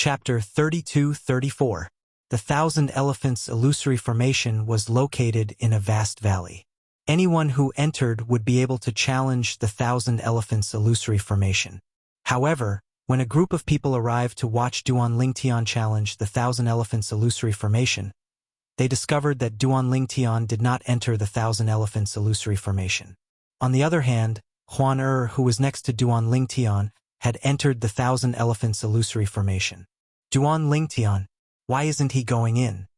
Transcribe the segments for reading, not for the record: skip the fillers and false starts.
Chapter 32-34. The Thousand Elephants illusory formation was located in a vast valley. Anyone who entered would be able to challenge the Thousand Elephants illusory formation. However, when a group of people arrived to watch Duan Lingtian challenge the Thousand Elephants illusory formation, they discovered that Duan Lingtian did not enter the Thousand Elephants illusory formation. On the other hand, Huan who was next to Duan Lingtian, had entered the Thousand Elephants illusory formation. Duan Lingtian, why isn't he going in?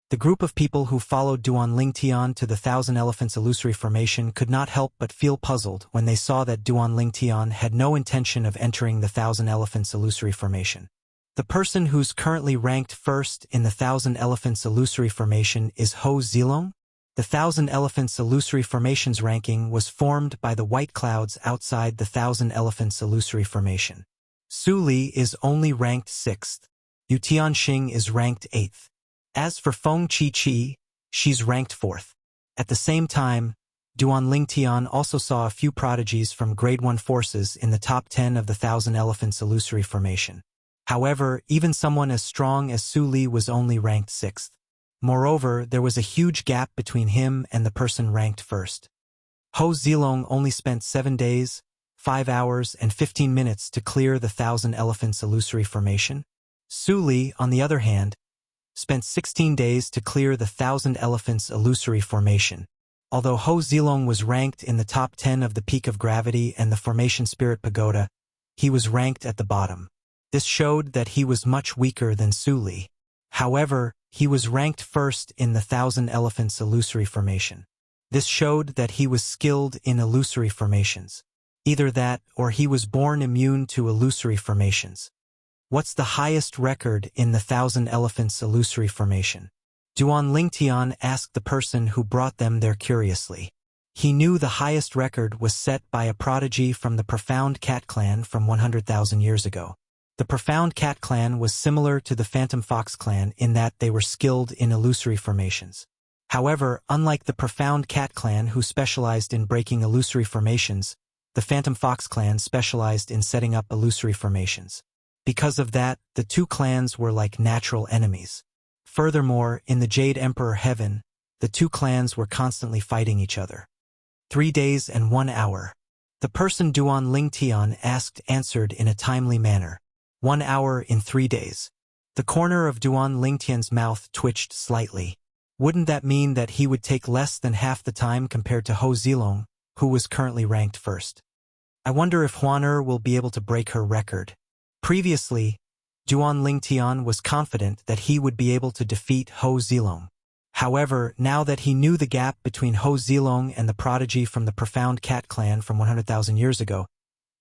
The group of people who followed Duan Lingtian to the Thousand Elephants illusory formation could not help but feel puzzled when they saw that Duan Lingtian had no intention of entering the Thousand Elephants illusory formation. The person who's currently ranked first in the Thousand Elephants illusory formation is Ho Zilong. The Thousand Elephants illusory formation's ranking was formed by the white clouds outside the Thousand Elephants illusory formation. Su Li is only ranked 6th. Yu Tianxing is ranked 8th. As for Feng Qi, she's ranked 4th. At the same time, Duan Lingtian also saw a few prodigies from Grade 1 forces in the top 10 of the Thousand Elephants illusory formation. However, even someone as strong as Su Li was only ranked 6th. Moreover, there was a huge gap between him and the person ranked first. Ho Zilong only spent 7 days, 5 hours, and 15 minutes to clear the Thousand Elephants illusory formation. Su Li, on the other hand, spent 16 days to clear the Thousand Elephants illusory formation. Although Ho Zilong was ranked in the top 10 of the Peak of Gravity and the Formation Spirit Pagoda, he was ranked at the bottom. This showed that he was much weaker than Su Li. However, he was ranked first in the Thousand Elephants illusory formation. This showed that he was skilled in illusory formations. Either that, or he was born immune to illusory formations. What's the highest record in the Thousand Elephants illusory formation? Duan Lingtian asked the person who brought them there curiously. He knew the highest record was set by a prodigy from the Profound Cat clan from 100,000 years ago. The Profound Cat clan was similar to the Phantom Fox clan in that they were skilled in illusory formations. However, unlike the Profound Cat clan who specialized in breaking illusory formations, the Phantom Fox clan specialized in setting up illusory formations. Because of that, the two clans were like natural enemies. Furthermore, in the Jade Emperor Heaven, the two clans were constantly fighting each other. 3 days and 1 hour. The person Duan Lingtian asked answered in a timely manner. 1 hour in 3 days. The corner of Duan Lingtian's mouth twitched slightly. Wouldn't that mean that he would take less than half the time compared to Ho Zilong, who was currently ranked first? I wonder if Huan will be able to break her record. Previously, Duan Lingtian was confident that he would be able to defeat Ho Zilong. However, now that he knew the gap between Ho Zilong and the prodigy from the Profound Cat clan from 100,000 years ago,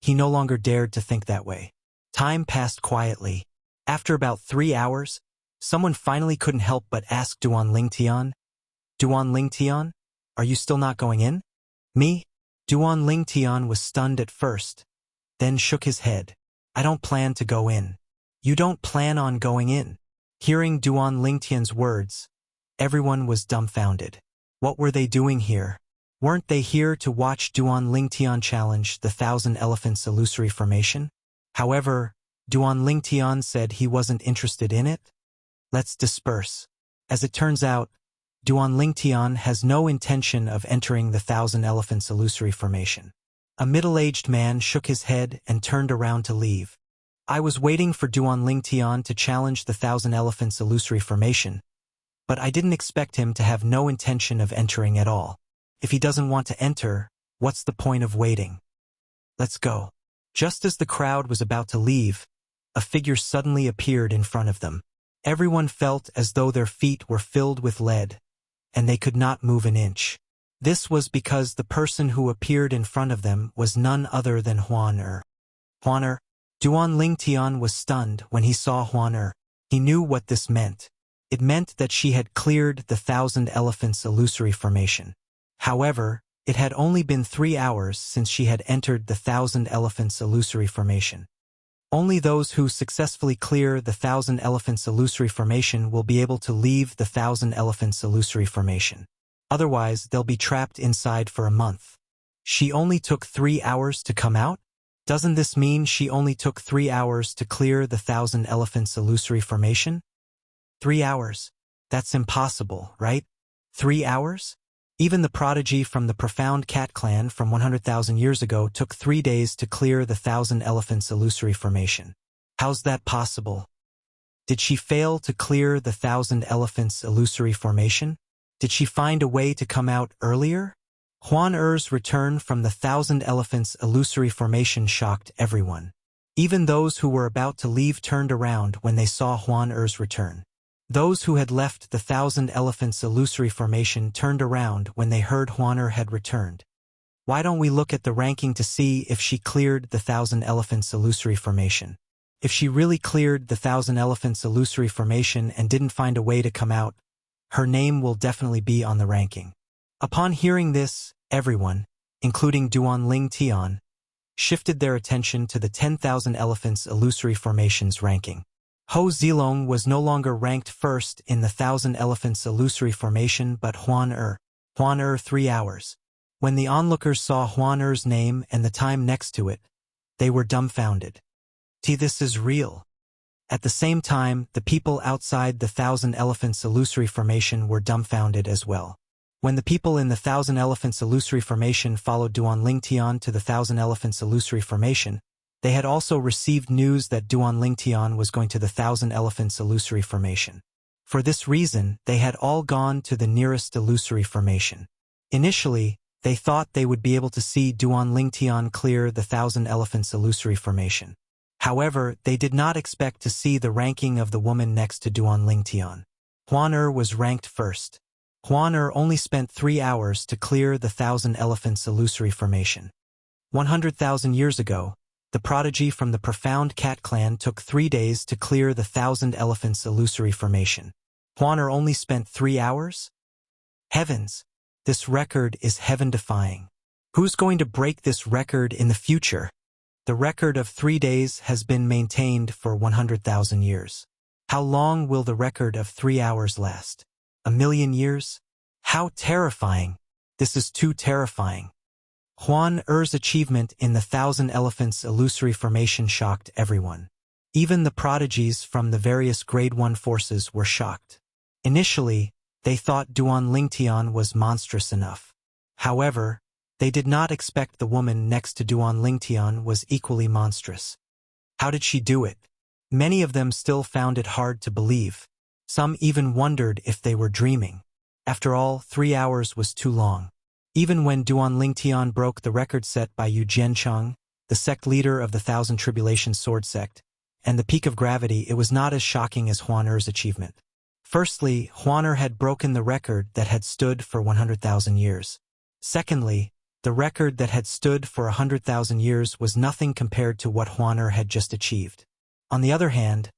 he no longer dared to think that way. Time passed quietly. After about 3 hours, someone finally couldn't help but ask Duan Lingtian, "Duan Lingtian, are you still not going in?" "Me?" Duan Lingtian was stunned at first, then shook his head. "I don't plan to go in." "You don't plan on going in?" Hearing Duan Lingtian's words, everyone was dumbfounded. What were they doing here? Weren't they here to watch Duan Lingtian challenge the Thousand Elephants illusory formation? However, Duan Lingtian said he wasn't interested in it. Let's disperse. As it turns out, Duan Lingtian has no intention of entering the Thousand Elephants illusory formation. A middle-aged man shook his head and turned around to leave. I was waiting for Duan Lingtian to challenge the Thousand Elephants illusory formation, but I didn't expect him to have no intention of entering at all. If he doesn't want to enter, what's the point of waiting? Let's go. Just as the crowd was about to leave, a figure suddenly appeared in front of them. Everyone felt as though their feet were filled with lead, and they could not move an inch. This was because the person who appeared in front of them was none other than Huan Huan Duan Lingtian was stunned when he saw Huan He knew what this meant. It meant that she had cleared the Thousand Elephants illusory formation. However, it had only been 3 hours since she had entered the Thousand Elephants illusory formation. Only those who successfully clear the Thousand Elephants illusory formation will be able to leave the Thousand Elephants illusory formation. Otherwise, they'll be trapped inside for a month. She only took 3 hours to come out? Doesn't this mean she only took 3 hours to clear the Thousand Elephants illusory formation? 3 hours. That's impossible, right? 3 hours? Even the prodigy from the profound cat clan from 100,000 years ago took 3 days to clear the Thousand Elephants illusory formation. How's that possible? Did she fail to clear the Thousand Elephants illusory formation? Did she find a way to come out earlier? Huan Er's return from the Thousand Elephants illusory formation shocked everyone. Even those who were about to leave turned around when they saw Huan Er's return. Those who had left the Thousand Elephants illusory formation turned around when they heard Huan Er had returned. Why don't we look at the ranking to see if she cleared the Thousand Elephants illusory formation? If she really cleared the Thousand Elephants illusory formation and didn't find a way to come out, her name will definitely be on the ranking. Upon hearing this, everyone, including Duan Ling Tian, shifted their attention to the 10,000 Elephants illusory formations ranking. Ho Zilong was no longer ranked first in the Thousand Elephants illusory formation but Huan Er. Huan Er 3 hours. When the onlookers saw Huan Er's name and the time next to it, they were dumbfounded. This is real. At the same time, the people outside the Thousand Elephants illusory formation were dumbfounded as well. When the people in the Thousand Elephants illusory formation followed Duan Ling Tian to the Thousand Elephants illusory formation, they had also received news that Duan Ling Tian was going to the Thousand Elephants illusory formation. For this reason, they had all gone to the nearest illusory formation. Initially, they thought they would be able to see Duan Ling Tian clear the Thousand Elephants illusory formation. However, they did not expect to see the ranking of the woman next to Duan Ling Tian. Huan Er was ranked first. Huan Er only spent 3 hours to clear the Thousand Elephants illusory formation. 100,000 years ago, the prodigy from the profound cat clan took 3 days to clear the Thousand Elephants illusory formation. Huan Er only spent 3 hours? Heavens! This record is heaven-defying. Who's going to break this record in the future? The record of 3 days has been maintained for 100,000 years. How long will the record of 3 hours last? 1,000,000 years? How terrifying! This is too terrifying. Huan Er's achievement in the Thousand Elephants illusory formation shocked everyone. Even the prodigies from the various Grade 1 forces were shocked. Initially, they thought Duan Ling Tian was monstrous enough. However, they did not expect the woman next to Duan Ling Tian was equally monstrous. How did she do it? Many of them still found it hard to believe. Some even wondered if they were dreaming. After all, 3 hours was too long. Even when Duan Ling Tian broke the record set by Yu Jiancheng, the sect leader of the Thousand Tribulation Sword Sect, and the Peak of Gravity, it was not as shocking as Huan Er's achievement. Firstly, Huan Er had broken the record that had stood for 100,000 years. Secondly, the record that had stood for 100,000 years was nothing compared to what Huan Er had just achieved. On the other hand,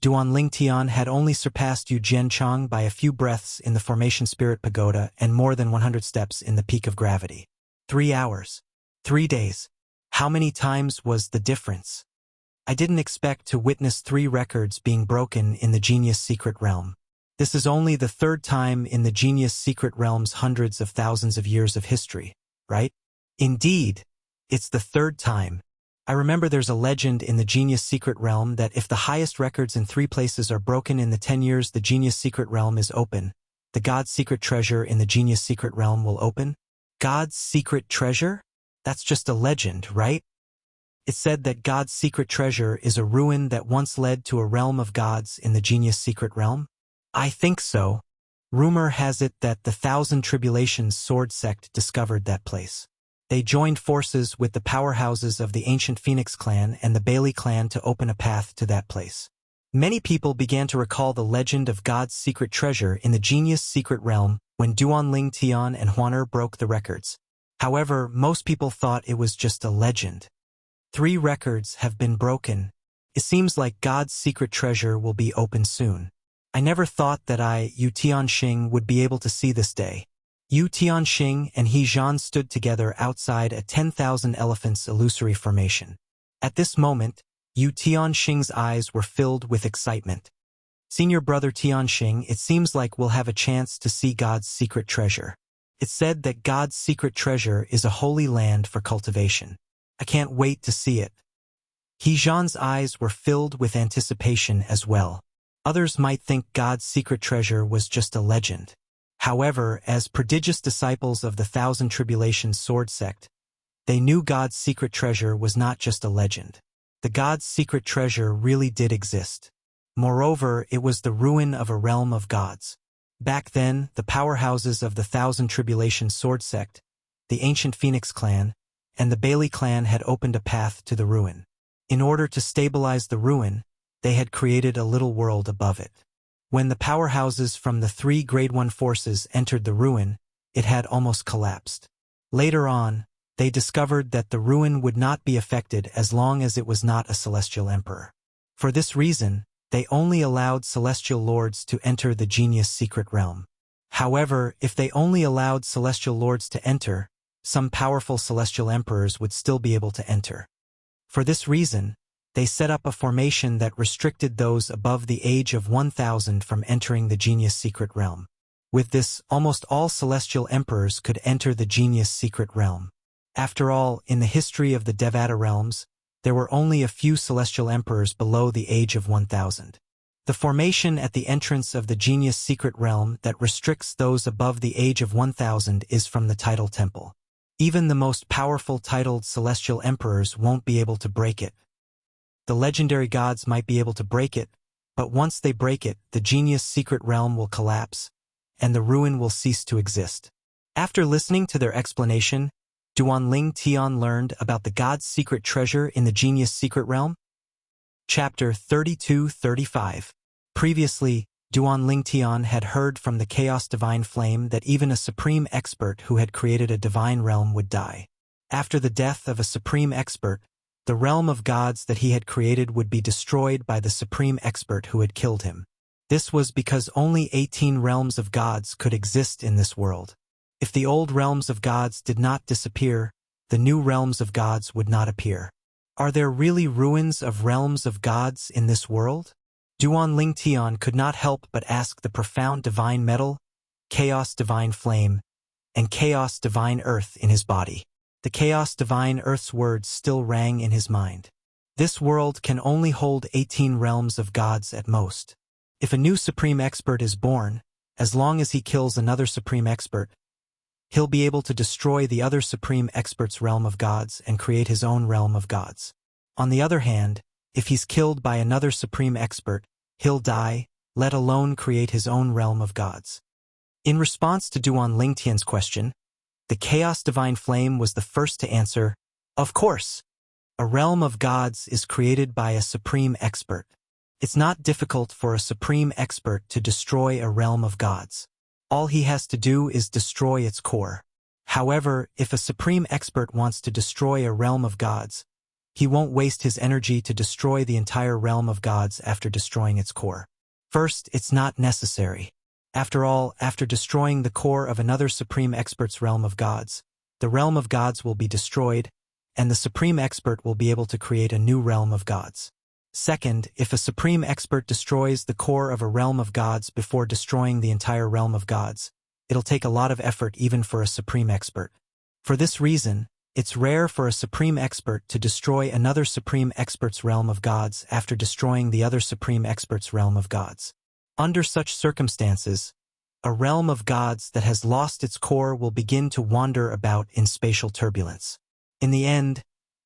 Duan Ling Tian had only surpassed Yu Jiancheng by a few breaths in the Formation Spirit Pagoda and more than 100 steps in the Peak of Gravity. 3 hours. 3 days. How many times was the difference? I didn't expect to witness 3 records being broken in the Genius Secret Realm. This is only the 3rd time in the Genius Secret Realm's hundreds of thousands of years of history, right? Indeed, it's the 3rd time. I remember there's a legend in the Genius Secret Realm that if the highest records in 3 places are broken in the 10 years the Genius Secret Realm is open, the God's secret treasure in the Genius Secret Realm will open. God's secret treasure? That's just a legend, right? It's said that God's secret treasure is a ruin that once led to a realm of gods in the Genius Secret Realm? I think so. Rumor has it that the Thousand Tribulations Sword Sect discovered that place. They joined forces with the powerhouses of the ancient Phoenix clan and the Bailey clan to open a path to that place. Many people began to recall the legend of God's secret treasure in the Genius Secret Realm when Duan Ling Tian and Huan Er broke the records. However, most people thought it was just a legend. 3 records have been broken. It seems like God's secret treasure will be open soon. I never thought that Yu Tianxing would be able to see this day. Yu Tianxing and He Zhan stood together outside a 10,000 elephants illusory formation. At this moment, Yu Tianxing's eyes were filled with excitement. Senior brother Tianxing, it seems like we'll have a chance to see God's secret treasure. It's said that God's secret treasure is a holy land for cultivation. I can't wait to see it." He Zhan's eyes were filled with anticipation as well. Others might think God's secret treasure was just a legend. However, as prodigious disciples of the Thousand Tribulations sword sect, they knew God's secret treasure was not just a legend. The God's secret treasure really did exist. Moreover, it was the ruin of a realm of gods. Back then, the powerhouses of the Thousand Tribulations sword sect, the ancient Phoenix clan, and the Bailey clan had opened a path to the ruin. In order to stabilize the ruin, they had created a little world above it. When the powerhouses from the three Grade 1 forces entered the ruin, it had almost collapsed. Later on, they discovered that the ruin would not be affected as long as it was not a celestial emperor. For this reason, they only allowed celestial lords to enter the genius secret realm. However, if they only allowed celestial lords to enter, some powerful celestial emperors would still be able to enter. For this reason, they set up a formation that restricted those above the age of 1000 from entering the genius secret realm. With this, almost all celestial emperors could enter the genius secret realm. After all, in the history of the Devata realms, there were only a few celestial emperors below the age of 1000. The formation at the entrance of the genius secret realm that restricts those above the age of 1000 is from the tidal temple. Even the most powerful titled celestial emperors won't be able to break it. The legendary gods might be able to break it, but once they break it, the genius secret realm will collapse, and the ruin will cease to exist. After listening to their explanation, Duan Ling Tian learned about the God's secret treasure in the genius secret realm. Chapter 32-35. Previously, Duan Ling Tian had heard from the Chaos Divine Flame that even a supreme expert who had created a divine realm would die. After the death of a supreme expert, the realm of gods that he had created would be destroyed by the supreme expert who had killed him. This was because only 18 realms of gods could exist in this world. If the old realms of gods did not disappear, the new realms of gods would not appear. Are there really ruins of realms of gods in this world? Duan Ling Tian could not help but ask the profound divine metal, Chaos Divine Flame, and Chaos Divine Earth in his body. The Chaos Divine Earth's words still rang in his mind. This world can only hold 18 realms of gods at most. If a new supreme expert is born, as long as he kills another supreme expert, he'll be able to destroy the other supreme expert's realm of gods and create his own realm of gods. On the other hand, if he's killed by another supreme expert, he'll die, let alone create his own realm of gods. In response to Duan Ling Tian's question, the Chaos Divine Flame was the first to answer, "Of course. A realm of gods is created by a supreme expert. It's not difficult for a supreme expert to destroy a realm of gods. All he has to do is destroy its core. However, if a supreme expert wants to destroy a realm of gods, he won't waste his energy to destroy the entire realm of gods after destroying its core. First, it's not necessary. After all, after destroying the core of another supreme expert's realm of gods, the realm of gods will be destroyed, and the supreme expert will be able to create a new realm of gods. Second, if a supreme expert destroys the core of a realm of gods before destroying the entire realm of gods, it'll take a lot of effort even for a supreme expert. For this reason, it's rare for a supreme expert to destroy another supreme expert's realm of gods after destroying the other supreme expert's realm of gods. Under such circumstances, a realm of gods that has lost its core will begin to wander about in spatial turbulence. In the end,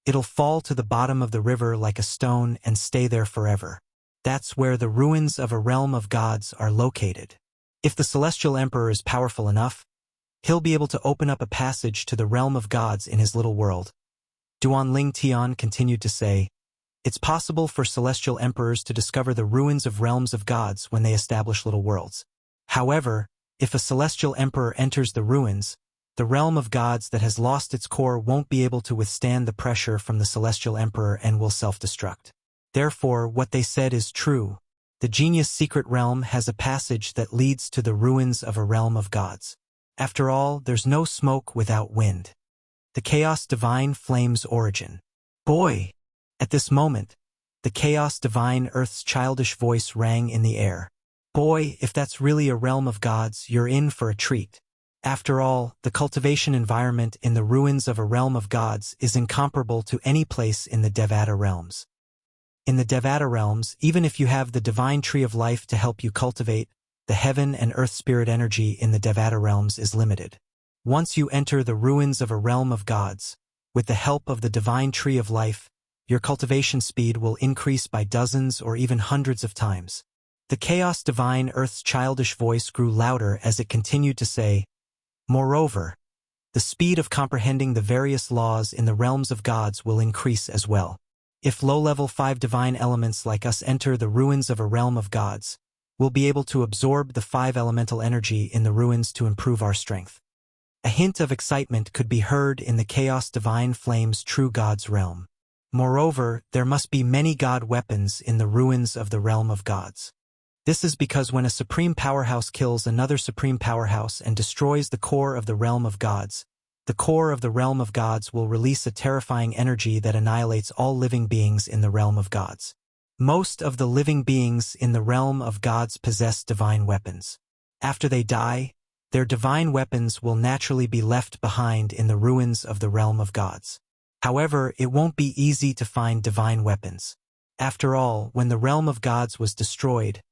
it'll fall to the bottom of the river like a stone and stay there forever. That's where the ruins of a realm of gods are located. If the Celestial Emperor is powerful enough, he'll be able to open up a passage to the realm of gods in his little world. Duan Ling Tian continued to say, "It's possible for celestial emperors to discover the ruins of realms of gods when they establish little worlds. However, if a celestial emperor enters the ruins, the realm of gods that has lost its core won't be able to withstand the pressure from the celestial emperor and will self-destruct. Therefore, what they said is true. The genius secret realm has a passage that leads to the ruins of a realm of gods. After all, there's no smoke without wind." The Chaos Divine Flame's origin. Boy! At this moment, the Chaos Divine Earth's childish voice rang in the air. "Boy, if that's really a realm of gods, you're in for a treat." After all, the cultivation environment in the ruins of a realm of gods is incomparable to any place in the Devata realms. In the Devata realms, even if you have the divine tree of life to help you cultivate, the heaven and earth spirit energy in the Devata realms is limited. Once you enter the ruins of a realm of gods, with the help of the divine tree of life, your cultivation speed will increase by dozens or even hundreds of times. The chaos divine earth's childish voice grew louder as it continued to say, "Moreover, the speed of comprehending the various laws in the realms of gods will increase as well. If low-level 5 divine elements like us enter the ruins of a realm of gods, we'll be able to absorb the 5 elemental energy in the ruins to improve our strength." A hint of excitement could be heard in the chaos divine flame's true god's realm. Moreover, there must be many god weapons in the ruins of the realm of gods. This is because when a supreme powerhouse kills another supreme powerhouse and destroys the core of the realm of gods, the core of the realm of gods will release a terrifying energy that annihilates all living beings in the realm of gods. Most of the living beings in the realm of gods possess divine weapons. After they die, their divine weapons will naturally be left behind in the ruins of the realm of gods. However, it won't be easy to find divine weapons. After all, when the realm of gods was destroyed,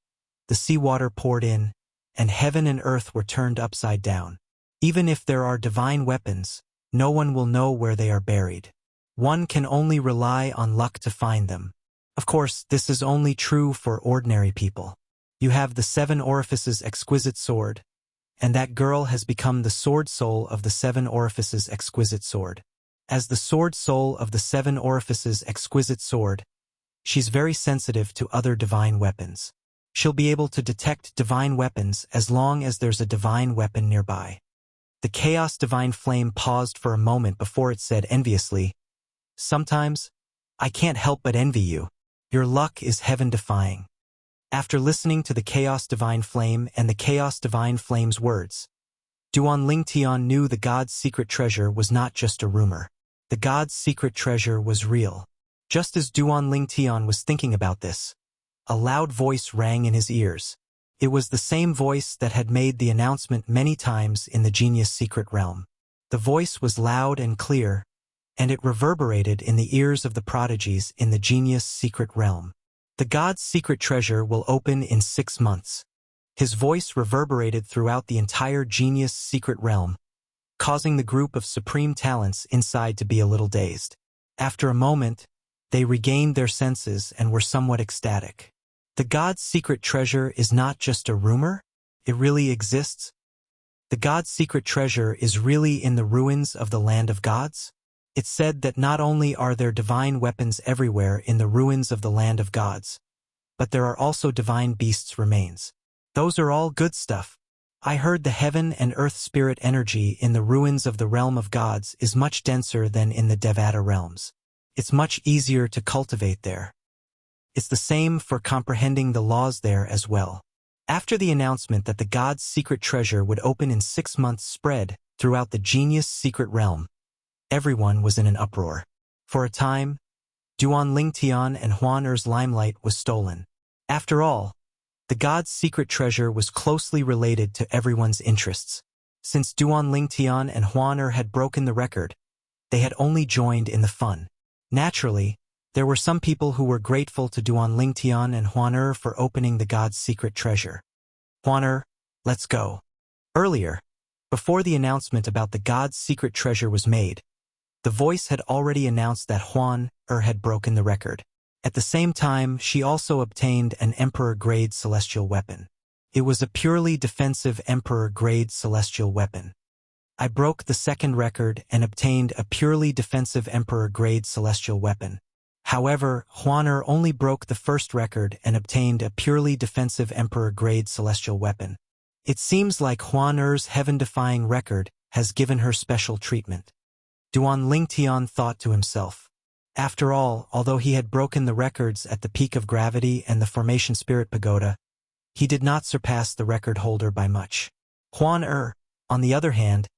the seawater poured in, and heaven and earth were turned upside down. Even if there are divine weapons, no one will know where they are buried. One can only rely on luck to find them. Of course, this is only true for ordinary people. You have the 7 orifices exquisite sword, and that girl has become the sword soul of the 7 orifices exquisite sword. As the sword soul of the 7 orifices exquisite sword, she's very sensitive to other divine weapons. She'll be able to detect divine weapons as long as there's a divine weapon nearby. The chaos divine flame paused for a moment before it said enviously, "Sometimes, I can't help but envy you. Your luck is heaven-defying." After listening to the chaos divine flame and the chaos divine flame's words, Duan Lingtian knew the god's secret treasure was not just a rumor. The god's secret treasure was real. Just as Duan Lingtian was thinking about this, a loud voice rang in his ears. It was the same voice that had made the announcement many times in the genius secret realm. The voice was loud and clear, and it reverberated in the ears of the prodigies in the genius secret realm. The god's secret treasure will open in 6 months. His voice reverberated throughout the entire genius secret realm, causing the group of supreme talents inside to be a little dazed. After a moment, they regained their senses and were somewhat ecstatic. The god's secret treasure is not just a rumor, it really exists. The god's secret treasure is really in the ruins of the land of gods. It's said that not only are there divine weapons everywhere in the ruins of the land of gods, but there are also divine beasts' remains. Those are all good stuff. I heard the heaven and earth spirit energy in the ruins of the realm of gods is much denser than in the Devata realms. It's much easier to cultivate there. It's the same for comprehending the laws there as well. After the announcement that the god's secret treasure would open in 6 months spread throughout the genius secret realm, everyone was in an uproar. For a time, Duan Lingtian and Huan Er's limelight was stolen. After all, the god's secret treasure was closely related to everyone's interests. Since Duan Lingtian and Huan Er had broken the record, they had only joined in the fun. Naturally, there were some people who were grateful to Duan Lingtian and Huan Er for opening the god's secret treasure. "Huan Er, let's go." Earlier, before the announcement about the god's secret treasure was made, the voice had already announced that Huan Er had broken the record. At the same time, she also obtained an Emperor-grade celestial weapon. It was a purely defensive Emperor-grade celestial weapon. I broke the second record and obtained a purely defensive Emperor-grade celestial weapon. However, Huan Er only broke the first record and obtained a purely defensive Emperor-grade celestial weapon. It seems like Huan Er's heaven-defying record has given her special treatment. Duan Lingtian thought to himself. After all, although he had broken the records at the Peak of Gravity and the Formation Spirit Pagoda, he did not surpass the record holder by much. Huan Er, on the other hand,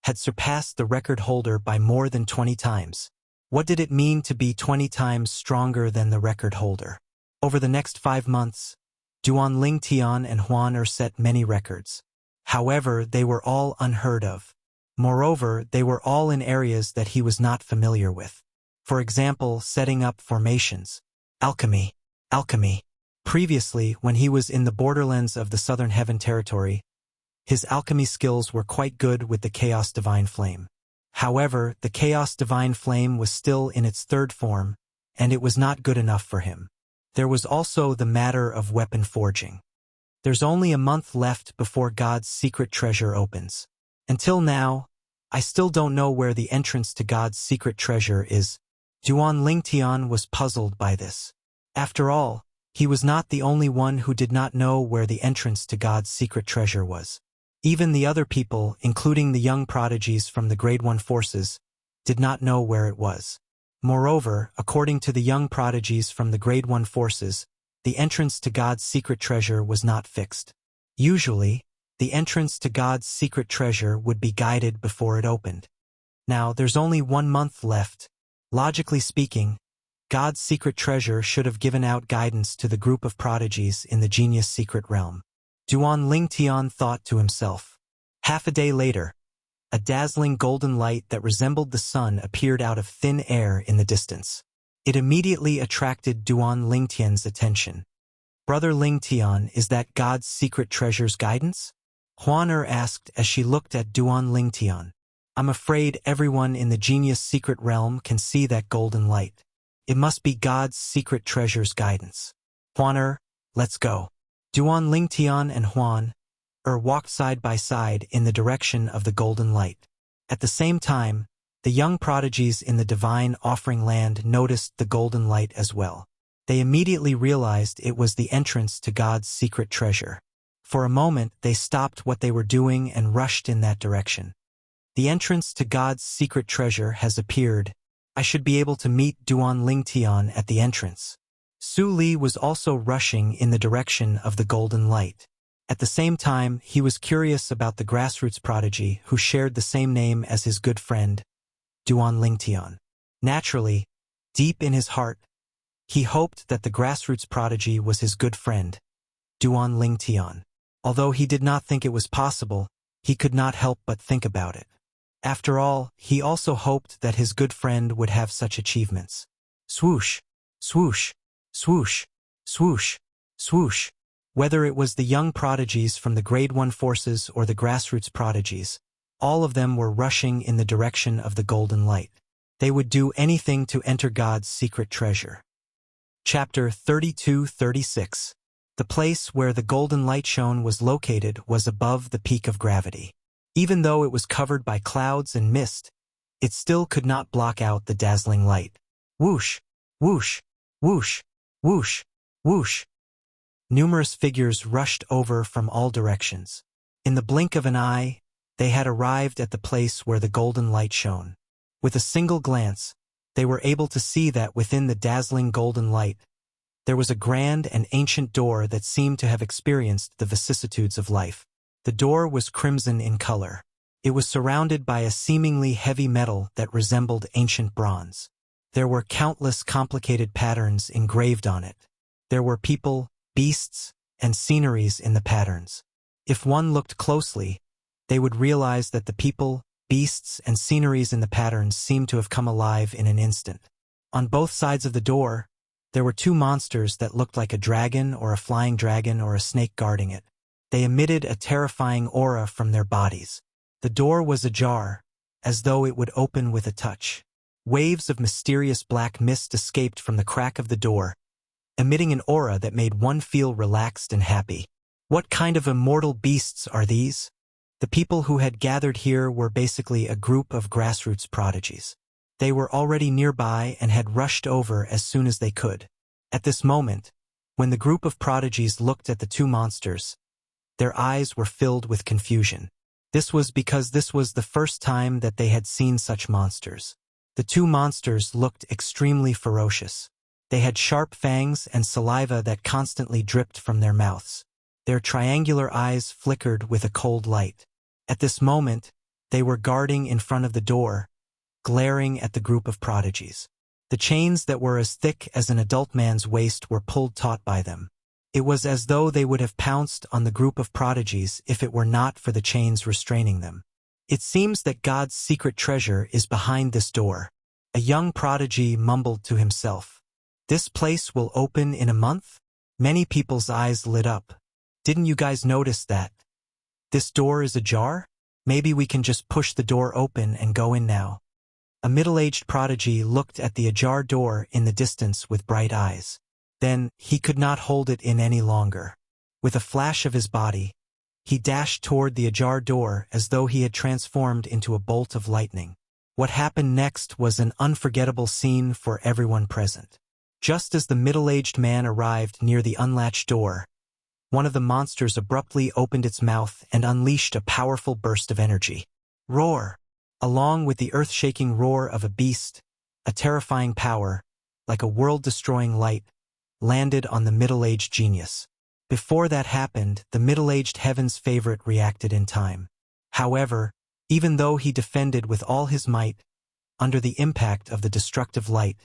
had surpassed the record holder by more than 20 times. What did it mean to be 20 times stronger than the record holder? Over the next 5 months, Duan Lingtian and Huan Er set many records. However, they were all unheard of. Moreover, they were all in areas that he was not familiar with. For example, setting up formations. Alchemy. Alchemy. Previously, when he was in the borderlands of the Southern Heaven territory, his alchemy skills were quite good with the Chaos Divine Flame. However, the Chaos Divine Flame was still in its third form, and it was not good enough for him. There was also the matter of weapon forging. There's only a month left before God's secret treasure opens. Until now, I still don't know where the entrance to God's secret treasure is. Duan Lingtian was puzzled by this. After all, he was not the only one who did not know where the entrance to God's secret treasure was. Even the other people, including the young prodigies from the Grade 1 forces, did not know where it was. Moreover, according to the young prodigies from the Grade 1 forces, the entrance to God's secret treasure was not fixed. Usually, the entrance to God's secret treasure would be guided before it opened. Now, there's only 1 month left. Logically speaking, God's secret treasure should have given out guidance to the group of prodigies in the genius secret realm. Duan Lingtian thought to himself. Half a day later, a dazzling golden light that resembled the sun appeared out of thin air in the distance. It immediately attracted Duan Lingtian's attention. Brother Lingtian, is that God's secret treasure's guidance? Huan asked as she looked at Duan Lingtian. I'm afraid everyone in the genius secret realm can see that golden light. It must be God's secret treasure's guidance. Huan, let's go. Duan Lingtian and Huan walked side by side in the direction of the golden light. At the same time, the young prodigies in the divine offering land noticed the golden light as well. They immediately realized it was the entrance to God's secret treasure. For a moment, they stopped what they were doing and rushed in that direction. The entrance to God's secret treasure has appeared. I should be able to meet Duan Lingtian at the entrance. Su Li was also rushing in the direction of the golden light. At the same time, he was curious about the grassroots prodigy who shared the same name as his good friend, Duan Lingtian. Naturally, deep in his heart, he hoped that the grassroots prodigy was his good friend, Duan Lingtian. Although he did not think it was possible, he could not help but think about it. After all, he also hoped that his good friend would have such achievements. Swoosh, swoosh, swoosh, swoosh, swoosh. Whether it was the young prodigies from the Grade 1 forces or the grassroots prodigies, all of them were rushing in the direction of the golden light. They would do anything to enter God's secret treasure. Chapter 32-36. The place where the golden light shone was located was above the peak of gravity. Even though it was covered by clouds and mist, it still could not block out the dazzling light. Whoosh, whoosh, whoosh, whoosh, whoosh. Numerous figures rushed over from all directions. In the blink of an eye, they had arrived at the place where the golden light shone. With a single glance, they were able to see that within the dazzling golden light, there was a grand and ancient door that seemed to have experienced the vicissitudes of life. The door was crimson in color. It was surrounded by a seemingly heavy metal that resembled ancient bronze. There were countless complicated patterns engraved on it. There were people, beasts, and sceneries in the patterns. If one looked closely, they would realize that the people, beasts, and sceneries in the patterns seemed to have come alive in an instant. On both sides of the door, there were 2 monsters that looked like a dragon or a flying dragon or a snake guarding it. They emitted a terrifying aura from their bodies. The door was ajar, as though it would open with a touch. Waves of mysterious black mist escaped from the crack of the door, emitting an aura that made one feel relaxed and happy. What kind of immortal beasts are these? The people who had gathered here were basically a group of grassroots prodigies. They were already nearby and had rushed over as soon as they could. At this moment, when the group of prodigies looked at the 2 monsters, their eyes were filled with confusion. This was because this was the first time that they had seen such monsters. The 2 monsters looked extremely ferocious. They had sharp fangs and saliva that constantly dripped from their mouths. Their triangular eyes flickered with a cold light. At this moment, they were guarding in front of the door, glaring at the group of prodigies. The chains that were as thick as an adult man's waist were pulled taut by them. It was as though they would have pounced on the group of prodigies if it were not for the chains restraining them. It seems that God's secret treasure is behind this door. A young prodigy mumbled to himself. This place will open in a month? Many people's eyes lit up. Didn't you guys notice that? This door is ajar? Maybe we can just push the door open and go in now. A middle-aged prodigy looked at the ajar door in the distance with bright eyes. Then, he could not hold it in any longer. With a flash of his body, he dashed toward the ajar door as though he had transformed into a bolt of lightning. What happened next was an unforgettable scene for everyone present. Just as the middle-aged man arrived near the unlatched door, one of the monsters abruptly opened its mouth and unleashed a powerful burst of energy. Roar! Along with the earth-shaking roar of a beast, a terrifying power, like a world-destroying light, landed on the middle-aged genius. Before that happened, the middle-aged heaven's favorite reacted in time. However, even though he defended with all his might, under the impact of the destructive light,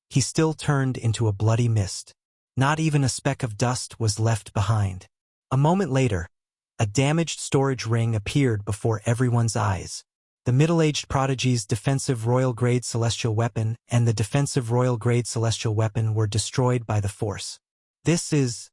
he still turned into a bloody mist. Not even a speck of dust was left behind. A moment later, a damaged storage ring appeared before everyone's eyes. The middle-aged prodigy's defensive royal-grade celestial weapon and the defensive royal-grade celestial weapon were destroyed by the force. This is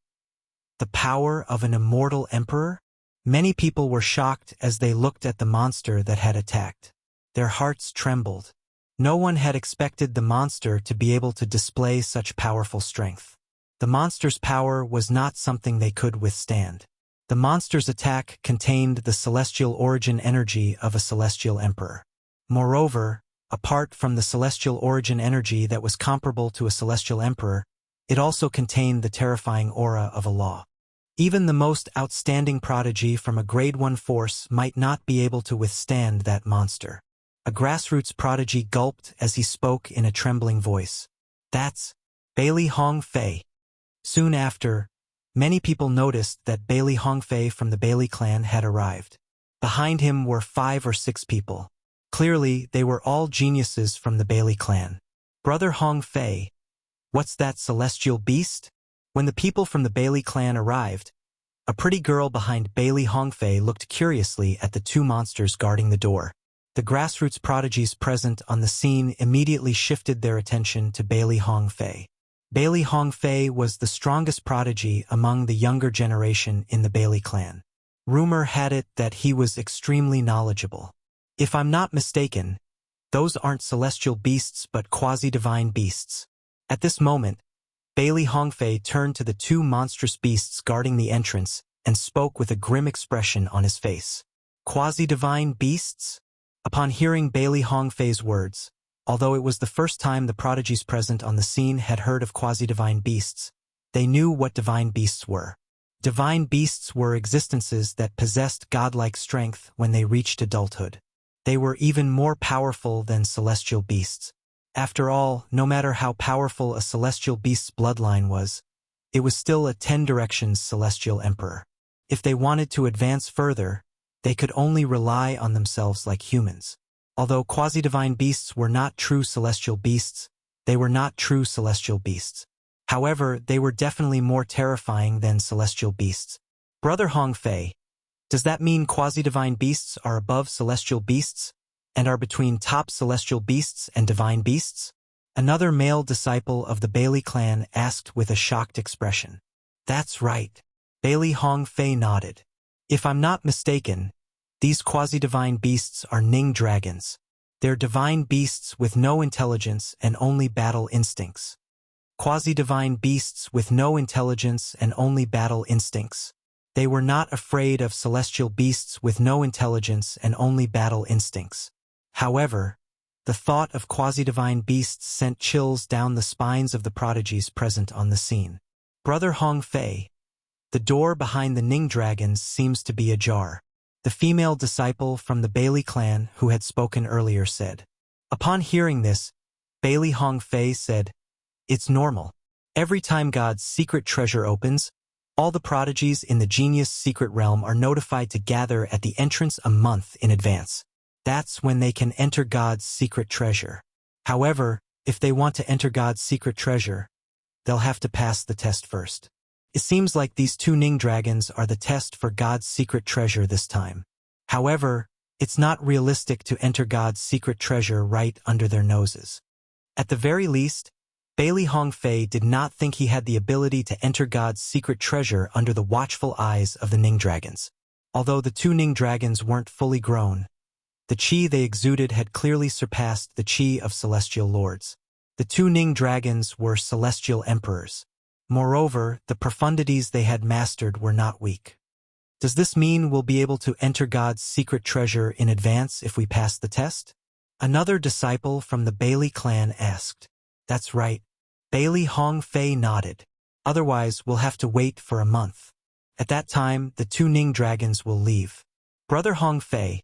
the power of an immortal emperor? Many people were shocked as they looked at the monster that had attacked. Their hearts trembled. No one had expected the monster to be able to display such powerful strength. The monster's power was not something they could withstand. The monster's attack contained the celestial origin energy of a celestial emperor. Moreover, apart from the celestial origin energy that was comparable to a celestial emperor, it also contained the terrifying aura of a law. Even the most outstanding prodigy from a grade 1 force might not be able to withstand that monster. A grassroots prodigy gulped as he spoke in a trembling voice. That's Bailey Hong Fei. Soon after, many people noticed that Bailey Hongfei from the Bailey clan had arrived. Behind him were 5 or 6 people. Clearly, they were all geniuses from the Bailey clan. Brother Hongfei, what's that celestial beast? When the people from the Bailey clan arrived, a pretty girl behind Bailey Hongfei looked curiously at the 2 monsters guarding the door. The grassroots prodigies present on the scene immediately shifted their attention to Bailey Hongfei. Bailey Hongfei was the strongest prodigy among the younger generation in the Bailey clan. Rumor had it that he was extremely knowledgeable. If I'm not mistaken, those aren't celestial beasts but quasi-divine beasts. At this moment, Bailey Hongfei turned to the 2 monstrous beasts guarding the entrance and spoke with a grim expression on his face. Quasi-divine beasts? Upon hearing Bailey Hongfei's words, although it was the first time the prodigies present on the scene had heard of quasi-divine beasts, they knew what divine beasts were. Divine beasts were existences that possessed godlike strength when they reached adulthood. They were even more powerful than celestial beasts. After all, no matter how powerful a celestial beast's bloodline was, it was still a 10 Directions celestial emperor. If they wanted to advance further, they could only rely on themselves like humans. Although quasi-divine beasts were not true celestial beasts, they were not true celestial beasts. However, they were definitely more terrifying than celestial beasts. Brother Hongfei, does that mean quasi-divine beasts are above celestial beasts, and are between top celestial beasts and divine beasts? Another male disciple of the Bailey clan asked with a shocked expression. That's right. Bailey Hongfei nodded. If I'm not mistaken, these quasi-divine beasts are Ning dragons. They're divine beasts with no intelligence and only battle instincts. Quasi-divine beasts with no intelligence and only battle instincts. They were not afraid of celestial beasts with no intelligence and only battle instincts. However, the thought of quasi-divine beasts sent chills down the spines of the prodigies present on the scene. Brother Hongfei, the door behind the Ning dragons seems to be ajar. The female disciple from the Bailey clan who had spoken earlier said. Upon hearing this, Bailey Hongfei said, "It's normal. Every time God's secret treasure opens, all the prodigies in the genius secret realm are notified to gather at the entrance a month in advance. That's when they can enter God's secret treasure. However, if they want to enter God's secret treasure, they'll have to pass the test first. It seems like these two Ning dragons are the test for God's secret treasure this time. However, it's not realistic to enter God's secret treasure right under their noses. At the very least, Bailey Hongfei did not think he had the ability to enter God's secret treasure under the watchful eyes of the Ning dragons. Although the two Ning dragons weren't fully grown, the qi they exuded had clearly surpassed the qi of celestial lords. The two Ning dragons were celestial emperors. Moreover, the profundities they had mastered were not weak. Does this mean we'll be able to enter God's secret treasure in advance if we pass the test? Another disciple from the Bailey clan asked. That's right. Bailey Hongfei nodded. Otherwise, we'll have to wait for a month. At that time, the two Ning dragons will leave. Brother Hongfei,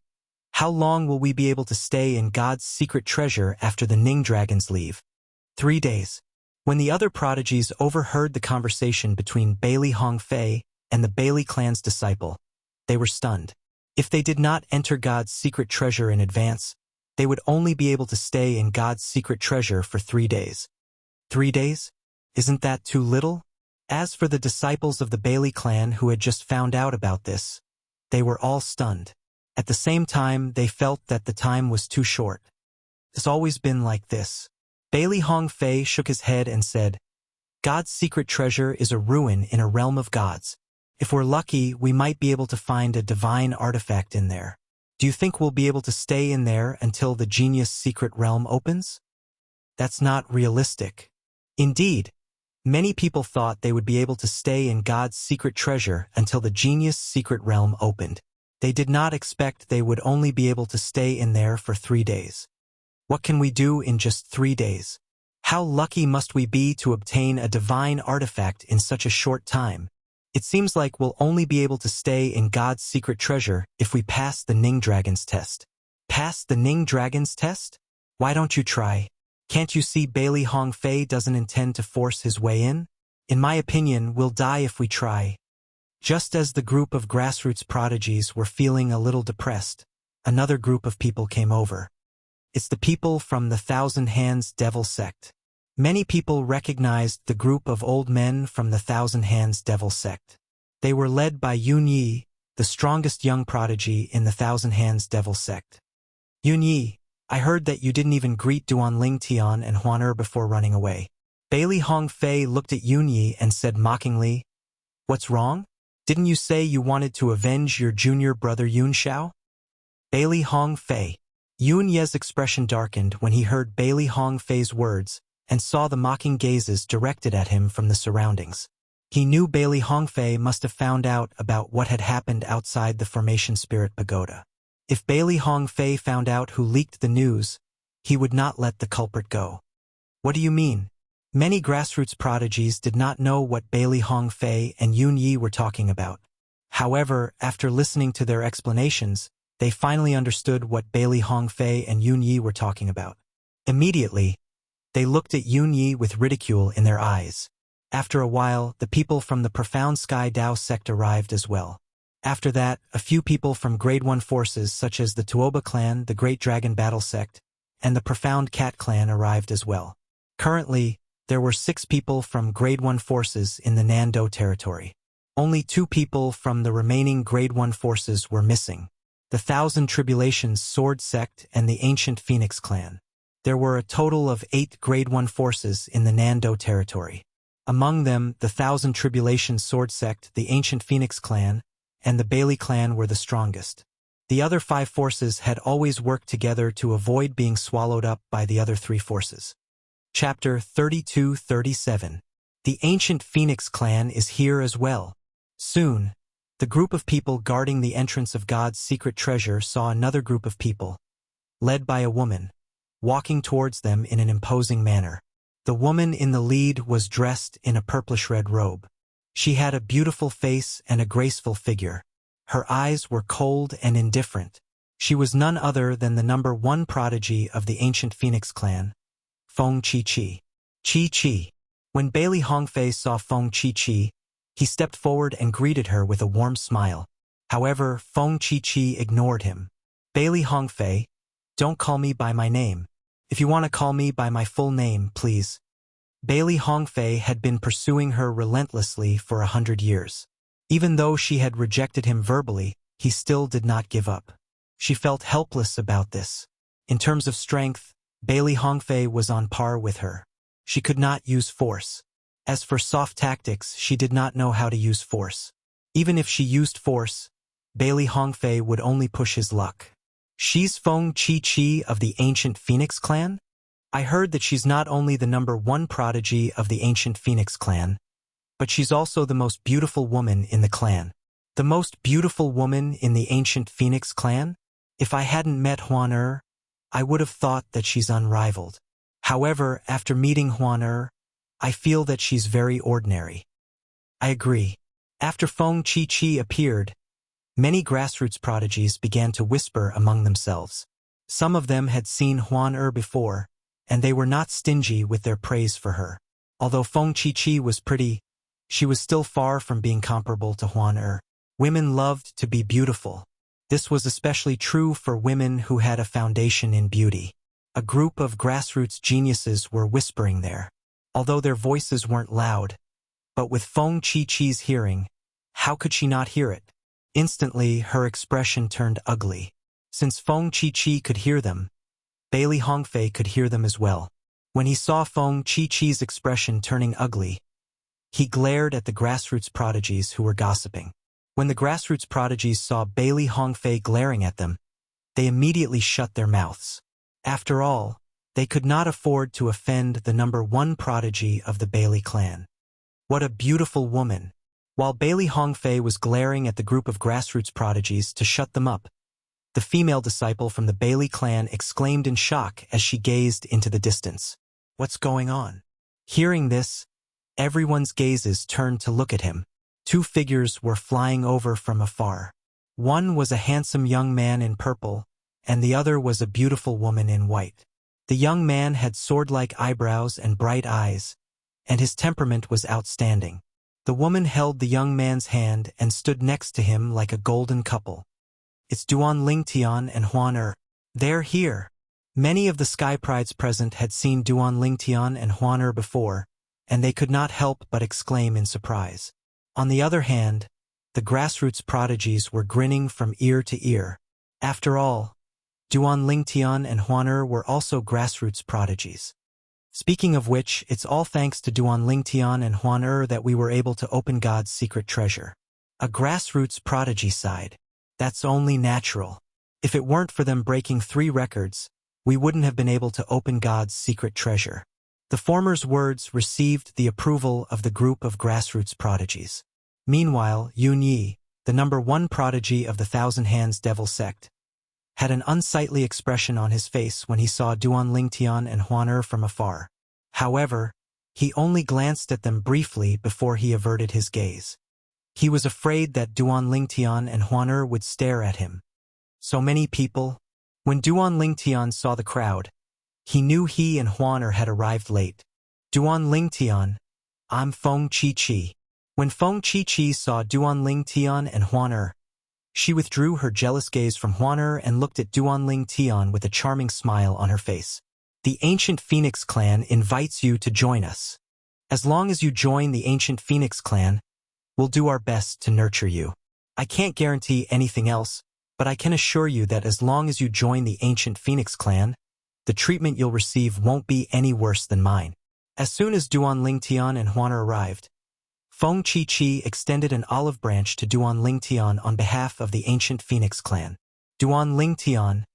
how long will we be able to stay in God's secret treasure after the Ning dragons leave? 3 days. When the other prodigies overheard the conversation between Bailey Hongfei and the Bailey clan's disciple, they were stunned. If they did not enter God's secret treasure in advance, they would only be able to stay in God's secret treasure for 3 days. 3 days? Isn't that too little? As for the disciples of the Bailey clan who had just found out about this, they were all stunned. At the same time, they felt that the time was too short. It's always been like this. Bailey Hongfei shook his head and said, God's secret treasure is a ruin in a realm of gods. If we're lucky, we might be able to find a divine artifact in there. Do you think we'll be able to stay in there until the genius secret realm opens? That's not realistic. Indeed, many people thought they would be able to stay in God's secret treasure until the genius secret realm opened. They did not expect they would only be able to stay in there for 3 days. What can we do in just 3 days? How lucky must we be to obtain a divine artifact in such a short time? It seems like we'll only be able to stay in God's secret treasure if we pass the Ning Dragon's test. Pass the Ning Dragon's test? Why don't you try? Can't you see Bailey Hongfei doesn't intend to force his way in? In my opinion, we'll die if we try. Just as the group of grassroots prodigies were feeling a little depressed, another group of people came over. It's the people from the Thousand Hands Devil sect. Many people recognized the group of old men from the Thousand Hands Devil sect. They were led by Yun Yi, the strongest young prodigy in the Thousand Hands Devil sect. Yun Yi, I heard that you didn't even greet Duan Ling Tian and Huan before running away. Bailey Hongfei looked at Yun Yi and said mockingly, What's wrong? Didn't you say you wanted to avenge your junior brother Yun Xiao? Bailey Hongfei. Yun Ye's expression darkened when he heard Bailey Hongfei's words and saw the mocking gazes directed at him from the surroundings. He knew Bailey Hongfei must have found out about what had happened outside the Formation Spirit Pagoda. If Bailey Hongfei found out who leaked the news, he would not let the culprit go. What do you mean? Many grassroots prodigies did not know what Bailey Hongfei and Yun Yi were talking about. However, after listening to their explanations, they finally understood what Bailey Hongfei and Yun Yi were talking about. Immediately, they looked at Yun Yi with ridicule in their eyes. After a while, the people from the Profound Sky Dao sect arrived as well. After that, a few people from Grade 1 forces such as the Tuoba clan, the Great Dragon Battle sect, and the Profound Cat clan arrived as well. Currently, there were 6 people from Grade 1 forces in the Nando territory. Only 2 people from the remaining Grade 1 forces were missing: the Thousand Tribulations Sword sect and the Ancient Phoenix clan. There were a total of 8 Grade 1 forces in the Nando territory. Among them, the Thousand Tribulations Sword sect, the Ancient Phoenix clan, and the Bailey clan were the strongest. The other 5 forces had always worked together to avoid being swallowed up by the other 3 forces. Chapter 32-37. The Ancient Phoenix clan is here as well. Soon, the group of people guarding the entrance of God's secret treasure saw another group of people, led by a woman, walking towards them in an imposing manner. The woman in the lead was dressed in a purplish-red robe. She had a beautiful face and a graceful figure. Her eyes were cold and indifferent. She was none other than the number 1 prodigy of the Ancient Phoenix clan, Feng Chi-Chi. Chi-Chi. When Bailey Hongfei saw Feng Chi-Chi, he stepped forward and greeted her with a warm smile. However, Feng Chi-Chi ignored him. Bailey Hongfei, don't call me by my name. If you want to call me by my full name, please. Bailey Hongfei had been pursuing her relentlessly for 100 years. Even though she had rejected him verbally, he still did not give up. She felt helpless about this. In terms of strength, Bailey Hongfei was on par with her. She could not use force. As for soft tactics, she did not know how to use force. Even if she used force, Bailey Hongfei would only push his luck. She's Feng Chi of the ancient Phoenix clan? I heard that she's not only the #1 prodigy of the ancient Phoenix clan, but she's also the most beautiful woman in the clan. The most beautiful woman in the ancient Phoenix clan? If I hadn't met Huan I would have thought that she's unrivaled. However, after meeting Huan I feel that she's very ordinary. I agree. After Feng Chi appeared, many grassroots prodigies began to whisper among themselves. Some of them had seen Huan before, and they were not stingy with their praise for her. Although Feng Chi was pretty, she was still far from being comparable to Huan. Women loved to be beautiful. This was especially true for women who had a foundation in beauty. A group of grassroots geniuses were whispering there. Although their voices weren't loud, but with Feng Chi's hearing, how could she not hear it? Instantly, her expression turned ugly. Since Feng Chi could hear them, Bailey Hongfei could hear them as well. When he saw Feng Chi's expression turning ugly, he glared at the grassroots prodigies who were gossiping. When the grassroots prodigies saw Bailey Hongfei glaring at them, they immediately shut their mouths. After all, they could not afford to offend the #1 prodigy of the Bailey clan. What a beautiful woman! While Bailey Hongfei was glaring at the group of grassroots prodigies to shut them up, the female disciple from the Bailey clan exclaimed in shock as she gazed into the distance. What's going on? Hearing this, everyone's gazes turned to look at him. Two figures were flying over from afar. One was a handsome young man in purple, and the other was a beautiful woman in white. The young man had sword-like eyebrows and bright eyes, and his temperament was outstanding. The woman held the young man's hand and stood next to him like a golden couple. It's Duan Lingtian and Huan. They're here. Many of the Sky Prides present had seen Duan Lingtian and Huan before, and they could not help but exclaim in surprise. On the other hand, the grassroots prodigies were grinning from ear to ear. After all, Duan Lingtian and Huan were also grassroots prodigies. Speaking of which, it's all thanks to Duan Lingtian and Huan that we were able to open God's secret treasure. A grassroots prodigy sighed. That's only natural. If it weren't for them breaking 3 records, we wouldn't have been able to open God's secret treasure. The former's words received the approval of the group of grassroots prodigies. Meanwhile, Yun Yi, the #1 prodigy of the Thousand Hands Devil sect, had an unsightly expression on his face when he saw Duan Lingtian and Huan from afar. However, he only glanced at them briefly before he averted his gaze. He was afraid that Duan Lingtian and Huan would stare at him. So many people. When Duan Lingtian saw the crowd, he knew he and Huan had arrived late. Duan Lingtian, I'm Feng Chi. When Feng Chi saw Duan Lingtian and Huan, she withdrew her jealous gaze from Huan and looked at Duan Lingtian with a charming smile on her face. The Ancient Phoenix Clan invites you to join us. As long as you join the Ancient Phoenix Clan, we'll do our best to nurture you. I can't guarantee anything else, but I can assure you that as long as you join the Ancient Phoenix Clan, the treatment you'll receive won't be any worse than mine. As soon as Duan Lingtian and Huan arrived, Feng Chi extended an olive branch to Duan Lingtian on behalf of the Ancient Phoenix Clan. Duan Lingtian,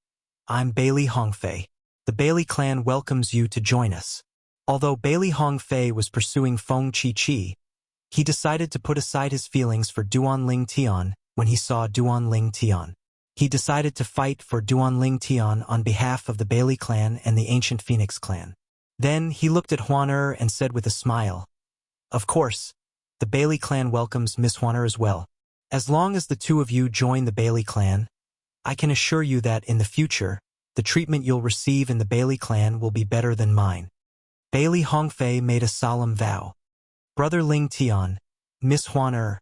I'm Bailey Hongfei. The Bailey clan welcomes you to join us. Although Bailey Hongfei was pursuing Feng Chi, he decided to put aside his feelings for Duan Lingtian when he saw Duan Lingtian. He decided to fight for Duan Lingtian on behalf of the Bailey clan and the Ancient Phoenix Clan. Then he looked at Huan and said with a smile, Of course, the Bailey clan welcomes Miss Huan as well. As long as the two of you join the Bailey clan, I can assure you that in the future, the treatment you'll receive in the Bailey clan will be better than mine. Bailey Hongfei made a solemn vow. Brother Lingtian, Miss Huan,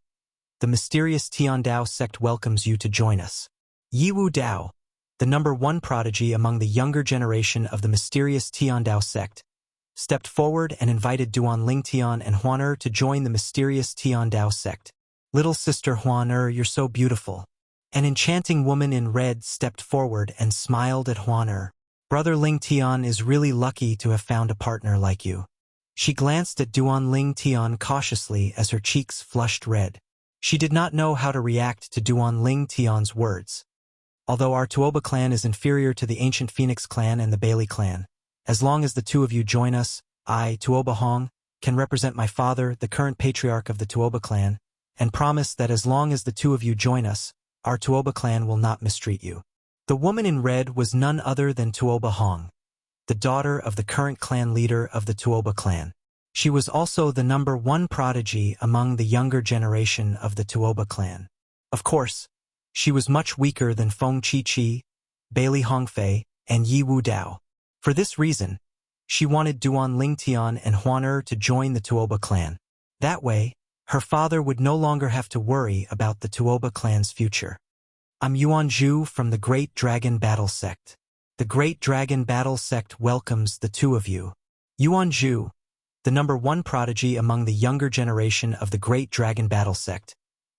the mysterious Tian Dao sect welcomes you to join us. Yiwu Dao, the #1 prodigy among the younger generation of the mysterious Tian Dao sect, stepped forward and invited Duan Ling Tian and Huan to join the mysterious Tian Dao sect. "Little sister Huan, you're so beautiful." An enchanting woman in red stepped forward and smiled at Huan. "Brother Ling Tian is really lucky to have found a partner like you." She glanced at Duan Ling Tian cautiously as her cheeks flushed red. She did not know how to react to Duan Ling Tian's words. "Although our Tuoba clan is inferior to the ancient Phoenix clan and the Bailey clan, as long as the two of you join us, I, Tuoba Hong, can represent my father, the current patriarch of the Tuoba clan, and promise that as long as the two of you join us, our Tuoba clan will not mistreat you." The woman in red was none other than Tuoba Hong, the daughter of the current clan leader of the Tuoba clan. She was also the #1 prodigy among the younger generation of the Tuoba clan. Of course, she was much weaker than Feng Chi-Chi, Bailey Hongfei, and Yi Wu Dao. For this reason, she wanted Duan Ling Tian and Huan to join the Tuoba clan. That way, her father would no longer have to worry about the Tuoba clan's future. "I'm Yuan Zhu from the Great Dragon Battle Sect. The Great Dragon Battle Sect welcomes the two of you." Yuan Zhu, the #1 prodigy among the younger generation of the Great Dragon Battle Sect,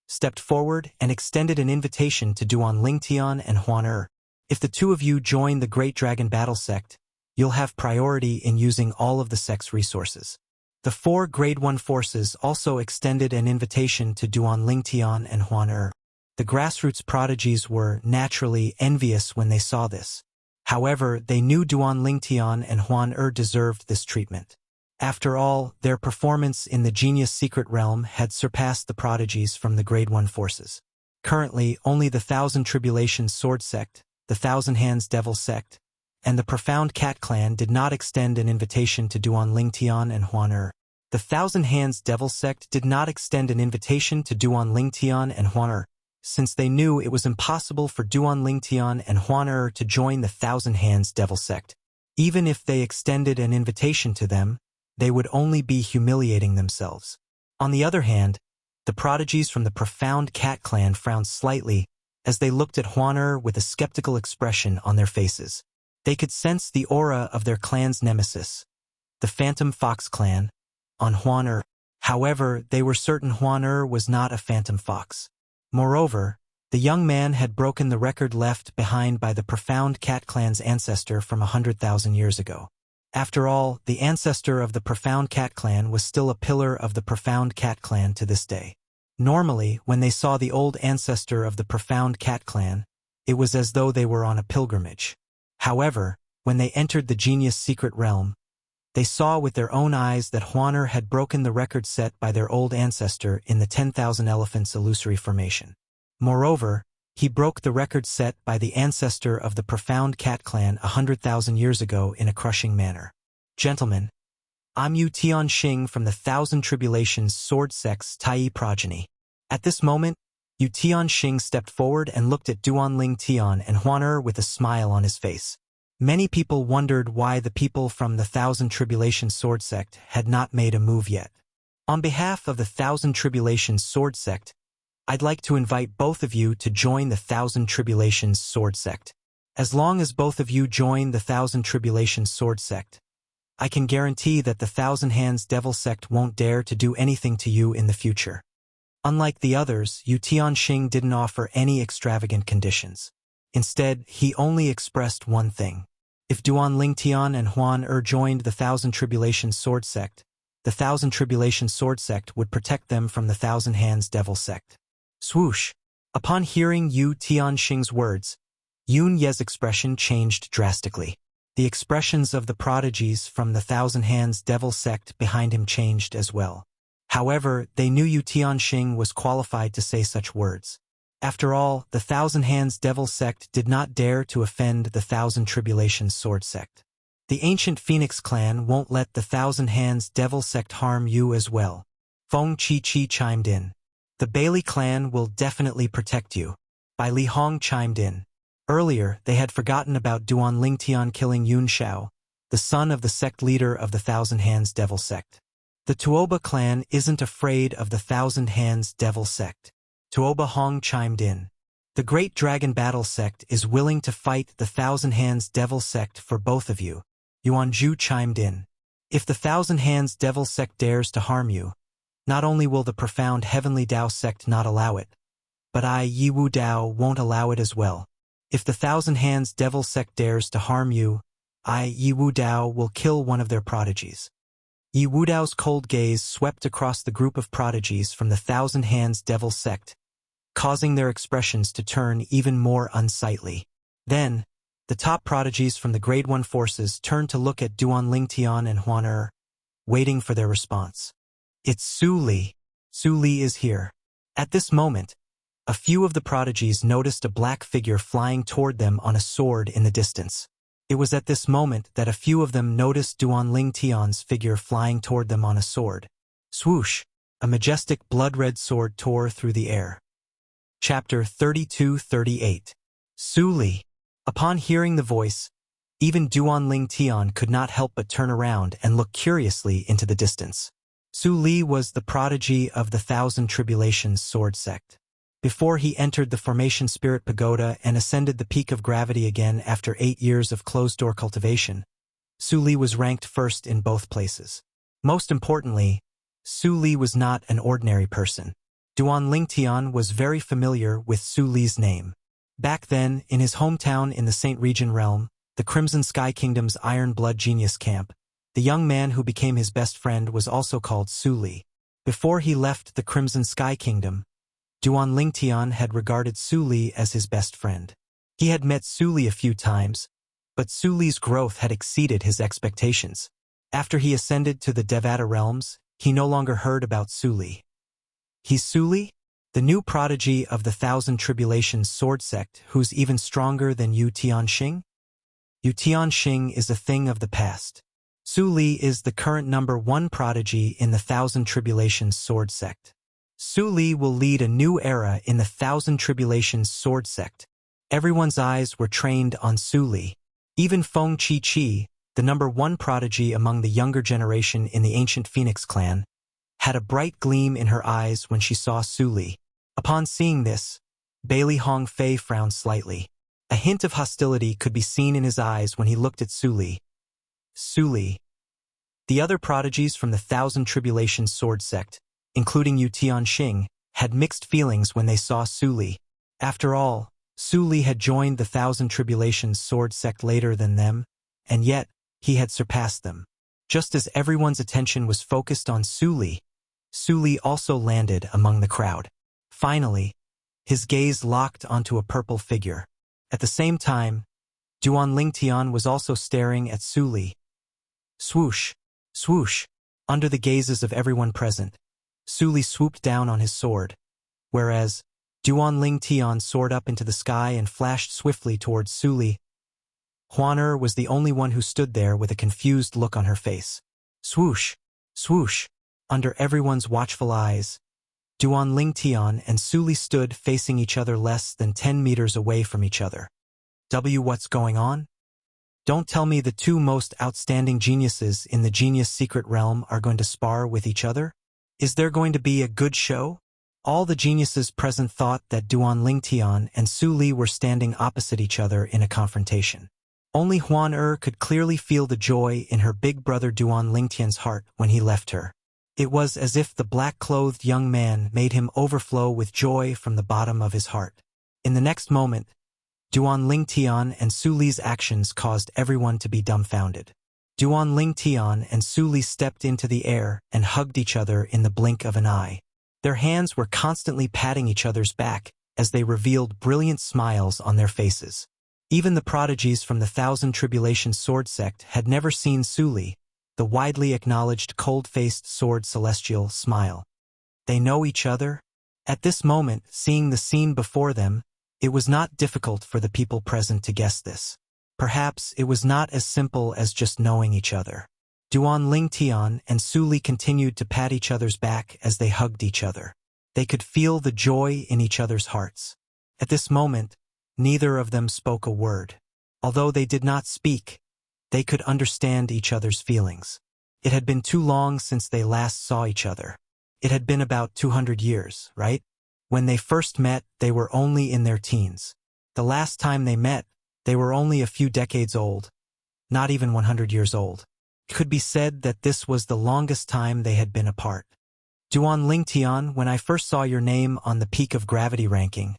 stepped forward and extended an invitation to Duan Ling Tian and Huan. "If the two of you join the Great Dragon Battle Sect, you'll have priority in using all of the sect's resources." The 4 Grade 1 forces also extended an invitation to Duan Ling Tian and Huan. The grassroots prodigies were naturally envious when they saw this. However, they knew Duan Ling Tian and Huan deserved this treatment. After all, their performance in the Genius Secret Realm had surpassed the prodigies from the Grade 1 forces. Currently, only the Thousand Tribulations Sword Sect, the Thousand Hands Devil Sect, and the Profound Cat Clan did not extend an invitation to Duan Ling Tian and Huan. The Thousand Hands Devil Sect did not extend an invitation to Duan Ling Tian and Huan, since they knew it was impossible for Duan Ling Tian and Huan to join the Thousand Hands Devil Sect. Even if they extended an invitation to them, they would only be humiliating themselves. On the other hand, the prodigies from the Profound Cat Clan frowned slightly as they looked at Huan with a skeptical expression on their faces. They could sense the aura of their clan's nemesis, the Phantom Fox Clan, on Huan. However, they were certain Huan was not a Phantom Fox. Moreover, the young man had broken the record left behind by the Profound Cat Clan's ancestor from 100,000 years ago. After all, the ancestor of the Profound Cat Clan was still a pillar of the Profound Cat Clan to this day. Normally, when they saw the old ancestor of the Profound Cat Clan, it was as though they were on a pilgrimage. However, when they entered the Genius Secret Realm, they saw with their own eyes that Huan had broken the record set by their old ancestor in the 10,000 Elephants Illusory Formation. Moreover, he broke the record set by the ancestor of the Profound Cat Clan 100,000 years ago in a crushing manner. "Gentlemen, I'm Yu Tianxing from the Thousand Tribulations Sword Sect's Tai progeny." At this moment, Yu Tianxing stepped forward and looked at Duan Ling Tian and Huan with a smile on his face. Many people wondered why the people from the Thousand Tribulations Sword Sect had not made a move yet. "On behalf of the Thousand Tribulations Sword Sect, I'd like to invite both of you to join the Thousand Tribulations Sword Sect. As long as both of you join the Thousand Tribulations Sword Sect, I can guarantee that the Thousand Hands Devil Sect won't dare to do anything to you in the future." Unlike the others, Yu Tianxing didn't offer any extravagant conditions. Instead, he only expressed one thing. If Duan Ling Tian and Huan joined the Thousand Tribulations Sword Sect, the Thousand Tribulations Sword Sect would protect them from the Thousand Hands Devil Sect. Swoosh! Upon hearing Yu Tianxing's words, Yun Ye's expression changed drastically. The expressions of the prodigies from the Thousand Hands Devil Sect behind him changed as well. However, they knew Yu Tianxing was qualified to say such words. After all, the Thousand Hands Devil Sect did not dare to offend the Thousand Tribulations Sword Sect. The ancient Phoenix clan won't let the Thousand Hands Devil Sect harm you as well. Feng Chi-Chi chimed in. "The Bailey clan will definitely protect you." Bai Li Hong chimed in. Earlier, they had forgotten about Duan Ling Tian killing Yun Xiao, the son of the sect leader of the Thousand Hands Devil Sect. "The Tuoba clan isn't afraid of the Thousand Hands Devil Sect." Tuoba Hong chimed in. "The Great Dragon Battle Sect is willing to fight the Thousand Hands Devil Sect for both of you." Yuan Zhu chimed in. If the Thousand Hands Devil sect dares to harm you, not only will the profound Heavenly Tao sect not allow it, but I, Yi Wu Dao, won't allow it as well. If the Thousand Hands Devil sect dares to harm you, I, Yi Wu Dao, will kill one of their prodigies. Yi Wu Dao's cold gaze swept across the group of prodigies from the Thousand Hands Devil sect, causing their expressions to turn even more unsightly. Then, the top prodigies from the Grade 1 forces turned to look at Duan Lingtian and Huan Er, waiting for their response. It's Su Li. Su Li is here. At this moment, a few of the prodigies noticed a black figure flying toward them on a sword in the distance. It was at this moment that a few of them noticed Duan Lingtian's figure flying toward them on a sword. Swoosh! A majestic blood-red sword tore through the air. Chapter 32-38. Su Li. Upon hearing the voice, even Duan Lingtian could not help but turn around and look curiously into the distance. Su Li was the prodigy of the Thousand Tribulations sword sect. Before he entered the Formation Spirit Pagoda and ascended the peak of gravity again after 8 years of closed-door cultivation, Su Li was ranked first in both places. Most importantly, Su Li was not an ordinary person. Duan Lingtian was very familiar with Su Li's name. Back then, in his hometown in the Saint Region realm, the Crimson Sky Kingdom's Iron Blood Genius camp, the young man who became his best friend was also called Su Li. Before he left the Crimson Sky Kingdom, Duan Lingtian had regarded Su Li as his best friend. He had met Su Li a few times, but Su Li's growth had exceeded his expectations. After he ascended to the Devata realms, he no longer heard about Su Li. He's Su Li? The new prodigy of the Thousand Tribulations sword sect who's even stronger than Yu Tianxing? Yu Tianxing is a thing of the past. Su Li is the current #1 prodigy in the Thousand Tribulations sword sect. Su Li will lead a new era in the Thousand Tribulations sword sect. Everyone's eyes were trained on Su Li. Even Feng Chi-Chi, the #1 prodigy among the younger generation in the ancient Phoenix clan, had a bright gleam in her eyes when she saw Su Li. Upon seeing this, Bailey Hong Fei frowned slightly. A hint of hostility could be seen in his eyes when he looked at Su Li. Su Li. The other prodigies from the Thousand Tribulations sword sect, including Yu Tianxing, had mixed feelings when they saw Su Li. After all, Su Li had joined the Thousand Tribulations sword sect later than them, and yet, he had surpassed them. Just as everyone's attention was focused on Su Li also landed among the crowd. Finally, his gaze locked onto a purple figure. At the same time, Duan Lingtian was also staring at Su Li. Swoosh! Swoosh! Under the gazes of everyone present, Su Li swooped down on his sword, whereas Duan Lingtian soared up into the sky and flashed swiftly towards Su Li. Huan Er was the only one who stood there with a confused look on her face. Swoosh! Swoosh! Under everyone's watchful eyes, Duan Lingtian and Su Li stood facing each other less than 10 meters away from each other. What's going on? Don't tell me the two most outstanding geniuses in the Genius Secret Realm are going to spar with each other? Is there going to be a good show? All the geniuses present thought that Duan Lingtian and Su Li were standing opposite each other in a confrontation. Only Huan Er could clearly feel the joy in her big brother Duan Lingtian's heart when he left her. It was as if the black-clothed young man made him overflow with joy from the bottom of his heart. In the next moment, Duan Lingtian and Su Li's actions caused everyone to be dumbfounded. Duan Lingtian and Su Li stepped into the air and hugged each other in the blink of an eye. Their hands were constantly patting each other's back as they revealed brilliant smiles on their faces. Even the prodigies from the Thousand Tribulations sword sect had never seen Su Li, the widely acknowledged cold-faced sword celestial, smile. They know each other? At this moment, seeing the scene before them, it was not difficult for the people present to guess this. Perhaps it was not as simple as just knowing each other. Duan Lingtian and Su Li continued to pat each other's back as they hugged each other. They could feel the joy in each other's hearts. At this moment, neither of them spoke a word. Although they did not speak, they could understand each other's feelings. It had been too long since they last saw each other. It had been about 200 years, right? When they first met, they were only in their teens. The last time they met, they were only a few decades old, not even 100 years old. It could be said that this was the longest time they had been apart. Duan Lingtian, when I first saw your name on the peak of gravity ranking,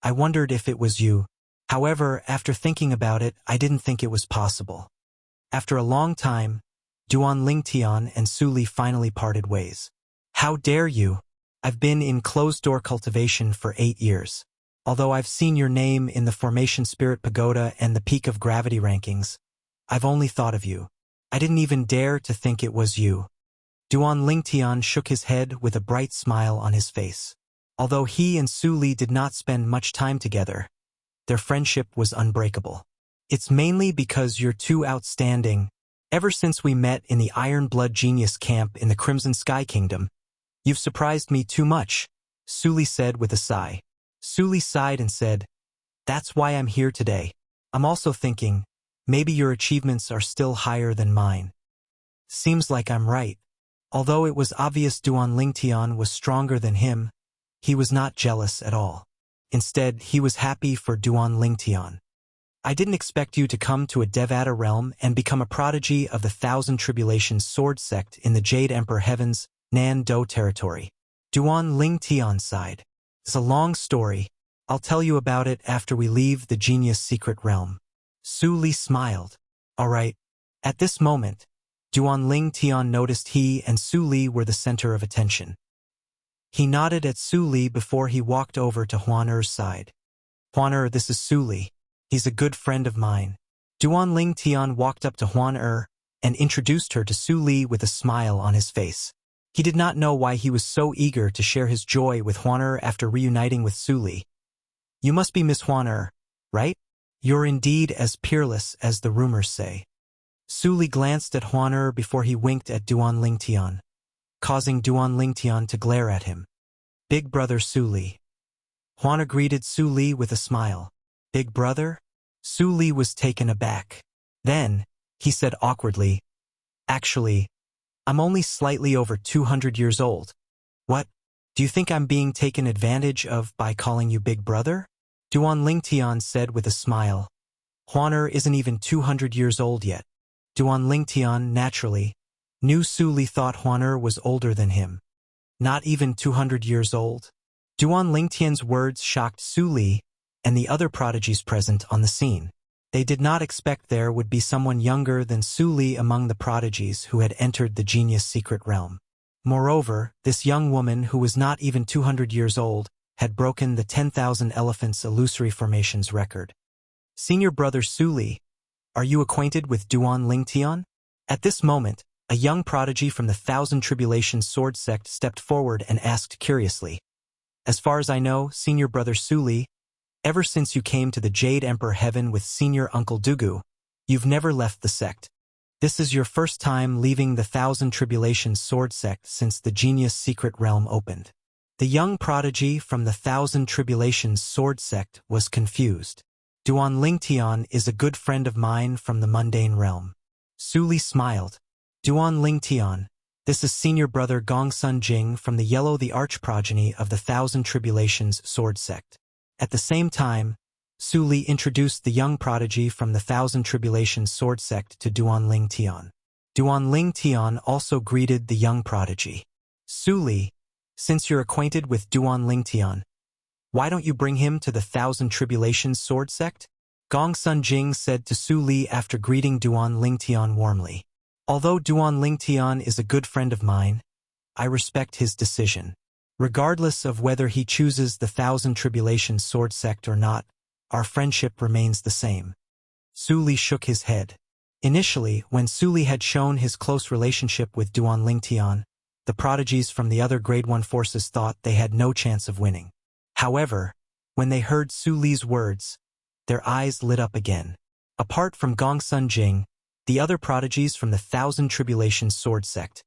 I wondered if it was you. However, after thinking about it, I didn't think it was possible. After a long time, Duan Lingtian and Su Li finally parted ways. How dare you? I've been in closed-door cultivation for 8 years. Although I've seen your name in the Formation Spirit Pagoda and the peak of gravity rankings, I've only thought of you. I didn't even dare to think it was you. Duan Lingtian shook his head with a bright smile on his face. Although he and Su Li did not spend much time together, their friendship was unbreakable. It's mainly because you're too outstanding. Ever since we met in the Iron Blood Genius camp in the Crimson Sky Kingdom, you've surprised me too much, Su Li said with a sigh. Su Li sighed and said, that's why I'm here today. I'm also thinking, maybe your achievements are still higher than mine. Seems like I'm right. Although it was obvious Duan Lingtian was stronger than him, he was not jealous at all. Instead, he was happy for Duan Lingtian. I didn't expect you to come to a Devata realm and become a prodigy of the Thousand Tribulations sword sect in the Jade Emperor Heaven's Nan Do territory. Duan Lingtian sighed. It's a long story. I'll tell you about it after we leave the Genius Secret Realm. Su Li smiled. All right. At this moment, Duan Lingtian noticed he and Su Li were the center of attention. He nodded at Su Li before he walked over to Huan Er's side. Huan Er, this is Su Li. He's a good friend of mine. Duan Lingtian walked up to Huan Er and introduced her to Su Li with a smile on his face. He did not know why he was so eager to share his joy with Huan Er after reuniting with Su Li. You must be Miss Huan Er, right? You're indeed as peerless as the rumors say. Su Li glanced at Huan Er before he winked at Duan Lingtian, causing Duan Lingtian to glare at him. Big brother Su Li. Huan Er greeted Su Li with a smile. Big brother? Su Li was taken aback. Then, he said awkwardly, actually, I'm only slightly over 200 years old. What? Do you think I'm being taken advantage of by calling you big brother? Duan Lingtian said with a smile. Huan Er isn't even 200 years old yet. Duan Lingtian, naturally, knew Su Li thought Huan Er was older than him. Not even 200 years old? Duan Lingtian's words shocked Su Li and the other prodigies present on the scene. They did not expect there would be someone younger than Su Li among the prodigies who had entered the Genius Secret Realm. Moreover, this young woman who was not even 200 years old had broken the 10,000 Elephants Illusory Formations record. Senior brother Su Li, are you acquainted with Duan Lingtian? At this moment, a young prodigy from the Thousand Tribulations sword sect stepped forward and asked curiously. As far as I know, senior brother Su Li, ever since you came to the Jade Emperor Heaven with senior uncle Dugu, you've never left the sect. This is your first time leaving the Thousand Tribulations sword sect since the Genius Secret Realm opened. The young prodigy from the Thousand Tribulations sword sect was confused. Duan Lingtian is a good friend of mine from the mundane realm. Su Li smiled. Duan Lingtian, this is senior brother Gongsun Jing from the Yellow the Arch-progeny of the Thousand Tribulations sword sect. At the same time, Su Li introduced the young prodigy from the Thousand Tribulations sword sect to Duan Lingtian. Duan Lingtian also greeted the young prodigy. Su Li, since you're acquainted with Duan Lingtian, why don't you bring him to the Thousand Tribulations sword sect? Gongsun Jing said to Su Li after greeting Duan Lingtian warmly. Although Duan Lingtian is a good friend of mine, I respect his decision. Regardless of whether he chooses the Thousand Tribulations sword sect or not, our friendship remains the same. Su Li shook his head. Initially, when Su Li had shown his close relationship with Duan Lingtian, the prodigies from the other Grade 1 forces thought they had no chance of winning. However, when they heard Su Li's words, their eyes lit up again. Apart from Gongsun Jing, the other prodigies from the Thousand Tribulations sword sect,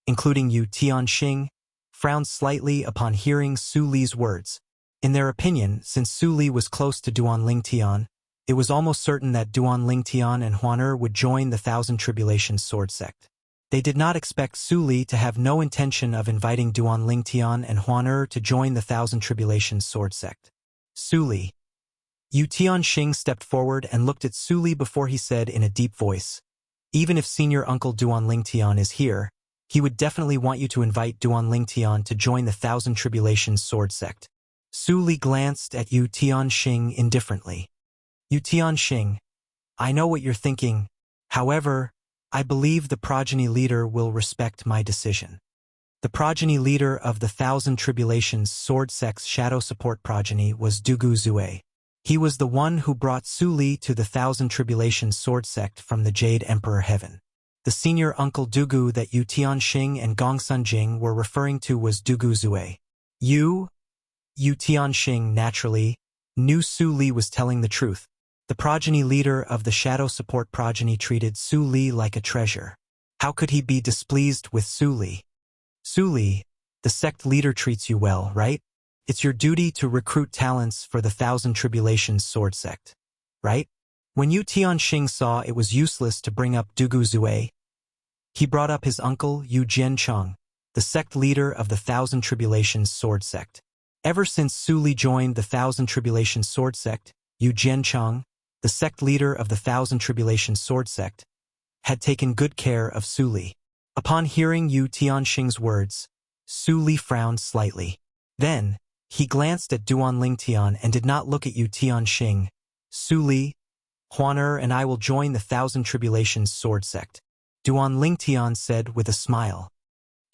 including Yu Tianxing, frowned slightly upon hearing Su Li's words. In their opinion, since Su Li was close to Duan Lingtian, it was almost certain that Duan Lingtian and Huan Er would join the Thousand Tribulations sword sect. They did not expect Su Li to have no intention of inviting Duan Lingtian and Huan Er to join the Thousand Tribulations sword sect. Su Li. Yu Tianxing stepped forward and looked at Su Li before he said in a deep voice, Even if Senior Uncle Duan Lingtian is here, he would definitely want you to invite Duan Lingtian to join the Thousand Tribulations sword sect. Su Li glanced at Yu Tianxing indifferently. Yu Tianxing, I know what you're thinking. However, I believe the progeny leader will respect my decision. The progeny leader of the Thousand Tribulations sword sect's shadow support progeny was Dugu Zue. He was the one who brought Su Li to the Thousand Tribulations sword sect from the Jade Emperor Heaven. The senior uncle Dugu that Yu Tianxing and Gong Sunjing were referring to was Dugu Zue. Yu Tianxing naturally knew Su Li was telling the truth. The progeny leader of the shadow support progeny treated Su Li like a treasure. How could he be displeased with Su Li? Su Li, the sect leader treats you well, right? It's your duty to recruit talents for the Thousand Tribulations sword sect, right? When Yu Tianxing saw it was useless to bring up Dugu Zue, he brought up his uncle Yu Jiancheng, the sect leader of the Thousand Tribulations sword sect. Ever since Su Li joined the Thousand Tribulations sword sect, Yu Jiancheng, the sect leader of the Thousand Tribulations sword sect, had taken good care of Su Li. Upon hearing Yu Tianxing's words, Su Li frowned slightly. Then, he glanced at Duan Lingtian and did not look at Yu Tianxing. Su Li, Huan and I will join the Thousand Tribulations sword sect, Duan Lingtian said with a smile.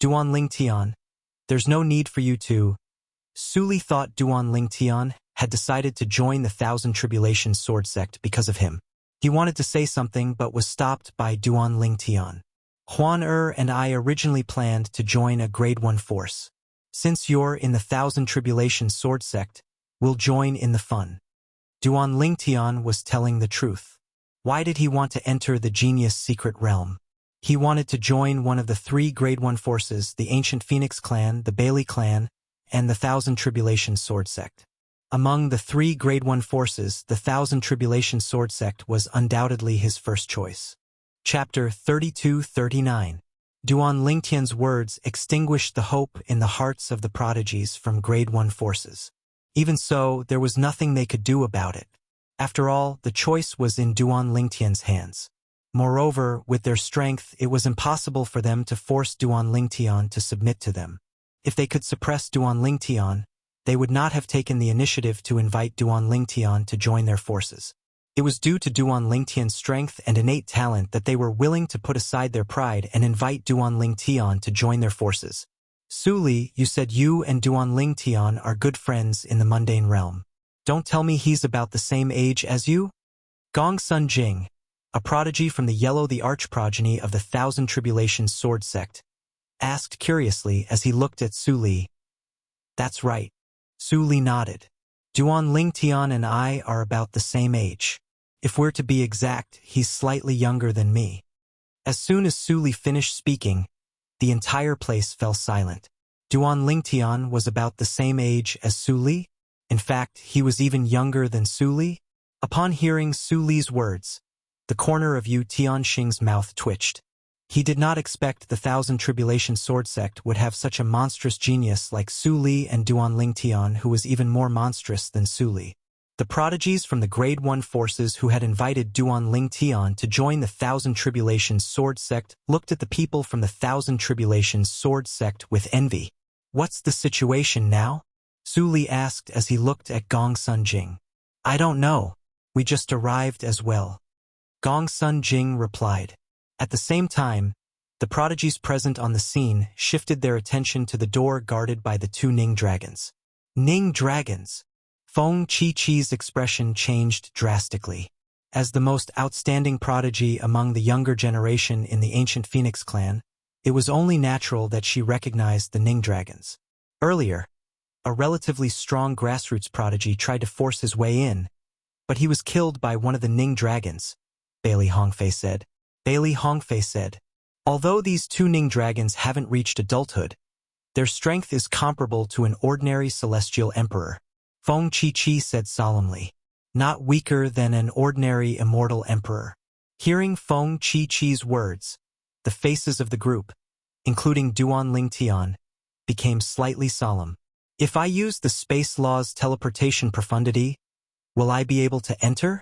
Duan Lingtian, there's no need for you to. Su Li thought Duan Lingtian had decided to join the Thousand Tribulations sword sect because of him. He wanted to say something but was stopped by Duan Lingtian. Huan and I originally planned to join a Grade 1 force. Since you're in the Thousand Tribulations sword sect, we'll join in the fun. Duan Lingtian was telling the truth. Why did he want to enter the genius secret realm? He wanted to join one of the 3 Grade 1 forces, the Ancient Phoenix clan, the Bailey clan, and the Thousand Tribulations sword sect. Among the 3 Grade 1 forces, the Thousand Tribulations sword sect was undoubtedly his first choice. Chapter 32-39. Duan Lingtian's words extinguished the hope in the hearts of the prodigies from Grade 1 forces. Even so, there was nothing they could do about it. After all, the choice was in Duan Lingtian's hands. Moreover, with their strength, it was impossible for them to force Duan Lingtian to submit to them. If they could suppress Duan Lingtian, they would not have taken the initiative to invite Duan Lingtian to join their forces. It was due to Duan Lingtian's strength and innate talent that they were willing to put aside their pride and invite Duan Lingtian to join their forces. Su Li, you said you and Duan Lingtian are good friends in the mundane realm. Don't tell me he's about the same age as you? Gong Sunjing, a prodigy from the Yellow the Arch progeny of the Thousand Tribulations sword sect, asked curiously as he looked at Su Li. That's right. Su Li nodded. Duan Lingtian and I are about the same age. If we're to be exact, he's slightly younger than me. As soon as Su Li finished speaking, the entire place fell silent. Duan Lingtian was about the same age as Su Li. In fact, he was even younger than Su Li. Upon hearing Su Li's words, the corner of Yu Tianxing's mouth twitched. He did not expect the Thousand Tribulations sword sect would have such a monstrous genius like Su Li and Duan Lingtian, who was even more monstrous than Su Li. The prodigies from the Grade 1 forces who had invited Duan Lingtian to join the Thousand Tribulations sword sect looked at the people from the Thousand Tribulations sword sect with envy. What's the situation now? Su Li asked as he looked at Gong Sunjing. I don't know. We just arrived as well. Gong Sunjing replied. At the same time, the prodigies present on the scene shifted their attention to the door guarded by the 2 Ning dragons. Ning dragons! Feng Chi-Chi's expression changed drastically. As the most outstanding prodigy among the younger generation in the Ancient Phoenix clan, it was only natural that she recognized the Ning dragons. Earlier, a relatively strong grassroots prodigy tried to force his way in, but he was killed by one of the Ning dragons, Bailey Hongfei said. Bailey Hongfei said, although these 2 Ning dragons haven't reached adulthood, their strength is comparable to an ordinary celestial emperor. Feng Chi-Chi said solemnly, not weaker than an ordinary immortal emperor. Hearing Feng Chi-Chi's words, the faces of the group, including Duan Lingtian, became slightly solemn. If I use the space law's teleportation profundity, will I be able to enter?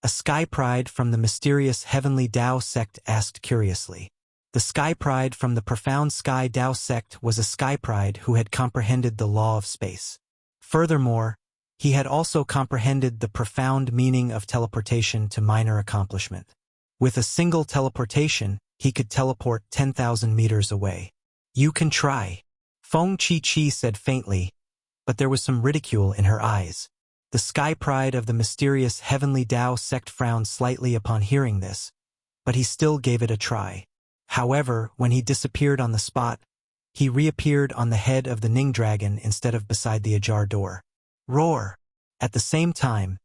A sky pride from the mysterious heavenly Tao sect asked curiously. The sky pride from the profound sky Tao sect was a sky pride who had comprehended the law of space. Furthermore, he had also comprehended the profound meaning of teleportation to minor accomplishment. With a single teleportation, he could teleport 10,000 meters away. You can try, Feng Chi said faintly, but there was some ridicule in her eyes. The sky pride of the mysterious heavenly Tao sect frowned slightly upon hearing this, but he still gave it a try. However, when he disappeared on the spot, he reappeared on the head of the Ning dragon instead of beside the ajar door. Roar! At the same time,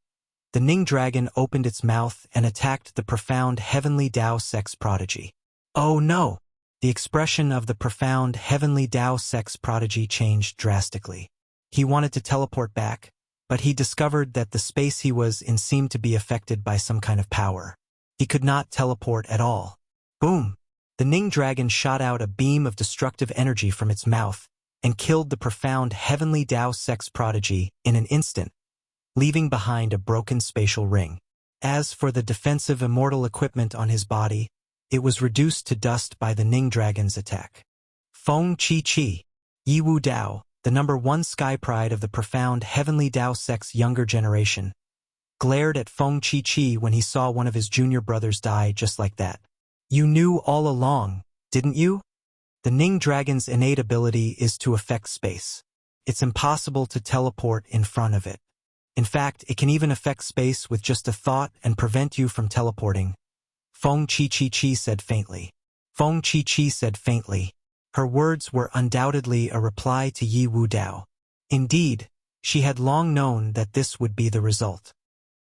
the Ning dragon opened its mouth and attacked the profound heavenly Tao sect's prodigy. Oh no! The expression of the profound heavenly Tao sect's prodigy changed drastically. He wanted to teleport back, but he discovered that the space he was in seemed to be affected by some kind of power. He could not teleport at all. Boom! The Ning dragon shot out a beam of destructive energy from its mouth and killed the profound heavenly Tao sect's prodigy in an instant, leaving behind a broken spatial ring. As for the defensive immortal equipment on his body, it was reduced to dust by the Ning dragon's attack. Feng Chi, Yiwu Dao, the number one sky pride of the profound heavenly Tao sect's younger generation, glared at Feng Chi when he saw one of his junior brothers die just like that. You knew all along, didn't you? The Ning dragon's innate ability is to affect space. It's impossible to teleport in front of it. In fact, it can even affect space with just a thought and prevent you from teleporting. Feng Chi said faintly. Feng Chi said faintly. Her words were undoubtedly a reply to Yi Wu Dao. Indeed, she had long known that this would be the result.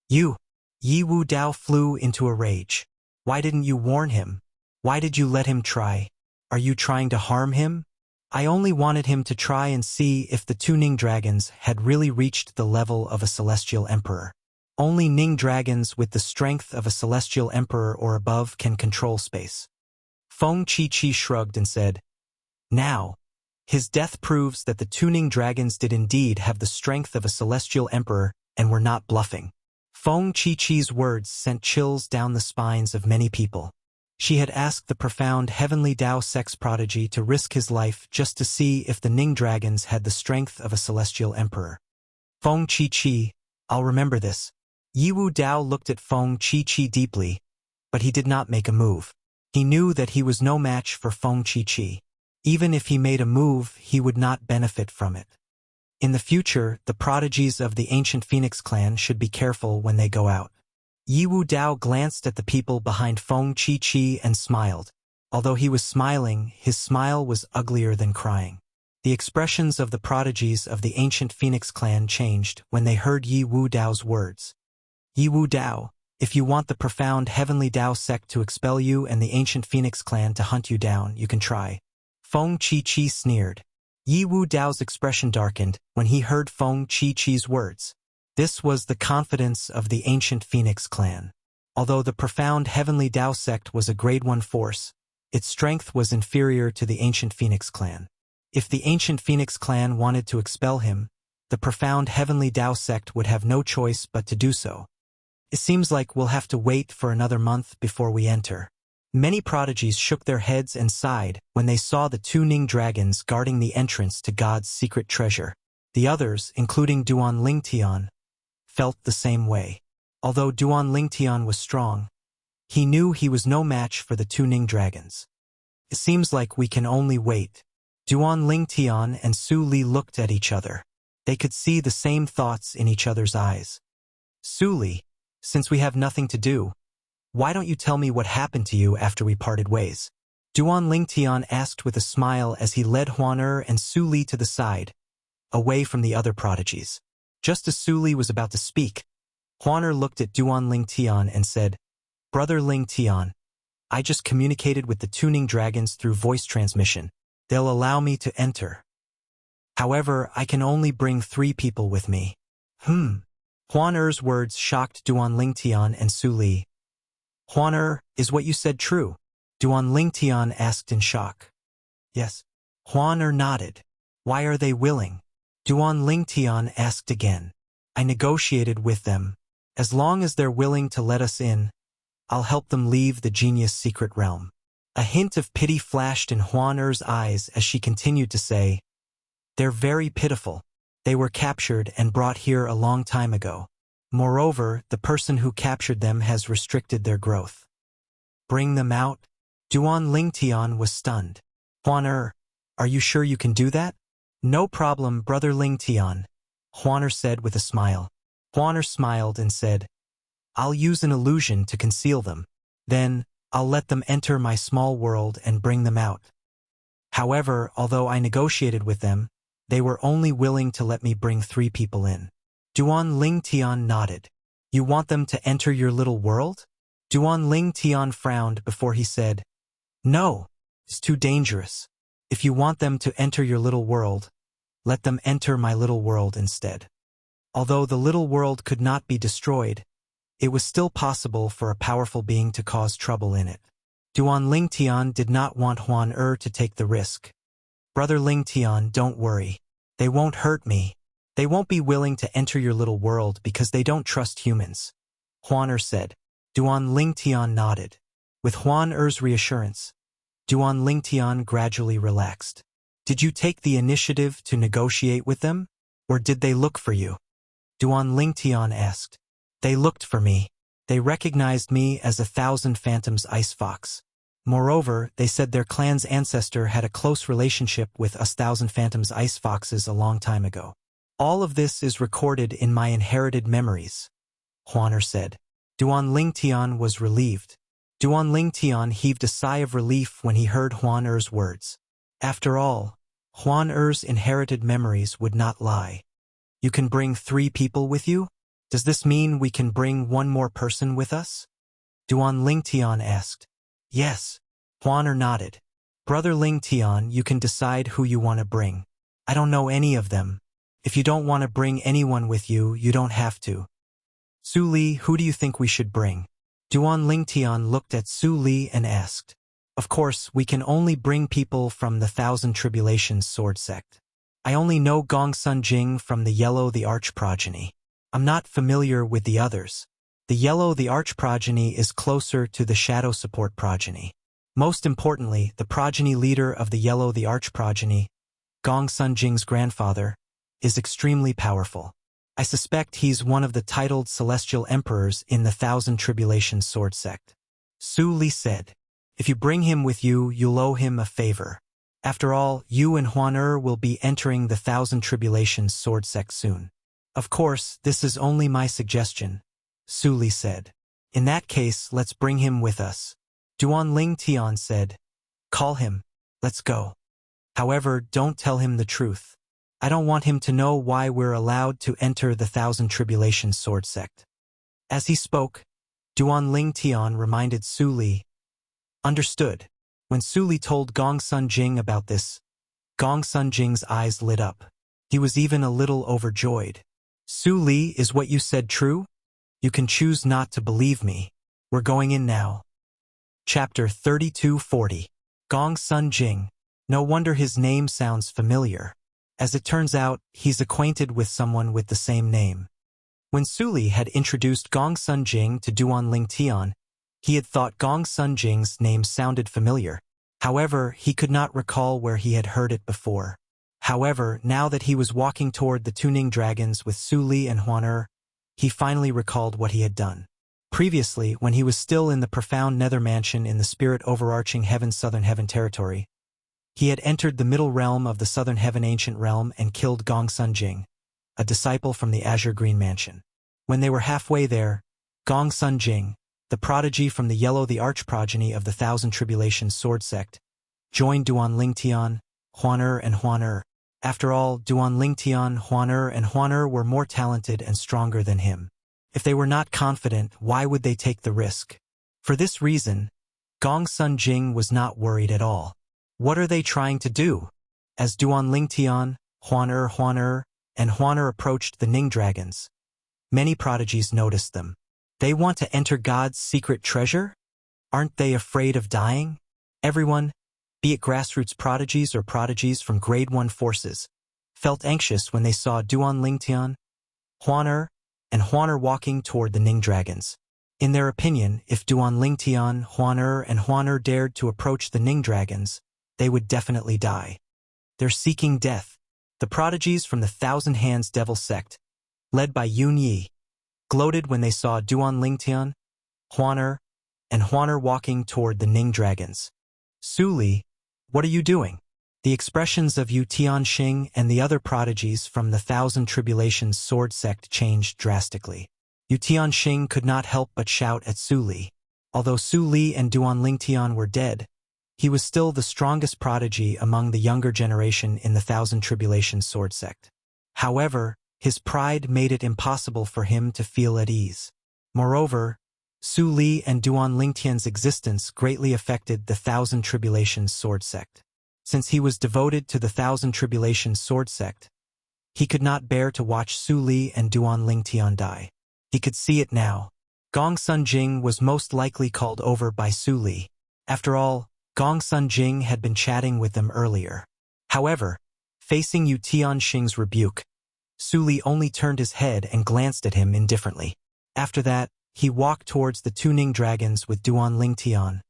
Yi Wu Dao flew into a rage. Why didn't you warn him? Why did you let him try? Are you trying to harm him? I only wanted him to try and see if the two Ning dragons had really reached the level of a celestial emperor. Only Ning dragons with the strength of a celestial emperor or above can control space. Feng Chi shrugged and said, Now, his death proves that the two Ning dragons did indeed have the strength of a celestial emperor and were not bluffing. Feng Chi's words sent chills down the spines of many people. She had asked the profound heavenly Tao sect's prodigy to risk his life just to see if the Ning dragons had the strength of a celestial emperor. Feng Chi, I'll remember this. Yiwu Dao looked at Feng Chi deeply, but he did not make a move. He knew that he was no match for Feng Chi. Even if he made a move, he would not benefit from it. In the future, the prodigies of the ancient Phoenix clan should be careful when they go out. Yiwu Dao glanced at the people behind Feng Chi and smiled. Although he was smiling, his smile was uglier than crying. The expressions of the prodigies of the ancient Phoenix clan changed when they heard Yiwu Dao's words. Yiwu Dao, if you want the profound heavenly Tao sect to expel you and the ancient Phoenix clan to hunt you down, you can try. Feng Chi sneered. Yiwu Dao's expression darkened when he heard Feng Chi's words. This was the confidence of the ancient Phoenix clan. Although the profound heavenly Tao sect was a grade 1 force, its strength was inferior to the ancient Phoenix clan. If the ancient Phoenix clan wanted to expel him, the profound heavenly Tao sect would have no choice but to do so. It seems like we'll have to wait for another month before we enter. Many prodigies shook their heads and sighed when they saw the two Ning dragons guarding the entrance to God's secret treasure. The others, including Duan Lingtian, felt the same way. Although Duan Lingtian was strong, he knew he was no match for the two Ning dragons. It seems like we can only wait. Duan Lingtian and Su Li looked at each other. They could see the same thoughts in each other's eyes. Su Li, since we have nothing to do, why don't you tell me what happened to you after we parted ways? Duan Lingtian asked with a smile as he led Huaner and Su Li to the side, away from the other prodigies. Just as Su Li was about to speak, Huaner looked at Duan Lingtian and said, Brother Lingtian, I just communicated with the two Ning dragons through voice transmission. They'll allow me to enter. However, I can only bring 3 people with me. Huaner's words shocked Duan Lingtian and Su Li. Huaner, is what you said true? Duan Lingtian asked in shock. Yes. Huaner nodded. Why are they willing? Duan Lingtian asked again. I negotiated with them, As long as they're willing to let us in, I'll help them leave the genius secret realm. A hint of pity flashed in Huan Er's eyes as she continued to say, they're very pitiful. They were captured and brought here a long time ago. Moreover, the person who captured them has restricted their growth. Bring them out? Duan Lingtian was stunned. Huan Er, are you sure you can do that? No problem, Brother Lingtian, Huan Er said with a smile. Huan Er smiled and said, I'll use an illusion to conceal them. Then, I'll let them enter my small world and bring them out. However, although I negotiated with them, they were only willing to let me bring 3 people in. Duan Lingtian nodded. You want them to enter your little world? Duan Lingtian frowned before he said, No, it's too dangerous. If you want them to enter your little world, let them enter my little world instead. Although the little world could not be destroyed, it was still possible for a powerful being to cause trouble in it. Duan Lingtian did not want Huan Er to take the risk. Brother Lingtian, don't worry. They won't hurt me. They won't be willing to enter your little world because they don't trust humans, Huan Er said. Duan Lingtian nodded. With Huan Er's reassurance, Duan Lingtian gradually relaxed. Did you take the initiative to negotiate with them, or did they look for you? Duan Lingtian asked. They looked for me. They recognized me as 1,000 Phantoms Ice Fox. Moreover, they said their clan's ancestor had a close relationship with 1,000 Phantoms Ice Foxes a long time ago. All of this is recorded in my inherited memories, Huan Er said. Duan Lingtian was relieved. Duan Lingtian heaved a sigh of relief when he heard Huan Er's words. After all, Huan Er's inherited memories would not lie. You can bring 3 people with you? Does this mean we can bring 1 more person with us? Duan Lingtian asked. Yes, Huan Er nodded. Brother Lingtian, you can decide who you want to bring. I don't know any of them. If you don't want to bring anyone with you, you don't have to. Su Li, who do you think we should bring? Duan Lingtian looked at Su Li and asked. Of course, we can only bring people from the Thousand Tribulations sword sect. I only know Gong Sun Jing from the Yellow the Arch progeny. I'm not familiar with the others. The Yellow the Arch progeny is closer to the Shadow Support progeny. Most importantly, the progeny leader of the Yellow the Arch progeny, Gong Sun Jing's grandfather, is extremely powerful. I suspect he's one of the titled Celestial Emperors in the Thousand Tribulations sword sect. Su Li said, if you bring him with you, you'll owe him a favor. After all, you and Huan Er will be entering the Thousand Tribulations sword sect soon. Of course, this is only my suggestion, Su Li said. In that case, let's bring him with us. Duan Lingtian said, call him. Let's go. However, don't tell him the truth. I don't want him to know why we're allowed to enter the Thousand Tribulations sword sect. As he spoke, Duan Lingtian reminded Su Li. Understood. When Su Li told Gong Sun Jing about this, Gong Sun Jing's eyes lit up. He was even a little overjoyed. Su Li, is what you said true? You can choose not to believe me. We're going in now. Chapter 3240. Gong Sun Jing. No wonder his name sounds familiar. As it turns out, he's acquainted with someone with the same name. When Su Li had introduced Gong Sun Jing to Duan Lingtian, he had thought Gong Sun Jing's name sounded familiar. However, he could not recall where he had heard it before. However, now that he was walking toward the Tuning Dragons with Su Li and Huan Er, he finally recalled what he had done. Previously, when he was still in the profound nether mansion in the spirit overarching Heaven's Southern Heaven territory, he had entered the middle realm of the Southern Heaven Ancient Realm and killed Gong Sun Jing, a disciple from the Azure Green Mansion. When they were halfway there, Gong Sun Jing, the prodigy from the Yellow the Arch progeny of the Thousand Tribulations sword sect, joined Duan Lingtian, Huan Er and Huan Er. After all, Duan Lingtian, Huan Er and Huan Er were more talented and stronger than him. If they were not confident, why would they take the risk? For this reason, Gong Sun Jing was not worried at all. What are they trying to do? As Duan Lingtian, Huan Er, and Huan Er approached the Ning Dragons, many prodigies noticed them. They want to enter God's secret treasure? Aren't they afraid of dying? Everyone, be it grassroots prodigies or prodigies from Grade 1 forces, felt anxious when they saw Duan Lingtian, Huan Er, and Huaner walking toward the Ning dragons. In their opinion, if Duan Lingtian, Huaner, and Huaner dared to approach the Ning dragons, they would definitely die. They're seeking death. The prodigies from the Thousand Hands Devil Sect, led by Yun Yi, gloated when they saw Duan Lingtian, Huaner, and Huaner walking toward the Ning dragons. Su Li, what are you doing? The expressions of Yu Tianxing and the other prodigies from the Thousand Tribulations Sword Sect changed drastically. Yu Tianxing could not help but shout at Su Li. Although Su Li and Duan Lingtian were dead, he was still the strongest prodigy among the younger generation in the Thousand Tribulations Sword Sect. However, his pride made it impossible for him to feel at ease. Moreover, Su Li and Duan Lingtian's existence greatly affected the Thousand Tribulations Sword Sect. Since he was devoted to the Thousand Tribulations Sword Sect, he could not bear to watch Su Li and Duan Lingtian die. He could see it now. Gong Sun Jing was most likely called over by Su Li. After all, Gong Sun Jing had been chatting with them earlier. However, facing Yu Tianxing's rebuke, Su Li only turned his head and glanced at him indifferently. After that, he walked towards the two Ning dragons with Duan Lingtian,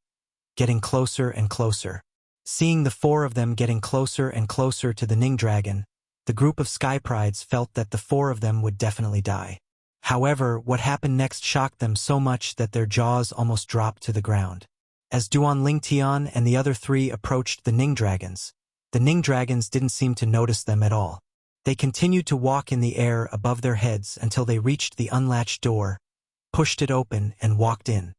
getting closer and closer. Seeing the four of them getting closer and closer to the Ning dragon, the group of Sky Prides felt that the four of them would definitely die. However, what happened next shocked them so much that their jaws almost dropped to the ground. As Duan Lingtian and the other three approached the Ning dragons didn't seem to notice them at all. They continued to walk in the air above their heads until they reached the unlatched door, pushed it open, and walked in.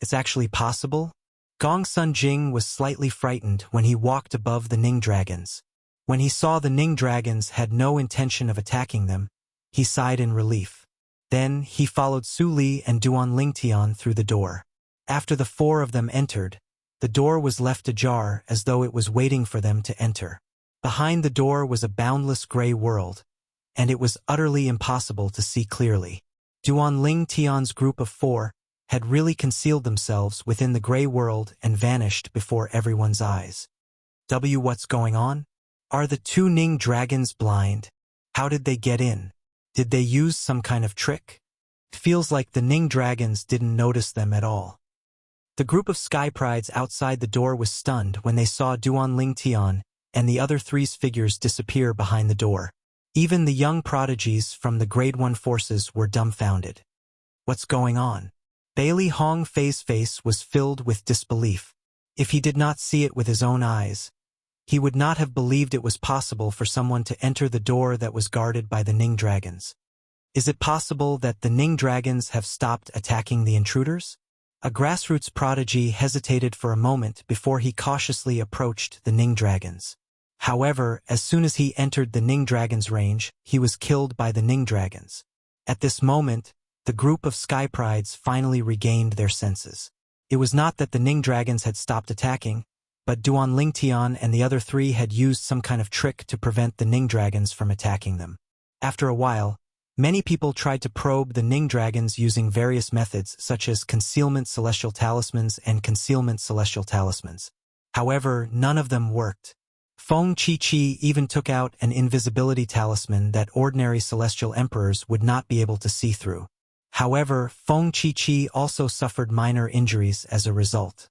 It's actually possible? Gong Sun Jing was slightly frightened when he walked above the Ning dragons. When he saw the Ning dragons had no intention of attacking them, he sighed in relief. Then he followed Su Li and Duan Lingtian through the door. After the four of them entered, the door was left ajar as though it was waiting for them to enter. Behind the door was a boundless gray world, and it was utterly impossible to see clearly. Duan Lingtian's group of four had really concealed themselves within the gray world and vanished before everyone's eyes. What's going on? Are the two Ning dragons blind? How did they get in? Did they use some kind of trick? It feels like the Ning dragons didn't notice them at all. The group of Sky Prides outside the door was stunned when they saw Duan Lingtian and the other three's figures disappear behind the door. Even the young prodigies from the Grade 1 forces were dumbfounded. What's going on? Bailey Hong Fei's face was filled with disbelief. If he did not see it with his own eyes, he would not have believed it was possible for someone to enter the door that was guarded by the Ning dragons. Is it possible that the Ning dragons have stopped attacking the intruders? A grassroots prodigy hesitated for a moment before he cautiously approached the Ning dragons. However, as soon as he entered the Ning dragons' range, he was killed by the Ning dragons. At this moment, the group of Sky Prides finally regained their senses. It was not that the Ning dragons had stopped attacking, but Duan Lingtian and the other three had used some kind of trick to prevent the Ning dragons from attacking them. After a while, many people tried to probe the Ning dragons using various methods such as concealment celestial talismans and concealment celestial talismans. However, none of them worked. Feng Chi-Chi even took out an invisibility talisman that ordinary celestial emperors would not be able to see through. However, Feng Chi-Chi also suffered minor injuries as a result.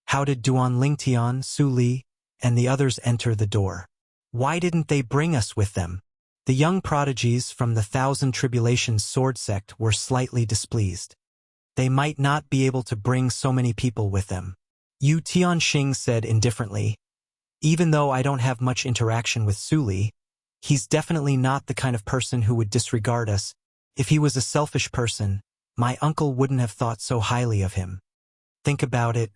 How did Duan Lingtian, Su Li, and the others enter the door? Why didn't they bring us with them? The young prodigies from the Thousand Tribulations Sword Sect were slightly displeased. They might not be able to bring so many people with them. Yu Tianxing said indifferently, even though I don't have much interaction with Su Li, he's definitely not the kind of person who would disregard us. If he was a selfish person, my uncle wouldn't have thought so highly of him. Think about it.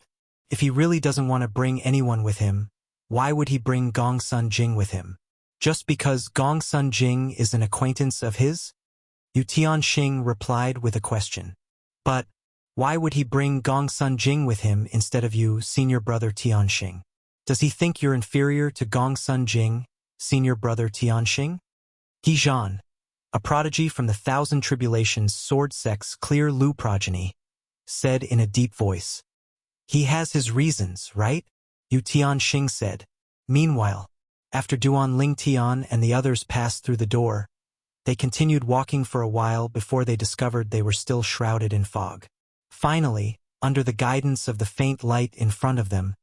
If he really doesn't want to bring anyone with him, why would he bring Gong Sun Jing with him? Just because Gong Sun Jing is an acquaintance of his? Yu Tianxing replied with a question. But why would he bring Gong Sun Jing with him instead of you, senior brother Tianxing? Does he think you're inferior to Gong Sun Jing, senior brother Tianxing? He Zhan, a prodigy from the Thousand Tribulations Sword Sect's Clear Lu progeny, said in a deep voice. He has his reasons, right? Yu Tianxing said. Meanwhile, after Duan Lingtian and the others passed through the door, They continued walking for a while before they discovered they were still shrouded in fog. Finally, under the guidance of the faint light in front of them,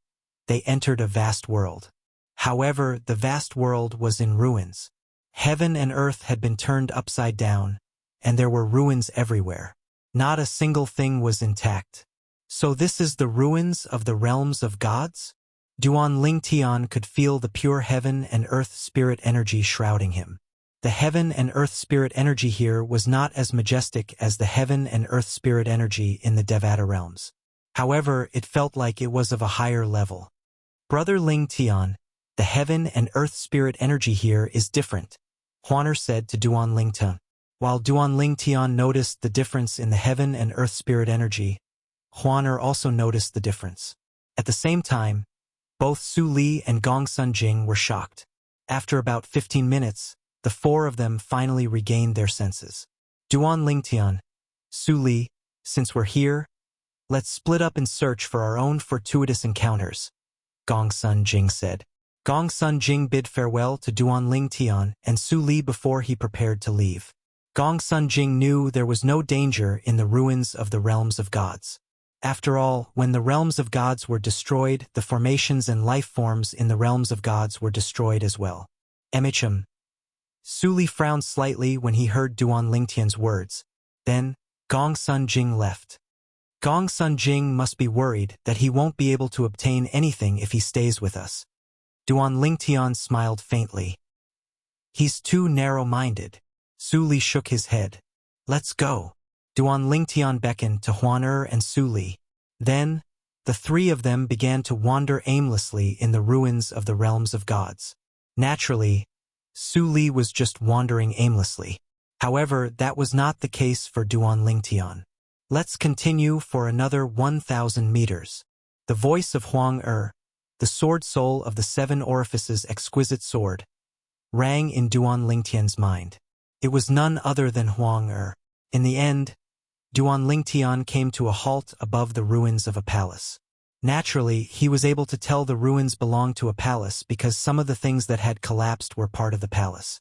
they entered a vast world. However, the vast world was in ruins. Heaven and earth had been turned upside down, and there were ruins everywhere. Not a single thing was intact. So this is the ruins of the realms of gods? Duan Lingtian could feel the pure heaven and earth spirit energy shrouding him. The heaven and earth spirit energy here was not as majestic as the heaven and earth spirit energy in the Devata realms. However, it felt like it was of a higher level. Brother Lingtian, the heaven and earth spirit energy here is different, Huaner said to Duan Lingtian. While Duan Lingtian noticed the difference in the heaven and earth spirit energy, Huaner also noticed the difference. At the same time, both Su Li and Gong Sun Jing were shocked. After about 15 minutes, the four of them finally regained their senses. Duan Lingtian, Su Li, since we're here, let's split up and search for our own fortuitous encounters, Gong Sun Jing said. Gong Sun Jing bid farewell to Duan Lingtian and Su Li before he prepared to leave. Gong Sun Jing knew there was no danger in the ruins of the realms of gods. After all, when the realms of gods were destroyed, the formations and life forms in the realms of gods were destroyed as well. Emicham. Su Li frowned slightly when he heard Duan Lingtian's words. Then, Gong Sun Jing left. Gong Sun Jing must be worried that he won't be able to obtain anything if he stays with us. Duan Lingtian smiled faintly. He's too narrow-minded. Su Li shook his head. Let's go. Duan Lingtian beckoned to Huaner and Su Li. Then, the three of them began to wander aimlessly in the ruins of the realms of gods. Naturally, Su Li was just wandering aimlessly. However, that was not the case for Duan Lingtian. Let's continue for another 1,000 meters. The voice of Huang the sword soul of the seven orifices exquisite sword, rang in Duan Lingtian's mind. It was none other than Huang In the end, Duan Lingtian came to a halt above the ruins of a palace. Naturally, he was able to tell the ruins belonged to a palace because some of the things that had collapsed were part of the palace.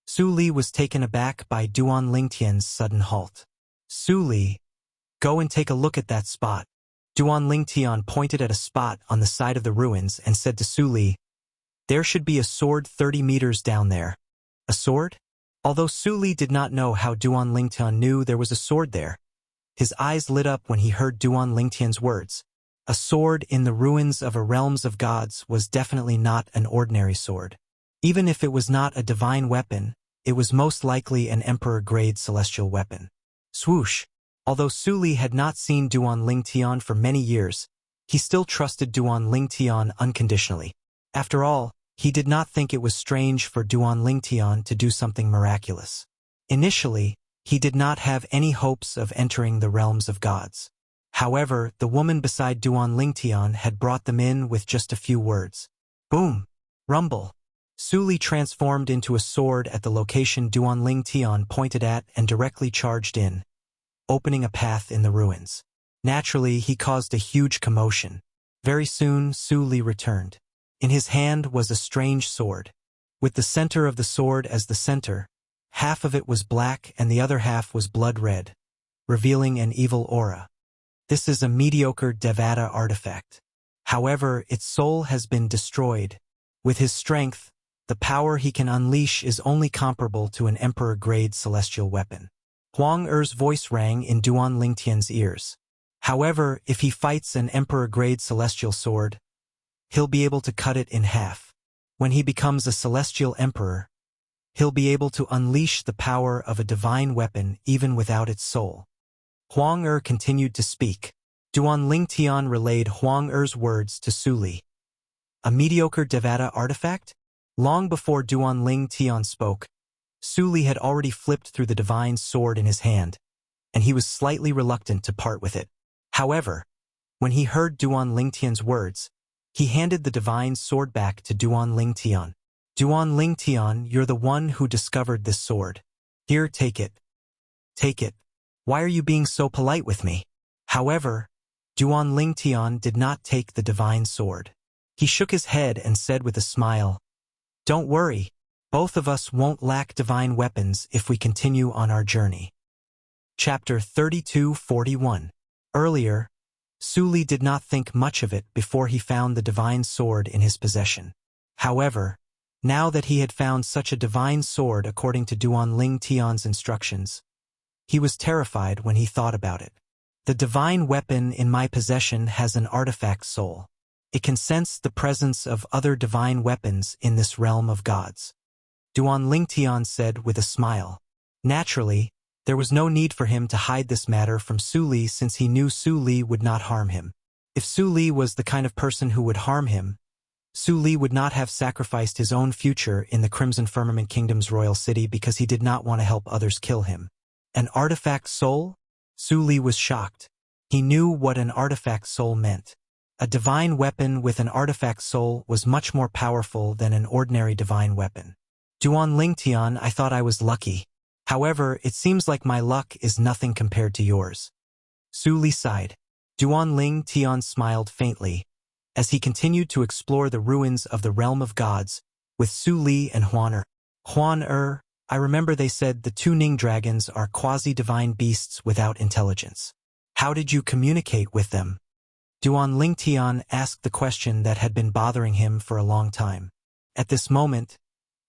Su Li was taken aback by Duan Lingtian's sudden halt. Su Li, go and take a look at that spot. Duan Lingtian pointed at a spot on the side of the ruins and said to Su Li, there should be a sword 30 meters down there. A sword? Although Su Li did not know how Duan Lingtian knew there was a sword there, his eyes lit up when he heard Duan Lingtian's words. A sword in the ruins of a realms of gods was definitely not an ordinary sword. Even if it was not a divine weapon, it was most likely an emperor-grade celestial weapon. Swoosh! Although Su Li had not seen Duan Lingtian for many years, he still trusted Duan Lingtian unconditionally. After all, he did not think it was strange for Duan Lingtian to do something miraculous. Initially, he did not have any hopes of entering the realms of gods. However, the woman beside Duan Lingtian had brought them in with just a few words. Boom! Rumble! Su Li transformed into a sword at the location Duan Lingtian pointed at and directly charged in, opening a path in the ruins. Naturally, he caused a huge commotion. Very soon, Su Li returned. In his hand was a strange sword. With the center of the sword as the center, half of it was black and the other half was blood red, revealing an evil aura. This is a mediocre Devata artifact. However, its soul has been destroyed. With his strength, the power he can unleash is only comparable to an emperor-grade celestial weapon. Huang Er's voice rang in Duan Lingtian's ears. However, if he fights an emperor-grade celestial sword, he'll be able to cut it in half. When he becomes a celestial emperor, he'll be able to unleash the power of a divine weapon even without its soul. Huang Er continued to speak. Duan Lingtian relayed Huang Er's words to Su Li. A mediocre Devata artifact? Long before Duan Lingtian spoke, Su Li had already flipped through the divine sword in his hand, and he was slightly reluctant to part with it. However, when he heard Duan Lingtian's words, he handed the divine sword back to Duan Lingtian. Duan Lingtian, you're the one who discovered this sword. Here, take it. Take it. Why are you being so polite with me? However, Duan Lingtian did not take the divine sword. He shook his head and said with a smile, don't worry, Both of us won't lack divine weapons if we continue on our journey. Chapter 32:41. Earlier, Su Li did not think much of it before he found the divine sword in his possession. However, now that he had found such a divine sword according to Duan Ling Tian's instructions, he was terrified when he thought about it. The divine weapon in my possession has an artifact soul. It can sense the presence of other divine weapons in this realm of gods. Duan Ling Tian said with a smile. Naturally, there was no need for him to hide this matter from Su Li since he knew Su Li would not harm him. If Su Li was the kind of person who would harm him, Su Li would not have sacrificed his own future in the Crimson Firmament Kingdom's royal city because he did not want to help others kill him. An artifact soul? Su Li was shocked. He knew what an artifact soul meant. A divine weapon with an artifact soul was much more powerful than an ordinary divine weapon. Duan Ling Tian, I thought I was lucky. However, it seems like my luck is nothing compared to yours. Su Li sighed. Duan Ling Tian smiled faintly as he continued to explore the ruins of the realm of gods with Su Li and Huan Er. I remember they said the two Ning dragons are quasi-divine beasts without intelligence. How did you communicate with them? Duan Ling Tian asked the question that had been bothering him for a long time. At this moment,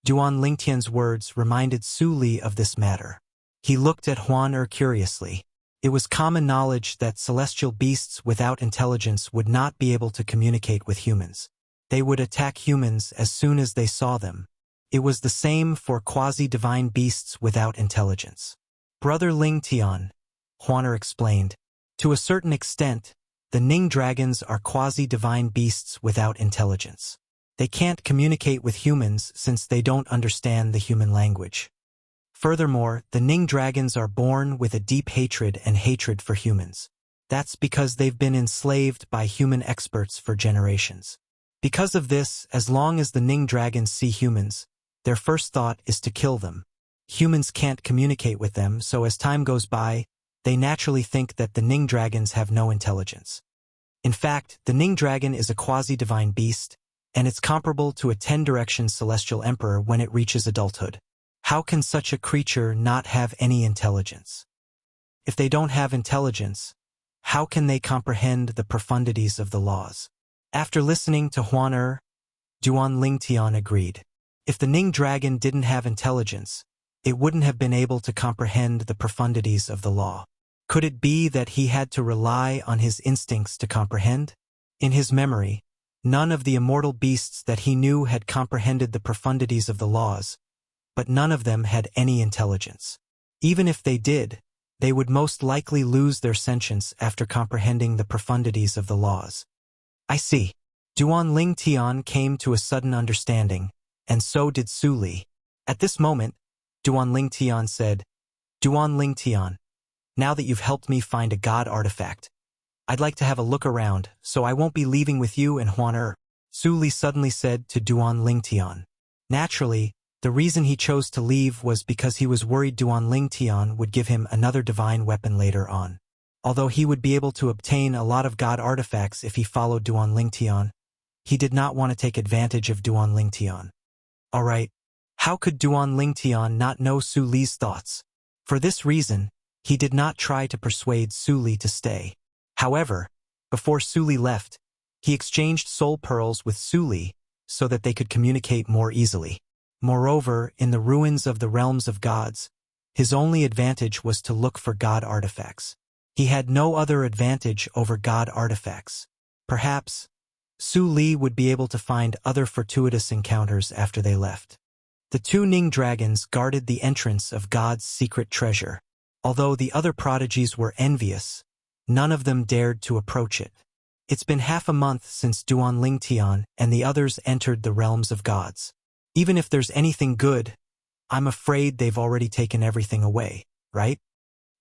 Duan Ling Tian's words reminded Su Li of this matter. He looked at Huan Er curiously. It was common knowledge that celestial beasts without intelligence would not be able to communicate with humans. They would attack humans as soon as they saw them. It was the same for quasi-divine beasts without intelligence. Brother Ling Tian, Huan Er explained. To a certain extent, the Ning dragons are quasi-divine beasts without intelligence. They can't communicate with humans since they don't understand the human language. Furthermore, the Ning dragons are born with a deep hatred for humans. That's because they've been enslaved by human experts for generations. Because of this, as long as the Ning dragons see humans, their first thought is to kill them. Humans can't communicate with them, so as time goes by, they naturally think that the Ning dragons have no intelligence. In fact, the Ning dragon is a quasi-divine beast, and it's comparable to a 10-direction celestial emperor when it reaches adulthood. How can such a creature not have any intelligence? If they don't have intelligence, how can they comprehend the profundities of the laws? After listening to Huan Er, Duan Ling Tian agreed. If the Ning dragon didn't have intelligence, it wouldn't have been able to comprehend the profundities of the law. Could it be that he had to rely on his instincts to comprehend? In his memory, none of the immortal beasts that he knew had comprehended the profundities of the laws, but none of them had any intelligence. Even if they did, they would most likely lose their sentience after comprehending the profundities of the laws. I see. Duan Ling Tian came to a sudden understanding, and so did Su Li. At this moment, Duan Ling Tian said, Duan Ling Tian, now that you've helped me find a god artifact, I'd like to have a look around, so I won't be leaving with you and Huan Er. Su Li suddenly said to Duan Ling Tian. Naturally, the reason he chose to leave was because he was worried Duan Ling Tian would give him another divine weapon later on. Although he would be able to obtain a lot of god artifacts if he followed Duan Ling Tian, he did not want to take advantage of Duan Ling Tian. Alright, how could Duan Ling Tian not know Su Li's thoughts? For this reason, he did not try to persuade Su Li to stay. However, before Su Li left, he exchanged soul pearls with Su Li so that they could communicate more easily. Moreover, in the ruins of the realms of gods, his only advantage was to look for god artifacts. He had no other advantage over god artifacts. Perhaps, Su Li would be able to find other fortuitous encounters after they left. The two Ning dragons guarded the entrance of God's secret treasure. Although the other prodigies were envious, none of them dared to approach it. It's been half a month since Duan Ling Tian and the others entered the realms of gods. Even if there's anything good, I'm afraid they've already taken everything away, right?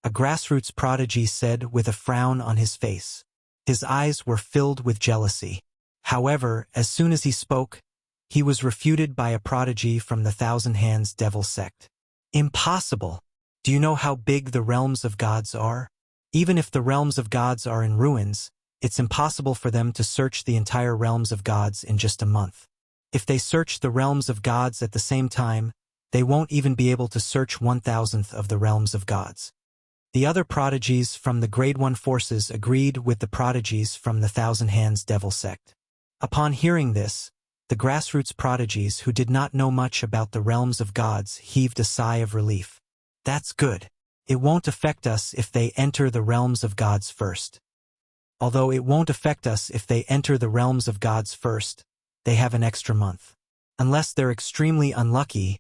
A grassroots prodigy said with a frown on his face. His eyes were filled with jealousy. However, as soon as he spoke, he was refuted by a prodigy from the Thousand Hands Devil sect. Impossible! Do you know how big the realms of gods are? Even if the realms of gods are in ruins, it's impossible for them to search the entire realms of gods in just a month. If they search the realms of gods at the same time, they won't even be able to search 1,000th of the realms of gods. The other prodigies from the Grade 1 forces agreed with the prodigies from the Thousand Hands Devil sect. Upon hearing this, the grassroots prodigies who did not know much about the realms of gods heaved a sigh of relief. That's good. It won't affect us if they enter the realms of gods first. Although it won't affect us if they enter the realms of gods first, they have an extra month. Unless they're extremely unlucky,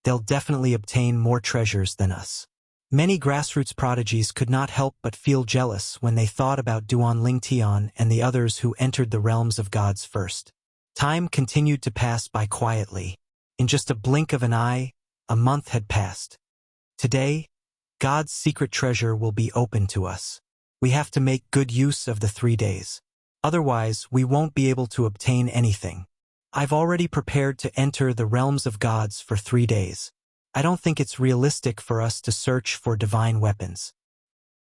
they'll definitely obtain more treasures than us. Many grassroots prodigies could not help but feel jealous when they thought about Duan Lingtian and the others who entered the realms of gods first. Time continued to pass by quietly. In just a blink of an eye, a month had passed. Today, God's secret treasure will be open to us. We have to make good use of the 3 days. Otherwise, we won't be able to obtain anything. I've already prepared to enter the realms of gods for 3 days. I don't think it's realistic for us to search for divine weapons.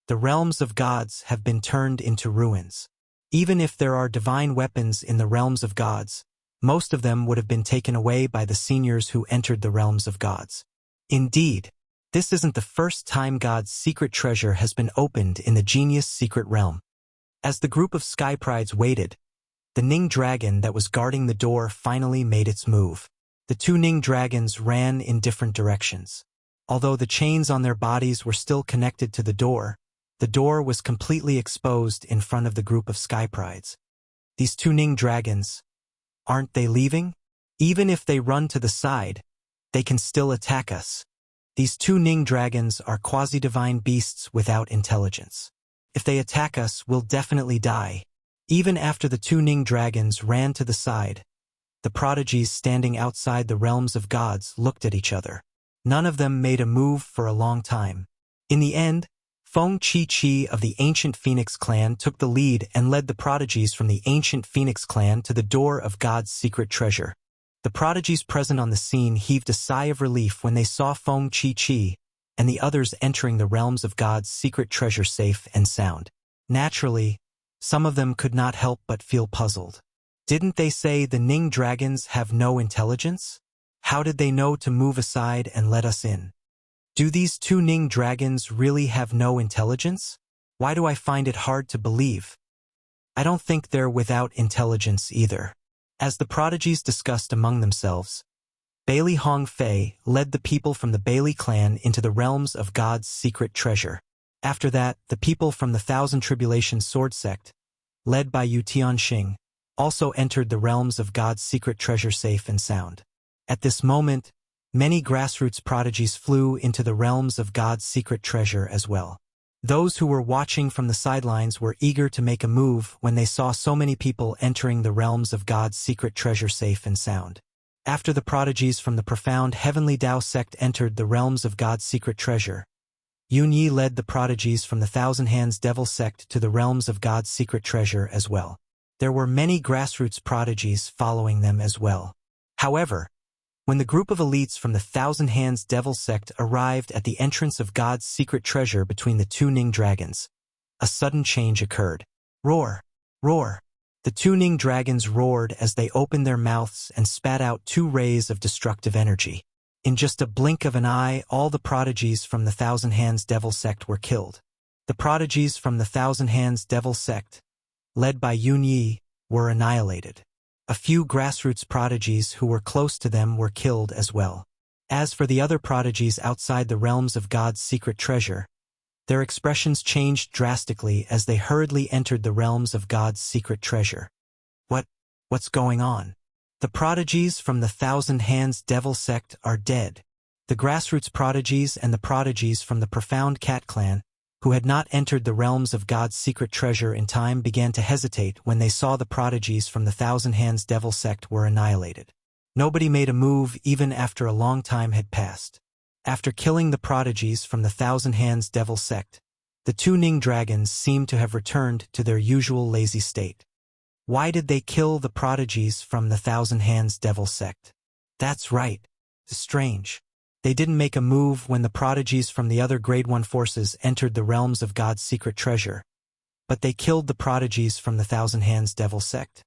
The realms of gods have been turned into ruins. Even if there are divine weapons in the realms of gods, most of them would have been taken away by the seniors who entered the realms of gods. Indeed, this isn't the first time God's secret treasure has been opened in the genius secret realm. As the group of Sky Prides waited, the Ning dragon that was guarding the door finally made its move. The 2 Ning dragons ran in different directions. Although the chains on their bodies were still connected to the door was completely exposed in front of the group of Sky Prides. These 2 Ning dragons, aren't they leaving? Even if they run to the side, they can still attack us. These 2 Ning dragons are quasi-divine beasts without intelligence. If they attack us, we'll definitely die. Even after the 2 Ning dragons ran to the side, the prodigies standing outside the realms of gods looked at each other. None of them made a move for a long time. In the end, Feng Chi of the Ancient Phoenix clan took the lead and led the prodigies from the Ancient Phoenix clan to the door of God's secret treasure. The prodigies present on the scene heaved a sigh of relief when they saw Feng Chi and the others entering the realms of God's secret treasure safe and sound. Naturally, some of them could not help but feel puzzled. Didn't they say the Ning dragons have no intelligence? How did they know to move aside and let us in? Do these 2 Ning dragons really have no intelligence? Why do I find it hard to believe? I don't think they're without intelligence either. As the prodigies discussed among themselves, Bailey Hong Fei led the people from the Bailey clan into the realms of God's secret treasure. After that, the people from the Thousand Tribulation Sword sect, led by Yu Tianxing, also entered the realms of God's secret treasure safe and sound. At this moment, many grassroots prodigies flew into the realms of God's secret treasure as well. Those who were watching from the sidelines were eager to make a move when they saw so many people entering the realms of God's secret treasure safe and sound. After the prodigies from the profound Heavenly Tao sect entered the realms of God's secret treasure, Yun Yi led the prodigies from the Thousand Hands Devil sect to the realms of God's secret treasure as well. There were many grassroots prodigies following them as well. However, when the group of elites from the Thousand Hands Devil sect arrived at the entrance of God's secret treasure between the 2 Ning dragons, a sudden change occurred. Roar! Roar! The 2 Ning dragons roared as they opened their mouths and spat out 2 rays of destructive energy. In just a blink of an eye, all the prodigies from the Thousand Hands Devil sect were killed. The prodigies from the Thousand Hands Devil sect, led by Yun Yi, were annihilated. A few grassroots prodigies who were close to them were killed as well. As for the other prodigies outside the realms of God's secret treasure, their expressions changed drastically as they hurriedly entered the realms of God's secret treasure. What's going on? The prodigies from the Thousand Hands Devil sect are dead. The grassroots prodigies and the prodigies from the Profound Cat clan, who had not entered the realms of God's secret treasure in time, began to hesitate when they saw the prodigies from the Thousand Hands Devil sect were annihilated. Nobody made a move even after a long time had passed. After killing the prodigies from the Thousand Hands Devil sect, the 2 Ning dragons seemed to have returned to their usual lazy state. Why did they kill the prodigies from the Thousand Hands Devil sect? That's right. Strange. They didn't make a move when the prodigies from the other Grade 1 forces entered the realms of God's secret treasure, but they killed the prodigies from the Thousand Hands Devil sect.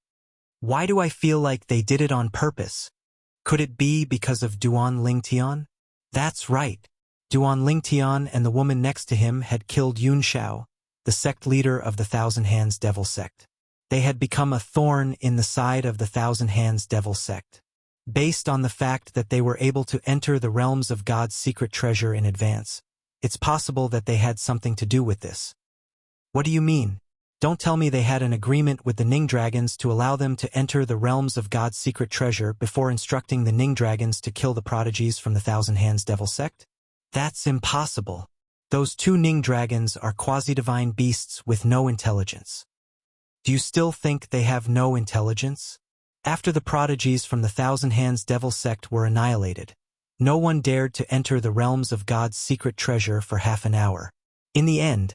Why do I feel like they did it on purpose? Could it be because of Duan Lingtian? That's right. Duan Lingtian and the woman next to him had killed Yun Shao, the sect leader of the Thousand Hands Devil sect. They had become a thorn in the side of the Thousand Hands Devil sect. Based on the fact that they were able to enter the realms of God's secret treasure in advance, it's possible that they had something to do with this. What do you mean? Don't tell me they had an agreement with the Ning Dragons to allow them to enter the realms of God's secret treasure before instructing the Ning Dragons to kill the prodigies from the Thousand Hands Devil sect? That's impossible. Those two Ning Dragons are quasi-divine beasts with no intelligence. Do you still think they have no intelligence? After the prodigies from the Thousand Hands Devil sect were annihilated, no one dared to enter the realms of God's secret treasure for half an hour. In the end,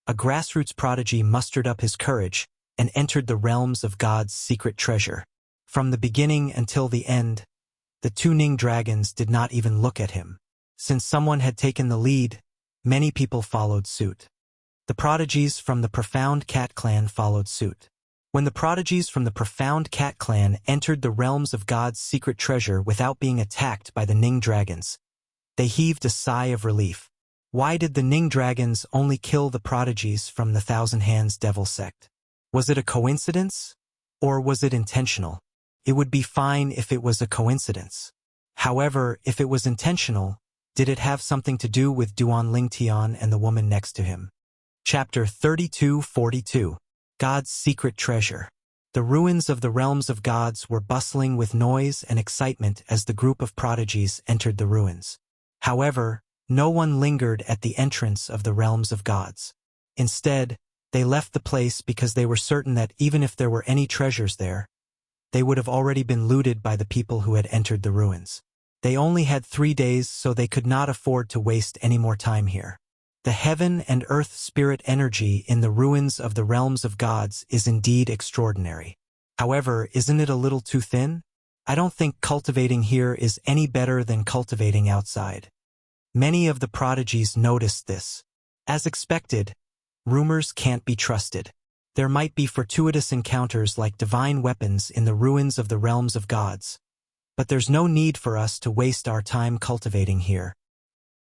a grassroots prodigy mustered up his courage and entered the realms of God's secret treasure. From the beginning until the end, the two Ning Dragons did not even look at him. Since someone had taken the lead, many people followed suit. The prodigies from the Profound Cat Clan followed suit. When the prodigies from the Profound Cat Clan entered the realms of God's secret treasure without being attacked by the Ning Dragons, they heaved a sigh of relief. Why did the Ning Dragons only kill the prodigies from the Thousand Hands Devil sect? Was it a coincidence? Or was it intentional? It would be fine if it was a coincidence. However, if it was intentional, did it have something to do with Duan Lingtian and the woman next to him? Chapter 32-42. God's Secret Treasure. The ruins of the realms of gods were bustling with noise and excitement as the group of prodigies entered the ruins. However, no one lingered at the entrance of the realms of gods. Instead, they left the place because they were certain that even if there were any treasures there, they would have already been looted by the people who had entered the ruins. They only had 3 days, so they could not afford to waste any more time here. The heaven and earth spirit energy in the ruins of the realms of gods is indeed extraordinary. However, isn't it a little too thin? I don't think cultivating here is any better than cultivating outside. Many of the prodigies noticed this. As expected, rumors can't be trusted. There might be fortuitous encounters like divine weapons in the ruins of the realms of gods, but there's no need for us to waste our time cultivating here.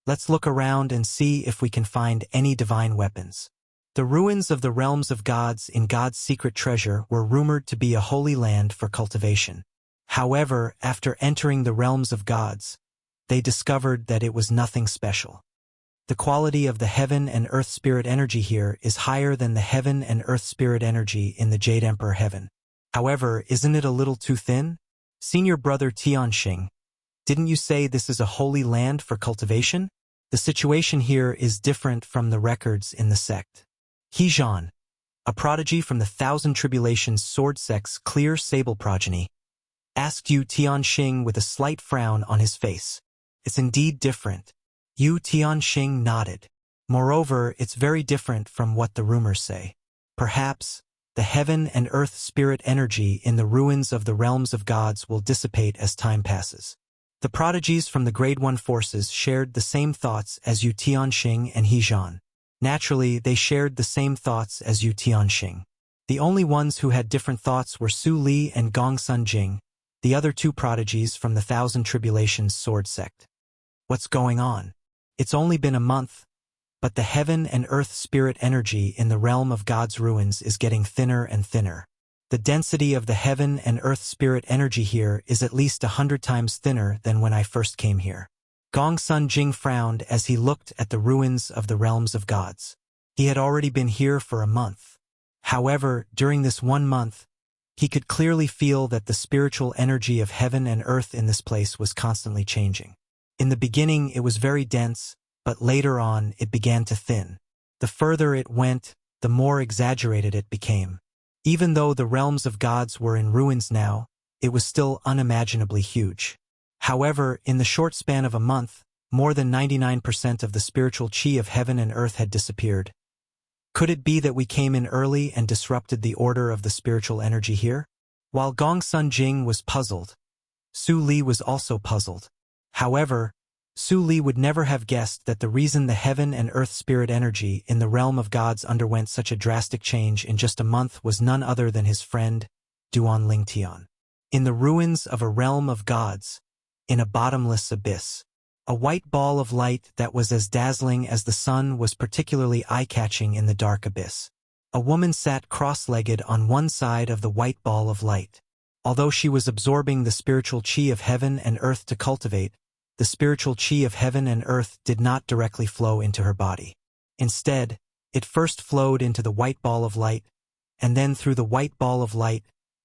Let's look around and see if we can find any divine weapons. The ruins of the realms of gods in God's secret treasure were rumored to be a holy land for cultivation. However, after entering the realms of gods, they discovered that it was nothing special. The quality of the heaven and earth spirit energy here is higher than the heaven and earth spirit energy in the Jade Emperor heaven. However, isn't it a little too thin? Senior brother Tianxing, didn't you say this is a holy land for cultivation? The situation here is different from the records in the sect. Hejan, a prodigy from the Thousand Tribulations Sword Sect's clear sable progeny, asked Yu Tianxing with a slight frown on his face. It's indeed different. Yu Tianxing nodded. Moreover, it's very different from what the rumors say. Perhaps, the heaven and earth spirit energy in the ruins of the realms of gods will dissipate as time passes. The prodigies from the Grade 1 forces shared the same thoughts as Yu Tianxing and Hejan. Naturally, they shared the same thoughts as Yu Tianxing. The only ones who had different thoughts were Su Li and Gong Sun Jing, the other two prodigies from the Thousand Tribulations Sword Sect. What's going on? It's only been a month, but the heaven and earth spirit energy in the realm of God's ruins is getting thinner and thinner. The density of the heaven and earth spirit energy here is at least 100 times thinner than when I first came here. Gong Sun Jing frowned as he looked at the ruins of the realms of gods. He had already been here for a month. However, during this 1 month, he could clearly feel that the spiritual energy of heaven and earth in this place was constantly changing. In the beginning, it was very dense, but later on, it began to thin. The further it went, the more exaggerated it became. Even though the realms of gods were in ruins now, it was still unimaginably huge. However, in the short span of a month, more than 99% of the spiritual chi of heaven and earth had disappeared. Could it be that we came in early and disrupted the order of the spiritual energy here? While Gong Sun Jing was puzzled, Su Li was also puzzled. However, Su Li would never have guessed that the reason the heaven and earth spirit energy in the realm of gods underwent such a drastic change in just a month was none other than his friend, Duan Lingtian. In the ruins of a realm of gods, in a bottomless abyss. A white ball of light that was as dazzling as the sun was particularly eye-catching in the dark abyss. A woman sat cross-legged on one side of the white ball of light. Although she was absorbing the spiritual chi of heaven and earth to cultivate, the spiritual chi of heaven and earth did not directly flow into her body. Instead, it first flowed into the white ball of light, and then through the white ball of light,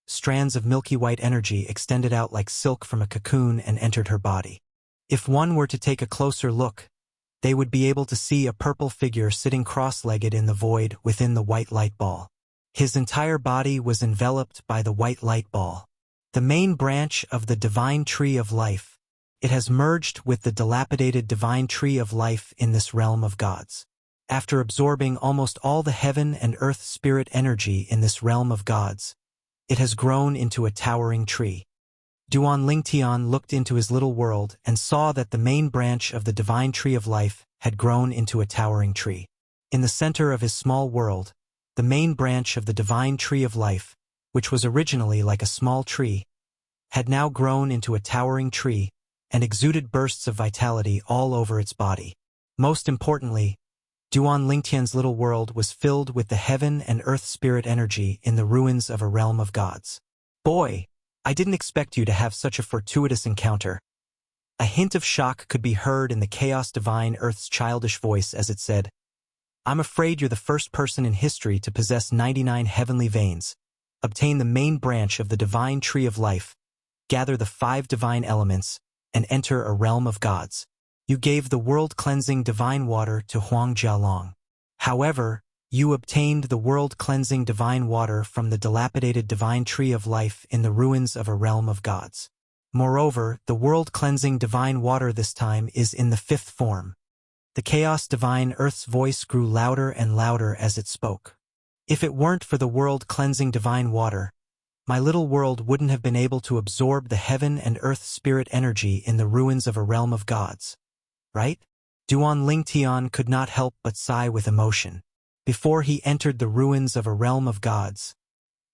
strands of milky white energy extended out like silk from a cocoon and entered her body. If one were to take a closer look, they would be able to see a purple figure sitting cross-legged in the void within the white light ball. His entire body was enveloped by the white light ball. The main branch of the divine tree of life. It has merged with the dilapidated divine tree of life in this realm of gods. After absorbing almost all the heaven and earth spirit energy in this realm of gods, it has grown into a towering tree. Duan Lingtian looked into his little world and saw that the main branch of the divine tree of life had grown into a towering tree. In the center of his small world, the main branch of the divine tree of life, which was originally like a small tree, had now grown into a towering tree and exuded bursts of vitality all over its body. Most importantly, Duan Lingtian's little world was filled with the heaven and earth spirit energy in the ruins of a realm of gods. Boy, I didn't expect you to have such a fortuitous encounter. A hint of shock could be heard in the chaos divine earth's childish voice as it said, I'm afraid you're the first person in history to possess 99 heavenly veins, obtain the main branch of the divine tree of life, gather the 5 divine elements, and enter a realm of gods. You gave the world-cleansing divine water to Huang Jialong. However, you obtained the world-cleansing divine water from the dilapidated divine tree of life in the ruins of a realm of gods. Moreover, the world-cleansing divine water this time is in the 5th form. The chaos divine earth's voice grew louder and louder as it spoke. If it weren't for the world-cleansing divine water, my little world wouldn't have been able to absorb the heaven and earth spirit energy in the ruins of a realm of gods. Right? Duan Lingtian could not help but sigh with emotion. Before he entered the ruins of a realm of gods,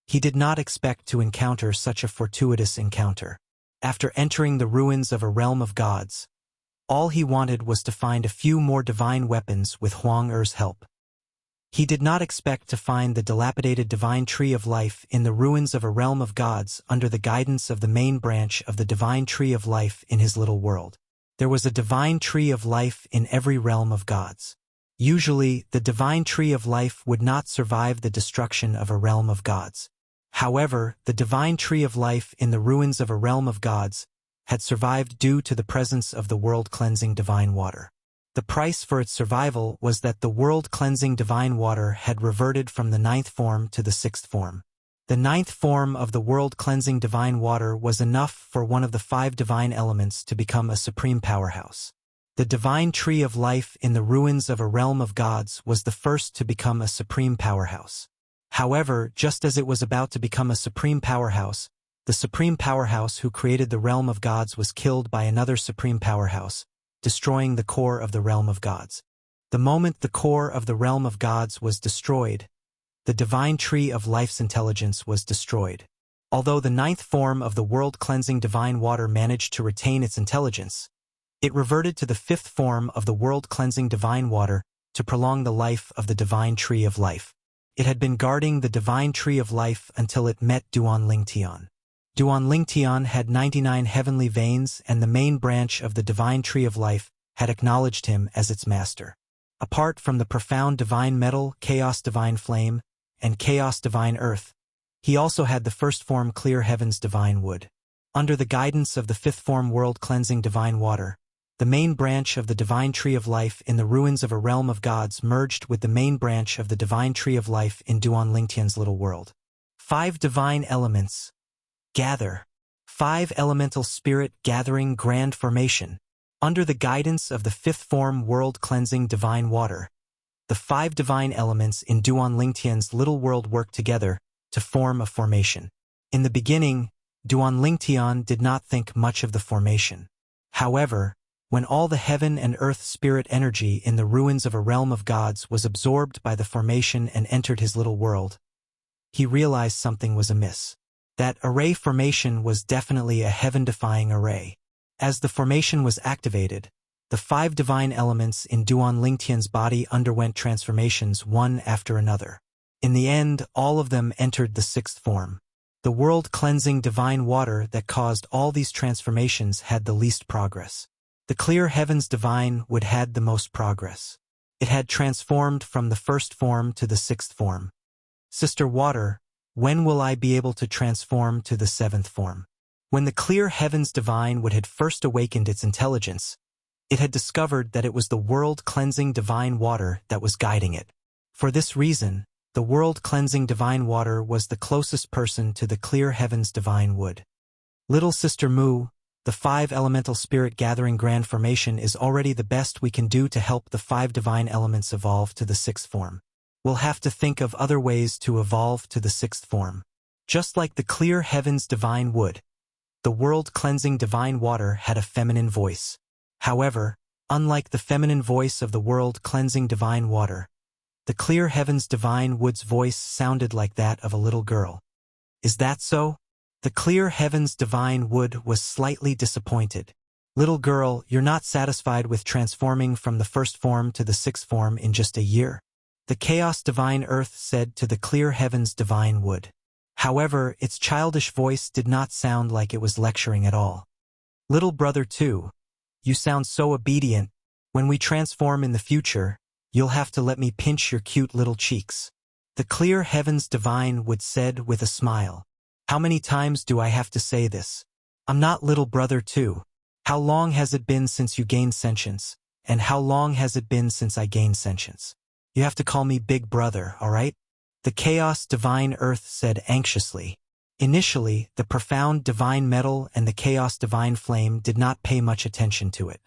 he did not expect to encounter such a fortuitous encounter. After entering the ruins of a realm of gods, all he wanted was to find a few more divine weapons with Huang Er's help. He did not expect to find the dilapidated divine tree of life in the ruins of a realm of gods under the guidance of the main branch of the divine tree of life in his little world. There was a divine tree of life in every realm of gods. Usually, the divine tree of life would not survive the destruction of a realm of gods. However, the divine tree of life in the ruins of a realm of gods had survived due to the presence of the world-cleansing divine water. The price for its survival was that the world-cleansing divine water had reverted from the 9th form to the 6th form. The 9th form of the world-cleansing divine water was enough for one of the 5 divine elements to become a supreme powerhouse. The divine tree of life in the ruins of a realm of gods was the first to become a supreme powerhouse. However, just as it was about to become a supreme powerhouse, the supreme powerhouse who created the realm of gods was killed by another supreme powerhouse, destroying the core of the realm of gods. The moment the core of the realm of gods was destroyed, the divine tree of life's intelligence was destroyed. Although the 9th form of the world-cleansing divine water managed to retain its intelligence, it reverted to the 5th form of the world-cleansing divine water to prolong the life of the divine tree of life. It had been guarding the divine tree of life until it met Duan Lingtian. Duan Lingtian had 99 heavenly veins, and the main branch of the divine tree of life had acknowledged him as its master. Apart from the profound divine metal, chaos divine flame, and chaos divine earth, he also had the 1st form clear heavens divine wood. Under the guidance of the 5th form world-cleansing divine water, the main branch of the divine tree of life in the ruins of a realm of gods merged with the main branch of the divine tree of life in Duan Lingtian's little world. 5 divine elements. Gather. 5 elemental spirit gathering grand formation. Under the guidance of the 5th form world-cleansing divine water, the 5 divine elements in Duan Lingtian's little world worked together to form a formation. In the beginning, Duan Lingtian did not think much of the formation. However, when all the heaven and earth spirit energy in the ruins of a realm of gods was absorbed by the formation and entered his little world, he realized something was amiss. That array formation was definitely a heaven-defying array. As the formation was activated, the 5 divine elements in Duan Lingtian's body underwent transformations one after another. In the end, all of them entered the 6th form. The world-cleansing divine water that caused all these transformations had the least progress. The clear heavens divine would had the most progress. It had transformed from the 1st form to the 6th form. Sister Water, when will I be able to transform to the 7th form? When the clear heavens divine would had first awakened its intelligence, it had discovered that it was the world-cleansing divine water that was guiding it. For this reason, the world-cleansing divine water was the closest person to the clear heavens divine wood. Little Sister Mu, the 5 elemental spirit gathering grand formation is already the best we can do to help the 5 divine elements evolve to the 6th form. We'll have to think of other ways to evolve to the 6th form. Just like the clear heavens divine wood, the world-cleansing divine water had a feminine voice. However, unlike the feminine voice of the world-cleansing divine water, the clear heavens divine wood's voice sounded like that of a little girl. Is that so? The clear heavens divine wood was slightly disappointed. Little girl, you're not satisfied with transforming from the 1st form to the 6th form in just a year? The chaos divine earth said to the clear heavens divine wood. However, its childish voice did not sound like it was lecturing at all. Little brother too, you sound so obedient. When we transform in the future, you'll have to let me pinch your cute little cheeks. The clear heavens divine would said with a smile. How many times do I have to say this? I'm not little brother too. How long has it been since you gained sentience? And how long has it been since I gained sentience? You have to call me big brother, alright? The chaos divine earth said anxiously. Initially, the profound divine metal and the chaos divine flame did not pay much attention to it.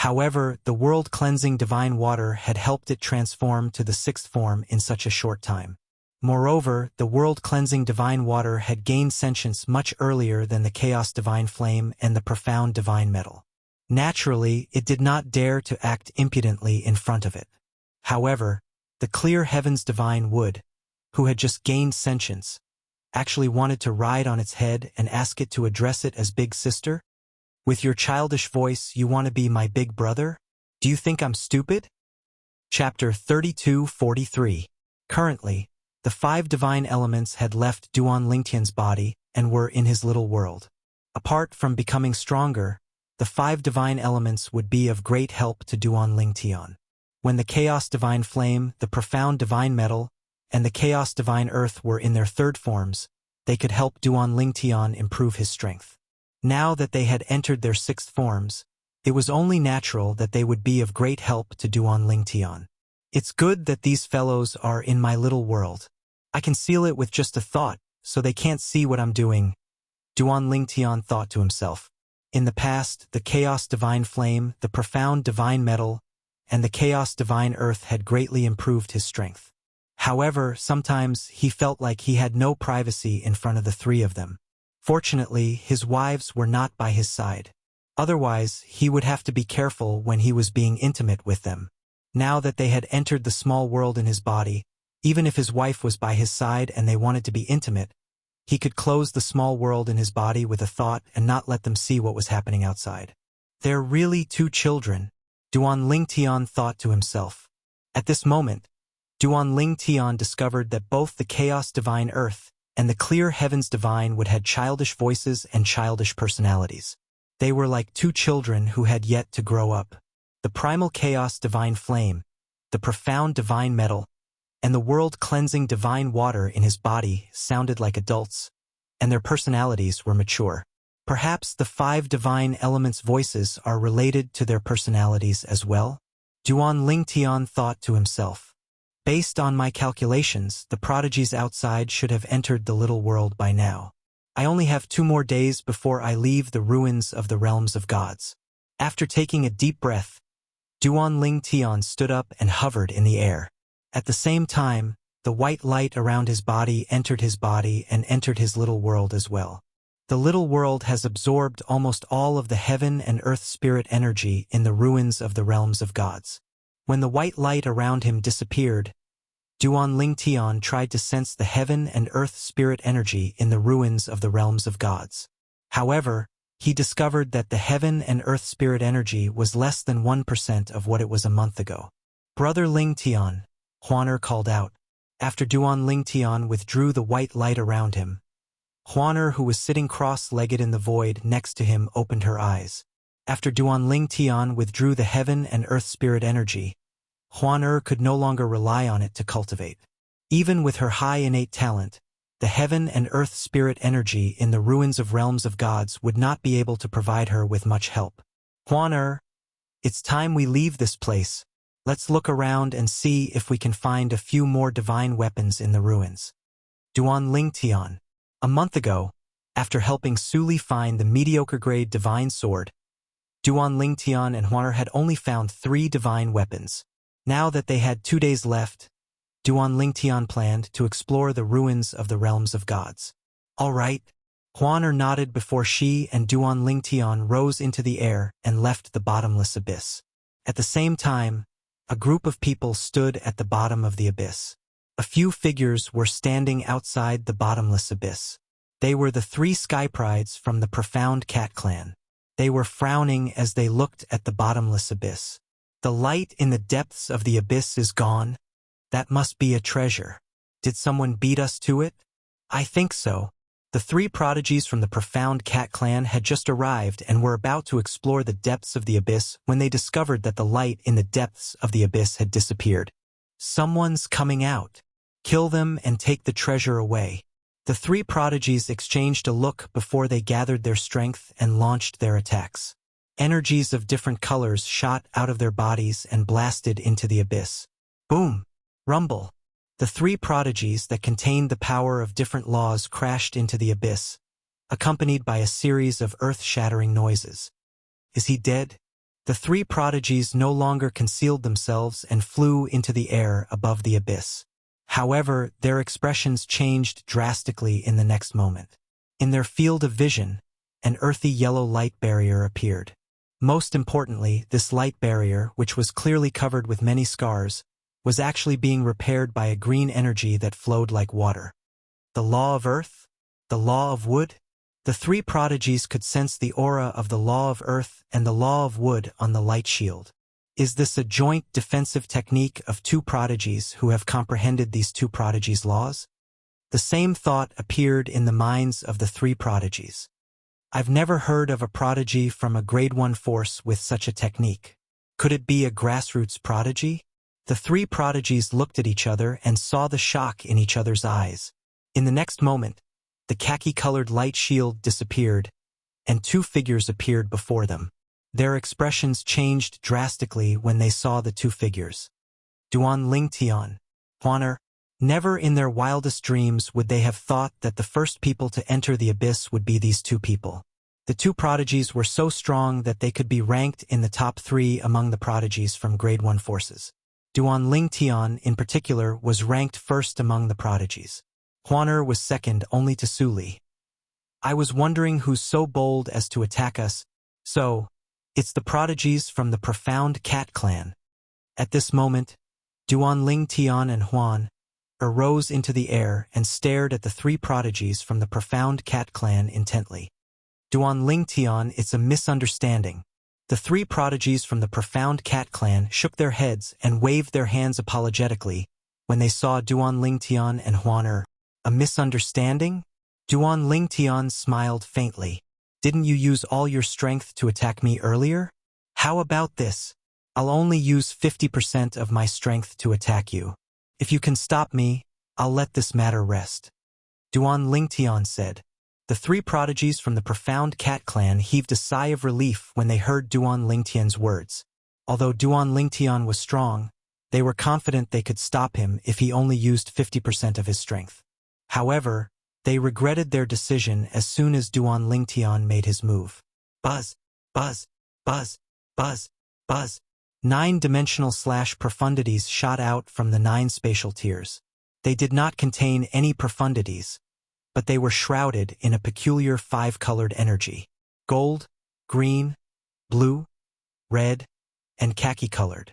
However, the world-cleansing divine water had helped it transform to the 6th form in such a short time. Moreover, the world-cleansing divine water had gained sentience much earlier than the chaos divine flame and the profound divine metal. Naturally, it did not dare to act impudently in front of it. However, the clear heavens divine wood, who had just gained sentience, actually wanted to ride on its head and ask it to address it as big sister? With your childish voice, you want to be my big brother? Do you think I'm stupid? Chapter 32:43. Currently, the 5 divine elements had left Duan Lingtian's body and were in his little world. Apart from becoming stronger, the 5 divine elements would be of great help to Duan Lingtian. When the chaos divine flame, the profound divine metal, and the chaos divine earth were in their 3rd forms, they could help Duan Lingtian improve his strength. Now that they had entered their 6th forms, it was only natural that they would be of great help to Duan Lingtian. It's good that these fellows are in my little world. I can seal it with just a thought, so they can't see what I'm doing, Duan Lingtian thought to himself. In the past, the chaos divine flame, the profound divine metal, and the chaos divine earth had greatly improved his strength. However, sometimes he felt like he had no privacy in front of the 3 of them. Fortunately, his wives were not by his side. Otherwise, he would have to be careful when he was being intimate with them. Now that they had entered the small world in his body, even if his wife was by his side and they wanted to be intimate, he could close the small world in his body with a thought and not let them see what was happening outside. They're really 2 children, Duan Lingtian thought to himself. At this moment, Duan Lingtian discovered that both the chaos divine earth and the clear heavens divine would had childish voices and childish personalities. They were like 2 children who had yet to grow up. The primal chaos divine flame, the profound divine metal, and the world-cleansing divine water in his body sounded like adults, and their personalities were mature. Perhaps the 5 divine elements' voices are related to their personalities as well? Duan Lingtian thought to himself. Based on my calculations, the prodigies outside should have entered the little world by now. I only have 2 more days before I leave the ruins of the realms of gods. After taking a deep breath, Duan Lingtian stood up and hovered in the air. At the same time, the white light around his body entered his body and entered his little world as well. The little world has absorbed almost all of the heaven and earth spirit energy in the ruins of the realms of gods. When the white light around him disappeared, Duan Lingtian tried to sense the heaven and earth spirit energy in the ruins of the realms of gods. However, he discovered that the heaven and earth spirit energy was less than 1% of what it was a month ago. Brother Lingtian, Huaner called out. After Duan Lingtian withdrew the white light around him, Huaner, who was sitting cross-legged in the void next to him, opened her eyes. After Duan Lingtian withdrew the heaven and earth spirit energy, Huaner could no longer rely on it to cultivate. Even with her high innate talent, the heaven and earth spirit energy in the ruins of realms of gods would not be able to provide her with much help. Huaner, it's time we leave this place. Let's look around and see if we can find a few more divine weapons in the ruins. Duan Lingtian. A month ago, after helping Suli find the mediocre-grade divine sword, Duan Lingtian and Huaner had only found 3 divine weapons. Now that they had 2 days left, Duan Lingtian planned to explore the ruins of the realms of gods. All right, Huaner nodded before she and Duan Lingtian rose into the air and left the bottomless abyss. At the same time, a group of people stood at the bottom of the abyss. A few figures were standing outside the bottomless abyss. They were the 3 sky prides from the profound cat clan. They were frowning as they looked at the bottomless abyss. The light in the depths of the abyss is gone. That must be a treasure. Did someone beat us to it? I think so. The 3 prodigies from the profound cat clan had just arrived and were about to explore the depths of the abyss when they discovered that the light in the depths of the abyss had disappeared. Someone's coming out. Kill them and take the treasure away. The 3 prodigies exchanged a look before they gathered their strength and launched their attacks. Energies of different colors shot out of their bodies and blasted into the abyss. Boom! Rumble! The 3 prodigies that contained the power of different laws crashed into the abyss, accompanied by a series of earth-shattering noises. Is he dead? The 3 prodigies no longer concealed themselves and flew into the air above the abyss. However, their expressions changed drastically in the next moment. In their field of vision, an earthy yellow light barrier appeared. Most importantly, this light barrier, which was clearly covered with many scars, was actually being repaired by a green energy that flowed like water. The law of earth? The law of wood? The 3 prodigies could sense the aura of the law of earth and the law of wood on the light shield. Is this a joint defensive technique of 2 prodigies who have comprehended these 2 prodigies' laws? The same thought appeared in the minds of the 3 prodigies. I've never heard of a prodigy from a grade 1 force with such a technique. Could it be a grassroots prodigy? The 3 prodigies looked at each other and saw the shock in each other's eyes. In the next moment, the khaki-colored light shield disappeared, and 2 figures appeared before them. Their expressions changed drastically when they saw the 2 figures. Duan Lingtian, Huaner. Never in their wildest dreams would they have thought that the first people to enter the abyss would be these 2 people. The 2 prodigies were so strong that they could be ranked in the top 3 among the prodigies from grade 1 forces. Duan Lingtian, in particular, was ranked first among the prodigies. Huaner was second only to Suli. I was wondering who's so bold as to attack us, so it's the prodigies from the profound cat clan. At this moment, Duan Lingtian and Huan arose into the air and stared at the 3 prodigies from the profound cat clan intently. Duan Lingtian, it's a misunderstanding. The 3 prodigies from the profound cat clan shook their heads and waved their hands apologetically when they saw Duan Lingtian and Huaner. A misunderstanding? Duan Lingtian smiled faintly. Didn't you use all your strength to attack me earlier? How about this? I'll only use 50% of my strength to attack you. If you can stop me, I'll let this matter rest. Duan Lingtian said. The 3 prodigies from the profound cat clan heaved a sigh of relief when they heard Duan Lingtian's words. Although Duan Lingtian was strong, they were confident they could stop him if he only used 50% of his strength. However, they regretted their decision as soon as Duan Lingtian made his move. Buzz, buzz, buzz, buzz, buzz. 9-dimensional profundities shot out from the 9 spatial tiers. They did not contain any profundities, but they were shrouded in a peculiar 5-colored energy. Gold, green, blue, red, and khaki-colored.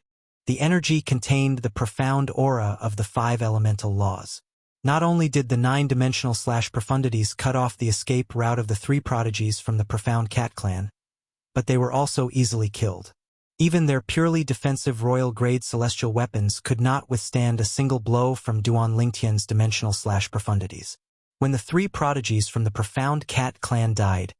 The energy contained the profound aura of the 5 elemental laws. Not only did the 9-dimensional/profundities cut off the escape route of the 3 prodigies from the profound cat clan, but they were also easily killed. Even their purely defensive royal-grade celestial weapons could not withstand a single blow from Duan Lingtian's dimensional/profundities. When the 3 prodigies from the profound cat clan died,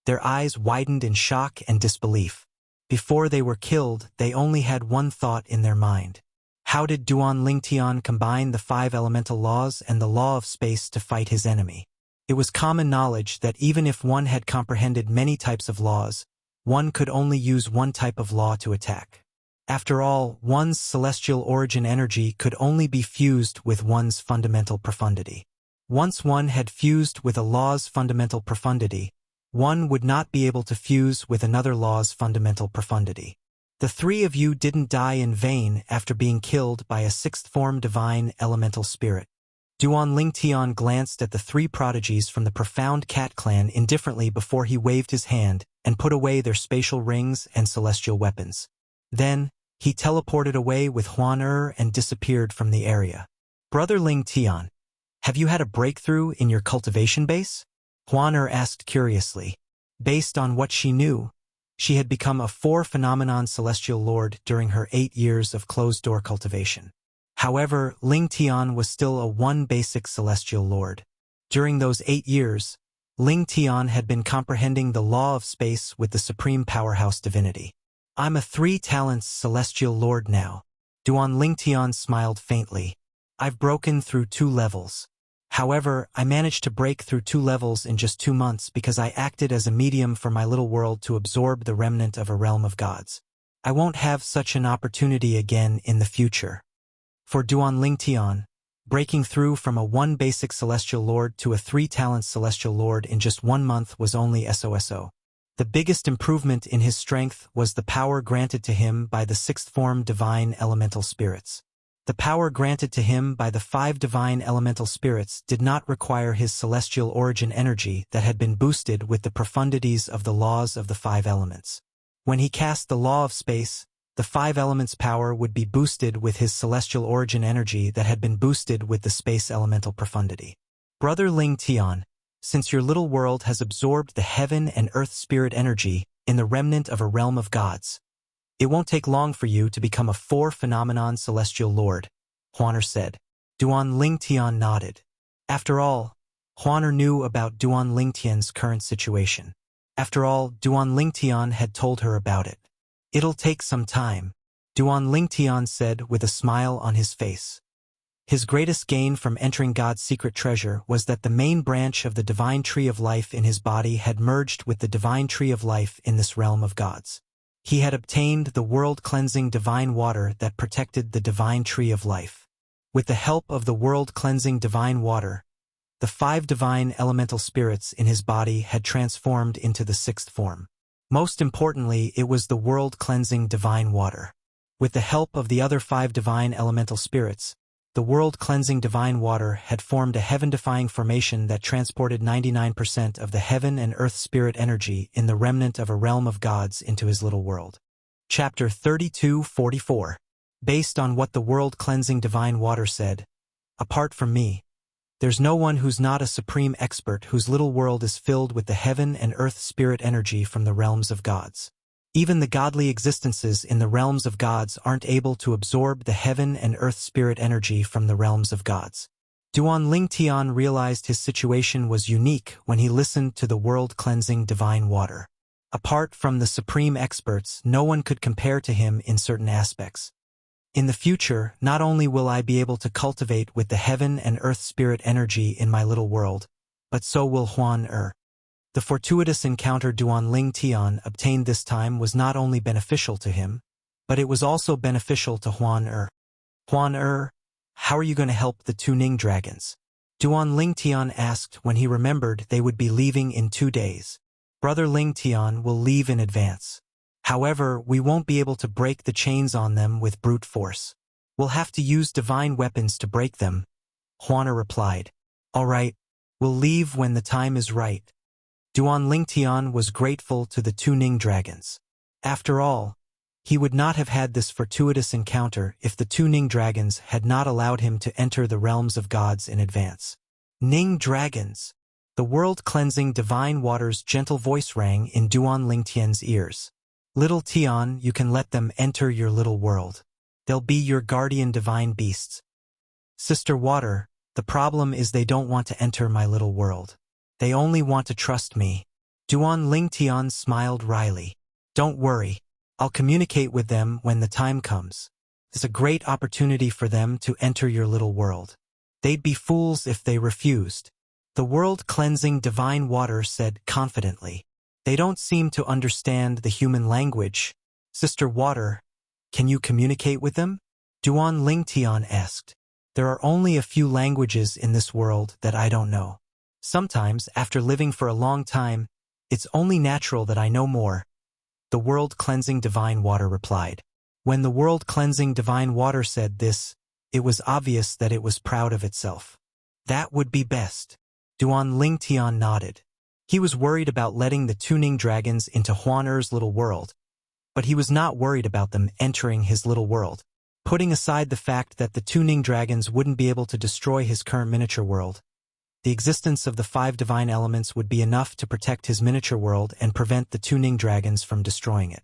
their eyes widened in shock and disbelief. Before they were killed, they only had one thought in their mind. How did Duan Lingtian combine the 5 elemental laws and the law of space to fight his enemy? It was common knowledge that even if one had comprehended many types of laws, one could only use one type of law to attack. After all, one's celestial origin energy could only be fused with one's fundamental profundity. Once one had fused with a law's fundamental profundity, one would not be able to fuse with another law's fundamental profundity. The 3 of you didn't die in vain after being killed by a 6th-form divine elemental spirit. Duan Lingtian glanced at the 3 prodigies from the profound cat clan indifferently before he waved his hand and put away their spatial rings and celestial weapons. Then, he teleported away with Huan and disappeared from the area. Brother Lingtian, have you had a breakthrough in your cultivation base? Huan asked curiously. Based on what she knew, she had become a 4-phenomenon celestial lord during her 8 years of closed-door cultivation. However, Lingtian was still a 1 basic celestial lord. During those 8 years, Lingtian had been comprehending the law of space with the supreme powerhouse divinity. I'm a 3 talents celestial lord now. Duan Lingtian smiled faintly. I've broken through 2 levels. However, I managed to break through 2 levels in just 2 months because I acted as a medium for my little world to absorb the remnant of a realm of gods. I won't have such an opportunity again in the future. For Duan Lingtian, breaking through from a 1 basic celestial lord to a 3 talents celestial lord in just 1 month was only SOSO. The biggest improvement in his strength was the power granted to him by the 6th-form divine elemental spirits. The power granted to him by the 5 divine elemental spirits did not require his celestial origin energy that had been boosted with the profundities of the laws of the 5 elements. When he cast the law of space, the 5 elements' power would be boosted with his celestial origin energy that had been boosted with the space elemental profundity. Brother Lingtian, since your little world has absorbed the heaven and earth spirit energy in the remnant of a realm of gods, it won't take long for you to become a 4-phenomenon celestial lord, Huan said. Duan Lingtian nodded. After all, Huan knew about Duan Lingtian's current situation. After all, Duan Lingtian had told her about it. It'll take some time, Duan Lingtian said with a smile on his face. His greatest gain from entering God's secret treasure was that the main branch of the divine tree of life in his body had merged with the divine tree of life in this realm of gods. He had obtained the world-cleansing divine water that protected the divine tree of life. With the help of the world-cleansing divine water, the 5 divine elemental spirits in his body had transformed into the 6th form. Most importantly, it was the world-cleansing divine water. With the help of the other 5 divine elemental spirits, the world-cleansing divine water had formed a heaven-defying formation that transported 99% of the heaven and earth spirit energy in the remnant of a realm of gods into his little world. Chapter 32:44. Based on what the world-cleansing divine water said, apart from me, there's no one who's not a supreme expert whose little world is filled with the heaven and earth spirit energy from the realms of gods. Even the godly existences in the realms of gods aren't able to absorb the heaven and earth spirit energy from the realms of gods. Duan Lingtian realized his situation was unique when he listened to the world-cleansing divine water. Apart from the supreme experts, no one could compare to him in certain aspects. In the future, not only will I be able to cultivate with the heaven and earth spirit energy in my little world, but so will Huan. The fortuitous encounter Duan Lingtian obtained this time was not only beneficial to him, but it was also beneficial to Huan. Huan, how are you going to help the 2 Ning dragons? Duan Lingtian asked when he remembered they would be leaving in 2 days. Brother Lingtian will leave in advance. However, we won't be able to break the chains on them with brute force. We'll have to use divine weapons to break them, Huan replied. All right, we'll leave when the time is right. Duan Lingtian was grateful to the 2 Ning dragons. After all, He would not have had this fortuitous encounter if the two Ning dragons had not allowed him to enter the realms of gods in advance. Ning dragons! The world-cleansing divine water's gentle voice rang in Duan Lingtian's ears. Little Tian, you can let them enter your little world. They'll be your guardian divine beasts. Sister Water, the problem is they don't want to enter my little world. They only want to trust me. Duan Lingtian smiled wryly. Don't worry. I'll communicate with them when the time comes. It's a great opportunity for them to enter your little world. They'd be fools if they refused. The world-cleansing divine water said confidently. They don't seem to understand the human language. Sister Water, can you communicate with them? Duan Lingtian asked. There are only a few languages in this world that I don't know. Sometimes, after living for a long time, it's only natural that I know more. The world-cleansing divine water replied. When the world-cleansing divine water said this, it was obvious that it was proud of itself. That would be best. Duan Lingtian nodded. He was worried about letting the two Ning dragons into Huan-Er's little world, but he was not worried about them entering his little world. Putting aside the fact that the two Ning dragons wouldn't be able to destroy his current miniature world, the existence of the 5 divine elements would be enough to protect his miniature world and prevent the two Ning dragons from destroying it.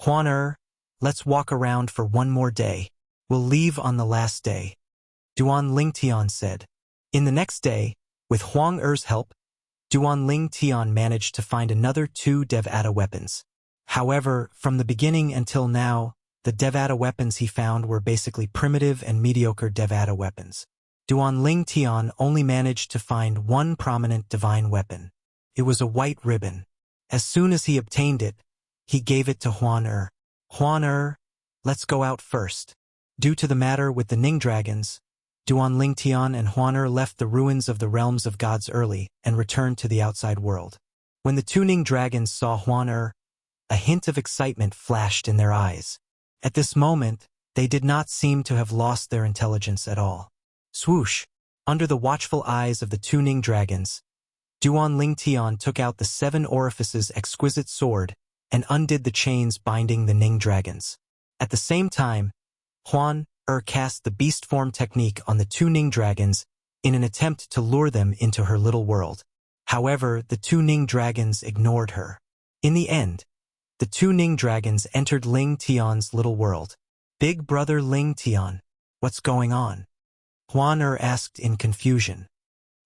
Huan-Er, let's walk around for one more day. We'll leave on the last day. Duan Lingtian said. In the next day, with Huan-Er's help, Duan Lingtian managed to find another 2 Devata weapons. However, from the beginning until now, the Devata weapons he found were basically primitive and mediocre Devata weapons. Duan Lingtian only managed to find one prominent divine weapon. It was a white ribbon. As soon as he obtained it, he gave it to Huan-Er. Huan-Er, let's go out first. Due to the matter with the Ning dragons, Duan Lingtian and Huan-Er left the ruins of the realms of gods early and returned to the outside world. When the two Ning dragons saw Huan-Er, a hint of excitement flashed in their eyes. At this moment, they did not seem to have lost their intelligence at all. Swoosh! Under the watchful eyes of the two Ning dragons, Duan Lingtian took out the 7 orifices exquisite sword and undid the chains binding the Ning dragons. At the same time, Huan-Er cast the beast form technique on the two Ning dragons in an attempt to lure them into her little world. However, the two Ning dragons ignored her. In the end, the two Ning dragons entered Ling Tian's little world. Big brother Ling Tian, what's going on? Huan-Er asked in confusion.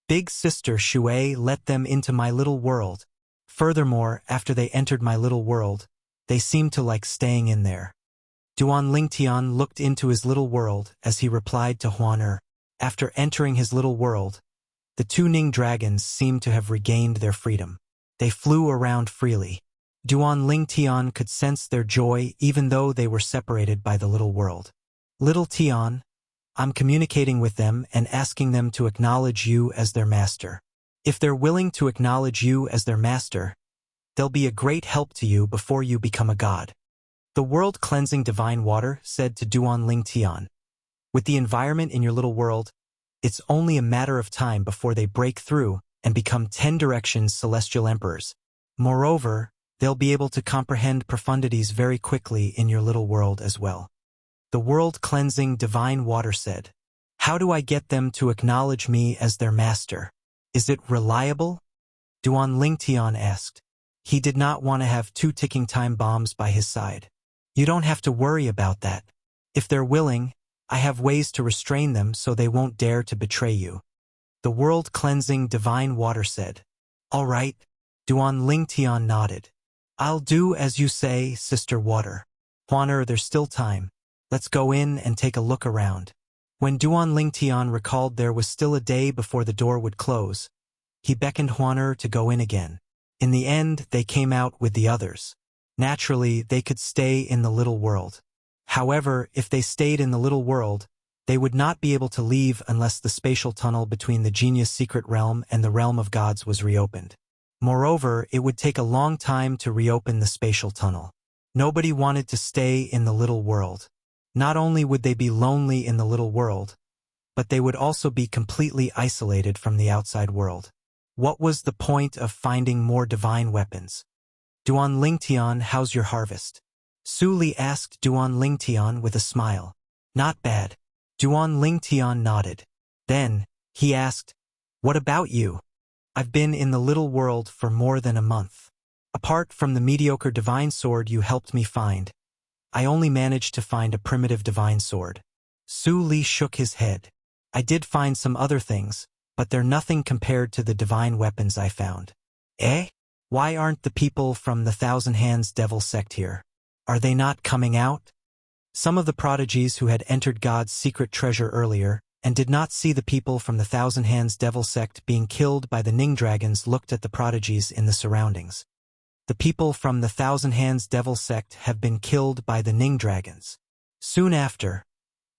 Big sister Shui let them into my little world. Furthermore, after they entered my little world, they seemed to like staying in there. Duan Lingtian looked into his little world as he replied to Huan-Er. After entering his little world, the two Ning dragons seemed to have regained their freedom. They flew around freely. Duan Lingtian could sense their joy even though they were separated by the little world. Little Tian, I'm communicating with them and asking them to acknowledge you as their master. If they're willing to acknowledge you as their master, they'll be a great help to you before you become a god. The world-cleansing divine water said to Duan Lingtian. With the environment in your little world, it's only a matter of time before they break through and become 10 directions celestial emperors. Moreover, they'll be able to comprehend profundities very quickly in your little world as well. The world-cleansing divine water said. How do I get them to acknowledge me as their master? Is it reliable? Duan Lingtian asked. He did not want to have 2 ticking time bombs by his side. You don't have to worry about that. If they're willing, I have ways to restrain them so they won't dare to betray you. The world-cleansing divine water said. All right. Duan Lingtian nodded. I'll do as you say, Sister Water. Huan-Er, there's still time. Let's go in and take a look around. When Duan Lingtian recalled there was still a day before the door would close, he beckoned Huan-Er to go in again. In the end, they came out with the others. Naturally, they could stay in the little world. However, if they stayed in the little world, they would not be able to leave unless the spatial tunnel between the genius secret realm and the realm of gods was reopened. Moreover, it would take a long time to reopen the spatial tunnel. Nobody wanted to stay in the little world. Not only would they be lonely in the little world, but they would also be completely isolated from the outside world. What was the point of finding more divine weapons? Duan Lingtian, how's your harvest? Su Li asked Duan Lingtian with a smile. Not bad. Duan Lingtian nodded. Then, he asked, what about you? I've been in the little world for more than a month. Apart from the mediocre divine sword you helped me find, I only managed to find a primitive divine sword. Su Li shook his head. I did find some other things, but they're nothing compared to the divine weapons I found. Eh? Why aren't the people from the Thousand Hands Devil sect here? Are they not coming out? Some of the prodigies who had entered God's secret treasure earlier and did not see the people from the Thousand Hands Devil sect being killed by the Ning dragons looked at the prodigies in the surroundings. The people from the Thousand Hands Devil sect have been killed by the Ning dragons. Soon after,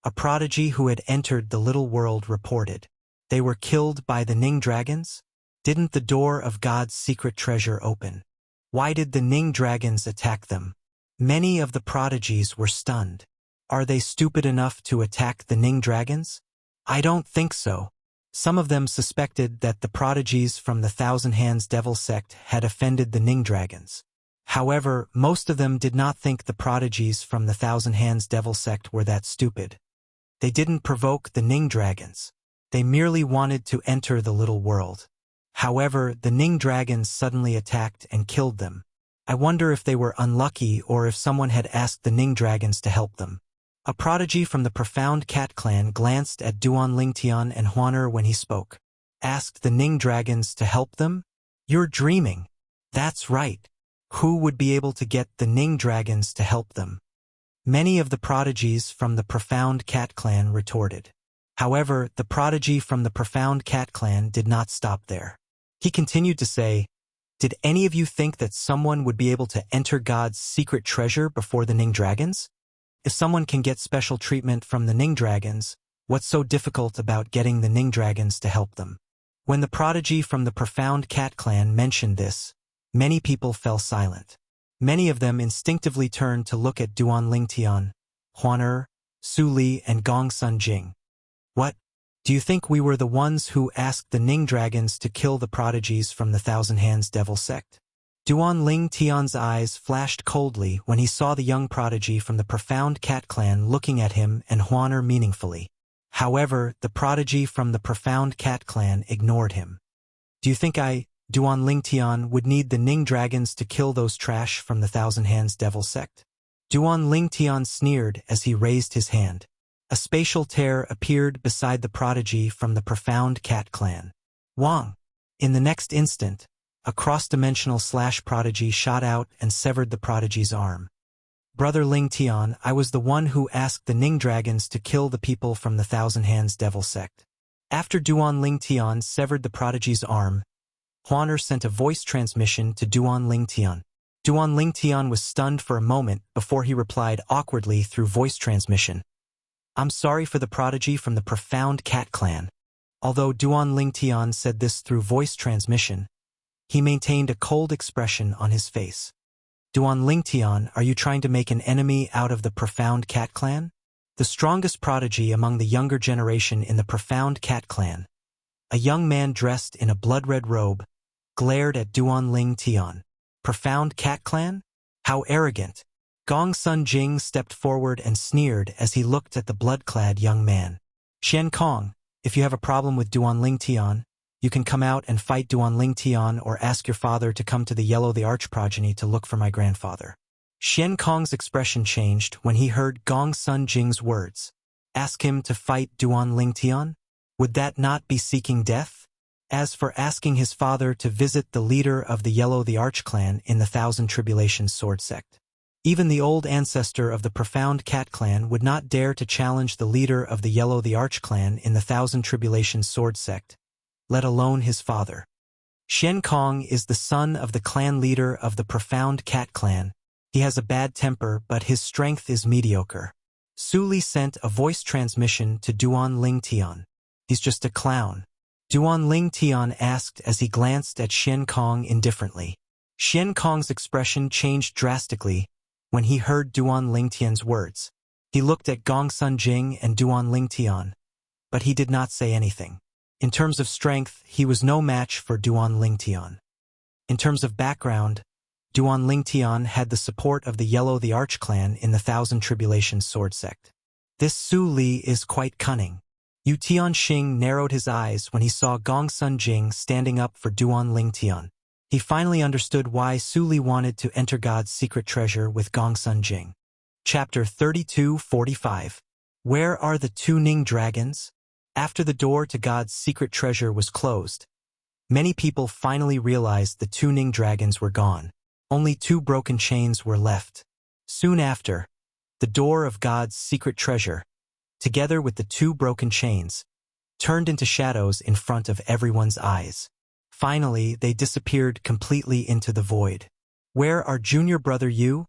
a prodigy who had entered the little world reported. They were killed by the Ning dragons? Didn't the door of God's secret treasure open? Why did the Ning dragons attack them? Many of the prodigies were stunned. Are they stupid enough to attack the Ning dragons? I don't think so. Some of them suspected that the prodigies from the Thousand Hands Devil sect had offended the Ning dragons. However, most of them did not think the prodigies from the Thousand Hands Devil sect were that stupid. They didn't provoke the Ning dragons. They merely wanted to enter the little world. However, the Ning dragons suddenly attacked and killed them. I wonder if they were unlucky or if someone had asked the Ning dragons to help them. A prodigy from the Profound Cat clan glanced at Duan Lingtian and Huaner when he spoke. Asked the Ning dragons to help them? You're dreaming. That's right. Who would be able to get the Ning dragons to help them? Many of the prodigies from the Profound Cat clan retorted. However, the prodigy from the Profound Cat clan did not stop there. He continued to say, did any of you think that someone would be able to enter God's secret treasure before the Ning dragons? If someone can get special treatment from the Ning dragons, what's so difficult about getting the Ning dragons to help them? When the prodigy from the Profound Cat clan mentioned this, many people fell silent. Many of them instinctively turned to look at Duan Lingtian, Huaner, Su Li, and Gong Sun Jing. What? Do you think we were the ones who asked the Ning dragons to kill the prodigies from the Thousand Hands Devil sect? Duan Lingtian's eyes flashed coldly when he saw the young prodigy from the Profound Cat clan looking at him and Huaner meaningfully. However, the prodigy from the Profound Cat clan ignored him. Do you think Duan Lingtian, would need the Ning dragons to kill those trash from the Thousand Hands Devil sect? Duan Lingtian sneered as he raised his hand. A spatial tear appeared beside the prodigy from the Profound Cat clan. Wang! In the next instant, a cross-dimensional slash prodigy shot out and severed the prodigy's arm. Brother Lingtian, I was the one who asked the Ning dragons to kill the people from the Thousand Hands Devil sect. After Duan Lingtian severed the prodigy's arm, Huaner sent a voice transmission to Duan Lingtian. Duan Lingtian was stunned for a moment before he replied awkwardly through voice transmission. I'm sorry for the prodigy from the Profound Cat clan. Although Duan Lingtian said this through voice transmission, he maintained a cold expression on his face. Duan Lingtian, are you trying to make an enemy out of the Profound Cat clan? The strongest prodigy among the younger generation in the Profound Cat clan, a young man dressed in a blood-red robe, glared at Duan Lingtian. Profound Cat clan? How arrogant! Gong Sun Jing stepped forward and sneered as he looked at the blood-clad young man. Xian Kong, if you have a problem with Duan Lingtian, you can come out and fight Duan Lingtian or ask your father to come to the Yellow the Arch progeny to look for my grandfather. Xian Kong's expression changed when he heard Gong Sun Jing's words. Ask him to fight Duan Lingtian? Would that not be seeking death? As for asking his father to visit the leader of the Yellow the Arch clan in the Thousand Tribulations Sword sect. Even the old ancestor of the Profound Cat clan would not dare to challenge the leader of the Yellow the Arch clan in the Thousand Tribulations Sword sect, let alone his father. Xian Kong is the son of the clan leader of the Profound Cat clan. He has a bad temper, but his strength is mediocre. Su Li sent a voice transmission to Duan Lingtian. He's just a clown. Duan Lingtian asked as he glanced at Xian Kong indifferently. Xian Kong's expression changed drastically when he heard Duan Lingtian's words. He looked at Gong Sun Jing and Duan Lingtian, but he did not say anything. In terms of strength, he was no match for Duan Lingtian. In terms of background, Duan Lingtian had the support of the Yellow the Arch clan in the Thousand Tribulations sword sect. This Su Li is quite cunning. Yu Tianxing narrowed his eyes when he saw Gong Sun Jing standing up for Duan Lingtian. He finally understood why Su Li wanted to enter God's secret treasure with Gong Sun Jing. Chapter 32:45. Where are the two Ning dragons? After the door to God's secret treasure was closed, many people finally realized the two Ning dragons were gone. Only two broken chains were left. Soon after, the door of God's secret treasure, together with the two broken chains, turned into shadows in front of everyone's eyes. Finally, they disappeared completely into the void. Where are Junior Brother Yu,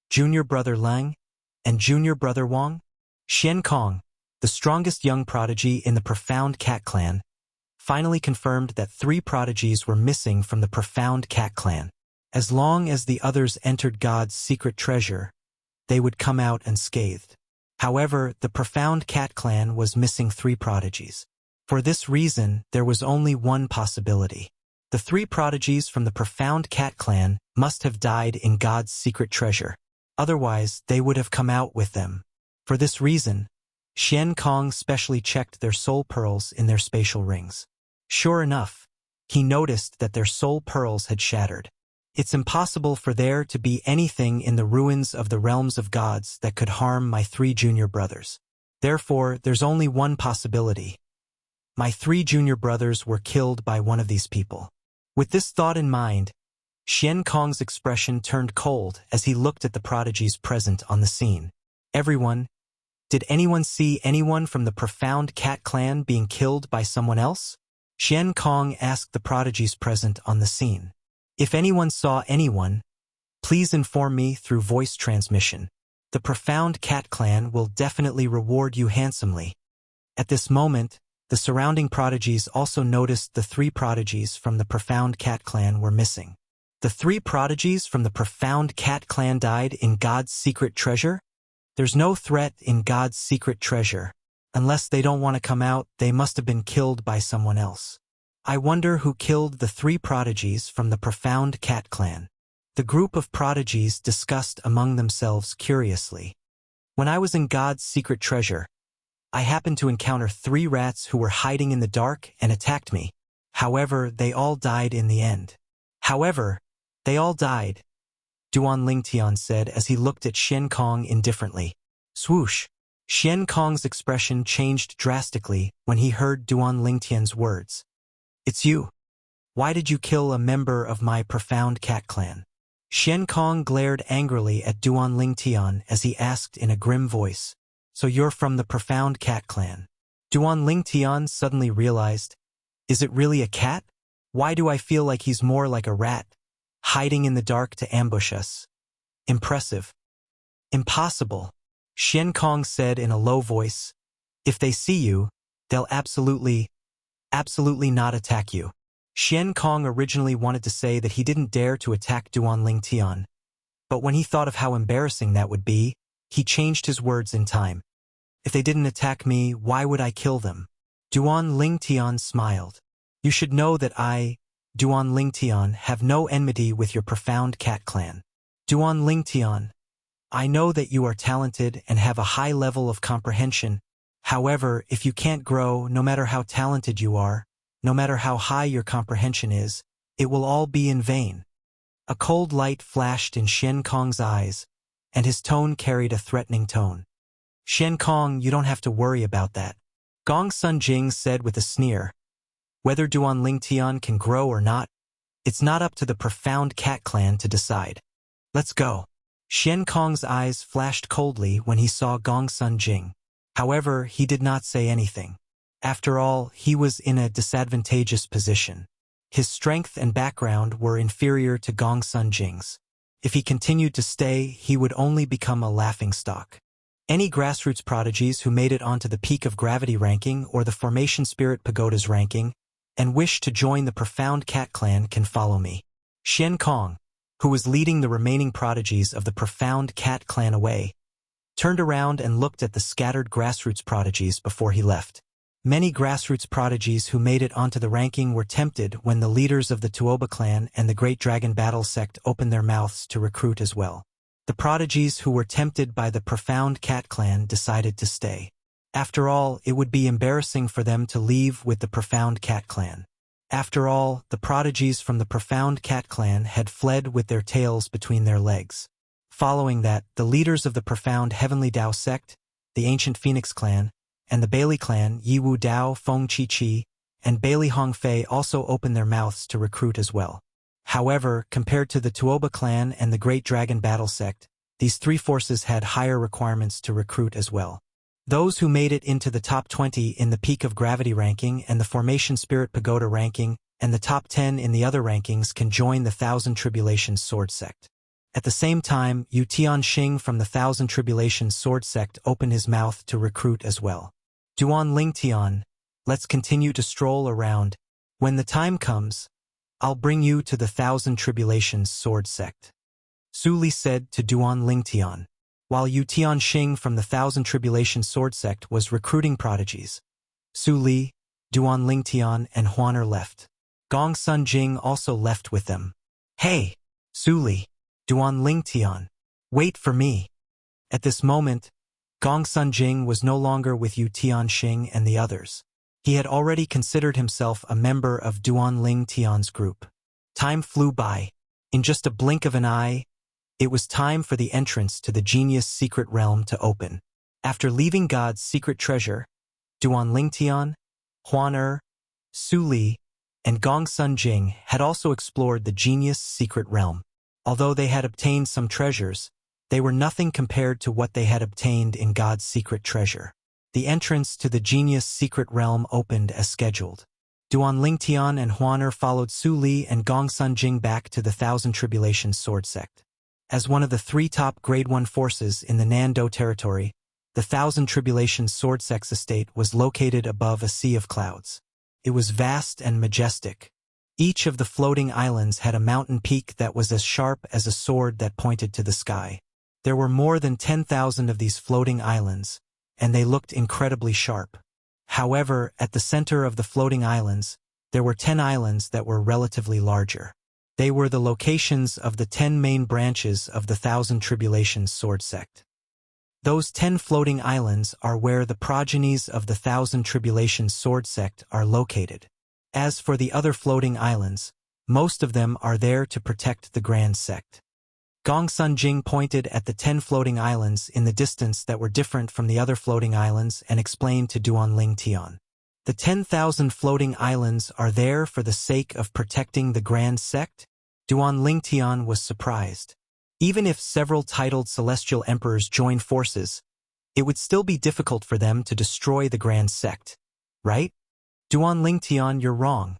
Junior Brother Lang, and Junior Brother Wang? Xian Kong, the strongest young prodigy in the Profound Cat Clan, finally confirmed that 3 prodigies were missing from the Profound Cat Clan. As long as the others entered God's secret treasure, they would come out unscathed. However, the Profound Cat Clan was missing 3 prodigies. For this reason, there was only one possibility. The 3 prodigies from the Profound Cat Clan must have died in God's secret treasure. Otherwise, they would have come out with them. For this reason, Xian Kong specially checked their soul pearls in their spatial rings. Sure enough, he noticed that their soul pearls had shattered. It's impossible for there to be anything in the ruins of the realms of gods that could harm my 3 junior brothers. Therefore, there's only one possibility. My 3 junior brothers were killed by one of these people. With this thought in mind, Xian Kong's expression turned cold as he looked at the prodigies present on the scene. Everyone, did anyone see anyone from the Profound Cat Clan being killed by someone else? Xian Kong asked the prodigies present on the scene. If anyone saw anyone, please inform me through voice transmission. The Profound Cat Clan will definitely reward you handsomely. At this moment, the surrounding prodigies also noticed the 3 prodigies from the Profound Cat Clan were missing. The 3 prodigies from the Profound Cat Clan died in God's secret treasure? There's no threat in God's secret treasure. Unless they don't want to come out, they must have been killed by someone else. I wonder who killed the 3 prodigies from the Profound Cat Clan. The group of prodigies discussed among themselves curiously. When I was in God's secret treasure, I happened to encounter 3 rats who were hiding in the dark and attacked me. However, they all died in the end. Duan Lingtian said as he looked at Xian Kong indifferently. Swoosh! Xian Kong's expression changed drastically when he heard Duan Lingtian's words. It's you. Why did you kill a member of my Profound Cat Clan? Xian Kong glared angrily at Duan Lingtian as he asked in a grim voice. So you're from the Profound Cat Clan? Duan Lingtian suddenly realized, is it really a cat? Why do I feel like he's more like a rat, hiding in the dark to ambush us? Impressive. Impossible, Xian Kong said in a low voice. If they see you, they'll absolutely not attack you. Xian Kong originally wanted to say that he didn't dare to attack Duan Lingtian, but when he thought of how embarrassing that would be, he changed his words in time. If they didn't attack me, why would I kill them? Duan Lingtian smiled. You should know that I, Duan Lingtian, have no enmity with your Profound Cat Clan. Duan Lingtian, I know that you are talented and have a high level of comprehension. However, if you can't grow, no matter how talented you are, no matter how high your comprehension is, it will all be in vain. A cold light flashed in Xian Kong's eyes, and his tone carried a threatening tone. Xian Kong, you don't have to worry about that. Gong Sun Jing said with a sneer. Whether Duan Lingtian can grow or not, it's not up to the Profound Cat Clan to decide. Let's go. Xian Kong's eyes flashed coldly when he saw Gong Sun Jing. However, he did not say anything. After all, he was in a disadvantageous position. His strength and background were inferior to Gong Sun Jing's. If he continued to stay, he would only become a laughingstock. Any grassroots prodigies who made it onto the Peak of Gravity ranking or the Formation Spirit Pagoda's ranking and wish to join the Profound Cat Clan can follow me. Xian Kong, who was leading the remaining prodigies of the Profound Cat Clan away, turned around and looked at the scattered grassroots prodigies before he left. Many grassroots prodigies who made it onto the ranking were tempted when the leaders of the Tuoba clan and the Great Dragon Battle sect opened their mouths to recruit as well. The prodigies who were tempted by the Profound Cat clan decided to stay. After all, it would be embarrassing for them to leave with the Profound Cat clan. After all, the prodigies from the Profound Cat clan had fled with their tails between their legs. Following that, the leaders of the Profound Heavenly Dao sect, the Ancient Phoenix clan, and the Bailey clan, Yiwu Dao, Feng Chi Chi, and Bailey Hongfei also opened their mouths to recruit as well. However, compared to the Tuoba clan and the Great Dragon Battle sect, these three forces had higher requirements to recruit as well. Those who made it into the top 20 in the Peak of Gravity ranking and the Formation Spirit Pagoda ranking and the top 10 in the other rankings can join the Thousand Tribulations Sword sect. At the same time, Yu Tianxing from the Thousand Tribulations Sword sect opened his mouth to recruit as well. Duan Lingtian, let's continue to stroll around. When the time comes, I'll bring you to the Thousand Tribulations Sword sect. Su Li said to Duan Lingtian. While Yu Tianxing from the Thousand Tribulations Sword sect was recruiting prodigies, Su Li, Duan Lingtian, and Huaner left. Gong Sun Jing also left with them. Hey, Su Li, Duan Lingtian, wait for me. At this moment, Gong Sun Jing was no longer with Yu Tianxing and the others. He had already considered himself a member of Duan Lingtian's group. Time flew by. In just a blink of an eye, it was time for the entrance to the Genius Secret Realm to open. After leaving God's secret treasure, Duan Lingtian, Huaner, Su Li, and Gong Sun Jing had also explored the Genius Secret Realm. Although they had obtained some treasures, they were nothing compared to what they had obtained in God's secret treasure. The entrance to the Genius Secret Realm opened as scheduled. Duan Lingtian and Huaner followed Su Li and Gong Sun Jing back to the Thousand Tribulations Sword sect. As one of the three top Grade 1 forces in the Nando territory, the Thousand Tribulations Sword sect's estate was located above a sea of clouds. It was vast and majestic. Each of the floating islands had a mountain peak that was as sharp as a sword that pointed to the sky. There were more than 10,000 of these floating islands, and they looked incredibly sharp. However, at the center of the floating islands, there were 10 islands that were relatively larger. They were the locations of the 10 main branches of the Thousand Tribulations Sword sect. Those 10 floating islands are where the progenies of the Thousand Tribulations Sword sect are located. As for the other floating islands, most of them are there to protect the Grand Sect. Gong Sun Jing pointed at the 10 floating islands in the distance that were different from the other floating islands and explained to Duan Lingtian. The 10,000 floating islands are there for the sake of protecting the Grand Sect? Duan Lingtian was surprised. Even if several titled celestial emperors joined forces, it would still be difficult for them to destroy the Grand Sect, right? Duan Lingtian, you're wrong,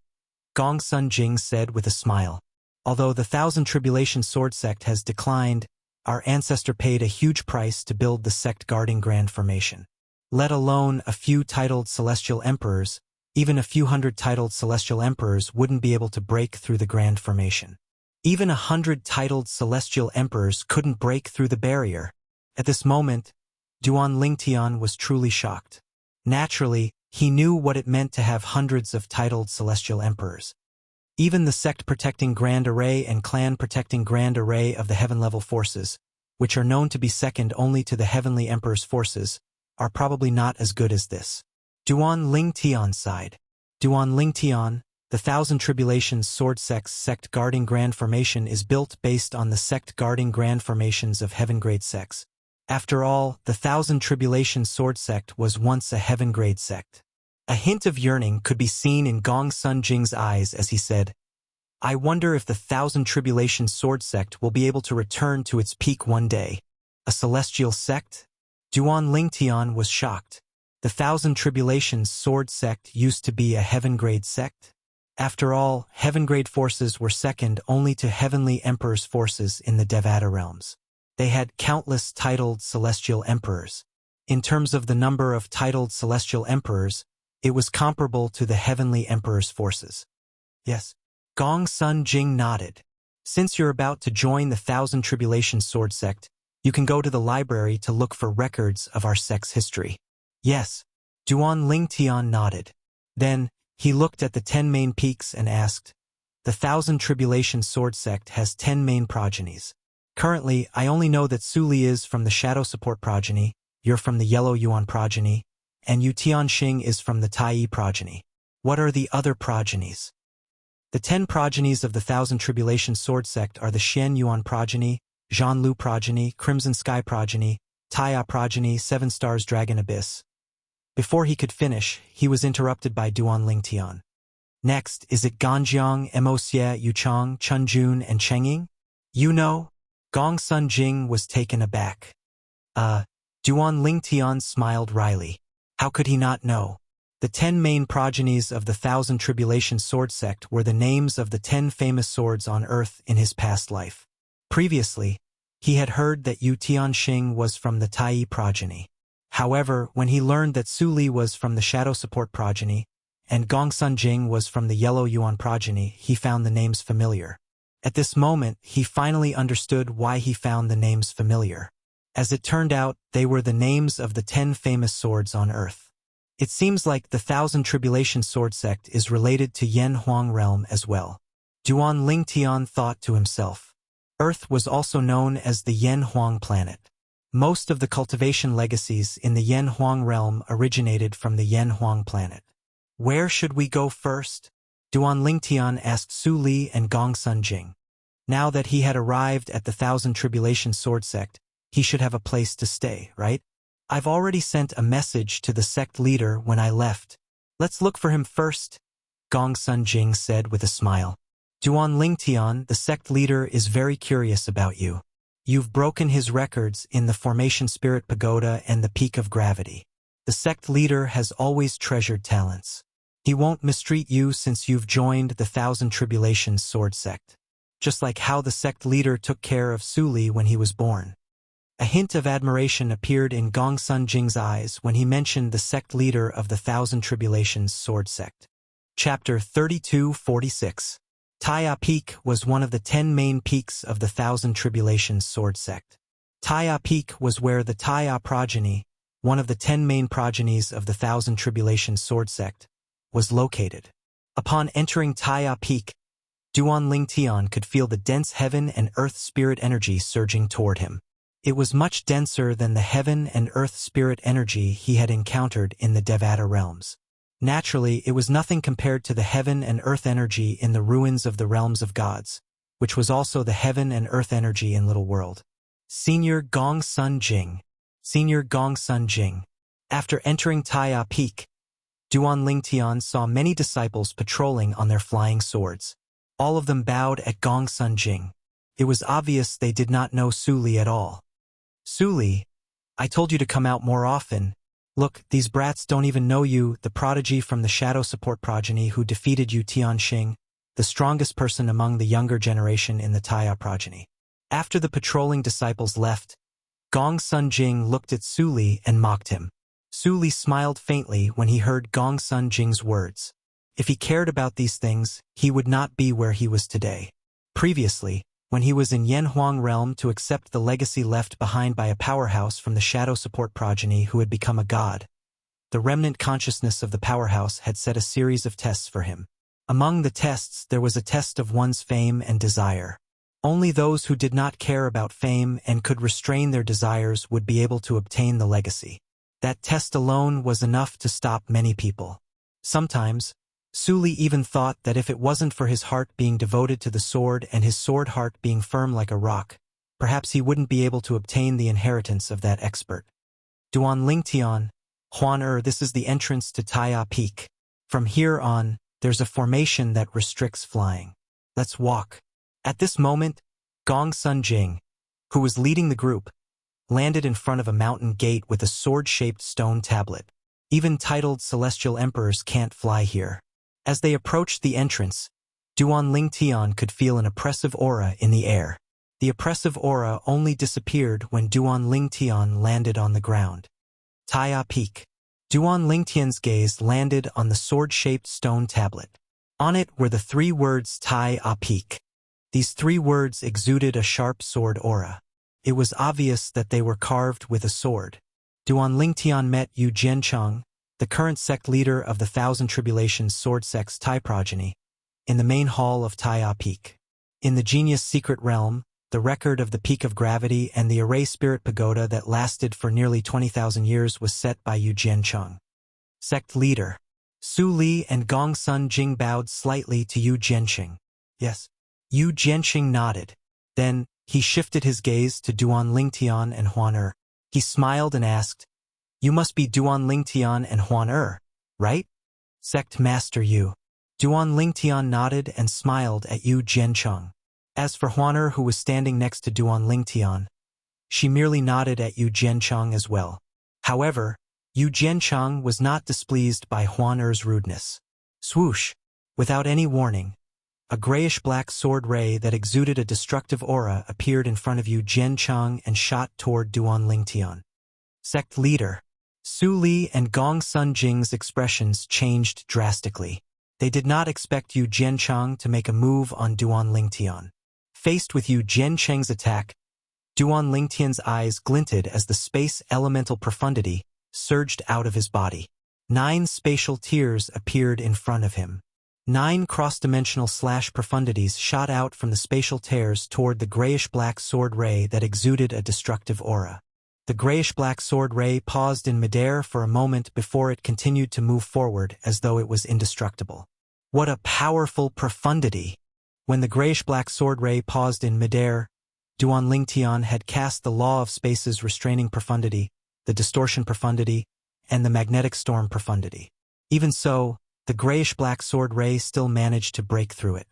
Gong Sun Jing said with a smile. Although the Thousand Tribulation Sword sect has declined, our ancestor paid a huge price to build the sect guarding Grand Formation. Let alone a few titled celestial emperors, even a few hundred titled celestial emperors wouldn't be able to break through the Grand Formation. Even 100 titled celestial emperors couldn't break through the barrier. At this moment, Duan Lingtian was truly shocked. Naturally, he knew what it meant to have hundreds of titled celestial emperors. Even the sect-protecting Grand Array and clan-protecting Grand Array of the Heaven-level forces, which are known to be second only to the Heavenly Emperor's forces, are probably not as good as this. Duan Lingtian sighed. Duan Lingtian, the Thousand Tribulations Sword sect's sect guarding Grand Formation is built based on the sect guarding Grand Formations of Heaven-grade sects. After all, the Thousand Tribulations Sword sect was once a Heaven-grade sect. A hint of yearning could be seen in Gong Sun Jing's eyes as he said, I wonder if the Thousand Tribulations Sword sect will be able to return to its peak one day. A celestial sect? Duan Lingtian was shocked. The Thousand Tribulations Sword sect used to be a Heaven-grade sect? After all, Heaven-grade forces were second only to Heavenly Emperor's forces in the Devata realms. They had countless titled celestial emperors. In terms of the number of titled celestial emperors, it was comparable to the Heavenly Emperor's forces. Yes. Gong Sun Jing nodded. Since you're about to join the Thousand Tribulations Sword sect, you can go to the library to look for records of our sect's history. Yes. Duan Lingtian nodded. Then, he looked at the 10 main peaks and asked, "The Thousand Tribulation Sword Sect has 10 main progenies. Currently, I only know that Su Li is from the Shadow Support progeny, you're from the Yellow Yuan progeny, and Yu Tianxing is from the Tai Yi progeny. What are the other progenies?" The 10 progenies of the Thousand Tribulation Sword Sect are the Xian Yuan progeny, Zhan Lu progeny, Crimson Sky progeny, Taiya progeny, Seven Stars Dragon Abyss. Before he could finish, he was interrupted by Duan Lingtian. "Next, is it Ganjiang, Emoxie, Yuchang, Chunjun, and Chengying? You know?" Gong Sun Jing was taken aback. Duan Lingtian smiled wryly. How could he not know? The 10 main progenies of the Thousand Tribulation Sword Sect were the names of the 10 famous swords on Earth in his past life. Previously, he had heard that Yu Tianxing was from the Tai Yi progeny. However, when he learned that Su Li was from the Shadow Support progeny, and Gong Sun Jing was from the Yellow Yuan progeny, he found the names familiar. At this moment, he finally understood why he found the names familiar. As it turned out, they were the names of the 10 famous swords on Earth. It seems like the Thousand Tribulation Sword Sect is related to Yen Huang realm as well. Duan Lingtian thought to himself. Earth was also known as the Yen Huang planet. Most of the cultivation legacies in the Yen Huang realm originated from the Yen Huang planet. Where should we go first? Duan Lingtian asked Su Li and Gong Sun Jing. Now that he had arrived at the Thousand Tribulation Sword Sect, he should have a place to stay, right? I've already sent a message to the sect leader when I left. Let's look for him first, Gong Sun Jing said with a smile. Duan Lingtian, the sect leader, is very curious about you. You've broken his records in the Formation Spirit Pagoda and the Peak of Gravity. The sect leader has always treasured talents. He won't mistreat you since you've joined the Thousand Tribulations Sword Sect. Just like how the sect leader took care of Su Li when he was born. A hint of admiration appeared in Gong Sun Jing's eyes when he mentioned the sect leader of the Thousand Tribulations Sword Sect. Chapter 3246. Taiya Peak was one of the 10 main peaks of the Thousand Tribulations Sword Sect. Taiya Peak was where the Taiya progeny, one of the 10 main progenies of the Thousand Tribulations Sword Sect, was located. Upon entering Taiya Peak, Duan Lingtian could feel the dense heaven and earth spirit energy surging toward him. It was much denser than the heaven and earth spirit energy he had encountered in the Devata realms. Naturally, it was nothing compared to the heaven and earth energy in the ruins of the realms of gods, which was also the heaven and earth energy in Little World. Senior Gong Sun Jing. Senior Gong Sun Jing. After entering Taiya Peak, Duan Lingtian saw many disciples patrolling on their flying swords. All of them bowed at Gong Sun Jing. It was obvious they did not know Su Li at all. Su Li, I told you to come out more often. Look, these brats don't even know you, the prodigy from the Shadow Support progeny who defeated Yu Tianxing, the strongest person among the younger generation in the Taiya progeny. After the patrolling disciples left, Gong Sun Jing looked at Su Li and mocked him. Su Li smiled faintly when he heard Gong Sun Jing's words. If he cared about these things, he would not be where he was today. Previously, when he was in Yen Huang realm to accept the legacy left behind by a powerhouse from the Shadow Support progeny who had become a god, the remnant consciousness of the powerhouse had set a series of tests for him. Among the tests, there was a test of one's fame and desire. Only those who did not care about fame and could restrain their desires would be able to obtain the legacy. That test alone was enough to stop many people. Sometimes, Su Li even thought that if it wasn't for his heart being devoted to the sword and his sword heart being firm like a rock, perhaps he wouldn't be able to obtain the inheritance of that expert. Duan Lingtian, Huan this is the entrance to Taiya Peak. From here on, there's a formation that restricts flying. Let's walk. At this moment, Gong Sun Jing, who was leading the group, landed in front of a mountain gate with a sword-shaped stone tablet. Even titled celestial emperors can't fly here. As they approached the entrance, Duan Lingtian could feel an oppressive aura in the air. The oppressive aura only disappeared when Duan Lingtian landed on the ground. Taiya Peak. Duan Lingtian's gaze landed on the sword-shaped stone tablet. On it were the 3 words Taiya Peak. These 3 words exuded a sharp sword aura. It was obvious that they were carved with a sword. Duan Lingtian met Yu Jiancheng, the the current sect leader of the Thousand Tribulations Sword Sect's Tai progeny, in the main hall of Tai Peak. In the Genius Secret Realm, the record of the Peak of Gravity and the Array Spirit Pagoda that lasted for nearly 20,000 years was set by Yu Jiancheng. Sect leader Su Li and Gong Sun Jing bowed slightly to Yu Jianqing. Yes. Yu Jianqing nodded. Then, he shifted his gaze to Duan Lingtian and Huan Er. He smiled and asked, "You must be Duan Lingtian and Huan Er, right?" Sect Master Yu. Duan Lingtian nodded and smiled at Yu Jiancheng. As for Huan Er, who was standing next to Duan Lingtian, she merely nodded at Yu Jiancheng as well. However, Yu Jiancheng was not displeased by Huan Er's rudeness. Swoosh! Without any warning, a grayish-black sword ray that exuded a destructive aura appeared in front of Yu Jiancheng and shot toward Duan Lingtian. Sect leader Su Li and Gong Sun Jing's expressions changed drastically. They did not expect Yu Jiancheng to make a move on Duan Lingtian. Faced with Yu Jiancheng's attack, Duan Lingtian's eyes glinted as the space elemental profundity surged out of his body. 9 spatial tiers appeared in front of him. 9 cross-dimensional profundities shot out from the spatial tears toward the grayish-black sword ray that exuded a destructive aura. The grayish-black sword ray paused in midair for a moment before it continued to move forward as though it was indestructible. What a powerful profundity! When the grayish-black sword ray paused in midair, Duan Lingtian had cast the law of space's restraining profundity, the distortion profundity, and the magnetic storm profundity. Even so, the grayish-black sword ray still managed to break through it.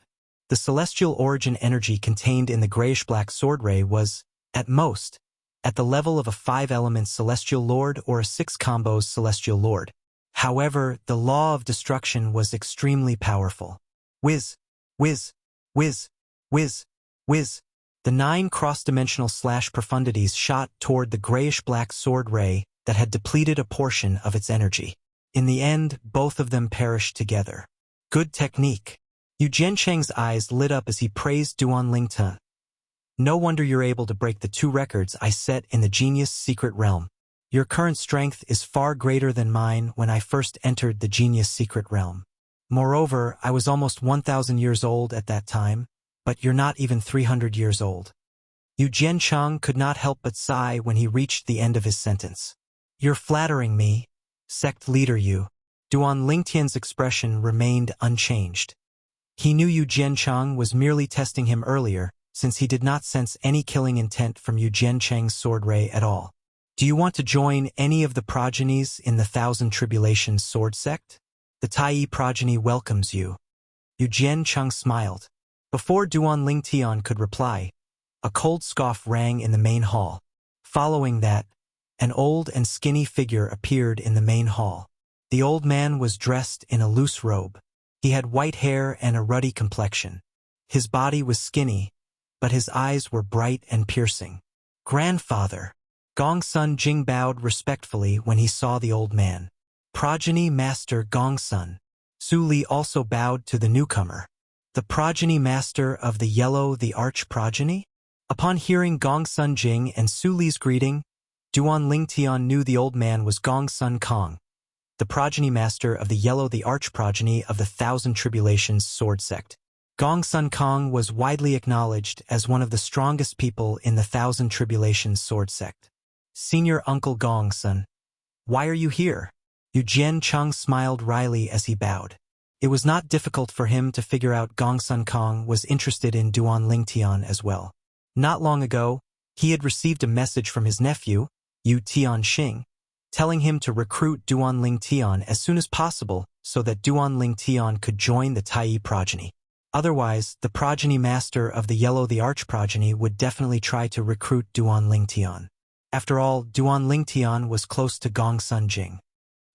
The celestial origin energy contained in the grayish-black sword ray was, at most, at the level of a 5-element celestial lord or a 6 combos celestial lord. However, the law of destruction was extremely powerful. Whiz, whiz, whiz, whiz, whiz. The 9 cross-dimensional profundities shot toward the grayish-black sword ray that had depleted a portion of its energy. In the end, both of them perished together. Good technique. Yu Jiancheng's eyes lit up as he praised Duan Lingtian. No wonder you're able to break the 2 records I set in the Genius Secret Realm. Your current strength is far greater than mine when I first entered the Genius Secret Realm. Moreover, I was almost 1,000 years old at that time, but you're not even 300 years old. Yu Jiancheng could not help but sigh when he reached the end of his sentence. You're flattering me, sect leader Yu. Duan Lingtian's expression remained unchanged. He knew Yu Jiancheng was merely testing him earlier, since he did not sense any killing intent from Yu Jiancheng's sword ray at all. Do you want to join any of the progenies in the Thousand Tribulations sword sect? The Tai progeny welcomes you. Yu Jiancheng smiled. Before Duan Lingtian could reply, a cold scoff rang in the main hall. Following that, an old and skinny figure appeared in the main hall. The old man was dressed in a loose robe. He had white hair and a ruddy complexion. His body was skinny, but his eyes were bright and piercing. Grandfather! Gong Sun Jing bowed respectfully when he saw the old man. Progeny Master Gong Sun. Su Li also bowed to the newcomer. The progeny master of the Yellow the Arch progeny? Upon hearing Gong Sun Jing and Su Li's greeting, Duan Lingtian knew the old man was Gong Sun Kong, the progeny master of the Yellow the Arch progeny of the Thousand Tribulations sword sect. Gong Sun Kong was widely acknowledged as one of the strongest people in the Thousand Tribulations sword sect. Senior Uncle Gong Sun, why are you here? Yu Jiancheng smiled wryly as he bowed. It was not difficult for him to figure out Gong Sun Kong was interested in Duan Lingtian as well. Not long ago, he had received a message from his nephew, Yu Tianxing, telling him to recruit Duan Lingtian as soon as possible so that Duan Lingtian could join the Tai progeny. Otherwise, the progeny master of the Yellow the Arch progeny would definitely try to recruit Duan Lingtian. After all, Duan Lingtian was close to Gong Sun Jing.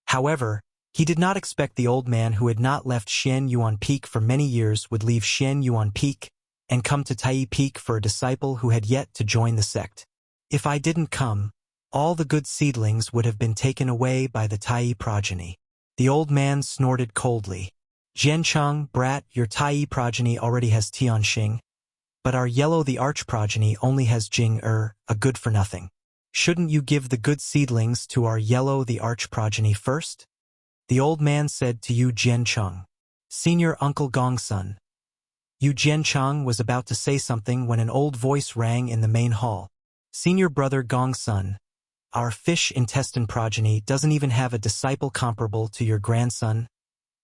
However, he did not expect the old man who had not left Xian Yuan Peak for many years would leave Xian Yuan Peak and come to Tai Peak for a disciple who had yet to join the sect. If I didn't come, all the good seedlings would have been taken away by the Tai progeny. The old man snorted coldly. Jiancheng, brat, your Tai progeny already has Tianxing, but our Yellow the Arch progeny only has Jing a good-for-nothing. Shouldn't you give the good seedlings to our Yellow the Arch progeny first? The old man said to Yu Jiancheng, "Senior Uncle Gongsun." Yu Jiancheng was about to say something when an old voice rang in the main hall. "Senior brother Gongsun, our fish intestine progeny doesn't even have a disciple comparable to your grandson,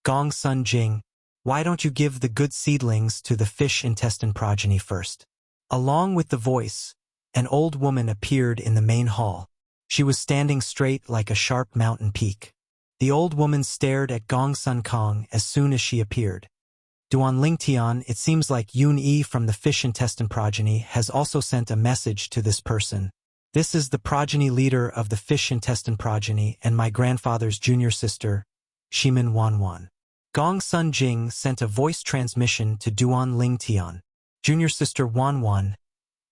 Gongsun Jing. Why don't you give the good seedlings to the fish intestine progeny first?" Along with the voice, an old woman appeared in the main hall. She was standing straight like a sharp mountain peak. The old woman stared at Gongsun Kong as soon as she appeared. "Duan Lingtian, it seems like Yun Yi from the fish intestine progeny has also sent a message to this person. This is the progeny leader of the fish intestine progeny and my grandfather's junior sister, Shimin Wanwan." Gongsun Jing sent a voice transmission to Duan Lingtian. "Junior sister Wanwan,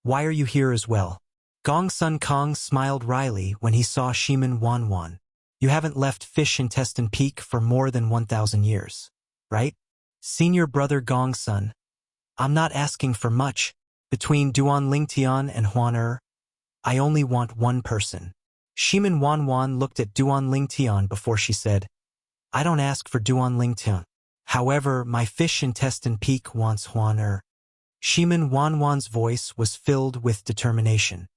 why are you here as well?" Gongsun Kong smiled wryly when he saw Shimin Wanwan. "You haven't left Fish Intestine Peak for more than 1,000 years, right? Senior brother Gongsun, I'm not asking for much. Between Duan Lingtian and Huan I only want one person." Shimin Wanwan looked at Duan Lingtian before she said, "I don't ask for Duan Lingtian. However, my Fish Intestine Peak wants Huan Shimin Wanwan's voice was filled with determination.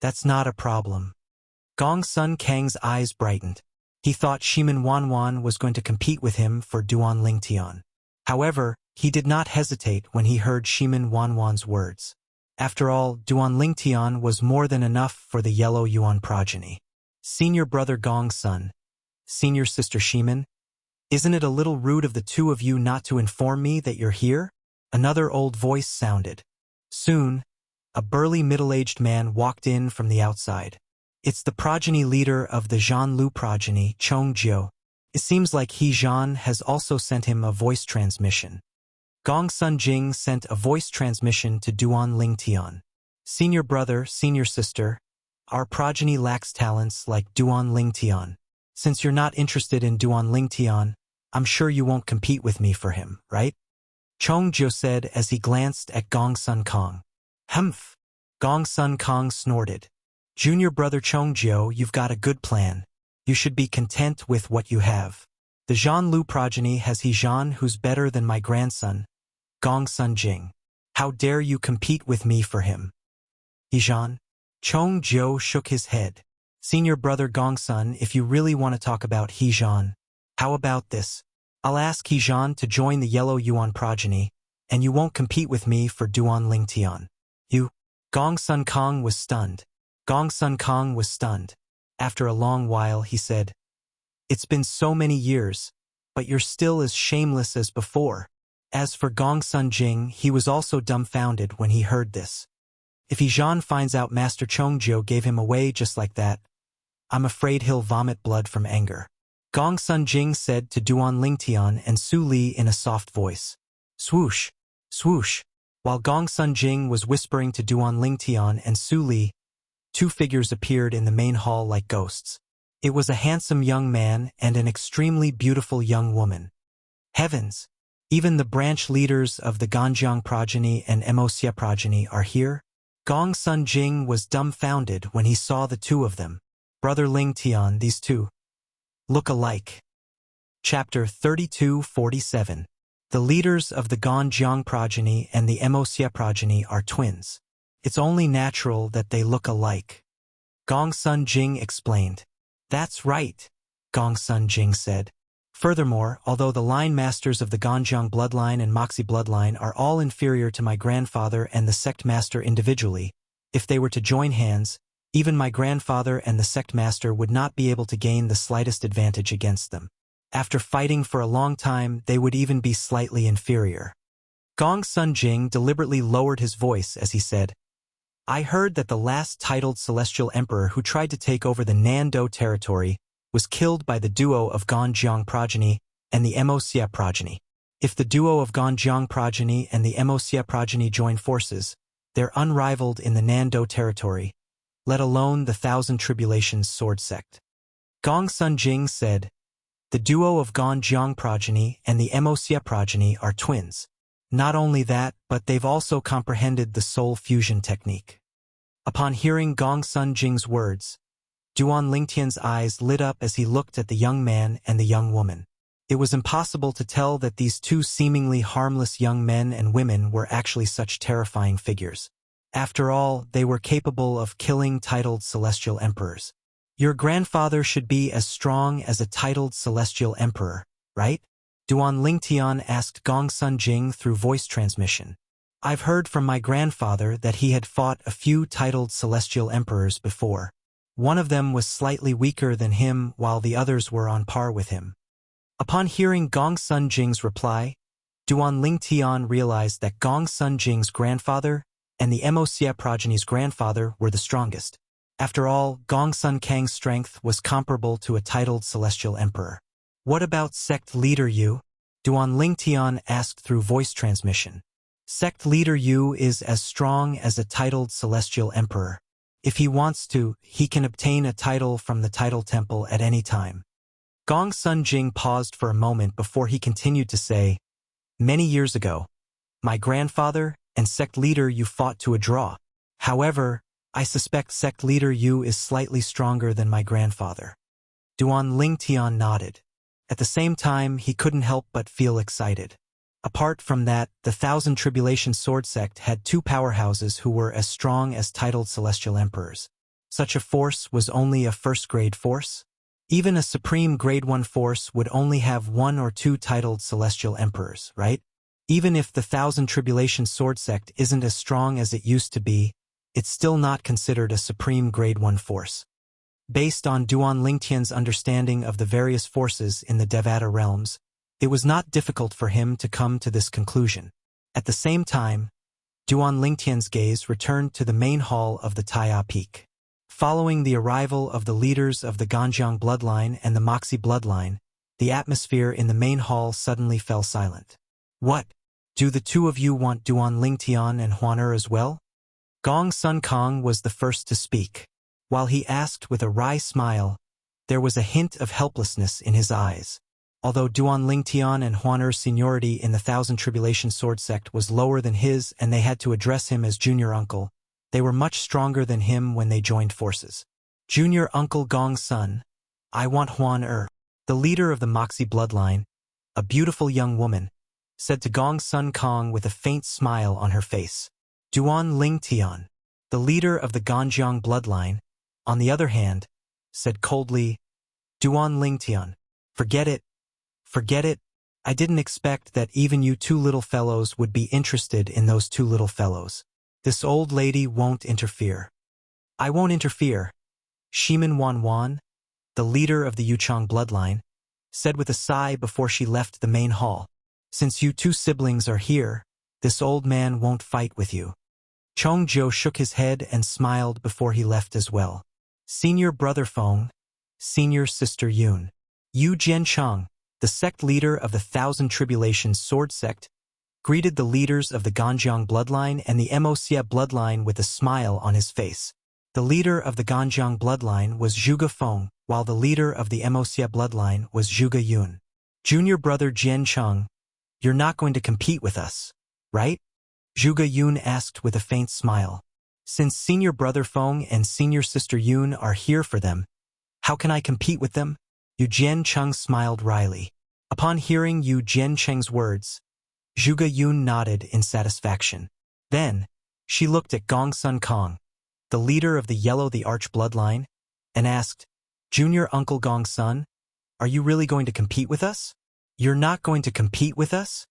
"That's not a problem." Gongsun Kang's eyes brightened. He thought Shimin Wanwan was going to compete with him for Duan Lingtian. However, he did not hesitate when he heard Shimin Wanwan's words. After all, Duan Lingtian was more than enough for the Yellow Yuan progeny. "Senior brother Gongsun, senior sister Shimin, isn't it a little rude of the two of you not to inform me that you're here?" Another old voice sounded. Soon, a burly middle-aged man walked in from the outside. "It's the progeny leader of the Zhanlu progeny, Chongjiu. It seems like He Zhan has also sent him a voice transmission." Gongsun Jing sent a voice transmission to Duan Lingtian. "Senior brother, senior sister, our progeny lacks talents like Duan Lingtian. Since you're not interested in Duan Lingtian, I'm sure you won't compete with me for him, right?" Chongjiu said as he glanced at Gongsun Kong. "Humph." Gongsun Kong snorted. "Junior brother Chongjiu, you've got a good plan. You should be content with what you have. The Zhanlu progeny has He Zhan who's better than my grandson, Gongsun Jing. How dare you compete with me for him?" "He Zhan?" Chongjiu shook his head. "Senior brother Gongsun, if you really want to talk about He Zhan, how about this? I'll ask He Zhan to join the Yellow Yuan progeny, and you won't compete with me for Duan Lingtian." "You?" Gongsun Kong was stunned. Gongsun Kong was stunned. After a long while, he said, "It's been so many years, but you're still as shameless as before." As for Gongsun Jing, he was also dumbfounded when he heard this. If He Zhan finds out Master Chongjiu gave him away just like that, I'm afraid he'll vomit blood from anger. Gongsun Jing said to Duan Lingtian and Su Li in a soft voice. Swoosh, swoosh. While Gongsun Jing was whispering to Duan Lingtian and Su Li, two figures appeared in the main hall like ghosts. It was a handsome young man and an extremely beautiful young woman. Heavens! Even the branch leaders of the Ganjiang progeny and Wuxia progeny are here? Gongsun Jing was dumbfounded when he saw the two of them. Brother Lingtian, these two look alike. Chapter 3247. The leaders of the Ganjiang progeny and the Wuxia progeny are twins. It's only natural that they look alike. Gongsun Jing explained. That's right, Gongsun Jing said. Furthermore, although the line masters of the Ganjiang bloodline and Moxie bloodline are all inferior to my grandfather and the sect master individually, if they were to join hands, even my grandfather and the sect master would not be able to gain the slightest advantage against them. After fighting for a long time, they would even be slightly inferior. Gongsun Jing deliberately lowered his voice as he said, I heard that the last titled celestial emperor who tried to take over the Nando territory was killed by the duo of Ganjiang progeny and the Wuxia progeny. If the duo of Ganjiang progeny and the Wuxia progeny join forces, they're unrivaled in the Nando territory, let alone the Thousand Tribulations sword sect. Gongsun Jing said, the duo of Ganjiang progeny and the Wuxia progeny are twins. Not only that, but they've also comprehended the soul fusion technique. Upon hearing Gongsun Jing's words, Duan Lingtian's eyes lit up as he looked at the young man and the young woman. It was impossible to tell that these two seemingly harmless young men and women were actually such terrifying figures. After all, they were capable of killing titled celestial emperors. Your grandfather should be as strong as a titled celestial emperor, right? Duan Lingtian asked Gongsun Jing through voice transmission. I've heard from my grandfather that he had fought a few titled celestial emperors before. One of them was slightly weaker than him while the others were on par with him. Upon hearing Gongsun Jing's reply, Duan Lingtian realized that Gongsun Jing's grandfather and the Moxia progeny's grandfather were the strongest. After all, Gongsun Kang's strength was comparable to a titled celestial emperor. What about sect leader Yu? Duan Lingtian asked through voice transmission. Sect leader Yu is as strong as a titled celestial emperor. If he wants to, he can obtain a title from the title temple at any time. Gongsun Jing paused for a moment before he continued to say, Many years ago, my grandfather and sect leader Yu fought to a draw. However, I suspect sect leader Yu is slightly stronger than my grandfather. Duan Lingtian nodded. At the same time, he couldn't help but feel excited. Apart from that, the Thousand Tribulation Sword Sect had two powerhouses who were as strong as titled celestial emperors. Such a force was only a first-grade force. Even a supreme grade 1 force would only have one or two titled celestial emperors, right? Even if the Thousand Tribulation Sword Sect isn't as strong as it used to be, it's still not considered a supreme grade 1 force. Based on Duan Lingtian's understanding of the various forces in the Devata realms, it was not difficult for him to come to this conclusion. At the same time, Duan Lingtian's gaze returned to the main hall of the Taiya Peak. Following the arrival of the leaders of the Ganjiang bloodline and the Moxie bloodline, the atmosphere in the main hall suddenly fell silent. What? Do the two of you want Duan Lingtian and Huan as well? Gong Sun Kong was the first to speak. While he asked with a wry smile, there was a hint of helplessness in his eyes. Although Duan Lingtian and Huan'er's seniority in the Thousand Tribulation Sword Sect was lower than his and they had to address him as junior uncle, they were much stronger than him when they joined forces. Junior Uncle Gong Sun, I want Huan. The leader of the Moxie bloodline, a beautiful young woman, said to Gong Sun Kong with a faint smile on her face. Duan Lingtian, the leader of the Ganjiang bloodline, on the other hand, said coldly, Duan Lingtian, forget it. Forget it. I didn't expect that even you two little fellows would be interested in those two little fellows. This old lady won't interfere. I won't interfere. Shimin Wan, the leader of the Yuchang bloodline, said with a sigh before she left the main hall. Since you two siblings are here, this old man won't fight with you. Chong Jiu shook his head and smiled before he left as well. Senior brother Feng, senior sister Yun. Yu Jiancheng, the sect leader of the Thousand Tribulation Sword Sect, greeted the leaders of the Ganjiang bloodline and the Moxia bloodline with a smile on his face. The leader of the Ganjiang bloodline was Zhuge Feng, while the leader of the Moxia bloodline was Zhuge Yun. Junior brother Jiancheng, you're not going to compete with us, right? Zhuge Yun asked with a faint smile. Since senior brother Feng and senior sister Yun are here for them, how can I compete with them? Yu Jiancheng smiled wryly. Upon hearing Yu Jiancheng's words, Zhuge Yun nodded in satisfaction. Then, she looked at Gong Sun Kong, the leader of the Yellow the Arch bloodline, and asked, Junior Uncle Gong Sun, are you really going to compete with us? You're not going to compete with us?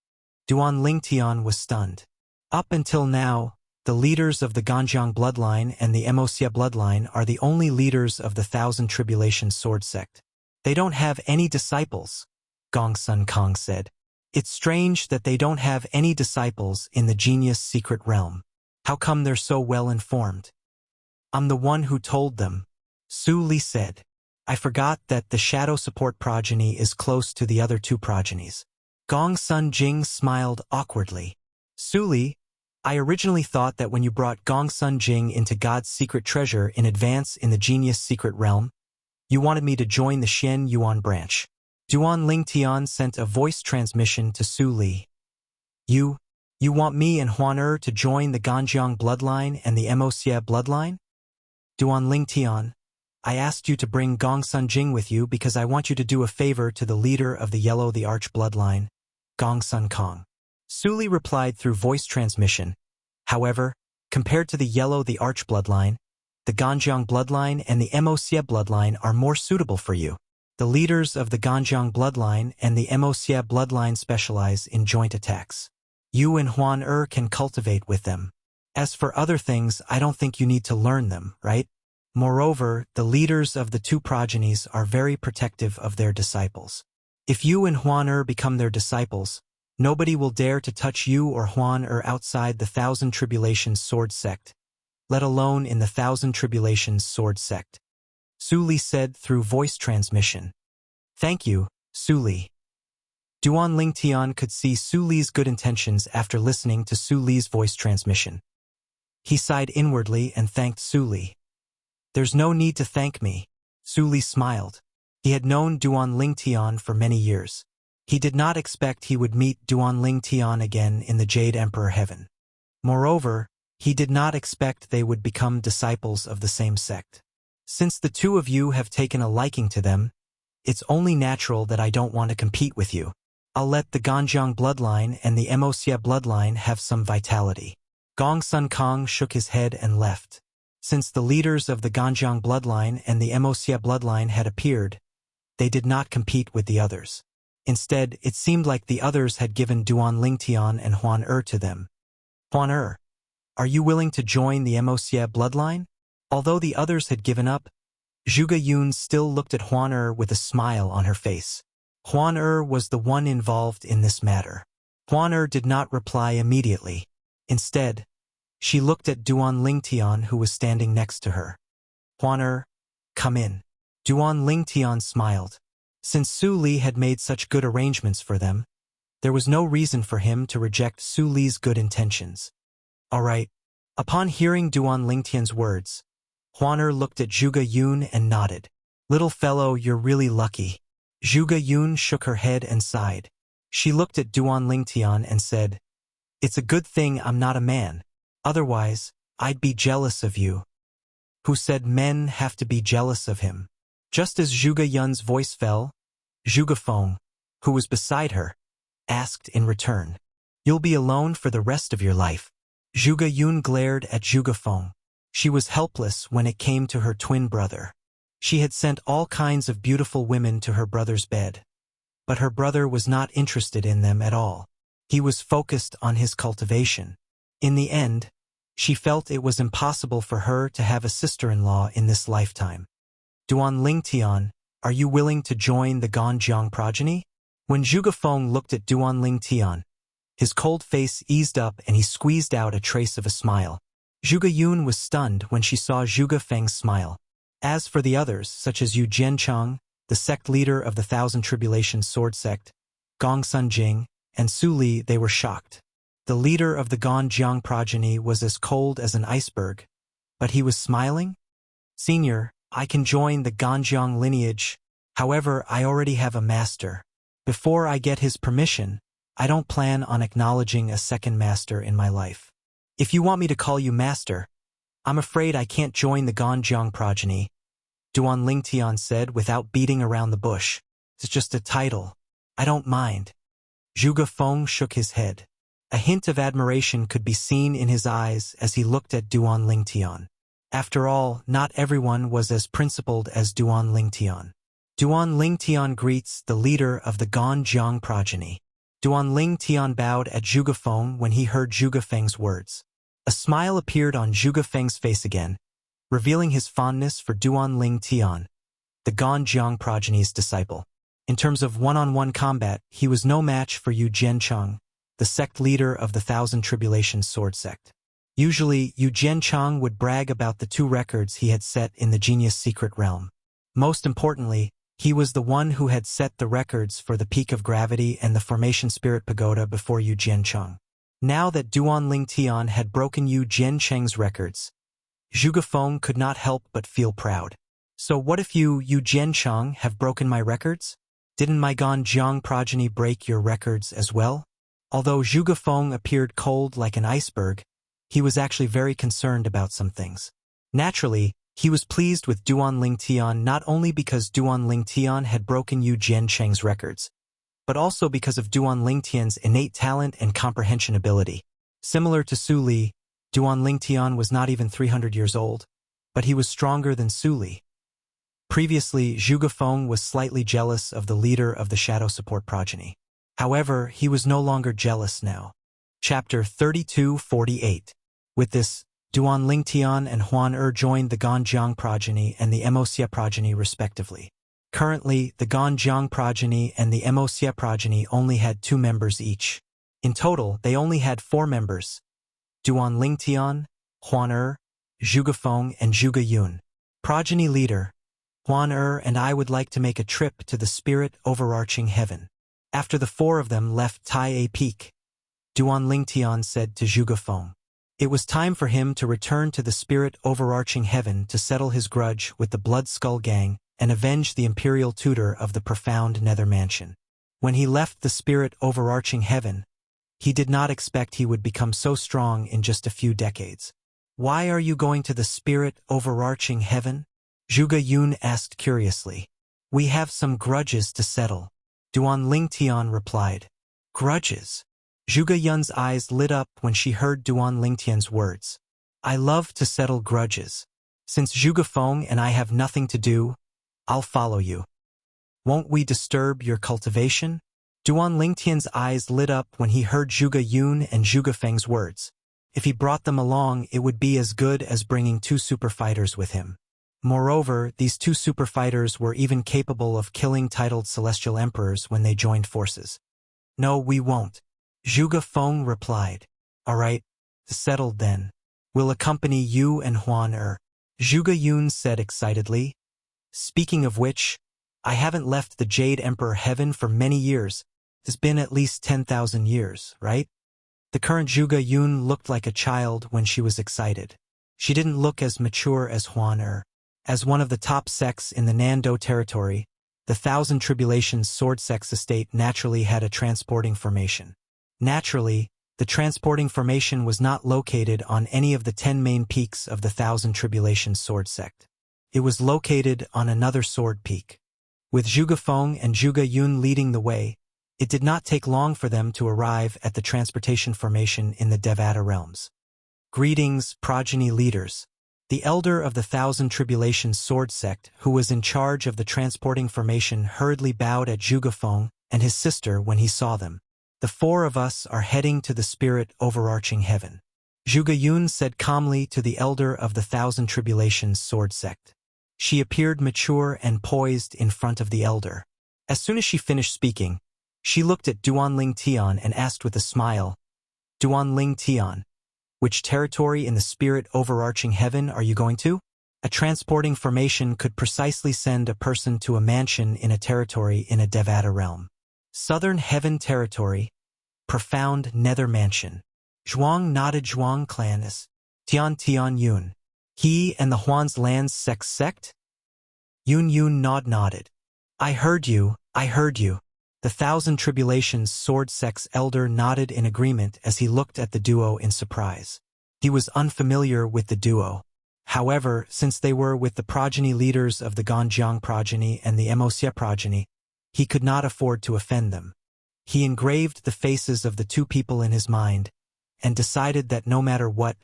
Duan Lingtian was stunned. Up until now, the leaders of the Ganjiang bloodline and the Moxia bloodline are the only leaders of the Thousand Tribulation Sword Sect. They don't have any disciples, Gong Sun Kong said. It's strange that they don't have any disciples in the Genius Secret Realm. How come they're so well informed? I'm the one who told them, Su Li said. I forgot that the Shadow Support progeny is close to the other two progenies. Gong Sun Jing smiled awkwardly. Su Li, I originally thought that when you brought Gong Sun Jing into God's secret treasure in advance in the Genius Secret Realm, you wanted me to join the Xian Yuan branch. Duan Lingtian sent a voice transmission to Su Li. You want me and Huan to join the Ganjiang bloodline and the Moxia bloodline? Duan Lingtian, I asked you to bring Gong Sun Jing with you because I want you to do a favor to the leader of the Yellow the Arch bloodline, Gong Sun Kong. Su Li replied through voice transmission. However, compared to the Yellow the Arch bloodline, the Ganjiang bloodline and the Moxia bloodline are more suitable for you. The leaders of the Ganjiang bloodline and the Moxia bloodline specialize in joint attacks. You and Huan can cultivate with them. As for other things, I don't think you need to learn them, right? Moreover, the leaders of the two progenies are very protective of their disciples. If you and Huan become their disciples, nobody will dare to touch you or Huan outside the Thousand Tribulations Sword Sect, let alone in the Thousand Tribulations Sword Sect. Su Li said through voice transmission. Thank you, Su Li. Duan Lingtian could see Su Li's good intentions after listening to Su Li's voice transmission. He sighed inwardly and thanked Su Li. There's no need to thank me. Su Li smiled. He had known Duan Lingtian for many years. He did not expect he would meet Duan Lingtian again in the Jade Emperor Heaven. Moreover, he did not expect they would become disciples of the same sect. Since the two of you have taken a liking to them, it's only natural that I don't want to compete with you. I'll let the Ganjiang bloodline and the Moxia bloodline have some vitality. Gong Sun Kong shook his head and left. Since the leaders of the Ganjiang bloodline and the Moxia bloodline had appeared, they did not compete with the others. Instead, it seemed like the others had given Duan Lingtian and Huan to them. Huan are you willing to join the Moxia bloodline? Although the others had given up, Zhuge Yun still looked at Huan with a smile on her face. Huan was the one involved in this matter. Huan did not reply immediately. Instead, she looked at Duan Lingtian who was standing next to her. Huan come in. Duan Lingtian smiled. Since Su Li had made such good arrangements for them, there was no reason for him to reject Su Li's good intentions. All right. Upon hearing Duan Lingtian's words, Huan looked at Zhuge Yun and nodded. Little fellow, you're really lucky. Zhuge Yun shook her head and sighed. She looked at Duan Lingtian and said, It's a good thing I'm not a man. Otherwise, I'd be jealous of you. Who said men have to be jealous of him? Just as Zhuge Yun's voice fell, Zhuge Feng, who was beside her, asked in return, You'll be alone for the rest of your life. Zhuge Yun glared at Zhuge Feng. She was helpless when it came to her twin brother. She had sent all kinds of beautiful women to her brother's bed. But her brother was not interested in them at all. He was focused on his cultivation. In the end, she felt it was impossible for her to have a sister-in-law in this lifetime. Duan Lingtian, are you willing to join the Ganjiang progeny? When Zhuge Feng looked at Duan Lingtian, his cold face eased up and he squeezed out a trace of a smile. Zhuge Yun was stunned when she saw Zhuge Feng's smile. As for the others, such as Yu Jiancheng, the sect leader of the Thousand Tribulations Sword Sect, Gong Sun Jing, and Su Li, they were shocked. The leader of the Ganjiang progeny was as cold as an iceberg, but he was smiling? Senior, I can join the Ganjiang lineage. However, I already have a master. Before I get his permission, I don't plan on acknowledging a second master in my life. If you want me to call you master, I'm afraid I can't join the Ganjiang progeny, Duan Lingtian said without beating around the bush. It's just a title. I don't mind. Zhuge Feng shook his head. A hint of admiration could be seen in his eyes as he looked at Duan Lingtian. After all, not everyone was as principled as Duan Lingtian. Duan Lingtian greets the leader of the Ganjiang progeny. Duan Lingtian bowed at Zhuge Feng when he heard Zhuge Feng's words. A smile appeared on Zhuge Feng's face again, revealing his fondness for Duan Lingtian, the Ganjiang progeny's disciple. In terms of one-on-one combat, he was no match for Yu Jiancheng, the sect leader of the Thousand Tribulations Sword Sect. Usually, Yu Jiancheng would brag about the 2 records he had set in the Genius Secret Realm. Most importantly, he was the one who had set the records for the Peak of Gravity and the Formation Spirit Pagoda before Yu Jiancheng. Now that Duan Lingtian had broken Yu Jiancheng's records, Zhuge Feng could not help but feel proud. So what if Yu Jiancheng have broken my records? Didn't my Ganjiang progeny break your records as well? Although Zhuge Feng appeared cold like an iceberg, he was actually very concerned about some things. Naturally, He was pleased with Duan Lingtian not only because Duan Lingtian had broken Yu Jiancheng's records, but also because of Duan Lingtian's innate talent and comprehension ability. Similar to Su Li, Duan Lingtian was not even 300 years old, but he was stronger than Su Li. Previously, Zhuge Feng was slightly jealous of the leader of the Shadow Support progeny. However, he was no longer jealous now. Chapter 32-48. With this, Duan Lingtian and Huan joined the Ganjiang progeny and the Moxia progeny respectively. Currently, the Ganjiang progeny and the Moxia progeny only had 2 members each. In total, they only had 4 members: Duan Lingtian, Huan Zhuge Feng, and Zhuge Yun. Progeny leader, Huan and I would like to make a trip to the spirit overarching heaven. After the 4 of them left Tai Peak, Duan Lingtian said to Zhuge Feng. It was time for him to return to the spirit overarching heaven to settle his grudge with the Blood Skull Gang and avenge the imperial tutor of the profound Nether Mansion. When he left the spirit overarching heaven, he did not expect he would become so strong in just a few decades. Why are you going to the spirit overarching heaven? Zhuge Yun asked curiously. We have some grudges to settle, Duan Lingtian replied. Grudges? Zhuge Yun's eyes lit up when she heard Duan Lingtian's words. I love to settle grudges. Since Zhuge Feng and I have nothing to do, I'll follow you. Won't we disturb your cultivation? Duan Lingtian's eyes lit up when he heard Zhuge Yun and Zhuge Feng's words. If he brought them along, it would be as good as bringing 2 super fighters with him. Moreover, these 2 super fighters were even capable of killing titled celestial emperors when they joined forces. No, we won't, Zhuge Feng replied. All right, settled then. We'll accompany you and Huan Zhuge Yun said excitedly. Speaking of which, I haven't left the Jade Emperor Heaven for many years. It's been at least 10,000 years, right? The current Zhuge Yun looked like a child when she was excited. She didn't look as mature as Huan As one of the top sects in the Nando territory, the Thousand Tribulations Sword Sect's estate naturally had a transporting formation. Naturally, the transporting formation was not located on any of the 10 main peaks of the Thousand Tribulations Sword Sect. It was located on another sword peak. With Zhuge Feng and Zhuge Yun leading the way, it did not take long for them to arrive at the transportation formation in the Devata realms. Greetings, progeny leaders. The elder of the Thousand Tribulations Sword Sect, who was in charge of the transporting formation, hurriedly bowed at Zhuge Feng and his sister when he saw them. The 4 of us are heading to the spirit overarching heaven, Zhuge Yun said calmly to the elder of the Thousand Tribulations Sword Sect. She appeared mature and poised in front of the elder. As soon as she finished speaking, she looked at Duan Lingtian and asked with a smile, Duan Lingtian, which territory in the spirit overarching heaven are you going to? A transporting formation could precisely send a person to a mansion in a territory in a Devata realm. Southern Heaven Territory, Profound Nether Mansion. Zhuang nodded. Zhuang clan is Tian Yun. He and the Huan's lands sect? Yun nodded. I heard you. The Thousand Tribulations Sword Sect's elder nodded in agreement as he looked at the duo in surprise. He was unfamiliar with the duo. However, since they were with the progeny leaders of the Ganjiang progeny and the Moxia progeny, he could not afford to offend them. He engraved the faces of the 2 people in his mind and decided that no matter what,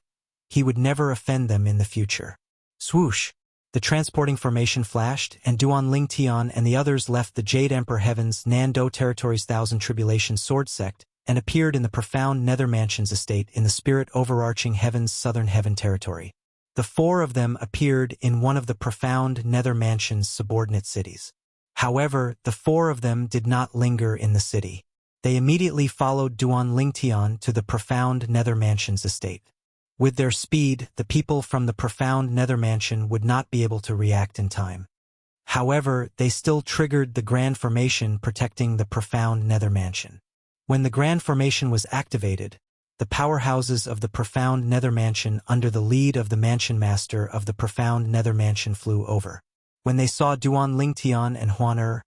he would never offend them in the future. Swoosh! The transporting formation flashed, and Duan Lingtian and the others left the Jade Emperor Heaven's Nando Territory's Thousand Tribulations Sword Sect and appeared in the profound Nether Mansion's estate in the spirit overarching Heaven's Southern Heaven Territory. The 4 of them appeared in one of the profound Nether Mansion's subordinate cities. However, the 4 of them did not linger in the city. They immediately followed Duan Lingtian to the profound Nether Mansion's estate. With their speed, the people from the profound Nether Mansion would not be able to react in time. However, they still triggered the Grand Formation protecting the profound Nether Mansion. When the Grand Formation was activated, the powerhouses of the profound Nether Mansion under the lead of the Mansion Master of the profound Nether Mansion flew over. When they saw Duan Lingtian and Huan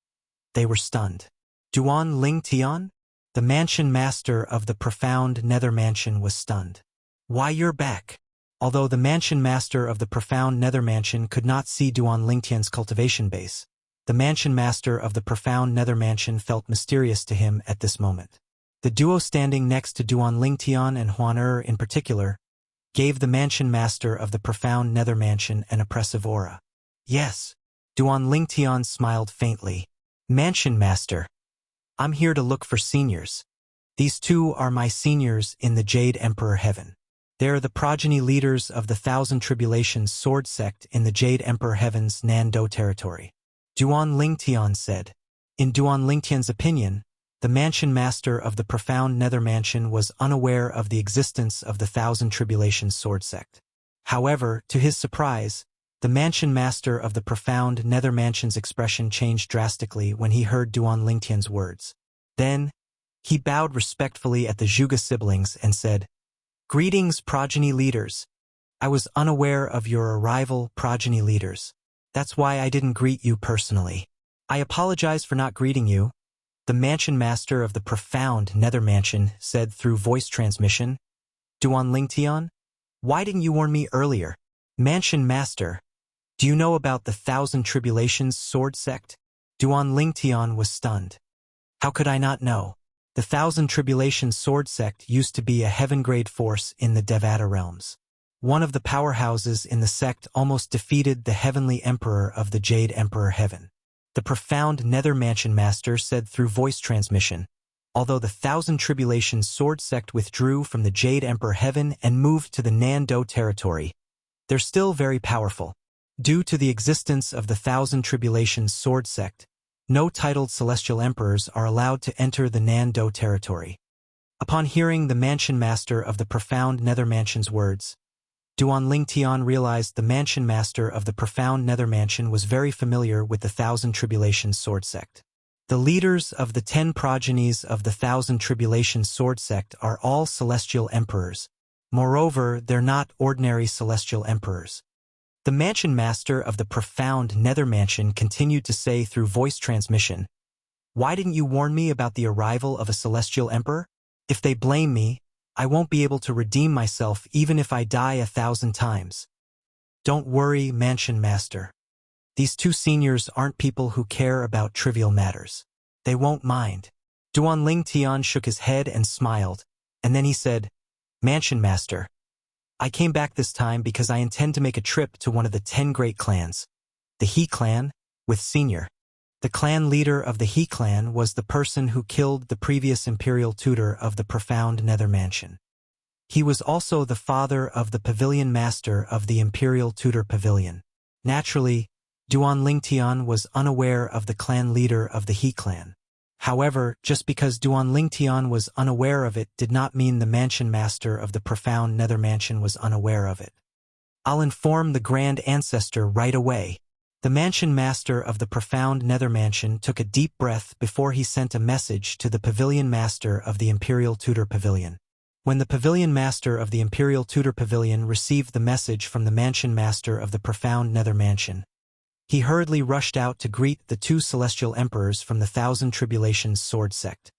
they were stunned. Duan Lingtian? The Mansion Master of the profound Nether Mansion was stunned. Why, you're back. Although the mansion master of the profound nether mansion could not see Duan Lingtian's cultivation base, the mansion master of the profound nether mansion felt mysterious to him at this moment. The duo standing next to Duan Lingtian and Huan in particular gave the mansion master of the profound nether mansion an oppressive aura. Yes, Duan Lingtian smiled faintly. Mansion master, I'm here to look for seniors. These two are my seniors in the Jade Emperor Heaven. They are the progeny leaders of the Thousand Tribulations sword sect in the Jade Emperor Heaven's Nando territory. Duan Lingtian said. In Duan Lingtian's opinion, the mansion master of the profound nether mansion was unaware of the existence of the Thousand Tribulations sword sect. However, to his surprise, the mansion master of the profound nether mansion's expression changed drastically when he heard Duan Lingtian's words. Then, he bowed respectfully at the Zhuge siblings and said, "Greetings, progeny leaders. I was unaware of your arrival, progeny leaders. That's why I didn't greet you personally. I apologize for not greeting you," the mansion master of the profound nether mansion said through voice transmission. Duan Lingtian, why didn't you warn me earlier? Mansion master, do you know about the Thousand Tribulations sword sect? Duan Lingtian was stunned. How could I not know? The Thousand Tribulations sword sect used to be a heaven-grade force in the Devata realms. One of the powerhouses in the sect almost defeated the heavenly emperor of the Jade Emperor Heaven. The profound nether mansion master said through voice transmission, although the Thousand Tribulations sword sect withdrew from the Jade Emperor Heaven and moved to the Nando territory, they're still very powerful. Due to the existence of the Thousand Tribulations sword sect, no titled celestial emperors are allowed to enter the Nando territory. Upon hearing the mansion master of the profound nether mansion's words, Duan Lingtian realized the mansion master of the profound nether mansion was very familiar with the Thousand Tribulations sword sect. The leaders of the 10 progenies of the Thousand Tribulations sword sect are all celestial emperors. Moreover, they're not ordinary celestial emperors. The mansion master of the profound nether mansion continued to say through voice transmission, "Why didn't you warn me about the arrival of a celestial emperor? If they blame me, I won't be able to redeem myself even if I die 1,000 times. Don't worry, mansion master. These two seniors aren't people who care about trivial matters. They won't mind." Duan Lingtian shook his head and smiled, and then he said, "Mansion master, I came back this time because I intend to make a trip to one of the 10 great clans, the He clan, with Senior. The clan leader of the He clan was the person who killed the previous imperial tutor of the profound nether mansion. He was also the father of the pavilion master of the imperial tutor pavilion. Naturally, Duan Lingtian was unaware of the clan leader of the He clan. However, just because Duan Lingtian was unaware of it did not mean the mansion master of the profound nether mansion was unaware of it. "I'll inform the grand ancestor right away." The mansion master of the profound nether mansion took a deep breath before he sent a message to the pavilion master of the imperial tutor pavilion. When the pavilion master of the imperial tutor pavilion received the message from the mansion master of the profound nether mansion, he hurriedly rushed out to greet the 2 celestial emperors from the Thousand Tribulations sword sect.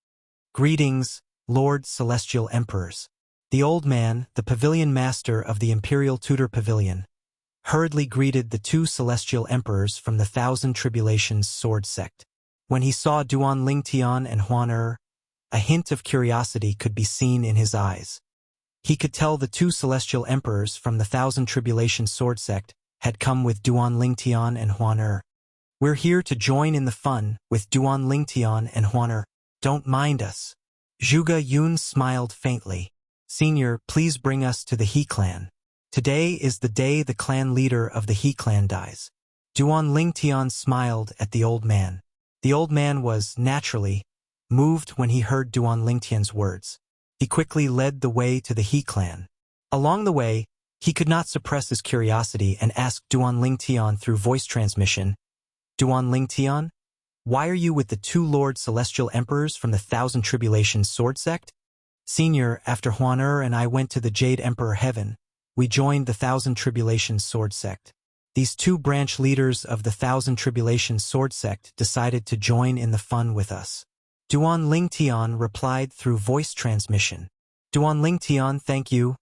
"Greetings, Lord Celestial Emperors." The old man, the pavilion master of the imperial tutor pavilion, hurriedly greeted the 2 celestial emperors from the Thousand Tribulations sword sect. When he saw Duan Lingtian and Huan a hint of curiosity could be seen in his eyes. He could tell the 2 celestial emperors from the Thousand Tribulations sword sect had come with Duan Lingtian and Huan "We're here to join in the fun with Duan Lingtian and Huan Don't mind us." Zhuge Yun smiled faintly. "Senior, please bring us to the He clan. Today is the day the clan leader of the He clan dies." Duan Lingtian smiled at the old man. The old man was, naturally, moved when he heard Duan Lingtian's words. He quickly led the way to the He clan. Along the way, he could not suppress his curiosity and asked Duan Lingtian through voice transmission, "Duan Lingtian, why are you with the 2 Lord Celestial Emperors from the Thousand Tribulations sword sect?" "Senior, after Huan and I went to the Jade Emperor Heaven, we joined the Thousand Tribulations sword sect. These 2 branch leaders of the Thousand Tribulations sword sect decided to join in the fun with us." Duan Lingtian replied through voice transmission. "Duan Lingtian, thank you."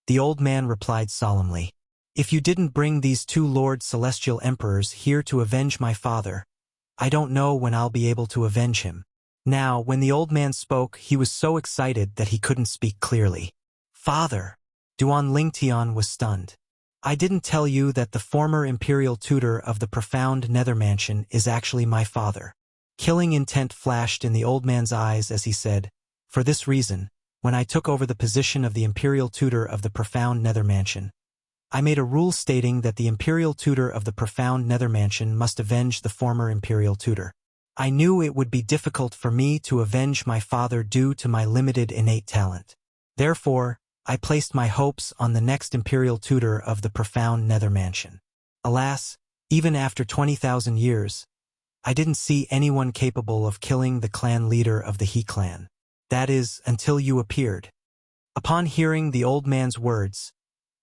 The old man replied solemnly. If you didn't bring these two Lord Celestial Emperors here to avenge my father, I don't know when I'll be able to avenge him. Now, when the old man spoke, he was so excited that he couldn't speak clearly. Father! Duan Lingtian was stunned. I didn't tell you that the former imperial tutor of the profound nether mansion is actually my father. Killing intent flashed in the old man's eyes as he said, for this reason, when I took over the position of the imperial tutor of the profound nether mansion, I made a rule stating that the imperial tutor of the profound nether mansion must avenge the former imperial tutor. I knew it would be difficult for me to avenge my father due to my limited innate talent. Therefore, I placed my hopes on the next imperial tutor of the profound nether mansion. Alas, even after 20,000 years, I didn't see anyone capable of killing the clan leader of the He clan. That is, until you appeared. Upon hearing the old man's words,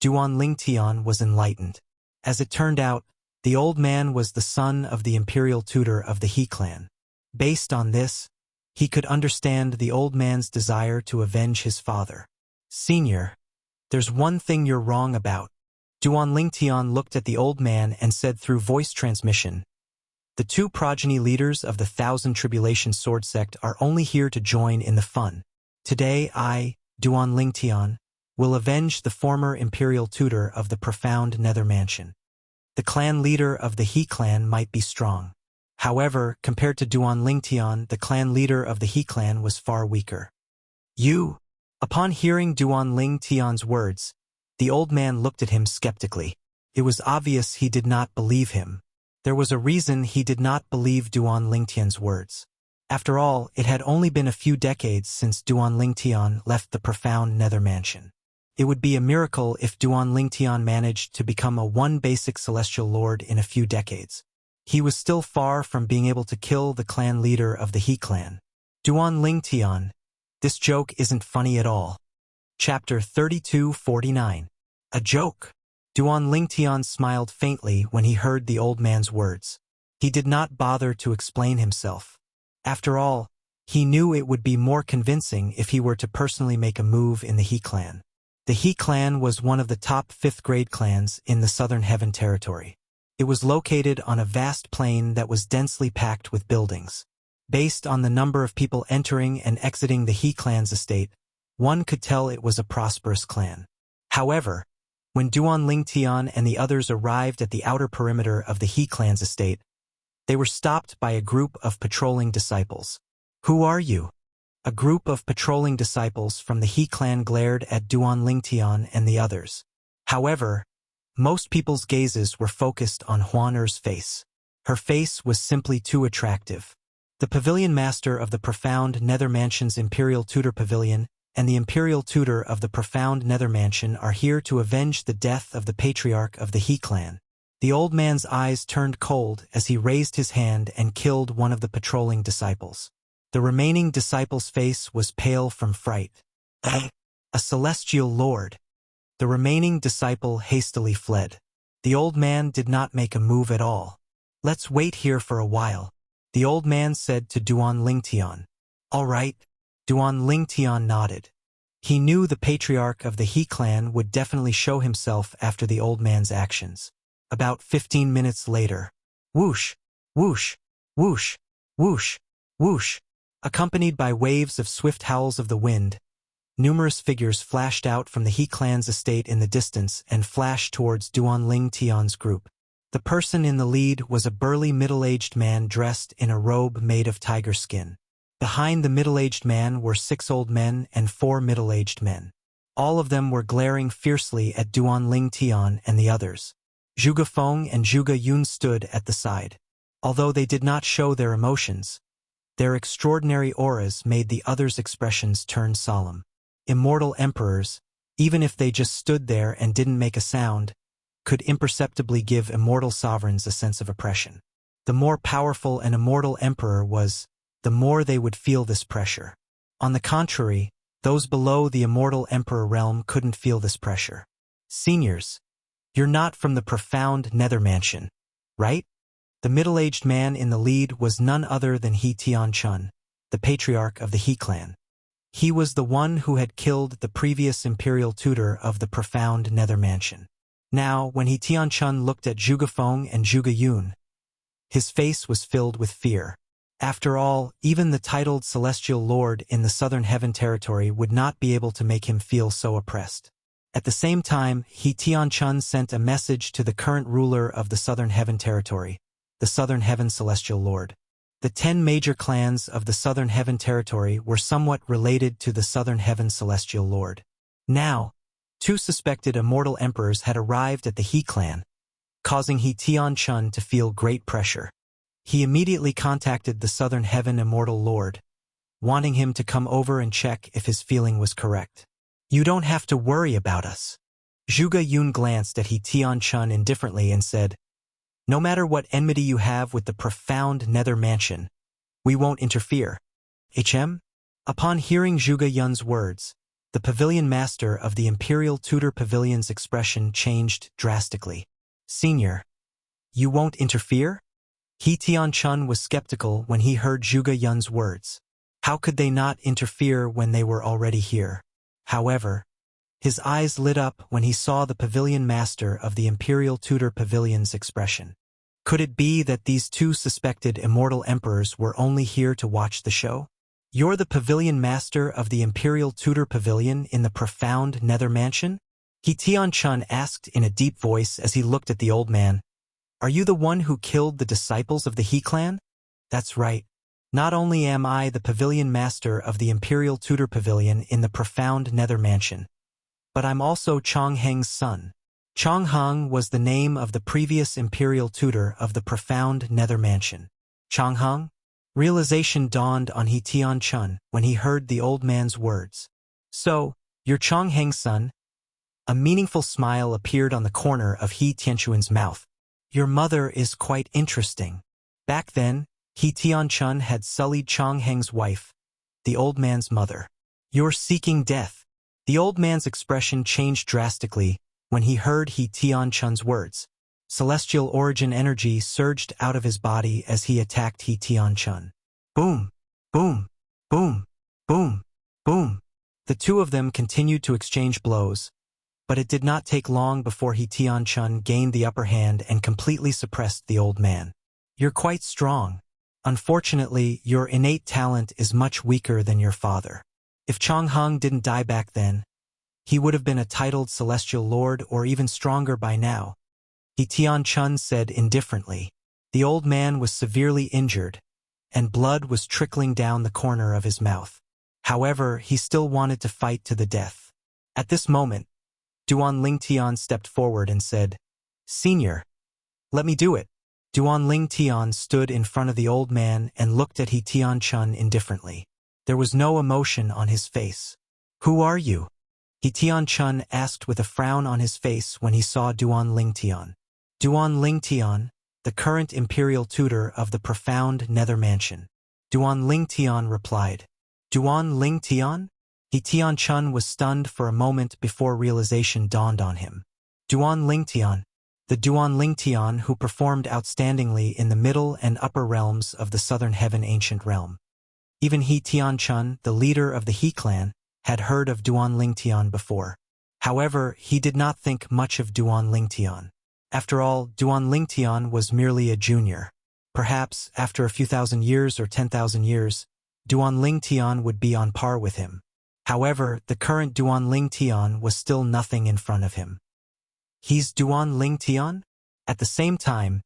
Duan Lingtian was enlightened. As it turned out, the old man was the son of the imperial tutor of the He clan. Based on this, he could understand the old man's desire to avenge his father. Senior, there's one thing you're wrong about. Duan Lingtian looked at the old man and said through voice transmission, the two progeny leaders of the Thousand Tribulation Sword Sect are only here to join in the fun. Today I, Duan Lingtian, will avenge the former imperial tutor of the profound nether mansion. The clan leader of the He clan might be strong. However, compared to Duan Lingtian, the clan leader of the He clan was far weaker. You? Upon hearing Duan Lingtian's words, the old man looked at him skeptically. It was obvious he did not believe him. There was a reason he did not believe Duan Lingtian's words. After all, it had only been a few decades since Duan Lingtian left the profound nether mansion. It would be a miracle if Duan Lingtian managed to become a one basic celestial lord in a few decades. He was still far from being able to kill the clan leader of the He clan. Duan Lingtian, this joke isn't funny at all. Chapter 3249. A joke. Duan Lingtian smiled faintly when he heard the old man's words. He did not bother to explain himself. After all, he knew it would be more convincing if he were to personally make a move in the He clan. The He clan was one of the top 5th grade clans in the Southern Heaven territory. It was located on a vast plain that was densely packed with buildings. Based on the number of people entering and exiting the He clan's estate, one could tell it was a prosperous clan. However, when Duan Lingtian and the others arrived at the outer perimeter of the He clan's estate, they were stopped by a group of patrolling disciples. Who are you? A group of patrolling disciples from the He clan glared at Duan Lingtian and the others. However, most people's gazes were focused on Huaner's face. Her face was simply too attractive. The pavilion master of the profound nether mansion's imperial tutor pavilion and the imperial tutor of the profound nether mansion are here to avenge the death of the patriarch of the He clan. The old man's eyes turned cold as he raised his hand and killed one of the patrolling disciples. The remaining disciple's face was pale from fright. A celestial lord. The remaining disciple hastily fled. The old man did not make a move at all. Let's wait here for a while, the old man said to Duan Lingtian. All right. Duan Lingtian nodded. He knew the patriarch of the He clan would definitely show himself after the old man's actions. About 15 minutes later, whoosh, whoosh, whoosh, whoosh, whoosh, accompanied by waves of swift howls of the wind, numerous figures flashed out from the He clan's estate in the distance and flashed towards Duan Lingtian's group. The person in the lead was a burly middle-aged man dressed in a robe made of tiger skin. Behind the middle-aged man were 6 old men and 4 middle-aged men. All of them were glaring fiercely at Duan Lingtian and the others. Zhuge Feng and Zhuge Yun stood at the side. Although they did not show their emotions, their extraordinary auras made the others' expressions turn solemn. Immortal emperors, even if they just stood there and didn't make a sound, could imperceptibly give immortal sovereigns a sense of oppression. The more powerful an immortal emperor was, the more they would feel this pressure. On the contrary, those below the immortal emperor realm couldn't feel this pressure. Seniors, you're not from the profound nether mansion, right? The middle-aged man in the lead was none other than He Tianchun, the patriarch of the He clan. He was the one who had killed the previous imperial tutor of the profound nether mansion. Now, when He Tianchun looked at Zhuge Feng and Zhuge Yun, his face was filled with fear. After all, even the titled celestial lord in the southern heaven territory would not be able to make him feel so oppressed. At the same time, He Tianchun sent a message to the current ruler of the southern heaven territory, the southern heaven celestial lord. The 10 major clans of the southern heaven territory were somewhat related to the southern heaven celestial lord. Now, 2 suspected immortal emperors had arrived at the He clan, causing He Tianchun to feel great pressure. He immediately contacted the southern heaven immortal lord, wanting him to come over and check if his feeling was correct. You don't have to worry about us. Zhuge Yun glanced at He Tianchun indifferently and said, no matter what enmity you have with the profound nether mansion, we won't interfere. HM? Upon hearing Zhuge Yun's words, the pavilion master of the Imperial Tutor Pavilion's expression changed drastically. Senior, you won't interfere? He Tianchun was skeptical when he heard Zhuge Yun's words. How could they not interfere when they were already here? However, his eyes lit up when he saw the pavilion master of the Imperial Tutor Pavilion's expression. Could it be that these 2 suspected immortal emperors were only here to watch the show? You're the pavilion master of the Imperial Tutor Pavilion in the profound nether mansion? He Tianchun asked in a deep voice as he looked at the old man. Are you the one who killed the disciples of the He clan? That's right. Not only am I the pavilion master of the Imperial Tutor Pavilion in the profound nether mansion, but I'm also Chongheng's son. Chongheng was the name of the previous imperial tutor of the profound nether mansion. Chongheng? Realization dawned on He Tianchun when he heard the old man's words. So, you're Chongheng's son? A meaningful smile appeared on the corner of He Tianchun's mouth. Your mother is quite interesting. Back then, He Tianchun had sullied Chongheng's wife, the old man's mother. You're seeking death. The old man's expression changed drastically when he heard He Tianchun's words. Celestial origin energy surged out of his body as he attacked He Tianchun. Boom, boom, boom, boom, boom. The 2 of them continued to exchange blows, but it did not take long before He Tianchun gained the upper hand and completely suppressed the old man. You're quite strong. Unfortunately, your innate talent is much weaker than your father. If Chongheng didn't die back then, he would have been a titled celestial lord or even stronger by now. He Tianchun said indifferently. The old man was severely injured, and blood was trickling down the corner of his mouth. However, he still wanted to fight to the death. At this moment, Duan Lingtian stepped forward and said, Senior, let me do it. Duan Lingtian stood in front of the old man and looked at He Tianchun indifferently. There was no emotion on his face. Who are you? He Tianchun asked with a frown on his face when he saw Duan Lingtian. Duan Lingtian, the current imperial tutor of the profound nether mansion. Duan Lingtian replied. Duan Lingtian? He Tianchun was stunned for a moment before realization dawned on him. Duan Lingtian, the Duan Lingtian who performed outstandingly in the middle and upper realms of the southern heaven ancient realm. Even He Tianchun, the leader of the He clan, had heard of Duan Lingtian before. However, he did not think much of Duan Lingtian. After all, Duan Lingtian was merely a junior. Perhaps, after a few thousand years or 10,000 years, Duan Lingtian would be on par with him. However, the current Duan Lingtian was still nothing in front of him. He's Duan Lingtian? At the same time,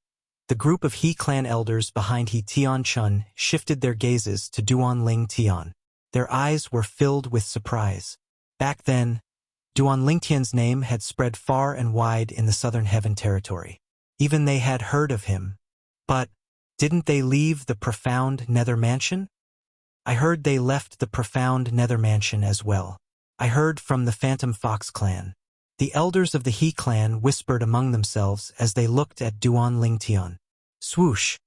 the group of He clan elders behind He Tianchun shifted their gazes to Duan Lingtian. Their eyes were filled with surprise. Back then, Duan Lingtian's name had spread far and wide in the southern heaven territory. Even they had heard of him. But, didn't they leave the profound nether mansion? I heard they left the profound nether mansion as well. I heard from the Phantom Fox clan. The elders of the He clan whispered among themselves as they looked at Duan Lingtian. Swoosh!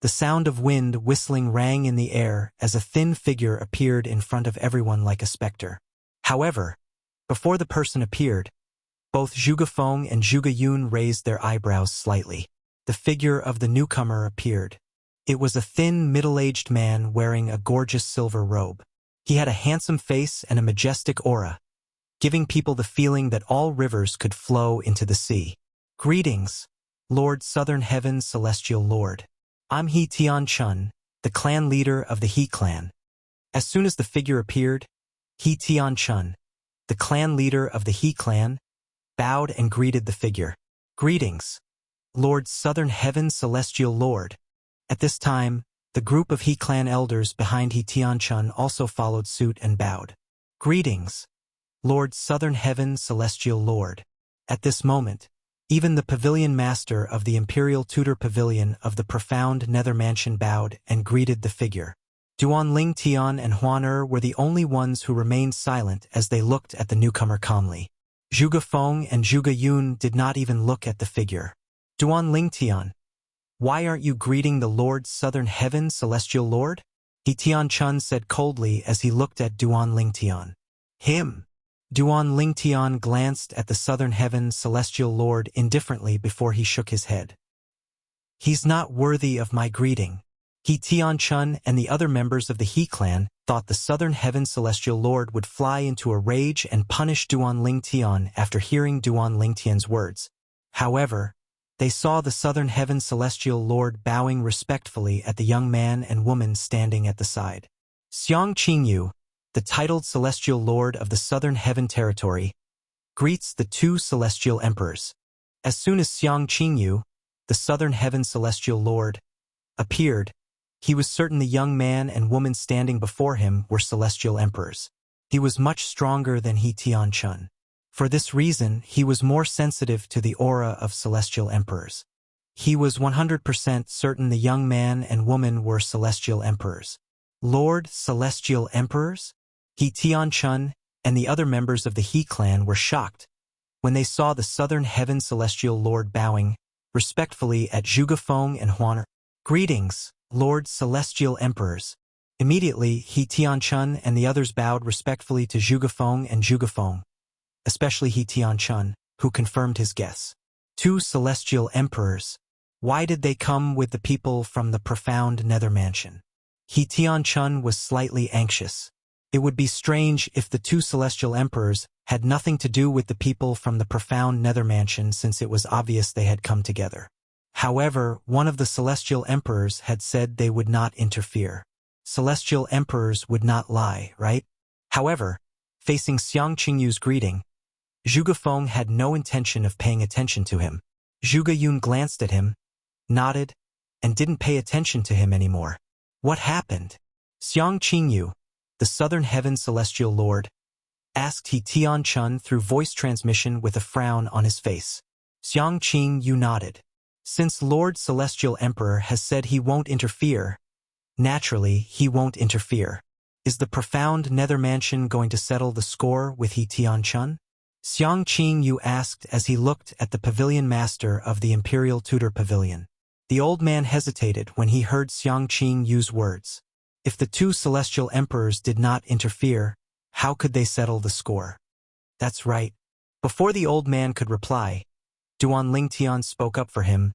The sound of wind whistling rang in the air as a thin figure appeared in front of everyone like a specter. However, before the person appeared, both Zhuge Feng and Zhuge Yun raised their eyebrows slightly. The figure of the newcomer appeared. It was a thin, middle-aged man wearing a gorgeous silver robe. He had a handsome face and a majestic aura, giving people the feeling that all rivers could flow into the sea. Greetings, Lord Southern Heaven's Celestial Lord. I'm He Tian-chun, the clan leader of the He clan. As soon as the figure appeared, He Tian-chun, the clan leader of the He clan, bowed and greeted the figure. Greetings, Lord Southern Heaven's Celestial Lord. At this time, the group of He clan elders behind He Tian-chun also followed suit and bowed. Greetings, Lord Southern Heaven's Celestial Lord. At this moment, even the pavilion master of the Imperial Tudor Pavilion of the profound Nether Mansion bowed and greeted the figure. Duan Ling Tian and Huan were the only ones who remained silent as they looked at the newcomer calmly. Zhuge Feng and Zhuge Yun did not even look at the figure. Duan Ling Tian, why aren't you greeting the Lord Southern Heaven Celestial Lord? He Tian-chun said coldly as he looked at Duan Ling Tian. Him. Duan Ling Tian glanced at the Southern Heaven Celestial Lord indifferently before he shook his head. He's not worthy of my greeting. He Tian-chun and the other members of the He clan thought the Southern Heaven Celestial Lord would fly into a rage and punish Duan Ling Tian after hearing Duan Ling Tian's words. However, they saw the Southern Heaven Celestial Lord bowing respectfully at the young man and woman standing at the side. Xiang Qingyu, the titled Celestial Lord of the Southern Heaven Territory, greets the two Celestial Emperors. As soon as Xiang Qingyu, the Southern Heaven Celestial Lord, appeared, he was certain the young man and woman standing before him were Celestial Emperors. He was much stronger than He Tian-chun. For this reason, he was more sensitive to the aura of Celestial Emperors. He was 100% certain the young man and woman were Celestial Emperors. Lord Celestial Emperors? He Tian-chun and the other members of the He clan were shocked when they saw the Southern Heaven Celestial Lord bowing respectfully at Zhuge Feng and Huan. Greetings, Lord Celestial Emperors. Immediately, He Tian-chun and the others bowed respectfully to Zhuge Feng and Zhuge Feng, especially He Tian-chun, who confirmed his guess. Two Celestial Emperors. Why did they come with the people from the profound Nether Mansion? He Tian-chun was slightly anxious. It would be strange if the two Celestial Emperors had nothing to do with the people from the profound Nether Mansion since it was obvious they had come together. However, one of the Celestial Emperors had said they would not interfere. Celestial Emperors would not lie, right? However, facing Xiang Qingyu's greeting, Zhuge Feng had no intention of paying attention to him. Zhuge Yun glanced at him, nodded, and didn't pay attention to him anymore. What happened? Xiang Qingyu, the Southern Heaven Celestial Lord, asked He Tian-chun through voice transmission with a frown on his face. Xiang Qingyu nodded. Since Lord Celestial Emperor has said he won't interfere, naturally he won't interfere. Is the profound Nether Mansion going to settle the score with He Tian-chun? Xiang Qingyu asked as he looked at the pavilion master of the Imperial Tudor Pavilion. The old man hesitated when he heard Xiang Qingyu's words. If the two Celestial Emperors did not interfere, how could they settle the score? That's right. Before the old man could reply, Duan Ling Tian spoke up for him.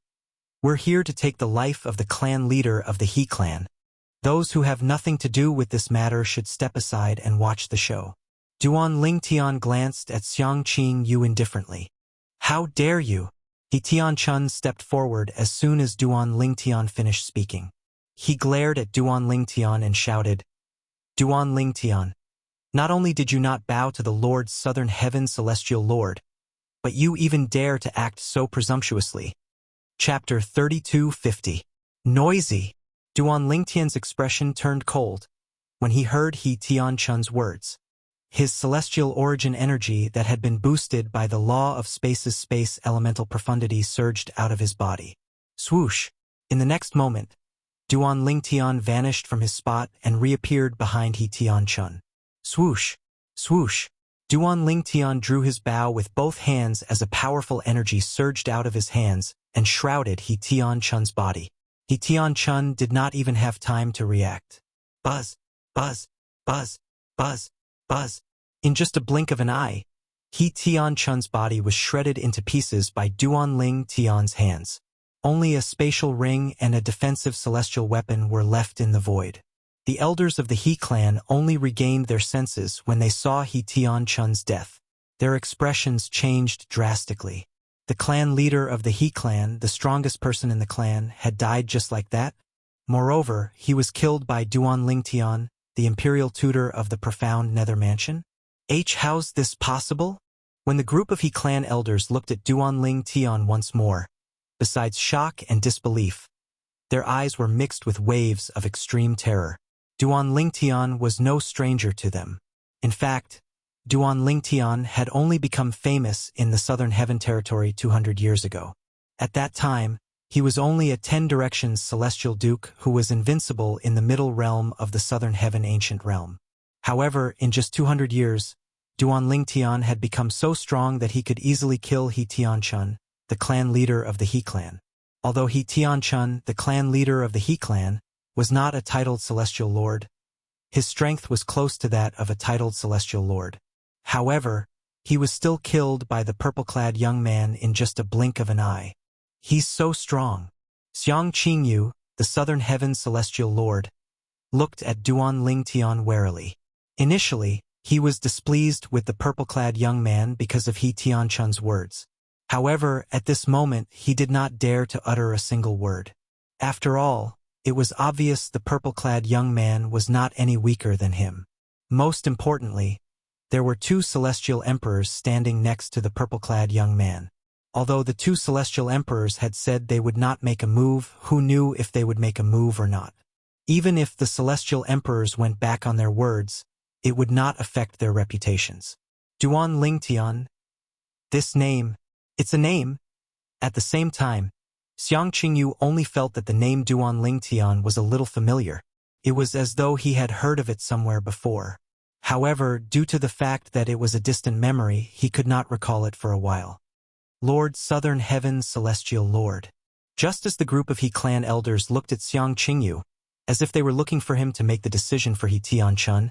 We're here to take the life of the clan leader of the He clan. Those who have nothing to do with this matter should step aside and watch the show. Duan Ling Tian glanced at Xiang Qingyu indifferently. How dare you? He Tian-chun stepped forward as soon as Duan Ling Tian finished speaking. He glared at Duan Ling Tian and shouted, Duan Ling Tian, not only did you not bow to the Lord Southern Heaven Celestial Lord, but you even dare to act so presumptuously. Chapter 3250. Noisy. Duan Ling Tian's expression turned cold when he heard He Tian-chun's words. His celestial origin energy that had been boosted by the law of space's space elemental profundity surged out of his body. Swoosh! In the next moment, Duan Ling Tian vanished from his spot and reappeared behind He Tian-chun. Swoosh! Swoosh! Duan Ling Tian drew his bow with both hands as a powerful energy surged out of his hands and shrouded He Tian-chun's body. He Tian-chun did not even have time to react. Buzz! Buzz! Buzz! Buzz! Buzz! In just a blink of an eye, He Tian-chun's body was shredded into pieces by Duan Ling Tian's hands. Only a spatial ring and a defensive celestial weapon were left in the void. The elders of the He clan only regained their senses when they saw He Tian-chun's death. Their expressions changed drastically. The clan leader of the He clan, the strongest person in the clan, had died just like that. Moreover, he was killed by Duan Lingtian, the imperial tutor of the profound Nether Mansion. How's this possible? When the group of He clan elders looked at Duan Lingtian once more, besides shock and disbelief, their eyes were mixed with waves of extreme terror. Duan Lingtian was no stranger to them. In fact, Duan Lingtian had only become famous in the Southern Heaven territory 200 years ago. At that time, he was only a 10 directions celestial duke who was invincible in the middle realm of the Southern Heaven ancient realm. However, in just 200 years, Duan Lingtian had become so strong that he could easily kill He Tian-chun, the clan leader of the He clan. Although He Tian-chun, the clan leader of the He clan, was not a titled celestial lord, his strength was close to that of a titled celestial lord. However, he was still killed by the purple-clad young man in just a blink of an eye. He's so strong. Xiang Qingyu, the Southern Heaven celestial lord, looked at Duan Lingtian warily. Initially, he was displeased with the purple-clad young man because of He Tian-chun's words. However, at this moment he did not dare to utter a single word. After all, it was obvious the purple-clad young man was not any weaker than him. Most importantly, there were two celestial emperors standing next to the purple-clad young man. Although the two celestial emperors had said they would not make a move, who knew if they would make a move or not? Even if the celestial emperors went back on their words, it would not affect their reputations. Duan Lingtian. This name, it's a name. At the same time, Xiang Qingyu only felt that the name Duan Lingtian was a little familiar. It was as though he had heard of it somewhere before. However, due to the fact that it was a distant memory, he could not recall it for a while. Lord Southern Heaven Celestial Lord. Just as the group of He clan elders looked at Xiang Qingyu, as if they were looking for him to make the decision for He Tian-chun,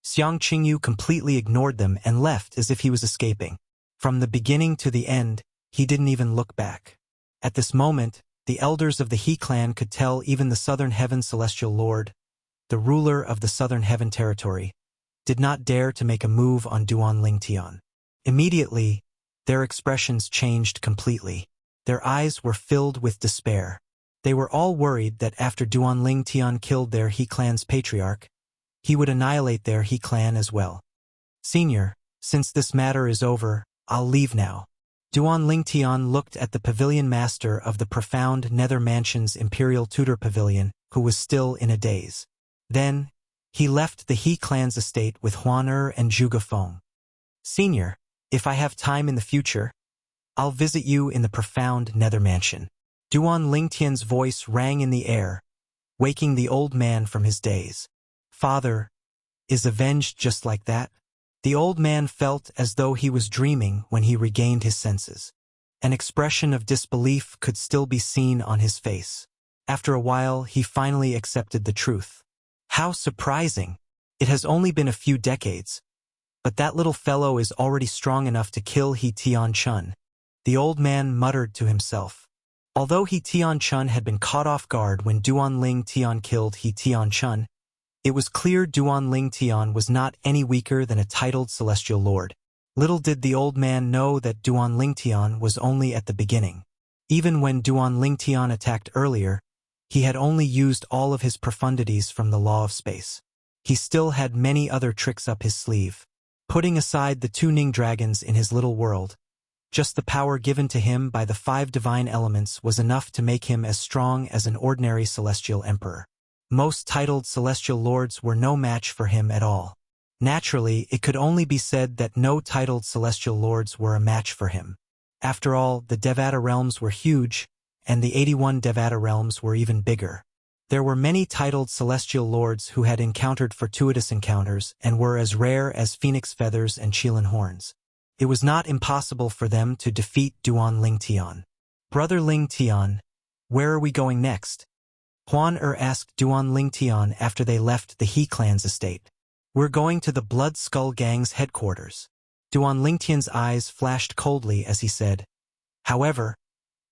Xiang Qingyu completely ignored them and left as if he was escaping. From the beginning to the end, he didn't even look back. At this moment, the elders of the He clan could tell even the Southern Heaven Celestial Lord, the ruler of the Southern Heaven territory, did not dare to make a move on Duan Lingtian. Immediately, their expressions changed completely. Their eyes were filled with despair. They were all worried that after Duan Lingtian killed their He clan's patriarch, he would annihilate their He clan as well. Senior, since this matter is over, I'll leave now. Duan Lingtian looked at the pavilion master of the profound Nether Mansion's Imperial Tutor Pavilion, who was still in a daze. Then, he left the He clan's estate with Huan and Zhuge Feng. Senior, if I have time in the future, I'll visit you in the profound Nether Mansion. Duan Lingtian's voice rang in the air, waking the old man from his daze. Father, is avenged just like that? The old man felt as though he was dreaming when he regained his senses. An expression of disbelief could still be seen on his face. After a while, he finally accepted the truth. How surprising! It has only been a few decades, but that little fellow is already strong enough to kill He Tian-chun. The old man muttered to himself. Although He Tian-chun had been caught off guard when Duan Lingtian killed He Tian-chun, it was clear Duan Lingtian was not any weaker than a titled celestial lord. Little did the old man know that Duan Lingtian was only at the beginning. Even when Duan Lingtian attacked earlier, he had only used all of his profundities from the law of space. He still had many other tricks up his sleeve. Putting aside the two Ning dragons in his little world, just the power given to him by the 5 divine elements was enough to make him as strong as an ordinary celestial emperor. Most titled celestial lords were no match for him at all. Naturally, it could only be said that no titled celestial lords were a match for him. After all, the Devata realms were huge, and the 81 Devata realms were even bigger. There were many titled celestial lords who had encountered fortuitous encounters and were as rare as phoenix feathers and Qilin horns. It was not impossible for them to defeat Duan Lingtian. Brother Lingtian, where are we going next? Huan asked Duan Lingtian after they left the He clan's estate. We're going to the Blood Skull Gang's headquarters. Duan Lingtian's eyes flashed coldly as he said, however,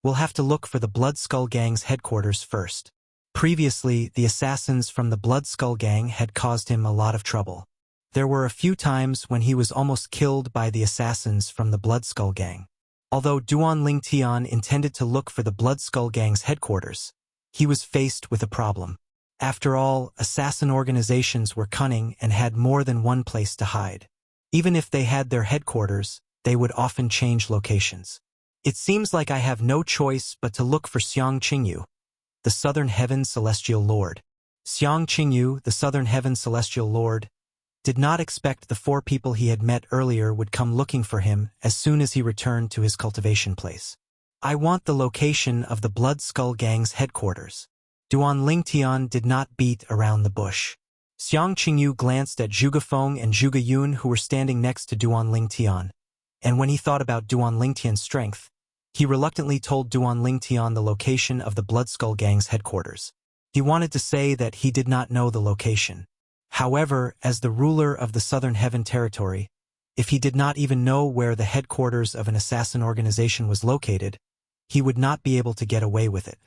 we'll have to look for the Blood Skull Gang's headquarters first. Previously, the assassins from the Blood Skull Gang had caused him a lot of trouble. There were a few times when he was almost killed by the assassins from the Blood Skull Gang. Although Duan Ling Tian intended to look for the Blood Skull Gang's headquarters, he was faced with a problem. After all, assassin organizations were cunning and had more than one place to hide. Even if they had their headquarters, they would often change locations. It seems like I have no choice but to look for Xiang Qingyu, the Southern Heaven Celestial Lord. Xiang Qingyu, the Southern Heaven Celestial Lord, did not expect the 4 people he had met earlier would come looking for him as soon as he returned to his cultivation place. I want the location of the Blood Skull Gang's headquarters. Duan Ling Tian did not beat around the bush. Xiang Qingyu glanced at Zhuge Feng and Zhuge Yun, who were standing next to Duan Ling Tian, and when he thought about Duan Ling Tian's strength, he reluctantly told Duan Ling Tian the location of the Blood Skull Gang's headquarters. He wanted to say that he did not know the location. However, as the ruler of the Southern Heaven Territory, if he did not even know where the headquarters of an assassin organization was located, he would not be able to get away with it.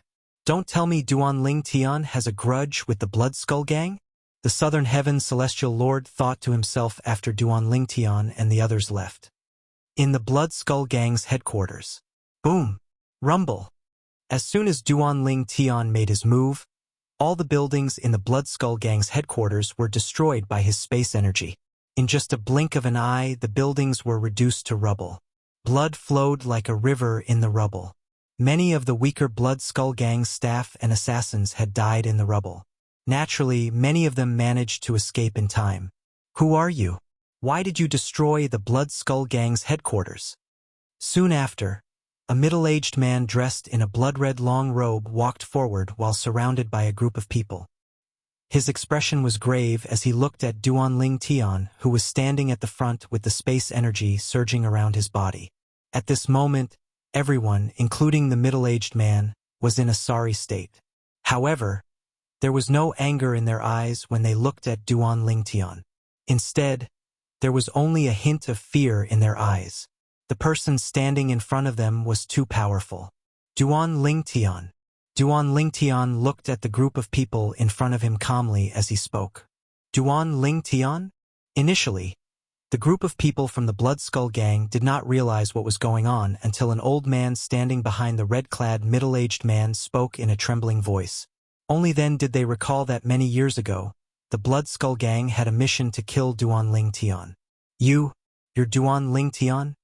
Don't tell me Duan Ling Tian has a grudge with the Blood Skull Gang? The Southern Heaven Celestial Lord thought to himself after Duan Ling Tian and the others left. In the Blood Skull Gang's headquarters. Boom! Rumble! As soon as Duan Ling Tian made his move, all the buildings in the Blood Skull Gang's headquarters were destroyed by his space energy. In just a blink of an eye, the buildings were reduced to rubble. Blood flowed like a river in the rubble. Many of the weaker Blood Skull Gang's staff and assassins had died in the rubble. Naturally, many of them managed to escape in time. Who are you? Why did you destroy the Blood Skull Gang's headquarters? Soon after, a middle-aged man dressed in a blood-red long robe walked forward while surrounded by a group of people. His expression was grave as he looked at Duan Ling Tian, who was standing at the front with the space energy surging around his body. At this moment, everyone, including the middle-aged man, was in a sorry state. However, there was no anger in their eyes when they looked at Duan Ling Tian. Instead, there was only a hint of fear in their eyes. The person standing in front of them was too powerful. Duan Ling Tian. Duan Ling Tian looked at the group of people in front of him calmly as he spoke. Duan Ling Tian? Initially, the group of people from the Blood Skull Gang did not realize what was going on until an old man standing behind the red-clad middle-aged man spoke in a trembling voice. Only then did they recall that many years ago, the Blood Skull Gang had a mission to kill Duan Ling Tian. You're Duan Ling Tian?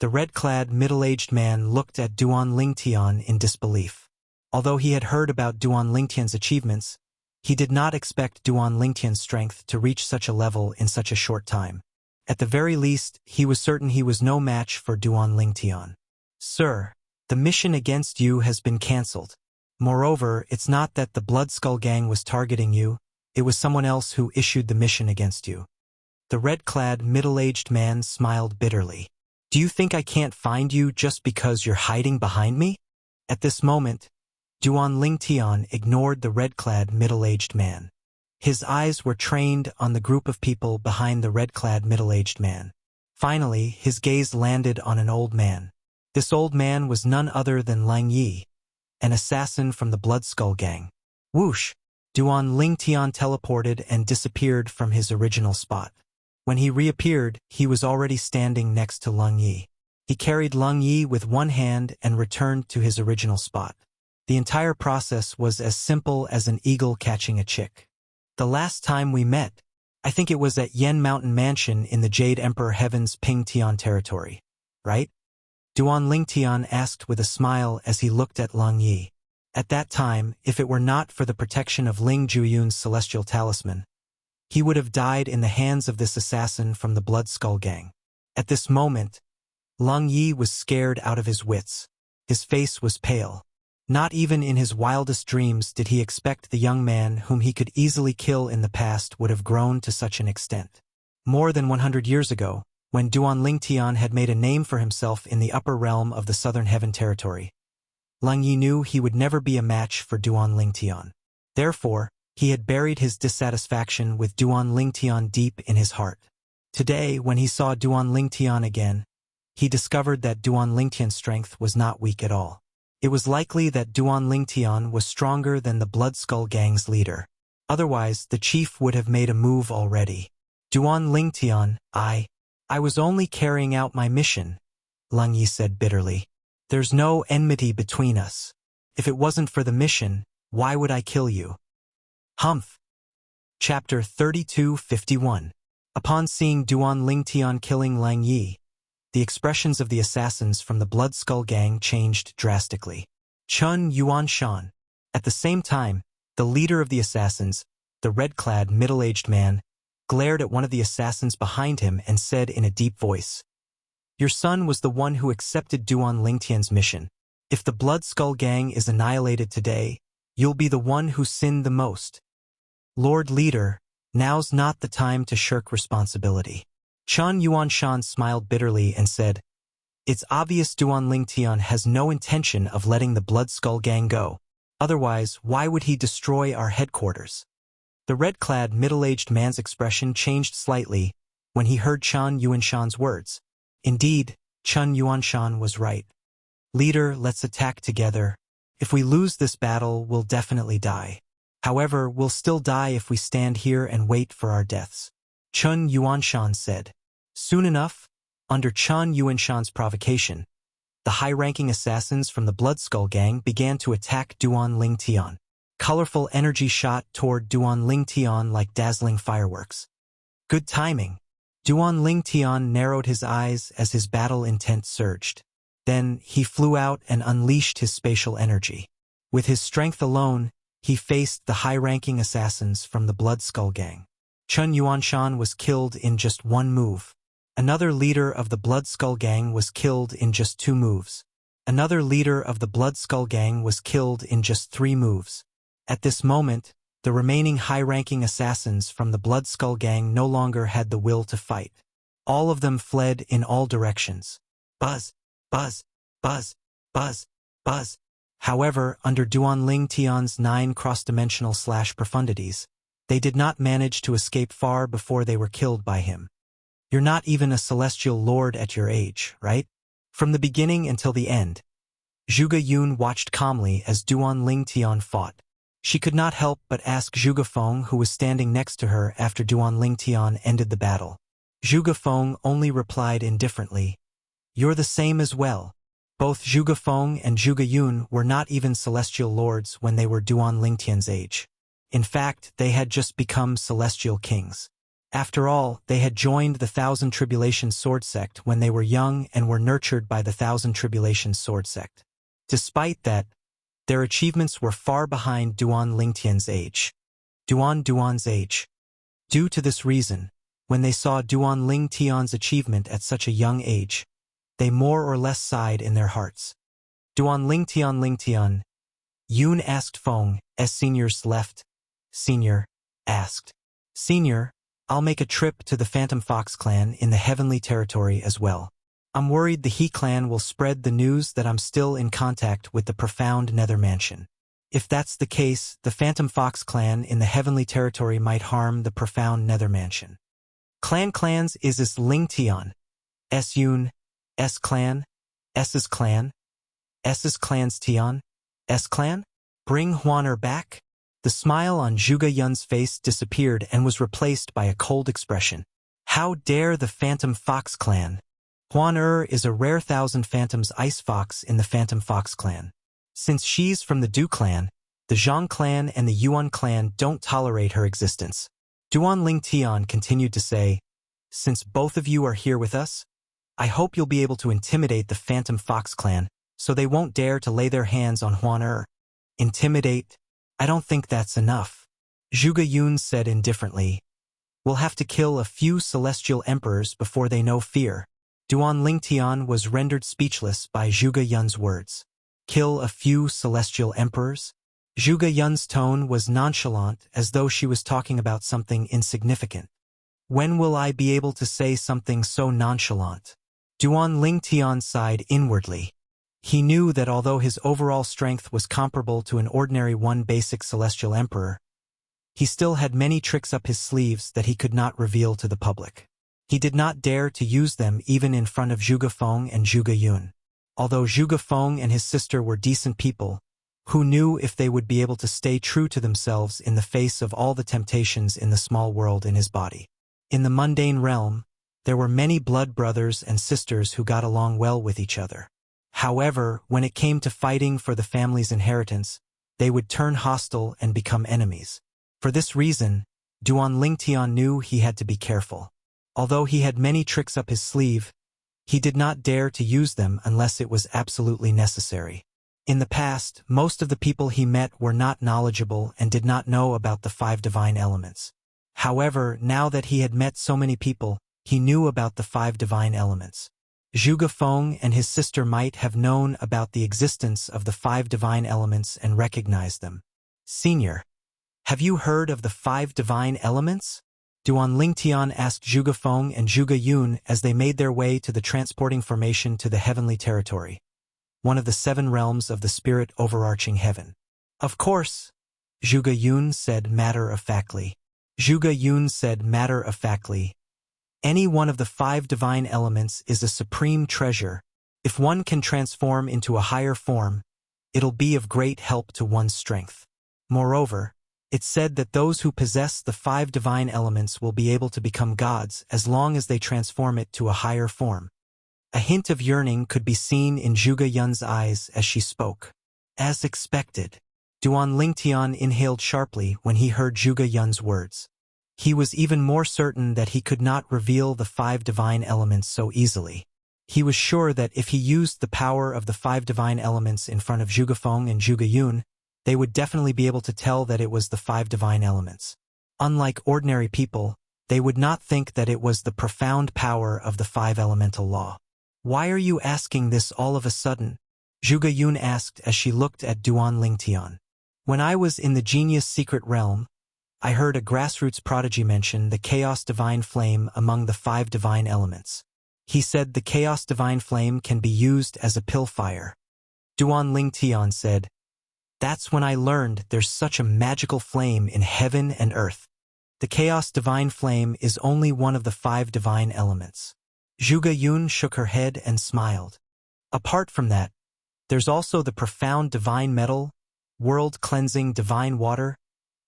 The red-clad middle-aged man looked at Duan Ling Tian in disbelief. Although he had heard about Duan Ling Tian's achievements, he did not expect Duan Ling Tian's strength to reach such a level in such a short time. At the very least, he was certain he was no match for Duan Ling Tian. Sir, the mission against you has been cancelled. Moreover, it's not that the Blood Skull Gang was targeting you, it was someone else who issued the mission against you. The red-clad middle-aged man smiled bitterly. Do you think I can't find you just because you're hiding behind me? At this moment, Duan Ling Tian ignored the red-clad middle-aged man. His eyes were trained on the group of people behind the red-clad middle-aged man. Finally, his gaze landed on an old man. This old man was none other than Lang Yi, an assassin from the Blood Skull Gang. Whoosh! Duan Ling Tian teleported and disappeared from his original spot. When he reappeared, he was already standing next to Lang Yi. He carried Lang Yi with one hand and returned to his original spot. The entire process was as simple as an eagle catching a chick. The last time we met, I think it was at Yen Mountain Mansion in the Jade Emperor Heaven's Ping Tian territory, right? Duan Ling Tian asked with a smile as he looked at Lang Yi. At that time, if it were not for the protection of Ling Juyun's celestial talisman, he would have died in the hands of this assassin from the Blood Skull Gang. At this moment, Lang Yi was scared out of his wits. His face was pale. Not even in his wildest dreams did he expect the young man whom he could easily kill in the past would have grown to such an extent. More than 100 years ago, when Duan Ling Tian had made a name for himself in the upper realm of the Southern Heaven Territory, Lang Yi knew he would never be a match for Duan Ling Tian. Therefore, he had buried his dissatisfaction with Duan Ling Tian deep in his heart. Today, when he saw Duan Ling Tian again, he discovered that Duan Ling Tian's strength was not weak at all. It was likely that Duan Lingtian was stronger than the Blood Skull Gang's leader. Otherwise, the chief would have made a move already. Duan Lingtian, I was only carrying out my mission, Leng Yi said bitterly. There's no enmity between us. If it wasn't for the mission, why would I kill you? Humph. Chapter 32:51. Upon seeing Duan Lingtian killing Leng Yi, the expressions of the assassins from the Blood Skull Gang changed drastically. Chun Yuanshan. At the same time, the leader of the assassins, the red-clad middle-aged man, glared at one of the assassins behind him and said in a deep voice, "Your son was the one who accepted Duan Lingtian's mission. If the Blood Skull Gang is annihilated today, you'll be the one who sinned the most. Lord Leader, now's not the time to shirk responsibility." Chun Yuanshan smiled bitterly and said, "It's obvious Duan Lingtian has no intention of letting the Blood Skull Gang go. Otherwise, why would he destroy our headquarters?" The red-clad middle-aged man's expression changed slightly when he heard Chun Yuanshan's words. Indeed, Chun Yuanshan was right. "Leader, let's attack together. If we lose this battle, we'll definitely die. However, we'll still die if we stand here and wait for our deaths," Chun Yuanshan said. Soon enough, under Chun Yuanshan's provocation, the high-ranking assassins from the Blood Skull Gang began to attack Duan Lingtian. Colorful energy shot toward Duan Lingtian like dazzling fireworks. Good timing. Duan Lingtian narrowed his eyes as his battle intent surged. Then he flew out and unleashed his spatial energy. With his strength alone, he faced the high-ranking assassins from the Blood Skull Gang. Chun Yuanshan was killed in just one move. Another leader of the Blood Skull Gang was killed in just 2 moves. Another leader of the Blood Skull Gang was killed in just 3 moves. At this moment, the remaining high-ranking assassins from the Blood Skull Gang no longer had the will to fight. All of them fled in all directions. Buzz, buzz, buzz, buzz, buzz. However, under Duan Lingtian's 9 cross-dimensional profundities, they did not manage to escape far before they were killed by him. You're not even a celestial lord at your age, right? From the beginning until the end, Zhuge Yun watched calmly as Duan Lingtian fought. She could not help but ask Zhuge Feng, who was standing next to her after Duan Lingtian ended the battle. Zhuge Feng only replied indifferently, "You're the same as well." Both Zhuge Feng and Zhuge Yun were not even celestial lords when they were Duan Lingtian's age. In fact, they had just become celestial kings. After all, they had joined the Thousand Tribulations Sword Sect when they were young and were nurtured by the Thousand Tribulations Sword Sect. Despite that, their achievements were far behind Duan Lingtian's age. Duan's age. Due to this reason, when they saw Duan Lingtian's achievement at such a young age, they more or less sighed in their hearts. Duan Lingtian. Yun asked Feng, as seniors left. Senior asked, "Senior, I'll make a trip to the Phantom Fox clan in the Heavenly Territory as well. I'm worried the He clan will spread the news that I'm still in contact with the Profound Nether Mansion. If that's the case, the Phantom Fox clan in the Heavenly Territory might harm the Profound Nether Mansion." Clans is this Lingtian. S-Yun, S-Clan, S's clan, S's clan's Tian, S-Clan? Bring Huaner back? The smile on Zhuge Yun's face disappeared and was replaced by a cold expression. How dare the Phantom Fox clan? Huan is a rare Thousand Phantoms ice fox in the Phantom Fox clan. Since she's from the Du clan, the Zhang clan and the Yuan clan don't tolerate her existence. Duan Lingtian continued to say, "Since both of you are here with us, I hope you'll be able to intimidate the Phantom Fox clan so they won't dare to lay their hands on Huan. Intimidate? I don't think that's enough." Zhuge Yun said indifferently, "We'll have to kill a few celestial emperors before they know fear." Duan Lingtian was rendered speechless by Zhuge Yun's words. Kill a few celestial emperors? Zhuge Yun's tone was nonchalant, as though she was talking about something insignificant. When will I be able to say something so nonchalant? Duan Lingtian sighed inwardly. He knew that although his overall strength was comparable to an ordinary basic celestial emperor, he still had many tricks up his sleeves that he could not reveal to the public. He did not dare to use them even in front of Zhuge Feng and Zhuge Yun. Although Zhuge Feng and his sister were decent people, who knew if they would be able to stay true to themselves in the face of all the temptations in the small world in his body. In the mundane realm, there were many blood brothers and sisters who got along well with each other. However, when it came to fighting for the family's inheritance, they would turn hostile and become enemies. For this reason, Duan Lingtian knew he had to be careful. Although he had many tricks up his sleeve, he did not dare to use them unless it was absolutely necessary. In the past, most of the people he met were not knowledgeable and did not know about the 5 divine elements. However, now that he had met so many people, he knew about the 5 divine elements. Zhuge Feng and his sister might have known about the existence of the 5 divine elements and recognized them. Senior, have you heard of the 5 divine elements? Duan Lingtian asked Zhuge Feng and Zhuge Yun as they made their way to the transporting formation to the heavenly territory, one of the 7 realms of the spirit overarching heaven. Of course, Zhuge Yun said matter-of-factly. Any one of the 5 divine elements is a supreme treasure. If one can transform into a higher form, it'll be of great help to one's strength. Moreover, it's said that those who possess the 5 divine elements will be able to become gods as long as they transform it to a higher form. A hint of yearning could be seen in Zhuge Yun's eyes as she spoke. As expected, Duan Lingtian inhaled sharply when he heard Zhuge Yun's words. He was even more certain that he could not reveal the 5 divine elements so easily. He was sure that if he used the power of the 5 divine elements in front of Zhuge Feng and Zhuge Yun, they would definitely be able to tell that it was the 5 divine elements. Unlike ordinary people, they would not think that it was the profound power of the 5 elemental law. Why are you asking this all of a sudden? Zhuge Yun asked as she looked at Duan Lingtian. When I was in the genius secret realm, I heard a grassroots prodigy mention the chaos divine flame among the 5 divine elements. He said the chaos divine flame can be used as a pill fire. Duan Lingtian said, "That's when I learned there's such a magical flame in heaven and earth. The chaos divine flame is only one of the 5 divine elements." Zhuge Yun shook her head and smiled. Apart from that, there's also the profound divine metal, world-cleansing divine water,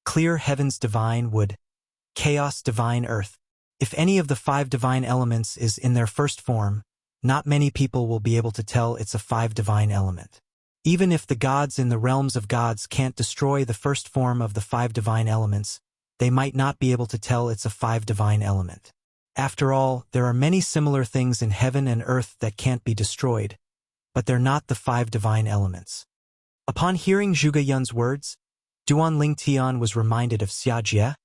clear heavens divine wood, chaos divine earth. If any of the 5 divine elements is in their first form, not many people will be able to tell it's a 5 divine element. Even if the gods in the realms of gods can't destroy the first form of the 5 divine elements, they might not be able to tell it's a 5 divine element. After all, there are many similar things in heaven and earth that can't be destroyed, but they're not the 5 divine elements. Upon hearing Zhuge Yun's words, Duan Lingtian was reminded of Xia Jie,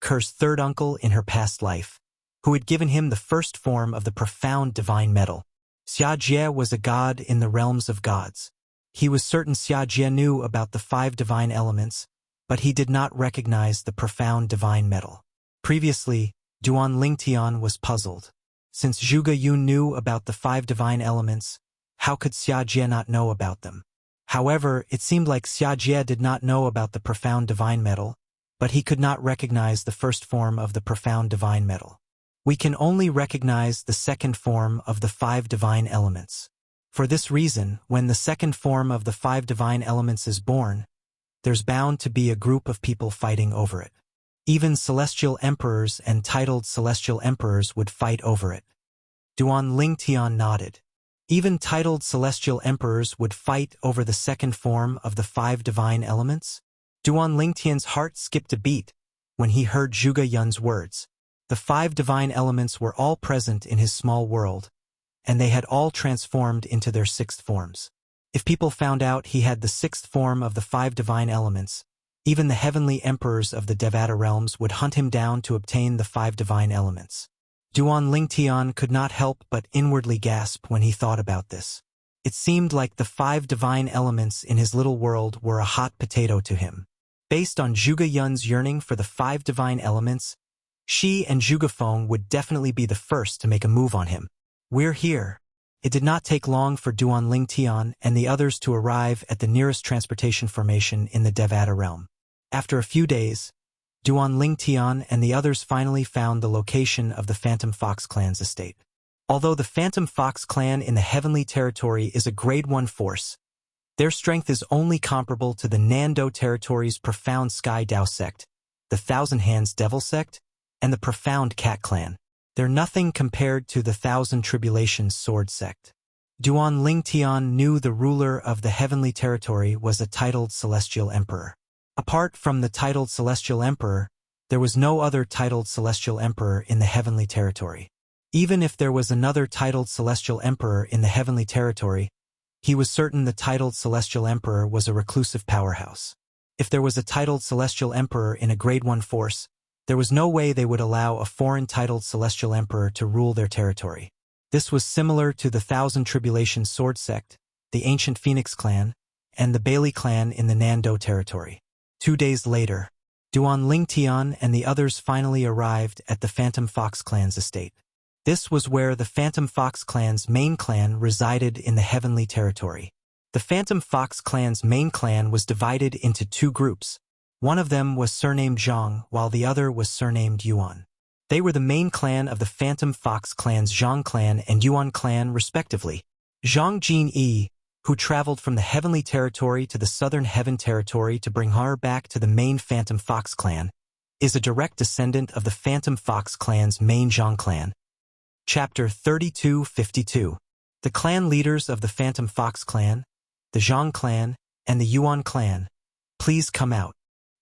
Ker's third uncle in her past life, who had given him the first form of the profound divine metal. Xia Jie was a god in the realms of gods. He was certain Xia Jie knew about the 5 divine elements, but he did not recognize the profound divine metal. Previously, Duan Lingtian was puzzled. Since Zhuge Yun knew about the 5 divine elements, how could Xia Jie not know about them? However, it seemed like Xia Jie did not know about the profound divine metal, but he could not recognize the first form of the profound divine metal. We can only recognize the second form of the 5 divine elements. For this reason, when the second form of the 5 divine elements is born, there's bound to be a group of people fighting over it. Even celestial emperors and titled celestial emperors would fight over it. Duan Lingtian nodded. Even titled celestial emperors would fight over the second form of the 5 divine elements? Duan Lingtian's heart skipped a beat when he heard Zhuge Yun's words. The 5 divine elements were all present in his small world, and they had all transformed into their 6th forms. If people found out he had the 6th form of the 5 divine elements, even the heavenly emperors of the Devata realms would hunt him down to obtain the 5 divine elements. Duan Lingtian could not help but inwardly gasp when he thought about this. It seemed like the 5 divine elements in his little world were a hot potato to him. Based on Zhuge Yun's yearning for the 5 divine elements, she and Zhuge Feng would definitely be the first to make a move on him. We're here. It did not take long for Duan Lingtian and the others to arrive at the nearest transportation formation in the Devata realm. After a few days, Duan Lingtian and the others finally found the location of the Phantom Fox clan's estate. Although the Phantom Fox clan in the Heavenly Territory is a Grade 1 force, their strength is only comparable to the Nando Territory's Profound Sky Dao sect, the Thousand Hands Devil sect, and the Profound Cat clan. They're nothing compared to the Thousand Tribulations Sword sect. Duan Lingtian knew the ruler of the Heavenly Territory was a titled Celestial Emperor. Apart from the titled Celestial Emperor, there was no other titled Celestial Emperor in the Heavenly Territory. Even if there was another titled Celestial Emperor in the Heavenly Territory, he was certain the titled Celestial Emperor was a reclusive powerhouse. If there was a titled Celestial Emperor in a Grade 1 force, there was no way they would allow a foreign titled Celestial Emperor to rule their territory. This was similar to the Thousand Tribulations Sword sect, the Ancient Phoenix clan, and the Bailey clan in the Nando Territory. 2 days later, Duan Lingtian and the others finally arrived at the Phantom Fox clan's estate. This was where the Phantom Fox clan's main clan resided in the Heavenly Territory. The Phantom Fox clan's main clan was divided into 2 groups. One of them was surnamed Zhang, while the other was surnamed Yuan. They were the main clan of the Phantom Fox clan's Zhang clan and Yuan clan, respectively. Zhang Jinyi, who traveled from the Heavenly Territory to the Southern Heaven Territory to bring her back to the main Phantom Fox clan, is a direct descendant of the Phantom Fox clan's main Zhang clan. Chapter 3252. The clan leaders of the Phantom Fox clan, the Zhang clan, and the Yuan clan, please come out.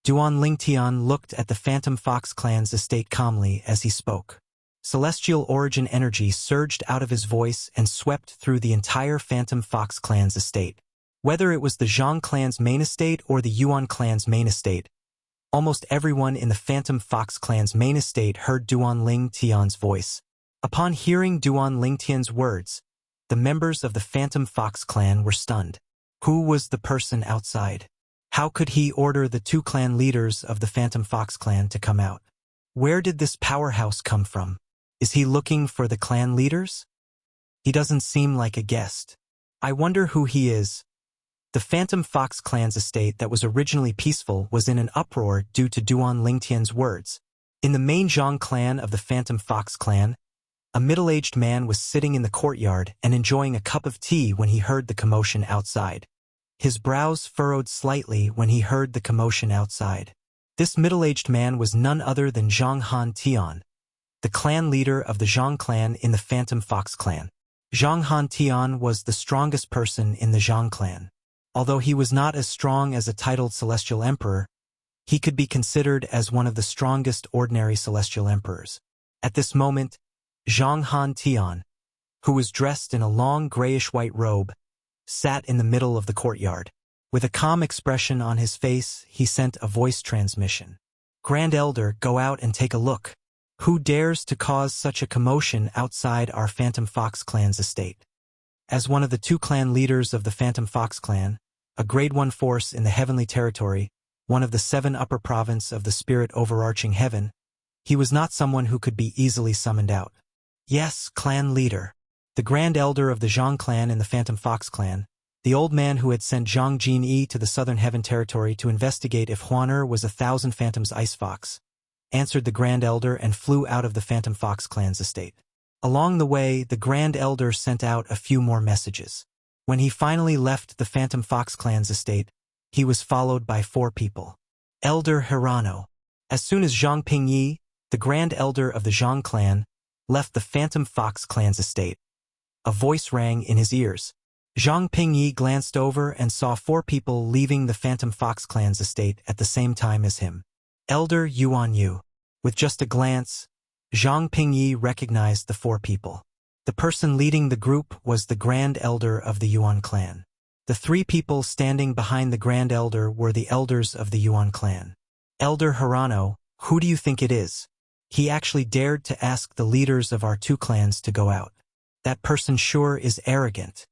Duan Lingtian looked at the Phantom Fox clan's estate calmly as he spoke. Celestial origin energy surged out of his voice and swept through the entire Phantom Fox clan's estate. Whether it was the Zhang clan's main estate or the Yuan clan's main estate, almost everyone in the Phantom Fox clan's main estate heard Duan Lingtian's voice. Upon hearing Duan Lingtian's words, the members of the Phantom Fox clan were stunned. Who was the person outside? How could he order the 2 clan leaders of the Phantom Fox clan to come out? Where did this powerhouse come from? Is he looking for the clan leaders? He doesn't seem like a guest. I wonder who he is. The Phantom Fox clan's estate that was originally peaceful was in an uproar due to Duan Lingtian's words. In the main Zhang clan of the Phantom Fox clan, a middle-aged man was sitting in the courtyard and enjoying a cup of tea when he heard the commotion outside. His brows furrowed slightly when he heard the commotion outside. This middle-aged man was none other than Zhang Han Tian, the clan leader of the Zhang clan in the Phantom Fox clan. Zhang Han Tian was the strongest person in the Zhang clan. Although he was not as strong as a titled Celestial Emperor, he could be considered as one of the strongest ordinary Celestial Emperors. At this moment, Zhang Han Tian, who was dressed in a long grayish-white robe, sat in the middle of the courtyard. With a calm expression on his face, he sent a voice transmission. Grand Elder, go out and take a look. Who dares to cause such a commotion outside our Phantom Fox clan's estate? As one of the 2 clan leaders of the Phantom Fox clan, a Grade 1 force in the Heavenly Territory, one of the 7 upper province of the Spirit overarching heaven, he was not someone who could be easily summoned out. Yes, clan leader. The Grand Elder of the Zhang clan in the Phantom Fox clan, the old man who had sent Zhang Jinyi to the Southern Heaven Territory to investigate if Huaner was 1,000 Phantom's ice fox, answered the Grand Elder and flew out of the Phantom Fox clan's estate. Along the way, the Grand Elder sent out a few more messages. When he finally left the Phantom Fox clan's estate, he was followed by 4 people. Elder Hirano. As soon as Zhang Pingyi, the Grand Elder of the Zhang clan, left the Phantom Fox clan's estate, a voice rang in his ears. Zhang Pingyi glanced over and saw 4 people leaving the Phantom Fox clan's estate at the same time as him. Elder Yuan Yu. With just a glance, Zhang Pingyi recognized the 4 people. The person leading the group was the Grand Elder of the Yuan clan. The 3 people standing behind the Grand Elder were the elders of the Yuan clan. Elder Hirano, who do you think it is? He actually dared to ask the leaders of our 2 clans to go out. That person sure is arrogant.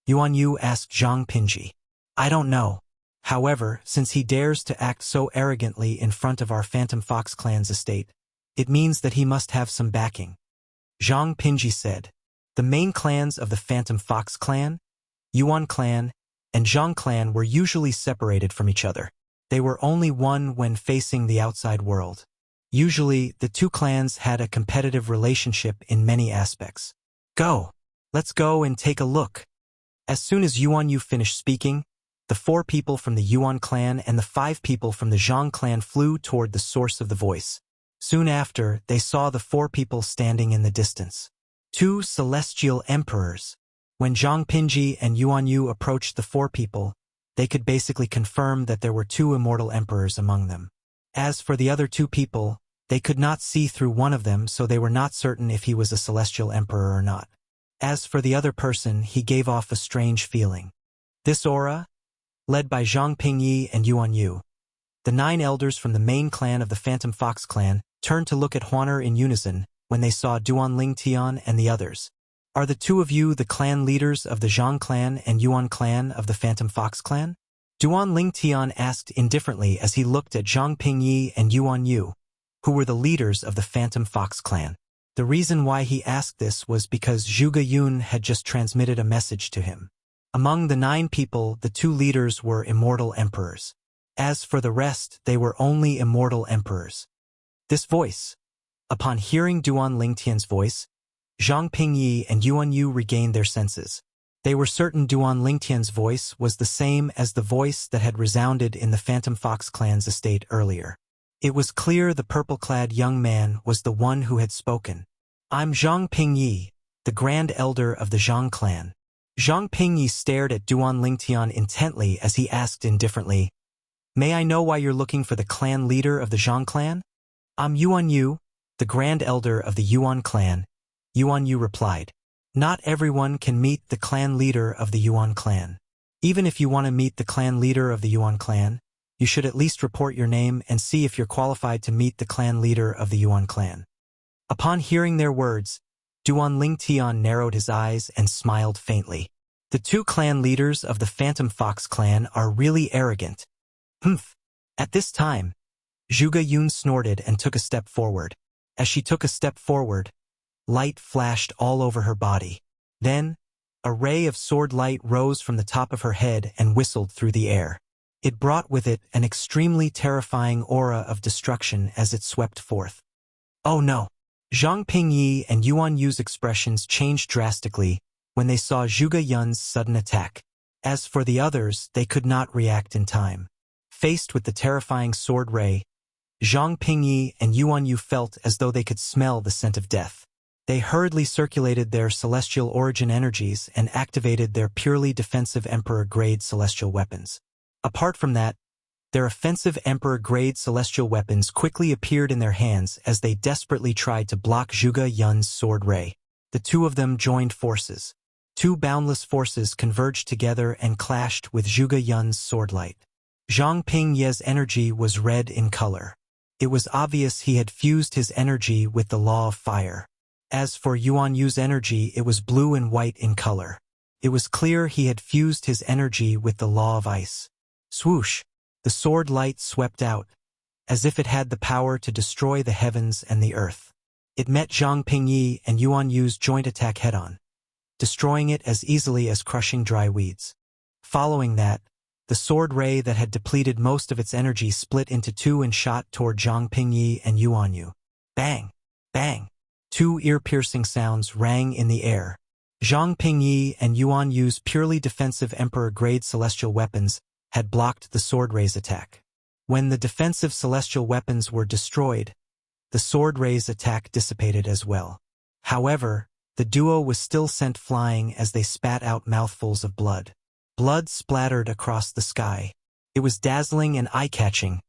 Yuan Yu asked Zhang Pingyi. I don't know. However, since he dares to act so arrogantly in front of our Phantom Fox clan's estate, it means that he must have some backing. Zhang Pingyi said. The main clans of the Phantom Fox clan, Yuan clan, and Zhang clan were usually separated from each other. They were only one when facing the outside world. Usually, the 2 clans had a competitive relationship in many aspects. Go. Let's go and take a look. As soon as Yuan Yu finished speaking, the 4 people from the Yuan clan and the 5 people from the Zhang clan flew toward the source of the voice. Soon after, they saw the 4 people standing in the distance. 2 celestial emperors. When Zhang Pingyi and Yuan Yu approached the 4 people, they could basically confirm that there were 2 immortal emperors among them. As for the other 2 people, they could not see through one of them, so they were not certain if he was a celestial emperor or not. As for the other person, he gave off a strange feeling. This aura, led by Zhang Pingyi and Yuan Yu, the 9 elders from the main clan of the Phantom Fox clan, turned to look at Huaner in unison when they saw Duan Lingtian and the others. Are the 2 of you the clan leaders of the Zhang clan and Yuan clan of the Phantom Fox clan? Duan Lingtian asked indifferently as he looked at Zhang Pingyi and Yuan Yu, who were the leaders of the Phantom Fox clan. The reason why he asked this was because Zhuge Yun had just transmitted a message to him. Among the 9 people, the 2 leaders were immortal emperors. As for the rest, they were only immortal emperors. This voice. Upon hearing Duan Lingtian's voice, Zhang Pingyi and Yuan Yu regained their senses. They were certain Duan Lingtian's voice was the same as the voice that had resounded in the Phantom Fox clan's estate earlier. It was clear the purple-clad young man was the one who had spoken. I'm Zhang Pingyi, the Grand Elder of the Zhang clan. Zhang Pingyi stared at Duan Lingtian intently as he asked indifferently, May I know why you're looking for the clan leader of the Zhang clan? I'm Yuan Yu, the Grand Elder of the Yuan clan. Yuan Yu replied. Not everyone can meet the clan leader of the Yuan clan. Even if you want to meet the clan leader of the Yuan clan, you should at least report your name and see if you're qualified to meet the clan leader of the Yuan clan. Upon hearing their words, Duan Lingtian narrowed his eyes and smiled faintly. The 2 clan leaders of the Phantom Fox clan are really arrogant. Humph. At this time, Zhuge Yun snorted and took a step forward. As she took a step forward, light flashed all over her body. Then, a ray of sword light rose from the top of her head and whistled through the air. It brought with it an extremely terrifying aura of destruction as it swept forth. Oh no! Zhang Pingyi and Yuan Yu's expressions changed drastically when they saw Zhuge Yun's sudden attack. As for the others, they could not react in time. Faced with the terrifying sword ray, Zhang Pingyi and Yuan Yu felt as though they could smell the scent of death. They hurriedly circulated their celestial origin energies and activated their purely defensive Emperor-grade celestial weapons. Apart from that, their offensive Emperor-grade celestial weapons quickly appeared in their hands as they desperately tried to block Zhuge Yun's sword ray. The 2 of them joined forces. 2 boundless forces converged together and clashed with Zhuge Yun's sword light. Zhang Pingyi's energy was red in color. It was obvious he had fused his energy with the law of fire. As for Yuan Yu's energy, it was blue and white in color. It was clear he had fused his energy with the law of ice. Swoosh! The sword light swept out, as if it had the power to destroy the heavens and the earth. It met Zhang Pingyi and Yuan Yu's joint attack head-on, destroying it as easily as crushing dry weeds. Following that, the sword ray that had depleted most of its energy split into 2 and shot toward Zhang Pingyi and Yuan Yu. Bang! Bang! 2 ear-piercing sounds rang in the air. Zhang Pingyi and Yuan Yu's purely defensive Emperor-grade celestial weapons had blocked the sword ray's attack. When the defensive celestial weapons were destroyed, the sword ray's attack dissipated as well. However, the duo was still sent flying as they spat out mouthfuls of blood. Blood splattered across the sky. It was dazzling and eye-catching,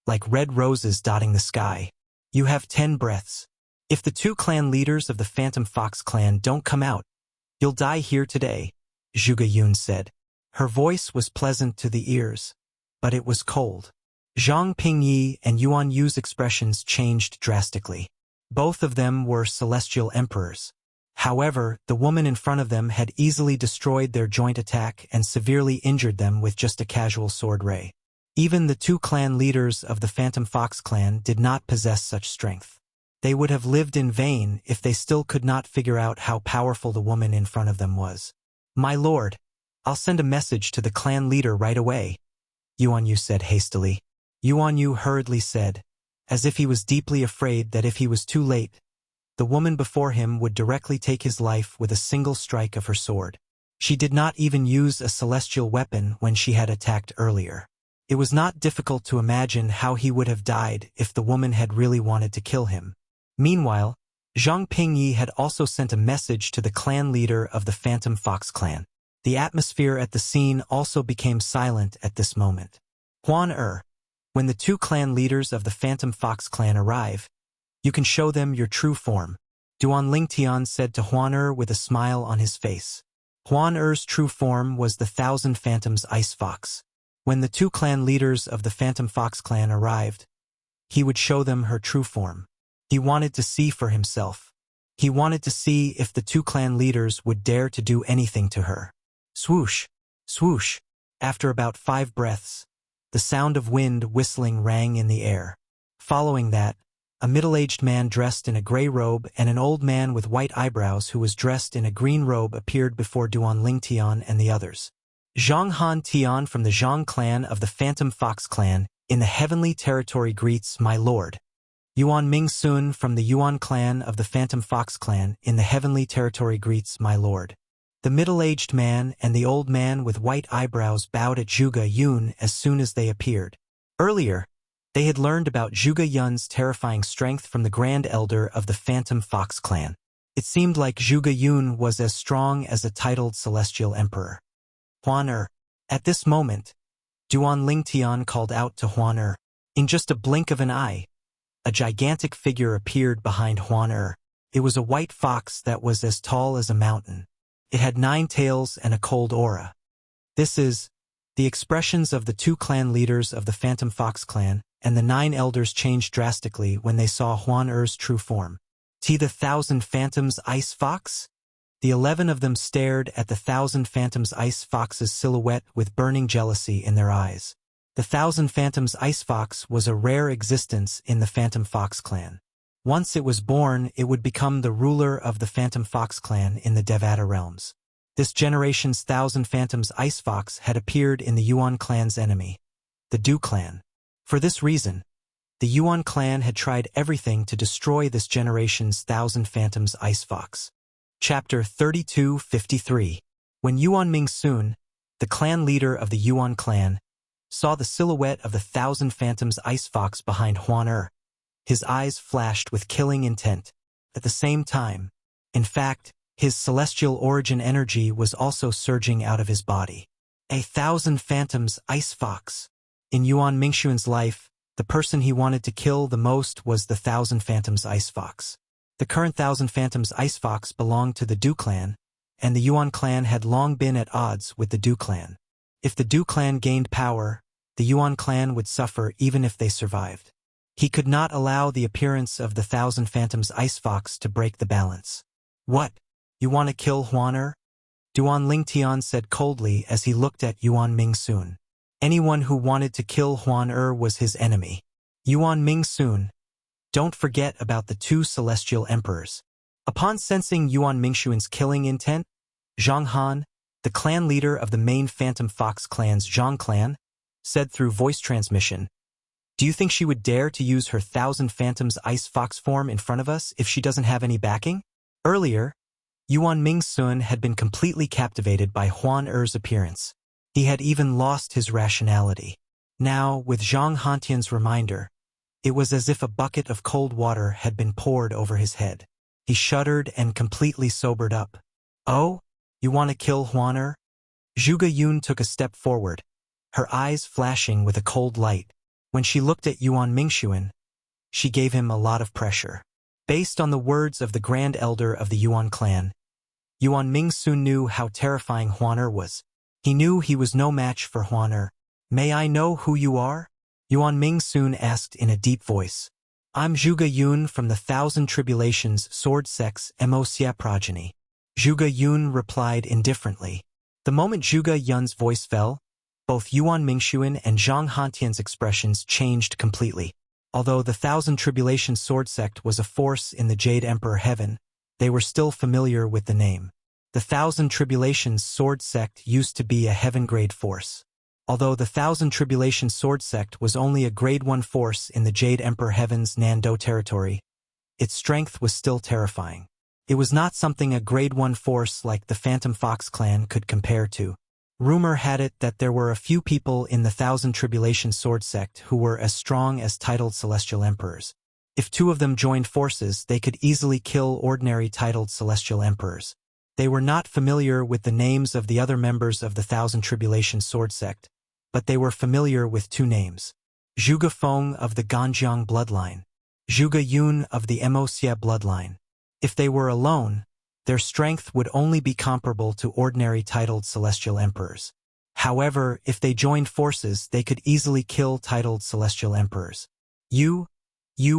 like red roses dotting the sky. You have 10 breaths. If the 2 clan leaders of the Phantom Fox clan don't come out, you'll die here today, Zhuge Yun said. Her voice was pleasant to the ears, but it was cold. Zhang Pingyi and Yuan Yu's expressions changed drastically. Both of them were celestial emperors. However, the woman in front of them had easily destroyed their joint attack and severely injured them with just a casual sword ray. Even the 2 clan leaders of the Phantom Fox clan did not possess such strength. They would have lived in vain if they still could not figure out how powerful the woman in front of them was. My lord, I'll send a message to the clan leader right away, Yuan Yu said hastily. Yuan Yu hurriedly said, as if he was deeply afraid that if he was too late, the woman before him would directly take his life with a single strike of her sword. She did not even use a celestial weapon when she had attacked earlier. It was not difficult to imagine how he would have died if the woman had really wanted to kill him. Meanwhile, Zhang Pingyi had also sent a message to the clan leader of the Phantom Fox clan. The atmosphere at the scene also became silent at this moment. Huan when the two clan leaders of the Phantom Fox clan arrive, you can show them your true form, Duan Lingtian said to Huan with a smile on his face. Huan true form was the Thousand Phantoms Ice Fox. When the two clan leaders of the Phantom Fox clan arrived, he would show them her true form. He wanted to see for himself. He wanted to see if the two clan leaders would dare to do anything to her. Swoosh, swoosh. After about 5 breaths, the sound of wind whistling rang in the air. Following that, a middle-aged man dressed in a gray robe and an old man with white eyebrows who was dressed in a green robe appeared before Duan Lingtian and the others. Zhang Han Tian from the Zhang clan of the Phantom Fox clan in the Heavenly Territory greets my lord. Yuan Mingsun from the Yuan clan of the Phantom Fox clan in the Heavenly Territory greets my lord. The middle-aged man and the old man with white eyebrows bowed at Zhuge Yun as soon as they appeared. Earlier, they had learned about Zhuge Yun's terrifying strength from the Grand Elder of the Phantom Fox clan. It seemed like Zhuge Yun was as strong as a titled Celestial Emperor. Huan At this moment, Duan Lingtian called out to Huan In just a blink of an eye, a gigantic figure appeared behind Huan It was a white fox that was as tall as a mountain. It had 9 tails and a cold aura. The expressions of the two clan leaders of the Phantom Fox clan and the 9 elders changed drastically when they saw Huan true form. The 1,000 Phantoms Ice Fox? The 11 of them stared at the 1,000 Phantoms Ice Fox's silhouette with burning jealousy in their eyes. The 1,000 Phantoms Ice Fox was a rare existence in the Phantom Fox clan. Once it was born, it would become the ruler of the Phantom Fox clan in the Devata realms. This generation's 1,000 Phantoms Ice Fox had appeared in the Yuan clan's enemy, the Du clan. For this reason, the Yuan clan had tried everything to destroy this generation's 1,000 Phantoms Ice Fox. Chapter 3253. When Yuan Mingsun, the clan leader of the Yuan clan, saw the silhouette of the 1,000 Phantoms Ice Fox behind Huan his eyes flashed with killing intent. At the same time, in fact, his celestial origin energy was also surging out of his body. 1,000 Phantoms Ice Fox. In Yuan Mingxuan's life, the person he wanted to kill the most was the 1,000 Phantoms Ice Fox. The current 1,000 Phantoms Ice Fox belonged to the Du clan, and the Yuan clan had long been at odds with the Du clan. If the Du clan gained power, the Yuan clan would suffer even if they survived. He could not allow the appearance of the 1,000 Phantoms Ice Fox to break the balance. What? You want to kill Huan Duan Lingtian said coldly as he looked at Yuan Mingsun. Anyone who wanted to kill Huan was his enemy. Yuan Mingsun, don't forget about the 2 celestial emperors. Upon sensing Yuan Mingxuan's killing intent, Zhang Han, the clan leader of the main Phantom Fox clan's Zhang clan, said through voice transmission, Do you think she would dare to use her 1,000 Phantoms Ice Fox form in front of us if she doesn't have any backing? Earlier, Yuan Mingsun had been completely captivated by Huan appearance. He had even lost his rationality. Now, with Zhang Hantian's reminder, it was as if a bucket of cold water had been poured over his head. He shuddered and completely sobered up. Oh? You want to kill Huan Zhuge Yun took a step forward, her eyes flashing with a cold light. When she looked at Yuan Mingxuan, she gave him a lot of pressure. Based on the words of the Grand Elder of the Yuan clan, Yuan Mingsun knew how terrifying Huan was. He knew he was no match for Huan. May I know who you are? Yuan Mingsun asked in a deep voice. I'm Zhuge Yun from the 1,000 Tribulations Sword Sex Moxia progeny. Zhuge Yun replied indifferently. The moment Zhuge Yun's voice fell, both Yuan Mingxuan and Zhang Hantian's expressions changed completely. Although the 1,000 Tribulation Sword Sect was a force in the Jade Emperor Heaven, they were still familiar with the name. The 1,000 Tribulations Sword Sect used to be a Heaven-grade force. Although the 1,000 Tribulation Sword Sect was only a Grade 1 force in the Jade Emperor Heaven's Nando territory, its strength was still terrifying. It was not something a grade 1 force like the Phantom Fox clan could compare to. Rumor had it that there were a few people in the Thousand Tribulation Sword sect who were as strong as titled Celestial Emperors. If two of them joined forces, they could easily kill ordinary titled Celestial Emperors. They were not familiar with the names of the other members of the Thousand Tribulation Sword sect, but they were familiar with two names. Zhuge Feng of the Ganjiang bloodline, Zhuge Yun of the Wuxia bloodline. If they were alone, their strength would only be comparable to ordinary titled Celestial Emperors. However, if they joined forces, they could easily kill titled Celestial Emperors. You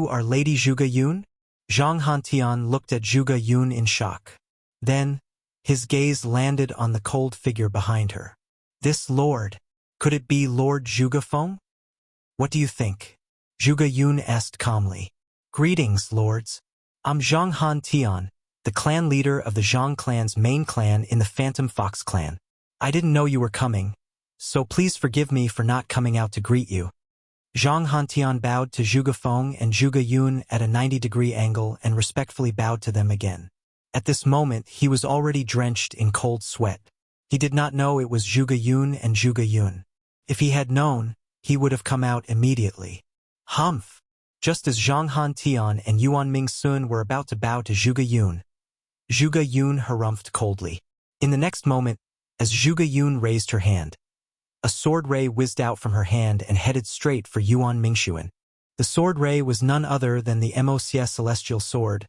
are Lady Zhuge Yun? Zhang Hantian looked at Zhuge Yun in shock. Then, his gaze landed on the cold figure behind her. This lord, could it be Lord Zhuge Feng? What do you think? Zhuge Yun asked calmly. Greetings, lords. I'm Zhang Hantian, the clan leader of the Zhang clan's main clan in the Phantom Fox clan. I didn't know you were coming, so please forgive me for not coming out to greet you. Zhang Hantian bowed to Zhuge Feng and Zhuge Yun at a 90-degree angle and respectfully bowed to them again. At this moment, he was already drenched in cold sweat. He did not know it was Zhuge Yun and Zhuge Yun. If he had known, he would have come out immediately. Humph! Just as Zhang Hantian and Yuan Mingsun were about to bow to Zhuge Yun harumphed coldly. In the next moment, as Zhuge Yun raised her hand, a sword ray whizzed out from her hand and headed straight for Yuan Mingxuan. The sword ray was none other than the Wuxia Celestial Sword,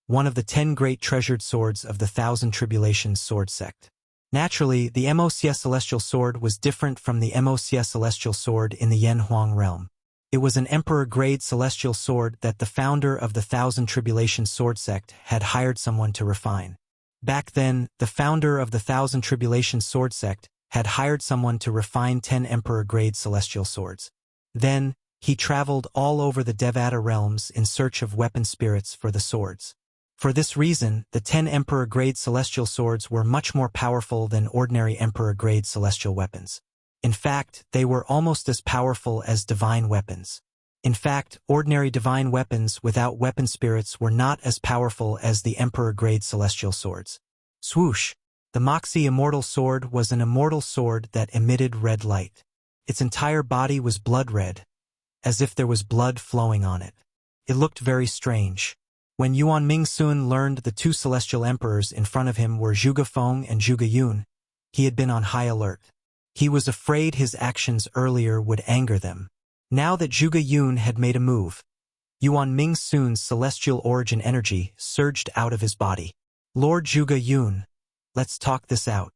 one of the 10 great treasured swords of the Thousand Tribulations Sword sect. Naturally, the Wuxia Celestial Sword was different from the Wuxia Celestial Sword in the Yanhuang realm. It was an emperor-grade celestial sword that the founder of the Thousand Tribulation Sword sect had hired someone to refine. Back then, the founder of the Thousand Tribulation Sword sect had hired someone to refine 10 emperor-grade celestial swords. Then, he traveled all over the Devata realms in search of weapon spirits for the swords. For this reason, the 10 emperor-grade celestial swords were much more powerful than ordinary emperor-grade celestial weapons. In fact, they were almost as powerful as divine weapons. In fact, ordinary divine weapons without weapon spirits were not as powerful as the emperor-grade celestial swords. Swoosh! The Moxie Immortal Sword was an immortal sword that emitted red light. Its entire body was blood red, as if there was blood flowing on it. It looked very strange. When Yuan Mingsun learned the two celestial emperors in front of him were Zhuge Feng and Zhuge Yun, he had been on high alert. He was afraid his actions earlier would anger them. Now that Zhuge Yun had made a move, Yuan Mingsun's celestial origin energy surged out of his body. Lord Zhuge Yun, let's talk this out.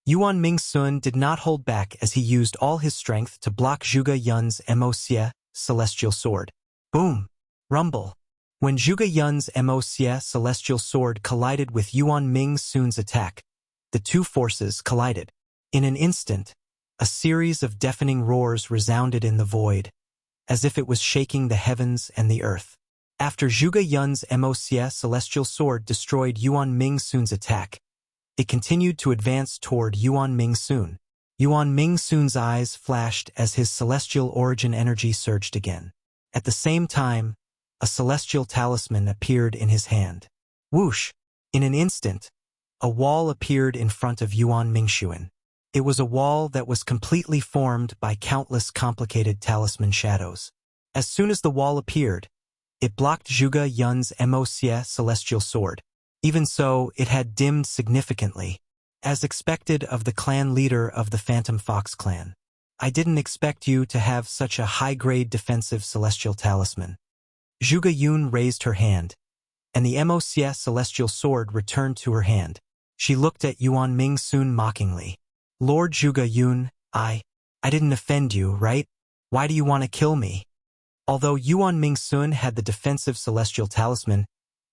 Yuan Mingsun did not hold back as he used all his strength to block Zhuge Yun's Wuxia Celestial Sword. Boom! Rumble! When Zhuge Yun's Wuxia Celestial Sword collided with Yuan Mingsun's attack, the two forces collided. In an instant, a series of deafening roars resounded in the void, as if it was shaking the heavens and the earth. After Zhuge Yun's Wuxia Celestial Sword destroyed Yuan Mingsun's attack, it continued to advance toward Yuan Mingsun. Yuan Mingsun's eyes flashed as his celestial origin energy surged again. At the same time, a celestial talisman appeared in his hand. Whoosh! In an instant, a wall appeared in front of Yuan Mingxuan. It was a wall that was completely formed by countless complicated talisman shadows. As soon as the wall appeared, it blocked Zhuge Yun's Wuxia Celestial Sword. Even so, it had dimmed significantly, as expected of the clan leader of the Phantom Fox clan. I didn't expect you to have such a high-grade defensive celestial talisman. Zhuge Yun raised her hand, and the Wuxia Celestial Sword returned to her hand. She looked at Yuan Mingsun mockingly. Lord Zhuge Yun, I didn't offend you, right? Why do you want to kill me? Although Yuan Mingsun had the defensive celestial talisman,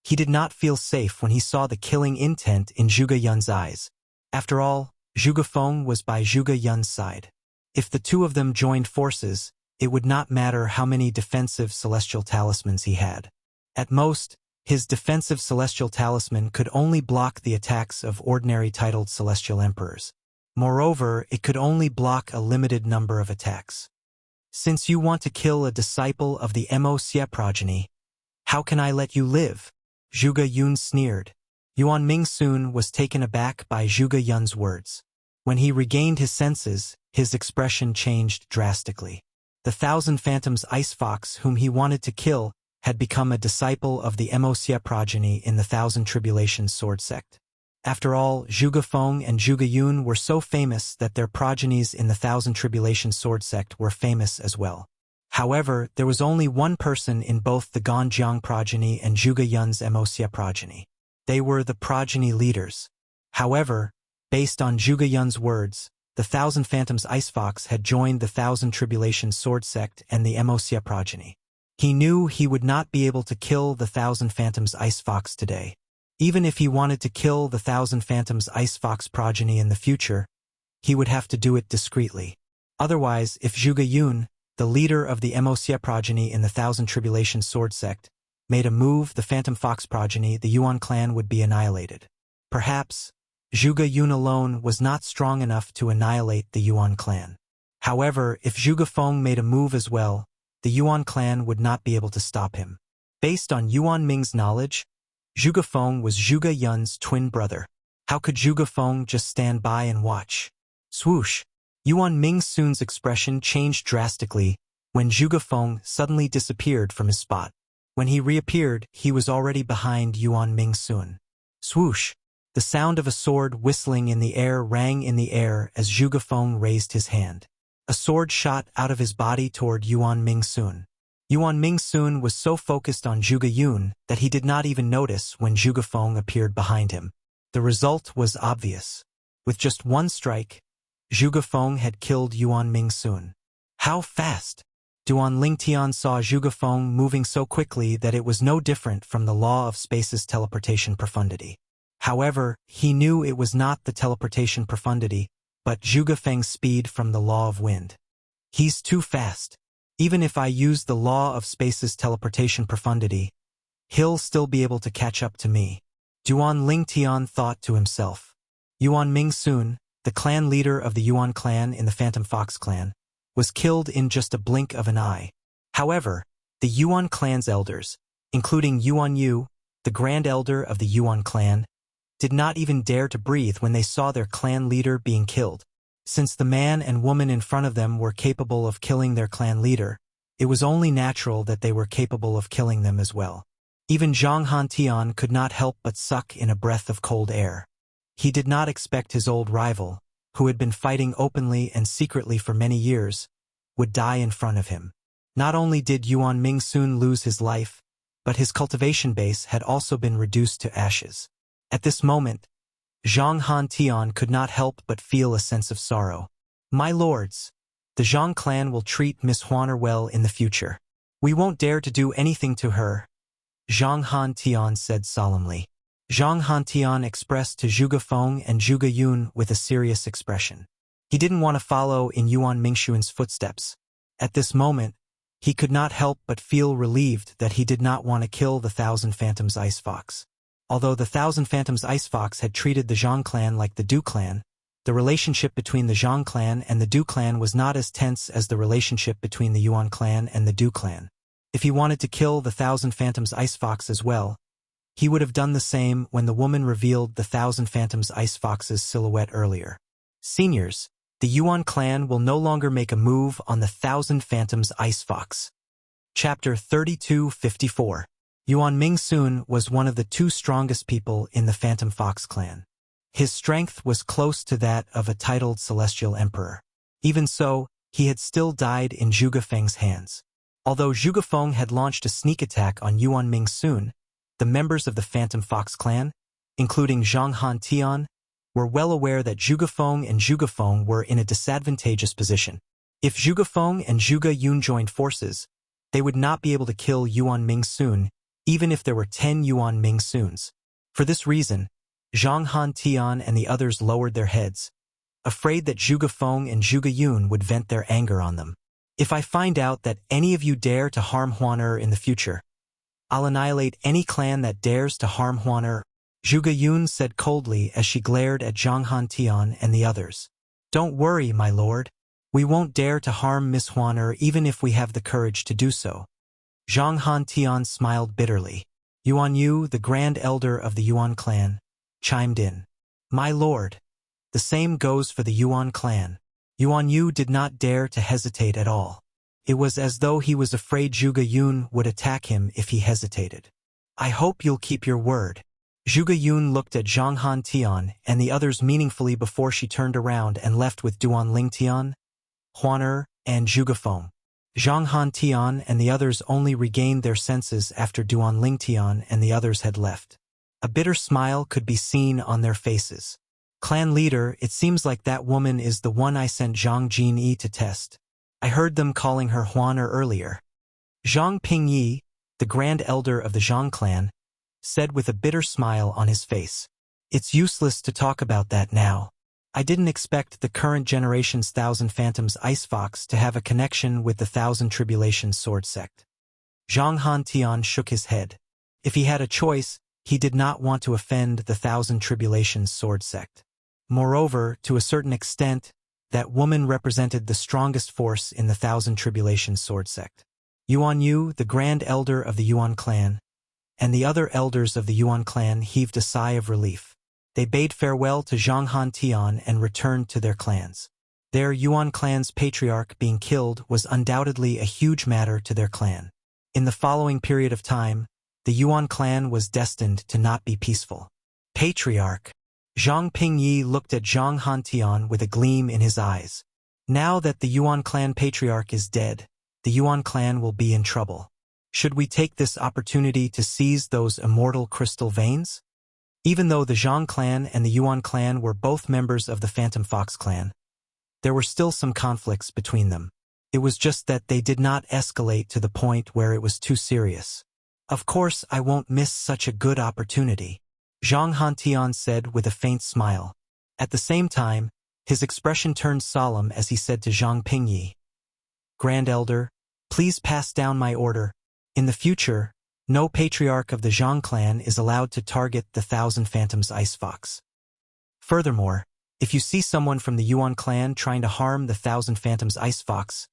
he did not feel safe when he saw the killing intent in Zhuge Yun's eyes. After all, Zhuge Feng was by Zhuge Yun's side. If the two of them joined forces, it would not matter how many defensive celestial talismans he had. At most, his defensive celestial talisman could only block the attacks of ordinary titled celestial emperors. Moreover, it could only block a limited number of attacks. Since you want to kill a disciple of the Wuxia progeny, How can I let you live? Zhuge Yun sneered. Yuan Ming soon was taken aback by Zhuge Yun's words. When he regained his senses, his expression changed drastically. The Thousand Phantoms Ice Fox whom he wanted to kill had become a disciple of the Wuxia progeny in the Thousand Tribulations sword sect. After all, Zhuge Feng and Zhuge Yun were so famous that their progenies in the Thousand Tribulations sword sect were famous as well. However, there was only one person in both the Ganjiang progeny and Zhuge Yun's Wuxia progeny. They were the progeny leaders. However, based on Zhuge Yun's words, the Thousand Phantoms Ice Fox had joined the Thousand Tribulations sword sect and the Wuxia progeny. He knew he would not be able to kill the Thousand Phantoms Ice Fox today. Even if he wanted to kill the Thousand Phantoms Ice Fox progeny in the future, he would have to do it discreetly. Otherwise, if Zhuge Yun, the leader of the Wuxia progeny in the Thousand Tribulations sword sect, made a move, the Phantom Fox progeny, the Yuan clan would be annihilated. Perhaps, Zhuge Yun alone was not strong enough to annihilate the Yuan clan. However, if Zhuge Feng made a move as well, the Yuan clan would not be able to stop him. Based on Yuan Ming's knowledge, Zhuge Feng was Zhuge Yun's twin brother. How could Zhuge Feng just stand by and watch? Swoosh! Yuan Ming Sun's expression changed drastically when Zhuge Feng suddenly disappeared from his spot. When he reappeared, he was already behind Yuan Ming Sun. Swoosh! The sound of a sword whistling in the air rang in the air as Zhuge Feng raised his hand. A sword shot out of his body toward Yuan Ming Sun. Yuan Ming Sun was so focused on Zhuge Yun that he did not even notice when Zhuge Feng appeared behind him. The result was obvious. With just one strike, Zhuge Feng had killed Yuan Ming Sun. How fast! Duan Lingtian saw Zhuge Feng moving so quickly that it was no different from the law of space's teleportation profundity. However, he knew it was not the teleportation profundity, but Zhuge Feng's speed from the law of wind. He's too fast. Even if I use the law of space's teleportation profundity, he'll still be able to catch up to me. Duan Lingtian thought to himself. Yuan Ming Sun, the clan leader of the Yuan clan in the Phantom Fox clan, was killed in just a blink of an eye. However, the Yuan clan's elders, including Yuan Yu, the grand elder of the Yuan clan, did not even dare to breathe when they saw their clan leader being killed. Since the man and woman in front of them were capable of killing their clan leader, it was only natural that they were capable of killing them as well. Even Zhang Hantian could not help but suck in a breath of cold air. He did not expect his old rival, who had been fighting openly and secretly for many years, would die in front of him. Not only did Yuan Ming Sun lose his life, but his cultivation base had also been reduced to ashes. At this moment, Zhang Hantian could not help but feel a sense of sorrow. My lords, the Zhang clan will treat Miss Huaner well in the future. We won't dare to do anything to her, Zhang Hantian said solemnly. Zhang Hantian expressed to Zhuge Feng and Zhuge Yun with a serious expression. He didn't want to follow in Yuan Mingxuan's footsteps. At this moment, he could not help but feel relieved that he did not want to kill the Thousand Phantoms Ice Fox. Although the Thousand Phantoms Ice Fox had treated the Zhang clan like the Du clan, the relationship between the Zhang clan and the Du clan was not as tense as the relationship between the Yuan clan and the Du clan. If he wanted to kill the Thousand Phantoms Ice Fox as well, he would have done the same when the woman revealed the Thousand Phantoms Ice Fox's silhouette earlier. Seniors, the Yuan clan will no longer make a move on the Thousand Phantoms Ice Fox. Chapter 3254. Yuan Ming Sun was one of the two strongest people in the Phantom Fox clan. His strength was close to that of a titled Celestial Emperor. Even so, he had still died in Zhuge Feng's hands. Although Zhuge Feng had launched a sneak attack on Yuan Ming Sun, the members of the Phantom Fox clan, including Zhang Hantian, were well aware that Zhuge Feng and Zhuge Feng were in a disadvantageous position. If Zhuge Feng and Zhuge Yun joined forces, they would not be able to kill Yuan Ming Sun, even if there were 10 Yuan Ming Suns. For this reason, Zhang Hantian and the others lowered their heads, afraid that Zhuge Feng and Zhuge Yun would vent their anger on them. If I find out that any of you dare to harm Huaner in the future, I'll annihilate any clan that dares to harm Huaner, Zhuge Yun said coldly as she glared at Zhang Hantian and the others. Don't worry, my lord. We won't dare to harm Miss Huaner even if we have the courage to do so. Zhang Han Tian smiled bitterly. Yuan Yu, the Grand Elder of the Yuan clan, chimed in. My lord, the same goes for the Yuan clan. Yuan Yu did not dare to hesitate at all. It was as though he was afraid Zhuge Yun would attack him if he hesitated. I hope you'll keep your word. Zhuge Yun looked at Zhang Han Tian and the others meaningfully before she turned around and left with Duan Ling Tian, Huan Er, and Zhuge Feng. Zhang Han Tian and the others only regained their senses after Duan Ling Tian and the others had left. A bitter smile could be seen on their faces. Clan leader, it seems like that woman is the one I sent Zhang Jinyi to test. I heard them calling her Huan Er earlier. Zhang Pingyi, the Grand Elder of the Zhang clan, said with a bitter smile on his face. It's useless to talk about that now. I didn't expect the current generation's Thousand Phantoms Ice Fox to have a connection with the Thousand Tribulations Sword Sect. Zhang Han Tian shook his head. If he had a choice, he did not want to offend the Thousand Tribulations Sword Sect. Moreover, to a certain extent, that woman represented the strongest force in the Thousand Tribulations Sword Sect. Yuan Yu, the Grand Elder of the Yuan clan, and the other elders of the Yuan clan heaved a sigh of relief. They bade farewell to Zhang Han Tian and returned to their clans. Their Yuan clan's patriarch being killed was undoubtedly a huge matter to their clan. In the following period of time, the Yuan clan was destined to not be peaceful. Patriarch. Zhang Pingyi looked at Zhang Han Tian with a gleam in his eyes. Now that the Yuan clan patriarch is dead, the Yuan clan will be in trouble. Should we take this opportunity to seize those immortal crystal veins? Even though the Zhang clan and the Yuan clan were both members of the Phantom Fox clan, there were still some conflicts between them. It was just that they did not escalate to the point where it was too serious. Of course, I won't miss such a good opportunity, Zhang Han Tian said with a faint smile. At the same time, his expression turned solemn as he said to Zhang Pingyi, Grand Elder, please pass down my order. In the future, no patriarch of the Zhang clan is allowed to target the Thousand Phantoms Ice Fox. Furthermore, if you see someone from the Yuan clan trying to harm the Thousand Phantoms Ice Fox,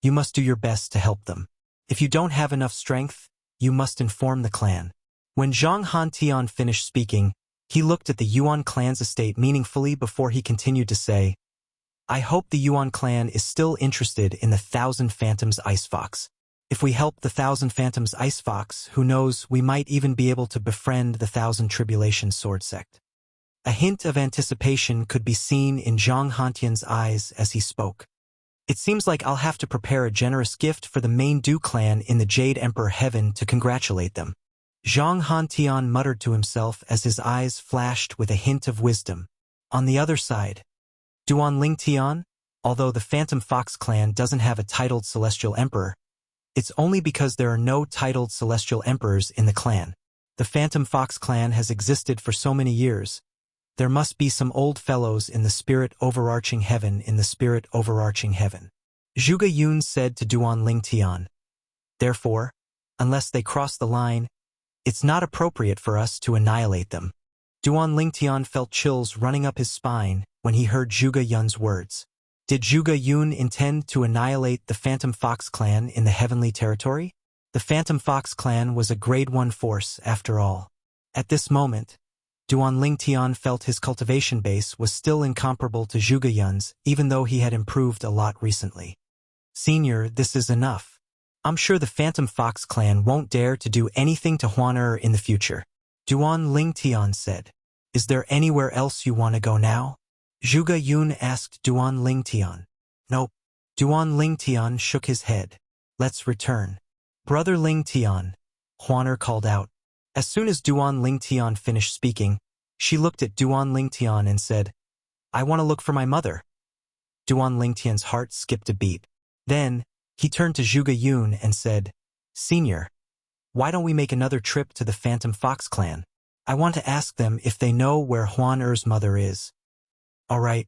you must do your best to help them. If you don't have enough strength, you must inform the clan. When Zhang Han Tian finished speaking, he looked at the Yuan clan's estate meaningfully before he continued to say, I hope the Yuan clan is still interested in the Thousand Phantoms Ice Fox. If we help the Thousand Phantoms Ice Fox, who knows, we might even be able to befriend the Thousand Tribulations Sword Sect. A hint of anticipation could be seen in Zhang Hantian's eyes as he spoke. It seems like I'll have to prepare a generous gift for the main Du clan in the Jade Emperor Heaven to congratulate them. Zhang Han Tian muttered to himself as his eyes flashed with a hint of wisdom. On the other side, Duan Ling Tian, although the Phantom Fox clan doesn't have a titled Celestial Emperor, it's only because there are no titled Celestial Emperors in the clan. The Phantom Fox clan has existed for so many years. There must be some old fellows in the Spirit Overarching Heaven Zhuge Yun said to Duan Ling Tian. Therefore, unless they cross the line, it's not appropriate for us to annihilate them. Duan Ling Tian felt chills running up his spine when he heard Zhuge Yun's words. Did Zhuge Yun intend to annihilate the Phantom Fox clan in the Heavenly Territory? The Phantom Fox clan was a Grade 1 force, after all. At this moment, Duan Ling Tian felt his cultivation base was still incomparable to Zhuge Yun's, even though he had improved a lot recently. Senior, this is enough. I'm sure the Phantom Fox clan won't dare to do anything to Huan Er in the future. Duan Ling Tian said. Is there anywhere else you want to go now? Zhuge Yun asked Duan Ling Tian. Nope. Duan Ling Tian shook his head. Let's return. Brother Ling Tian, Huan Er called out. As soon as Duan Ling Tian finished speaking, she looked at Duan Ling Tian and said, I want to look for my mother. Duan Ling Tian's heart skipped a beat. Then, he turned to Zhuge Yun and said, Senior, why don't we make another trip to the Phantom Fox clan? I want to ask them if they know where Huan Er's mother is. All right.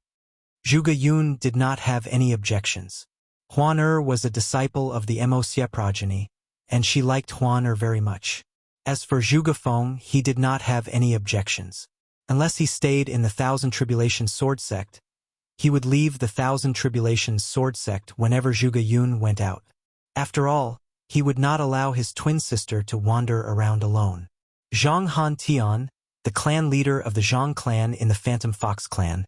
Zhuge Yun did not have any objections. Huan Er was a disciple of the Wuxia progeny, and she liked Huan Er very much. As for Zhuge Feng, he did not have any objections. Unless he stayed in the Thousand Tribulations Sword Sect, he would leave the Thousand Tribulations Sword Sect whenever Zhuge Yun went out. After all, he would not allow his twin sister to wander around alone. Zhang Han Tian, the clan leader of the Zhang clan in the Phantom Fox clan,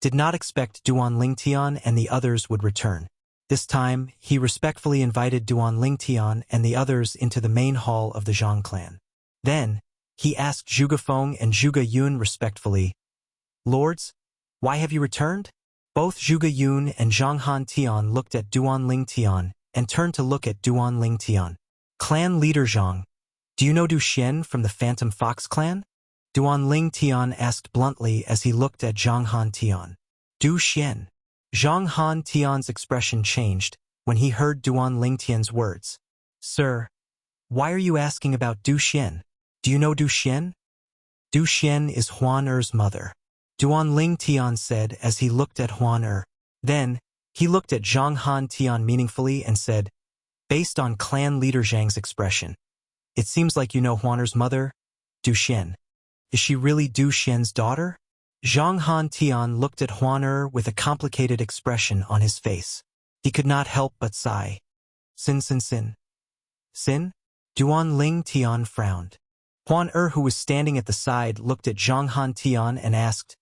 did not expect Duan Lingtian and the others would return. This time, he respectfully invited Duan Lingtian and the others into the main hall of the Zhang clan. Then, he asked Zhuge Feng and Zhuge Yun respectfully, "Lords, why have you returned?" Both Zhuge Yun and Zhang Han Tian looked at Duan Lingtian and turned to look at Duan Lingtian. "Clan leader Zhang, do you know Du Xian from the Phantom Fox clan?" Duan Lingtian asked bluntly as he looked at Zhang Han Tian. Du Xian. Zhang Han Tian's expression changed when he heard Duan Lingtian's words. "Sir, why are you asking about Du Xian? Do you know Du Xian?" "Du Xian is Huan Er's mother," Duan Lingtian said as he looked at Huan Er. Then, he looked at Zhang Han Tian meaningfully and said, "Based on clan leader Zhang's expression, it seems like you know Huan Er's mother, Du Xian. Is she really Du Xian's daughter?" Zhang Han Tian looked at Huan Er with a complicated expression on his face. He could not help but sigh. Sin? Sin? Duan Lingtian frowned. Huan Er, who was standing at the side, looked at Zhang Han Tian and asked,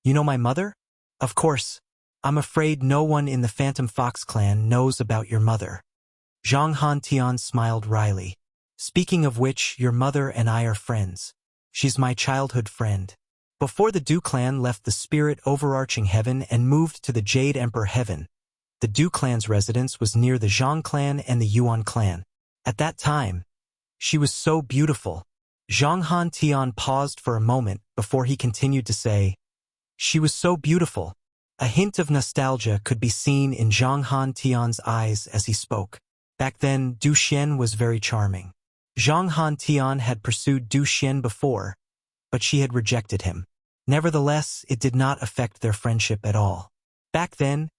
"You know my mother?" "Of course. I'm afraid no one in the Phantom Fox clan knows about your mother." Zhang Han Tian smiled wryly. "Speaking of which, your mother and I are friends. She's my childhood friend." Before the Du clan left the spirit overarching heaven and moved to the Jade Emperor heaven, the Du clan's residence was near the Zhang clan and the Yuan clan. At that time, she was so beautiful. Zhang Han Tian paused for a moment before he continued to say, "She was so beautiful." A hint of nostalgia could be seen in Zhang Han Tian's eyes as he spoke. Back then, Du Xian was very charming. Zhang Han Tian had pursued Du Xian before, but she had rejected him. Nevertheless, it did not affect their friendship at all. Back then,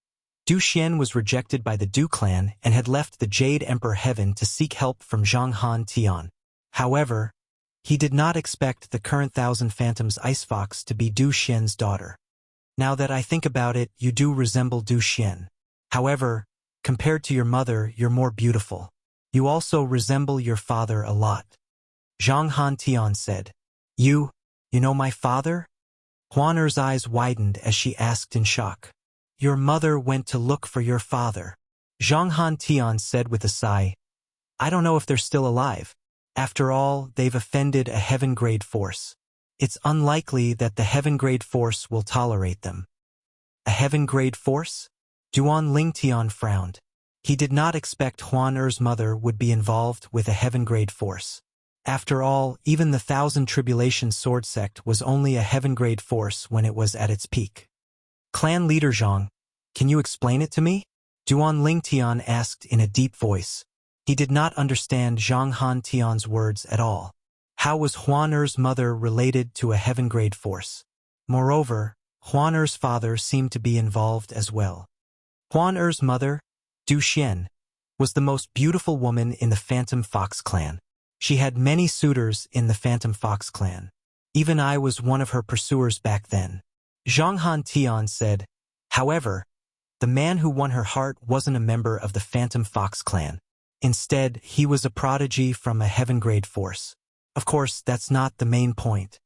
Du Xian was rejected by the Du clan and had left the Jade Emperor heaven to seek help from Zhang Han Tian. However, he did not expect the current Thousand Phantoms Ice Fox to be Du Xian's daughter. Now that I think about it, you do resemble Du Xian. However, compared to your mother, you're more beautiful. You also resemble your father a lot. Zhang Han Tian said. You know my father?" Huan Er's eyes widened as she asked in shock. "Your mother went to look for your father." Zhang Han Tian said with a sigh. "I don't know if they're still alive. After all, they've offended a heaven-grade force. It's unlikely that the heaven-grade force will tolerate them." "A heaven-grade force?" Duan Lingtian frowned. He did not expect Huan Er's mother would be involved with a heaven-grade force. After all, even the Thousand Tribulation Sword Sect was only a heaven-grade force when it was at its peak. "Clan leader Zhang, can you explain it to me?" Duan Lingtian asked in a deep voice. He did not understand Zhang Han Tian's words at all. How was Huan Er's mother related to a heaven-grade force? Moreover, Huan Er's father seemed to be involved as well. Huan Er's mother, Du Xian, was the most beautiful woman in the Phantom Fox clan. She had many suitors in the Phantom Fox clan. Even I was one of her pursuers back then. Zhang Han Tian said. However, the man who won her heart wasn't a member of the Phantom Fox clan. Instead, he was a prodigy from a heaven-grade force. Of course, that's not the main point.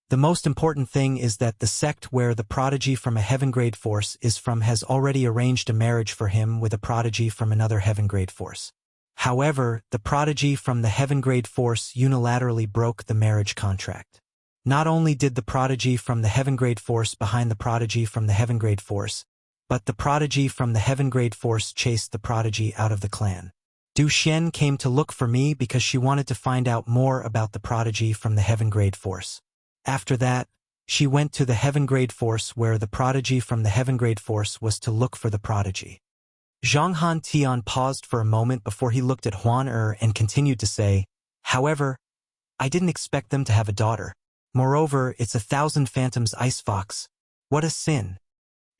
The most important thing is that the sect where the prodigy from a heaven-grade force is from has already arranged a marriage for him with a prodigy from another heaven-grade force. However, the prodigy from the heaven-grade force unilaterally broke the marriage contract. Not only did the prodigy from the heaven-grade force behind the prodigy from the heaven-grade force, but the prodigy from the heaven-grade force chased the prodigy out of the clan. Du Xian came to look for me because she wanted to find out more about the prodigy from the heaven-grade force. After that, she went to the heaven-grade force where the prodigy from the heaven-grade force was to look for the prodigy. Zhang Han Tian paused for a moment before he looked at Huan Er and continued to say, however, I didn't expect them to have a daughter. Moreover, it's 1,000 Phantoms Ice Fox. What a sin.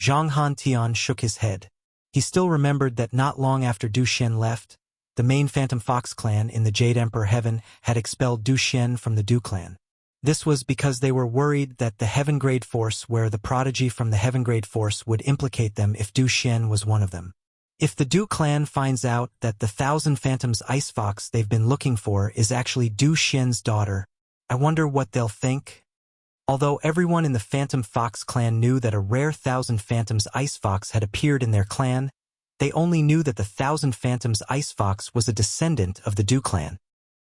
Zhang Han Tian shook his head. He still remembered that not long after Du Xian left, the main Phantom Fox clan in the Jade Emperor Heaven had expelled Du Xian from the Du clan. This was because they were worried that the heaven-grade force where the prodigy from the heaven-grade force would implicate them if Du Xian was one of them. If the Du clan finds out that the Thousand Phantoms ice fox they've been looking for is actually Du Xian's daughter, I wonder what they'll think. Although everyone in the Phantom Fox clan knew that a rare Thousand Phantoms ice fox had appeared in their clan, they only knew that the Thousand Phantoms ice fox was a descendant of the Du clan.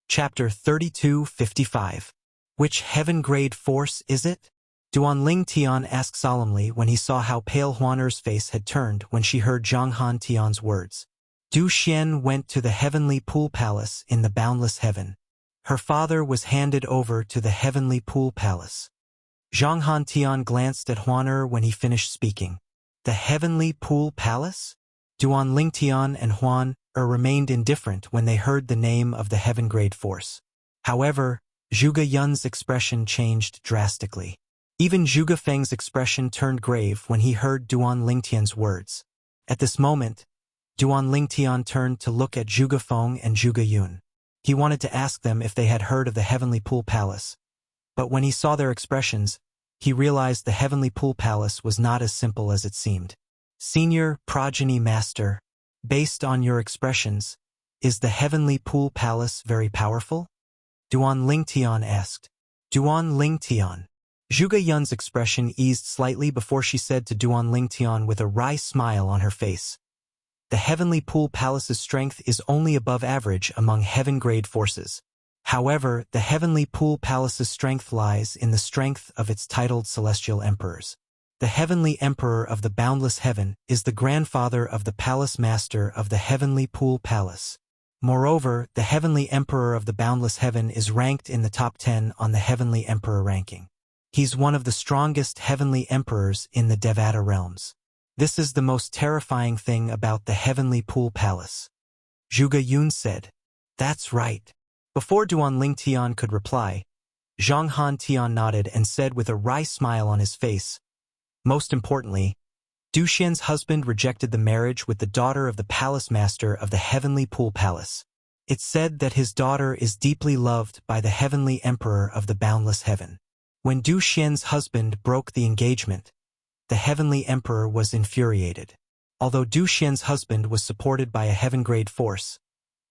Chapter 32:55. Which heaven-grade force is it? Duan Tian asked solemnly when he saw how pale Huaner's face had turned when she heard Zhang Tian's words. Du Xian went to the heavenly pool palace in the boundless heaven. Her father was handed over to the heavenly pool palace. Zhang Tian glanced at Huaner when he finished speaking. The heavenly pool palace? Duan Tian and Huan remained indifferent when they heard the name of the heaven-grade force. However, Zhuge Yun's expression changed drastically. Even Zhuge Feng's expression turned grave when he heard Duan Lingtian's words. At this moment, Duan Lingtian turned to look at Zhuge Feng and Zhuge Yun. He wanted to ask them if they had heard of the Heavenly Pool Palace. But when he saw their expressions, he realized the Heavenly Pool Palace was not as simple as it seemed. Senior Progeny Master, based on your expressions, is the Heavenly Pool Palace very powerful? Duan Lingtian asked. Duan Lingtian. Zhuge Yun's expression eased slightly before she said to Duan Lingtian with a wry smile on her face. The Heavenly Pool Palace's strength is only above average among heaven-grade forces. However, the Heavenly Pool Palace's strength lies in the strength of its titled celestial emperors. The Heavenly Emperor of the Boundless Heaven is the grandfather of the Palace Master of the Heavenly Pool Palace. Moreover, the Heavenly Emperor of the Boundless Heaven is ranked in the top 10 on the Heavenly Emperor ranking. He's one of the strongest heavenly emperors in the Devata realms. This is the most terrifying thing about the Heavenly Pool Palace. Zhuge Yun said. That's right. Before Duan Lingtian could reply, Zhang Tian nodded and said with a wry smile on his face, most importantly, Du Xian's husband rejected the marriage with the daughter of the palace master of the Heavenly Pool Palace. It's said that his daughter is deeply loved by the Heavenly Emperor of the Boundless Heaven. When Du Xian's husband broke the engagement, the Heavenly Emperor was infuriated. Although Du Xian's husband was supported by a heaven-grade force,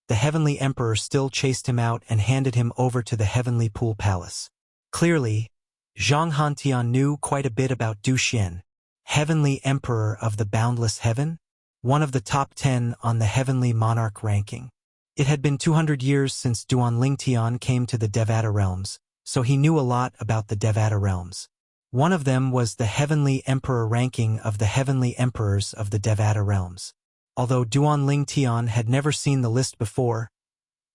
the Heavenly Emperor still chased him out and handed him over to the Heavenly Pool Palace. Clearly, Zhang Hantian knew quite a bit about Du Xian, Heavenly Emperor of the Boundless Heaven, one of the top 10 on the Heavenly Monarch ranking. It had been 200 years since Duan Lingtian came to the Devata realms, so he knew a lot about the Devata realms. One of them was the Heavenly Emperor ranking of the Heavenly Emperors of the Devata realms. Although Duan Lingtian had never seen the list before,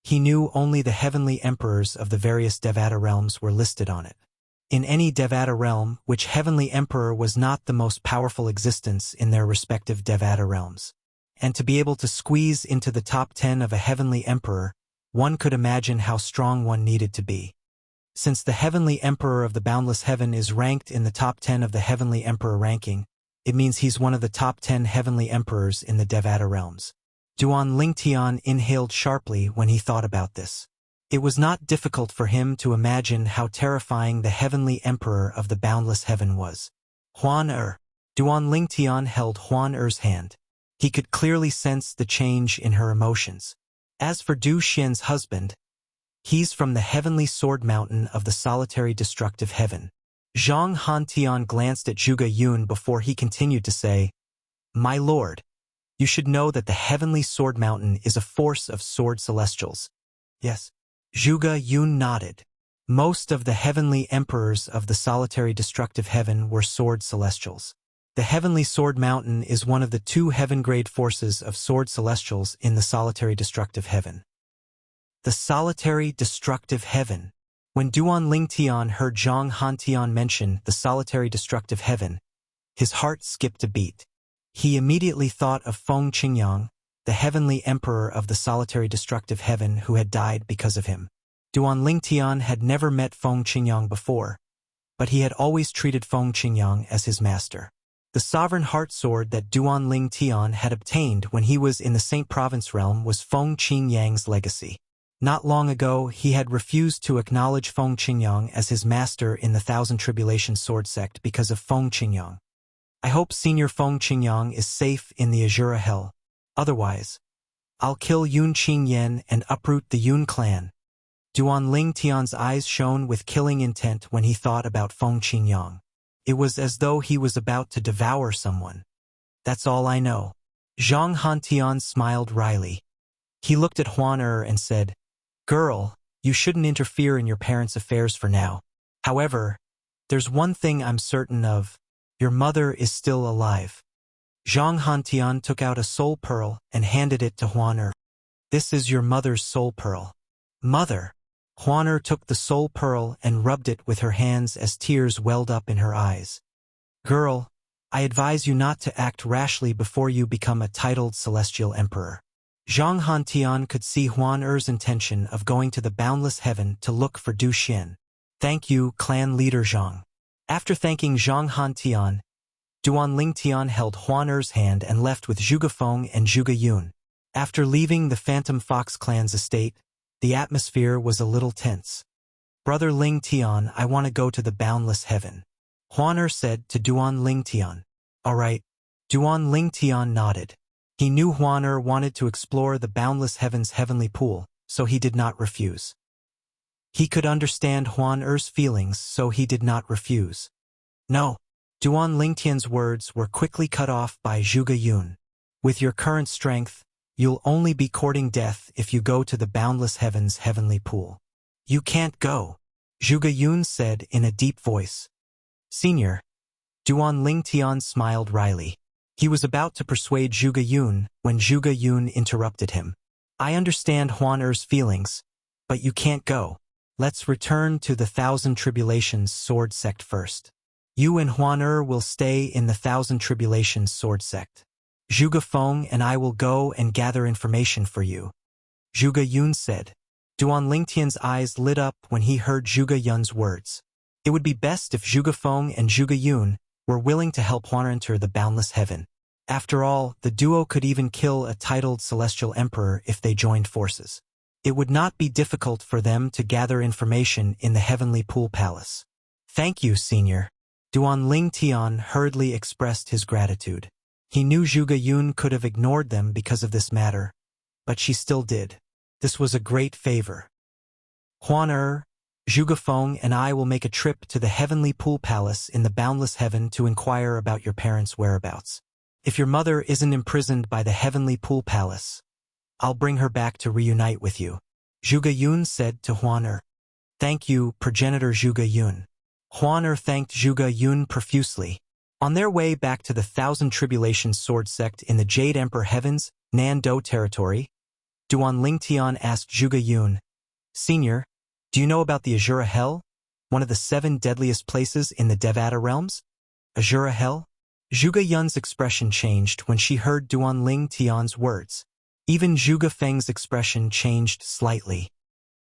he knew only the Heavenly Emperors of the various Devata realms were listed on it. In any Devata realm, which Heavenly Emperor was not the most powerful existence in their respective Devata realms. And to be able to squeeze into the top 10 of a Heavenly Emperor, one could imagine how strong one needed to be. Since the Heavenly Emperor of the Boundless Heaven is ranked in the top 10 of the Heavenly Emperor ranking, it means he's one of the top 10 Heavenly Emperors in the Devata realms. Duan Lingtian inhaled sharply when he thought about this. It was not difficult for him to imagine how terrifying the Heavenly Emperor of the Boundless Heaven was. Huan Duan Lingtian held Huan hand. He could clearly sense the change in her emotions. As for Du Xian's husband, he's from the Heavenly Sword Mountain of the Solitary Destructive Heaven. Zhang Hantian glanced at Zhuge Yun before he continued to say, My lord, you should know that the Heavenly Sword Mountain is a force of sword celestials. Yes. Zhuge Yun nodded. Most of the Heavenly Emperors of the Solitary Destructive Heaven were sword celestials. The Heavenly Sword Mountain is one of the 2 heaven-grade forces of sword celestials in the Solitary Destructive Heaven. The Solitary Destructive Heaven. When Duan Lingtian heard Zhang Hantian mention the Solitary Destructive Heaven, his heart skipped a beat. He immediately thought of Feng Qingyang, the Heavenly Emperor of the Solitary Destructive Heaven who had died because of him. Duan Lingtian had never met Feng Qingyang before, but he had always treated Feng Qingyang as his master. The Sovereign Heart Sword that Duan Lingtian had obtained when he was in the Saint Province realm was Feng Qingyang's legacy. Not long ago, he had refused to acknowledge Feng Qingyang as his master in the Thousand Tribulation Sword Sect because of Feng Qingyang. I hope Senior Feng Qingyang is safe in the Azura Hell. Otherwise, I'll kill Yun Qingyan and uproot the Yun clan. Duan Ling Tian's eyes shone with killing intent when he thought about Feng Qingyang. It was as though he was about to devour someone. That's all I know. Zhang Hantian smiled wryly. He looked at Huan and said, Girl, you shouldn't interfere in your parents' affairs for now. However, there's one thing I'm certain of. Your mother is still alive. Zhang Hantian took out a soul pearl and handed it to Huan. This is your mother's soul pearl. Mother! Huan took the soul pearl and rubbed it with her hands as tears welled up in her eyes. Girl, I advise you not to act rashly before you become a titled celestial emperor. Zhang Hantian could see Huan intention of going to the boundless heaven to look for Du Xian. Thank you, clan leader Zhang. After thanking Zhang Hantian, Duan Lingtian held Huan hand and left with Zhuge Feng and Zhuge Yun. After leaving the Phantom Fox clan's estate, the atmosphere was a little tense. Brother Ling Tian, I want to go to the boundless heaven. Huan said to Duan Ling Tian. All right. Duan Ling Tian nodded. He knew Huan wanted to explore the boundless heaven's heavenly pool, so he did not refuse. He could understand Huan's feelings, so he did not refuse. No. Duan Lingtian's words were quickly cut off by Zhuge Yun. With your current strength, you'll only be courting death if you go to the boundless heaven's heavenly pool. You can't go, Zhuge Yun said in a deep voice. Senior. Duan Lingtian smiled wryly. He was about to persuade Zhuge Yun when Zhuge Yun interrupted him. I understand Huan's feelings, but you can't go. Let's return to the Thousand Tribulations Sword Sect first. You and Huan will stay in the Thousand Tribulations Sword Sect. Zhuge Feng and I will go and gather information for you. Zhuge Yun said. Duan Lingtian's eyes lit up when he heard Zhuge Yun's words. It would be best if Zhuge Feng and Zhuge Yun were willing to help Huan enter the boundless heaven. After all, the duo could even kill a titled celestial emperor if they joined forces. It would not be difficult for them to gather information in the heavenly pool palace. Thank you, senior. Duan Lingtian hurriedly expressed his gratitude. He knew Zhuge Yun could have ignored them because of this matter, but she still did. This was a great favor. Huan, Zhuge Feng and I will make a trip to the heavenly pool palace in the boundless heaven to inquire about your parents' whereabouts. If your mother isn't imprisoned by the heavenly pool palace, I'll bring her back to reunite with you. Zhuge Yun said to Huan. Thank you, progenitor Zhuge Yun. Huan thanked Zhuge Yun profusely. On their way back to the Thousand Tribulations Sword Sect in the Jade Emperor Heavens, Nan Do territory, Duan Lingtian asked Zhuge Yun, Senior, do you know about the Azura Hell, one of the 7 deadliest places in the Devata realms? Azura Hell? Zhuge Yun's expression changed when she heard Duan Lingtian's words. Even Zhuge Feng's expression changed slightly.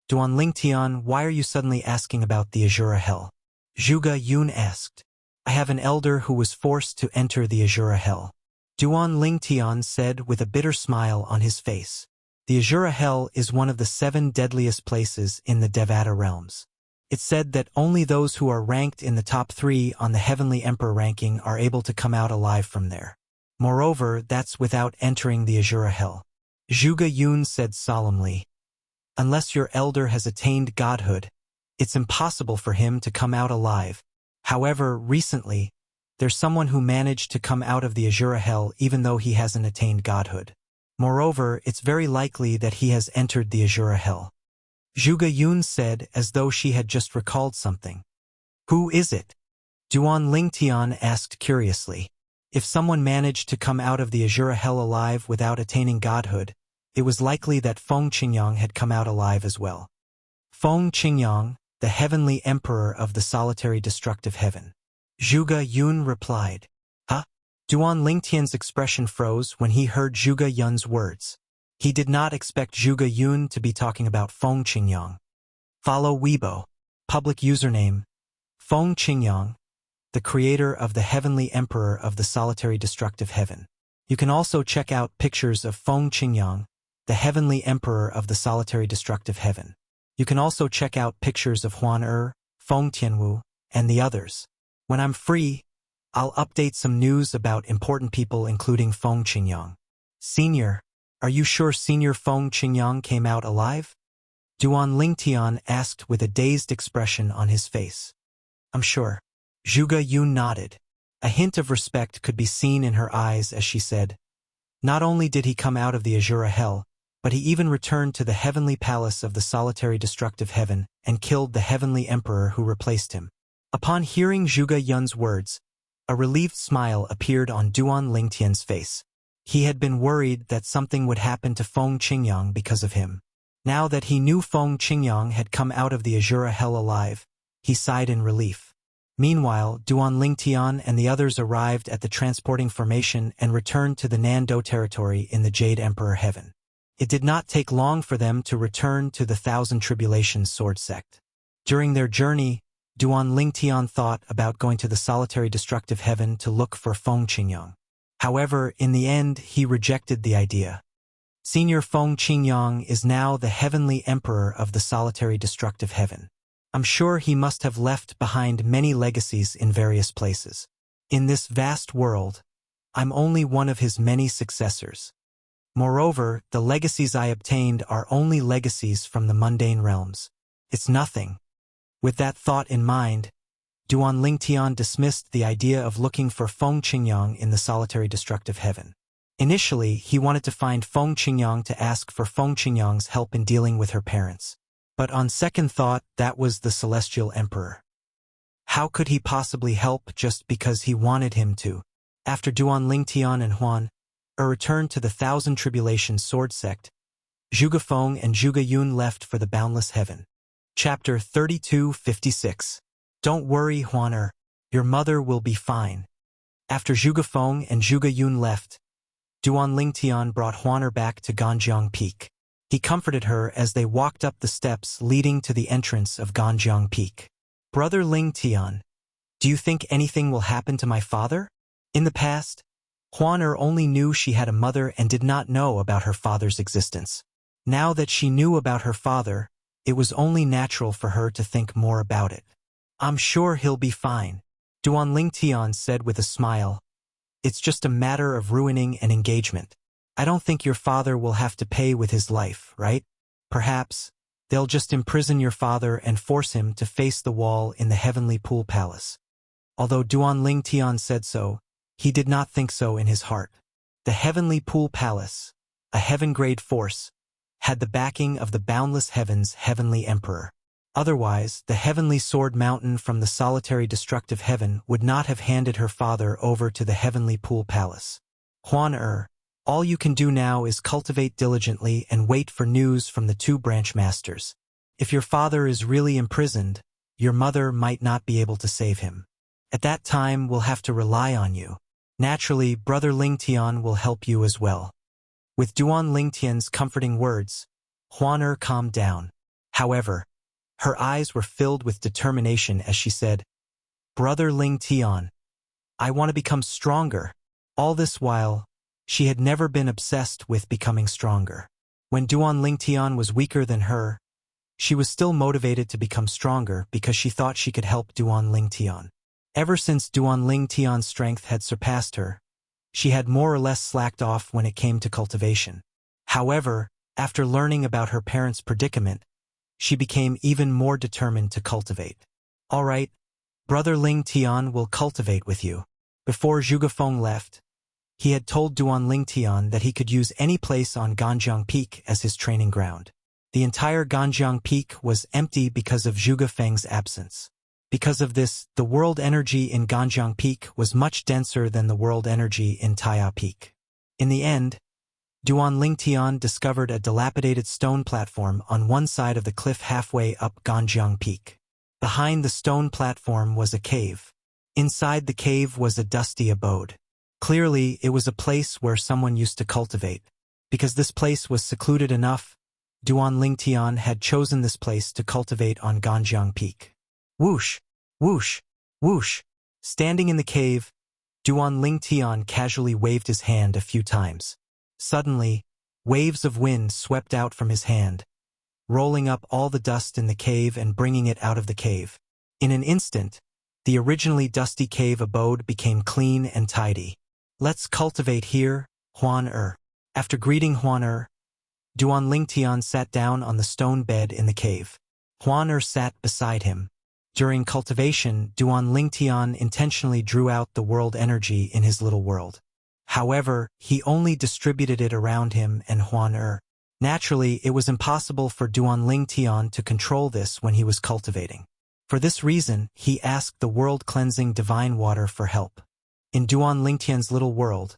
Duan Lingtian, why are you suddenly asking about the Azura Hell? Zhuge Yun asked. I have an elder who was forced to enter the Azura Hell. Duan Lingtian said with a bitter smile on his face. The Azura Hell is one of the 7 deadliest places in the Devata realms. It's said that only those who are ranked in the top 3 on the Heavenly Emperor ranking are able to come out alive from there. Moreover, that's without entering the Azura Hell. Zhuge Yun said solemnly. Unless your elder has attained godhood, it's impossible for him to come out alive. However, recently, there's someone who managed to come out of the Azura Hell even though he hasn't attained godhood. Moreover, it's very likely that he has entered the Azura Hell. Zhuge Yun said as though she had just recalled something. Who is it? Duan Lingtian asked curiously. If someone managed to come out of the Azura Hell alive without attaining godhood, it was likely that Feng Qingyang had come out alive as well. Feng Qingyang, the heavenly emperor of the solitary destructive heaven. Zhuge Yun replied. Huh? Duan Lingtian's expression froze when he heard Zhuge Yun's words. He did not expect Zhuge Yun to be talking about Feng Qingyang. Follow Weibo. Public username. Feng Qingyang, the creator of the heavenly emperor of the solitary destructive heaven. You can also check out pictures of Feng Qingyang, the heavenly emperor of the solitary destructive heaven. You can also check out pictures of Huan, Feng Tianwu, and the others. When I'm free, I'll update some news about important people including Feng Qingyang. Senior, are you sure Senior Feng Qingyang came out alive? Duan Lingtian asked with a dazed expression on his face. I'm sure. Zhuge Yun nodded. A hint of respect could be seen in her eyes as she said, not only did he come out of the Azura Hell, but he even returned to the heavenly palace of the solitary destructive heaven and killed the heavenly emperor who replaced him. Upon hearing Zhuge Yun's words, a relieved smile appeared on Duan Lingtian's face. He had been worried that something would happen to Feng Qingyang because of him. Now that he knew Feng Qingyang had come out of the Azura Hell alive, he sighed in relief. Meanwhile, Duan Lingtian and the others arrived at the transporting formation and returned to the Nando territory in the Jade Emperor Heaven. It did not take long for them to return to the Thousand Tribulations sword sect. During their journey, Duan Lingtian thought about going to the solitary destructive heaven to look for Feng Qingyang. However, in the end, he rejected the idea. Senior Feng Qingyang is now the heavenly emperor of the solitary destructive heaven. I'm sure he must have left behind many legacies in various places. In this vast world, I'm only one of his many successors. Moreover, the legacies I obtained are only legacies from the mundane realms. It's nothing. With that thought in mind, Duan Lingtian dismissed the idea of looking for Feng Qingyang in the solitary destructive heaven. Initially, he wanted to find Feng Qingyang to ask for Feng Qingyang's help in dealing with her parents. But on second thought, that was the Celestial Emperor. How could he possibly help just because he wanted him to? After Duan Lingtian and Huan returned to the Thousand Tribulations sword sect, Zhuge Feng and Zhuge Yun left for the Boundless Heaven. Chapter 3256. Don't worry, Huan your mother will be fine. After Zhuge Feng and Zhuge Yun left, Duan Lingtian brought Huan back to Ganjiang Peak. He comforted her as they walked up the steps leading to the entrance of Ganjiang Peak. Brother Lingtian, do you think anything will happen to my father? In the past, Huan only knew she had a mother and did not know about her father's existence. Now that she knew about her father, it was only natural for her to think more about it. I'm sure he'll be fine, Duan Lingtian said with a smile. It's just a matter of ruining an engagement. I don't think your father will have to pay with his life, right? Perhaps they'll just imprison your father and force him to face the wall in the heavenly pool palace. Although Duan Lingtian said so, he did not think so in his heart. The heavenly pool palace, a heaven-grade force, had the backing of the boundless heaven's heavenly emperor. Otherwise, the heavenly sword mountain from the solitary destructive heaven would not have handed her father over to the heavenly pool palace. Huan all you can do now is cultivate diligently and wait for news from the two branch masters. If your father is really imprisoned, your mother might not be able to save him. At that time, we'll have to rely on you. Naturally, Brother Lingtian will help you as well. With Duan Lingtian's comforting words, Huan calmed down. However, her eyes were filled with determination as she said, Brother Lingtian, I want to become stronger. All this while, she had never been obsessed with becoming stronger. When Duan Lingtian was weaker than her, she was still motivated to become stronger because she thought she could help Duan Lingtian. Ever since Duan Lingtian's strength had surpassed her, she had more or less slacked off when it came to cultivation. However, after learning about her parents' predicament, she became even more determined to cultivate. All right, Brother Lingtian will cultivate with you. Before Zhuge Feng left, he had told Duan Lingtian that he could use any place on Ganjiang Peak as his training ground. The entire Ganjiang Peak was empty because of Zhuge Feng's absence. Because of this, the world energy in Ganjiang Peak was much denser than the world energy in Taya Peak. In the end, Duan Lingtian discovered a dilapidated stone platform on one side of the cliff halfway up Ganjiang Peak. Behind the stone platform was a cave. Inside the cave was a dusty abode. Clearly, it was a place where someone used to cultivate. Because this place was secluded enough, Duan Lingtian had chosen this place to cultivate on Ganjiang Peak. Whoosh, whoosh, whoosh. Standing in the cave, Duan Lingtian casually waved his hand a few times. Suddenly, waves of wind swept out from his hand, rolling up all the dust in the cave and bringing it out of the cave. In an instant, the originally dusty cave abode became clean and tidy. Let's cultivate here, Huan After greeting Huan Duan Lingtian sat down on the stone bed in the cave. Huan sat beside him. During cultivation, Duan Lingtian intentionally drew out the world energy in his little world. However, he only distributed it around him and Huan Naturally, it was impossible for Duan Lingtian to control this when he was cultivating. For this reason, he asked the world-cleansing divine water for help. In Duan Lingtian's little world,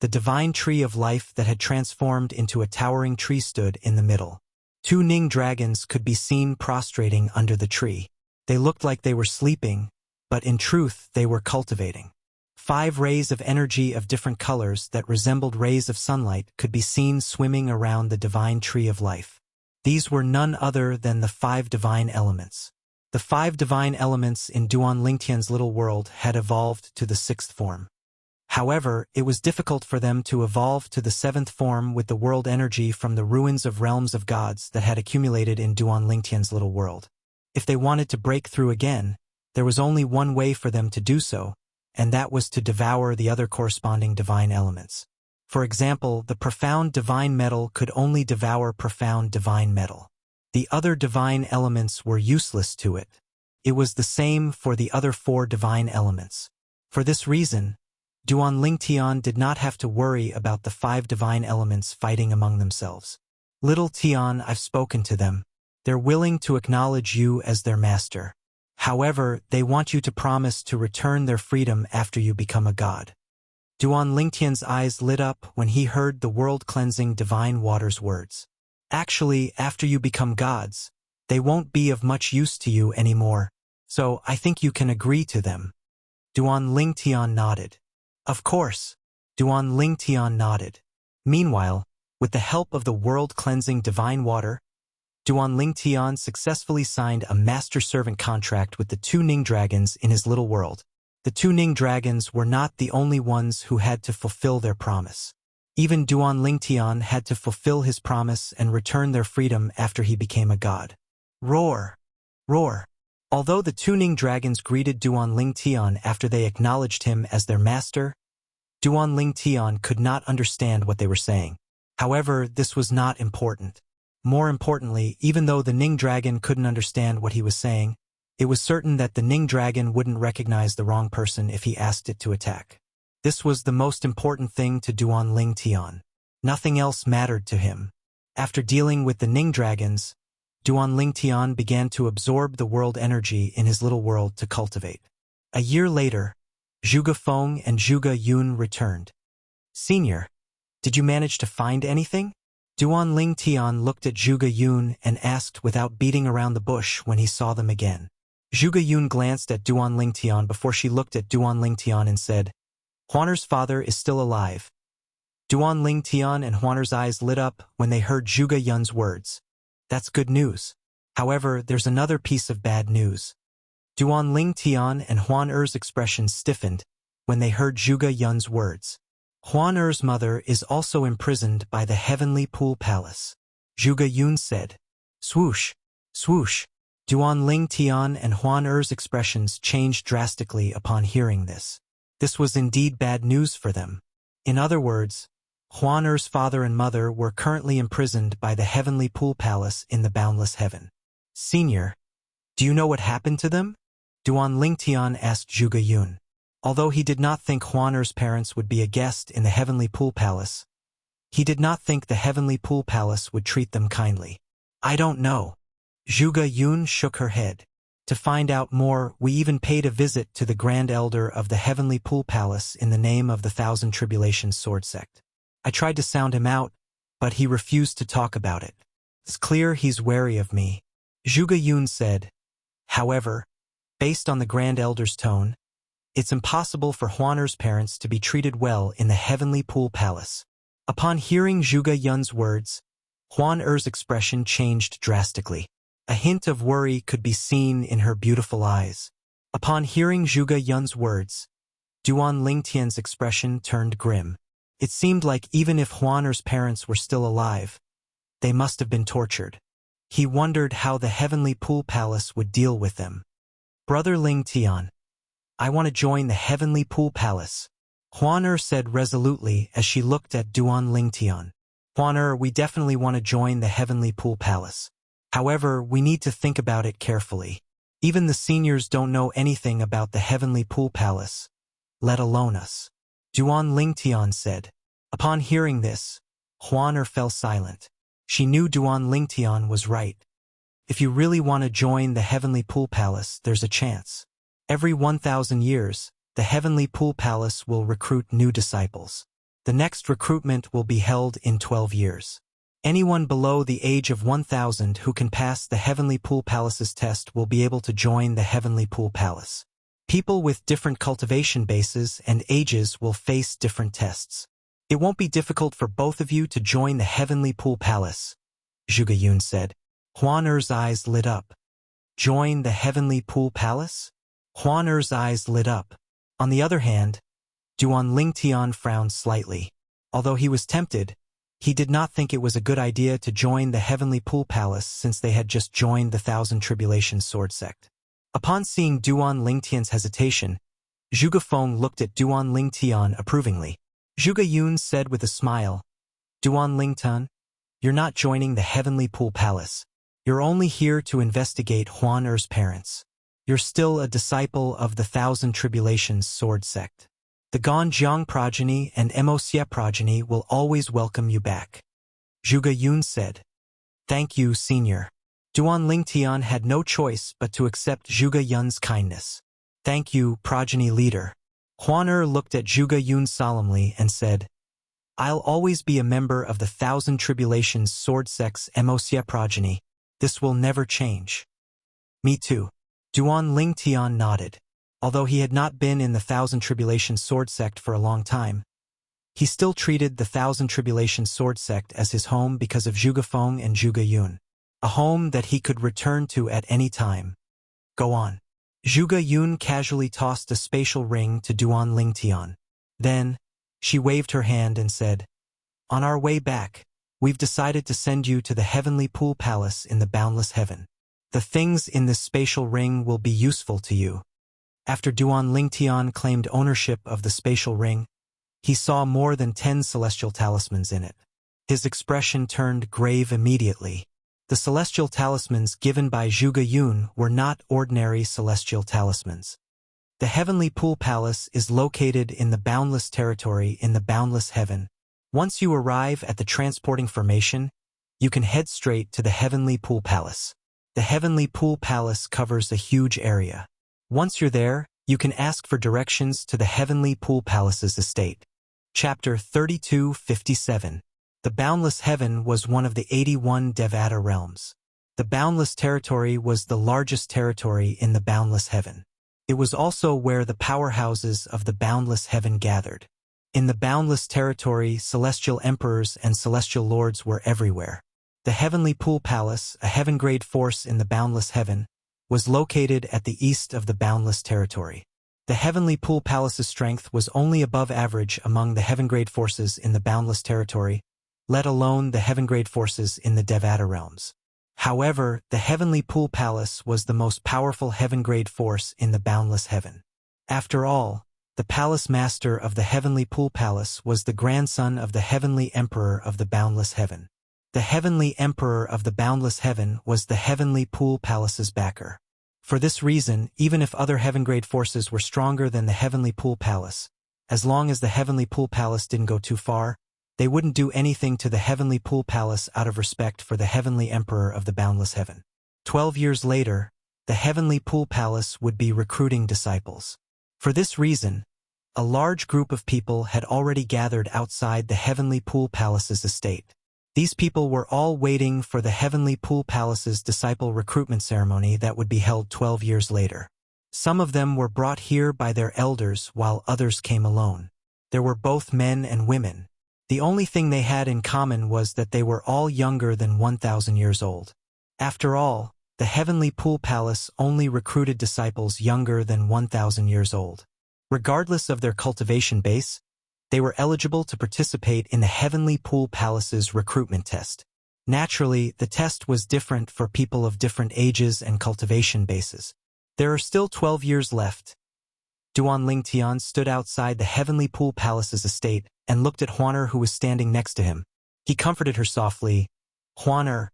the divine tree of life that had transformed into a towering tree stood in the middle. 2 Ning dragons could be seen prostrating under the tree. They looked like they were sleeping, but in truth they were cultivating. 5 rays of energy of different colors that resembled rays of sunlight could be seen swimming around the divine tree of life. These were none other than the 5 divine elements. The 5 divine elements in Duan Lingtian's little world had evolved to the 6th form. However, it was difficult for them to evolve to the 7th form with the world energy from the ruins of realms of gods that had accumulated in Duan Lingtian's little world. If they wanted to break through again, there was only one way for them to do so, and that was to devour the other corresponding divine elements. For example, the profound divine metal could only devour profound divine metal. The other divine elements were useless to it. It was the same for the other 4 divine elements. For this reason, Duan Lingtian did not have to worry about the 5 divine elements fighting among themselves. Little Tian, I've spoken to them. They're willing to acknowledge you as their master. However, they want you to promise to return their freedom after you become a god. Duan Lingtian's eyes lit up when he heard the world-cleansing divine water's words. Actually, after you become gods, they won't be of much use to you anymore, so I think you can agree to them. Duan Lingtian nodded. Of course. Duan Lingtian nodded. Meanwhile, with the help of the world-cleansing divine water, Duan Lingtian successfully signed a master-servant contract with the 2 Ning dragons in his little world. The 2 Ning dragons were not the only ones who had to fulfill their promise. Even Duan Lingtian had to fulfill his promise and return their freedom after he became a god. Roar! Roar! Although the 2 Ning dragons greeted Duan Lingtian after they acknowledged him as their master, Duan Lingtian could not understand what they were saying. However, this was not important. More importantly, even though the Ning dragon couldn't understand what he was saying, it was certain that the Ning dragon wouldn't recognize the wrong person if he asked it to attack. This was the most important thing to Duan Lingtian. Nothing else mattered to him. After dealing with the Ning dragons, Duan Lingtian began to absorb the world energy in his little world to cultivate. A year later, Zhuge Feng and Zhuge Yun returned. Senior, did you manage to find anything? Duan Lingtian looked at Zhuge Yun and asked without beating around the bush when he saw them again. Zhuge Yun glanced at Duan Lingtian before she looked at Duan Lingtian and said, Huaner's father is still alive. Duan Lingtian and Huaner's eyes lit up when they heard Zhuge Yun's words. That's good news. However, there's another piece of bad news. Duan Lingtian and Huaner's expressions stiffened when they heard Zhuge Yun's words. Huaner's mother is also imprisoned by the Heavenly Pool Palace. Zhuge Yun said. Swoosh, swoosh. Duan Lingtian and Huaner's expressions changed drastically upon hearing this. This was indeed bad news for them. In other words, Huaner's father and mother were currently imprisoned by the Heavenly Pool Palace in the boundless heaven. Senior, do you know what happened to them? Duan Lingtian asked Zhuge Yun. Although he did not think Huaner's parents would be a guest in the Heavenly Pool Palace, he did not think the Heavenly Pool Palace would treat them kindly. I don't know. Zhuge Yun shook her head. To find out more, we even paid a visit to the Grand Elder of the Heavenly Pool Palace in the name of the Thousand Tribulations Sword Sect. I tried to sound him out, but he refused to talk about it. It's clear he's wary of me. Zhuge Yun said. However, based on the Grand Elder's tone, it's impossible for Huaner's parents to be treated well in the Heavenly Pool Palace. Upon hearing Zhuge Yun's words, Huaner's expression changed drastically. A hint of worry could be seen in her beautiful eyes. Upon hearing Zhuge Yun's words, Duan Lingtian's expression turned grim. It seemed like even if Huaner's parents were still alive, they must have been tortured. He wondered how the Heavenly Pool Palace would deal with them. Brother Lingtian, I want to join the Heavenly Pool Palace, Huaner said resolutely as she looked at Duan Lingtian. Huaner, we definitely want to join the Heavenly Pool Palace. However, we need to think about it carefully. Even the seniors don't know anything about the Heavenly Pool Palace, let alone us. Duan Lingtian said. Upon hearing this, Huaner fell silent. She knew Duan Lingtian was right. If you really want to join the Heavenly Pool Palace, there's a chance. Every 1,000 years, the Heavenly Pool Palace will recruit new disciples. The next recruitment will be held in 12 years. Anyone below the age of 1,000 who can pass the Heavenly Pool Palace's test will be able to join the Heavenly Pool Palace. People with different cultivation bases and ages will face different tests. It won't be difficult for both of you to join the Heavenly Pool Palace, Zhuge Yun said. Huaner's eyes lit up. Join the Heavenly Pool Palace? Huaner's eyes lit up. On the other hand, Duan Lingtian frowned slightly. Although he was tempted, he did not think it was a good idea to join the Heavenly Pool Palace since they had just joined the Thousand Tribulations Sword Sect. Upon seeing Duan Lingtian's hesitation, Zhuge Feng looked at Duan Lingtian approvingly. Zhuge Yun said with a smile, Duan Lingtian, you're not joining the Heavenly Pool Palace. You're only here to investigate Huaner's parents. You're still a disciple of the Thousand Tribulations Sword Sect. The Ganjiang progeny and Wuxia progeny will always welcome you back. Zhuge Yun said. Thank you, senior. Duan Lingtian had no choice but to accept Zhuge Yun's kindness. Thank you, progeny leader. Huaner looked at Zhuge Yun solemnly and said, I'll always be a member of the Thousand Tribulations Sword Sect's Wuxia progeny. This will never change. Me too. Duan Lingtian nodded. Although he had not been in the Thousand Tribulations Sword Sect for a long time, he still treated the Thousand Tribulations Sword Sect as his home because of Zhuge Feng and Zhuge Yun. A home that he could return to at any time. Go on. Zhuge Yun casually tossed a spatial ring to Duan Lingtian. Then, she waved her hand and said, On our way back, we've decided to send you to the Heavenly Pool Palace in the Boundless Heaven. The things in this spatial ring will be useful to you. After Duan Lingtian claimed ownership of the spatial ring, he saw more than 10 celestial talismans in it. His expression turned grave immediately. The celestial talismans given by Zhuge Yun were not ordinary celestial talismans. The Heavenly Pool Palace is located in the boundless territory in the boundless heaven. Once you arrive at the transporting formation, you can head straight to the Heavenly Pool Palace. The Heavenly Pool Palace covers a huge area. Once you're there, you can ask for directions to the Heavenly Pool Palace's estate. Chapter 3257. The Boundless Heaven was one of the 81 Devata realms. The Boundless Territory was the largest territory in the Boundless Heaven. It was also where the powerhouses of the Boundless Heaven gathered. In the Boundless Territory, celestial emperors and celestial lords were everywhere. The Heavenly Pool Palace, a heaven-grade force in the Boundless Heaven, was located at the east of the Boundless Territory. The Heavenly Pool Palace's strength was only above average among the heaven-grade forces in the Boundless Territory, let alone the heaven-grade forces in the Devata realms. However, the Heavenly Pool Palace was the most powerful heaven-grade force in the Boundless Heaven. After all, the Palace Master of the Heavenly Pool Palace was the grandson of the Heavenly Emperor of the Boundless Heaven. The Heavenly Emperor of the Boundless Heaven was the Heavenly Pool Palace's backer. For this reason, even if other heaven-grade forces were stronger than the Heavenly Pool Palace, as long as the Heavenly Pool Palace didn't go too far, they wouldn't do anything to the Heavenly Pool Palace out of respect for the Heavenly Emperor of the Boundless Heaven. 12 years later, the Heavenly Pool Palace would be recruiting disciples. For this reason, a large group of people had already gathered outside the Heavenly Pool Palace's estate. These people were all waiting for the Heavenly Pool Palace's disciple recruitment ceremony that would be held 12 years later. Some of them were brought here by their elders while others came alone. There were both men and women. The only thing they had in common was that they were all younger than 1,000 years old. After all, the Heavenly Pool Palace only recruited disciples younger than 1,000 years old. Regardless of their cultivation base, they were eligible to participate in the Heavenly Pool Palace's recruitment test. Naturally, the test was different for people of different ages and cultivation bases. There are still 12 years left. Duan Lingtian stood outside the Heavenly Pool Palace's estate and looked at Huaner, who was standing next to him. He comforted her softly. Huan,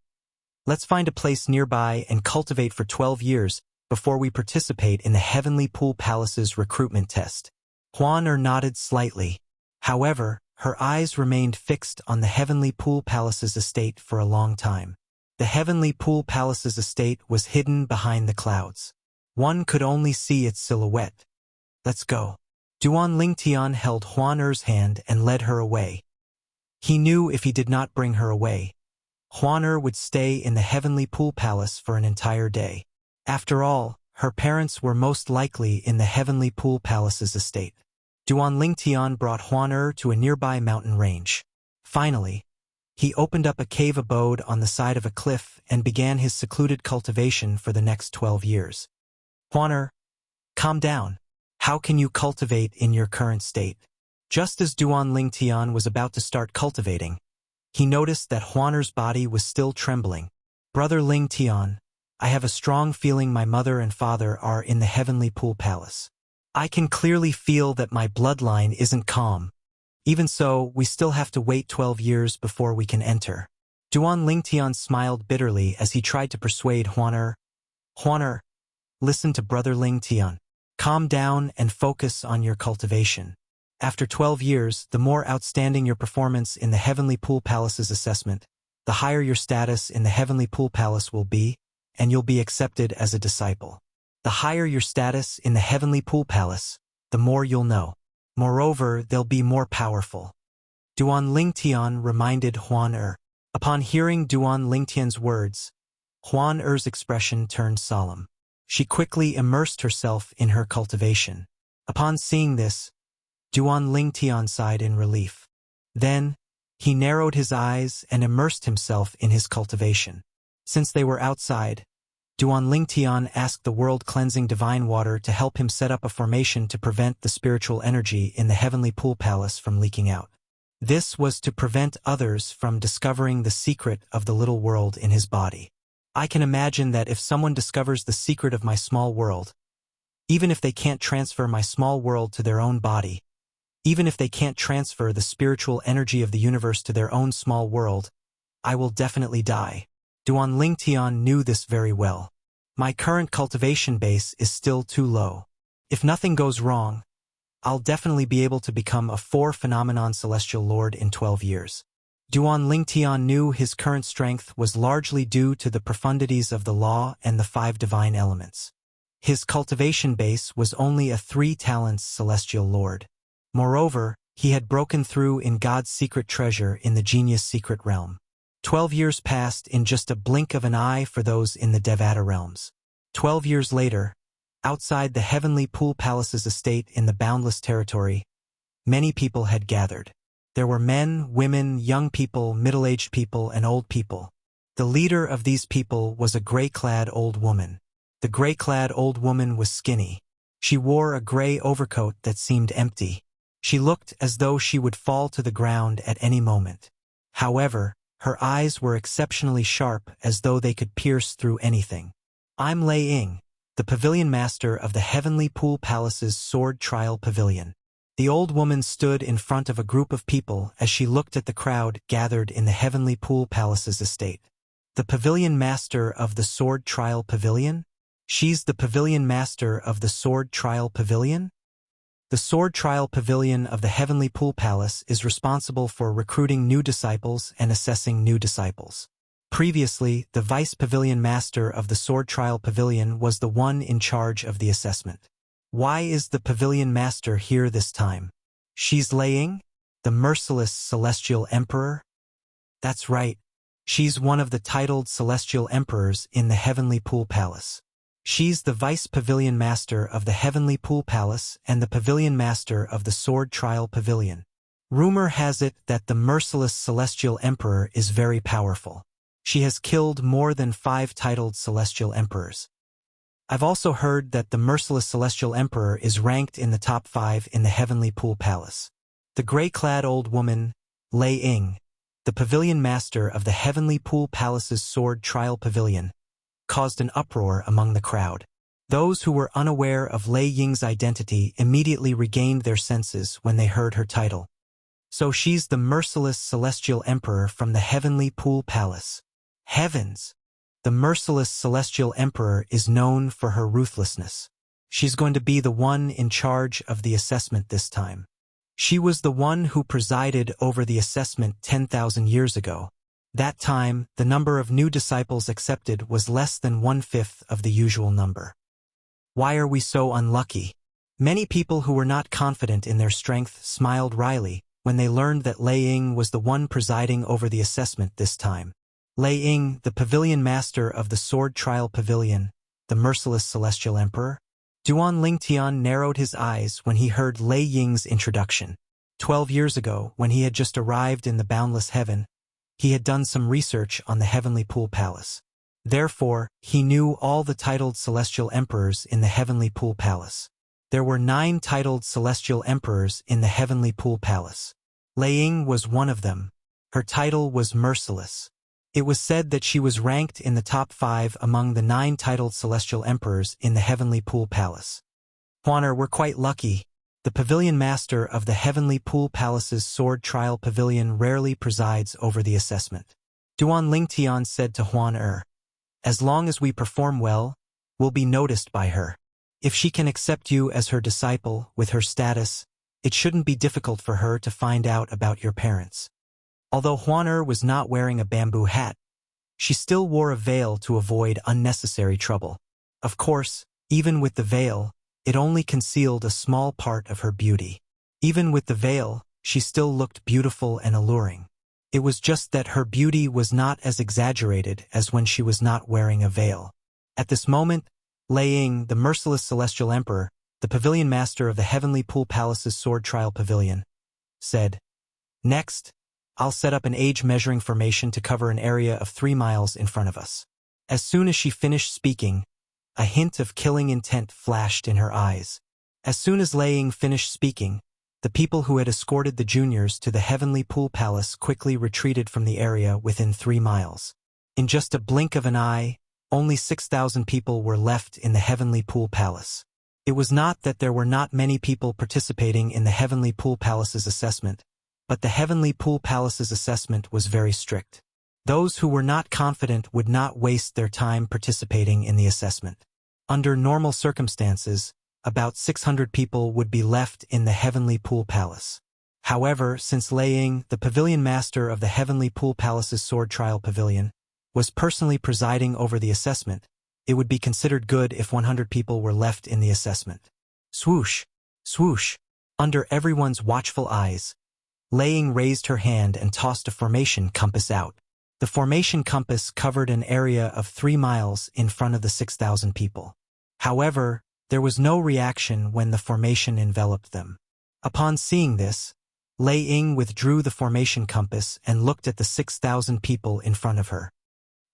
let's find a place nearby and cultivate for 12 years before we participate in the Heavenly Pool Palace's recruitment test. Huan nodded slightly. However, her eyes remained fixed on the Heavenly Pool Palace's estate for a long time. The Heavenly Pool Palace's estate was hidden behind the clouds. One could only see its silhouette. Let's go. Duan Lingtian held Huan'er's hand and led her away. He knew if he did not bring her away, Huan'er would stay in the Heavenly Pool Palace for an entire day. After all, her parents were most likely in the Heavenly Pool Palace's estate. Duan Lingtian brought Huan'er to a nearby mountain range. Finally, he opened up a cave abode on the side of a cliff and began his secluded cultivation for the next 12 years. Huan'er, calm down. How can you cultivate in your current state? Just as Duan Lingtian was about to start cultivating, he noticed that Huan'er's body was still trembling. Brother Lingtian, I have a strong feeling my mother and father are in the Heavenly Pool Palace. I can clearly feel that my bloodline isn't calm. Even so, we still have to wait 12 years before we can enter. Duan Lingtian smiled bitterly as he tried to persuade Huan'er. Huan'er, listen to Brother Lingtian. Calm down and focus on your cultivation. After 12 years, the more outstanding your performance in the Heavenly Pool Palace's assessment, the higher your status in the Heavenly Pool Palace will be, and you'll be accepted as a disciple. The higher your status in the Heavenly Pool Palace, the more you'll know. Moreover, they'll be more powerful. Duan Lingtian reminded Huan'er. Upon hearing Duan Lingtian's words, Huan'er's expression turned solemn. She quickly immersed herself in her cultivation. Upon seeing this, Duan Lingtian sighed in relief. Then, he narrowed his eyes and immersed himself in his cultivation. Since they were outside, Duan Lingtian asked the world-cleansing divine water to help him set up a formation to prevent the spiritual energy in the Heavenly Pool Palace from leaking out. This was to prevent others from discovering the secret of the little world in his body. I can imagine that if someone discovers the secret of my small world, even if they can't transfer my small world to their own body, even if they can't transfer the spiritual energy of the universe to their own small world, I will definitely die. Duan Lingtian knew this very well. My current cultivation base is still too low. If nothing goes wrong, I'll definitely be able to become a 4-phenomenon celestial lord in 12 years. Duan Lingtian knew his current strength was largely due to the profundities of the law and the 5 divine elements. His cultivation base was only a 3 talents celestial lord. Moreover, he had broken through in God's secret treasure in the genius secret realm. 12 years passed in just a blink of an eye for those in the Devata realms. 12 years later, outside the Heavenly Pool Palace's estate in the boundless territory, many people had gathered. There were men, women, young people, middle-aged people, and old people. The leader of these people was a gray-clad old woman. The gray-clad old woman was skinny. She wore a gray overcoat that seemed empty. She looked as though she would fall to the ground at any moment. However, her eyes were exceptionally sharp, as though they could pierce through anything. I'm Lei Ying, the pavilion master of the Heavenly Pool Palace's sword trial pavilion. The old woman stood in front of a group of people as she looked at the crowd gathered in the Heavenly Pool Palace's estate. The pavilion master of the sword trial pavilion? She's the pavilion master of the sword trial pavilion? The sword trial pavilion of the Heavenly Pool Palace is responsible for recruiting new disciples and assessing new disciples. Previously, the vice pavilion master of the sword trial pavilion was the one in charge of the assessment. Why is the pavilion master here this time? She's Lei Ying, the merciless celestial emperor? That's right. She's one of the titled celestial emperors in the Heavenly Pool Palace. She's the vice pavilion master of the Heavenly Pool Palace and the pavilion master of the sword trial pavilion. Rumor has it that the merciless celestial emperor is very powerful. She has killed more than 5 titled celestial emperors. I've also heard that the merciless celestial emperor is ranked in the top 5 in the Heavenly Pool Palace. The gray-clad old woman, Lei Ying, the pavilion master of the Heavenly Pool Palace's sword trial pavilion, caused an uproar among the crowd. Those who were unaware of Lei Ying's identity immediately regained their senses when they heard her title. So she's the merciless celestial emperor from the heavenly pool palace. Heavens! The merciless celestial emperor is known for her ruthlessness. She's going to be the one in charge of the assessment this time. She was the one who presided over the assessment 10,000 years ago. That time, the number of new disciples accepted was less than 1/5 of the usual number. Why are we so unlucky? Many people who were not confident in their strength smiled wryly when they learned that Lei Ying was the one presiding over the assessment this time. Lei Ying, the pavilion master of the sword trial pavilion, the merciless celestial emperor? Duan Lingtian narrowed his eyes when he heard Lei Ying's introduction. 12 years ago, when he had just arrived in the boundless heaven, he had done some research on the heavenly pool palace. Therefore, he knew all the titled celestial emperors in the heavenly pool palace. There were 9 titled celestial emperors in the heavenly pool palace. Lei Ying was one of them. Her title was Merciless. It was said that she was ranked in the top 5 among the 9 titled celestial emperors in the heavenly pool palace. Huaner, we're quite lucky. The pavilion master of the heavenly pool palace's sword trial pavilion rarely presides over the assessment. Duan Lingtian said to Huan. As long as we perform well, we'll be noticed by her. If she can accept you as her disciple with her status, it shouldn't be difficult for her to find out about your parents. Although Huan was not wearing a bamboo hat, she still wore a veil to avoid unnecessary trouble. Of course, even with the veil, it only concealed a small part of her beauty. Even with the veil, she still looked beautiful and alluring. It was just that her beauty was not as exaggerated as when she was not wearing a veil. At this moment, Lei Ying, the merciless celestial emperor, the pavilion master of the heavenly pool palace's sword trial pavilion, said, "Next, I'll set up an age-measuring formation to cover an area of 3 miles in front of us." As soon as she finished speaking, a hint of killing intent flashed in her eyes. As soon as Lei Ying finished speaking, the people who had escorted the juniors to the heavenly pool palace quickly retreated from the area within 3 miles. In just a blink of an eye, only 6,000 people were left in the heavenly pool palace. It was not that there were not many people participating in the heavenly pool palace's assessment, but the heavenly pool palace's assessment was very strict. Those who were not confident would not waste their time participating in the assessment. Under normal circumstances, about 600 people would be left in the heavenly pool palace. However, since Lei Ying, the pavilion master of the heavenly pool palace's sword trial pavilion, was personally presiding over the assessment, it would be considered good if 100 people were left in the assessment. Swoosh! Swoosh! Under everyone's watchful eyes, Lei Ying raised her hand and tossed a formation compass out. The formation compass covered an area of 3 miles in front of the 6,000 people. However, there was no reaction when the formation enveloped them. Upon seeing this, Lei Ying withdrew the formation compass and looked at the 6,000 people in front of her.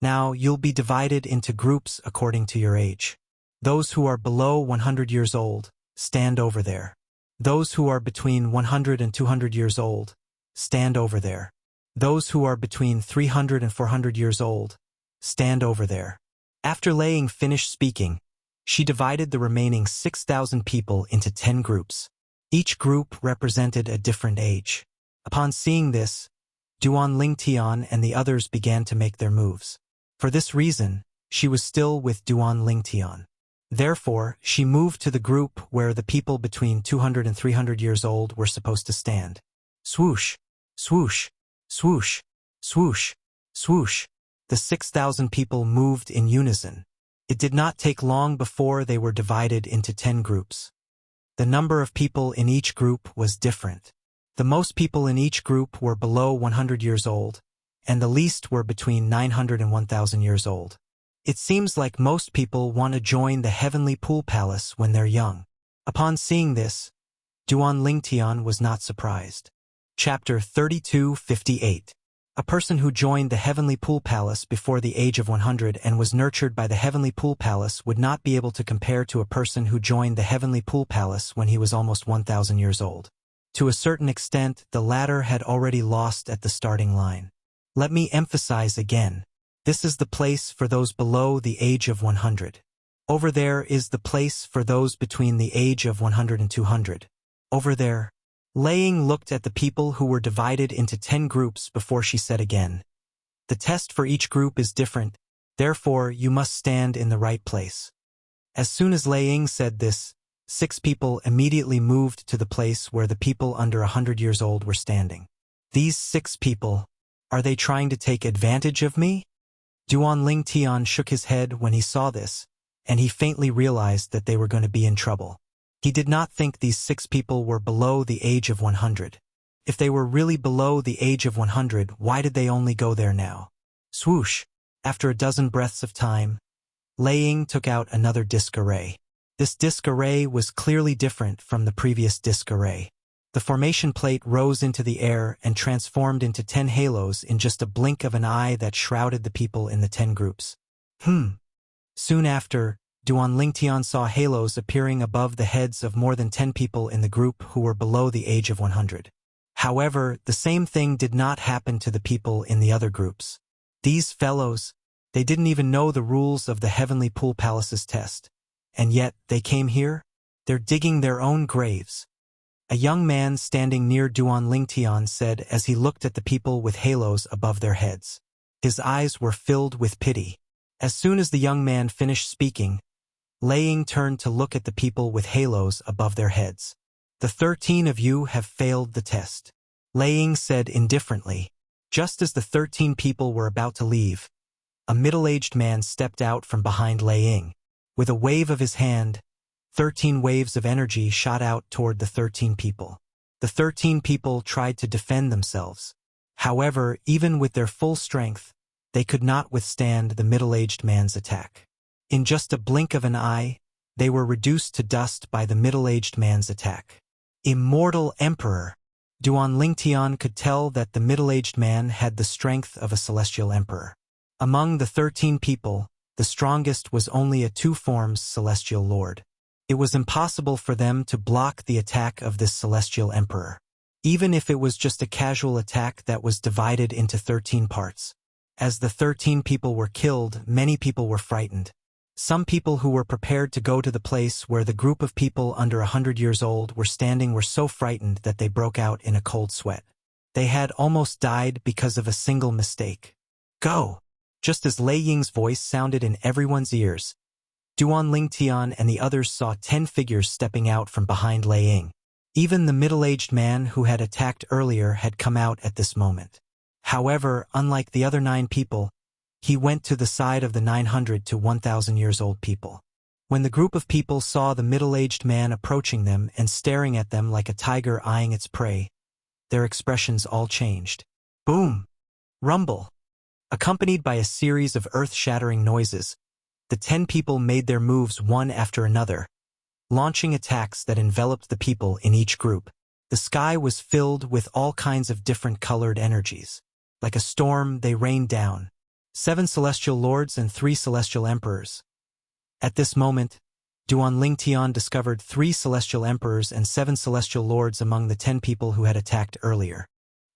Now, you'll be divided into groups according to your age. Those who are below 100 years old, stand over there. Those who are between 100 and 200 years old, stand over there. Those who are between 300 and 400 years old, stand over there. After Lei Ying finished speaking, she divided the remaining 6,000 people into 10 groups. Each group represented a different age. Upon seeing this, Duan Lingtian and the others began to make their moves. For this reason, she was still with Duan Lingtian. Therefore, she moved to the group where the people between 200 and 300 years old were supposed to stand. Swoosh! Swoosh! Swoosh! Swoosh! Swoosh! The 6,000 people moved in unison. It did not take long before they were divided into 10 groups. The number of people in each group was different. The most people in each group were below 100 years old, and the least were between 900 and 1,000 years old. It seems like most people want to join the heavenly pool palace when they're young. Upon seeing this, Duan Lingtian was not surprised. Chapter 32:58. A person who joined the heavenly pool palace before the age of 100 and was nurtured by the heavenly pool palace would not be able to compare to a person who joined the heavenly pool palace when he was almost 1,000 years old. To a certain extent, the latter had already lost at the starting line. Let me emphasize again. This is the place for those below the age of 100. Over there is the place for those between the age of 100 and 200. Over there, Lei Ying looked at the people who were divided into 10 groups before she said again. The test for each group is different, therefore you must stand in the right place. As soon as Lei Ying said this, 6 people immediately moved to the place where the people under 100 years old were standing. These 6 people, are they trying to take advantage of me? Duan Ling Tian shook his head when he saw this, and he faintly realized that they were going to be in trouble. He did not think these 6 people were below the age of 100. If they were really below the age of 100, why did they only go there now? Swoosh! After a dozen breaths of time, Lei Ying took out another disc array. This disc array was clearly different from the previous disc array. The formation plate rose into the air and transformed into 10 halos in just a blink of an eye that shrouded the people in the 10 groups. Soon after, Duan Lingtian saw halos appearing above the heads of more than 10 people in the group who were below the age of 100. However, the same thing did not happen to the people in the other groups. These fellows, they didn't even know the rules of the Heavenly Pool Palace's test. And yet, they came here? They're digging their own graves. A young man standing near Duan Lingtian said as he looked at the people with halos above their heads. His eyes were filled with pity. As soon as the young man finished speaking, Lei Ying turned to look at the people with halos above their heads. The 13 of you have failed the test, Lei Ying said indifferently. Just as the 13 people were about to leave, a middle-aged man stepped out from behind Lei Ying. With a wave of his hand, 13 waves of energy shot out toward the 13 people. The 13 people tried to defend themselves. However, even with their full strength, they could not withstand the middle-aged man's attack. In just a blink of an eye, they were reduced to dust by the middle-aged man's attack. Immortal Emperor! Duan Lingtian could tell that the middle-aged man had the strength of a celestial emperor. Among the 13 people, the strongest was only a 2-forms celestial lord. It was impossible for them to block the attack of this celestial emperor, even if it was just a casual attack that was divided into 13 parts. As the 13 people were killed, many people were frightened. Some people who were prepared to go to the place where the group of people under 100 years old were standing were so frightened that they broke out in a cold sweat. They had almost died because of a single mistake. Go! Just as Lei Ying's voice sounded in everyone's ears, Duan Lingtian and the others saw 10 figures stepping out from behind Lei Ying. Even the middle-aged man who had attacked earlier had come out at this moment. However, unlike the other 9 people, he went to the side of the 900 to 1,000 years old people. When the group of people saw the middle-aged man approaching them and staring at them like a tiger eyeing its prey, their expressions all changed. Boom! Rumble! Accompanied by a series of earth-shattering noises, the 10 people made their moves one after another, launching attacks that enveloped the people in each group. The sky was filled with all kinds of different colored energies. Like a storm, they rained down. 7 celestial lords and 3 celestial emperors. At this moment, Duan Lingtian discovered 3 celestial emperors and 7 celestial lords among the 10 people who had attacked earlier.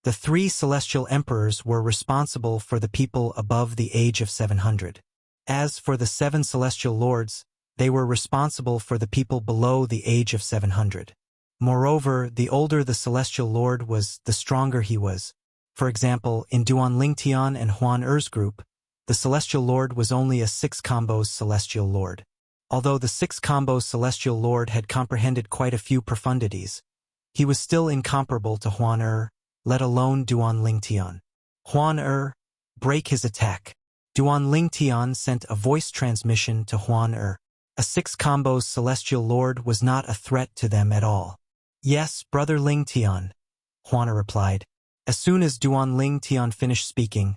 The 3 celestial emperors were responsible for the people above the age of 700. As for the 7 celestial lords, they were responsible for the people below the age of 700. Moreover, the older the celestial lord was, the stronger he was. For example, in Duan Lingtian and Huan Er's group, the celestial lord was only a 6 combos celestial lord. Although the 6 combos celestial lord had comprehended quite a few profundities, he was still incomparable to Huan Er, let alone Duan Lingtian. Huan Er, break his attack. Duan Lingtian sent a voice transmission to Huan Er. A 6 combos celestial lord was not a threat to them at all. Yes, brother Lingtian, Huan Er replied. As soon as Duan Lingtian finished speaking,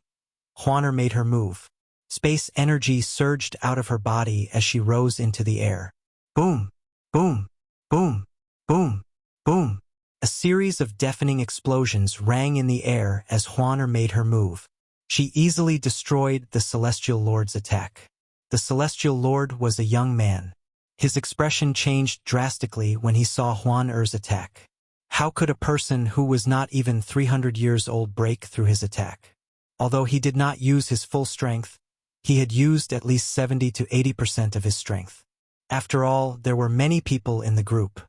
Huan Er made her move. Space energy surged out of her body as she rose into the air. Boom! Boom! Boom! Boom! Boom! A series of deafening explosions rang in the air as Huan Er made her move. She easily destroyed the Celestial Lord's attack. The Celestial Lord was a young man. His expression changed drastically when he saw Huan Er's attack. How could a person who was not even 300 years old break through his attack? Although he did not use his full strength, he had used at least 70 to 80% of his strength. After all, there were many people in the group.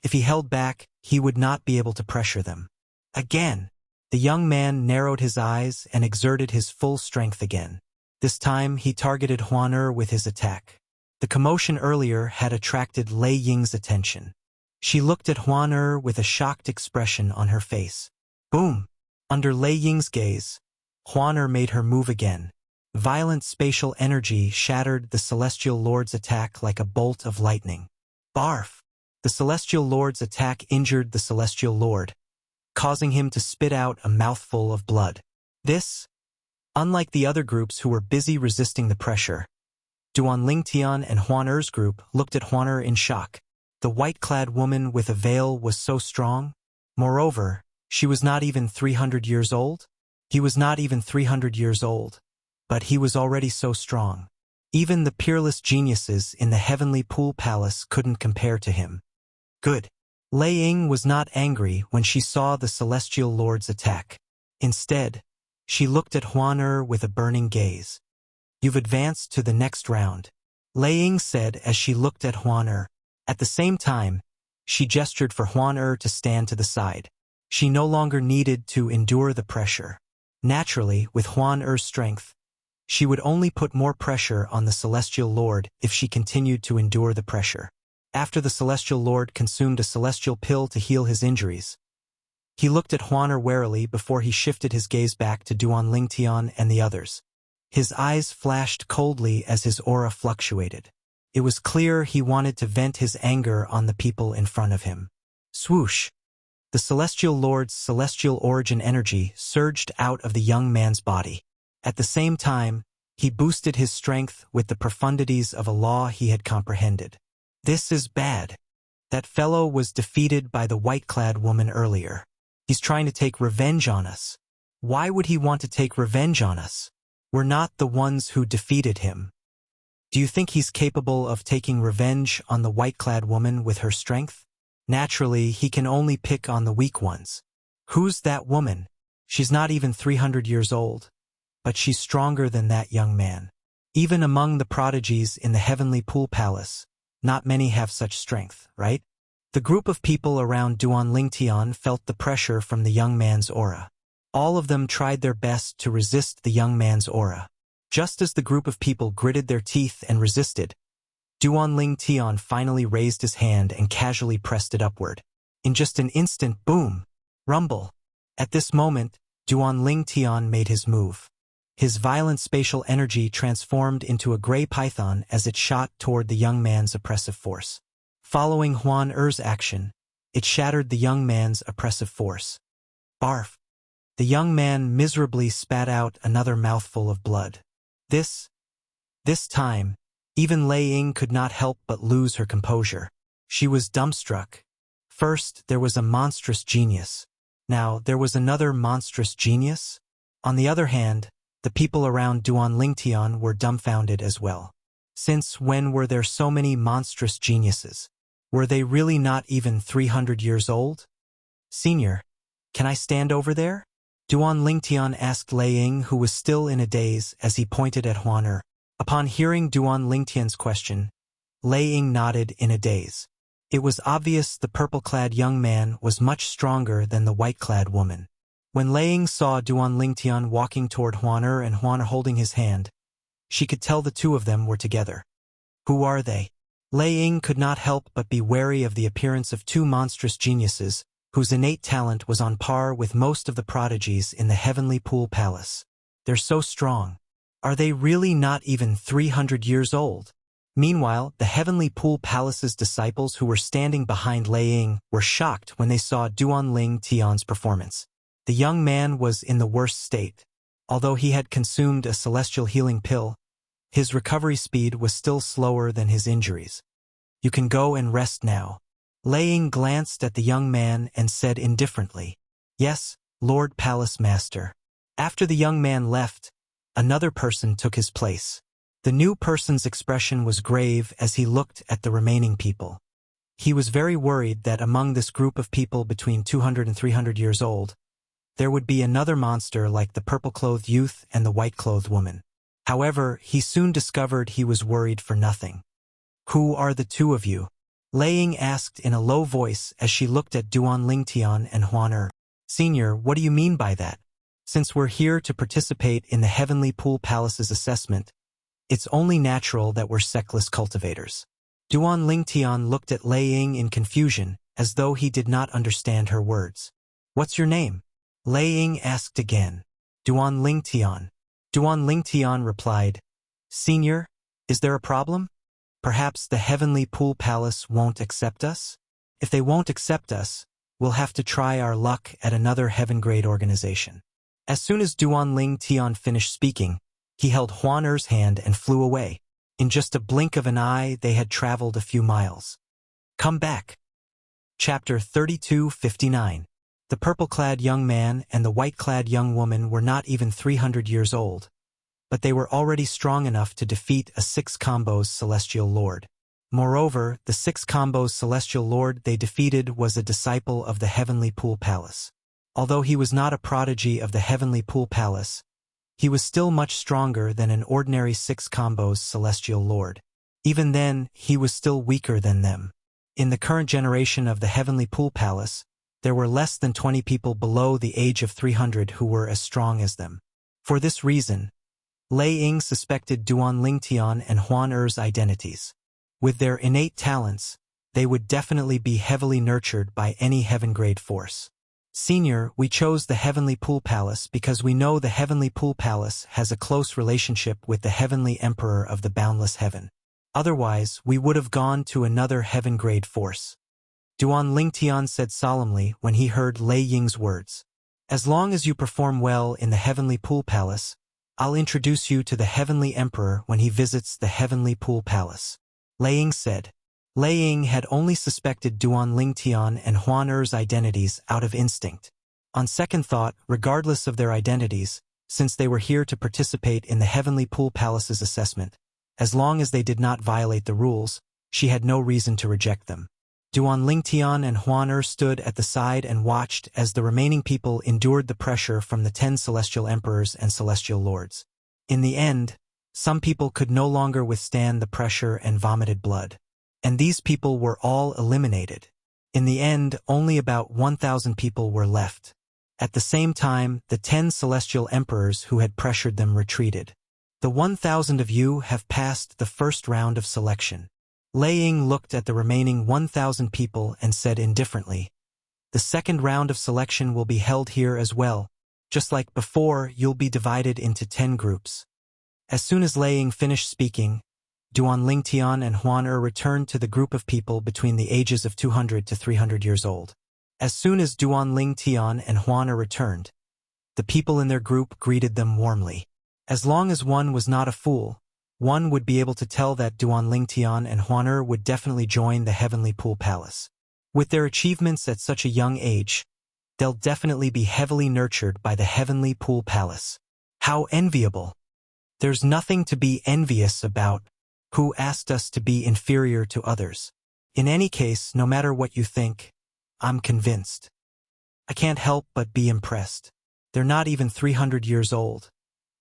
If he held back, he would not be able to pressure them. Again, the young man narrowed his eyes and exerted his full strength again. This time, he targeted Huan with his attack. The commotion earlier had attracted Lei Ying's attention. She looked at Huan with a shocked expression on her face. Boom! Under Lei Ying's gaze, Huan made her move again. Violent spatial energy shattered the Celestial Lord's attack like a bolt of lightning. Barf! The Celestial Lord's attack injured the Celestial Lord, causing him to spit out a mouthful of blood. This, unlike the other groups who were busy resisting the pressure, Duan Lingtian and Huan group looked at Huan in shock. The white-clad woman with a veil was so strong. Moreover, she was not even 300 years old. He was not even 300 years old, but he was already so strong. Even the peerless geniuses in the Heavenly Pool Palace couldn't compare to him. Good. Lei Ying was not angry when she saw the Celestial Lord's attack. Instead, she looked at Huan with a burning gaze. You've advanced to the next round, Lei Ying said as she looked at Huan. At the same time, she gestured for Huan to stand to the side. She no longer needed to endure the pressure. Naturally, with Huan strength, she would only put more pressure on the Celestial Lord if she continued to endure the pressure. After the Celestial Lord consumed a celestial pill to heal his injuries, he looked at Huan warily before he shifted his gaze back to Duan Lingtian and the others. His eyes flashed coldly as his aura fluctuated. It was clear he wanted to vent his anger on the people in front of him. Swoosh! The Celestial Lord's celestial origin energy surged out of the young man's body. At the same time, he boosted his strength with the profundities of a law he had comprehended. This is bad. That fellow was defeated by the white-clad woman earlier. He's trying to take revenge on us. Why would he want to take revenge on us? We're not the ones who defeated him. Do you think he's capable of taking revenge on the white-clad woman with her strength? Naturally, he can only pick on the weak ones. Who's that woman? She's not even 300 years old, but she's stronger than that young man. Even among the prodigies in the Heavenly Pool Palace, not many have such strength, right? The group of people around Duan Lingtian felt the pressure from the young man's aura. All of them tried their best to resist the young man's aura. Just as the group of people gritted their teeth and resisted, Duan Lingtian finally raised his hand and casually pressed it upward. In just an instant, boom! Rumble! At this moment, Duan Lingtian made his move. His violent spatial energy transformed into a gray python as it shot toward the young man's oppressive force. Following Huan action, it shattered the young man's oppressive force. Barf! The young man miserably spat out another mouthful of blood. This time, even Lei Ying could not help but lose her composure. She was dumbstruck. First, there was a monstrous genius. Now, there was another monstrous genius? On the other hand, the people around Duan Lingtian were dumbfounded as well. Since when were there so many monstrous geniuses? Were they really not even 300 years old? Senior, can I stand over there? Duan Lingtian asked Lei Ying, who was still in a daze, as he pointed at Huan. Upon hearing Duan Lingtian's question, Lei Ying nodded in a daze. It was obvious the purple-clad young man was much stronger than the white-clad woman. When Lei Ying saw Duan Lingtian walking toward Huan and Huan holding his hand, she could tell the two of them were together. Who are they? Lei Ying could not help but be wary of the appearance of two monstrous geniuses, whose innate talent was on par with most of the prodigies in the Heavenly Pool Palace. They're so strong. Are they really not even 300 years old? Meanwhile, the Heavenly Pool Palace's disciples who were standing behind Lei Ying were shocked when they saw Duan Lingtian's performance. The young man was in the worst state. Although he had consumed a celestial healing pill, his recovery speed was still slower than his injuries. You can go and rest now. Lei Ying glanced at the young man and said indifferently, Yes, Lord Palace Master. After the young man left, another person took his place. The new person's expression was grave as he looked at the remaining people. He was very worried that among this group of people between 200 and 300 years old, there would be another monster like the purple-clothed youth and the white-clothed woman. However, he soon discovered he was worried for nothing. Who are the two of you? Lei Ying asked in a low voice as she looked at Duan Lingtian and Huan Er. Senior, what do you mean by that? Since we're here to participate in the Heavenly Pool Palace's assessment, it's only natural that we're sectless cultivators. Duan Lingtian looked at Lei Ying in confusion, as though he did not understand her words. What's your name? Lei Ying asked again. Duan Lingtian. Duan Lingtian replied, Senior, is there a problem? Perhaps the Heavenly Pool Palace won't accept us? If they won't accept us, we'll have to try our luck at another heaven-grade organization. As soon as Duan Lingtian finished speaking, he held Huan Er's hand and flew away. In just a blink of an eye, they had traveled a few miles. Come back. Chapter 32:59. The purple-clad young man and the white-clad young woman were not even 300 years old, but they were already strong enough to defeat a 6 combos celestial lord. Moreover, the 6 combos celestial lord they defeated was a disciple of the Heavenly Pool Palace. Although he was not a prodigy of the Heavenly Pool Palace, he was still much stronger than an ordinary 6 combos celestial lord. Even then, he was still weaker than them. In the current generation of the Heavenly Pool Palace, there were less than 20 people below the age of 300 who were as strong as them. For this reason, Lei Ying suspected Duan Lingtian and Huan Er's identities. With their innate talents, they would definitely be heavily nurtured by any heaven-grade force. Senior, we chose the Heavenly Pool Palace because we know the Heavenly Pool Palace has a close relationship with the Heavenly Emperor of the Boundless Heaven. Otherwise, we would have gone to another heaven-grade force. Duan Lingtian said solemnly when he heard Lei Ying's words. As long as you perform well in the Heavenly Pool Palace, I'll introduce you to the Heavenly Emperor when he visits the Heavenly Pool Palace. Lei Ying said. Lei Ying had only suspected Duan Lingtian and Huan Er's identities out of instinct. On second thought, regardless of their identities, since they were here to participate in the Heavenly Pool Palace's assessment, as long as they did not violate the rules, she had no reason to reject them. Duan Lingtian and Huan Er stood at the side and watched as the remaining people endured the pressure from the 10 celestial emperors and celestial lords. In the end, some people could no longer withstand the pressure and vomited blood. And these people were all eliminated. In the end, only about 1,000 people were left. At the same time, the 10 celestial emperors who had pressured them retreated. The 1,000 of you have passed the first round of selection. Lei Ying looked at the remaining 1,000 people and said indifferently, the second round of selection will be held here as well. Just like before, you'll be divided into 10 groups. As soon as Lei Ying finished speaking, Duan Lingtian and Huan Er returned to the group of people between the ages of 200 to 300 years old. As soon as Duan Lingtian and Huan Er returned, the people in their group greeted them warmly. As long as one was not a fool, one would be able to tell that Duan Lingtian and Huan Er would definitely join the Heavenly Pool Palace. With their achievements at such a young age, they'll definitely be heavily nurtured by the Heavenly Pool Palace. How enviable! There's nothing to be envious about. Who asked us to be inferior to others? In any case, no matter what you think, I'm convinced. I can't help but be impressed. They're not even 300 years old,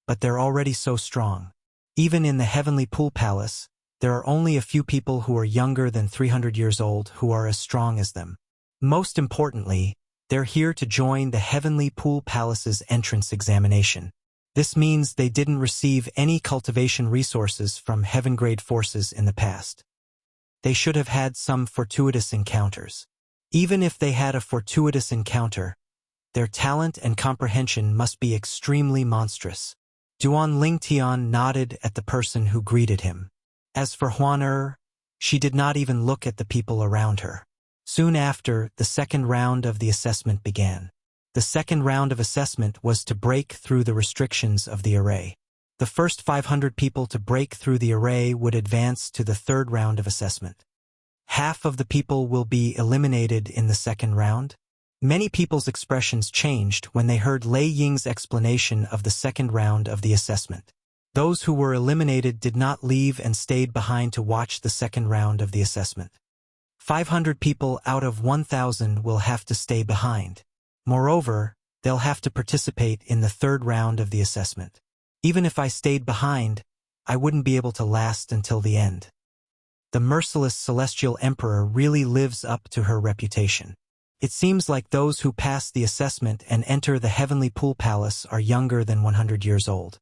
but they're already so strong. Even in the Heavenly Pool Palace, there are only a few people who are younger than 300 years old who are as strong as them. Most importantly, they're here to join the Heavenly Pool Palace's entrance examination. This means they didn't receive any cultivation resources from heaven-grade forces in the past. They should have had some fortuitous encounters. Even if they had a fortuitous encounter, their talent and comprehension must be extremely monstrous. Duan Lingtian nodded at the person who greeted him. As for Huan Er, she did not even look at the people around her. Soon after, the second round of the assessment began. The second round of assessment was to break through the restrictions of the array. The first 500 people to break through the array would advance to the third round of assessment. Half of the people will be eliminated in the second round. Many people's expressions changed when they heard Lei Ying's explanation of the second round of the assessment. Those who were eliminated did not leave and stayed behind to watch the second round of the assessment. 500 people out of 1,000 will have to stay behind. Moreover, they'll have to participate in the third round of the assessment. Even if I stayed behind, I wouldn't be able to last until the end. the merciless celestial emperor really lives up to her reputation. It seems like those who pass the assessment and enter the heavenly pool palace are younger than 100 years old.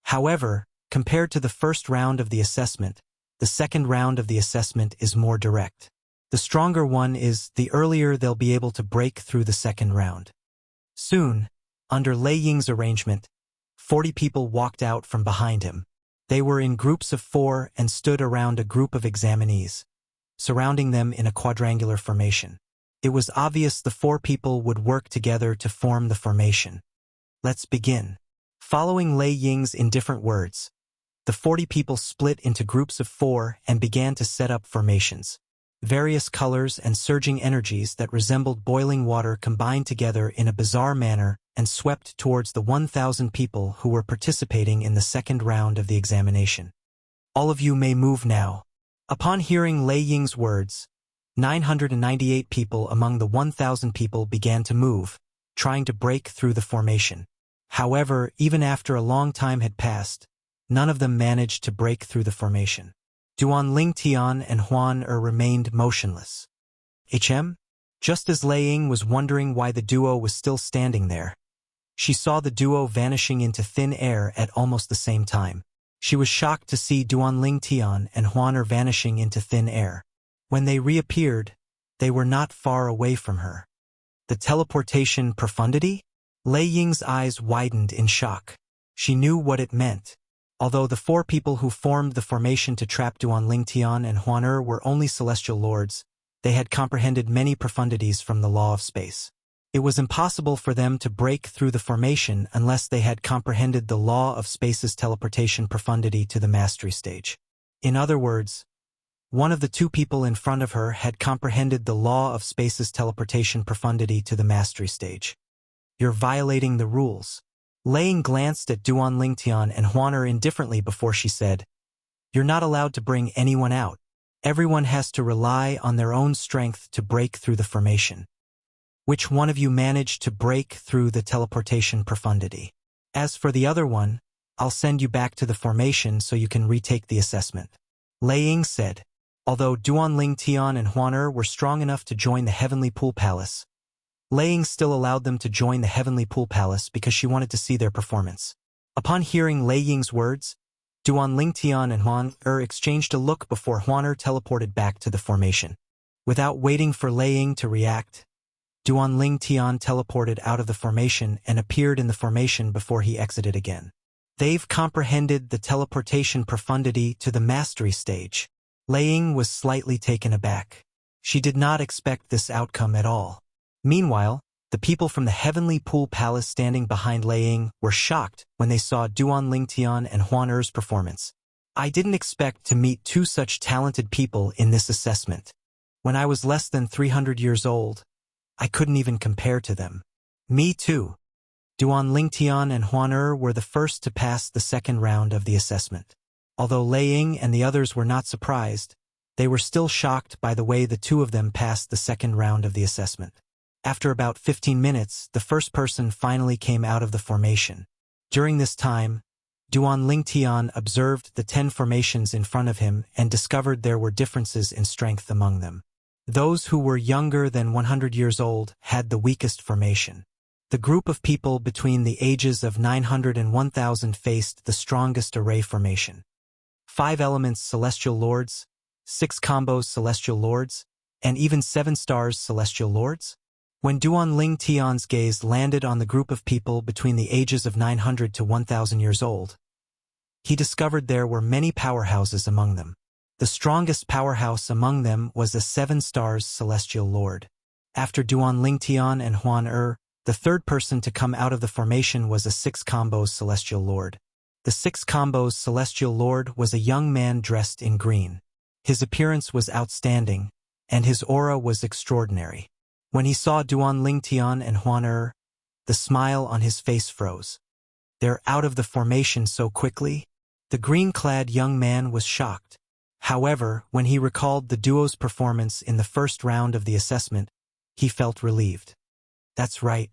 However, compared to the first round of the assessment, the second round of the assessment is more direct. The stronger one is, the earlier they'll be able to break through the second round. Soon, under Lei Ying's arrangement, 40 people walked out from behind him. They were in groups of 4 and stood around a group of examinees, surrounding them in a quadrangular formation. It was obvious the 4 people would work together to form the formation. Let's begin. Following Lei Ying's indifferent words, the 40 people split into groups of 4 and began to set up formations. Various colors and surging energies that resembled boiling water combined together in a bizarre manner and swept towards the 1,000 people who were participating in the second round of the examination. All of you may move now. Upon hearing Lei Ying's words, 998 people among the 1,000 people began to move, trying to break through the formation. However, even after a long time had passed, none of them managed to break through the formation. Duan Lingtian and Huan remained motionless. Just as Lei Ying was wondering why the duo was still standing there, she saw the duo vanishing into thin air at almost the same time. She was shocked to see Duan Lingtian and Huan vanishing into thin air. When they reappeared, they were not far away from her. The teleportation profundity? Lei Ying's eyes widened in shock. She knew what it meant. Although the 4 people who formed the formation to trap Duan Lingtian and Huan were only celestial lords, they had comprehended many profundities from the law of space. It was impossible for them to break through the formation unless they had comprehended the law of space's teleportation profundity to the mastery stage. In other words, one of the 2 people in front of her had comprehended the law of space's teleportation profundity to the mastery stage. You're violating the rules. Lei Ying glanced at Duan Lingtian and Huan indifferently before she said, "You're not allowed to bring anyone out. Everyone has to rely on their own strength to break through the formation. Which one of you managed to break through the teleportation profundity? As for the other one, I'll send you back to the formation so you can retake the assessment." Lei Ying said. Although Duan Lingtian and Huan were strong enough to join the Heavenly Pool Palace, Lei Ying still allowed them to join the Heavenly Pool Palace because she wanted to see their performance. Upon hearing Lei Ying's words, Duan Lingtian and Huan exchanged a look before Huan teleported back to the formation. Without waiting for Lei Ying to react, Duan Lingtian teleported out of the formation and appeared in the formation before he exited again. They've comprehended the teleportation profundity to the mastery stage. Lei Ying was slightly taken aback. She did not expect this outcome at all. Meanwhile, the people from the Heavenly Pool Palace standing behind Lei Ying were shocked when they saw Duan Lingtian and Huan performance. I didn't expect to meet 2 such talented people in this assessment. When I was less than 300 years old, I couldn't even compare to them. Me too. Duan Lingtian and Huan were the first to pass the second round of the assessment. Although Lei Ying and the others were not surprised, they were still shocked by the way the 2 of them passed the second round of the assessment. After about 15 minutes, the first person finally came out of the formation. During this time, Duan Lingtian observed the 10 formations in front of him and discovered there were differences in strength among them. Those who were younger than 100 years old had the weakest formation. The group of people between the ages of 900 and 1000 faced the strongest array formation. 5 elements celestial lords, 6 combos celestial lords, and even 7 stars celestial lords? When Duan Lingtian's gaze landed on the group of people between the ages of 900 to 1000 years old, he discovered there were many powerhouses among them. The strongest powerhouse among them was a 7 stars celestial lord. After Duan Lingtian and Huan the third person to come out of the formation was a 6 combos celestial lord. The 6 combos celestial lord was a young man dressed in green. His appearance was outstanding, and his aura was extraordinary. When he saw Duan Lingtian and Huan the smile on his face froze. They're out of the formation so quickly? The green-clad young man was shocked. However, when he recalled the duo's performance in the first round of the assessment, he felt relieved. That's right.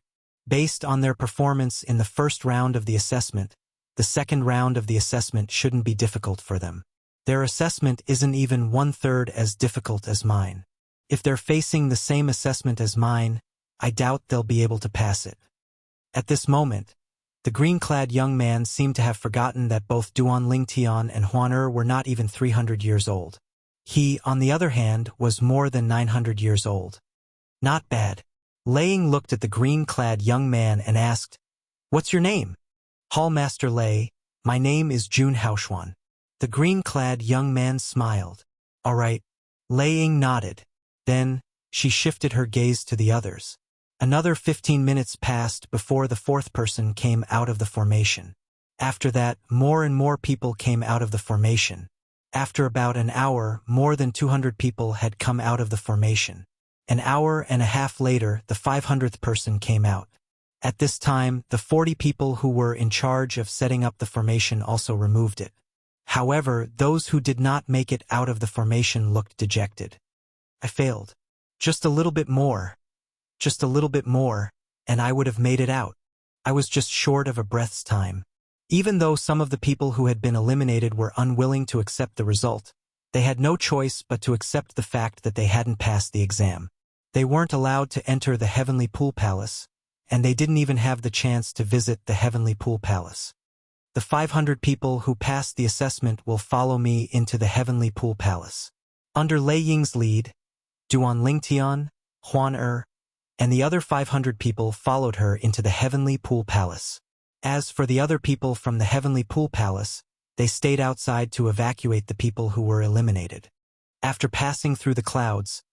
Based on their performance in the first round of the assessment, the second round of the assessment shouldn't be difficult for them. Their assessment isn't even 1/3 as difficult as mine. If they're facing the same assessment as mine, I doubt they'll be able to pass it. At this moment, the green-clad young man seemed to have forgotten that both Duan Lingtian and Huan were not even 300 years old. He, on the other hand, was more than 900 years old. Not bad. Laying looked at the green-clad young man and asked, "What's your name?" "Hallmaster Lei, my name is Jun Haoxuan." The green-clad young man smiled. "All right." Laying nodded. Then, she shifted her gaze to the others. Another 15 minutes passed before the fourth person came out of the formation. After that, more and more people came out of the formation. After about an hour, more than 200 people had come out of the formation. An hour and a half later, the 500th person came out. At this time, the 40 people who were in charge of setting up the formation also removed it. However, those who did not make it out of the formation looked dejected. "I failed. Just a little bit more. Just a little bit more, and I would have made it out. I was just short of a breath's time." Even though some of the people who had been eliminated were unwilling to accept the result, they had no choice but to accept the fact that they hadn't passed the exam. They weren't allowed to enter the Heavenly Pool Palace, and they didn't even have the chance to visit the Heavenly Pool Palace. The 500 people who passed the assessment will follow me into the Heavenly Pool Palace. Under Lei Ying's lead, Duan Lingtian, Huan and the other 500 people followed her into the Heavenly Pool Palace. As for the other people from the Heavenly Pool Palace, they stayed outside to evacuate the people who were eliminated. After passing through the clouds,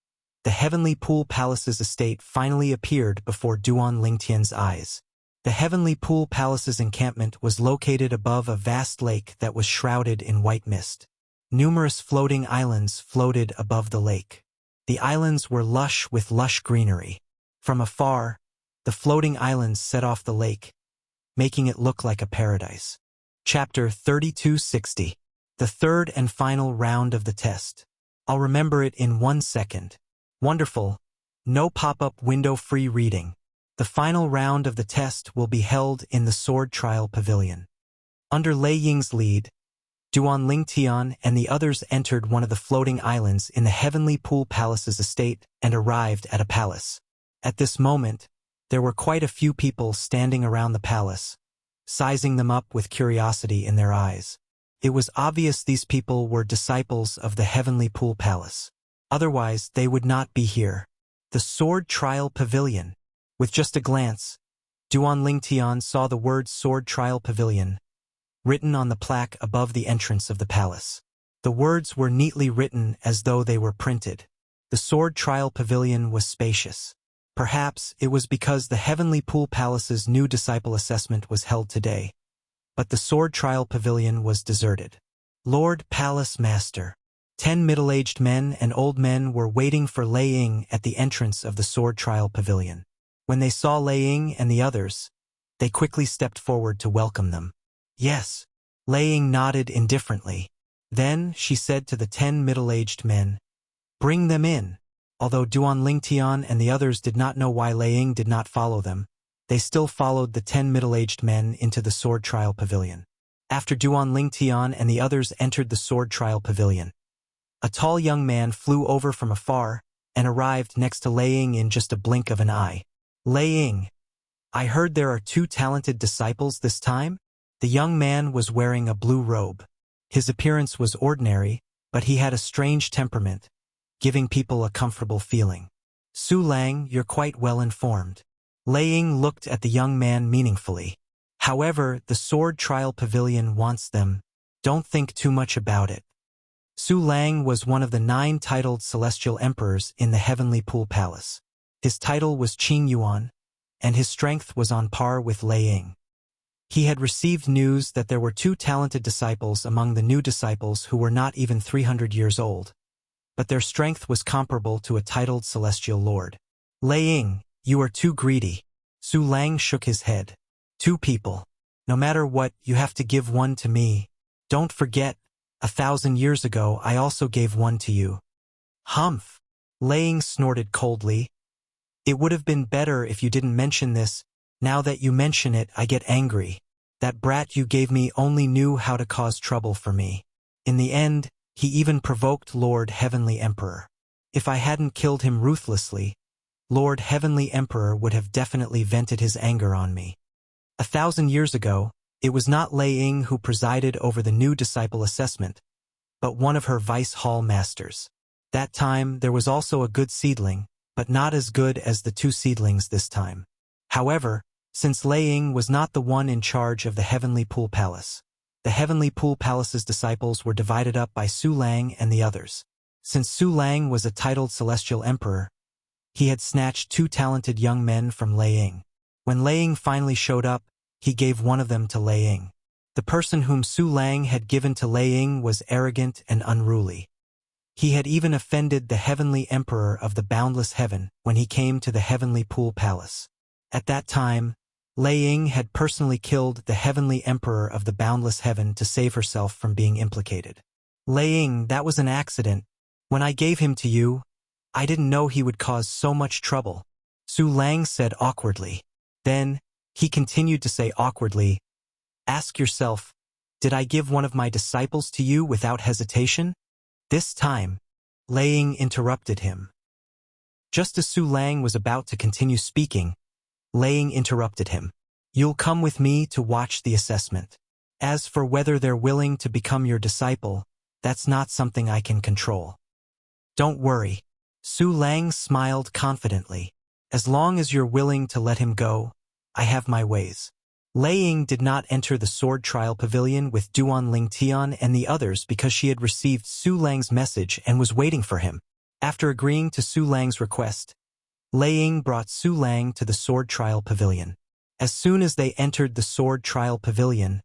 the Heavenly Pool Palace's estate finally appeared before Duan Lingtian's eyes. The Heavenly Pool Palace's encampment was located above a vast lake that was shrouded in white mist. Numerous floating islands floated above the lake. The islands were lush with lush greenery. From afar, the floating islands set off the lake, making it look like a paradise. Chapter 3260. The third and final round of the test. I'll remember it in 1 second. Wonderful. No pop-up window free reading. The final round of the test will be held in the Sword Trial Pavilion. Under Lei Ying's lead, Duan Lingtian and the others entered one of the floating islands in the Heavenly Pool Palace's estate and arrived at a palace. At this moment, there were quite a few people standing around the palace, sizing them up with curiosity in their eyes. It was obvious these people were disciples of the Heavenly Pool Palace. Otherwise, they would not be here. The Sword Trial Pavilion. With just a glance, Duan Lingtian saw the words Sword Trial Pavilion written on the plaque above the entrance of the palace. The words were neatly written as though they were printed. The Sword Trial Pavilion was spacious. Perhaps it was because the Heavenly Pool Palace's new disciple assessment was held today, but the Sword Trial Pavilion was deserted. Lord Palace Master. 10 middle-aged men and old men were waiting for Lei Ying at the entrance of the Sword Trial Pavilion. When they saw Lei Ying and the others, they quickly stepped forward to welcome them. "Yes." Lei Ying nodded indifferently. Then she said to the 10 middle-aged men, "Bring them in." Although Duan Lingtian and the others did not know why Lei Ying did not follow them, they still followed the 10 middle-aged men into the Sword Trial Pavilion. After Duan Lingtian and the others entered the Sword Trial Pavilion, a tall young man flew over from afar and arrived next to Lei Ying in just a blink of an eye. "Lei Ying, I heard there are 2 talented disciples this time?" The young man was wearing a blue robe. His appearance was ordinary, but he had a strange temperament, giving people a comfortable feeling. "Su Lang, you're quite well informed." Lei Ying looked at the young man meaningfully. "However, the Sword Trial Pavilion wants them. Don't think too much about it." Su Lang was one of the 9 titled celestial emperors in the Heavenly Pool Palace. His title was Qing Yuan, and his strength was on par with Lei Ying. He had received news that there were 2 talented disciples among the new disciples who were not even 300 years old, but their strength was comparable to a titled celestial lord. "Lei Ying, you are too greedy." Su Lang shook his head. 2 people. No matter what, you have to give one to me. Don't forget, 1,000 years ago I also gave one to you. Humph. Lei Ying snorted coldly. "It would have been better if you didn't mention this. Now that you mention it, I get angry. That brat you gave me only knew how to cause trouble for me. In the end, He even provoked Lord Heavenly Emperor. If I hadn't killed him ruthlessly, Lord Heavenly Emperor would have definitely vented his anger on me. 1,000 years ago, it was not Lei Ying who presided over the new disciple assessment, but one of her vice hall masters. That time there was also a good seedling, but not as good as the two seedlings this time. However, since Lei Ying was not the one in charge of the Heavenly Pool Palace, the Heavenly Pool Palace's disciples were divided up by Su Lang and the others. Since Su Lang was a titled celestial emperor, he had snatched two talented young men from Lei Ying. When Lei Ying finally showed up, he gave one of them to Lei Ying. The person whom Su Lang had given to Lei Ying was arrogant and unruly. He had even offended the Heavenly Emperor of the Boundless Heaven when he came to the Heavenly Pool Palace. At that time, Lei Ying had personally killed the Heavenly Emperor of the Boundless Heaven to save herself from being implicated. Lei Ying, that was an accident. When I gave him to you, I didn't know he would cause so much trouble, Su Lang said awkwardly. Then, he continued to say awkwardly, ask yourself, did I give one of my disciples to you without hesitation? This time, Lei Ying interrupted him. Just as Su Lang was about to continue speaking, Lei Ying interrupted him. You'll come with me to watch the assessment. As for whether they're willing to become your disciple, that's not something I can control. Don't worry. Su Lang smiled confidently. As long as you're willing to let him go, I have my ways. Lei Ying did not enter the sword trial pavilion with Duan Lingtian and the others because she had received Su Lang's message and was waiting for him. After agreeing to Su Lang's request, Lei Ying brought Su Lang to the sword trial pavilion. As soon as they entered the sword trial pavilion,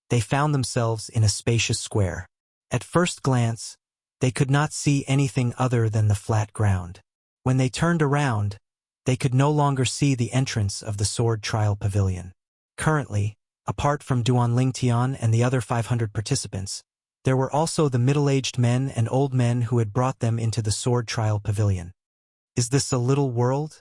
they found themselves in a spacious square. At first glance, they could not see anything other than the flat ground. When they turned around, they could no longer see the entrance of the sword trial pavilion. Currently, apart from Duan Lingtian and the other 500 participants, there were also the middle-aged men and old men who had brought them into the sword trial pavilion. Is this a little world?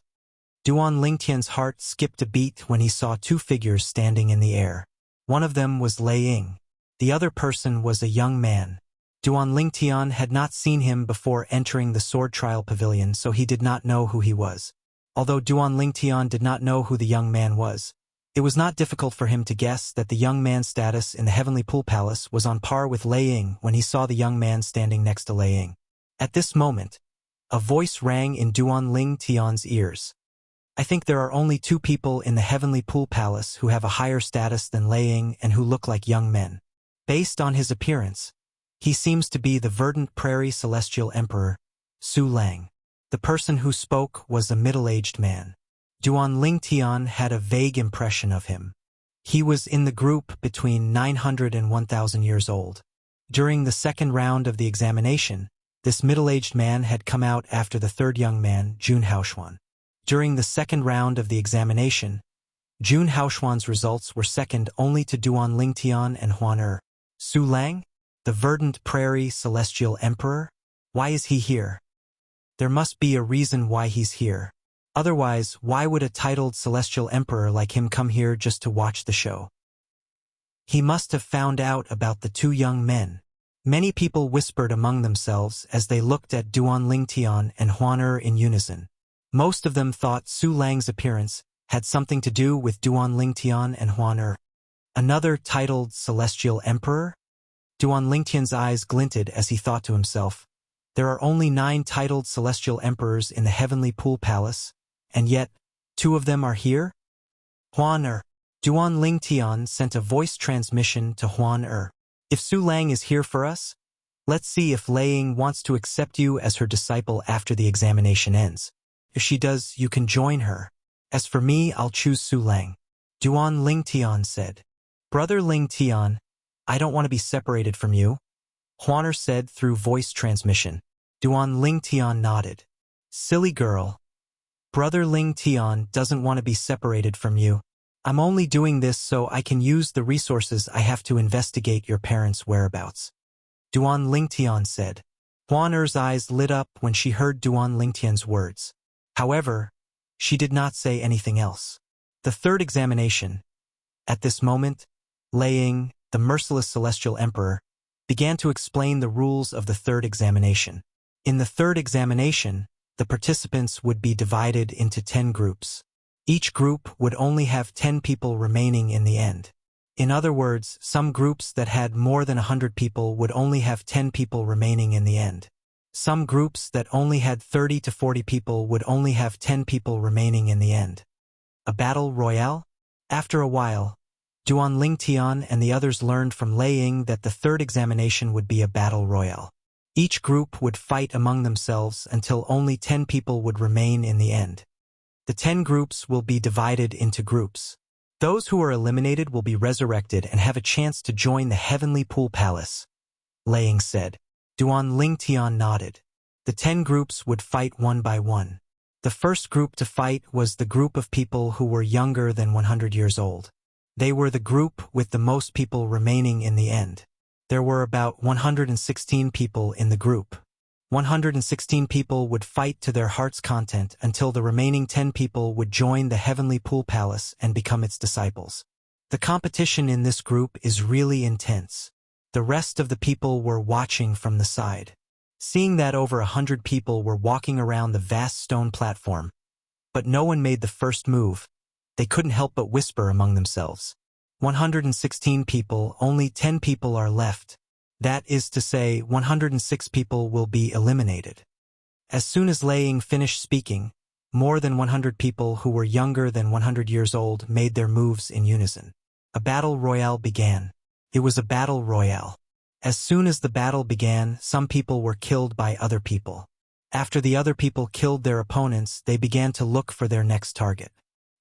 Duan Lingtian's heart skipped a beat when he saw two figures standing in the air. One of them was Lei Ying. The other person was a young man. Duan Lingtian had not seen him before entering the sword trial pavilion, so he did not know who he was. Although Duan Lingtian did not know who the young man was, it was not difficult for him to guess that the young man's status in the Heavenly Pool Palace was on par with Lei Ying when he saw the young man standing next to Lei Ying. At this moment, a voice rang in Duan Lingtian's ears. I think there are only two people in the Heavenly Pool Palace who have a higher status than Lei Ying and who look like young men. Based on his appearance, he seems to be the Verdant Prairie Celestial Emperor, Su Lang. The person who spoke was a middle-aged man. Duan Lingtian had a vague impression of him. He was in the group between 900 and 1,000 years old. During the second round of the examination, this middle-aged man had come out after the third young man, Jun Haoxuan. During the second round of the examination, Jun Haoxuan's results were second only to Duan Lingtian and Huan Su Lang, the Verdant Prairie Celestial Emperor? Why is he here? There must be a reason why he's here. Otherwise, why would a titled Celestial Emperor like him come here just to watch the show? He must have found out about the two young men. Many people whispered among themselves as they looked at Duan Lingtian and Huan in unison. Most of them thought Su Lang's appearance had something to do with Duan Lingtian and Huan. Another titled Celestial Emperor? Duan Lingtian's eyes glinted as he thought to himself, there are only 9 titled Celestial Emperors in the Heavenly Pool Palace, and yet, 2 of them are here? Huan Duan Lingtian sent a voice transmission to Huan If Su Lang is here for us, let's see if Lei Ying wants to accept you as her disciple after the examination ends. If she does, you can join her. As for me, I'll choose Su Lang. Duan Lingtian said. Brother Lingtian, I don't want to be separated from you, Huan said through voice transmission. Duan Lingtian nodded. Silly girl. Brother Lingtian doesn't want to be separated from you. I'm only doing this so I can use the resources I have to investigate your parents' whereabouts. Duan Lingtian said. Huan's eyes lit up when she heard Duan Lingtian's words. However, she did not say anything else. The third examination. At this moment, Lei Ying, the merciless Celestial Emperor, began to explain the rules of the third examination. In the third examination, the participants would be divided into 10 groups. Each group would only have 10 people remaining in the end. In other words, some groups that had more than 100 people would only have 10 people remaining in the end. Some groups that only had 30 to 40 people would only have 10 people remaining in the end. A battle royale? After a while, Duan Lingtian and the others learned from Lei Ying that the third examination would be a battle royale. Each group would fight among themselves until only 10 people would remain in the end. The 10 groups will be divided into groups. Those who are eliminated will be resurrected and have a chance to join the Heavenly Pool Palace, Lei Ying said. Duan Lingtian nodded. The 10 groups would fight one by one. The first group to fight was the group of people who were younger than 100 years old. They were the group with the most people remaining in the end. There were about 116 people in the group. 116 people would fight to their heart's content until the remaining 10 people would join the Heavenly Pool Palace and become its disciples. The competition in this group is really intense. The rest of the people were watching from the side. Seeing that over 100 people were walking around the vast stone platform, but no one made the first move, they couldn't help but whisper among themselves. 116 people, only 10 people are left. That is to say, 106 people will be eliminated. As soon as Lei Ying finished speaking, more than 100 people who were younger than 100 years old made their moves in unison. A battle royale began. It was a battle royale. As soon as the battle began, some people were killed by other people. After the other people killed their opponents, they began to look for their next target.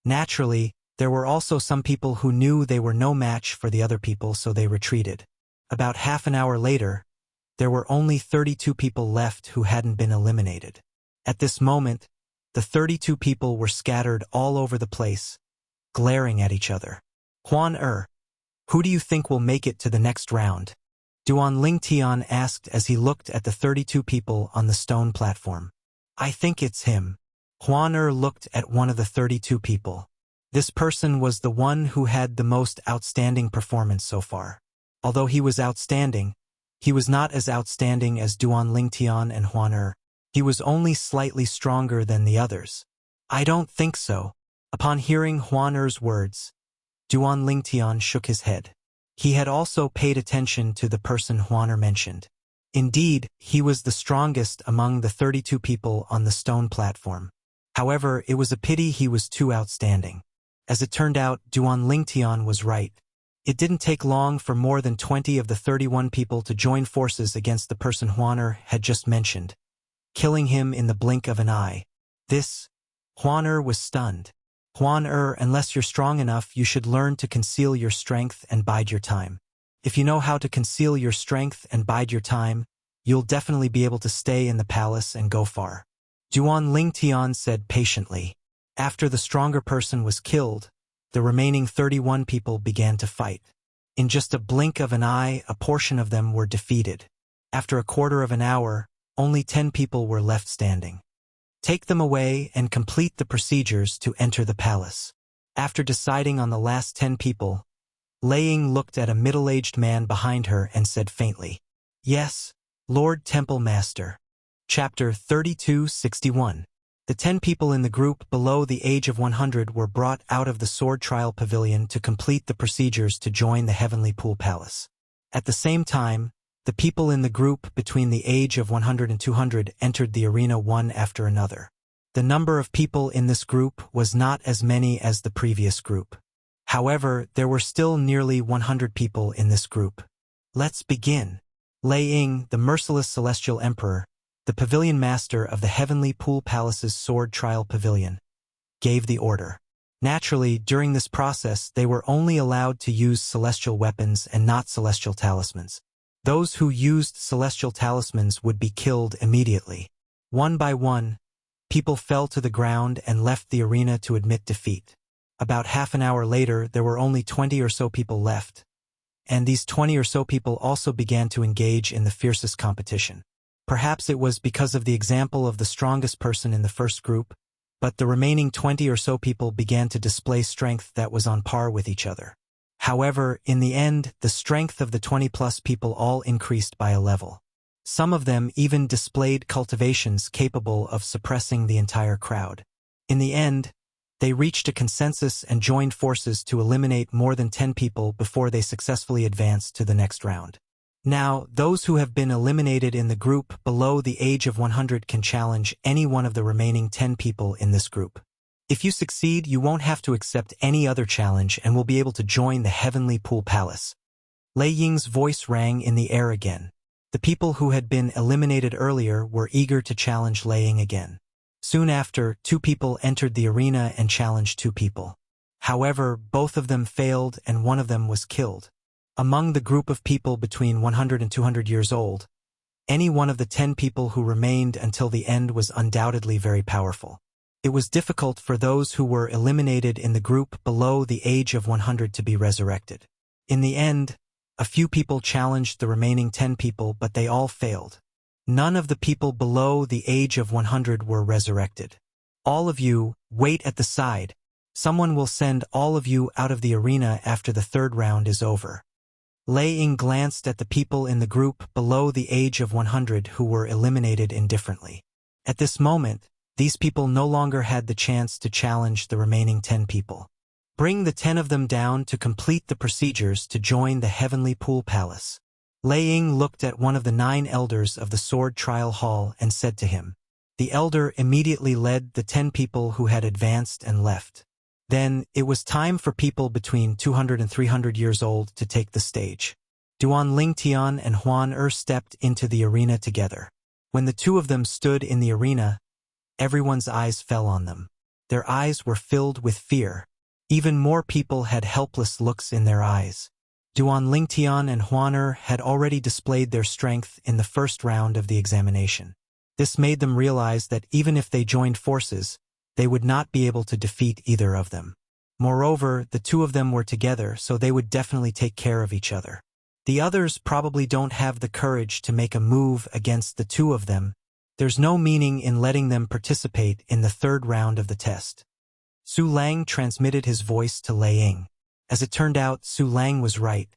Naturally, there were also some people who knew they were no match for the other people, so they retreated. About half an hour later, there were only 32 people left who hadn't been eliminated. At this moment, the 32 people were scattered all over the place, glaring at each other. Huan who do you think will make it to the next round? Duan Lingtian asked as he looked at the 32 people on the stone platform. I think it's him. Huan looked at one of the 32 people. This person was the one who had the most outstanding performance so far. Although he was outstanding, he was not as outstanding as Duan Lingtian and Huan He was only slightly stronger than the others. I don't think so. Upon hearing Huan words, Duan Lingtian shook his head. He had also paid attention to the person Huan mentioned. Indeed, he was the strongest among the 32 people on the stone platform. However, it was a pity he was too outstanding. As it turned out, Duan Lingtian was right. It didn't take long for more than 20 of the 31 people to join forces against the person Huan had just mentioned, killing him in the blink of an eye. Huan was stunned. Huan unless you're strong enough, you should learn to conceal your strength and bide your time. If you know how to conceal your strength and bide your time, you'll definitely be able to stay in the palace and go far. Duan Lingtian said patiently. After the stronger person was killed, the remaining 31 people began to fight. In just a blink of an eye, a portion of them were defeated. After a quarter of an hour, only 10 people were left standing. Take them away and complete the procedures to enter the palace. After deciding on the last 10 people, Lei Ying looked at a middle-aged man behind her and said faintly, Yes, Lord Temple Master. Chapter 3261. The 10 people in the group below the age of 100 were brought out of the sword trial pavilion to complete the procedures to join the Heavenly Pool Palace. At the same time, the people in the group between the age of 100 and 200 entered the arena one after another. The number of people in this group was not as many as the previous group. However, there were still nearly 100 people in this group. Let's begin. Lei Ying, the merciless celestial emperor, the pavilion master of the Heavenly Pool Palace's sword trial pavilion, gave the order. Naturally, during this process, they were only allowed to use celestial weapons and not celestial talismans. Those who used celestial talismans would be killed immediately. One by one, people fell to the ground and left the arena to admit defeat. About half an hour later, there were only 20 or so people left, and these 20 or so people also began to engage in the fiercest competition. Perhaps it was because of the example of the strongest person in the first group, but the remaining 20 or so people began to display strength that was on par with each other. However, in the end, the strength of the 20-plus people all increased by a level. Some of them even displayed cultivations capable of suppressing the entire crowd. In the end, they reached a consensus and joined forces to eliminate more than 10 people before they successfully advanced to the next round. Now, those who have been eliminated in the group below the age of 100 can challenge any one of the remaining 10 people in this group. If you succeed, you won't have to accept any other challenge and will be able to join the Heavenly Pool Palace. Lei Ying's voice rang in the air again. The people who had been eliminated earlier were eager to challenge Lei Ying again. Soon after, 2 people entered the arena and challenged 2 people. However, both of them failed and one of them was killed. Among the group of people between 100 and 200 years old, any one of the 10 people who remained until the end was undoubtedly very powerful. It was difficult for those who were eliminated in the group below the age of 100 to be resurrected. In the end, a few people challenged the remaining 10 people, but they all failed. None of the people below the age of 100 were resurrected. All of you, wait at the side. Someone will send all of you out of the arena after the 3rd round is over. Lei Ying glanced at the people in the group below the age of 100 who were eliminated indifferently. At this moment, these people no longer had the chance to challenge the remaining 10 people. Bring the 10 of them down to complete the procedures to join the Heavenly Pool Palace. Lei Ying looked at one of the 9 elders of the Sword Trial Hall and said to him. The elder immediately led the 10 people who had advanced and left. Then, it was time for people between 200 and 300 years old to take the stage. Duan Lingtian and Huan stepped into the arena together. When the 2 of them stood in the arena, everyone's eyes fell on them. Their eyes were filled with fear. Even more people had helpless looks in their eyes. Duan Lingtian and Huan had already displayed their strength in the first round of the examination. This made them realize that even if they joined forces, they would not be able to defeat either of them. Moreover, the 2 of them were together, so they would definitely take care of each other. The others probably don't have the courage to make a move against the 2 of them. There's no meaning in letting them participate in the 3rd round of the test. Su Lang transmitted his voice to Lei Ying. As it turned out, Su Lang was right.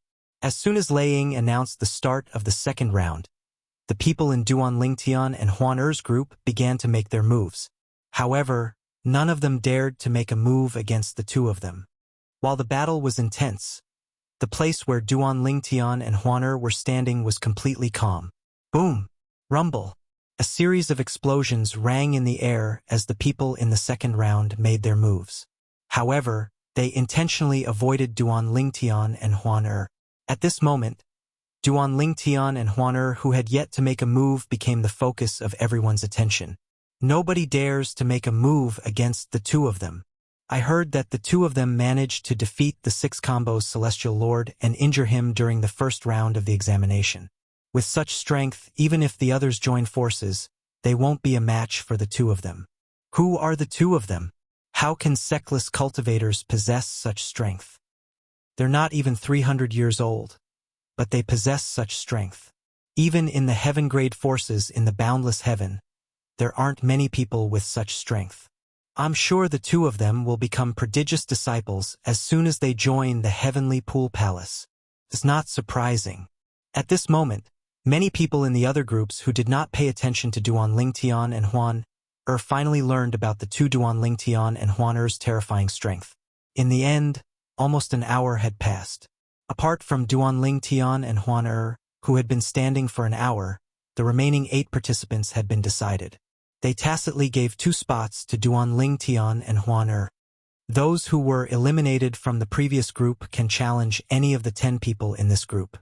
As soon as Lei Ying announced the start of the 2nd round, the people in Duan Lingtian and Huan group began to make their moves. However, none of them dared to make a move against the 2 of them. While the battle was intense, the place where Duan Lingtian and Huan were standing was completely calm. Boom! Rumble! A series of explosions rang in the air as the people in the 2nd round made their moves. However, they intentionally avoided Duan Lingtian and Huan. At this moment, Duan Lingtian and Huan, who had yet to make a move, became the focus of everyone's attention. Nobody dares to make a move against the 2 of them. I heard that the 2 of them managed to defeat the 6 combos Celestial Lord and injure him during the 1st round of the examination. With such strength, even if the others join forces, they won't be a match for the 2 of them. Who are the 2 of them? How can sectless cultivators possess such strength? They're not even 300 years old, but they possess such strength. Even in the heaven-grade forces in the boundless heaven, there aren't many people with such strength. I'm sure the 2 of them will become prodigious disciples as soon as they join the Heavenly Pool Palace. It's not surprising. At this moment, many people in the other groups who did not pay attention to Duan Lingtian and Huan finally learned about the 2 Duan Lingtian and Huan's terrifying strength. In the end, almost an hour had passed. Apart from Duan Lingtian and Huan who had been standing for an hour, the remaining 8 participants had been decided. They tacitly gave 2 spots to Duan Lingtian and Huan. Those who were eliminated from the previous group can challenge any of the 10 people in this group.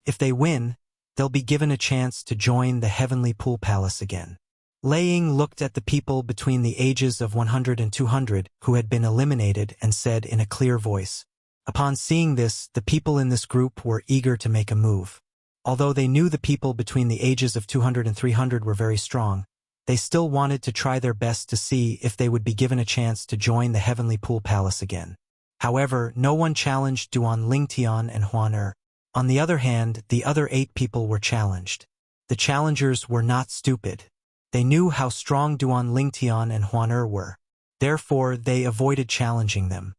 If they win, they'll be given a chance to join the Heavenly Pool Palace again. Lei Ying looked at the people between the ages of 100 and 200 who had been eliminated and said in a clear voice. Upon seeing this, the people in this group were eager to make a move. Although they knew the people between the ages of 200 and 300 were very strong, they still wanted to try their best to see if they would be given a chance to join the Heavenly Pool Palace again. However, no one challenged Duan Lingtian and Huan. On the other hand, the other 8 people were challenged. The challengers were not stupid. They knew how strong Duan Lingtian and Huan were. Therefore, they avoided challenging them.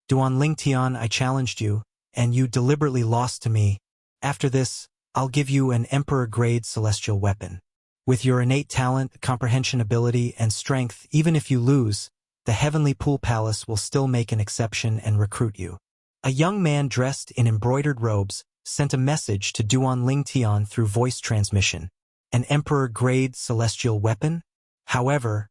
Duan Lingtian, I challenged you. and you deliberately lost to me. After this, I'll give you an Emperor-grade celestial weapon. With your innate talent, comprehension ability, and strength, even if you lose, the Heavenly Pool Palace will still make an exception and recruit you. A young man dressed in embroidered robes sent a message to Duan Lingtian through voice transmission. An Emperor-grade celestial weapon? However,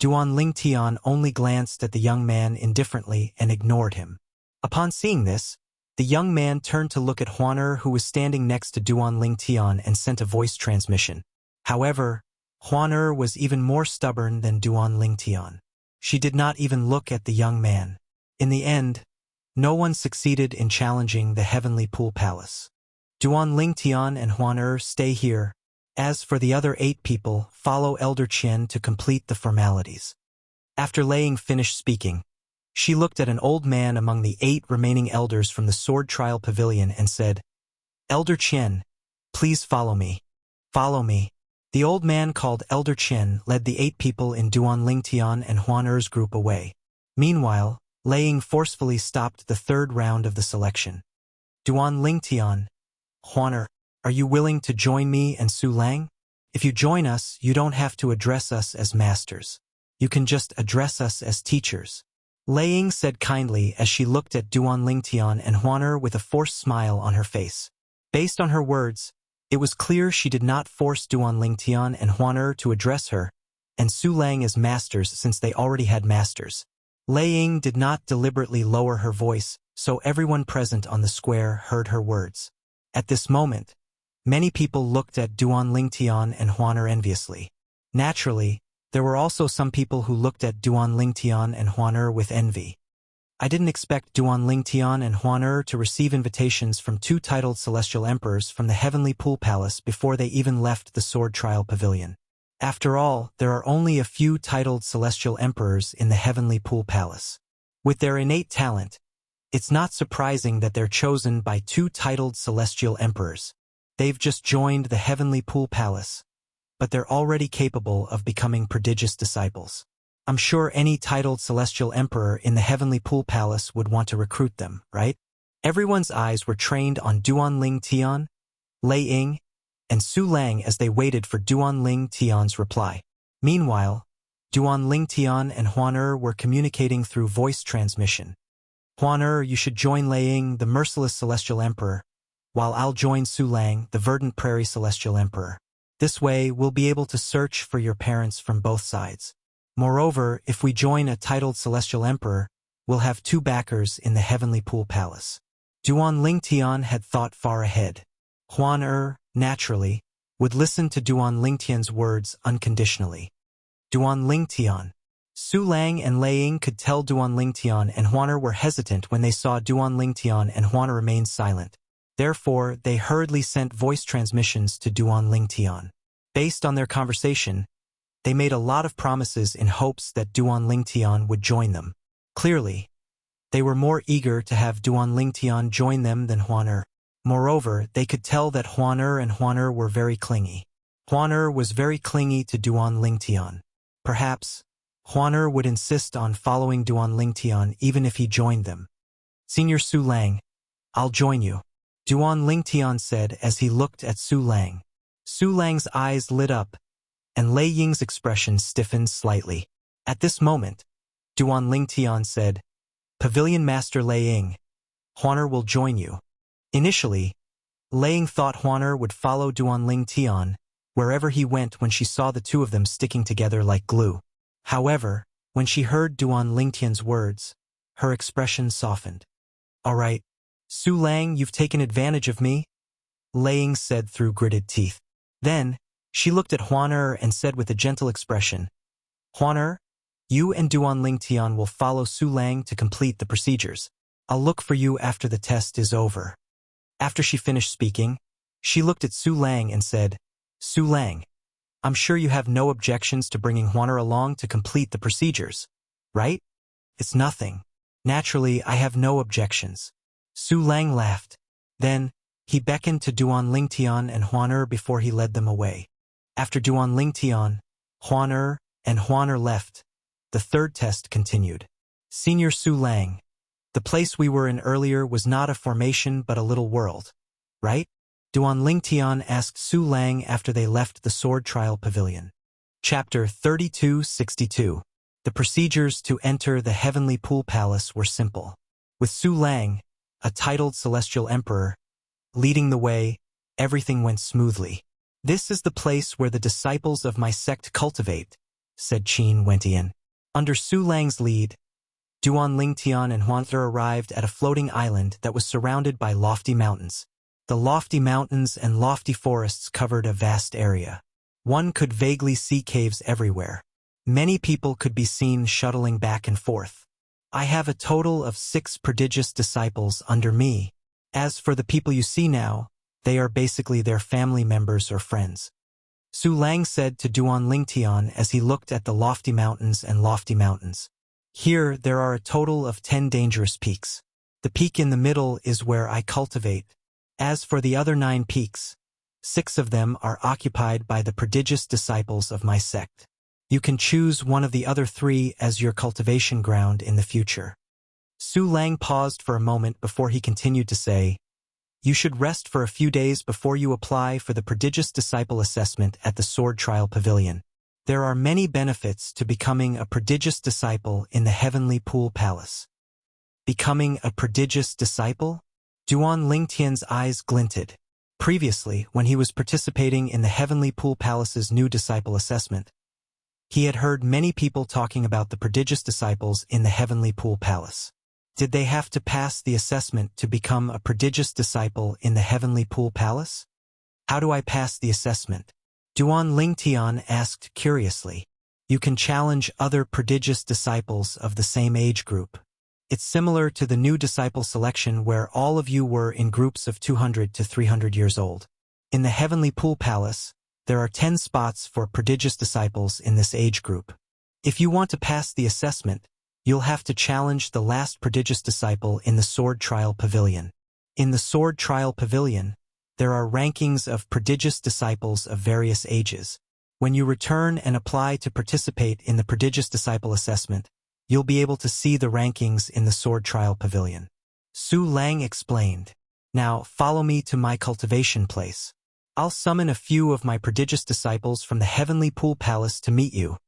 Duan Lingtian only glanced at the young man indifferently and ignored him. Upon seeing this, the young man turned to look at Huaner, who was standing next to Duan Lingtian, and sent a voice transmission. However, Huaner was even more stubborn than Duan Lingtian. She did not even look at the young man. In the end, no one succeeded in challenging the Heavenly Pool Palace. Duan Lingtian and Huaner stay here. As for the other 8 people, follow Elder Qian to complete the formalities. After Laying finished speaking, she looked at an old man among the 8 remaining elders from the Sword Trial Pavilion and said, "Elder Qian, please follow me. Follow me." The old man called Elder Qian led the 8 people in Duan Lingtian and Huaner's group away. Meanwhile, Laying forcefully stopped the 3rd round of the selection. Duan Lingtian, Huaner, are you willing to join me and Su Lang? If you join us, you don't have to address us as masters. You can just address us as teachers. Laying said kindly as she looked at Duan Lingtian and Huaner with a forced smile on her face. Based on her words, it was clear she did not force Duan Lingtian and Huaner to address her and Su Lang as masters, since they already had masters. Laying did not deliberately lower her voice, so everyone present on the square heard her words. At this moment, many people looked at Duan Lingtian and Huaner enviously. Naturally, there were also some people who looked at Duan Lingtian and Huaner with envy. I didn't expect Duan Lingtian and Huaner to receive invitations from 2 titled celestial emperors from the Heavenly Pool Palace before they even left the Sword Trial Pavilion. After all, there are only a few titled celestial emperors in the Heavenly Pool Palace. With their innate talent, it's not surprising that they're chosen by 2 titled celestial emperors. They've just joined the Heavenly Pool Palace, but they're already capable of becoming prodigious disciples. I'm sure any titled celestial emperor in the Heavenly Pool Palace would want to recruit them, right? Everyone's eyes were trained on Duan Lingtian, Lei Ying, and Su Lang as they waited for Duan Lingtian's reply. Meanwhile, Duan Lingtian and Huaner were communicating through voice transmission. Huaner, you should join Lei Ying, the merciless celestial emperor, while I'll join Su Lang, the verdant prairie celestial emperor. This way, we'll be able to search for your parents from both sides. Moreover, if we join a titled celestial emperor, we'll have 2 backers in the Heavenly Pool Palace. Duan Lingtian had thought far ahead. Huaner, naturally, would listen to Duan Lingtian's words unconditionally. Duan Lingtian. Su Lang and Lei Ying could tell Duan Lingtian and Huaner were hesitant when they saw Duan Lingtian and Huaner remain silent. Therefore, they hurriedly sent voice transmissions to Duan Lingtian. Based on their conversation, they made a lot of promises in hopes that Duan Lingtian would join them. Clearly, they were more eager to have Duan Lingtian join them than Huaner. Moreover, they could tell that Huaner were very clingy. Huaner was very clingy to Duan Lingtian. Perhaps, Huaner would insist on following Duan Lingtian even if he joined them. Senior Su Lang, I'll join you, Duan Lingtian said as he looked at Su Lang. Su Lang's eyes lit up, and Lei Ying's expression stiffened slightly. At this moment, Duan Lingtian said, Pavilion Master Lei Ying, Huaner will join you. Initially, Lei Ying thought Huaner would follow Duan Lingtian wherever he went when she saw the 2 of them sticking together like glue. However, when she heard Duan Lingtian's words, her expression softened. All right, Su Lang, you've taken advantage of me, Lei Ying said through gritted teeth. Then, she looked at Huaner and said with a gentle expression, Huaner, you and Duan Lingtian will follow Su Lang to complete the procedures. I'll look for you after the test is over. After she finished speaking, she looked at Su Lang and said, Su Lang, I'm sure you have no objections to bringing Huaner along to complete the procedures, right? It's nothing. Naturally, I have no objections. Su Lang laughed. Then, he beckoned to Duan Lingtian and Huaner before he led them away. After Duan Lingtian, Huaner left, the 3rd test continued. Senior Su Lang, The place we were in earlier was not a formation but a little world, right? Duan Lingtian asked Su Lang after they left the sword trial pavilion. Chapter 3262. The procedures to enter the heavenly pool palace were simple. With Su Lang, a titled celestial emperor, leading the way, everything went smoothly. "This is the place where the disciples of my sect cultivate," said Qin Wentian. Under Su Lang's lead, Duan Lingtian and Huan'er arrived at a floating island that was surrounded by lofty mountains. The lofty mountains and lofty forests covered a vast area. One could vaguely see caves everywhere. Many people could be seen shuttling back and forth. "I have a total of 6 prodigious disciples under me. As for the people you see now, they are basically their family members or friends," Su Lang said to Duan Lingtian as he looked at the lofty mountains and lofty mountains. "Here there are a total of 10 dangerous peaks. The peak in the middle is where I cultivate. As for the other 9 peaks, 6 of them are occupied by the prodigious disciples of my sect. You can choose one of the other 3 as your cultivation ground in the future." Su Lang paused for a moment before he continued to say, "You should rest for a few days before you apply for the prodigious disciple assessment at the sword trial pavilion. There are many benefits to becoming a prodigious disciple in the heavenly pool palace." Becoming a prodigious disciple? Duan Lingtian's eyes glinted. Previously, when he was participating in the heavenly pool palace's new disciple assessment, he had heard many people talking about the prodigious disciples in the heavenly pool palace. Did they have to pass the assessment to become a prodigious disciple in the heavenly pool palace? "How do I pass the assessment?" Duan Lingtian asked curiously. "You can challenge other prodigious disciples of the same age group. It's similar to the new disciple selection where all of you were in groups of 200 to 300 years old. In the heavenly pool palace, there are 10 spots for prodigious disciples in this age group. If you want to pass the assessment, you'll have to challenge the last prodigious disciple in the sword trial pavilion. In the sword trial pavilion, there are rankings of prodigious disciples of various ages. When you return and apply to participate in the prodigious disciple assessment, you'll be able to see the rankings in the sword trial pavilion." Su Lang explained. "Now follow me to my cultivation place. I'll summon a few of my prodigious disciples from the heavenly pool palace to meet you,"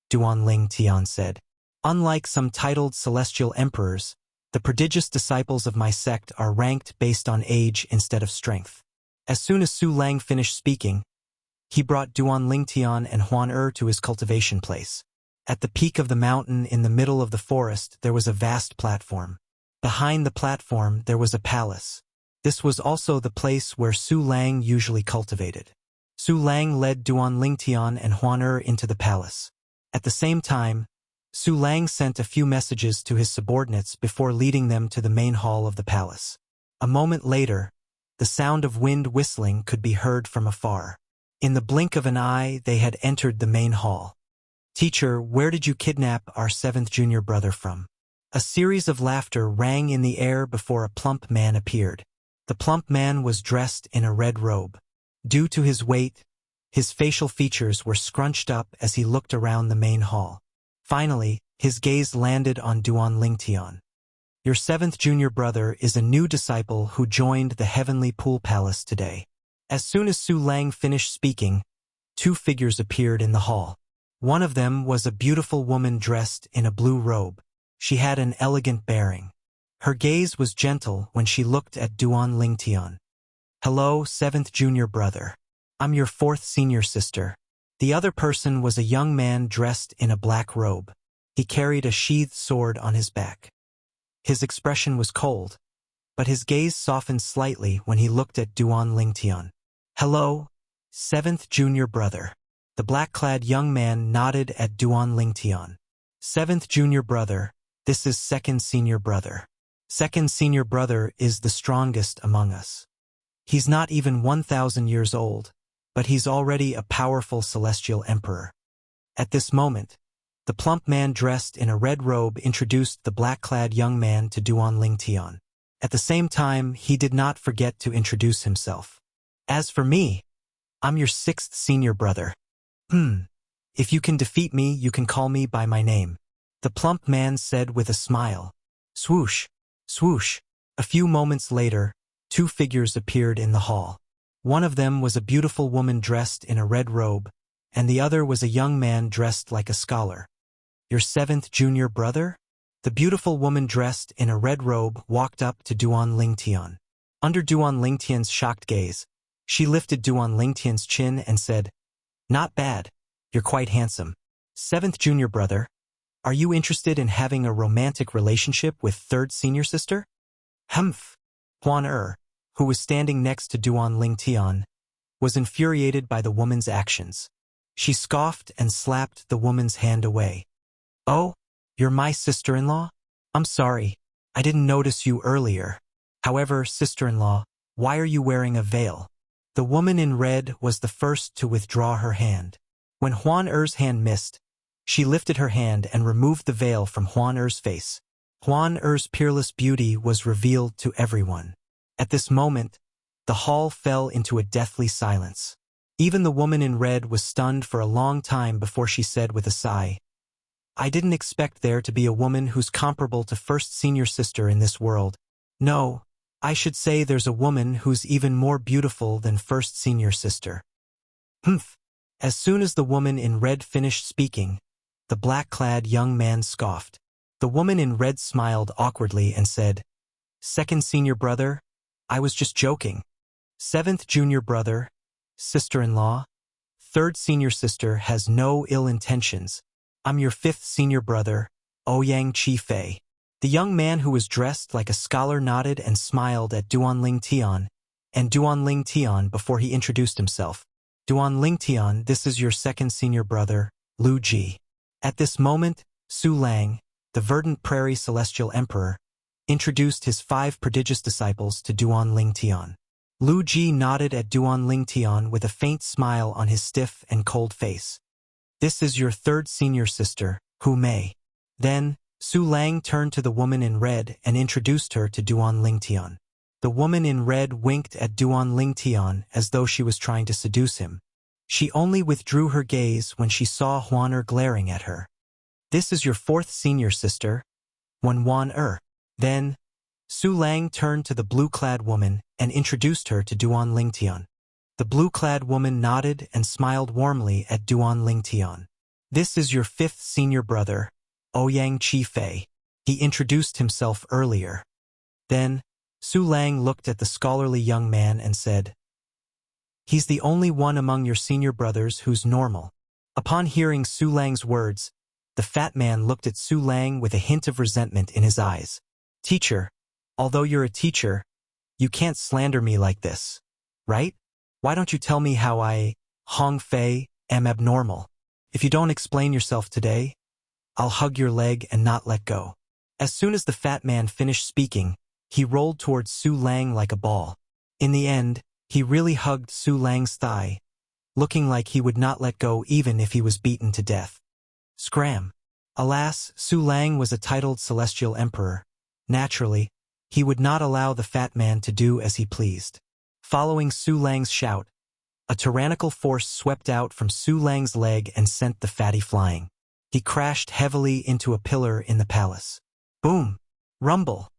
Duan Lingtian said. "Unlike some titled celestial emperors, the prodigious disciples of my sect are ranked based on age instead of strength." As soon as Su Lang finished speaking, he brought Duan Lingtian and Huan'er to his cultivation place. At the peak of the mountain in the middle of the forest there was a vast platform. Behind the platform there was a palace. This was also the place where Su Lang usually cultivated. Su Lang led Duan Lingtian and Huan'er into the palace. At the same time, Su Lang sent a few messages to his subordinates before leading them to the main hall of the palace. A moment later, the sound of wind whistling could be heard from afar. In the blink of an eye, they had entered the main hall. "Teacher, where did you kidnap our 7th junior brother from?" A series of laughter rang in the air before a plump man appeared. The plump man was dressed in a red robe. Due to his weight, his facial features were scrunched up as he looked around the main hall. Finally, his gaze landed on Duan Lingtian. "Your 7th junior brother is a new disciple who joined the heavenly pool palace today." As soon as Su Lang finished speaking, 2 figures appeared in the hall. One of them was a beautiful woman dressed in a blue robe. She had an elegant bearing. Her gaze was gentle when she looked at Duan Lingtian. "Hello, 7th junior brother. I'm your 4th senior sister." The other person was a young man dressed in a black robe. He carried a sheathed sword on his back. His expression was cold, but his gaze softened slightly when he looked at Duan Lingtian. "Hello, 7th junior brother." The black-clad young man nodded at Duan Lingtian. "7th junior brother, this is 2nd senior brother. 2nd senior brother is the strongest among us. He's not even 1,000 years old, but he's already a powerful celestial emperor." At this moment, the plump man dressed in a red robe introduced the black-clad young man to Duan Lingtian. At the same time, he did not forget to introduce himself. "As for me, I'm your 6th senior brother. If you can defeat me, you can call me by my name," the plump man said with a smile. Swoosh! Swoosh! A few moments later, two figures appeared in the hall. One of them was a beautiful woman dressed in a red robe, and the other was a young man dressed like a scholar. Your seventh junior brother? The beautiful woman dressed in a red robe walked up to Duan Lingtian. Under Duan Lingtian's shocked gaze, she lifted Duan Lingtian's chin and said, "Not bad. You're quite handsome. Seventh junior brother, are you interested in having a romantic relationship with third senior sister?" Humph! Huan who was standing next to Duan Lingtian, was infuriated by the woman's actions. She scoffed and slapped the woman's hand away. "Oh, you're my sister-in-law? I'm sorry, I didn't notice you earlier. However, sister-in-law, why are you wearing a veil?" The woman in red was the first to withdraw her hand. When Huan hand missed, she lifted her hand and removed the veil from Huan face. Huan peerless beauty was revealed to everyone. At this moment, the hall fell into a deathly silence. Even the woman in red was stunned for a long time before she said with a sigh, "I didn't expect there to be a woman who's comparable to first senior sister in this world. No, I should say there's a woman who's even more beautiful than first senior sister." Humph! As soon as the woman in red finished speaking, the black-clad young man scoffed. The woman in red smiled awkwardly and said, "Second senior brother, I was just joking. Seventh junior brother, sister-in-law, third senior sister has no ill intentions. I'm your fifth senior brother, Ouyang Chi Fei." The young man who was dressed like a scholar nodded and smiled at Duan Lingtian and Duan Lingtian before he introduced himself. "Duan Lingtian, this is your second senior brother, Lu Ji." At this moment, Su Lang, the verdant prairie celestial emperor, introduced his 5 prodigious disciples to Duan Lingtian. Lu Ji nodded at Duan Lingtian with a faint smile on his stiff and cold face. "This is your third senior sister, Hu Mei." Then, Su Lang turned to the woman in red and introduced her to Duan Lingtian. The woman in red winked at Duan Lingtian as though she was trying to seduce him. She only withdrew her gaze when she saw Huan glaring at her. "This is your fourth senior sister, Huan Then, Su Lang turned to the blue-clad woman and introduced her to Duan Lingtian. The blue-clad woman nodded and smiled warmly at Duan Lingtian. "This is your fifth senior brother, Ouyang Chi Fei." He introduced himself earlier. Then, Su Lang looked at the scholarly young man and said, "He's the only one among your senior brothers who's normal." Upon hearing Su Lang's words, the fat man looked at Su Lang with a hint of resentment in his eyes. "Teacher, although you're a teacher, you can't slander me like this, right? Why don't you tell me how I, Hong Fei, am abnormal? If you don't explain yourself today, I'll hug your leg and not let go." As soon as the fat man finished speaking, he rolled towards Su Lang like a ball. In the end, he really hugged Su Lang's thigh, looking like he would not let go even if he was beaten to death. Scram! Alas, Su Lang was a titled celestial emperor. Naturally, he would not allow the fat man to do as he pleased. Following Su Lang's shout, a tyrannical force swept out from Su Lang's leg and sent the fatty flying. He crashed heavily into a pillar in the palace. Boom! Rumble!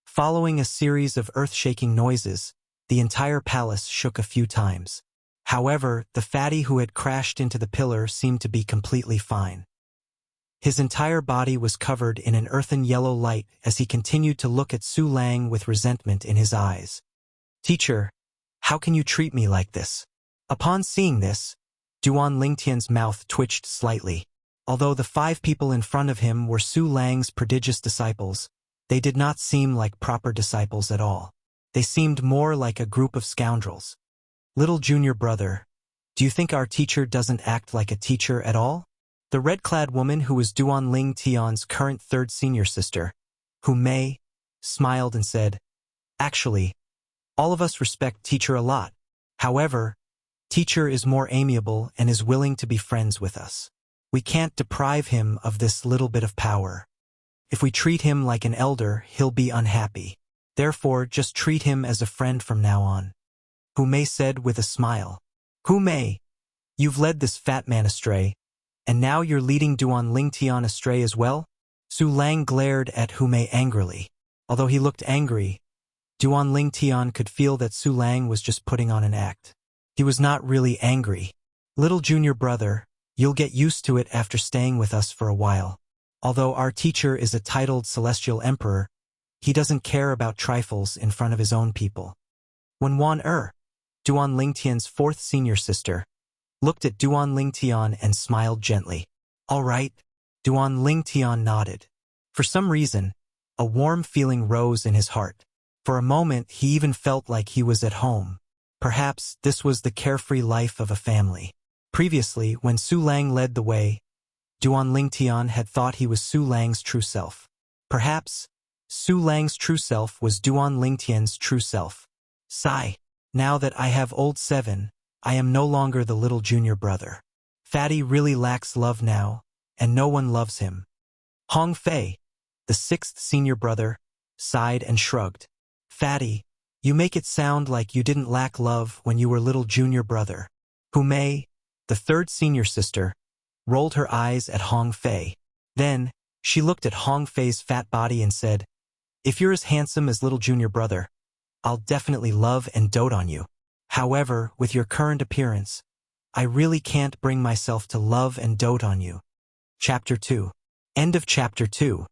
Following a series of earth-shaking noises, the entire palace shook a few times. However, the fatty who had crashed into the pillar seemed to be completely fine. His entire body was covered in an earthen yellow light as he continued to look at Su Lang with resentment in his eyes. "Teacher, how can you treat me like this?" Upon seeing this, Duan Lingtian's mouth twitched slightly. Although the 5 people in front of him were Su Lang's prodigious disciples, they did not seem like proper disciples at all. They seemed more like a group of scoundrels. "Little junior brother, do you think our teacher doesn't act like a teacher at all?" The red-clad woman who was Duan Lingtian's current third senior sister, Hu Mei, smiled and said, "Actually, all of us respect teacher a lot. However, teacher is more amiable and is willing to be friends with us. We can't deprive him of this little bit of power. If we treat him like an elder, he'll be unhappy. Therefore, just treat him as a friend from now on," Hu Mei said with a smile. "Hu Mei, you've led this fat man astray, and now you're leading Duan Lingtian astray as well?" Su Lang glared at Hu Mei angrily. Although he looked angry, Duan Ling Tian could feel that Su Lang was just putting on an act. He was not really angry. Little junior brother, you'll get used to it after staying with us for a while. Although our teacher is a titled celestial emperor, he doesn't care about trifles in front of his own people. When Duan Ling Tian's fourth senior sister, looked at Duan Ling Tian and smiled gently. All right, Duan Ling Tian nodded. For some reason, a warm feeling rose in his heart. For a moment, he even felt like he was at home. Perhaps this was the carefree life of a family. Previously, when Su Lang led the way, Duan Ling Tian had thought he was Su Lang's true self. Perhaps Su Lang's true self was Duan Ling Tian's true self. Sigh. Now that I have old 7, I am no longer the little junior brother. Fatty really lacks love now, and no one loves him. Hong Fei, the 6th senior brother, sighed and shrugged. Fatty, you make it sound like you didn't lack love when you were little junior brother. Hu Mei, the 3rd senior sister, rolled her eyes at Hong Fei. Then, she looked at Hong Fei's fat body and said, if you're as handsome as little junior brother, I'll definitely love and dote on you. However, with your current appearance, I really can't bring myself to love and dote on you. Chapter 2. End of Chapter 2.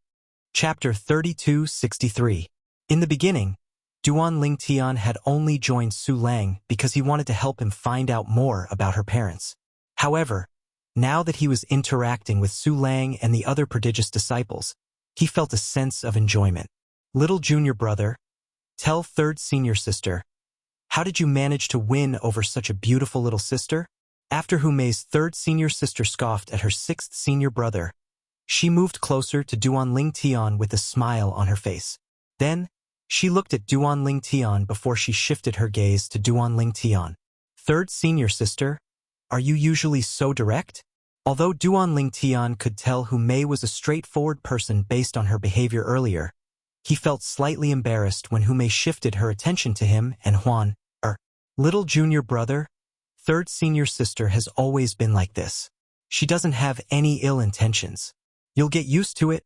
Chapter 3263. In the beginning, Duan Ling Tian had only joined Su Lang because he wanted to help him find out more about her parents. However, now that he was interacting with Su Lang and the other prodigious disciples, he felt a sense of enjoyment. Little junior brother, tell 3rd senior sister, how did you manage to win over such a beautiful little sister? After Hu Mei's 3rd senior sister scoffed at her 6th senior brother, she moved closer to Duan Ling Tian with a smile on her face. Then, she looked at Duan Ling Tian before she shifted her gaze to Duan Ling Tian. 3rd senior sister, are you usually so direct? Although Duan Ling Tian could tell Hu Mei was a straightforward person based on her behavior earlier, he felt slightly embarrassed when Hu Mei shifted her attention to him and little junior brother, 3rd senior sister has always been like this. She doesn't have any ill intentions. You'll get used to it,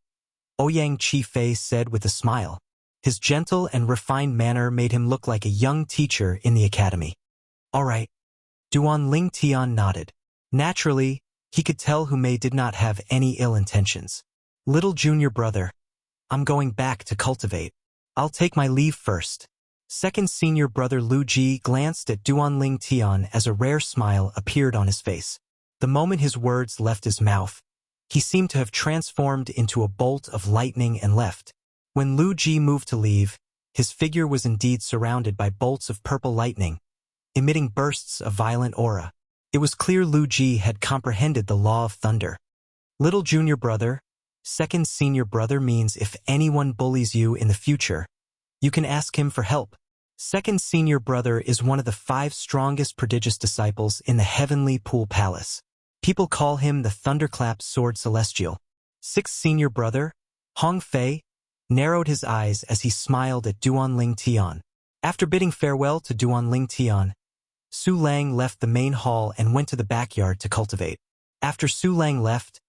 Ouyang Chi Fei said with a smile. His gentle and refined manner made him look like a young teacher in the academy. All right. Duan Ling Tian nodded. Naturally, he could tell Hu Mei did not have any ill intentions. Little junior brother, I'm going back to cultivate. I'll take my leave first. 2nd senior brother Lu Ji glanced at Duan Ling Tian as a rare smile appeared on his face. The moment his words left his mouth, he seemed to have transformed into a bolt of lightning and left. When Lu Ji moved to leave, his figure was indeed surrounded by bolts of purple lightning, emitting bursts of violent aura. It was clear Lu Ji had comprehended the law of thunder. Little junior brother, 2nd senior brother means if anyone bullies you in the future, you can ask him for help. 2nd senior brother is one of the 5 strongest prodigious disciples in the Heavenly Pool Palace. People call him the Thunderclap Sword Celestial. 6th senior brother, Hong Fei, narrowed his eyes as he smiled at Duan Ling Tian. After bidding farewell to Duan Ling Tian, Su Lang left the main hall and went to the backyard to cultivate. After Su Lang left,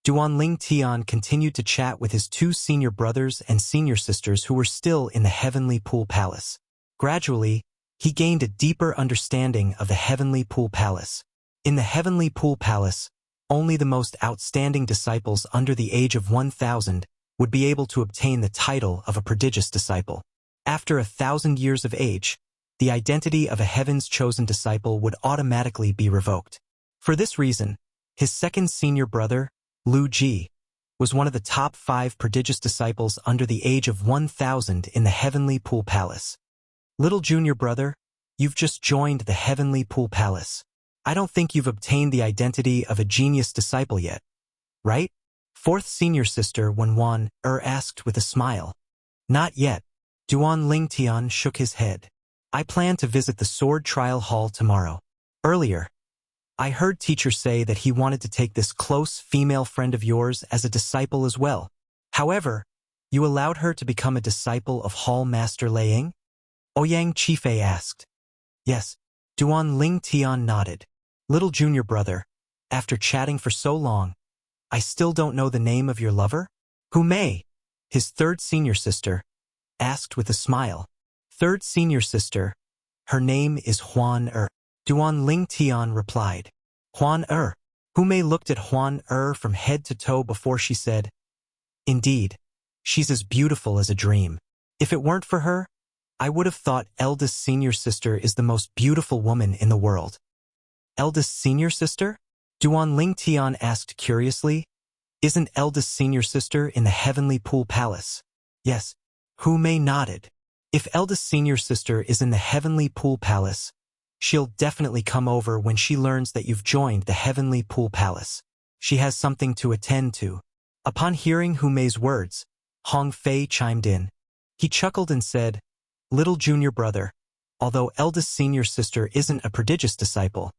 Duan Ling Tian continued to chat with his 2 senior brothers and senior sisters who were still in the Heavenly Pool Palace. Gradually, he gained a deeper understanding of the Heavenly Pool Palace. In the Heavenly Pool Palace, only the most outstanding disciples under the age of 1,000 would be able to obtain the title of a prodigious disciple. After 1,000 years of age, the identity of a Heaven's chosen disciple would automatically be revoked. For this reason, his 2nd senior brother, Lu Ji, was one of the top 5 prodigious disciples under the age of 1,000 in the Heavenly Pool Palace. Little junior brother, you've just joined the Heavenly Pool Palace. I don't think you've obtained the identity of a genius disciple yet, right? 4th senior sister Wan asked with a smile. Not yet. Duan Ling Tian shook his head. I plan to visit the sword trial hall tomorrow. Earlier, I heard teacher say that he wanted to take this close female friend of yours as a disciple as well. However, you allowed her to become a disciple of Hall Master Liang? Ouyang Chi Fei asked. Yes, Duan Ling Tian nodded. Little junior brother, after chatting for so long, I still don't know the name of your lover? Hu Mei, his 3rd senior sister, asked with a smile. Third senior sister. Her name is Huan Er. Duan Ling Tian replied. Huan Er. Hu Mei looked at Huan Er from head to toe before she said, Indeed, she's as beautiful as a dream. If it weren't for her, I would have thought eldest senior sister is the most beautiful woman in the world. Eldest senior sister? Duan Ling Tian asked curiously. Isn't eldest senior sister in the heavenly pool palace? Yes. Hu Mei nodded. If eldest senior sister is in the heavenly pool palace, she'll definitely come over when she learns that you've joined the heavenly pool palace. She has something to attend to. Upon hearing Hu Mei's words, Hong Fei chimed in. He chuckled and said, Little junior brother, although eldest senior sister isn't a prodigious disciple,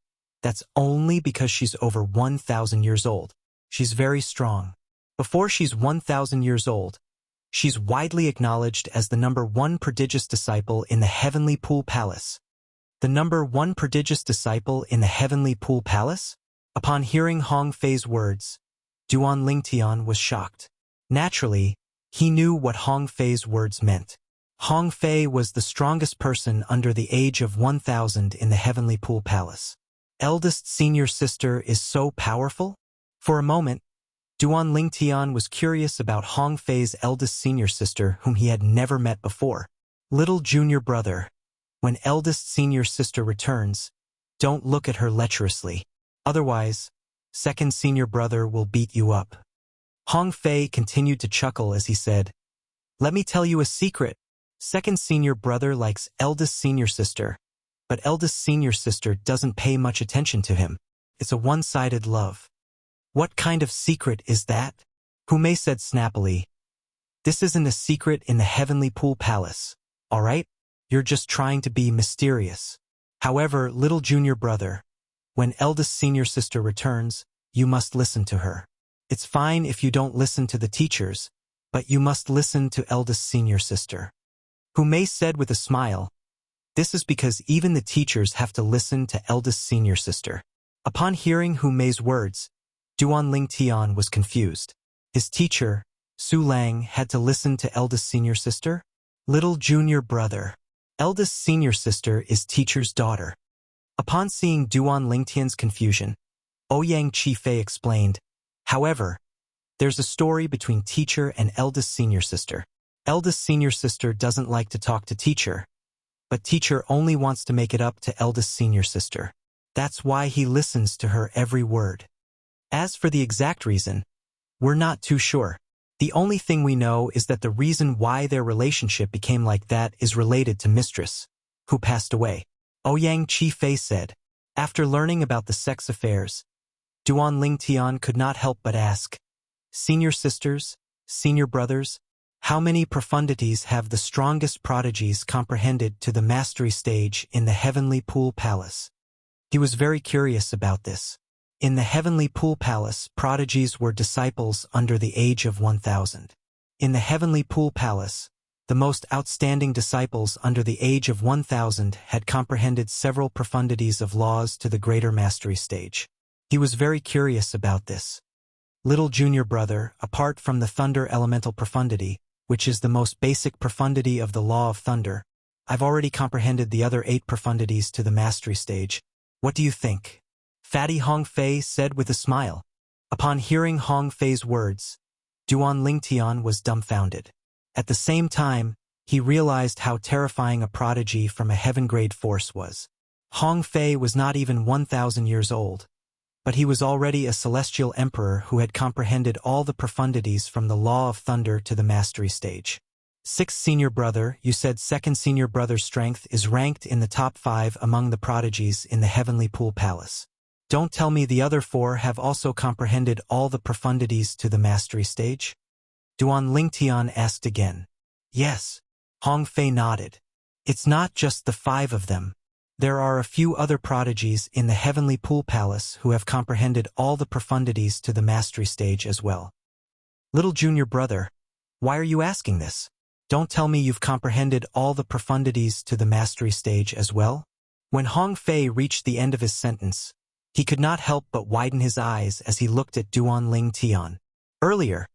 that's only because she's over 1,000 years old. She's very strong. Before she's 1,000 years old, she's widely acknowledged as the #1 prodigious disciple in the heavenly pool palace. The #1 prodigious disciple in the heavenly pool palace? Upon hearing Hong Fei's words, Duan Lingtian was shocked. Naturally, he knew what Hong Fei's words meant. Hong Fei was the strongest person under the age of 1,000 in the heavenly pool palace. Eldest senior sister is so powerful? For a moment, Duan Lingtian was curious about Hong Fei's eldest senior sister whom he had never met before. Little junior brother, when eldest senior sister returns, don't look at her lecherously. Otherwise, second senior brother will beat you up. Hong Fei continued to chuckle as he said, Let me tell you a secret. Second senior brother likes eldest senior sister, but eldest senior sister doesn't pay much attention to him. It's a one-sided love. What kind of secret is that? Hu Mei said snappily. This isn't a secret in the heavenly pool palace, all right? You're just trying to be mysterious. However, little junior brother, when eldest senior sister returns, you must listen to her. It's fine if you don't listen to the teachers, but you must listen to eldest senior sister. Hu Mei said with a smile, This is because even the teachers have to listen to eldest senior sister. Upon hearing Hu Mei's words, Duan Lingtian was confused. His teacher, Su Lang, had to listen to eldest senior sister? Little junior brother. Eldest senior sister is teacher's daughter. Upon seeing Duan Lingtian's confusion, Ouyang Qifei explained, However, there's a story between teacher and eldest senior sister. Eldest senior sister doesn't like to talk to teacher, but teacher only wants to make it up to eldest senior sister. That's why he listens to her every word. As for the exact reason, we're not too sure. The only thing we know is that the reason why their relationship became like that is related to mistress, who passed away. Ouyang Qifei said. After learning about the sex affairs, Duan Lingtian could not help but ask, Senior sisters, senior brothers, how many profundities have the strongest prodigies comprehended to the mastery stage in the heavenly pool palace? He was very curious about this. In the heavenly pool palace, prodigies were disciples under the age of 1,000. In the heavenly pool palace, the most outstanding disciples under the age of 1,000 had comprehended several profundities of laws to the greater mastery stage. He was very curious about this. Little junior brother, apart from the thunder elemental profundity, which is the most basic profundity of the law of thunder, I've already comprehended the other 8 profundities to the mastery stage. What do you think? Fatty Hong Fei said with a smile. Upon hearing Hong Fei's words, Duan Lingtian was dumbfounded. At the same time, he realized how terrifying a prodigy from a heaven-grade force was. Hong Fei was not even 1,000 years old, but he was already a celestial emperor who had comprehended all the profundities from the law of thunder to the mastery stage. Sixth senior brother, you said second senior brother's strength is ranked in the top 5 among the prodigies in the heavenly pool palace. Don't tell me the other 4 have also comprehended all the profundities to the mastery stage? Duan Lingtian asked again. Yes. Hong Fei nodded. It's not just the 5 of them. There are a few other prodigies in the heavenly pool palace who have comprehended all the profundities to the mastery stage as well. Little junior brother, why are you asking this? Don't tell me you've comprehended all the profundities to the mastery stage as well? When Hong Fei reached the end of his sentence, he could not help but widen his eyes as he looked at Duan Lingtian. Earlier,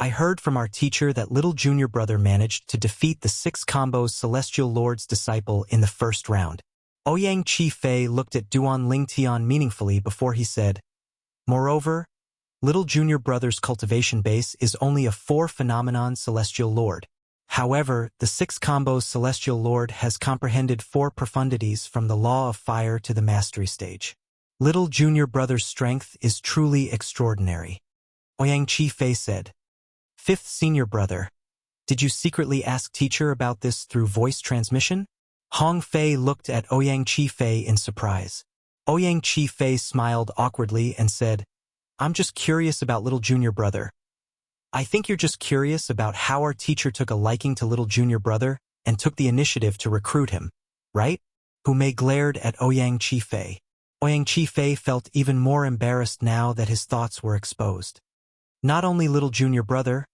I heard from our teacher that little junior brother managed to defeat the 6 combos Celestial Lord's disciple in the first round. Ouyang Chi-Fei looked at Duan Lingtian meaningfully before he said, "Moreover, little junior brother's cultivation base is only a 4 phenomenon Celestial Lord. However, the 6 combos Celestial Lord has comprehended 4 profundities from the law of fire to the mastery stage. Little junior brother's strength is truly extraordinary." Ouyang Chi-Fei said, "Fifth senior brother, did you secretly ask teacher about this through voice transmission?" Hong Fei looked at Ouyang Chi-Fei in surprise. Ouyang Chi-Fei smiled awkwardly and said, "I'm just curious about little junior brother." "I think you're just curious about how our teacher took a liking to little junior brother and took the initiative to recruit him, right?" Hu Mei glared at Ouyang Chi-Fei. Ouyang Chi-Fei felt even more embarrassed now that his thoughts were exposed. Not only little junior brother,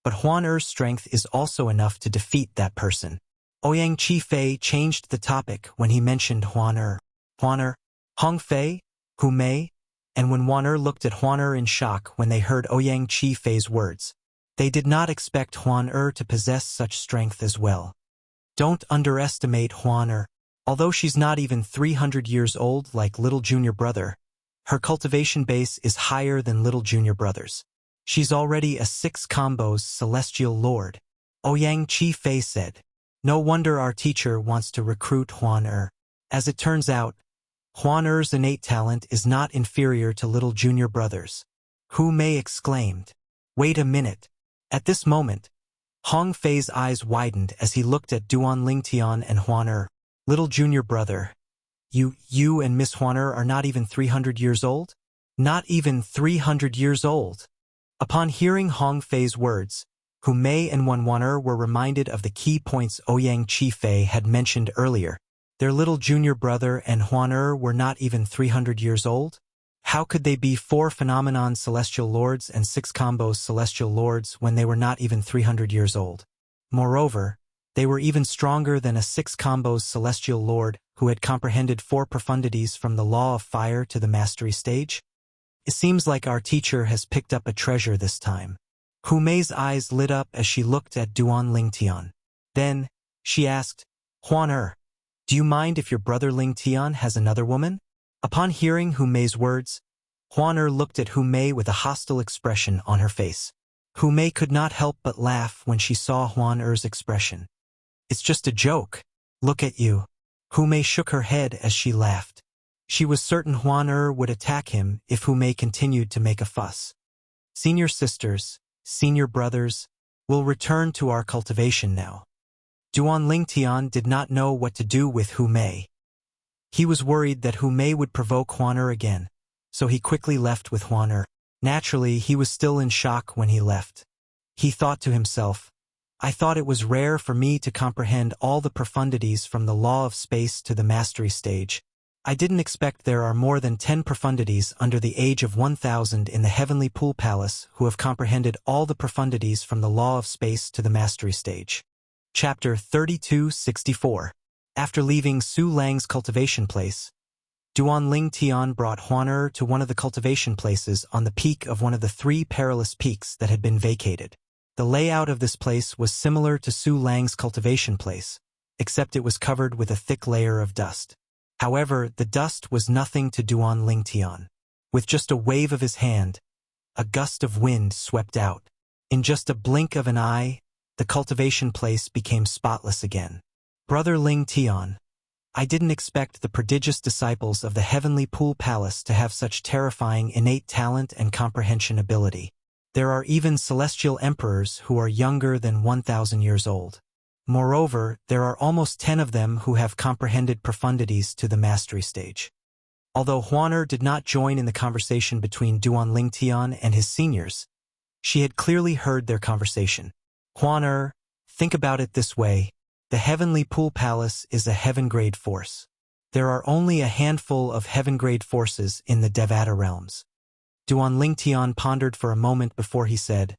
but Huan Er's strength is also enough to defeat that person. Ouyang Chi-Fei changed the topic when he mentioned Huan Er. Huan Er, Hong Fei, Hu Mei, and when Huan Er looked at Huan Er in shock when they heard Ouyang Chi-Fei's words. They did not expect Huan Er to possess such strength as well. Don't underestimate Huan Er. Although she's not even 300 years old like little junior brother, her cultivation base is higher than little junior brother's. She's already a 6 combos Celestial Lord. Ouyang Chi-Fei said, "No wonder our teacher wants to recruit Huan Er. As it turns out, Huan Er's innate talent is not inferior to little junior brother's." Hu Mei exclaimed, "Wait a minute." At this moment, Hong Fei's eyes widened as he looked at Duan Lingtian and Huan Er. "Little junior brother, you and Miss Huan Er are not even 300 years old?" "Not even 300 years old." Upon hearing Hong Fei's words, Hu Mei and Huan Er were reminded of the key points Ouyang Chi-Fei had mentioned earlier. Their little junior brother and Huan Er were not even 300 years old? How could they be 4 phenomenon Celestial Lords and 6 combos Celestial Lords when they were not even 300 years old? Moreover, they were even stronger than a 6 combos Celestial Lord who had comprehended 4 profundities from the law of fire to the mastery stage? It seems like our teacher has picked up a treasure this time. Hu Mei's eyes lit up as she looked at Duan Lingtian. Then, she asked, "Huan Er, do you mind if your brother Lingtian has another woman?" Upon hearing Hu Mei's words, Huan Er looked at Hu Mei with a hostile expression on her face. Hu Mei could not help but laugh when she saw Huan Er's expression. "It's just a joke. Look at you." Hu Mei shook her head as she laughed. She was certain Huan Er would attack him if Hu Mei continued to make a fuss. "Senior sisters, senior brothers, we'll return to our cultivation now." Duan Lingtian did not know what to do with Hu Mei. He was worried that Hu Mei would provoke Huan Er again, so he quickly left with Huan Er. Naturally, he was still in shock when he left. He thought to himself, "I thought it was rare for me to comprehend all the profundities from the law of space to the mastery stage. I didn't expect there are more than 10 profundities under the age of 1000 in the Heavenly Pool Palace who have comprehended all the profundities from the law of space to the mastery stage." Chapter 3264. After leaving Su Lang's cultivation place, Duan Lingtian brought Huan Er to one of the cultivation places on the peak of one of the 3 perilous peaks that had been vacated. The layout of this place was similar to Su Lang's cultivation place, except it was covered with a thick layer of dust. However, the dust was nothing to Duan Lingtian. With just a wave of his hand, a gust of wind swept out. In just a blink of an eye, the cultivation place became spotless again. "Brother Lingtian, I didn't expect the prodigious disciples of the Heavenly Pool Palace to have such terrifying innate talent and comprehension ability. There are even celestial emperors who are younger than 1000 years old. Moreover, there are almost 10 of them who have comprehended profundities to the mastery stage." Although Huan Er did not join in the conversation between Duan Lingtian and his seniors, she had clearly heard their conversation. "Huan Er, think about it this way. The Heavenly Pool Palace is a heaven-grade force. There are only a handful of heaven-grade forces in the Devata realms." Duan Lingtian pondered for a moment before he said,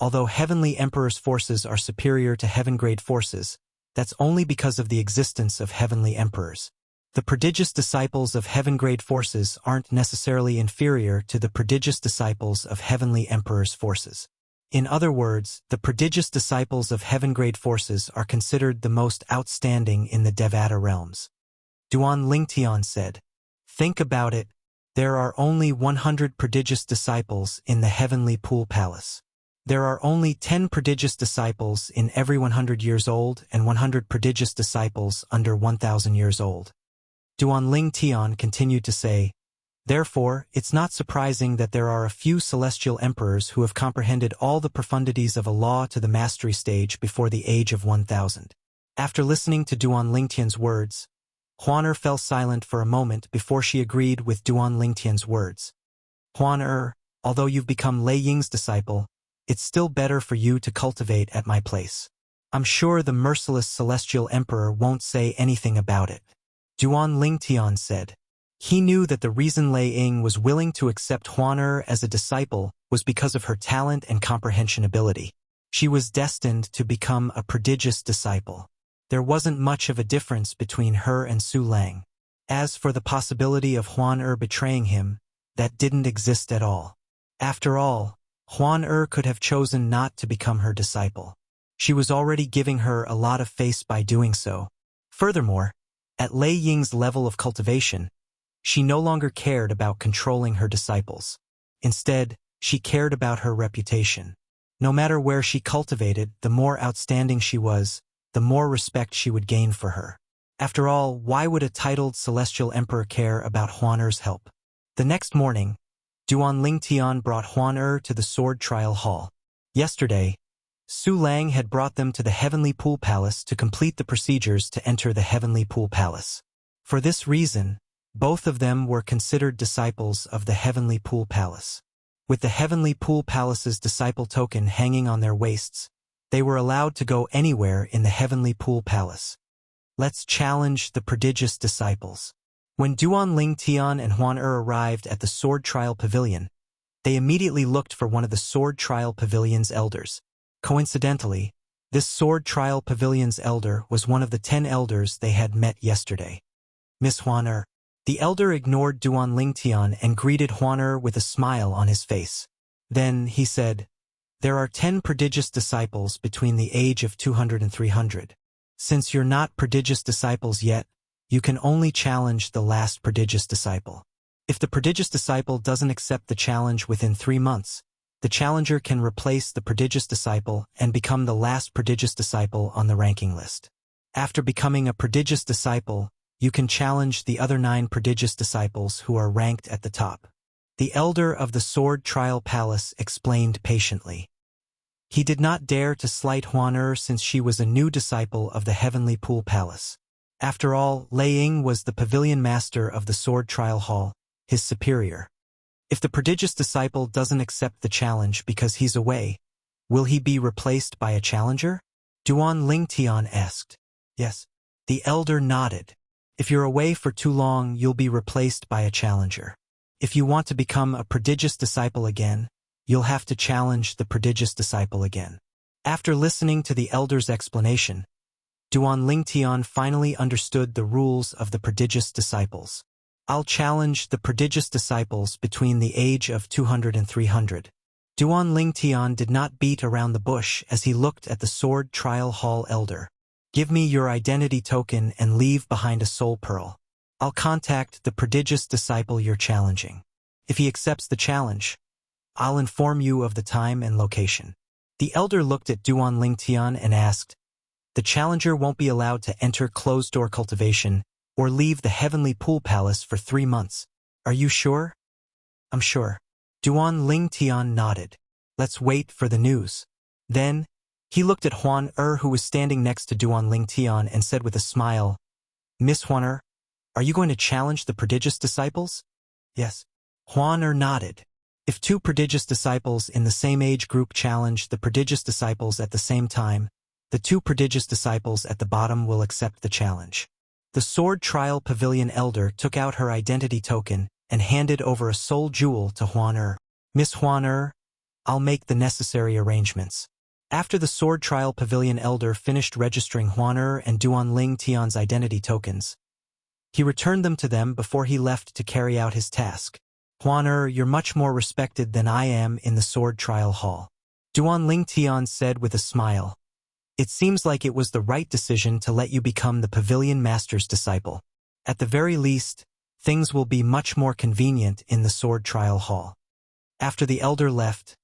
"Although Heavenly Emperor's forces are superior to heaven-grade forces, that's only because of the existence of Heavenly Emperors. The prodigious disciples of heaven-grade forces aren't necessarily inferior to the prodigious disciples of Heavenly Emperor's forces. In other words, the prodigious disciples of heaven-grade forces are considered the most outstanding in the Devata realms. Duan Lingtian said, "Think about it. There are only 100 prodigious disciples in the heavenly pool palace. There are only 10 prodigious disciples in every 100 years old and 100 prodigious disciples under 1,000 years old." Duan Lingtian continued to say, "Therefore, it's not surprising that there are a few celestial emperors who have comprehended all the profundities of a law to the mastery stage before the age of 1,000. After listening to Duan Lingtian's words, Huan fell silent for a moment before she agreed with Duan Lingtian's words. "Huan, although you've become Lei Ying's disciple, it's still better for you to cultivate at my place. I'm sure the merciless celestial emperor won't say anything about it." Duan Lingtian said. He knew that the reason Lei Ying was willing to accept Huan as a disciple was because of her talent and comprehension ability. She was destined to become a prodigious disciple. There wasn't much of a difference between her and Su Lang. As for the possibility of Huan betraying him, that didn't exist at all. After all, Huan could have chosen not to become her disciple. She was already giving her a lot of face by doing so. Furthermore, at Lei Ying's level of cultivation, she no longer cared about controlling her disciples. Instead, she cared about her reputation. No matter where she cultivated, the more outstanding she was, the more respect she would gain for her. After all, why would a titled celestial emperor care about Huan help? The next morning, Duan Lingtian brought Huan to the sword trial hall. Yesterday, Su Lang had brought them to the Heavenly Pool Palace to complete the procedures to enter the Heavenly Pool Palace. For this reason, both of them were considered disciples of the Heavenly Pool Palace. With the Heavenly Pool Palace's disciple token hanging on their waists, they were allowed to go anywhere in the Heavenly Pool Palace. Let's challenge the prodigious disciples. When Duan Lingtian and Huan arrived at the Sword Trial Pavilion, they immediately looked for one of the Sword Trial Pavilion's elders. Coincidentally, this Sword Trial Pavilion's elder was one of the 10 elders they had met yesterday. "Miss Huan." The elder ignored Duan Lingtian and greeted Huan with a smile on his face. Then he said, "There are 10 prodigious disciples between the age of 200 and 300. Since you're not prodigious disciples yet, you can only challenge the last prodigious disciple. If the prodigious disciple doesn't accept the challenge within 3 months, the challenger can replace the prodigious disciple and become the last prodigious disciple on the ranking list. After becoming a prodigious disciple, you can challenge the other 9 prodigious disciples who are ranked at the top." The elder of the Sword Trial Palace explained patiently. He did not dare to slight Huan since she was a new disciple of the Heavenly Pool Palace. After all, Lei Ying was the pavilion master of the Sword Trial Hall, his superior. If the prodigious disciple doesn't accept the challenge because he's away, will he be replaced by a challenger? Duan Lingtian asked. Yes. The elder nodded. If you're away for too long, you'll be replaced by a challenger. If you want to become a prodigious disciple again, you'll have to challenge the prodigious disciple again. After listening to the elder's explanation, Duan Lingtian finally understood the rules of the prodigious disciples. "I'll challenge the prodigious disciples between the age of 200 and 300. Duan Lingtian did not beat around the bush as he looked at the Sword Trial Hall elder. "Give me your identity token and leave behind a soul pearl. I'll contact the prodigious disciple you're challenging. If he accepts the challenge, I'll inform you of the time and location." The elder looked at Duan Lingtian and asked, "The challenger won't be allowed to enter closed-door cultivation or leave the Heavenly Pool Palace for 3 months. Are you sure?" "I'm sure." Duan Lingtian nodded. "Let's wait for the news." Then, he looked at Huan who was standing next to Duan Lingtian and said with a smile, "Miss Huan, are you going to challenge the prodigious disciples?" "Yes." Huan nodded. If 2 prodigious disciples in the same age group challenge the prodigious disciples at the same time, the 2 prodigious disciples at the bottom will accept the challenge. The Sword Trial Pavilion elder took out her identity token and handed over a soul jewel to Huan. "Miss Huan, I'll make the necessary arrangements." After the Sword Trial Pavilion elder finished registering Huan and Duan Lingtian's identity tokens, he returned them to them before he left to carry out his task. "Huan, you're much more respected than I am in the Sword Trial Hall. Duan Ling Tian said with a smile. It seems like it was the right decision to let you become the pavilion master's disciple. At the very least, things will be much more convenient in the sword trial hall. After the elder left,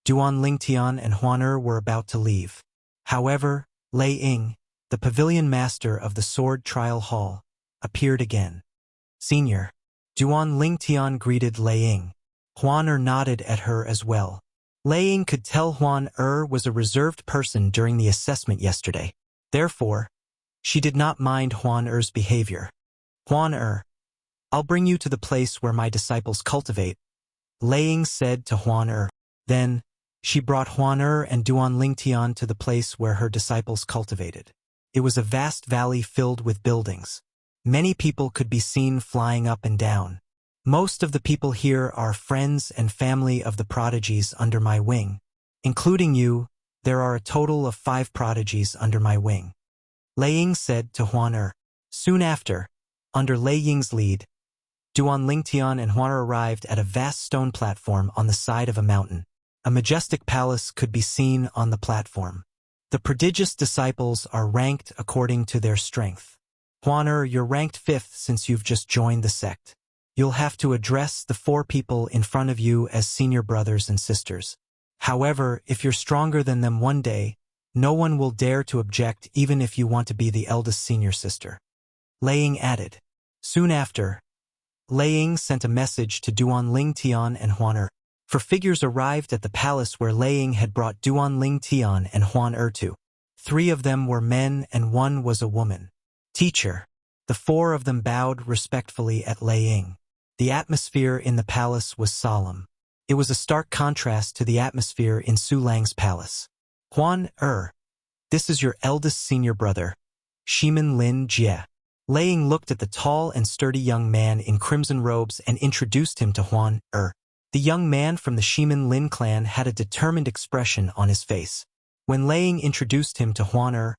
Duan Ling Tian and Huan Er were about to leave. However, Lei Ying, the pavilion master of the sword trial hall, appeared again. Senior. Duan Ling Tian greeted Lei Ying. Huan Er nodded at her as well. Lei Ying could tell Huan Er was a reserved person during the assessment yesterday. Therefore, she did not mind Huan Er's behavior. Huan Er, I'll bring you to the place where my disciples cultivate, Lei Ying said to Huan Er. Then, she brought Huan Er and Duan Ling Tian to the place where her disciples cultivated. It was a vast valley filled with buildings. Many people could be seen flying up and down. Most of the people here are friends and family of the prodigies under my wing. Including you, there are a total of 5 prodigies under my wing. Lei Ying said to Huan Er. Soon after, under Lei Ying's lead, Duan Ling Tian and Huan Er arrived at a vast stone platform on the side of a mountain. A majestic palace could be seen on the platform. The prodigious disciples are ranked according to their strength. Huan Er, you're ranked 5th since you've just joined the sect. You'll have to address the 4 people in front of you as senior brothers and sisters. However, if you're stronger than them one day, no one will dare to object even if you want to be the eldest senior sister. Lei Ying added. Soon after, Lei Ying sent a message to Duan Ling Tian and Huan Er. For figures arrived at the palace where Lei Ying had brought Duan Ling Tian and Huan Er to. 3 of them were men and 1 was a woman. Teacher. The 4 of them bowed respectfully at Lei Ying. The atmosphere in the palace was solemn. It was a stark contrast to the atmosphere in Su Lang's palace. Huan Er. This is your eldest senior brother, Shimin Lin Jie. Lei Ying looked at the tall and sturdy young man in crimson robes and introduced him to Huan Er. The young man from the Shimin Lin clan had a determined expression on his face. When Lei Ying introduced him to Huan Er,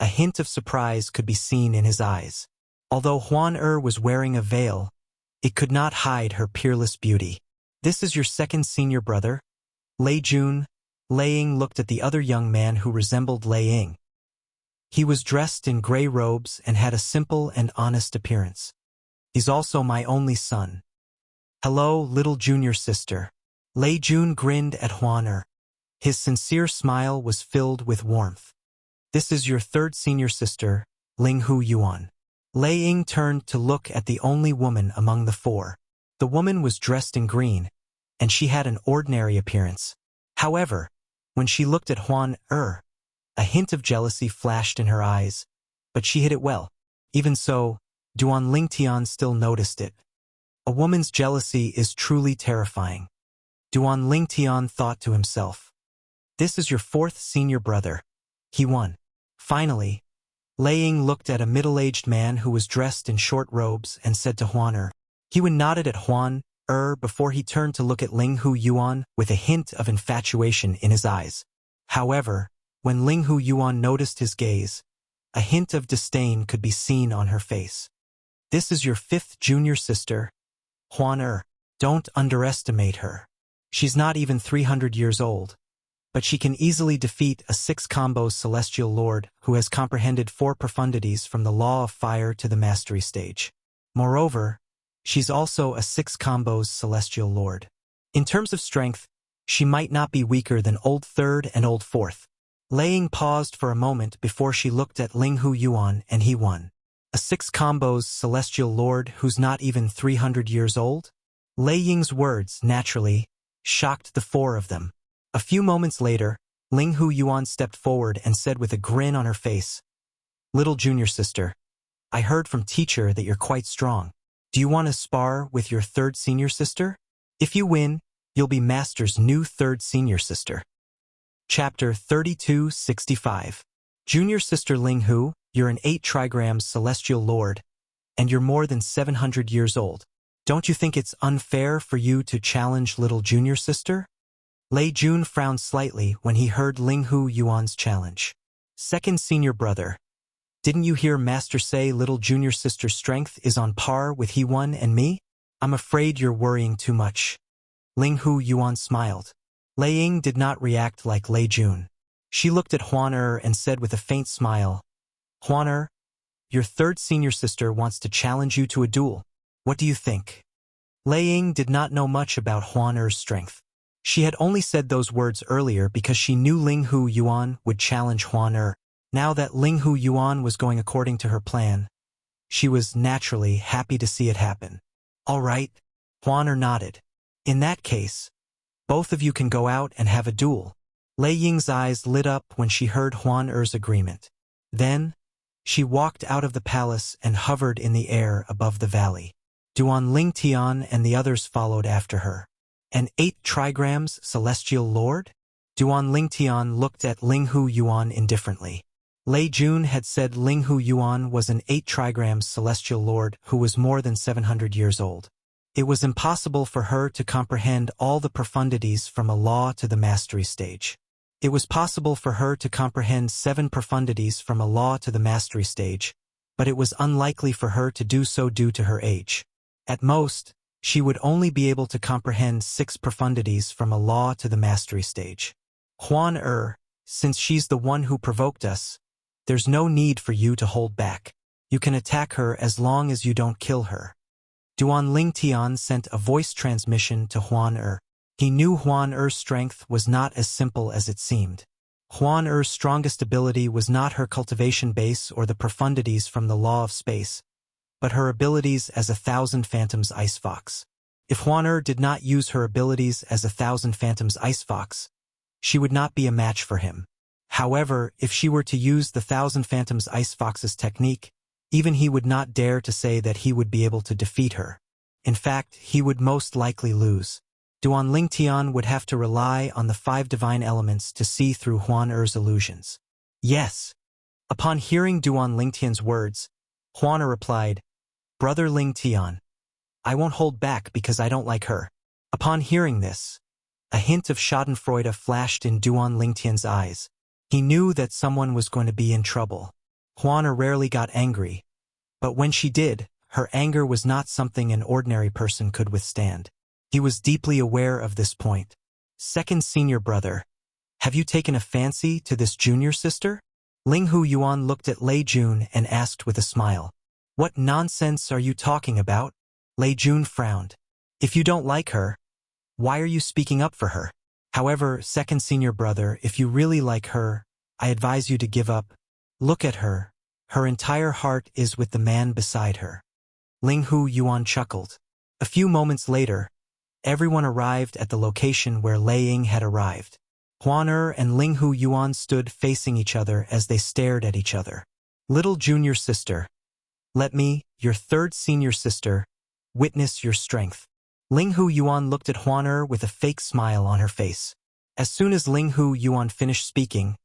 a hint of surprise could be seen in his eyes. Although Huan Er was wearing a veil, it could not hide her peerless beauty. This is your 2nd senior brother? Lei Jun. Lei Ying looked at the other young man who resembled Lei Ying. He was dressed in gray robes and had a simple and honest appearance. He's also my only son. Hello, little junior sister. Lei Jun grinned at Huan Er. His sincere smile was filled with warmth. This is your 3rd senior sister, Ling Hu Yuan. Lei Ying turned to look at the only woman among the 4. The woman was dressed in green, and she had an ordinary appearance. However, when she looked at Huan Er, a hint of jealousy flashed in her eyes, but she hid it well. Even so, Duan Ling Tian still noticed it. A woman's jealousy is truly terrifying. Duan Ling Tian thought to himself. This is your 4th senior brother. He won. Finally, Lei Ying looked at a middle-aged man who was dressed in short robes and said to Huan Er. He nodded at Huan Er before he turned to look at Ling Hu Yuan with a hint of infatuation in his eyes. However, when Ling Hu Yuan noticed his gaze, a hint of disdain could be seen on her face. This is your 5th junior sister, Huan Er. Don't underestimate her. She's not even 300 years old, but she can easily defeat a 6-combo celestial lord who has comprehended 4 profundities from the law of fire to the mastery stage. Moreover, she's also a 6-combos celestial lord. In terms of strength, she might not be weaker than Old 3rd and Old 4th. Lei Ying paused for a moment before she looked at Ling Hu Yuan and he won. A 6-combos celestial lord who's not even 300 years old? Lei Ying's words, naturally, shocked the 4 of them. A few moments later, Ling Hu Yuan stepped forward and said with a grin on her face, Little junior sister, I heard from teacher that you're quite strong. Do you want to spar with your 3rd senior sister? If you win, you'll be Master's new 3rd senior sister. Chapter 3265. Junior sister Ling Hu, you're an 8 trigrams celestial lord, and you're more than 700 years old. Don't you think it's unfair for you to challenge little junior sister? Lei Jun frowned slightly when he heard Ling Hu Yuan's challenge. 2nd senior brother. Didn't you hear Master say little junior sister's strength is on par with he one and me? I'm afraid you're worrying too much. Ling Hu Yuan smiled. Lei Ying did not react like Lei Jun. She looked at Huan and said with a faint smile, Huan, your third senior sister wants to challenge you to a duel. What do you think? Lei Ying did not know much about Huan's strength. She had only said those words earlier because she knew Ling Hu Yuan would challenge Huan. Now that Ling Hu Yuan was going according to her plan, she was naturally happy to see it happen. All right, Huan nodded. In that case, both of you can go out and have a duel. Lei Ying's eyes lit up when she heard Huan's agreement. Then, she walked out of the palace and hovered in the air above the valley. Duan Lingtian and the others followed after her. An 8 trigrams celestial lord? Duan Lingtian looked at Ling Hu Yuan indifferently. Lei Jun had said Ling Hu Yuan was an 8 trigrams celestial lord who was more than 700 years old. It was impossible for her to comprehend all the profundities from a law to the mastery stage. It was possible for her to comprehend 7 profundities from a law to the mastery stage, but it was unlikely for her to do so due to her age. At most, she would only be able to comprehend 6 profundities from a law to the mastery stage. Huan, since she's the one who provoked us, there's no need for you to hold back. You can attack her as long as you don't kill her. Duan Lingtian sent a voice transmission to Huan. He knew Huan's strength was not as simple as it seemed. Huan's strongest ability was not her cultivation base or the profundities from the law of space, but her abilities as 1,000 Phantoms Ice Fox. If Huan did not use her abilities as 1,000 Phantoms Ice Fox, she would not be a match for him. However, if she were to use the 1,000 Phantoms Ice Fox's technique, even he would not dare to say that he would be able to defeat her. In fact, he would most likely lose. Duan Lingtian would have to rely on the 5 divine elements to see through Huan's illusions. Yes. Upon hearing Duan Lingtian's words, Huan replied, Brother Lingtian, I won't hold back because I don't like her. Upon hearing this, a hint of schadenfreude flashed in Duan Lingtian's eyes. He knew that someone was going to be in trouble. Huan rarely got angry, but when she did, her anger was not something an ordinary person could withstand. He was deeply aware of this point. Second senior brother, have you taken a fancy to this junior sister? Ling Hu Yuan looked at Lei Jun and asked with a smile. What nonsense are you talking about? Lei Jun frowned. If you don't like her, why are you speaking up for her? However, second senior brother, if you really like her, I advise you to give up. Look at her. Her entire heart is with the man beside her. Ling Hu Yuan chuckled. A few moments later, everyone arrived at the location where Lei Ying had arrived. Huan and Ling Hu Yuan stood facing each other as they stared at each other. Little junior sister, let me, your third senior sister, witness your strength. Ling Hu Yuan looked at Huan with a fake smile on her face. As soon as Ling Hu Yuan finished speaking,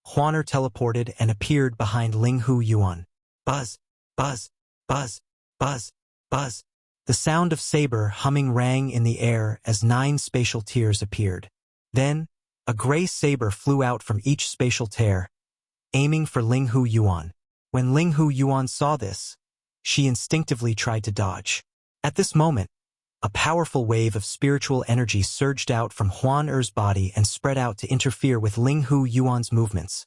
Huan teleported and appeared behind Ling Hu Yuan. Buzz, buzz, buzz, buzz, buzz. The sound of saber humming rang in the air as 9 spatial tears appeared. Then, a gray saber flew out from each spatial tear, aiming for Ling Hu Yuan. When Ling Hu Yuan saw this, she instinctively tried to dodge. At this moment, a powerful wave of spiritual energy surged out from Huan's body and spread out to interfere with Ling Hu Yuan's movements.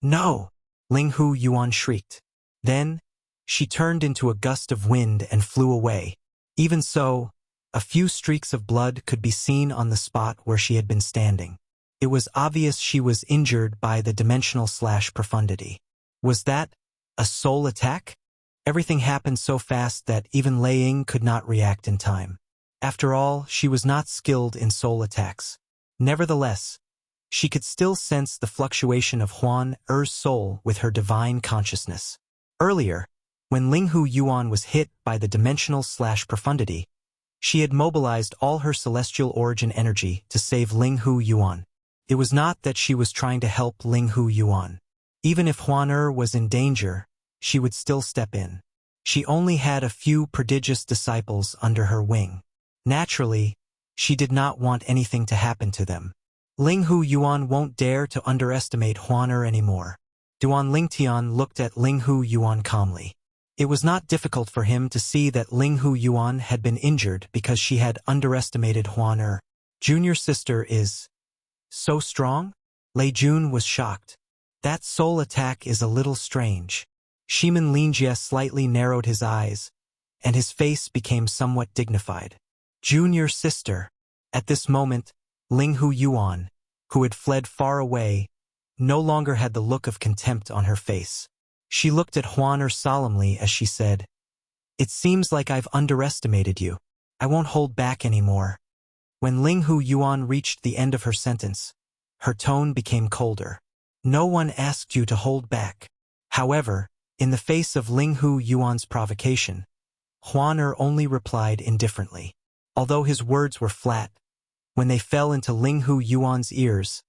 No! Ling Hu Yuan shrieked. Then, she turned into a gust of wind and flew away. Even so, a few streaks of blood could be seen on the spot where she had been standing. It was obvious she was injured by the dimensional/profundity. Was that a soul attack? Everything happened so fast that even Lei Ying could not react in time. After all, she was not skilled in soul attacks. Nevertheless, she could still sense the fluctuation of Huan's soul with her divine consciousness. Earlier, when Ling Hu Yuan was hit by the dimensional/profundity, she had mobilized all her celestial origin energy to save Ling Hu Yuan. It was not that she was trying to help Ling Hu Yuan. Even if Huan was in danger, she would still step in. She only had a few prodigious disciples under her wing. Naturally, she did not want anything to happen to them. Ling Hu Yuan won't dare to underestimate Huan anymore. Duan Lingtian looked at Ling Hu Yuan calmly. It was not difficult for him to see that Ling Hu Yuan had been injured because she had underestimated Huan. Junior sister is So strong? Lei Jun was shocked. That soul attack is a little strange. Shiman Lingjie slightly narrowed his eyes, and his face became somewhat dignified. Junior sister. At this moment, Linghu Yuan, who had fled far away, no longer had the look of contempt on her face. She looked at Huan solemnly as she said, "It seems like I've underestimated you. I won't hold back anymore." When Linghu Yuan reached the end of her sentence, her tone became colder. "No one asked you to hold back." However, in the face of Linghu Yuan's provocation, Huan only replied indifferently. Although his words were flat, when they fell into Linghu Yuan's ears,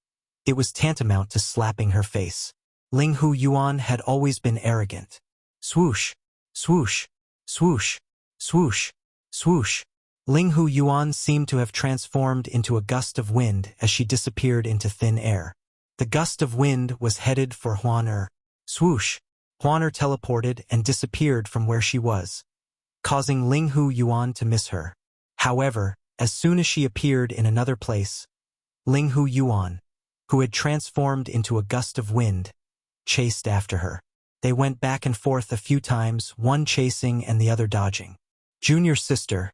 it was tantamount to slapping her face. Linghu Yuan had always been arrogant. Swoosh, swoosh, swoosh, swoosh, swoosh. Linghu Yuan seemed to have transformed into a gust of wind as she disappeared into thin air. The gust of wind was headed for Huan. Swoosh. Huan teleported and disappeared from where she was, causing Linghu Yuan to miss her. However, as soon as she appeared in another place, Linghu Yuan, who had transformed into a gust of wind, chased after her. They went back and forth a few times, one chasing and the other dodging. "Junior sister,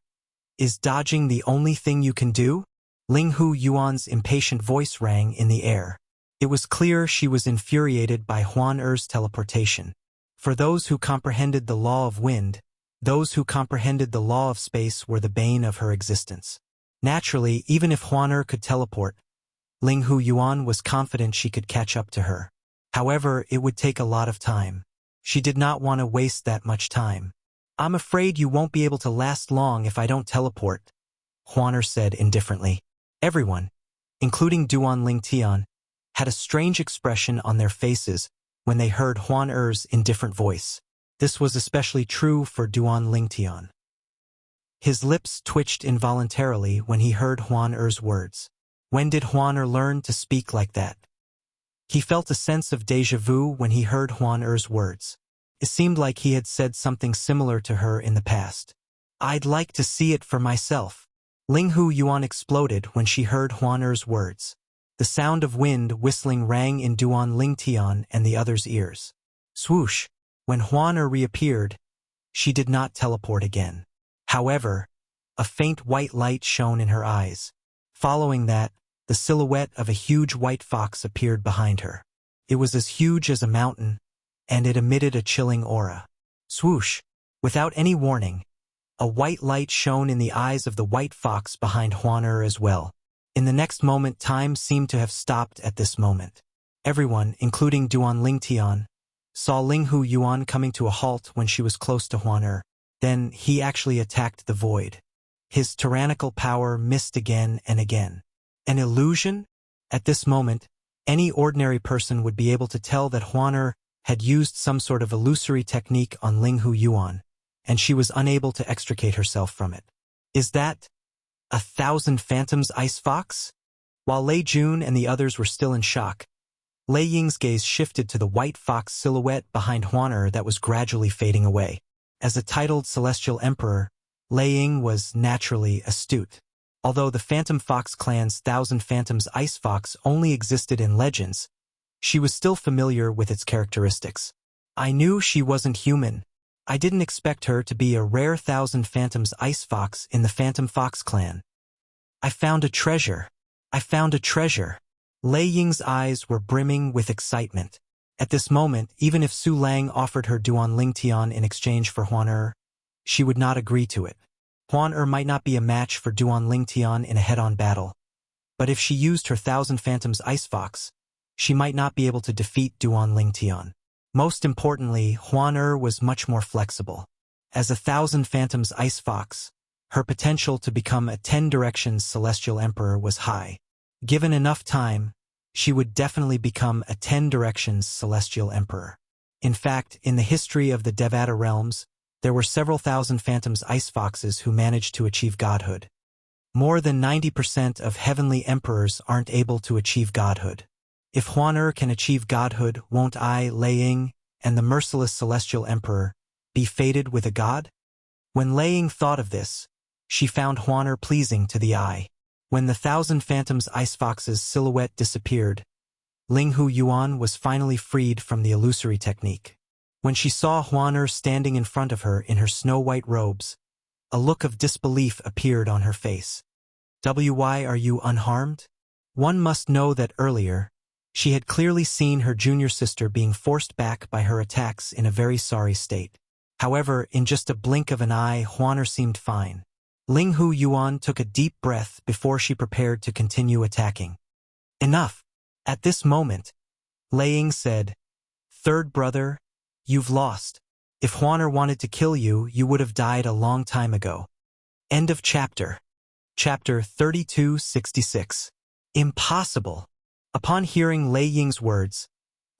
is dodging the only thing you can do?" Linghu Yuan's impatient voice rang in the air. It was clear she was infuriated by Huan teleportation. For those who comprehended the law of wind, those who comprehended the law of space were the bane of her existence. Naturally, even if Huan could teleport, Linghu Yuan was confident she could catch up to her. However, it would take a lot of time. She did not want to waste that much time. "I'm afraid you won't be able to last long if I don't teleport," Huan said indifferently. Everyone, including Duan Lingtian, had a strange expression on their faces when they heard Huan indifferent voice. This was especially true for Duan Lingtian. His lips twitched involuntarily when he heard Huan words. When did Huan learn to speak like that? He felt a sense of déjà vu when he heard Huan words. It seemed like he had said something similar to her in the past. "I'd like to see it for myself." Linghu Yuan exploded when she heard Huan words. The sound of wind whistling rang in Duan Lingtian and the others' ears. Swoosh. When Huan reappeared, she did not teleport again. However, a faint white light shone in her eyes. Following that, the silhouette of a huge white fox appeared behind her. It was as huge as a mountain, and it emitted a chilling aura. Swoosh. Without any warning, a white light shone in the eyes of the white fox behind Huan as well. In the next moment, time seemed to have stopped at this moment. Everyone, including Duan Lingtian, saw Linghu Yuan coming to a halt when she was close to Huan. Then he actually attacked the void. His tyrannical power missed again and again. An illusion? At this moment, any ordinary person would be able to tell that Huan had used some sort of illusory technique on Linghu Yuan, and she was unable to extricate herself from it. Is that 1,000 Phantoms Ice Fox? While Lei Jun and the others were still in shock, Lei Ying's gaze shifted to the white fox silhouette behind Huan that was gradually fading away. As a titled celestial emperor, Lei Ying was naturally astute. Although the Phantom Fox clan's 1,000 Phantoms Ice Fox only existed in legends, she was still familiar with its characteristics. "I knew she wasn't human. I didn't expect her to be a rare 1,000 Phantoms Ice Fox in the Phantom Fox clan. I found a treasure. I found a treasure." Lei Ying's eyes were brimming with excitement. At this moment, even if Su Lang offered her Duan Lingtian in exchange for Huan, she would not agree to it. Huan might not be a match for Duan Lingtian in a head-on battle, but if she used her 1,000 Phantoms Ice Fox, she might not be able to defeat Duan Lingtian. Most importantly, Huan was much more flexible. As a 1,000 Phantoms Ice Fox, her potential to become a 10 Directions Celestial Emperor was high. Given enough time, she would definitely become a 10 Directions Celestial Emperor. In fact, in the history of the Devata realms, there were several thousand Phantoms Ice Foxes who managed to achieve godhood. More than 90% of heavenly emperors aren't able to achieve godhood. If Huan can achieve godhood, won't I, Lei Ying, and the merciless Celestial Emperor be fated with a god? When Lei Ying thought of this, she found Huan pleasing to the eye. When the Thousand Phantoms Ice Fox's silhouette disappeared, Ling Hu Yuan was finally freed from the illusory technique. When she saw Huan standing in front of her in her snow-white robes, a look of disbelief appeared on her face. Why are you unharmed? One must know that earlier, she had clearly seen her junior sister being forced back by her attacks in a very sorry state. However, in just a blink of an eye, Huan seemed fine. Ling Hu Yuan took a deep breath before she prepared to continue attacking. Enough! At this moment, Lei Ying said, "Third brother, you've lost. If Huan wanted to kill you, you would have died a long time ago." End of chapter. Chapter 3266. Impossible! Upon hearing Lei Ying's words,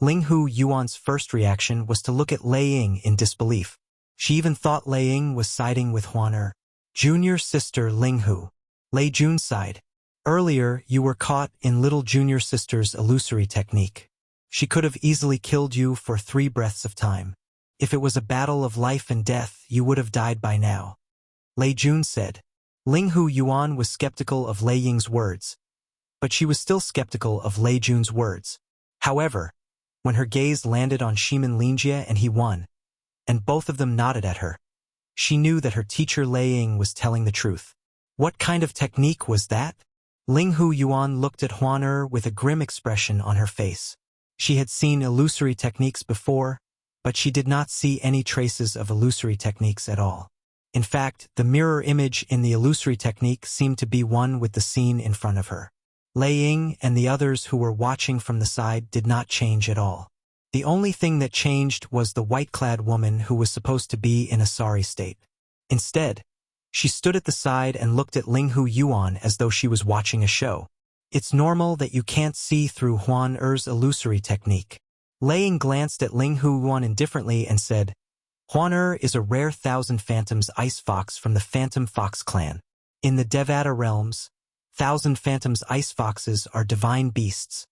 Ling Hu Yuan's first reaction was to look at Lei Ying in disbelief. She even thought Lei Ying was siding with Huan. Junior sister Ling Hu. Lei Jun sighed. Earlier, you were caught in little junior sister's illusory technique. She could have easily killed you for 3 breaths of time. If it was a battle of life and death, you would have died by now. Lei Jun said. Ling Hu Yuan was skeptical of Lei Ying's words, but she was still skeptical of Lei Jun's words. However, when her gaze landed on Shimin Linjie and he won, and both of them nodded at her, she knew that her teacher Lei Ying was telling the truth. What kind of technique was that? Ling Hu Yuan looked at Huan with a grim expression on her face. She had seen illusory techniques before, but she did not see any traces of illusory techniques at all. In fact, the mirror image in the illusory technique seemed to be one with the scene in front of her. Lei Ying and the others who were watching from the side did not change at all. The only thing that changed was the white-clad woman who was supposed to be in a sorry state. Instead, she stood at the side and looked at Ling Hu Yuan as though she was watching a show. It's normal that you can't see through Huan-Er's illusory technique. Lei Ying glanced at Ling Hu Yuan indifferently and said, Huan-Er is a rare Thousand Phantoms ice fox from the Phantom Fox clan. In the Devata realms, Thousand Phantoms ice foxes are divine beasts.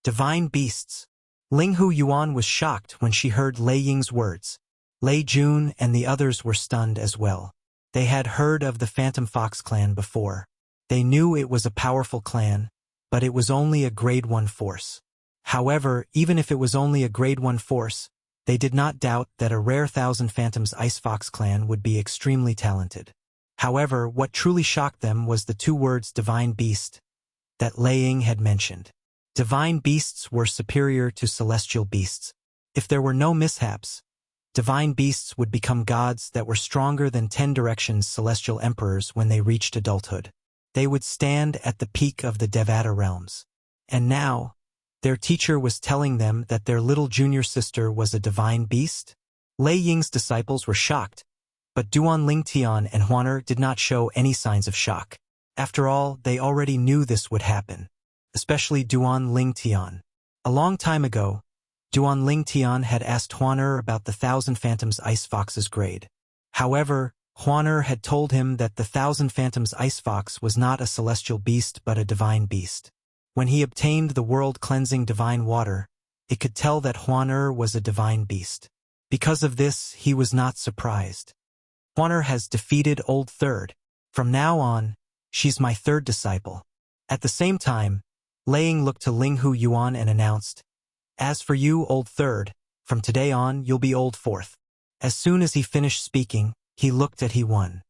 Divine beasts. Ling Hu Yuan was shocked when she heard Lei Ying's words. Lei Jun and the others were stunned as well. They had heard of the Phantom Fox clan before. They knew it was a powerful clan, but it was only a grade 1 force. However, even if it was only a grade 1 force, they did not doubt that a rare Thousand Phantoms Ice Fox clan would be extremely talented. However, what truly shocked them was the 2 words divine beast that Lei Ying had mentioned. Divine beasts were superior to celestial beasts. If there were no mishaps, divine beasts would become gods that were stronger than 10 Directions celestial emperors when they reached adulthood. They would stand at the peak of the Devata realms. And now, their teacher was telling them that their little junior sister was a divine beast? Lei Ying's disciples were shocked, but Duan Lingtian and Huan did not show any signs of shock. After all, they already knew this would happen, especially Duan Lingtian. A long time ago, Duan Lingtian had asked Huan about the Thousand Phantoms Ice Fox's grade. However, Huan had told him that the Thousand Phantoms Ice Fox was not a celestial beast but a divine beast. When he obtained the world-cleansing divine water, it could tell that Huan was a divine beast. Because of this, he was not surprised. Huan has defeated Old Third. From now on, she's my 3rd disciple. At the same time, Lei Ying looked to Ling Hu Yuan and announced, As for you, Old Third, from today on, you'll be Old Fourth. As soon as he finished speaking, he looked at He-Wen.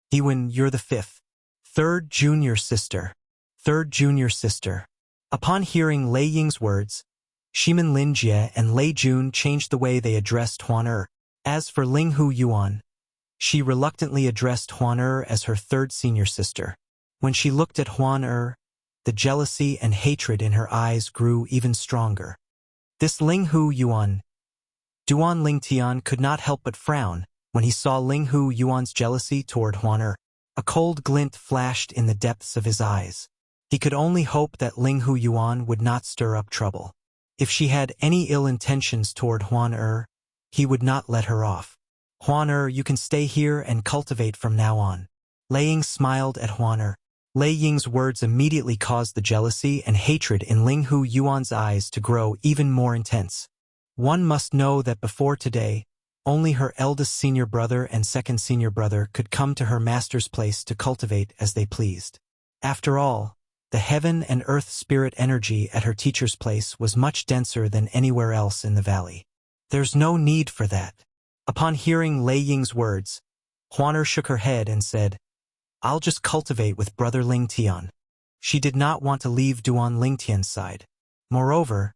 He-Wen, you're the 5th. 3rd junior sister. 3rd junior sister. Upon hearing Lei Ying's words, Shimin Linjie and Lei Jun changed the way they addressed Huan. As for Ling Hu Yuan, she reluctantly addressed Huan as her 3rd senior sister. When she looked at Huan, the jealousy and hatred in her eyes grew even stronger. This Ling Hu Yuan. Duan Lingtian could not help but frown when he saw Ling Hu Yuan's jealousy toward Huan. A cold glint flashed in the depths of his eyes. He could only hope that Ling Hu Yuan would not stir up trouble. If she had any ill intentions toward Huan, he would not let her off. Huan, you can stay here and cultivate from now on. Lei Ying smiled at Huan. Lei Ying's words immediately caused the jealousy and hatred in Ling Hu Yuan's eyes to grow even more intense. One must know that before today, only her eldest senior brother and 2nd senior brother could come to her master's place to cultivate as they pleased. After all, the heaven and earth spirit energy at her teacher's place was much denser than anywhere else in the valley. There's no need for that. Upon hearing Lei Ying's words, Huaner shook her head and said, I'll just cultivate with Brother Ling Tian. She did not want to leave Duan Lingtian's side. Moreover,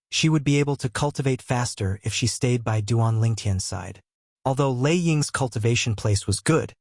she would be able to cultivate faster if she stayed by Duan Lingtian's side. Although Lei Ying's cultivation place was good,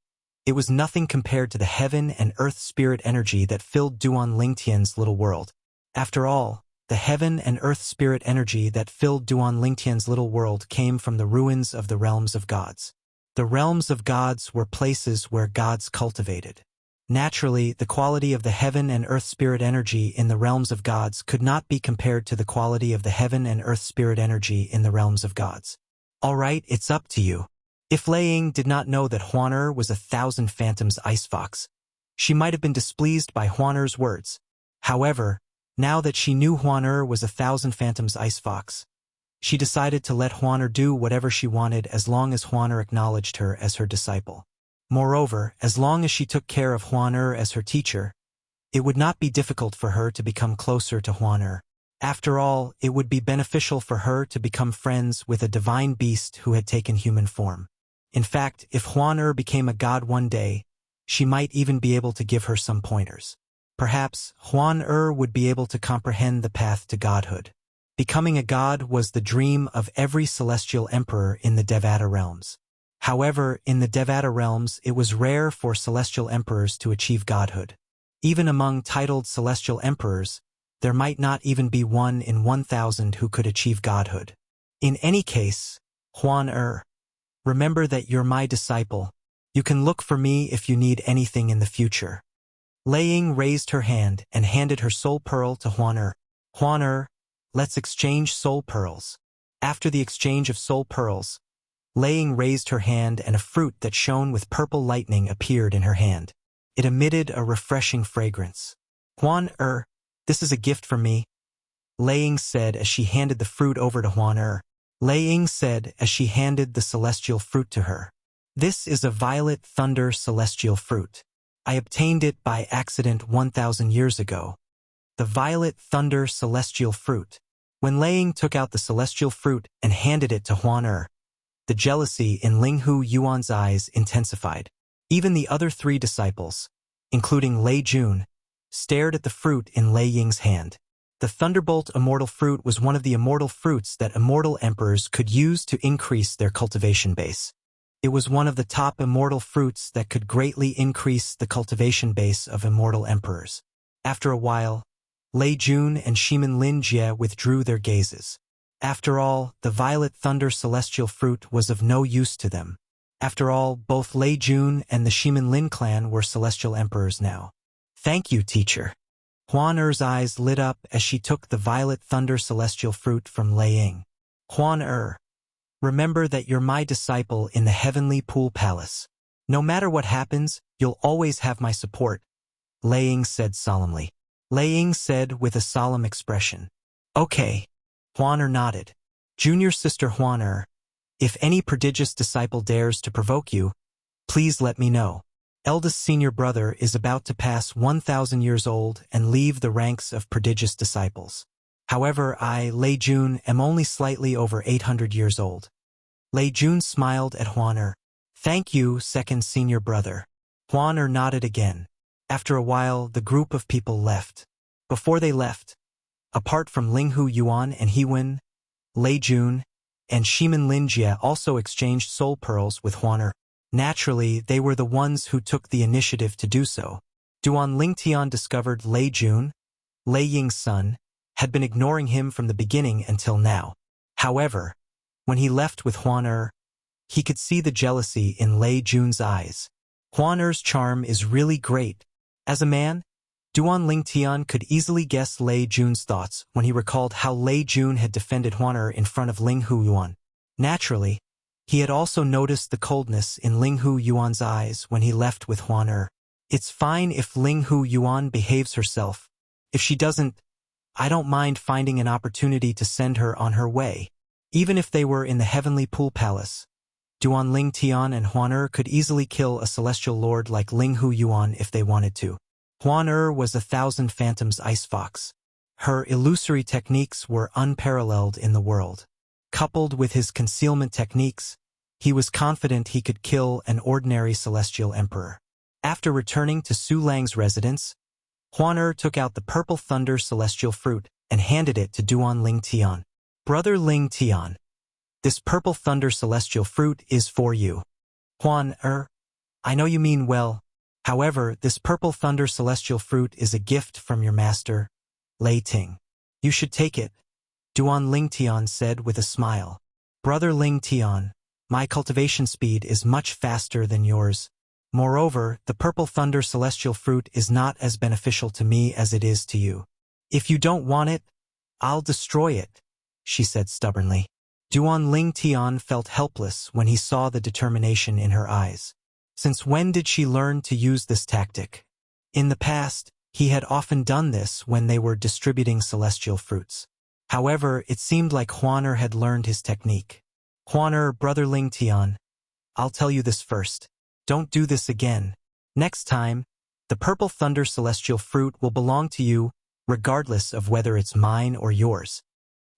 it was nothing compared to the heaven and earth spirit energy that filled Duan Lingtian's little world. After all, the heaven and earth spirit energy that filled Duan Lingtian's little world came from the ruins of the realms of gods. The realms of gods were places where gods cultivated. Naturally, the quality of the heaven and earth spirit energy in the realms of gods could not be compared to the quality of the heaven and earth spirit energy in the realms of gods. All right, it's up to you. If Lei Ying did not know that Huaner was 1,000 Phantoms Ice Fox, she might have been displeased by Huaner's words. However, now that she knew Huaner was 1,000 Phantoms Ice Fox, she decided to let Huaner do whatever she wanted as long as Huaner acknowledged her as her disciple. Moreover, as long as she took care of Huaner as her teacher, it would not be difficult for her to become closer to Huaner. After all, it would be beneficial for her to become friends with a divine beast who had taken human form. In fact, if Huaner became a god one day, she might even be able to give her some pointers. Perhaps Huaner would be able to comprehend the path to godhood. Becoming a god was the dream of every celestial emperor in the Devata realms. However, in the Devata realms, it was rare for celestial emperors to achieve godhood. Even among titled celestial emperors, there might not even be 1 in 1,000 who could achieve godhood. In any case, Huaner, remember that you're my disciple. You can look for me if you need anything in the future. Lei Ying raised her hand and handed her soul pearl to Huaner. Huaner, let's exchange soul pearls. After the exchange of soul pearls, Lei Ying raised her hand and a fruit that shone with purple lightning appeared in her hand. It emitted a refreshing fragrance. Huaner, this is a gift from me, Lei Ying said as she handed the fruit over to Huaner. Lei Ying said as she handed the celestial fruit to her. This is a violet thunder celestial fruit. I obtained it by accident 1,000 years ago. The violet thunder celestial fruit. When Lei Ying took out the celestial fruit and handed it to Huaner, the jealousy in Ling Hu Yuan's eyes intensified. Even the other 3 disciples, including Lei Jun, stared at the fruit in Lei Ying's hand. The Thunderbolt Immortal Fruit was one of the immortal fruits that immortal emperors could use to increase their cultivation base. It was one of the top immortal fruits that could greatly increase the cultivation base of immortal emperors. After a while, Lei Jun and Shimin Lin Jie withdrew their gazes. After all, the Violet Thunder Celestial Fruit was of no use to them. After all, both Lei Jun and the Shimin Lin clan were celestial emperors now. Thank you, teacher. Huaner's eyes lit up as she took the Violet Thunder Celestial Fruit from Lei Ying. Huaner, remember that you're my disciple in the Heavenly Pool Palace. No matter what happens, you'll always have my support, Lei Ying said solemnly. Lei Ying said with a solemn expression. Okay. Huaner nodded. Junior sister Huaner, if any prodigious disciple dares to provoke you, please let me know. Eldest senior brother is about to pass 1,000 years old and leave the ranks of prodigious disciples. However, I, Lei Jun, am only slightly over 800 years old. Lei Jun smiled at Huaner. Thank you, second senior brother. Huaner nodded again. After a while, the group of people left. Before they left, apart from Ling Hu Yuan and Hewen, Lei Jun, and Shimin Lin Jie also exchanged soul pearls with Huaner. Naturally, they were the ones who took the initiative to do so. Duan Lingtian discovered Lei Jun, Lei Ying's son, had been ignoring him from the beginning until now. However, when he left with Huaner, he could see the jealousy in Lei Jun's eyes. Huaner's charm is really great. As a man, Duan Lingtian could easily guess Lei Jun's thoughts when he recalled how Lei Jun had defended Huaner in front of Ling Hu Yuan. Naturally, he had also noticed the coldness in Ling Hu Yuan's eyes when he left with Huaner. It's fine if Ling Hu Yuan behaves herself. If she doesn't, I don't mind finding an opportunity to send her on her way. Even if they were in the Heavenly Pool Palace, Duan Lingtian and Huaner could easily kill a celestial lord like Ling Hu Yuan if they wanted to. Huan was 1,000 Phantoms Ice Fox. Her illusory techniques were unparalleled in the world. Coupled with his concealment techniques, he was confident he could kill an ordinary celestial emperor. After returning to Su Lang's residence, Huan took out the Purple Thunder celestial fruit and handed it to Duan Ling Tian. Brother Ling Tian, this Purple Thunder celestial fruit is for you. Huan, I know you mean well. However, this Purple Thunder celestial fruit is a gift from your master, Lei Ting. You should take it, Duan Ling Tian said with a smile. Brother Ling Tian, my cultivation speed is much faster than yours. Moreover, the Purple Thunder celestial fruit is not as beneficial to me as it is to you. If you don't want it, I'll destroy it, she said stubbornly. Duan Ling Tian felt helpless when he saw the determination in her eyes. Since when did she learn to use this tactic? In the past, he had often done this when they were distributing celestial fruits. However, it seemed like Huan had learned his technique. Huan, Brother Ling Tian, I'll tell you this first. Don't do this again. Next time, the Purple Thunder celestial fruit will belong to you, regardless of whether it's mine or yours.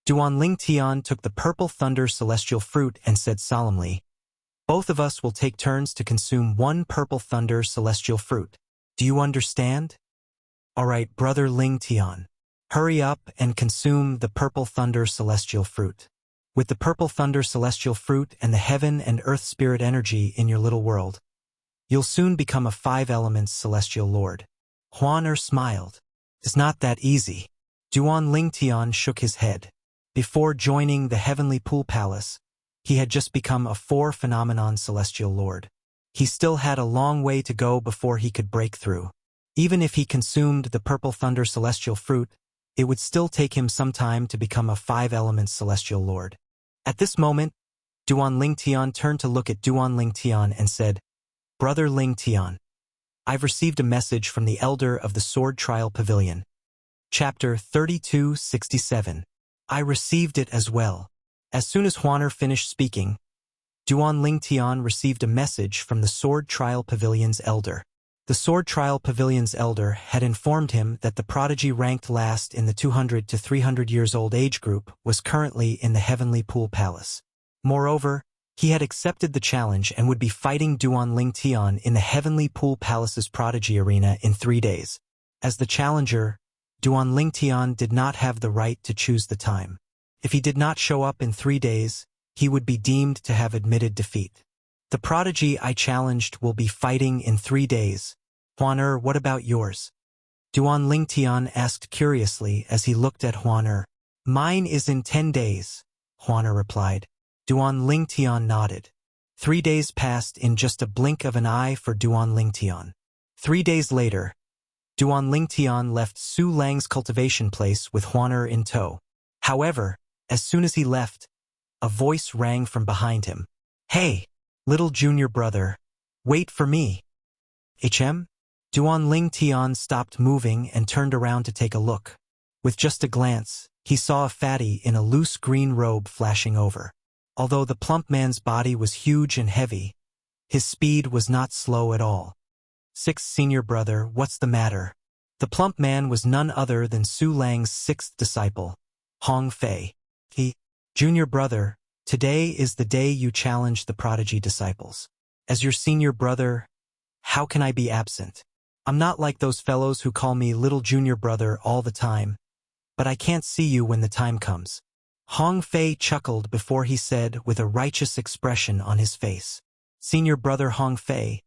Duan Ling Tian took the Purple Thunder celestial fruit and said solemnly, both of us will take turns to consume one Purple Thunder celestial fruit. Do you understand? All right, Brother Ling Tian. Hurry up and consume the Purple Thunder celestial fruit. With the Purple Thunder celestial fruit and the heaven and earth spirit energy in your little world, you'll soon become a 5 elements celestial lord. Huan smiled. It's not that easy. Duan Ling Tian shook his head. Before joining the Heavenly Pool Palace, he had just become a 4 phenomenon celestial lord. He still had a long way to go before he could break through. Even if he consumed the Purple Thunder celestial fruit, it would still take him some time to become a 5 elements celestial lord. At this moment, Duan Ling Tian turned to look at Duan Ling Tian and said, Brother Ling Tian, I've received a message from the Elder of the Sword Trial Pavilion. Chapter 3267. I received it as well. As soon as Huan finished speaking, Duan Ling Tian received a message from the Sword Trial Pavilion's elder. The Sword Trial Pavilion's elder had informed him that the prodigy ranked last in the 200 to 300 years old age group was currently in the Heavenly Pool Palace. Moreover, he had accepted the challenge and would be fighting Duan Ling Tian in the Heavenly Pool Palace's prodigy arena in 3 days. As the challenger, Duan Ling Tian did not have the right to choose the time. If he did not show up in 3 days, he would be deemed to have admitted defeat. The prodigy I challenged will be fighting in 3 days. Huan, what about yours? Duan Ling Tian asked curiously as he looked at Huan. Mine is in 10 days, Huan replied. Duan Ling Tian nodded. 3 days passed in just a blink of an eye for Duan Ling Tian. 3 days later, Duan Ling Tian left Su Lang's cultivation place with Huan in tow. However, as soon as he left, a voice rang from behind him. Hey, little junior brother, wait for me. HM? Duan Ling Tian stopped moving and turned around to take a look. With just a glance, he saw a fatty in a loose green robe flashing over. Although the plump man's body was huge and heavy, his speed was not slow at all. 6th senior brother, what's the matter? The plump man was none other than Su Lang's 6th disciple, Hong Fei. Junior brother, today is the day you challenge the prodigy disciples. As your senior brother, how can I be absent? I'm not like those fellows who call me little junior brother all the time, but I can't see you when the time comes. Hong Fei chuckled before he said with a righteous expression on his face. Senior brother Hong Fei,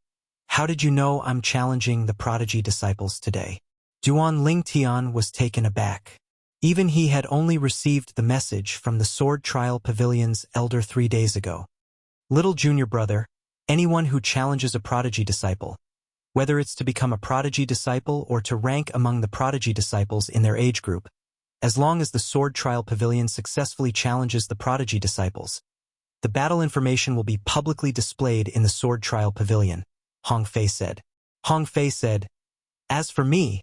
how did you know I'm challenging the prodigy disciples today? Duan Ling Tian was taken aback. Even he had only received the message from the Sword Trial Pavilion's elder 3 days ago. Little junior brother, anyone who challenges a prodigy disciple, whether it's to become a prodigy disciple or to rank among the prodigy disciples in their age group, as long as the Sword Trial Pavilion successfully challenges the prodigy disciples, the battle information will be publicly displayed in the Sword Trial Pavilion, Hong Fei said. Hong Fei said, as for me,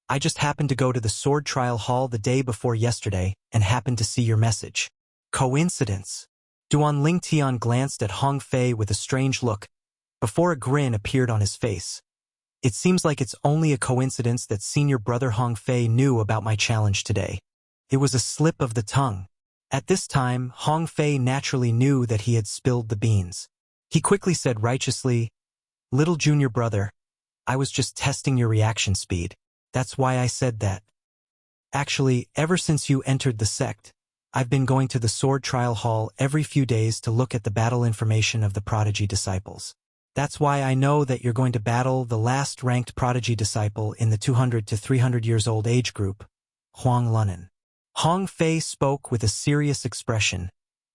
I just happened to go to the Sword Trial Hall the day before yesterday and happened to see your message. Coincidence? Duan Ling Tian glanced at Hong Fei with a strange look, before a grin appeared on his face. It seems like it's only a coincidence that senior brother Hong Fei knew about my challenge today. It was a slip of the tongue. At this time, Hong Fei naturally knew that he had spilled the beans. He quickly said righteously, "Little junior brother, I was just testing your reaction speed. That's why I said that. Actually, ever since you entered the sect, I've been going to the sword trial hall every few days to look at the battle information of the prodigy disciples. That's why I know that you're going to battle the last ranked prodigy disciple in the 200 to 300 years old age group, Huang Lunan." Hong Fei spoke with a serious expression,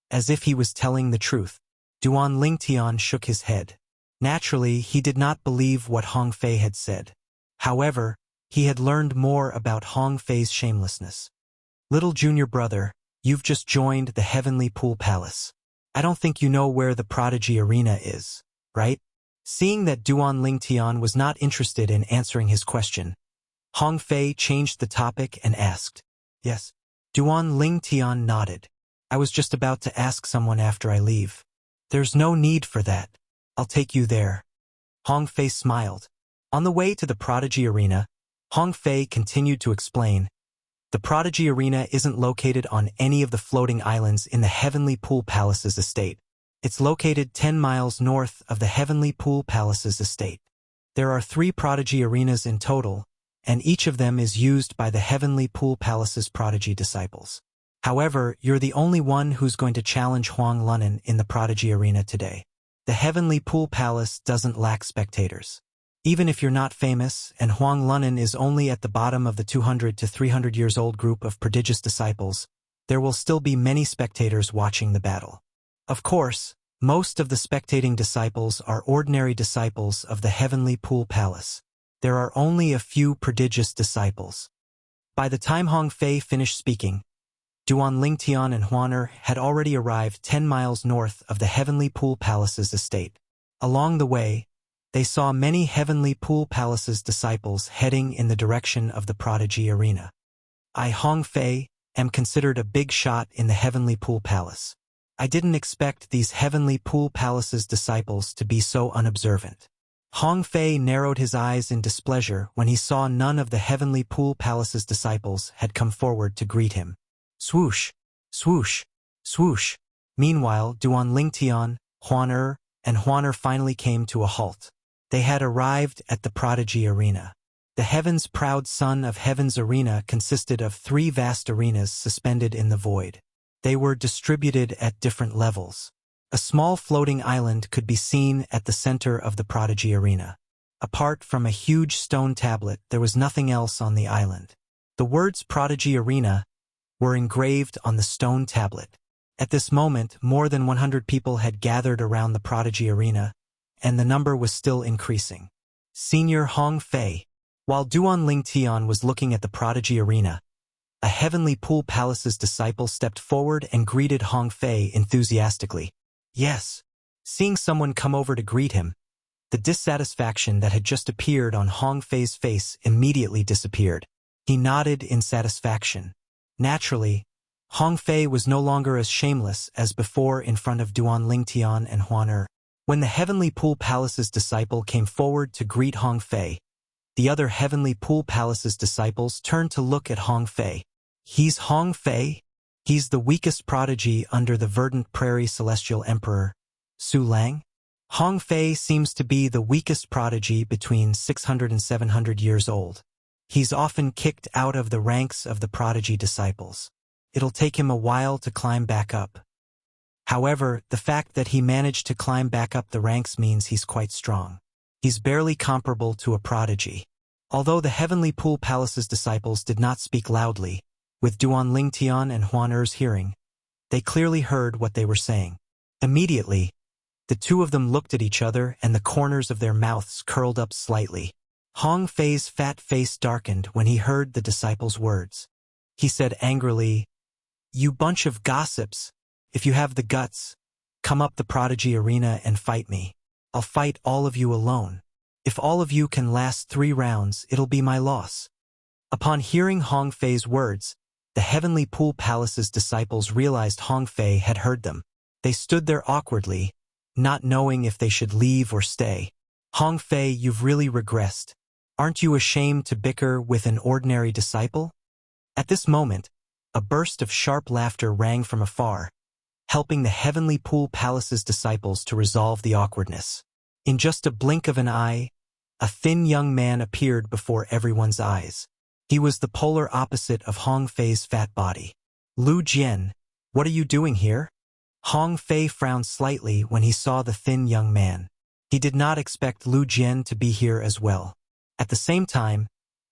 as if he was telling the truth. Duan Lingtian shook his head. Naturally, he did not believe what Hong Fei had said. However, he had learned more about Hong Fei's shamelessness. "Little junior brother, you've just joined the Heavenly Pool Palace. I don't think you know where the Prodigy Arena is, right?" Seeing that Duan Lingtian was not interested in answering his question, Hong Fei changed the topic and asked, "Yes." Duan Lingtian nodded. "I was just about to ask someone after I leave." "There's no need for that. I'll take you there." Hong Fei smiled. On the way to the Prodigy Arena, Hong Fei continued to explain, "The Prodigy Arena isn't located on any of the floating islands in the Heavenly Pool Palace's estate. It's located 10 miles north of the Heavenly Pool Palace's estate. There are 3 Prodigy Arenas in total, and each of them is used by the Heavenly Pool Palace's prodigy disciples. However, you're the only one who's going to challenge Huang Lunan in the Prodigy Arena today. The Heavenly Pool Palace doesn't lack spectators. Even if you're not famous and Huang Lunan is only at the bottom of the 200 to 300 years old group of prodigious disciples, there will still be many spectators watching the battle. Of course, most of the spectating disciples are ordinary disciples of the Heavenly Pool Palace. There are only a few prodigious disciples." By the time Hong Fei finished speaking, Duan Lingtian and Huaner had already arrived 10 miles north of the Heavenly Pool Palace's estate. Along the way, they saw many Heavenly Pool Palace's disciples heading in the direction of the Prodigy Arena. "I, Hong Fei, am considered a big shot in the Heavenly Pool Palace. I didn't expect these Heavenly Pool Palace's disciples to be so unobservant." Hong Fei narrowed his eyes in displeasure when he saw none of the Heavenly Pool Palace's disciples had come forward to greet him. Swoosh, swoosh, swoosh. Meanwhile, Duan Lingtian, Huaner, and Huaner finally came to a halt. They had arrived at the Prodigy Arena. The Heaven's proud son of Heaven's Arena consisted of 3 vast arenas suspended in the void. They were distributed at different levels. A small floating island could be seen at the center of the Prodigy Arena. Apart from a huge stone tablet, there was nothing else on the island. The words Prodigy Arena were engraved on the stone tablet. At this moment, more than 100 people had gathered around the Prodigy Arena, and the number was still increasing. Senior Hong Fei. While Duan Lingtian was looking at the Prodigy Arena, a Heavenly Pool Palace's disciple stepped forward and greeted Hong Fei enthusiastically. "Yes." Seeing someone come over to greet him, the dissatisfaction that had just appeared on Hong Fei's face immediately disappeared. He nodded in satisfaction. Naturally, Hong Fei was no longer as shameless as before in front of Duan Lingtian and Huaner. When the Heavenly Pool Palace's disciple came forward to greet Hong Fei, the other Heavenly Pool Palace's disciples turned to look at Hong Fei. "He's Hong Fei? He's the weakest prodigy under the verdant prairie celestial emperor, Su Lang? Hong Fei seems to be the weakest prodigy between 600 and 700 years old. He's often kicked out of the ranks of the prodigy disciples. It'll take him a while to climb back up. However, the fact that he managed to climb back up the ranks means he's quite strong. He's barely comparable to a prodigy." Although the Heavenly Pool Palace's disciples did not speak loudly, with Duan Lingtian and Huaner's hearing, they clearly heard what they were saying. Immediately, the two of them looked at each other and the corners of their mouths curled up slightly. Hong Fei's fat face darkened when he heard the disciples' words. He said angrily, "You bunch of gossips, if you have the guts, come up the Prodigy Arena and fight me. I'll fight all of you alone. If all of you can last 3 rounds, it'll be my loss." Upon hearing Hong Fei's words, the Heavenly Pool Palace's disciples realized Hong Fei had heard them. They stood there awkwardly, not knowing if they should leave or stay. "Hong Fei, you've really regressed. Aren't you ashamed to bicker with an ordinary disciple? At this moment, a burst of sharp laughter rang from afar, helping the Heavenly Pool Palace's disciples to resolve the awkwardness. In just a blink of an eye, a thin young man appeared before everyone's eyes. He was the polar opposite of Hong Fei's fat body. Lu Jian, what are you doing here? Hong Fei frowned slightly when he saw the thin young man. He did not expect Lu Jian to be here as well. At the same time,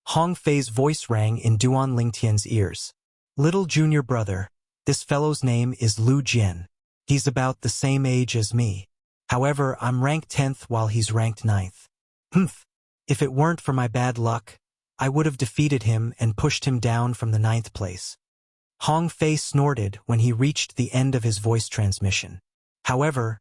Hong Fei's voice rang in Duan Lingtian's ears. Little junior brother, this fellow's name is Lu Jian. He's about the same age as me. However, I'm ranked 10th while he's ranked 9th. Humph, if it weren't for my bad luck, I would have defeated him and pushed him down from the 9th place. Hong Fei snorted when he reached the end of his voice transmission. However,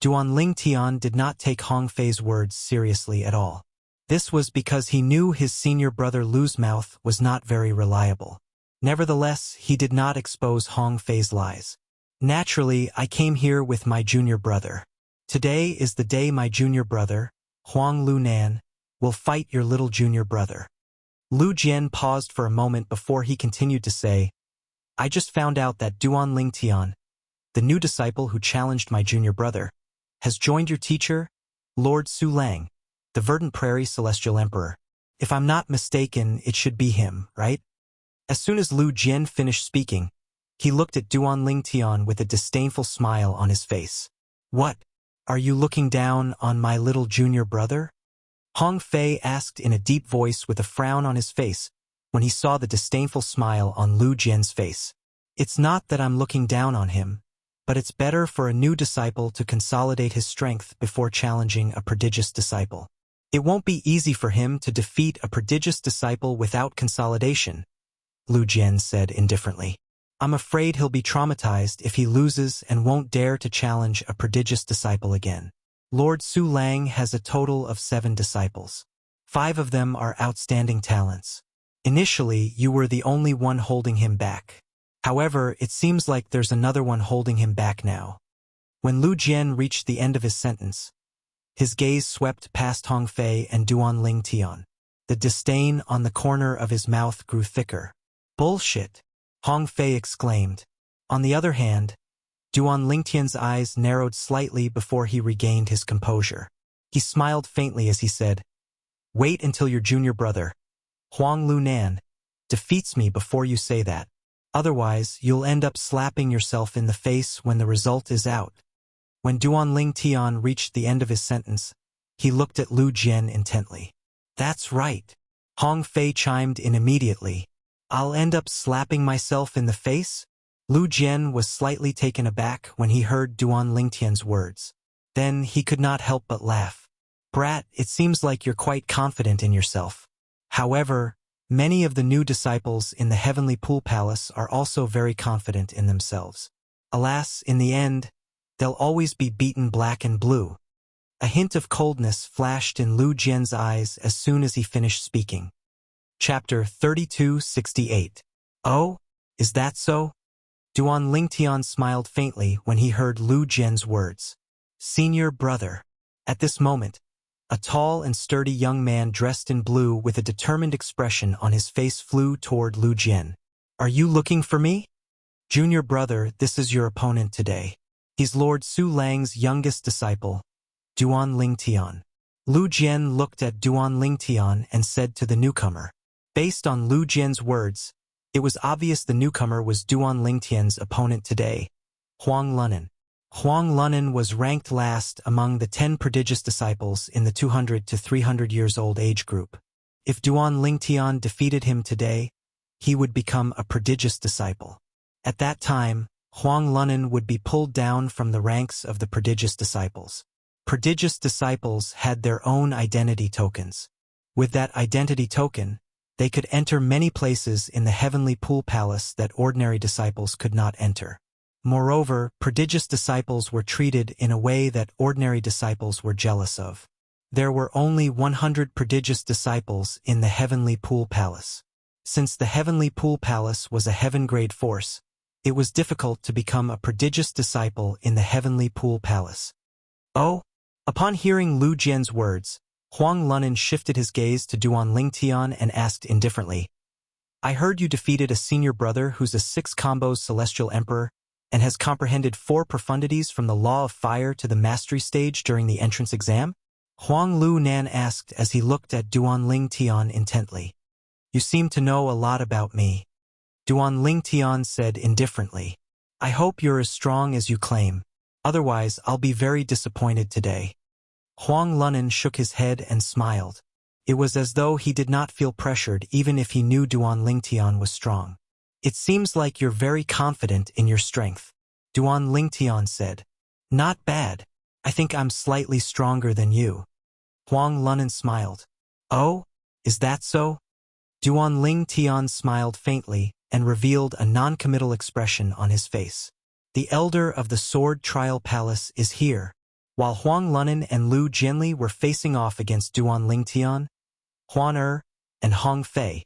Duan Lingtian did not take Hong Fei's words seriously at all. This was because he knew his senior brother Lu's mouth was not very reliable. Nevertheless, he did not expose Hong Fei's lies. Naturally, I came here with my junior brother. Today is the day my junior brother, Huang Lunan, will fight your little junior brother. Lu Jian paused for a moment before he continued to say, I just found out that Duan Lingtian, the new disciple who challenged my junior brother, has joined your teacher, Lord Su Lang, the Verdant Prairie Celestial Emperor. If I'm not mistaken, it should be him, right? As soon as Lu Jian finished speaking, he looked at Duan Lingtian with a disdainful smile on his face. What? Are you looking down on my little junior brother? Hong Fei asked in a deep voice with a frown on his face when he saw the disdainful smile on Lu Jian's face. It's not that I'm looking down on him, but it's better for a new disciple to consolidate his strength before challenging a prodigious disciple. It won't be easy for him to defeat a prodigious disciple without consolidation, Lu Jian said indifferently. I'm afraid he'll be traumatized if he loses and won't dare to challenge a prodigious disciple again. Lord Su Lang has a total of 7 disciples. 5 of them are outstanding talents. Initially, you were the only one holding him back. However, it seems like there's another one holding him back now. When Lu Jian reached the end of his sentence, his gaze swept past Hong Fei and Duan Lingtian. The disdain on the corner of his mouth grew thicker. Bullshit, Hong Fei exclaimed. On the other hand, Duan Lingtian's eyes narrowed slightly before he regained his composure. He smiled faintly as he said, Wait until your junior brother, Huang Lunan, defeats me before you say that. Otherwise, you'll end up slapping yourself in the face when the result is out. When Duan Lingtian reached the end of his sentence, he looked at Lu Jian intently. That's right, Hong Fei chimed in immediately. I'll end up slapping myself in the face? Lu Jian was slightly taken aback when he heard Duan Lingtian's words. Then he could not help but laugh. Brat, it seems like you're quite confident in yourself. However, many of the new disciples in the Heavenly Pool Palace are also very confident in themselves. Alas, in the end, they'll always be beaten black and blue. A hint of coldness flashed in Lu Jian's eyes as soon as he finished speaking. Chapter 3268. Oh, is that so? Duan Lingtian smiled faintly when he heard Lu Jian's words. Senior brother. At this moment, a tall and sturdy young man dressed in blue with a determined expression on his face flew toward Lu Jian. Are you looking for me? Junior brother, this is your opponent today. He's Lord Su Lang's youngest disciple, Duan Lingtian. Lu Jian looked at Duan Lingtian and said to the newcomer. Based on Lu Jian's words, it was obvious the newcomer was Duan Lingtian's opponent today, Huang Lunan. Huang Lunan was ranked last among the 10 prodigious disciples in the 200 to 300 years old age group. If Duan Lingtian defeated him today, he would become a prodigious disciple. At that time, Huang Lunan would be pulled down from the ranks of the prodigious disciples. Prodigious disciples had their own identity tokens. With that identity token, they could enter many places in the Heavenly Pool Palace that ordinary disciples could not enter. Moreover, prodigious disciples were treated in a way that ordinary disciples were jealous of. There were only 100 prodigious disciples in the Heavenly Pool Palace. Since the Heavenly Pool Palace was a heaven-grade force, it was difficult to become a prodigious disciple in the Heavenly Pool Palace. Oh? Upon hearing Lu Jian's words, Huang Lunan shifted his gaze to Duan Lingtian and asked indifferently, I heard you defeated a senior brother who's a 6 combos celestial emperor and has comprehended 4 profundities from the law of fire to the mastery stage during the entrance exam? Huang Lunan asked as he looked at Duan Lingtian intently. You seem to know a lot about me. Duan Lingtian said indifferently. I hope you're as strong as you claim. Otherwise, I'll be very disappointed today. Huang Lunan shook his head and smiled. It was as though he did not feel pressured even if he knew Duan Lingtian was strong. It seems like you're very confident in your strength. Duan Lingtian said. Not bad. I think I'm slightly stronger than you. Huang Lunan smiled. Oh, is that so? Duan Lingtian smiled faintly and revealed a non-committal expression on his face. The elder of the Sword Trial Palace is here. While Huang Lunan and Lu Jianli were facing off against Duan Lingtian, Huan and Hong Fei,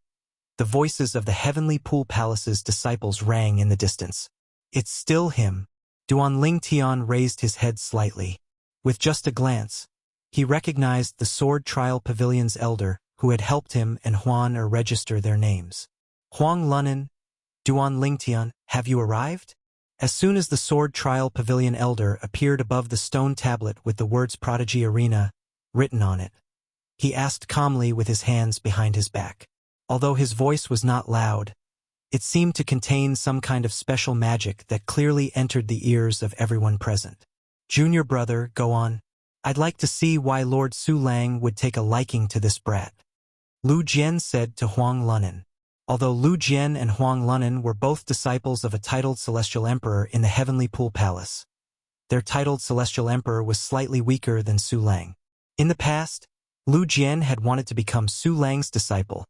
the voices of the Heavenly Pool Palace's disciples rang in the distance. It's still him. Duan Lingtian raised his head slightly. With just a glance, he recognized the Sword Trial Pavilion's elder who had helped him and Huan register their names. Huang Lunan, Duan Lingtian, have you arrived? As soon as the Sword Trial Pavilion elder appeared above the stone tablet with the words Prodigy Arena written on it, he asked calmly with his hands behind his back. Although his voice was not loud, it seemed to contain some kind of special magic that clearly entered the ears of everyone present. Junior brother, go on. I'd like to see why Lord Su Lang would take a liking to this brat. Lu Jian said to Huang Lunan. Although Lu Jian and Huang Lunan were both disciples of a titled Celestial Emperor in the Heavenly Pool Palace, their titled Celestial Emperor was slightly weaker than Su Lang. In the past, Lu Jian had wanted to become Su Lang's disciple,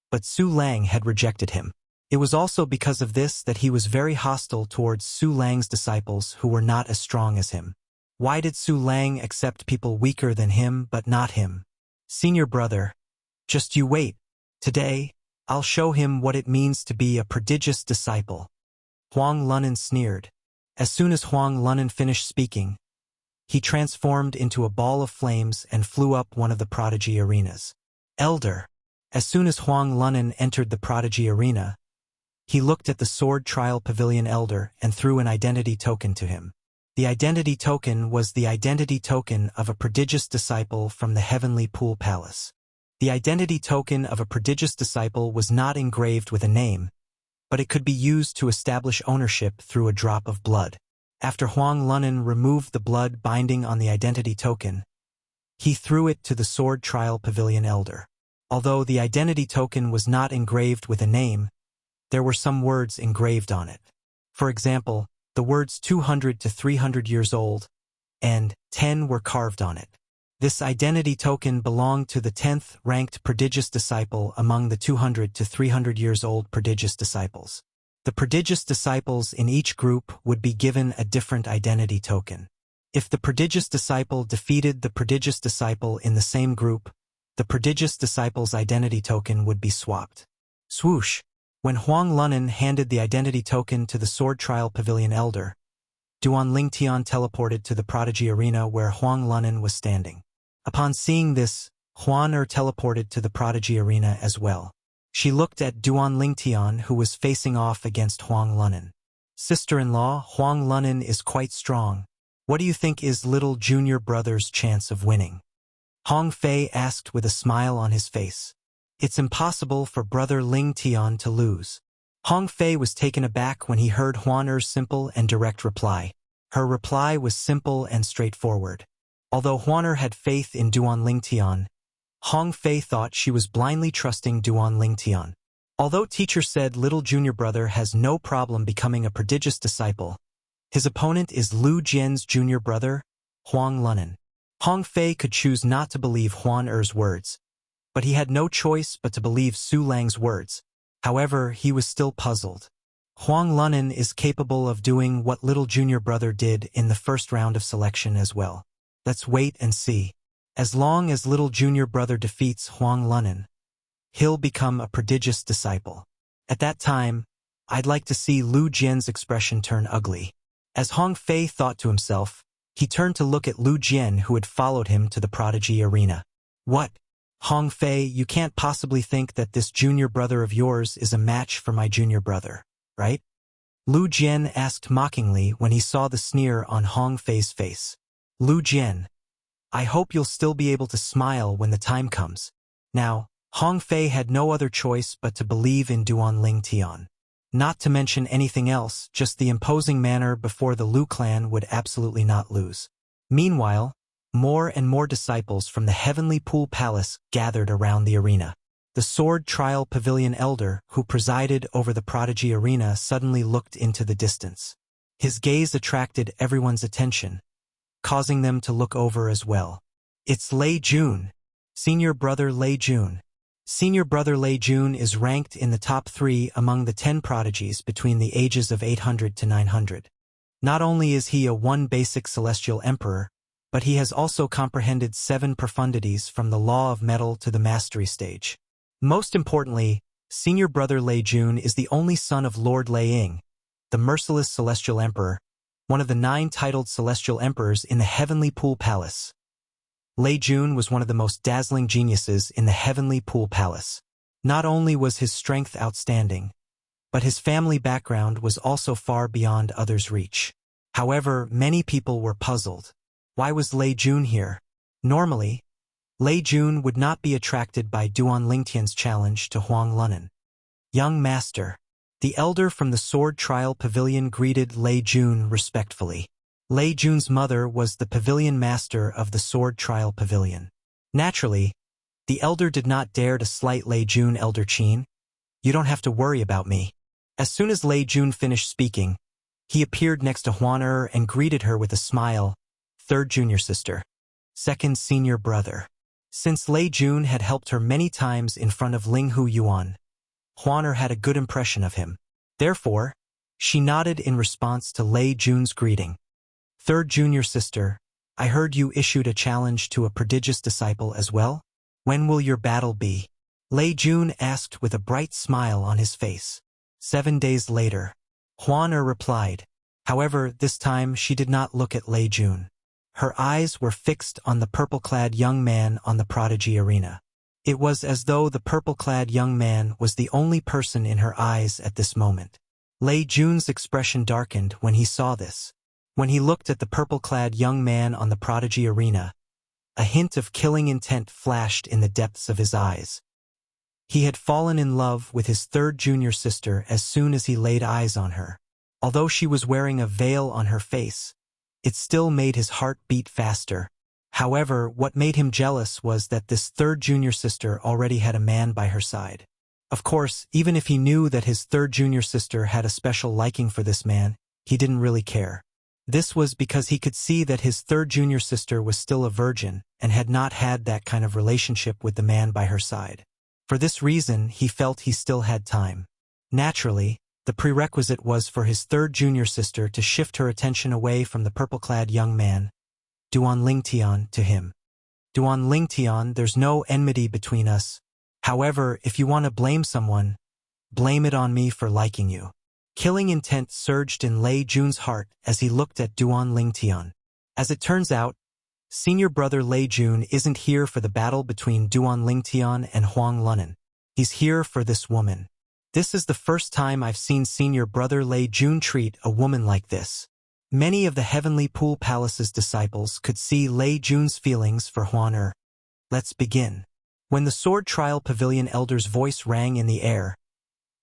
but Su Lang had rejected him. It was also because of this that he was very hostile towards Su Lang's disciples who were not as strong as him. Why did Su Lang accept people weaker than him but not him? Senior brother, just you wait. Today, I'll show him what it means to be a prodigious disciple. Huang Lunan sneered. As soon as Huang Lunan finished speaking, he transformed into a ball of flames and flew up one of the prodigy arenas. Elder. As soon as Huang Lunan entered the prodigy arena, he looked at the Sword Trial Pavilion elder and threw an identity token to him. The identity token was the identity token of a prodigious disciple from the Heavenly Pool Palace. The identity token of a prodigious disciple was not engraved with a name, but it could be used to establish ownership through a drop of blood. After Huang Lunan removed the blood binding on the identity token, he threw it to the Sword Trial Pavilion elder. Although the identity token was not engraved with a name, there were some words engraved on it. For example, the words 200 to 300 years old and 10 were carved on it. This identity token belonged to the 10th ranked prodigious disciple among the 200 to 300 years old prodigious disciples. The prodigious disciples in each group would be given a different identity token. If the prodigious disciple defeated the prodigious disciple in the same group, the prodigious disciple's identity token would be swapped. Swoosh! When Huang Lunan handed the identity token to the Sword Trial Pavilion elder, Duan Lingtian teleported to the prodigy arena where Huang Lunan was standing. Upon seeing this, Huan teleported to the prodigy arena as well. She looked at Duan Lingtian who was facing off against Huang Lunan. Sister-in-law, Huang Lunan is quite strong. What do you think is little junior brother's chance of winning? Hong Fei asked with a smile on his face. It's impossible for brother Lingtian to lose. Hong Fei was taken aback when he heard Huan simple and direct reply. Her reply was simple and straightforward. Although Huan had faith in Duan Lingtian, Hong Fei thought she was blindly trusting Duan Lingtian. Although teacher said little junior brother has no problem becoming a prodigious disciple, his opponent is Lu Jian's junior brother, Huang Lunan. Hong Fei could choose not to believe Huan words, but he had no choice but to believe Su Lang's words. However, he was still puzzled. Huang Lunan is capable of doing what little junior brother did in the first round of selection as well. Let's wait and see. As long as little junior brother defeats Huang Lunan, he'll become a prodigious disciple. At that time, I'd like to see Lu Jian's expression turn ugly. As Hong Fei thought to himself, he turned to look at Lu Jian who had followed him to the prodigy arena. What? Hong Fei, you can't possibly think that this junior brother of yours is a match for my junior brother, right? Lu Jian asked mockingly when he saw the sneer on Hong Fei's face. Lu Jian, I hope you'll still be able to smile when the time comes. Now, Hong Fei had no other choice but to believe in Duan Ling Tian. Not to mention anything else, just the imposing manner before the Lu clan would absolutely not lose. Meanwhile, more and more disciples from the Heavenly Pool Palace gathered around the arena. The Sword Trial Pavilion elder, who presided over the Prodigy Arena, suddenly looked into the distance. His gaze attracted everyone's attention, causing them to look over as well. It's Lei Jun, senior brother Lei Jun. Senior brother Lei Jun is ranked in the top 3 among the 10 prodigies between the ages of 800 to 900. Not only is he a 1 basic celestial emperor, but he has also comprehended 7 profundities from the law of metal to the mastery stage. Most importantly, senior brother Lei Jun is the only son of Lord Lei Ying, the merciless celestial emperor, one of the 9 titled celestial emperors in the Heavenly Pool Palace. Lei Jun was one of the most dazzling geniuses in the Heavenly Pool Palace. Not only was his strength outstanding, but his family background was also far beyond others' reach. However, many people were puzzled. Why was Lei Jun here? Normally, Lei Jun would not be attracted by Duan Lingtian's challenge to Huang Lunan. Young master. The elder from the Sword Trial Pavilion greeted Lei Jun respectfully. Lei Jun's mother was the pavilion master of the Sword Trial Pavilion. Naturally, the elder did not dare to slight Lei Jun. Elder Qin, you don't have to worry about me. As soon as Lei Jun finished speaking, he appeared next to Huan Er and greeted her with a smile. 3rd junior sister. 2nd senior brother. Since Lei Jun had helped her many times in front of Ling Hu Yuan, Huan Er had a good impression of him. Therefore, she nodded in response to Lei Jun's greeting. 3rd junior sister, I heard you issued a challenge to a prodigious disciple as well? When will your battle be? Lei Jun asked with a bright smile on his face. 7 days later. Huan Er replied. However, this time she did not look at Lei Jun. Her eyes were fixed on the purple-clad young man on the Prodigy Arena. It was as though the purple-clad young man was the only person in her eyes at this moment. Lei Jun's expression darkened when he saw this. When he looked at the purple-clad young man on the Prodigy Arena, a hint of killing intent flashed in the depths of his eyes. He had fallen in love with his 3rd junior sister as soon as he laid eyes on her. Although she was wearing a veil on her face, it still made his heart beat faster. However, what made him jealous was that this 3rd junior sister already had a man by her side. Of course, even if he knew that his 3rd junior sister had a special liking for this man, he didn't really care. This was because he could see that his 3rd junior sister was still a virgin and had not had that kind of relationship with the man by her side. For this reason, he felt he still had time. Naturally, the prerequisite was for his 3rd junior sister to shift her attention away from the purple-clad young man, Duan Lingtian, to him. Duan Lingtian, there's no enmity between us. However, if you want to blame someone, blame it on me for liking you. Killing intent surged in Lei Jun's heart as he looked at Duan Lingtian. As it turns out, senior brother Lei Jun isn't here for the battle between Duan Lingtian and Huang Lunan. He's here for this woman. This is the first time I've seen senior brother Lei Jun treat a woman like this. Many of the Heavenly Pool Palace's disciples could see Lei Jun's feelings for Huan Er. Let's begin. When the Sword Trial Pavilion elder's voice rang in the air,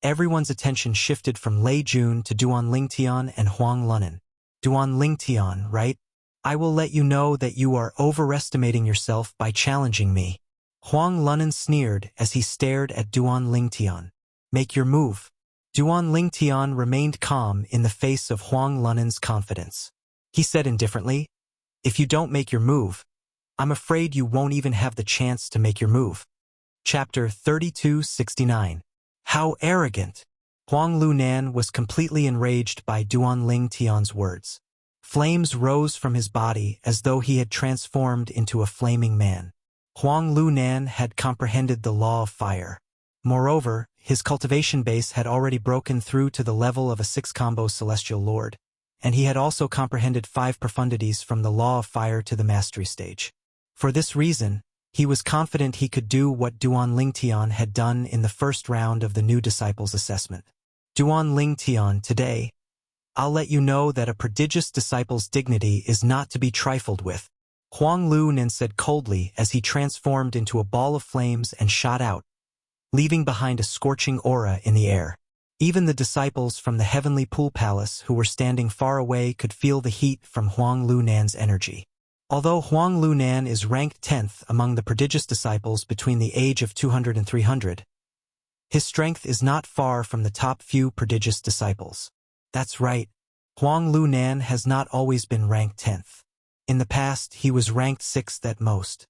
everyone's attention shifted from Lei Jun to Duan Lingtian and Huang Lunan. Duan Lingtian, right? I will let you know that you are overestimating yourself by challenging me. Huang Lunan sneered as he stared at Duan Lingtian. Make your move. Duan Lingtian remained calm in the face of Huang Lunan's confidence. He said indifferently, if you don't make your move, I'm afraid you won't even have the chance to make your move. Chapter 3269. How arrogant! Huang Lunan was completely enraged by Duan Lingtian's words. Flames rose from his body as though he had transformed into a flaming man. Huang Lunan had comprehended the law of fire. Moreover, his cultivation base had already broken through to the level of a 6-combo celestial lord, and he had also comprehended 5 profundities from the law of fire to the mastery stage. For this reason, He was confident he could do what Duan Lingtian had done in the first round of the new disciples assessment. Duan Lingtian, today, I'll let you know that a prodigious disciple's dignity is not to be trifled with, Huang Lunan said coldly as he transformed into a ball of flames and shot out, leaving behind a scorching aura in the air. Even the disciples from the heavenly pool palace who were standing far away could feel the heat from Huang Lunan's energy. Although Huang Lunan is ranked 10th among the prodigious disciples between the age of 200 and 300, his strength is not far from the top few prodigious disciples. That's right, Huang Lunan has not always been ranked 10th. In the past, he was ranked 6th at most.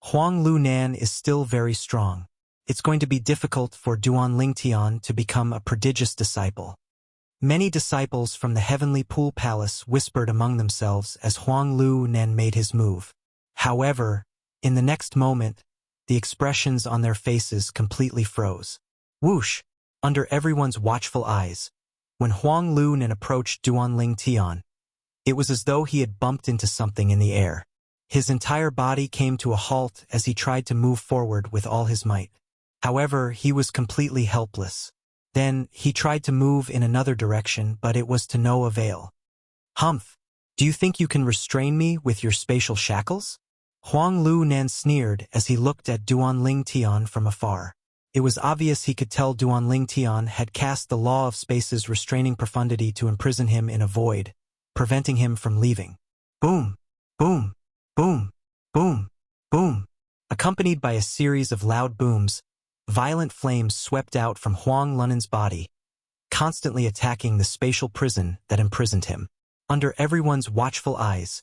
Huang Lunan is still very strong. It's going to be difficult for Duan Lingtian to become a prodigious disciple. Many disciples from the heavenly pool palace whispered among themselves as Huang Lunan made his move. However, in the next moment, the expressions on their faces completely froze. Whoosh! Under everyone's watchful eyes, when Huang Lunan approached Duan Lingtian, it was as though he had bumped into something in the air. His entire body came to a halt as he tried to move forward with all his might. However, he was completely helpless. Then, he tried to move in another direction, but it was to no avail. Humph! Do you think you can restrain me with your spatial shackles? Huang Lunan sneered as he looked at Duan Lingtian from afar. It was obvious he could tell Duan Lingtian had cast the law of space's restraining profundity to imprison him in a void, preventing him from leaving. Boom! Boom! Boom! Boom! Boom! Accompanied by a series of loud booms, violent flames swept out from Huang Lunan's body, constantly attacking the spatial prison that imprisoned him. Under everyone's watchful eyes,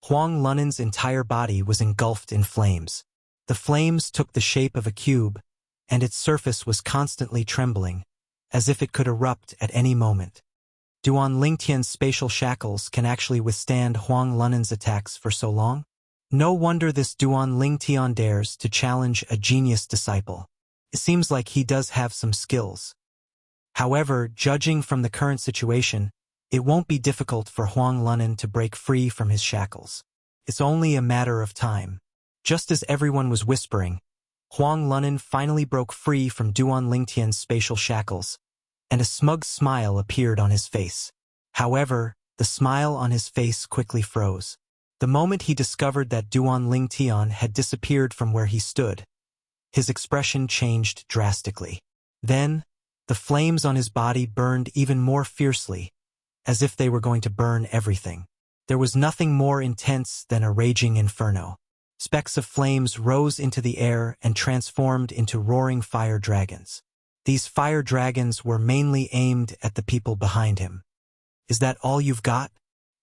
Huang Lunan's entire body was engulfed in flames. The flames took the shape of a cube, and its surface was constantly trembling, as if it could erupt at any moment. Duan Lingtian's spatial shackles can actually withstand Huang Lunan's attacks for so long? No wonder this Duan Lingtian dares to challenge a genius disciple. It seems like he does have some skills. However, judging from the current situation, it won't be difficult for Huang Lunan to break free from his shackles. It's only a matter of time. Just as everyone was whispering, Huang Lunan finally broke free from Duan Lingtian's spatial shackles, and a smug smile appeared on his face. However, the smile on his face quickly froze. The moment he discovered that Duan Lingtian had disappeared from where he stood, his expression changed drastically. Then, the flames on his body burned even more fiercely, as if they were going to burn everything. There was nothing more intense than a raging inferno. Specks of flames rose into the air and transformed into roaring fire dragons. These fire dragons were mainly aimed at the people behind him. Is that all you've got?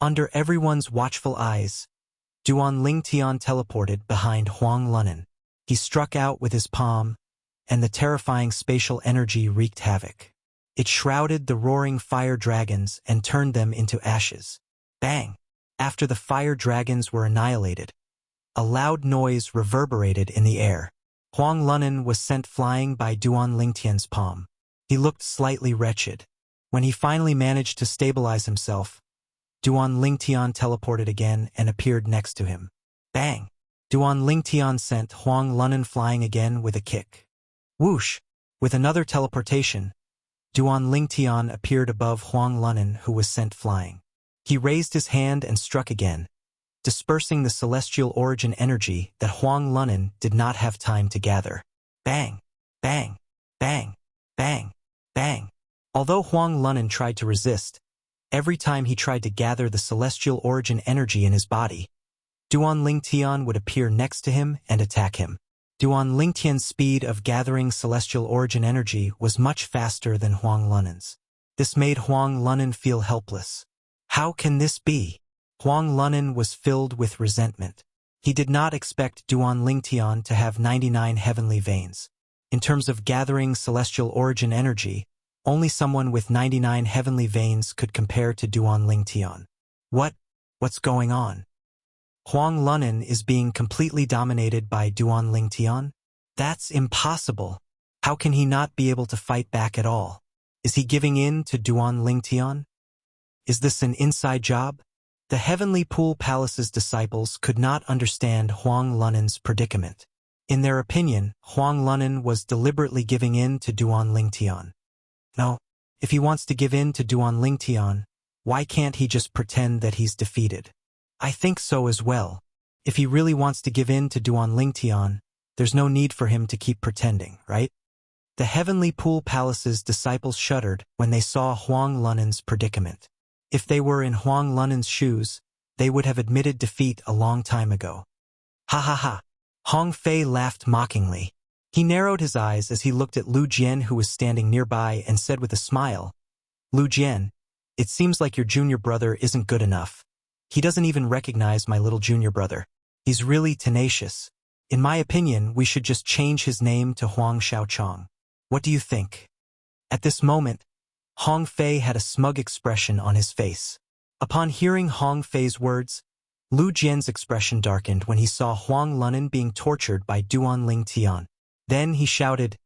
Under everyone's watchful eyes, Duan Lingtian teleported behind Huang Lunan. He struck out with his palm, and the terrifying spatial energy wreaked havoc. It shrouded the roaring fire dragons and turned them into ashes. Bang! After the fire dragons were annihilated, a loud noise reverberated in the air. Huang Lunan was sent flying by Duan Lingtian's palm. He looked slightly wretched. When he finally managed to stabilize himself, Duan Lingtian teleported again and appeared next to him. Bang! Duan Lingtian sent Huang Lunan flying again with a kick. Whoosh! With another teleportation, Duan Lingtian appeared above Huang Lunan, who was sent flying. He raised his hand and struck again, dispersing the celestial origin energy that Huang Lunan did not have time to gather. Bang! Bang! Bang! Bang! Bang! Although Huang Lunan tried to resist, every time he tried to gather the celestial origin energy in his body, Duan Lingtian would appear next to him and attack him. Duan Lingtian's speed of gathering celestial origin energy was much faster than Huang Lunan's. This made Huang Lunan feel helpless. How can this be? Huang Lunan was filled with resentment. He did not expect Duan Lingtian to have 99 heavenly veins. In terms of gathering celestial origin energy, only someone with 99 heavenly veins could compare to Duan Lingtian. What's going on? Huang Lunan is being completely dominated by Duan Lingtian? That's impossible. How can he not be able to fight back at all? Is he giving in to Duan Lingtian? Is this an inside job? The Heavenly Pool Palace's disciples could not understand Huang Lunan's predicament. In their opinion, Huang Lunan was deliberately giving in to Duan Lingtian. No, if he wants to give in to Duan Lingtian, why can't he just pretend that he's defeated? I think so as well. If he really wants to give in to Duan Lingtian, there's no need for him to keep pretending, right? The Heavenly Pool Palace's disciples shuddered when they saw Huang Lunan's predicament. If they were in Huang Lunan's shoes, they would have admitted defeat a long time ago. Ha ha ha! Hong Fei laughed mockingly. He narrowed his eyes as he looked at Lu Jian, who was standing nearby, and said with a smile, Lu Jian, it seems like your junior brother isn't good enough. He doesn't even recognize my little junior brother. He's really tenacious. In my opinion, we should just change his name to Huang Xiaochong. What do you think? At this moment, Hong Fei had a smug expression on his face. Upon hearing Hong Fei's words, Lu Jian's expression darkened when he saw Huang Lunan being tortured by Duan Lingtian. Then he shouted,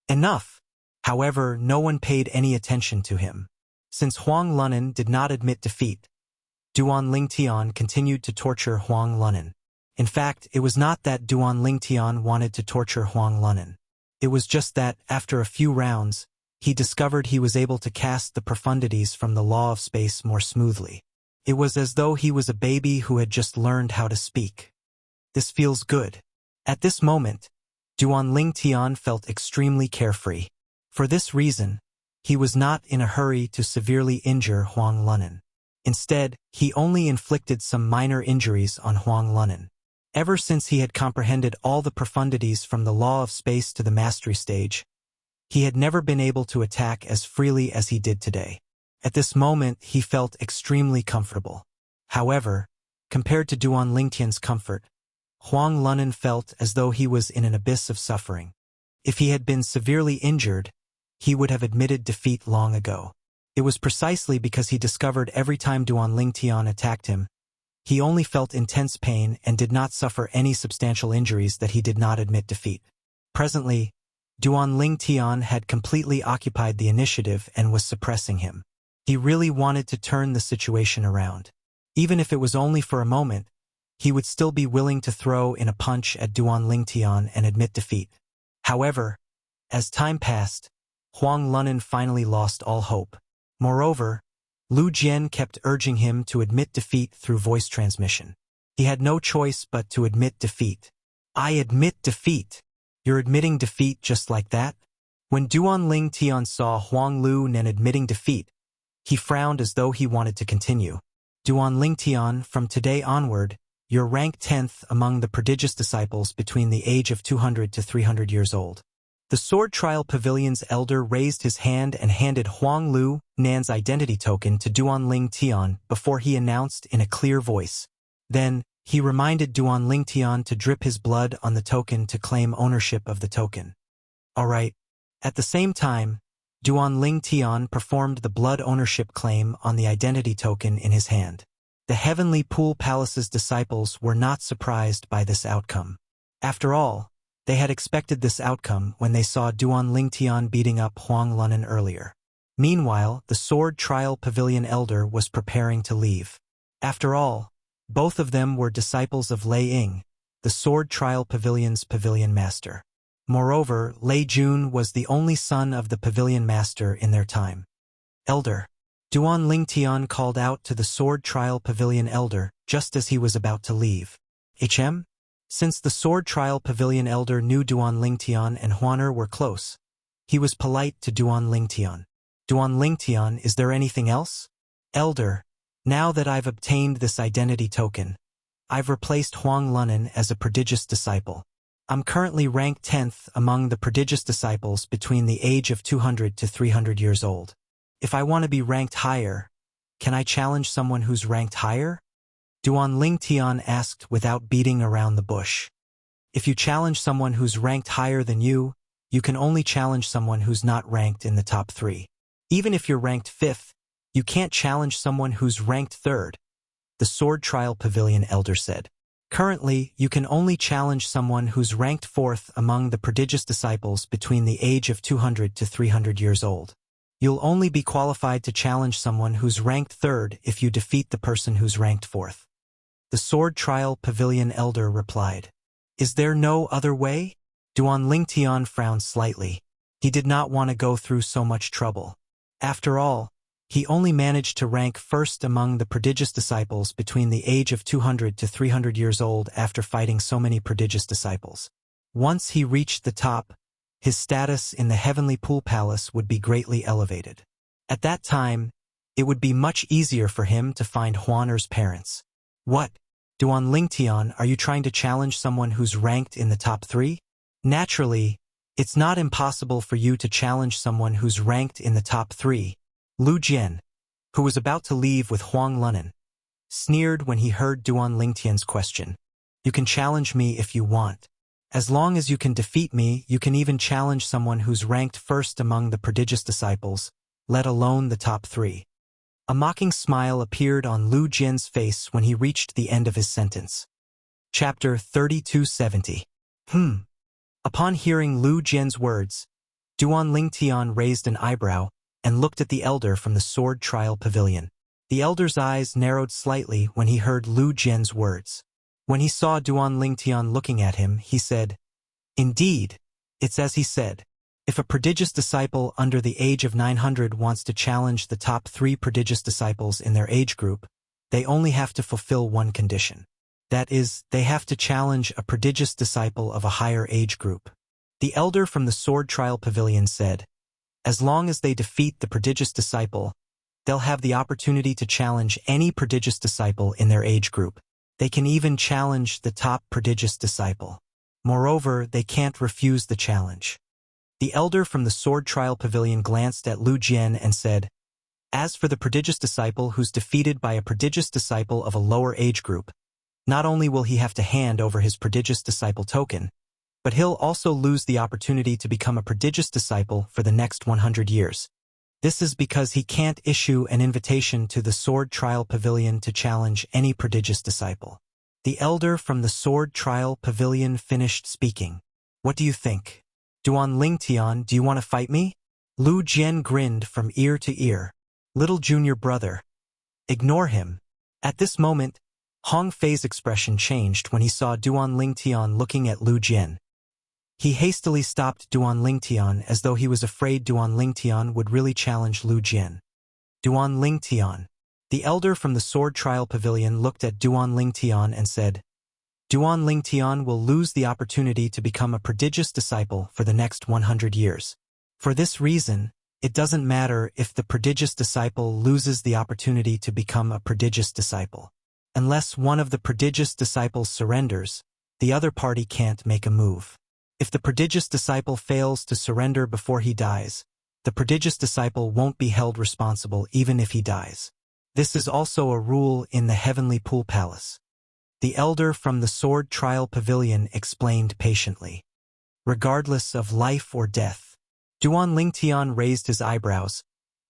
Enough! However, no one paid any attention to him. Since Huang Lunan did not admit defeat, Duan Lingtian continued to torture Huang Lunan. In fact, it was not that Duan Lingtian wanted to torture Huang Lunan. It was just that, after a few rounds, he discovered he was able to cast the profundities from the law of space more smoothly. It was as though he was a baby who had just learned how to speak. This feels good. At this moment, Duan Lingtian felt extremely carefree. For this reason, he was not in a hurry to severely injure Huang Lunan. Instead, he only inflicted some minor injuries on Huang Lunan. Ever since he had comprehended all the profundities from the law of space to the mastery stage, he had never been able to attack as freely as he did today. At this moment, he felt extremely comfortable. However, compared to Duan Lingtian's comfort, Huang Lunan felt as though he was in an abyss of suffering. If he had been severely injured, he would have admitted defeat long ago. It was precisely because he discovered every time Duan Lingtian attacked him, he only felt intense pain and did not suffer any substantial injuries that he did not admit defeat. Presently, Duan Lingtian had completely occupied the initiative and was suppressing him. He really wanted to turn the situation around. Even if it was only for a moment, he would still be willing to throw in a punch at Duan Lingtian and admit defeat. However, as time passed, Huang Lunan finally lost all hope. Moreover, Lu Jian kept urging him to admit defeat through voice transmission. He had no choice but to admit defeat. I admit defeat. You're admitting defeat just like that? When Duan Lingtian saw Huang Lunan admitting defeat, he frowned as though he wanted to continue. Duan Lingtian, from today onward, you're ranked 10th among the prodigious disciples between the age of 200 to 300 years old. The Sword Trial Pavilion's elder raised his hand and handed Huang Lunan's identity token to Duan Lingtian before he announced in a clear voice. Then, he reminded Duan Lingtian to drip his blood on the token to claim ownership of the token. All right. At the same time, Duan Lingtian performed the blood ownership claim on the identity token in his hand. The Heavenly Pool Palace's disciples were not surprised by this outcome. After all, they had expected this outcome when they saw Duan Lingtian beating up Huang Lunan earlier. Meanwhile, the Sword Trial Pavilion elder was preparing to leave. After all, both of them were disciples of Lei Ying, the Sword Trial Pavilion's pavilion master. Moreover, Lei Jun was the only son of the pavilion master in their time. Elder. Duan Lingtian called out to the Sword Trial Pavilion elder just as he was about to leave. HM? Since the Sword Trial Pavilion elder knew Duan Lingtian and Huaner were close, he was polite to Duan Lingtian. Duan Lingtian, is there anything else? Elder, now that I've obtained this identity token, I've replaced Huang Lunan as a prodigious disciple. I'm currently ranked 10th among the prodigious disciples between the age of 200 to 300 years old. If I want to be ranked higher, can I challenge someone who's ranked higher? Duan Lingtian asked without beating around the bush. If you challenge someone who's ranked higher than you can only challenge someone who's not ranked in the top 3. Even if you're ranked 5th, you can't challenge someone who's ranked 3rd, the Sword Trial Pavilion elder said. Currently, you can only challenge someone who's ranked 4th among the prodigious disciples between the age of 200 to 300 years old. You'll only be qualified to challenge someone who's ranked 3rd if you defeat the person who's ranked 4th. The Sword Trial Pavilion elder replied. Is there no other way? Duan Lingtian frowned slightly. He did not want to go through so much trouble. After all, he only managed to rank first among the prodigious disciples between the age of 200 to 300 years old after fighting so many prodigious disciples. Once he reached the top, his status in the heavenly pool palace would be greatly elevated. At that time, it would be much easier for him to find Huaner's parents. What? Duan Lingtian, are you trying to challenge someone who's ranked in the top 3? Naturally, it's not impossible for you to challenge someone who's ranked in the top 3. Lu Jian, who was about to leave with Huang Lunan, sneered when he heard Duan Lingtian's question. You can challenge me if you want. As long as you can defeat me, you can even challenge someone who's ranked first among the prodigious disciples, let alone the top 3. A mocking smile appeared on Lu Jian's face when he reached the end of his sentence. Chapter 3270. Upon hearing Lu Jian's words, Duan Lingtian raised an eyebrow and looked at the elder from the sword trial pavilion. The elder's eyes narrowed slightly when he heard Lu Jian's words. When he saw Duan Lingtian looking at him, he said, "Indeed, it's as he said. If a prodigious disciple under the age of 900 wants to challenge the top 3 prodigious disciples in their age group, they only have to fulfill one condition. That is, they have to challenge a prodigious disciple of a higher age group." The elder from the sword trial pavilion said, "As long as they defeat the prodigious disciple, they'll have the opportunity to challenge any prodigious disciple in their age group. They can even challenge the top prodigious disciple. Moreover, they can't refuse the challenge." The elder from the sword trial pavilion glanced at Lu Jian and said, "As for the prodigious disciple who's defeated by a prodigious disciple of a lower age group, not only will he have to hand over his prodigious disciple token, but he'll also lose the opportunity to become a prodigious disciple for the next 100 years. This is because he can't issue an invitation to the sword trial pavilion to challenge any prodigious disciple." The elder from the sword trial pavilion finished speaking. "What do you think? Duan Lingtian, do you want to fight me?" Lu Jian grinned from ear to ear. "Little junior brother. Ignore him." At this moment, Hong Fei's expression changed when he saw Duan Lingtian looking at Lu Jian. He hastily stopped Duan Lingtian as though he was afraid Duan Lingtian would really challenge Lu Jian. Duan Lingtian. The elder from the sword trial pavilion looked at Duan Lingtian and said, "Duan Lingtian will lose the opportunity to become a prodigious disciple for the next 100 years. For this reason, it doesn't matter if the prodigious disciple loses the opportunity to become a prodigious disciple. Unless one of the prodigious disciples surrenders, the other party can't make a move. If the prodigious disciple fails to surrender before he dies, the prodigious disciple won't be held responsible even if he dies. This is also a rule in the heavenly pool palace." The elder from the sword trial pavilion explained patiently. "Regardless of life or death." Duan Lingtian raised his eyebrows,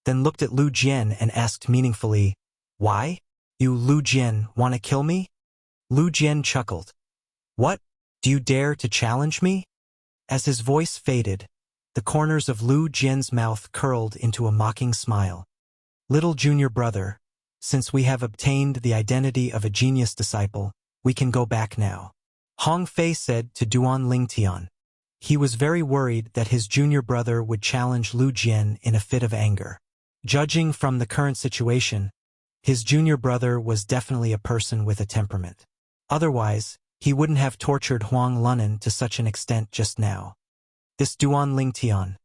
then looked at Lu Jian and asked meaningfully, "Why? You, Lu Jian, want to kill me?" Lu Jian chuckled. "What? Do you dare to challenge me?" As his voice faded, the corners of Lu Jian's mouth curled into a mocking smile. "Little junior brother, since we have obtained the identity of a genius disciple, we can go back now," Hong Fei said to Duan Lingtian. He was very worried that his junior brother would challenge Lu Jian in a fit of anger. Judging from the current situation, his junior brother was definitely a person with a temperament. Otherwise, he wouldn't have tortured Huang Lunan to such an extent just now. This Duan Lingtian.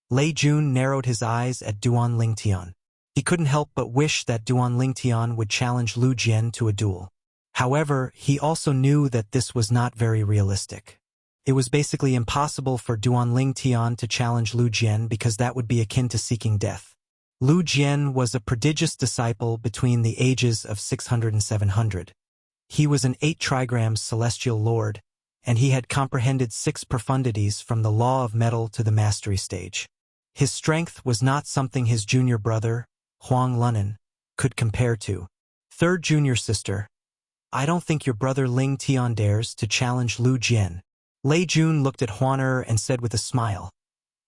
Lei Jun narrowed his eyes at Duan Lingtian. He couldn't help but wish that Duan Lingtian would challenge Lu Jian to a duel. However, he also knew that this was not very realistic. It was basically impossible for Duan Lingtian to challenge Lu Jian because that would be akin to seeking death. Lu Jian was a prodigious disciple between the ages of 600 and 700. He was an 8 trigrams celestial lord, and he had comprehended 6 profundities from the law of metal to the mastery stage. His strength was not something his junior brother, Huang Lunan, could compare to. Third junior sister, I don't think your brother Ling Tian dares to challenge Lu Jian. Lei Jun looked at Huaner and said with a smile,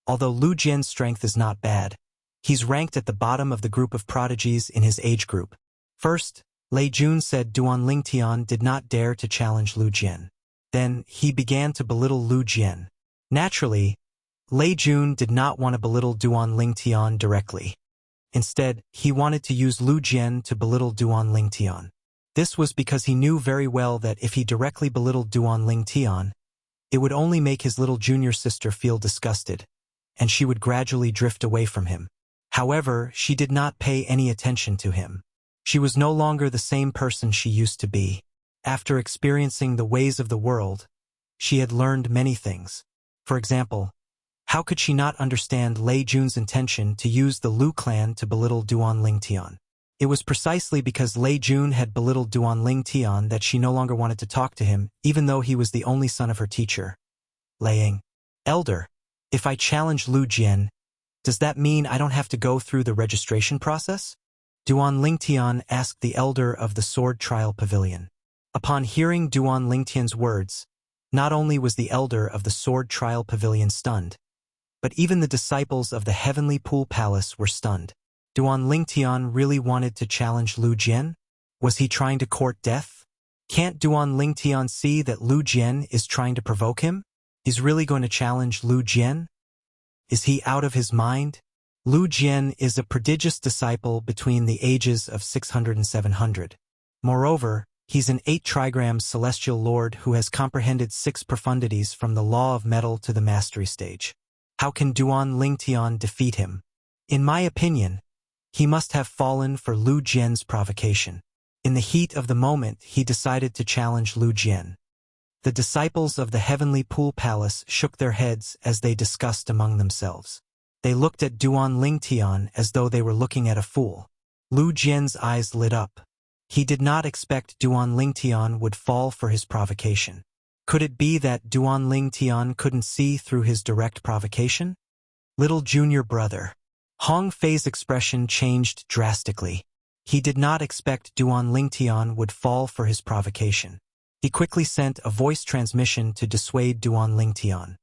although Lu Jian's strength is not bad, he's ranked at the bottom of the group of prodigies in his age group. First, Lei Jun said Duan Lingtian did not dare to challenge Lu Jian. Then, he began to belittle Lu Jian. Naturally, Lei Jun did not want to belittle Duan Lingtian directly. Instead, he wanted to use Lu Jian to belittle Duan Lingtian. This was because he knew very well that if he directly belittled Duan Lingtian, it would only make his little junior sister feel disgusted, and she would gradually drift away from him. However, she did not pay any attention to him. She was no longer the same person she used to be. After experiencing the ways of the world, she had learned many things. For example, how could she not understand Lei Jun's intention to use the Lu clan to belittle Duan Lingtian? It was precisely because Lei Jun had belittled Duan Lingtian that she no longer wanted to talk to him, even though he was the only son of her teacher. Leiang, Elder, if I challenge Lu Jian, does that mean I don't have to go through the registration process? Duan Lingtian asked the elder of the Sword Trial Pavilion. Upon hearing Duan Lingtian's words, not only was the elder of the Sword Trial Pavilion stunned, but even the disciples of the Heavenly Pool Palace were stunned. Duan Lingtian really wanted to challenge Lu Jian? Was he trying to court death? Can't Duan Lingtian see that Lu Jian is trying to provoke him? He's really going to challenge Lu Jian? Is he out of his mind? Lu Jian is a prodigious disciple between the ages of 600 and 700. Moreover, he's an 8-trigram celestial lord who has comprehended 6 profundities from the law of metal to the mastery stage. How can Duan Lingtian defeat him? In my opinion, he must have fallen for Lu Jian's provocation. In the heat of the moment, he decided to challenge Lu Jian. The disciples of the Heavenly Pool Palace shook their heads as they discussed among themselves. They looked at Duan Lingtian as though they were looking at a fool. Lu Jian's eyes lit up. He did not expect Duan Lingtian would fall for his provocation. Could it be that Duan Lingtian couldn't see through his direct provocation? Little junior brother. Hong Fei's expression changed drastically. He did not expect Duan Lingtian would fall for his provocation. He quickly sent a voice transmission to dissuade Duan Lingtian.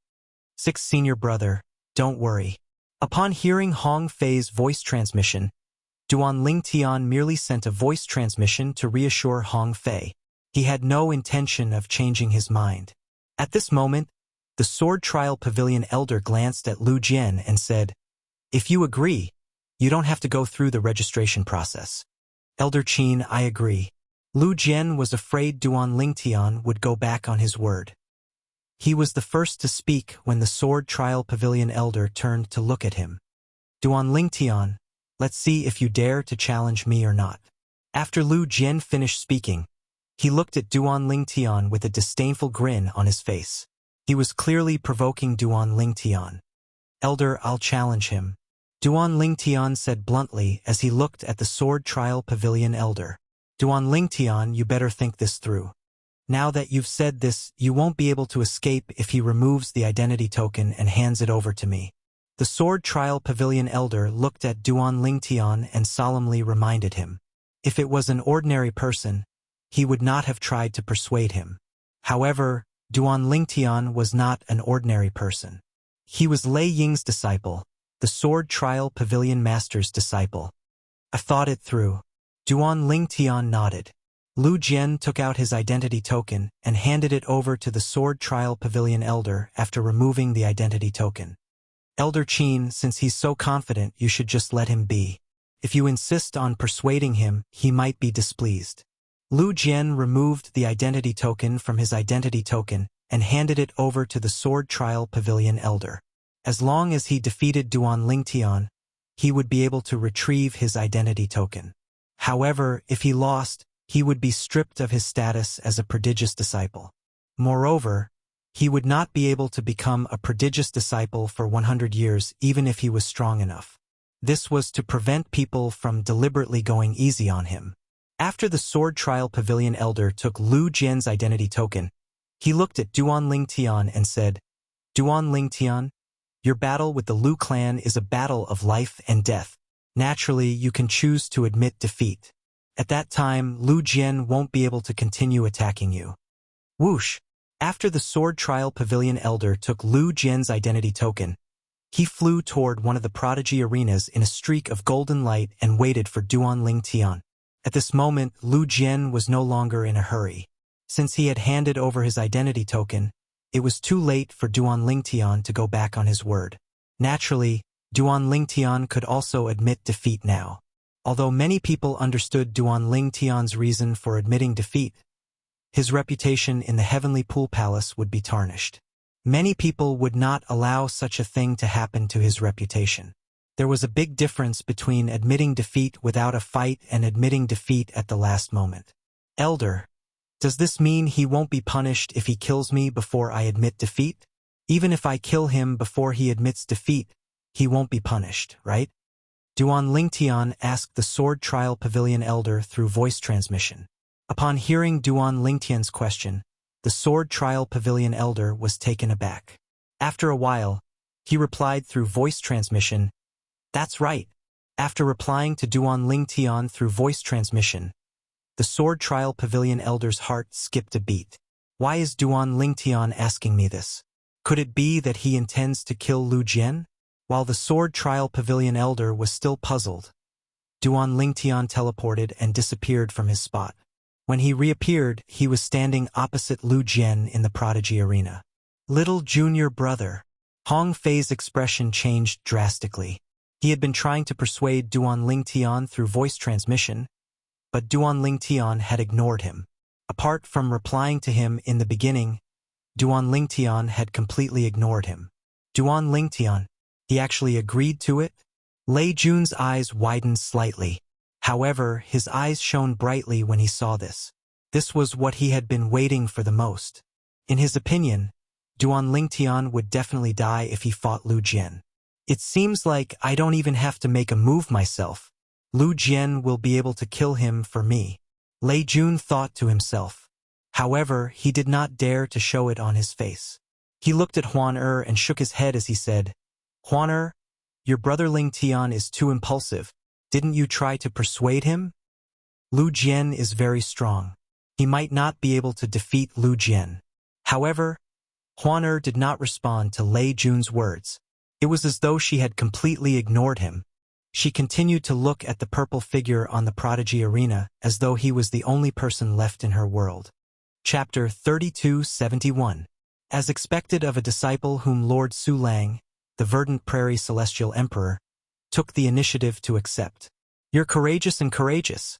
6 senior brother, don't worry. Upon hearing Hong Fei's voice transmission, Duan Lingtian merely sent a voice transmission to reassure Hong Fei. He had no intention of changing his mind. At this moment, the Sword Trial Pavilion elder glanced at Lu Jian and said, "If you agree, you don't have to go through the registration process." Elder Qin, I agree. Lu Jian was afraid Duan Lingtian would go back on his word. He was the first to speak when the Sword Trial Pavilion elder turned to look at him. Duan Lingtian, let's see if you dare to challenge me or not. After Lu Jian finished speaking, he looked at Duan Lingtian with a disdainful grin on his face. He was clearly provoking Duan Lingtian. Elder, I'll challenge him. Duan Lingtian said bluntly as he looked at the Sword Trial Pavilion elder. Duan Lingtian, you better think this through. Now that you've said this, you won't be able to escape if he removes the identity token and hands it over to me. The Sword Trial Pavilion elder looked at Duan Lingtian and solemnly reminded him. If it was an ordinary person, he would not have tried to persuade him. However, Duan Lingtian was not an ordinary person. He was Lei Ying's disciple, the Sword Trial Pavilion Master's disciple. I thought it through. Duan Lingtian nodded. Lu Jian took out his identity token and handed it over to the Sword Trial Pavilion elder after removing the identity token. Elder Qin, since he's so confident, you should just let him be. If you insist on persuading him, he might be displeased. Lu Jian removed the identity token from his identity token and handed it over to the Sword Trial Pavilion elder. As long as he defeated Duan Lingtian, he would be able to retrieve his identity token. However, if he lost, he would be stripped of his status as a prodigious disciple. Moreover, he would not be able to become a prodigious disciple for 100 years even if he was strong enough. This was to prevent people from deliberately going easy on him. After the Sword Trial Pavilion elder took Lu Jian's identity token, he looked at Duan Lingtian and said, Duan Lingtian, your battle with the Lu clan is a battle of life and death. Naturally, you can choose to admit defeat. At that time, Lu Jian won't be able to continue attacking you. Whoosh! After the Sword Trial Pavilion elder took Lu Jian's identity token, he flew toward one of the prodigy arenas in a streak of golden light and waited for Duan Lingtian. At this moment, Lu Jian was no longer in a hurry. Since he had handed over his identity token, it was too late for Duan Lingtian to go back on his word. Naturally, Duan Lingtian could also admit defeat now. Although many people understood Duan Lingtian's reason for admitting defeat, his reputation in the Heavenly Pool Palace would be tarnished. Many people would not allow such a thing to happen to his reputation. There was a big difference between admitting defeat without a fight and admitting defeat at the last moment. Elder, does this mean he won't be punished if he kills me before I admit defeat? Even if I kill him before he admits defeat, he won't be punished, right? Duan Lingtian asked the Sword Trial Pavilion Elder through voice transmission. Upon hearing Duan Lingtian's question, the Sword Trial Pavilion Elder was taken aback. After a while, he replied through voice transmission, "That's right." After replying to Duan Lingtian through voice transmission, the Sword Trial Pavilion Elder's heart skipped a beat. Why is Duan Lingtian asking me this? Could it be that he intends to kill Lu Jian? While the Sword Trial Pavilion Elder was still puzzled, Duan Lingtian teleported and disappeared from his spot. When he reappeared, he was standing opposite Lu Jian in the Prodigy Arena. Little junior brother. Hong Fei's expression changed drastically. He had been trying to persuade Duan Lingtian through voice transmission, but Duan Lingtian had ignored him. Apart from replying to him in the beginning, Duan Lingtian had completely ignored him. Duan Lingtian, he actually agreed to it? Lei Jun's eyes widened slightly. However, his eyes shone brightly when he saw this. This was what he had been waiting for the most. In his opinion, Duan Lingtian would definitely die if he fought Lu Jian. It seems like I don't even have to make a move myself. Lu Jian will be able to kill him for me. Lei Jun thought to himself. However, he did not dare to show it on his face. He looked at Huan and shook his head as he said, "Huan, your brother Lingtian is too impulsive. Didn't you try to persuade him? Lu Jian is very strong. He might not be able to defeat Lu Jian." However, Huan did not respond to Lei Jun's words. It was as though she had completely ignored him. She continued to look at the purple figure on the Prodigy Arena as though he was the only person left in her world. Chapter 3271. As expected of a disciple whom Lord Su Lang, the Verdant Prairie Celestial Emperor, took the initiative to accept. "You're courageous and courageous,"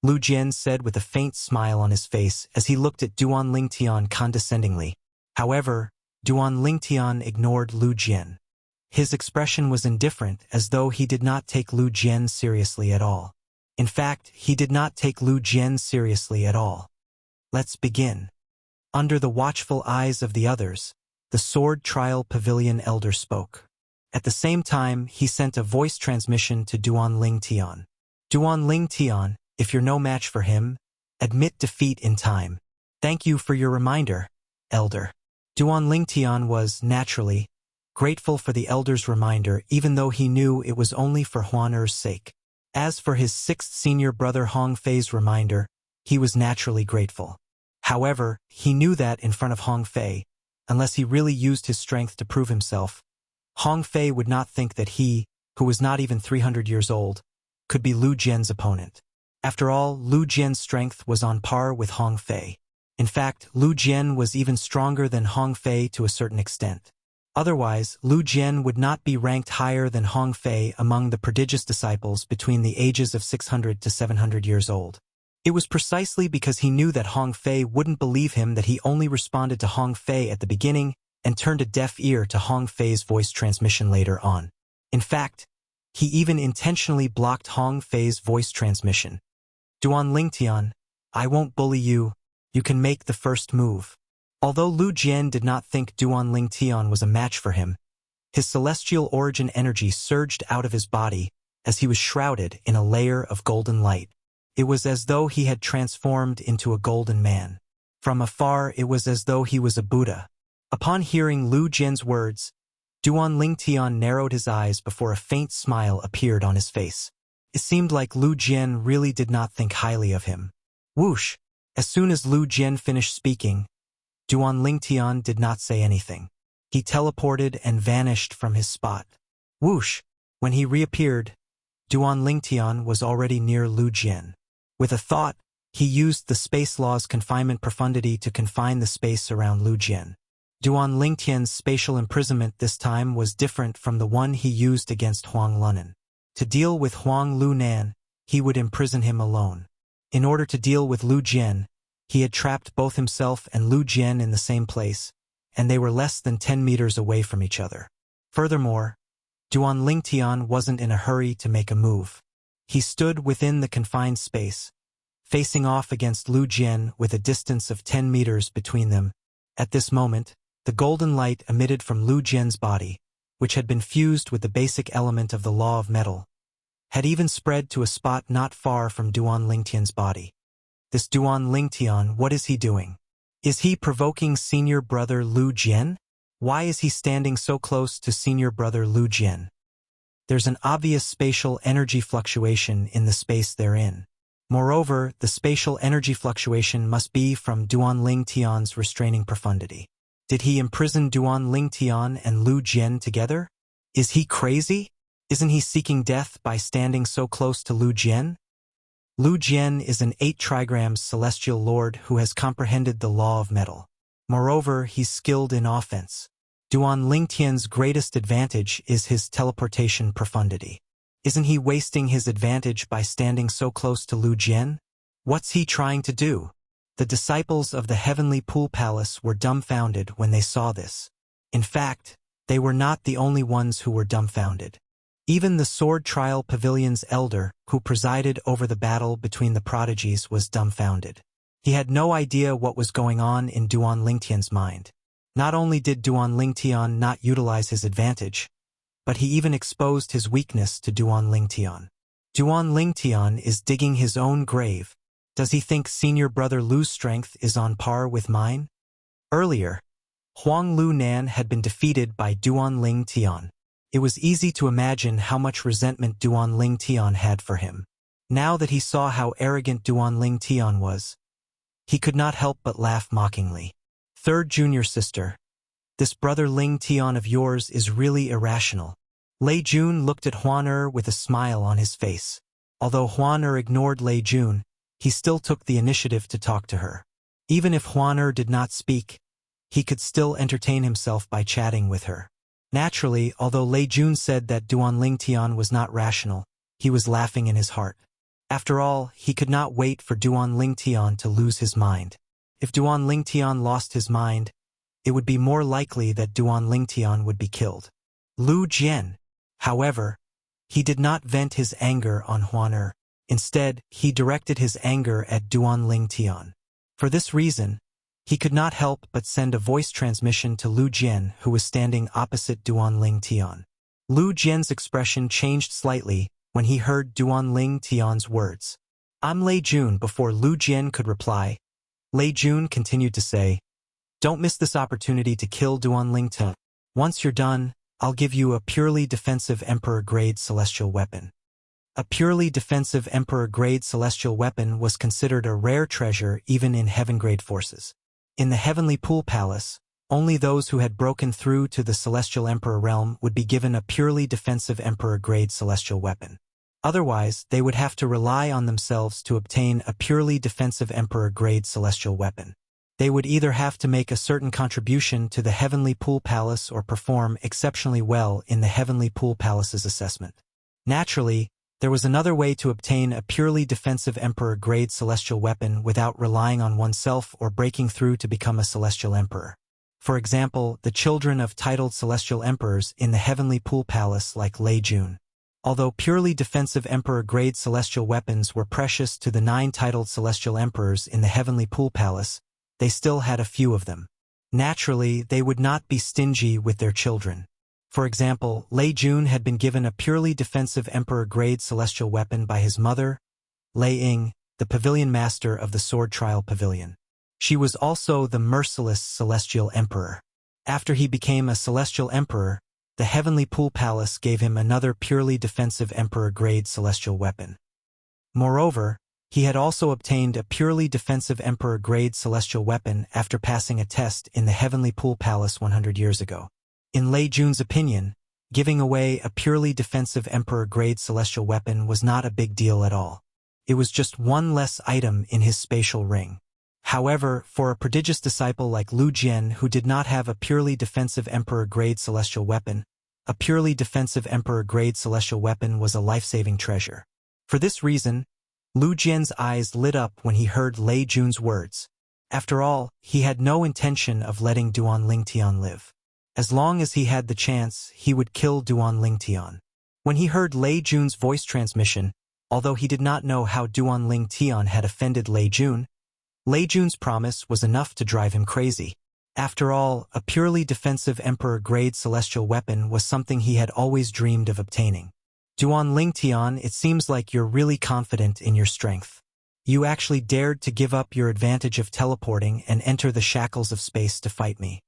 Lu Jian said with a faint smile on his face as he looked at Duan Lingtian condescendingly. However, Duan Lingtian ignored Lu Jian. His expression was indifferent, as though he did not take Lu Jian seriously at all. In fact, he did not take Lu Jian seriously at all. Let's begin. Under the watchful eyes of the others, the Sword Trial Pavilion Elder spoke. At the same time, he sent a voice transmission to Duan Lingtian. "Duan Lingtian, if you're no match for him, admit defeat in time. Thank you for your reminder, Elder." Duan Lingtian was, naturally, grateful for the Elder's reminder, even though he knew it was only for Huan sake. As for his sixth senior brother Hong Fei's reminder, he was naturally grateful. However, he knew that in front of Hong Fei, unless he really used his strength to prove himself, Hong Fei would not think that he, who was not even 300 years old, could be Lu Jian's opponent. After all, Lu Jian's strength was on par with Hong Fei. In fact, Lu Jian was even stronger than Hong Fei to a certain extent. Otherwise, Lu Jian would not be ranked higher than Hong Fei among the prodigious disciples between the ages of 600 to 700 years old. It was precisely because he knew that Hong Fei wouldn't believe him that he only responded to Hong Fei at the beginning and turned a deaf ear to Hong Fei's voice transmission later on. In fact, he even intentionally blocked Hong Fei's voice transmission. "Duan Lingtian, I won't bully you. You can make the first move." Although Lu Jian did not think Duan Lingtian was a match for him, his celestial origin energy surged out of his body as he was shrouded in a layer of golden light. It was as though he had transformed into a golden man. From afar, it was as though he was a Buddha. Upon hearing Lu Jian's words, Duan Lingtian narrowed his eyes before a faint smile appeared on his face. It seemed like Lu Jian really did not think highly of him. Whoosh! As soon as Lu Jian finished speaking, Duan Lingtian did not say anything. He teleported and vanished from his spot. Whoosh! When he reappeared, Duan Lingtian was already near Lu Jian. With a thought, He used the space law's confinement profundity to confine the space around Lu Jian. Duan Lingtian's spatial imprisonment this time was different from the one he used against Huang Lunan. To deal with Huang Lunan, he would imprison him alone. In order to deal with Lu Jian, he had trapped both himself and Lu Jian in the same place, and they were less than 10 meters away from each other. Furthermore, Duan Lingtian wasn't in a hurry to make a move. He stood within the confined space, facing off against Lu Jian with a distance of 10 meters between them. At this moment, the golden light emitted from Lu Jian's body, which had been fused with the basic element of the law of metal, had even spread to a spot not far from Duan Lingtian's body. This Duan Lingtian, what is he doing? Is he provoking senior brother Lu Jian? Why is he standing so close to senior brother Lu Jian? There's an obvious spatial energy fluctuation in the space they're in. Moreover, the spatial energy fluctuation must be from Duan Lingtian's restraining profundity. Did he imprison Duan Lingtian and Lu Jian together? Is he crazy? Isn't he seeking death by standing so close to Lu Jian? Lu Jian is an 8 trigrams celestial lord who has comprehended the law of metal. Moreover, he's skilled in offense. Duan Lingtian's greatest advantage is his teleportation profundity. Isn't he wasting his advantage by standing so close to Lu Jian? What's he trying to do? The disciples of the Heavenly Pool Palace were dumbfounded when they saw this. In fact, they were not the only ones who were dumbfounded. Even the Sword Trial Pavilion's elder, who presided over the battle between the prodigies, was dumbfounded. He had no idea what was going on in Duan Lingtian's mind. Not only did Duan Lingtian not utilize his advantage, but he even exposed his weakness to Duan Lingtian. Duan Lingtian is digging his own grave. Does he think senior brother Lu's strength is on par with mine? Earlier, Huang Lunan had been defeated by Duan Lingtian. It was easy to imagine how much resentment Duan Lingtian had for him. Now that he saw how arrogant Duan Lingtian was, he could not help but laugh mockingly. Third junior sister, this brother Lingtian of yours is really irrational. Lei Jun looked at Huan with a smile on his face. Although Huan ignored Lei Jun, he still took the initiative to talk to her. Even if Huan did not speak, he could still entertain himself by chatting with her. Naturally, although Lei Jun said that Duan Lingtian was not rational, he was laughing in his heart. After all, he could not wait for Duan Lingtian to lose his mind. If Duan Lingtian lost his mind, it would be more likely that Duan Lingtian would be killed. Lu Jian, however, he did not vent his anger on Huan. Instead, he directed his anger at Duan Lingtian. For this reason, he could not help but send a voice transmission to Lu Jian, who was standing opposite Duan Lingtian. Lu Jian's expression changed slightly when he heard Duan Lingtian's words. I'm Lei Jun. Before Lu Jian could reply, Lei Jun continued to say, don't miss this opportunity to kill Duan Lingtian. Once you're done, I'll give you a purely defensive Emperor-grade celestial weapon. A purely defensive Emperor-grade celestial weapon was considered a rare treasure even in heaven-grade forces. In the Heavenly Pool Palace, only those who had broken through to the Celestial Emperor realm would be given a purely defensive Emperor-grade celestial weapon. Otherwise, they would have to rely on themselves to obtain a purely defensive Emperor-grade celestial weapon. They would either have to make a certain contribution to the Heavenly Pool Palace or perform exceptionally well in the Heavenly Pool Palace's assessment. Naturally, there was another way to obtain a purely defensive Emperor-grade celestial weapon without relying on oneself or breaking through to become a celestial emperor. For example, the children of titled celestial emperors in the Heavenly Pool Palace like Lei Jun. Although purely defensive Emperor-grade celestial weapons were precious to the 9 titled celestial emperors in the Heavenly Pool Palace, they still had a few of them. Naturally, they would not be stingy with their children. For example, Lei Jun had been given a purely defensive Emperor-grade celestial weapon by his mother, Lei Ying, the pavilion master of the Sword Trial Pavilion. She was also the merciless celestial emperor. After he became a celestial emperor, the Heavenly Pool Palace gave him another purely defensive Emperor-grade celestial weapon. Moreover, he had also obtained a purely defensive Emperor-grade celestial weapon after passing a test in the Heavenly Pool Palace 100 years ago. In Lei Jun's opinion, giving away a purely defensive Emperor-grade celestial weapon was not a big deal at all. It was just one less item in his spatial ring. However, for a prodigious disciple like Lu Jian who did not have a purely defensive Emperor-grade celestial weapon, a purely defensive Emperor-grade celestial weapon was a life-saving treasure. For this reason, Lu Jian's eyes lit up when he heard Lei Jun's words. After all, he had no intention of letting Duan Lingtian live. As long as he had the chance, he would kill Duan Lingtian. When he heard Lei Jun's voice transmission, although he did not know how Duan Lingtian had offended Lei Jun's promise was enough to drive him crazy. After all, a purely defensive Emperor-grade celestial weapon was something he had always dreamed of obtaining. Duan Lingtian, it seems like you're really confident in your strength. You actually dared to give up your advantage of teleporting and enter the shackles of space to fight me.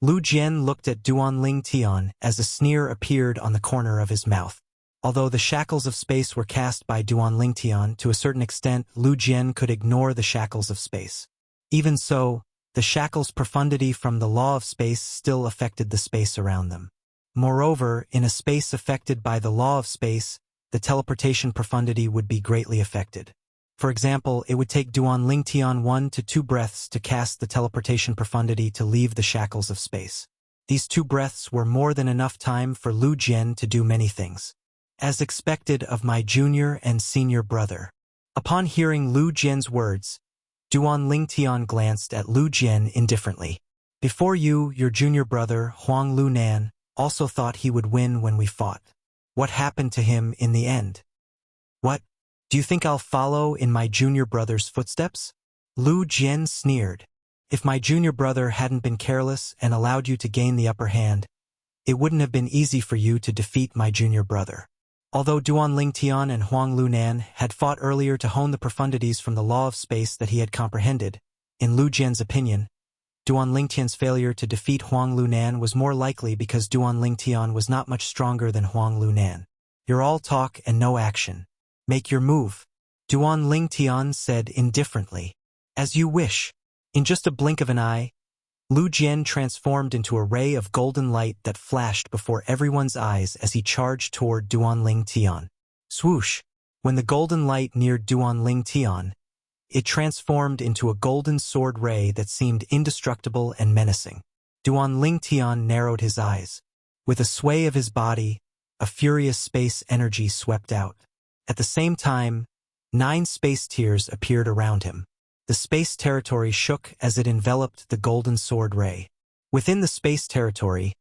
Lu Jian looked at Duan Lingtian as a sneer appeared on the corner of his mouth. Although the shackles of space were cast by Duan Lingtian, to a certain extent, Lu Jian could ignore the shackles of space. Even so, the shackles' profundity from the law of space still affected the space around them. Moreover, in a space affected by the law of space, the teleportation profundity would be greatly affected. For example, it would take Duan Lingtian 1 to 2 breaths to cast the teleportation profundity to leave the shackles of space. These 2 breaths were more than enough time for Lu Jian to do many things. As expected of my junior and senior brother. Upon hearing Lu Jian's words, Duan Lingtian glanced at Lu Jian indifferently. Before you, your junior brother, Huang Lunan, also thought he would win when we fought. What happened to him in the end? What? Do you think I'll follow in my junior brother's footsteps? Lu Jian sneered. If my junior brother hadn't been careless and allowed you to gain the upper hand, it wouldn't have been easy for you to defeat my junior brother. Although Duan Lingtian and Huang Lunan had fought earlier to hone the profundities from the law of space that he had comprehended, in Lu Jian's opinion, Duan Lingtian's failure to defeat Huang Lunan was more likely because Duan Lingtian was not much stronger than Huang Lunan. You're all talk and no action. Make your move, Duan Lingtian said indifferently. As you wish. In just a blink of an eye, Lu Jian transformed into a ray of golden light that flashed before everyone's eyes as he charged toward Duan Lingtian. Swoosh! When the golden light neared Duan Lingtian, it transformed into a golden sword ray that seemed indestructible and menacing. Duan Lingtian narrowed his eyes. With a sway of his body, a furious space energy swept out. At the same time, 9 space tiers appeared around him. The space territory shook as it enveloped the golden sword ray. Within the space territory,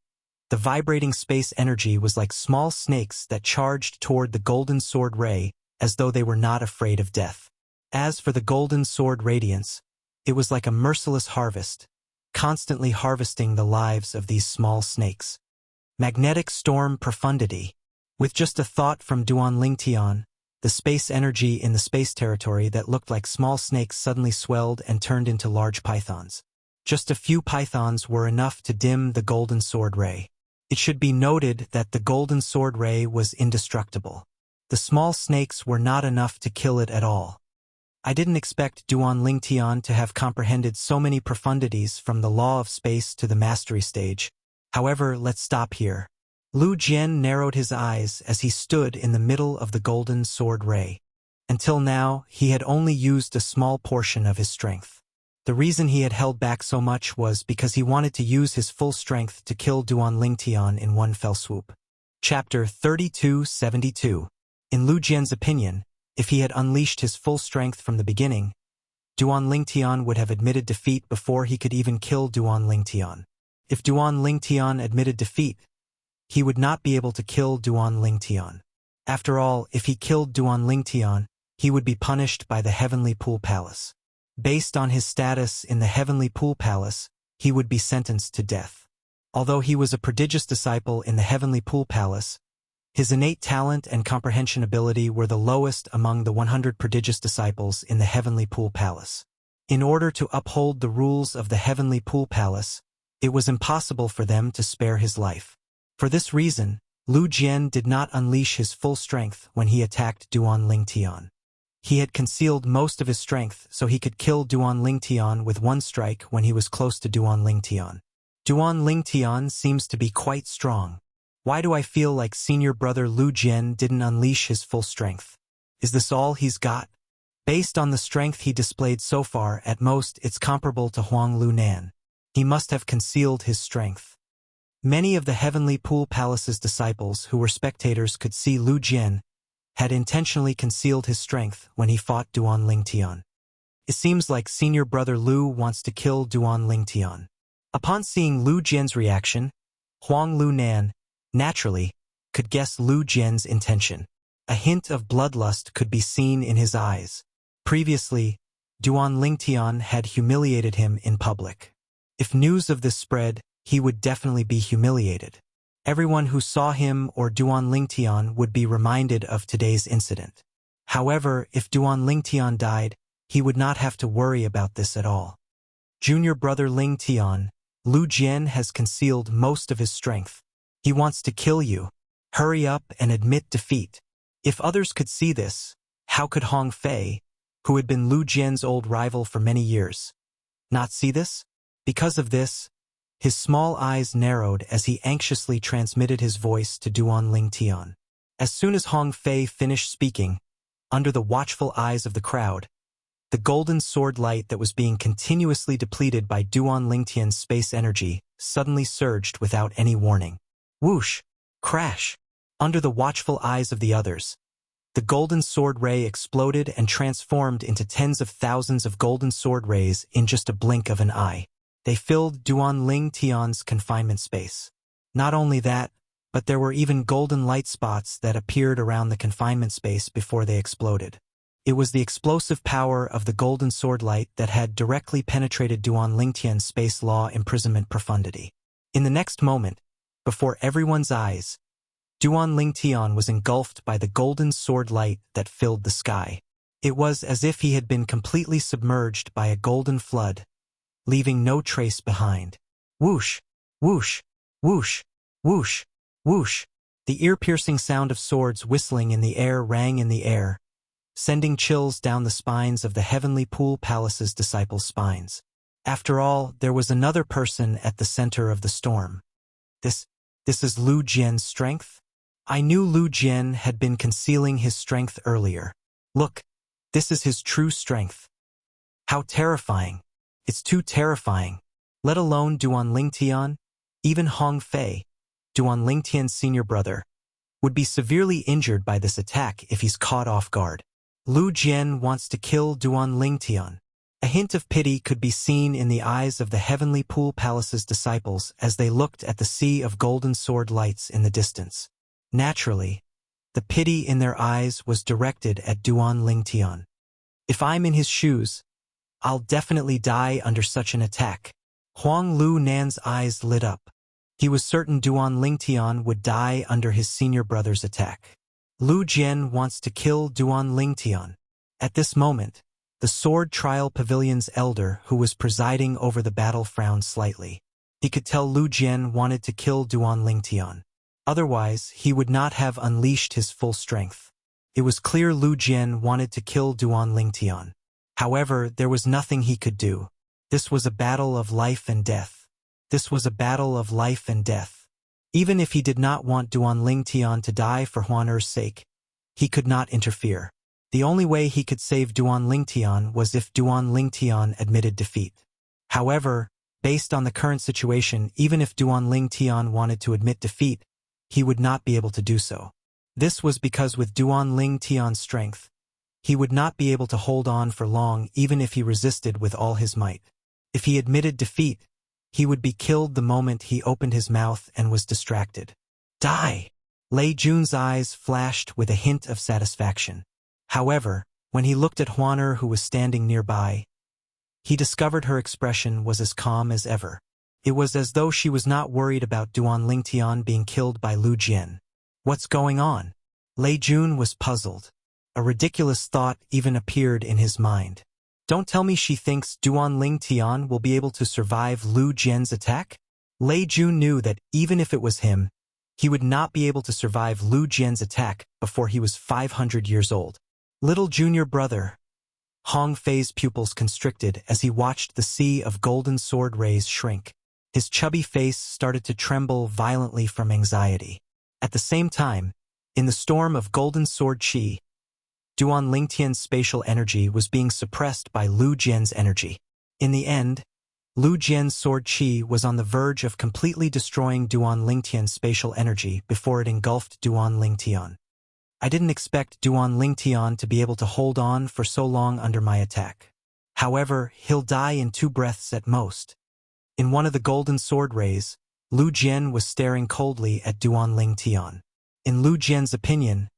the vibrating space energy was like small snakes that charged toward the golden sword ray as though they were not afraid of death. As for the golden sword radiance, it was like a merciless harvest, constantly harvesting the lives of these small snakes. Magnetic storm profundity. With just a thought from Duan Lingtian, the space energy in the space territory that looked like small snakes suddenly swelled and turned into large pythons. Just a few pythons were enough to dim the golden sword ray. It should be noted that the golden sword ray was indestructible. The small snakes were not enough to kill it at all. I didn't expect Duan Lingtian to have comprehended so many profundities from the law of space to the mastery stage. However, let's stop here. Lu Jian narrowed his eyes as he stood in the middle of the golden sword ray. Until now, he had only used a small portion of his strength. The reason he had held back so much was because he wanted to use his full strength to kill Duan Lingtian in one fell swoop. Chapter 3272. In Lu Jian's opinion, if he had unleashed his full strength from the beginning, Duan Lingtian would have admitted defeat before he could even kill Duan Lingtian. If Duan Lingtian admitted defeat, he would not be able to kill Duan Lingtian. After all, if he killed Duan Lingtian, he would be punished by the Heavenly Pool Palace. Based on his status in the Heavenly Pool Palace, he would be sentenced to death. Although he was a prodigious disciple in the Heavenly Pool Palace, his innate talent and comprehension ability were the lowest among the 100 prodigious disciples in the Heavenly Pool Palace. In order to uphold the rules of the Heavenly Pool Palace, it was impossible for them to spare his life. For this reason, Lu Jian did not unleash his full strength when he attacked Duan Lingtian. He had concealed most of his strength so he could kill Duan Lingtian with one strike when he was close to Duan Lingtian. Duan Lingtian seems to be quite strong. Why do I feel like senior brother Lu Jian didn't unleash his full strength? Is this all he's got? Based on the strength he displayed so far, at most it's comparable to Huang Lunan. He must have concealed his strength. Many of the Heavenly Pool Palace's disciples who were spectators could see Lu Jian had intentionally concealed his strength when he fought Duan Lingtian. It seems like senior brother Lu wants to kill Duan Lingtian. Upon seeing Lu Jian's reaction, Huang Lunan, naturally, could guess Lu Jian's intention. A hint of bloodlust could be seen in his eyes. Previously, Duan Lingtian had humiliated him in public. If news of this spread, he would definitely be humiliated. Everyone who saw him or Duan Lingtian would be reminded of today's incident. However, if Duan Lingtian died, he would not have to worry about this at all. Junior brother Lingtian, Lu Jian has concealed most of his strength. He wants to kill you. Hurry up and admit defeat. If others could see this, how could Hong Fei, who had been Lu Jian's old rival for many years, not see this? Because of this, his small eyes narrowed as he anxiously transmitted his voice to Duan Lingtian. As soon as Hong Fei finished speaking, under the watchful eyes of the crowd, the golden sword light that was being continuously depleted by Duan Lingtian's space energy suddenly surged without any warning. Whoosh! Crash! Under the watchful eyes of the others, the golden sword ray exploded and transformed into tens of thousands of golden sword rays in just a blink of an eye. They filled Duan Lingtian's confinement space. Not only that, but there were even golden light spots that appeared around the confinement space before they exploded. It was the explosive power of the golden sword light that had directly penetrated Duan Lingtian's space law imprisonment profundity. In the next moment, before everyone's eyes, Duan Lingtian was engulfed by the golden sword light that filled the sky. It was as if he had been completely submerged by a golden flood, leaving no trace behind. Whoosh! Whoosh! Whoosh! Whoosh! Whoosh! The ear-piercing sound of swords whistling in the air rang in the air, sending chills down the spines of the Heavenly Pool Palace's disciples' spines. After all, there was another person at the center of the storm. This is Lu Jian's strength? I knew Lu Jian had been concealing his strength earlier. Look, this is his true strength. How terrifying. It's too terrifying. Let alone Duan Lingtian, even Hong Fei, Duan Lingtian's senior brother, would be severely injured by this attack if he's caught off guard. Lu Jian wants to kill Duan Lingtian. A hint of pity could be seen in the eyes of the Heavenly Pool Palace's disciples as they looked at the sea of golden sword lights in the distance. Naturally, the pity in their eyes was directed at Duan Lingtian. If I'm in his shoes, I'll definitely die under such an attack. Huang Lunan's eyes lit up. He was certain Duan Lingtian would die under his senior brother's attack. Lu Jian wants to kill Duan Lingtian. At this moment, the Sword Trial Pavilion's elder who was presiding over the battle frowned slightly. He could tell Lu Jian wanted to kill Duan Lingtian. Otherwise, he would not have unleashed his full strength. It was clear Lu Jian wanted to kill Duan Lingtian. However, there was nothing he could do. This was a battle of life and death. This was a battle of life and death. Even if he did not want Duan Lingtian to die for Huan Er's sake, he could not interfere. The only way he could save Duan Lingtian was if Duan Lingtian admitted defeat. However, based on the current situation, even if Duan Lingtian wanted to admit defeat, he would not be able to do so. This was because with Duan Lingtian's strength, he would not be able to hold on for long even if he resisted with all his might. If he admitted defeat, he would be killed the moment he opened his mouth and was distracted. Die! Lei Jun's eyes flashed with a hint of satisfaction. However, when he looked at Huan Er who was standing nearby, he discovered her expression was as calm as ever. It was as though she was not worried about Duan Lingtian being killed by Lu Jian. What's going on? Lei Jun was puzzled. A ridiculous thought even appeared in his mind. Don't tell me she thinks Duan Lingtian will be able to survive Lu Jian's attack? Lei Jun knew that even if it was him, he would not be able to survive Lu Jian's attack before he was 500 years old. Little junior brother. Hong Fei's pupils constricted as he watched the sea of golden sword rays shrink. His chubby face started to tremble violently from anxiety. At the same time, in the storm of golden sword chi, Duan Lingtian's spatial energy was being suppressed by Lu Jian's energy. In the end, Lu Jian's sword qi was on the verge of completely destroying Duan Lingtian's spatial energy before it engulfed Duan Lingtian. I didn't expect Duan Lingtian to be able to hold on for so long under my attack. However, he'll die in 2 breaths at most. In one of the golden sword rays, Lu Jian was staring coldly at Duan Lingtian. In Lu Jian's opinion,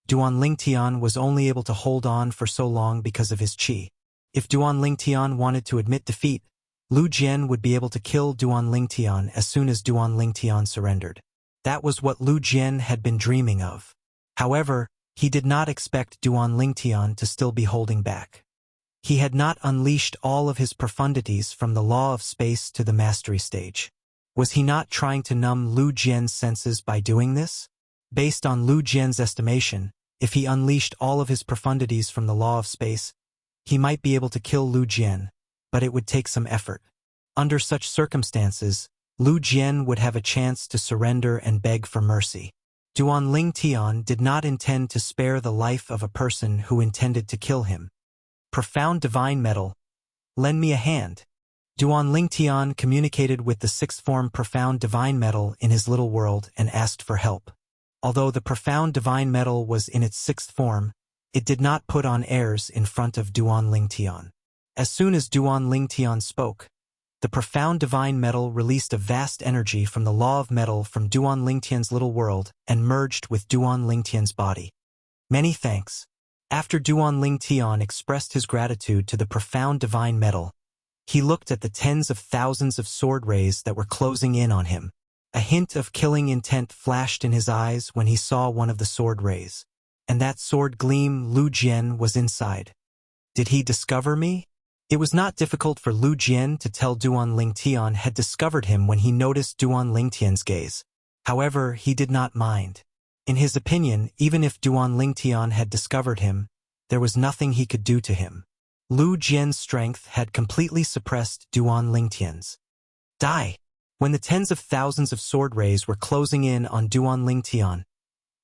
Duan Lingtian was only able to hold on for so long because of his qi. If Duan Lingtian wanted to admit defeat, Lu Jian would be able to kill Duan Lingtian as soon as Duan Lingtian surrendered. That was what Lu Jian had been dreaming of. However, he did not expect Duan Lingtian to still be holding back. He had not unleashed all of his profundities from the law of space to the mastery stage. Was he not trying to numb Lu Jian's senses by doing this? Based on Lu Jian's estimation, if he unleashed all of his profundities from the law of space, he might be able to kill Lu Jian, but it would take some effort. Under such circumstances, Lu Jian would have a chance to surrender and beg for mercy. Duan Lingtian did not intend to spare the life of a person who intended to kill him. Profound divine metal, lend me a hand. Duan Lingtian communicated with the 6th form profound divine metal in his little world and asked for help. Although the profound divine metal was in its 6th form, it did not put on airs in front of Duan Lingtian. As soon as Duan Lingtian spoke, the profound divine metal released a vast energy from the law of metal from Duan Lingtian's little world and merged with Duan Lingtian's body. Many thanks. After Duan Lingtian expressed his gratitude to the profound divine metal, he looked at the tens of thousands of sword rays that were closing in on him. A hint of killing intent flashed in his eyes when he saw one of the sword rays. And that sword gleam, Lu Jian was inside. Did he discover me? It was not difficult for Lu Jian to tell Duan Lingtian had discovered him when he noticed Duan Lingtian's gaze. However, he did not mind. In his opinion, even if Duan Lingtian had discovered him, there was nothing he could do to him. Lu Jian's strength had completely suppressed Duan Lingtian's. Die! When the tens of thousands of sword rays were closing in on Duan Lingtian,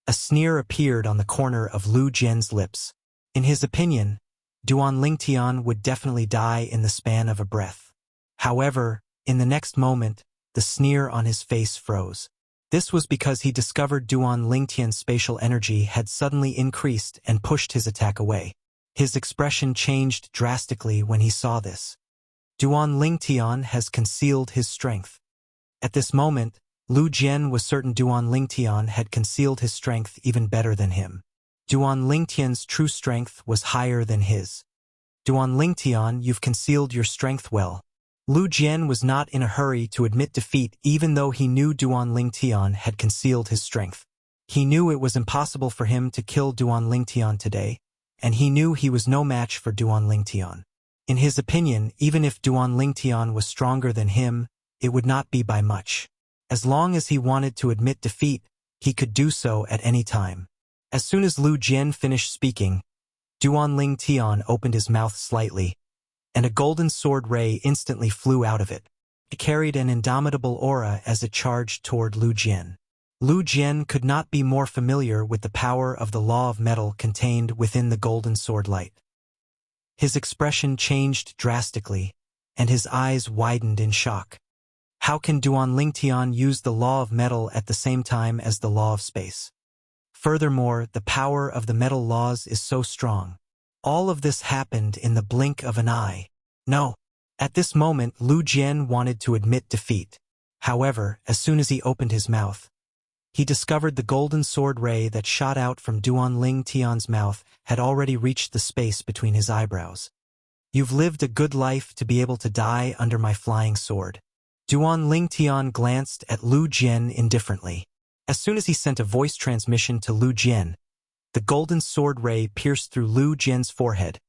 a sneer appeared on the corner of Lu Jian's lips. In his opinion, Duan Lingtian would definitely die in the span of a breath. However, in the next moment, the sneer on his face froze. This was because he discovered Duan Lingtian's spatial energy had suddenly increased and pushed his attack away. His expression changed drastically when he saw this. Duan Lingtian has concealed his strength. At this moment, Lu Jian was certain Duan Lingtian had concealed his strength even better than him. Duan Lingtian's true strength was higher than his. Duan Lingtian, you've concealed your strength well. Lu Jian was not in a hurry to admit defeat even though he knew Duan Lingtian had concealed his strength. He knew it was impossible for him to kill Duan Lingtian today, and he knew he was no match for Duan Lingtian. In his opinion, even if Duan Lingtian was stronger than him, it would not be by much. As long as he wanted to admit defeat, he could do so at any time. As soon as Lu Jian finished speaking, Duan Lingtian opened his mouth slightly, and a golden sword ray instantly flew out of it. It carried an indomitable aura as it charged toward Lu Jian. Lu Jian could not be more familiar with the power of the law of metal contained within the golden sword light. His expression changed drastically, and his eyes widened in shock. How can Duan Lingtian use the law of metal at the same time as the law of space? Furthermore, the power of the metal laws is so strong. All of this happened in the blink of an eye. No. At this moment, Lu Jian wanted to admit defeat. However, as soon as he opened his mouth, he discovered the golden sword ray that shot out from Duan Lingtian's mouth had already reached the space between his eyebrows. You've lived a good life to be able to die under my flying sword. Duan Lingtian glanced at Lu Jian indifferently. As soon as he sent a voice transmission to Lu Jian, the golden sword ray pierced through Lu Jian's forehead,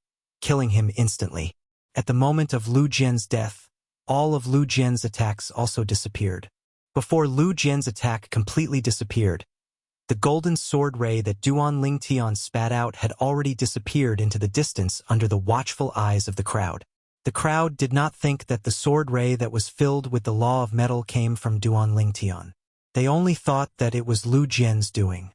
killing him instantly. At the moment of Lu Jian's death, all of Lu Jian's attacks also disappeared. Before Lu Jian's attack completely disappeared, the golden sword ray that Duan Lingtian spat out had already disappeared into the distance under the watchful eyes of the crowd. The crowd did not think that the sword ray that was filled with the law of metal came from Duan Lingtian. They only thought that it was Lu Jian's doing.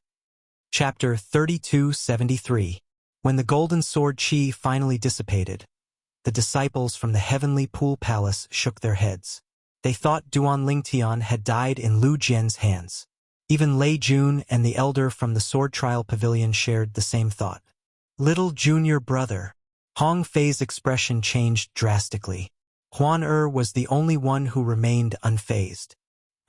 Chapter 3273. When the golden sword chi finally dissipated, the disciples from the heavenly pool palace shook their heads. They thought Duan Lingtian had died in Lu Jian's hands. Even Lei Jun and the elder from the sword trial pavilion shared the same thought. Little junior brother. Hong Fei's expression changed drastically. Huan was the only one who remained unfazed.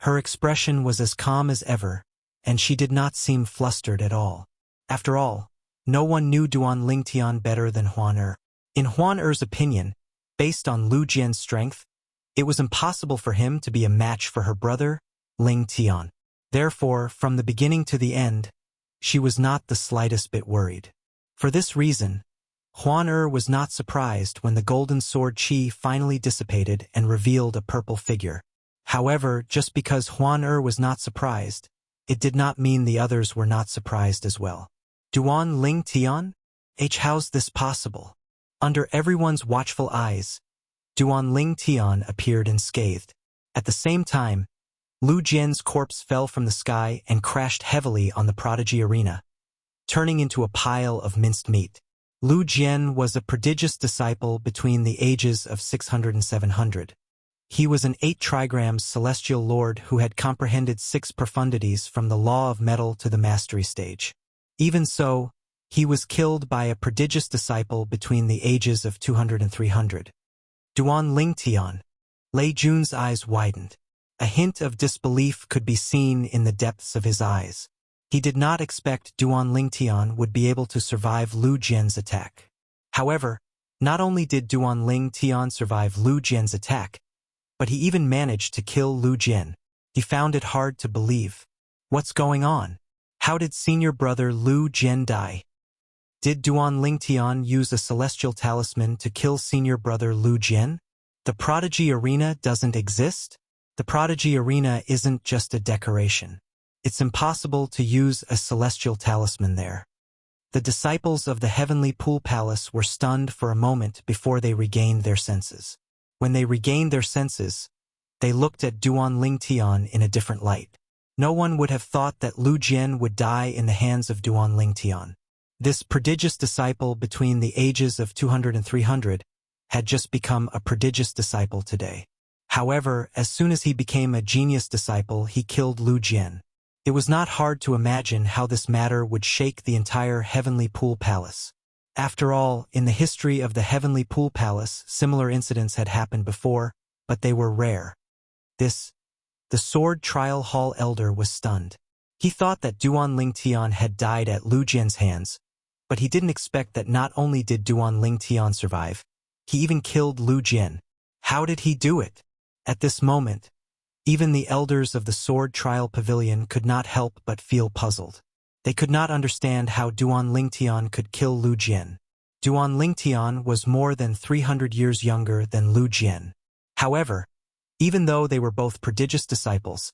Her expression was as calm as ever, and she did not seem flustered at all. After all, no one knew Duan Lingtian better than Huan. In Huan opinion, based on Lu Jian's strength, it was impossible for him to be a match for her brother, Ling Tian. Therefore, from the beginning to the end, she was not the slightest bit worried. For this reason, Huan was not surprised when the golden sword chi finally dissipated and revealed a purple figure. However, just because Huan was not surprised, it did not mean the others were not surprised as well. Duan Lingtian? How's this possible? Under everyone's watchful eyes, Duan Lingtian appeared unscathed. At the same time, Lu Jian's corpse fell from the sky and crashed heavily on the prodigy arena, turning into a pile of minced meat. Lu Jian was a prodigious disciple between the ages of 600 and 700. He was an 8 trigrams celestial lord who had comprehended 6 profundities from the law of metal to the mastery stage. Even so, he was killed by a prodigious disciple between the ages of 200 and 300. Duan Lingtian. Lei Jun's eyes widened. A hint of disbelief could be seen in the depths of his eyes. He did not expect Duan Lingtian would be able to survive Lu Jian's attack. However, not only did Duan Lingtian survive Lu Jian's attack, but he even managed to kill Lu Jian. He found it hard to believe. What's going on? How did senior brother Lu Jian die? Did Duan Lingtian use a celestial talisman to kill senior brother Lu Jian? The prodigy arena doesn't exist? The prodigy arena isn't just a decoration. It's impossible to use a celestial talisman there. The disciples of the heavenly pool palace were stunned for a moment before they regained their senses. When they regained their senses, they looked at Duan Lingtian in a different light. No one would have thought that Lu Jian would die in the hands of Duan Lingtian. This prodigious disciple between the ages of 200 and 300 had just become a prodigious disciple today. However, as soon as he became a genius disciple, he killed Lu Jian. It was not hard to imagine how this matter would shake the entire heavenly pool palace. After all, in the history of the heavenly pool palace, similar incidents had happened before, but they were rare. The sword trial hall elder was stunned. He thought that Duan Lingtian had died at Lu Jian's hands, but he didn't expect that not only did Duan Lingtian survive, he even killed Lu Jian. How did he do it? At this moment, even the elders of the sword trial pavilion could not help but feel puzzled. They could not understand how Duan Lingtian could kill Lu Jian. Duan Lingtian was more than 300 years younger than Lu Jian. However, even though they were both prodigious disciples,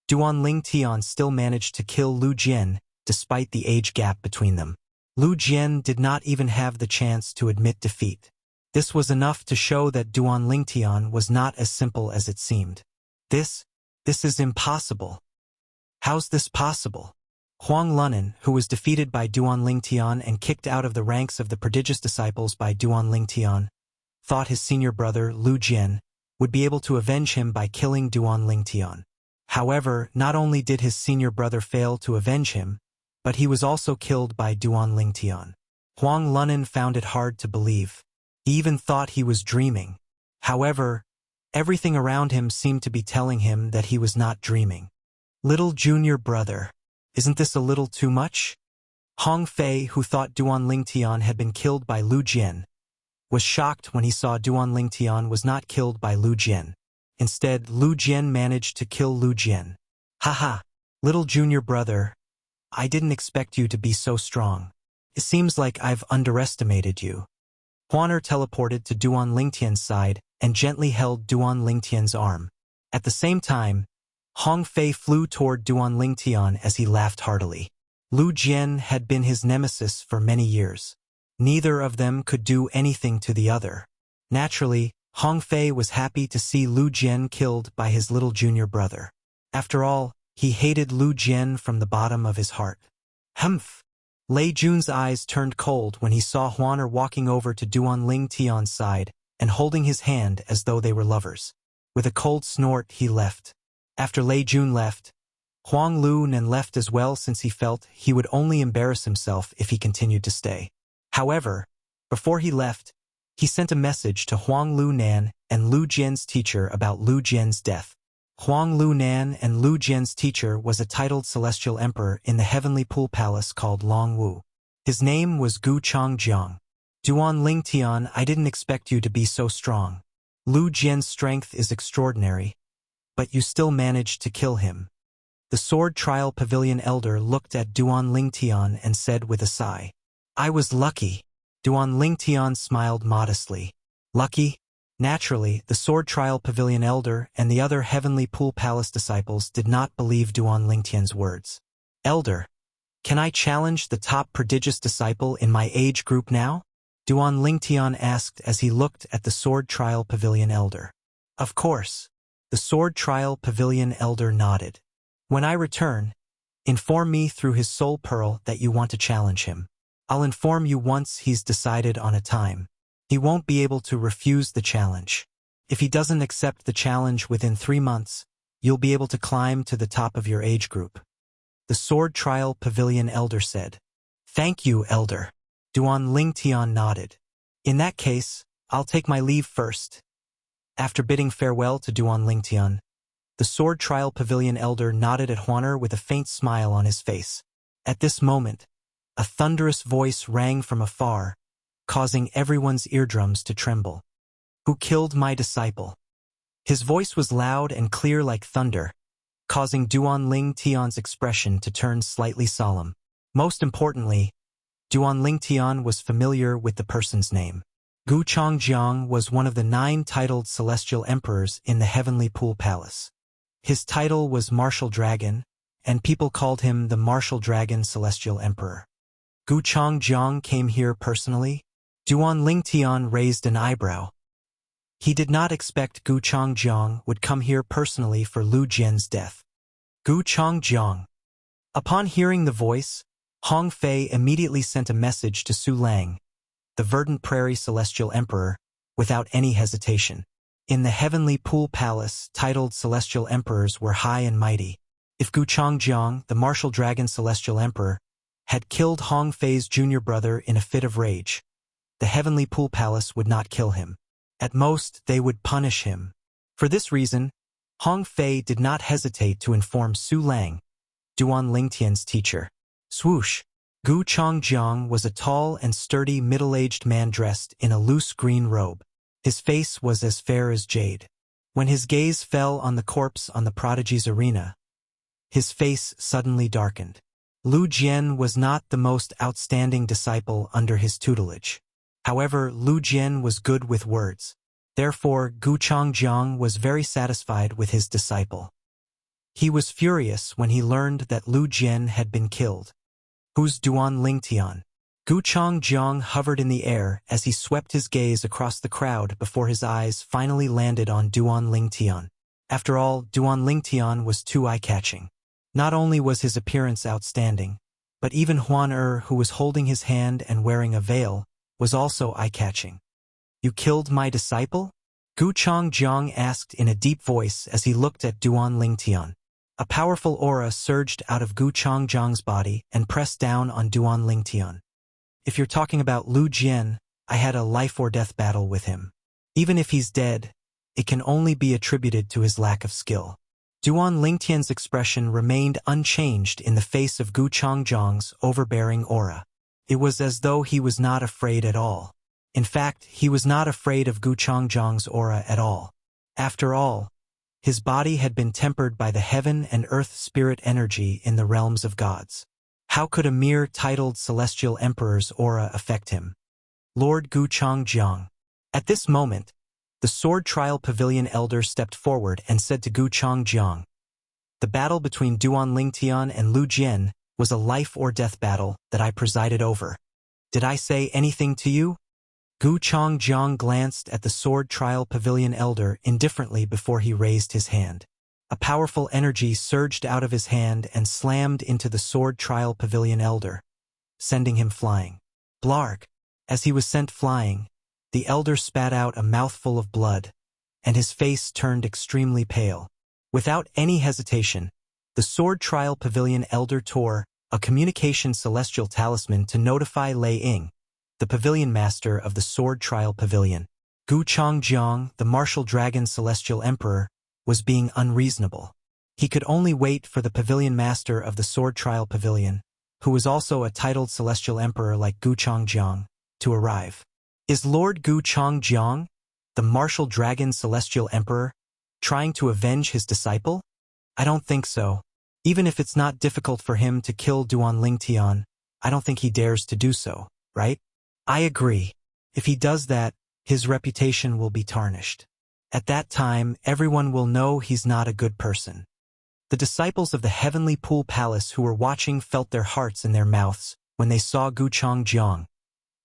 Duan Lingtian still managed to kill Lu Jian despite the age gap between them. Lu Jian did not even have the chance to admit defeat. This was enough to show that Duan Lingtian was not as simple as it seemed. This is impossible. How's this possible? Huang Lunan, who was defeated by Duan Lingtian and kicked out of the ranks of the prodigious disciples by Duan Lingtian, thought his senior brother, Lu Jian, would be able to avenge him by killing Duan Lingtian. However, not only did his senior brother fail to avenge him, but he was also killed by Duan Lingtian. Huang Lunan found it hard to believe. He even thought he was dreaming. However, everything around him seemed to be telling him that he was not dreaming. Little junior brother, isn't this a little too much? Hong Fei, who thought Duan Lingtian had been killed by Lu Jian, was shocked when he saw Duan Lingtian was not killed by Lu Jian. Instead, Lu Jian managed to kill Lu Jian. Haha, little junior brother, I didn't expect you to be so strong. It seems like I've underestimated you. Huaner teleported to Duan Lingtian's side and gently held Duan Lingtian's arm. At the same time, Hong Fei flew toward Duan Lingtian as he laughed heartily. Lu Jian had been his nemesis for many years. Neither of them could do anything to the other. Naturally, Hong Fei was happy to see Lu Jian killed by his little junior brother. After all, he hated Lu Jian from the bottom of his heart. Humph! Lei Jun's eyes turned cold when he saw Huaner walking over to Duan Ling Tian's side and holding his hand as though they were lovers. With a cold snort, he left. After Lei Jun left, Huang Lunan left as well since he felt he would only embarrass himself if he continued to stay. However, before he left, he sent a message to Huang Lunan and Lu Jian's teacher about Lu Jian's death. Huang Lunan and Lu Jian's teacher was a titled celestial emperor in the heavenly pool palace called Long Wu. His name was Gu Changjiang. Duan Ling Tian, I didn't expect you to be so strong. Lu Jian's strength is extraordinary, but you still managed to kill him. The Sword Trial Pavilion elder looked at Duan Ling Tian and said with a sigh, I was lucky. Duan Ling Tian smiled modestly. Lucky? Naturally, the Sword Trial Pavilion elder and the other Heavenly Pool Palace disciples did not believe Duan Ling Tian's words. Elder, can I challenge the top prodigious disciple in my age group now? Duan Ling Tian asked as he looked at the Sword Trial Pavilion elder. Of course. The Sword Trial Pavilion elder nodded. When I return, inform me through his soul pearl that you want to challenge him. I'll inform you once he's decided on a time. He won't be able to refuse the challenge. If he doesn't accept the challenge within 3 months, you'll be able to climb to the top of your age group. The Sword Trial Pavilion elder said. Thank you, elder. Duan Ling Tian nodded. In that case, I'll take my leave first. After bidding farewell to Duan Ling Tian, the Sword Trial Pavilion elder nodded at Huaner with a faint smile on his face. At this moment, a thunderous voice rang from afar, causing everyone's eardrums to tremble. Who killed my disciple? His voice was loud and clear like thunder, causing Duan Ling Tian's expression to turn slightly solemn. Most importantly, Duan Ling Tian was familiar with the person's name. Gu Changjiang was one of the 9 titled celestial emperors in the Heavenly Pool Palace. His title was Martial Dragon, and people called him the Martial Dragon Celestial Emperor. Gu Changjiang came here personally? Duan Ling Tian raised an eyebrow. He did not expect Gu Changjiang would come here personally for Lu Jian's death. Gu Changjiang. Upon hearing the voice, Hong Fei immediately sent a message to Su Lang, the Verdant Prairie Celestial Emperor, without any hesitation. In the Heavenly Pool Palace, titled Celestial Emperors were high and mighty. If Gu Changjiang, the Martial Dragon Celestial Emperor, had killed Hong Fei's junior brother in a fit of rage, the Heavenly Pool Palace would not kill him. At most, they would punish him. For this reason, Hong Fei did not hesitate to inform Su Lang, Duan Ling Tian's teacher. Swoosh! Gu Changjiang was a tall and sturdy middle-aged man dressed in a loose green robe. His face was as fair as jade. When his gaze fell on the corpse on the prodigy's arena, his face suddenly darkened. Lu Jian was not the most outstanding disciple under his tutelage. However, Lu Jian was good with words. Therefore, Gu Changjiang was very satisfied with his disciple. He was furious when he learned that Lu Jian had been killed. Who's Duan Ling Tian? Gu Changjiang hovered in the air as he swept his gaze across the crowd before his eyes finally landed on Duan Ling Tian. After all, Duan Ling Tian was too eye-catching. Not only was his appearance outstanding, but even Huan who was holding his hand and wearing a veil, was also eye-catching. You killed my disciple? Gu Changjiang asked in a deep voice as he looked at Duan Ling Tian. A powerful aura surged out of Gu Changjiang's body and pressed down on Duan Ling Tian. If you're talking about Lu Jian, I had a life-or-death battle with him. Even if he's dead, it can only be attributed to his lack of skill. Duan Ling Tian's expression remained unchanged in the face of Gu Changjiang's overbearing aura. It was as though he was not afraid at all. In fact, he was not afraid of Gu Changjiang's aura at all. After all, his body had been tempered by the heaven and earth spirit energy in the realms of gods. How could a mere titled celestial emperor's aura affect him? Lord Gu Changjiang. At this moment, the Sword Trial Pavilion elder stepped forward and said to Gu Changjiang, the battle between Duan Ling Tian and Lu Jian was a life-or-death battle that I presided over. Did I say anything to you? Gu Changjiang glanced at the Sword Trial Pavilion elder indifferently before he raised his hand. A powerful energy surged out of his hand and slammed into the Sword Trial Pavilion elder. sending him flying. Blarg! As he was sent flying, the elder spat out a mouthful of blood, and his face turned extremely pale. Without any hesitation, the Sword Trial Pavilion elder tore a communication celestial talisman to notify Lei Ying, the pavilion master of the Sword Trial Pavilion. Gu Changjiang, the martial dragon celestial emperor, was being unreasonable. He could only wait for the pavilion master of the Sword Trial Pavilion, who was also a titled celestial emperor like Gu Changjiang, to arrive. Is Lord Gu Changjiang, the martial dragon celestial emperor, trying to avenge his disciple? I don't think so. Even if it's not difficult for him to kill Duan Lingtian, I don't think he dares to do so, right? I agree. If he does that, his reputation will be tarnished. At that time, everyone will know he's not a good person. The disciples of the Heavenly Pool Palace who were watching felt their hearts in their mouths when they saw Gu Changjiang,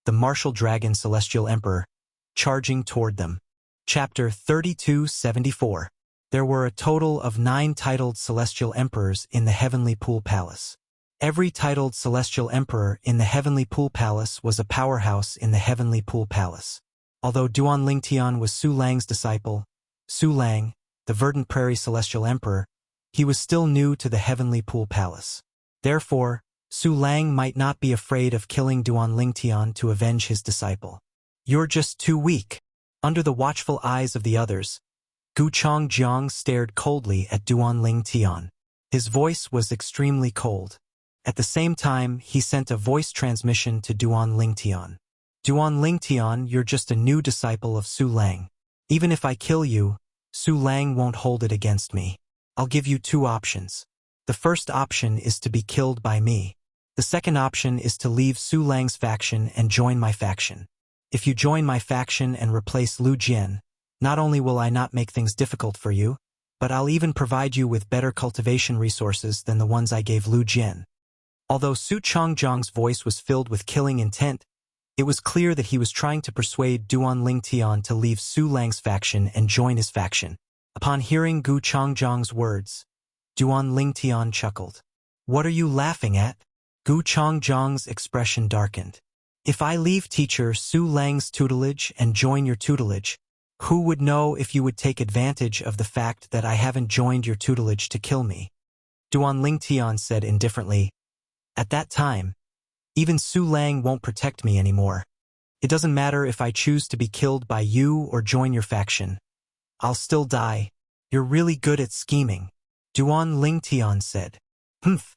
the martial dragon celestial emperor, charging toward them. Chapter 3274. There were a total of 9 titled celestial emperors in the Heavenly Pool Palace. Every titled celestial emperor in the Heavenly Pool Palace was a powerhouse in the Heavenly Pool Palace. Although Duan Lingtian was Su Lang's disciple, Su Lang, the Verdant Prairie celestial emperor, he was still new to the Heavenly Pool Palace. Therefore, Su Lang might not be afraid of killing Duan Lingtian to avenge his disciple. You're just too weak. Under the watchful eyes of the others, Gu Changjiang stared coldly at Duan Lingtian. His voice was extremely cold. At the same time, he sent a voice transmission to Duan Lingtian. Duan Lingtian, you're just a new disciple of Su Lang. Even if I kill you, Su Lang won't hold it against me. I'll give you 2 options. The first option is to be killed by me. The second option is to leave Su Lang's faction and join my faction. If you join my faction and replace Lu Jian, not only will I not make things difficult for you, but I'll even provide you with better cultivation resources than the ones I gave Lu Jian. Although Su Changjiang's voice was filled with killing intent, it was clear that he was trying to persuade Duan Lingtian to leave Su Lang's faction and join his faction. Upon hearing Gu Changjiang's words, Duan Lingtian chuckled. What are you laughing at? Gu Changjiang's expression darkened. If I leave teacher Su Lang's tutelage and join your tutelage, who would know if you would take advantage of the fact that I haven't joined your tutelage to kill me? Duan Lingtian said indifferently. At that time, even Su Lang won't protect me anymore. It doesn't matter if I choose to be killed by you or join your faction. I'll still die. You're really good at scheming. Duan Lingtian said. Humph.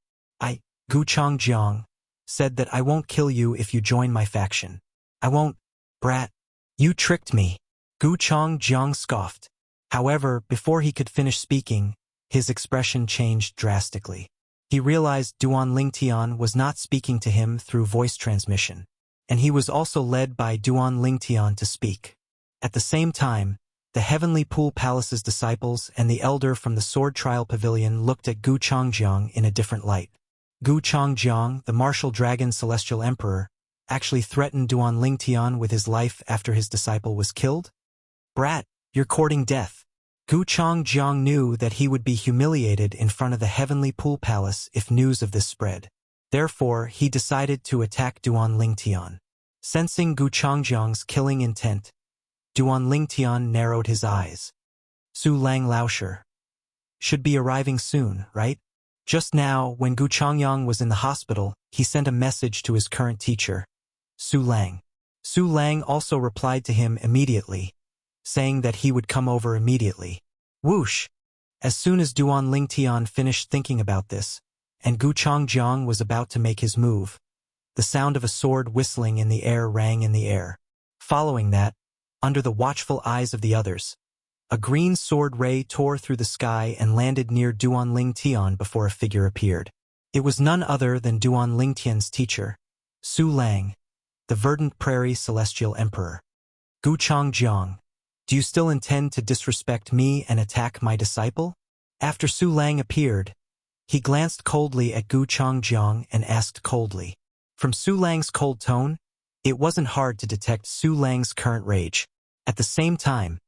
Gu Changjiang, said that I won't kill you if you join my faction. I won't, brat. You tricked me. Gu Changjiang scoffed. However, before he could finish speaking, his expression changed drastically. He realized Duan Lingtian was not speaking to him through voice transmission, and he was also led by Duan Lingtian to speak. At the same time, the Heavenly Pool Palace's disciples and the elder from the Sword Trial Pavilion looked at Gu Changjiang in a different light. Gu Changjiang, the martial dragon celestial emperor, actually threatened Duan Lingtian with his life after his disciple was killed? Brat, you're courting death. Gu Changjiang knew that he would be humiliated in front of the Heavenly Pool Palace if news of this spread. Therefore, he decided to attack Duan Lingtian. Sensing Gu Changjiang's killing intent, Duan Lingtian narrowed his eyes. Su Lang Laosher should be arriving soon, right? Just now, when Gu Changjiang was in the hospital, he sent a message to his current teacher, Su Lang. Su Lang also replied to him immediately, saying that he would come over immediately. Whoosh! As soon as Duan Lingtian finished thinking about this, and Gu Changjiang was about to make his move, the sound of a sword whistling in the air rang in the air. Following that, under the watchful eyes of the others, a green sword ray tore through the sky and landed near Duan Lingtian before a figure appeared. It was none other than Duan Lingtian's teacher, Su Lang, the Verdant Prairie Celestial Emperor. Gu Changjiang, do you still intend to disrespect me and attack my disciple? After Su Lang appeared, he glanced coldly at Gu Changjiang and asked coldly. From Su Lang's cold tone, it wasn't hard to detect Su Lang's current rage. At the same time,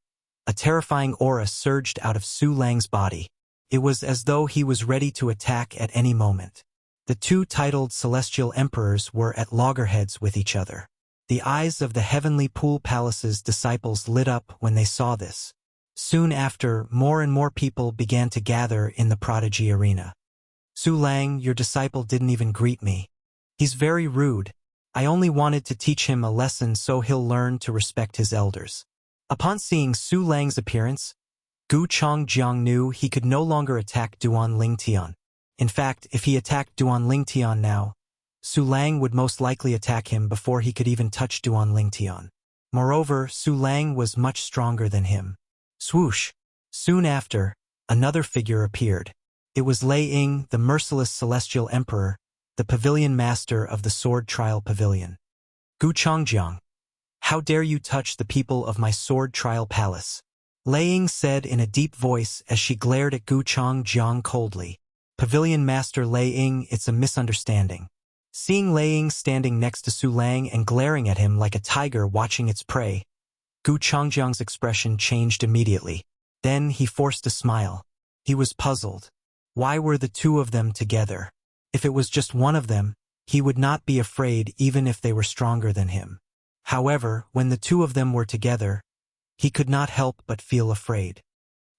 a terrifying aura surged out of Su Lang's body. It was as though he was ready to attack at any moment. The two titled celestial emperors were at loggerheads with each other. The eyes of the heavenly pool palace's disciples lit up when they saw this. Soon after, more and more people began to gather in the prodigy arena. "Su Lang, your disciple didn't even greet me. He's very rude. I only wanted to teach him a lesson so he'll learn to respect his elders." Upon seeing Su Lang's appearance, Gu Changjiang knew he could no longer attack Duan Lingtian. In fact, if he attacked Duan Lingtian now, Su Lang would most likely attack him before he could even touch Duan Lingtian. Moreover, Su Lang was much stronger than him. Swoosh! Soon after, another figure appeared. It was Lei Ying, the merciless celestial emperor, the pavilion master of the sword trial pavilion. "Gu Changjiang, how dare you touch the people of my sword trial palace?" Lei Ying said in a deep voice as she glared at Gu Changjiang coldly. "Pavilion master Lei Ying, it's a misunderstanding." Seeing Lei Ying standing next to Su Lang and glaring at him like a tiger watching its prey, Gu Changjiang's expression changed immediately. Then he forced a smile. He was puzzled. Why were the two of them together? If it was just one of them, he would not be afraid even if they were stronger than him. However, when the two of them were together, he could not help but feel afraid.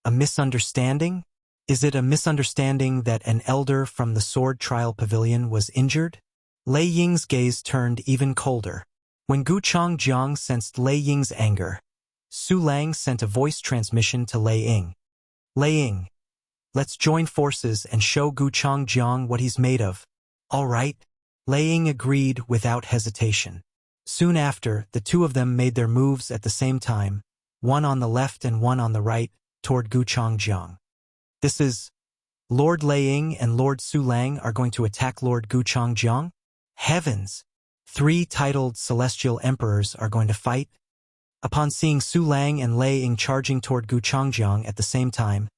A misunderstanding? Is it a misunderstanding that an elder from the sword trial pavilion was injured? Lei Ying's gaze turned even colder. When Gu Changjiang sensed Lei Ying's anger, Su Lang sent a voice transmission to Lei Ying. "Lei Ying, let's join forces and show Gu Changjiang what he's made of." "All right." Lei Ying agreed without hesitation. Soon after, the two of them made their moves at the same time, one on the left and one on the right, toward Gu Changjiang. "This is... Lord Lei Ying and Lord Su Lang are going to attack Lord Gu Changjiang? Heavens! 3 titled celestial emperors are going to fight?" Upon seeing Su Lang and Lei Ying charging toward Gu Changjiang at the same time,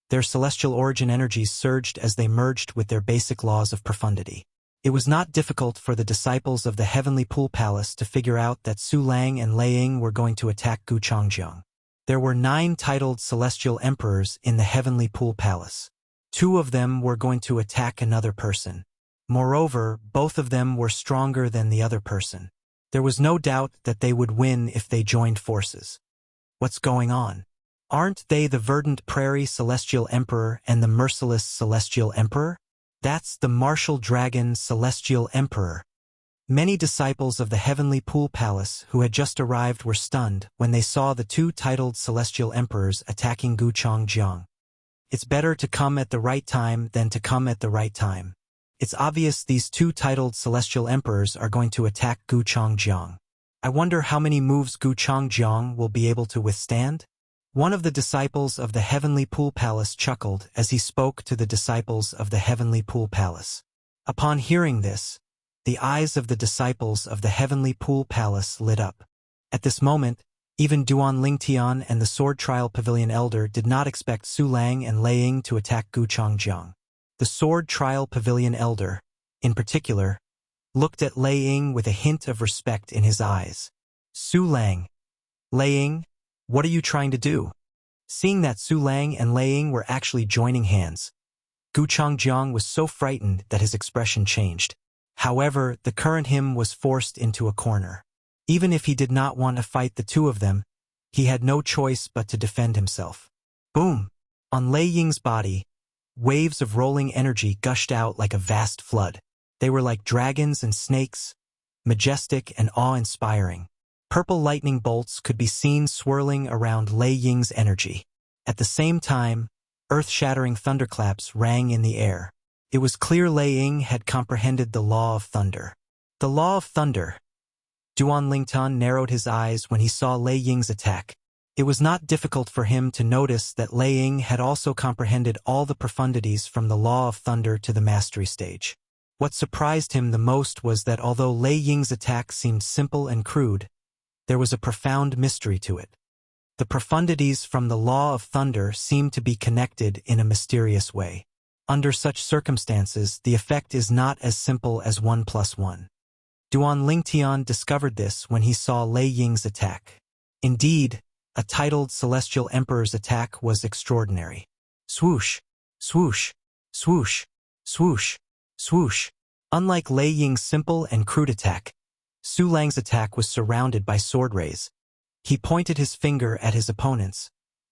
their celestial origin energies surged as they merged with their basic laws of profundity. It was not difficult for the disciples of the Heavenly Pool Palace to figure out that Su Lang and Lei Ying were going to attack Gu Changjiang. There were 9 titled celestial emperors in the Heavenly Pool Palace. 2 of them were going to attack another person. Moreover, both of them were stronger than the other person. There was no doubt that they would win if they joined forces. What's going on? Aren't they the verdant prairie celestial emperor and the merciless celestial emperor? That's the martial dragon celestial emperor. Many disciples of the Heavenly Pool Palace who had just arrived were stunned when they saw the 2 titled celestial emperors attacking Gu Changjiang. It's better to come at the right time than to come at the right time. It's obvious these 2 titled celestial emperors are going to attack Gu Changjiang. I wonder how many moves Gu Changjiang will be able to withstand? One of the disciples of the Heavenly Pool Palace chuckled as he spoke to the disciples of the Heavenly Pool Palace. Upon hearing this, the eyes of the disciples of the Heavenly Pool Palace lit up. At this moment, even Duan Lingtian and the Sword Trial Pavilion Elder did not expect Su Lang and Lei Ying to attack Gu Changjiang. The Sword Trial Pavilion Elder, in particular, looked at Lei Ying with a hint of respect in his eyes. "Su Lang, Lei Ying, what are you trying to do?" Seeing that Su Lang and Lei Ying were actually joining hands, Gu Changjiang was so frightened that his expression changed. However, the current him was forced into a corner. Even if he did not want to fight the 2 of them, he had no choice but to defend himself. Boom! On Lei Ying's body, waves of rolling energy gushed out like a vast flood. They were like dragons and snakes, majestic and awe-inspiring. Purple lightning bolts could be seen swirling around Lei Ying's energy. At the same time, earth-shattering thunderclaps rang in the air. It was clear Lei Ying had comprehended the law of thunder. The law of thunder. Duan Lingtan narrowed his eyes when he saw Lei Ying's attack. It was not difficult for him to notice that Lei Ying had also comprehended all the profundities from the law of thunder to the mastery stage. What surprised him the most was that although Lei Ying's attack seemed simple and crude, there was a profound mystery to it. The profundities from the law of thunder seemed to be connected in a mysterious way. Under such circumstances, the effect is not as simple as 1 + 1. Duan Lingtian discovered this when he saw Lei Ying's attack. Indeed, a titled celestial emperor's attack was extraordinary. Swoosh, swoosh, swoosh, swoosh, swoosh. Unlike Lei Ying's simple and crude attack, Su Lang's attack was surrounded by sword rays. He pointed his finger at his opponents,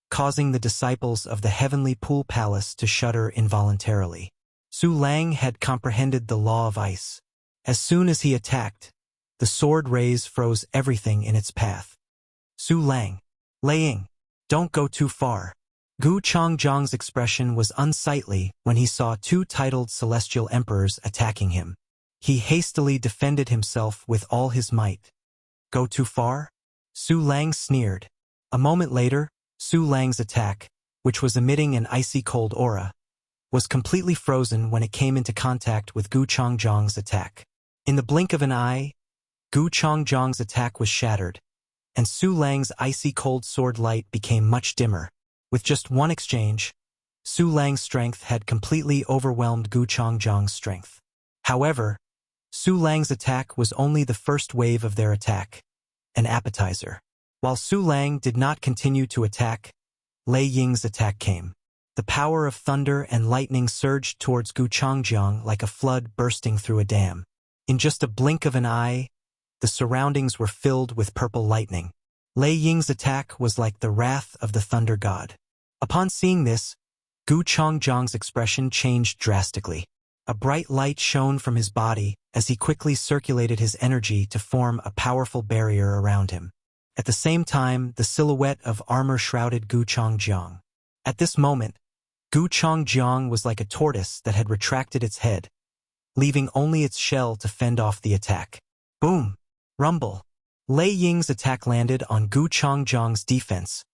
causing the disciples of the Heavenly Pool Palace to shudder involuntarily. Su Lang had comprehended the law of ice. As soon as he attacked, the sword rays froze everything in its path. Su Lang, Lei Ying, don't go too far. Gu Changjiang's expression was unsightly when he saw two titled celestial emperors attacking him. He hastily defended himself with all his might. Go too far? Su Lang sneered. A moment later, Su Lang's attack, which was emitting an icy cold aura, was completely frozen when it came into contact with Gu Changjiang's attack. In the blink of an eye, Gu Changjiang's attack was shattered, and Su Lang's icy cold sword light became much dimmer. With just one exchange, Su Lang's strength had completely overwhelmed Gu Changjiang's strength. However, Su Lang's attack was only the first wave of their attack, an appetizer. While Su Lang did not continue to attack, Lei Ying's attack came. The power of thunder and lightning surged towards Gu Changjiang like a flood bursting through a dam. In just a blink of an eye, the surroundings were filled with purple lightning. Lei Ying's attack was like the wrath of the thunder god. Upon seeing this, Gu Changjiang's expression changed drastically. A bright light shone from his body as he quickly circulated his energy to form a powerful barrier around him. At the same time, the silhouette of armor shrouded Gu Changjiang. At this moment, Gu Changjiang was like a tortoise that had retracted its head, leaving only its shell to fend off the attack. Boom! Rumble! Lei Ying's attack landed on Gu Changjiang's defense,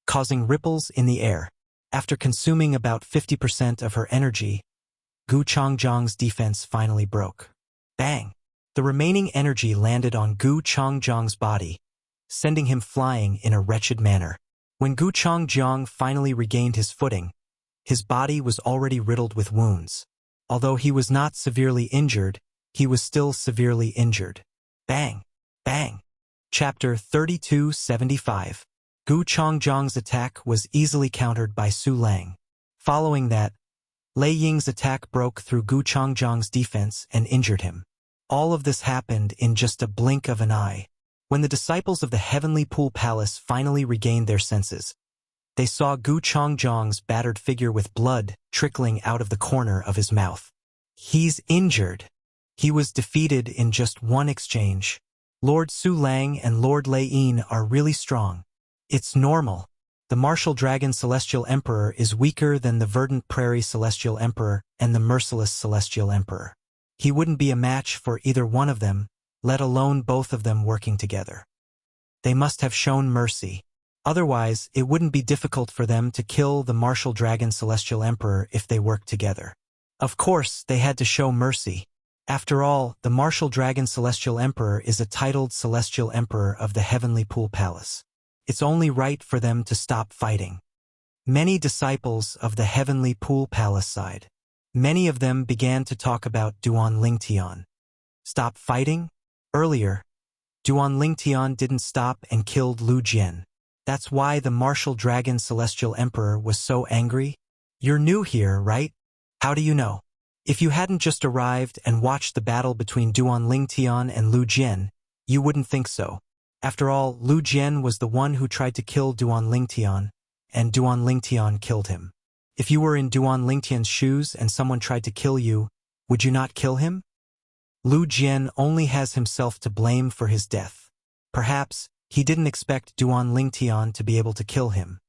causing ripples in the air. After consuming about 50% of her energy, Gu Changjiang's defense finally broke. Bang! The remaining energy landed on Gu Changjiang's body, sending him flying in a wretched manner. When Gu Changjiang finally regained his footing, his body was already riddled with wounds. Although he was not severely injured, he was still severely injured. Bang! Bang! Chapter 3275. Gu Changjiang's attack was easily countered by Su Lang. Following that, Lei Ying's attack broke through Gu Changjiang's defense and injured him. All of this happened in just a blink of an eye. When the disciples of the Heavenly Pool Palace finally regained their senses, they saw Gu Changjiang's battered figure with blood trickling out of the corner of his mouth. He's injured. He was defeated in just one exchange. Lord Su Lang and Lord Lei Yin are really strong. It's normal. The Martial Dragon Celestial Emperor is weaker than the Verdant Prairie Celestial Emperor and the Merciless Celestial Emperor. He wouldn't be a match for either one of them, let alone both of them working together. They must have shown mercy. Otherwise, it wouldn't be difficult for them to kill the Martial Dragon Celestial Emperor if they worked together. Of course, they had to show mercy. After all, the Martial Dragon Celestial Emperor is a titled Celestial Emperor of the Heavenly Pool Palace. It's only right for them to stop fighting. Many disciples of the Heavenly Pool Palace sighed. Many of them began to talk about Duan Lingtian. Stop fighting? Earlier, Duan Lingtian didn't stop and killed Lu Jian. That's why the Martial Dragon Celestial Emperor was so angry? You're new here, right? How do you know? If you hadn't just arrived and watched the battle between Duan Lingtian and Lu Jian, you wouldn't think so. After all, Lu Jian was the one who tried to kill Duan Lingtian, and Duan Lingtian killed him. If you were in Duan Lingtian's shoes and someone tried to kill you, would you not kill him? Lu Jian only has himself to blame for his death. Perhaps he didn't expect Duan Lingtian to be able to kill him.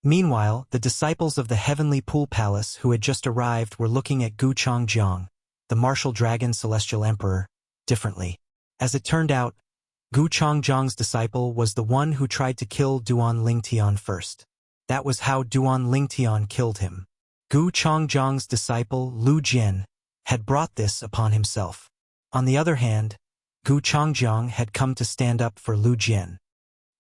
Meanwhile, the disciples of the Heavenly Pool Palace who had just arrived were looking at Gu Changjiang, the Martial Dragon Celestial Emperor, differently. As it turned out, Gu Changjiang's disciple was the one who tried to kill Duan Lingtian first. That was how Duan Lingtian killed him. Gu Changjiang's disciple, Lu Jian, had brought this upon himself. On the other hand, Gu Changjiang had come to stand up for Lu Jian.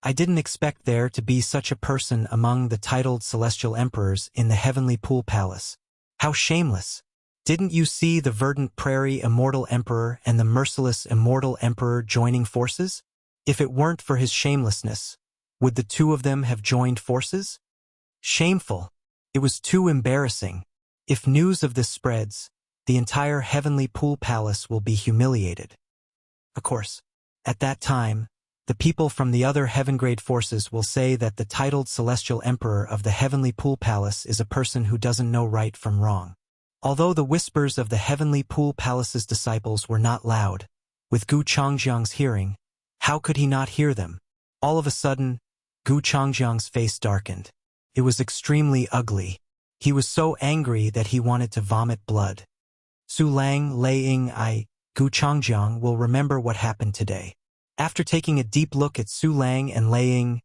I didn't expect there to be such a person among the titled Celestial Emperors in the Heavenly Pool Palace. How shameless! Didn't you see the Verdant Prairie Immortal Emperor and the Merciless Immortal Emperor joining forces? If it weren't for his shamelessness, would the two of them have joined forces? Shameful. It was too embarrassing. If news of this spreads, the entire heavenly pool palace will be humiliated. Of course, at that time, the people from the other heaven-grade forces will say that the titled celestial emperor of the heavenly pool palace is a person who doesn't know right from wrong. Although the whispers of the heavenly pool palace's disciples were not loud, with Gu Changjiang's hearing, how could he not hear them? All of a sudden, Gu Changjiang's face darkened. It was extremely ugly. He was so angry that he wanted to vomit blood. Su Lang, Lei Ying, Gu Changjiang will remember what happened today. After taking a deep look at Su Lang and Lei Ying,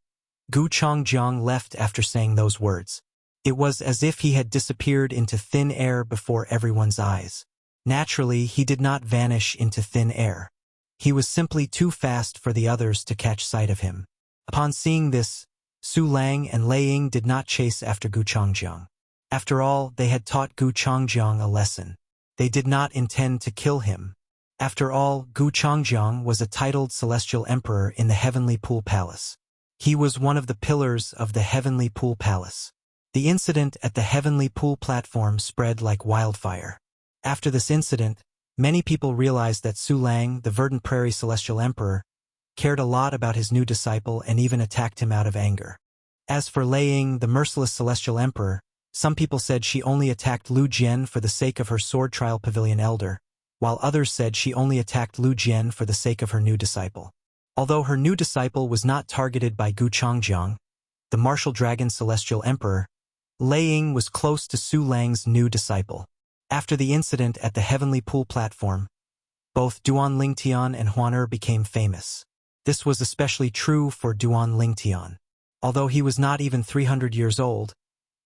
Gu Changjiang left after saying those words. It was as if he had disappeared into thin air before everyone's eyes. Naturally, he did not vanish into thin air. He was simply too fast for the others to catch sight of him. Upon seeing this, Su Lang and Lei Ying did not chase after Gu Changjiang. After all, they had taught Gu Changjiang a lesson. They did not intend to kill him. After all, Gu Changjiang was a titled celestial emperor in the heavenly pool palace. He was one of the pillars of the heavenly pool palace. The incident at the heavenly pool platform spread like wildfire. After this incident, many people realized that Su Lang, the Verdant Prairie celestial emperor, cared a lot about his new disciple and even attacked him out of anger. As for Lei Ying, the merciless celestial emperor, some people said she only attacked Lu Jian for the sake of her sword trial pavilion elder, while others said she only attacked Lu Jian for the sake of her new disciple. Although her new disciple was not targeted by Gu Changjiang, the martial dragon celestial emperor, Lei Ying was close to Su Lang's new disciple. After the incident at the heavenly pool platform, both Duan Lingtian and Huaner became famous. This was especially true for Duan Lingtian. Although he was not even 300 years old,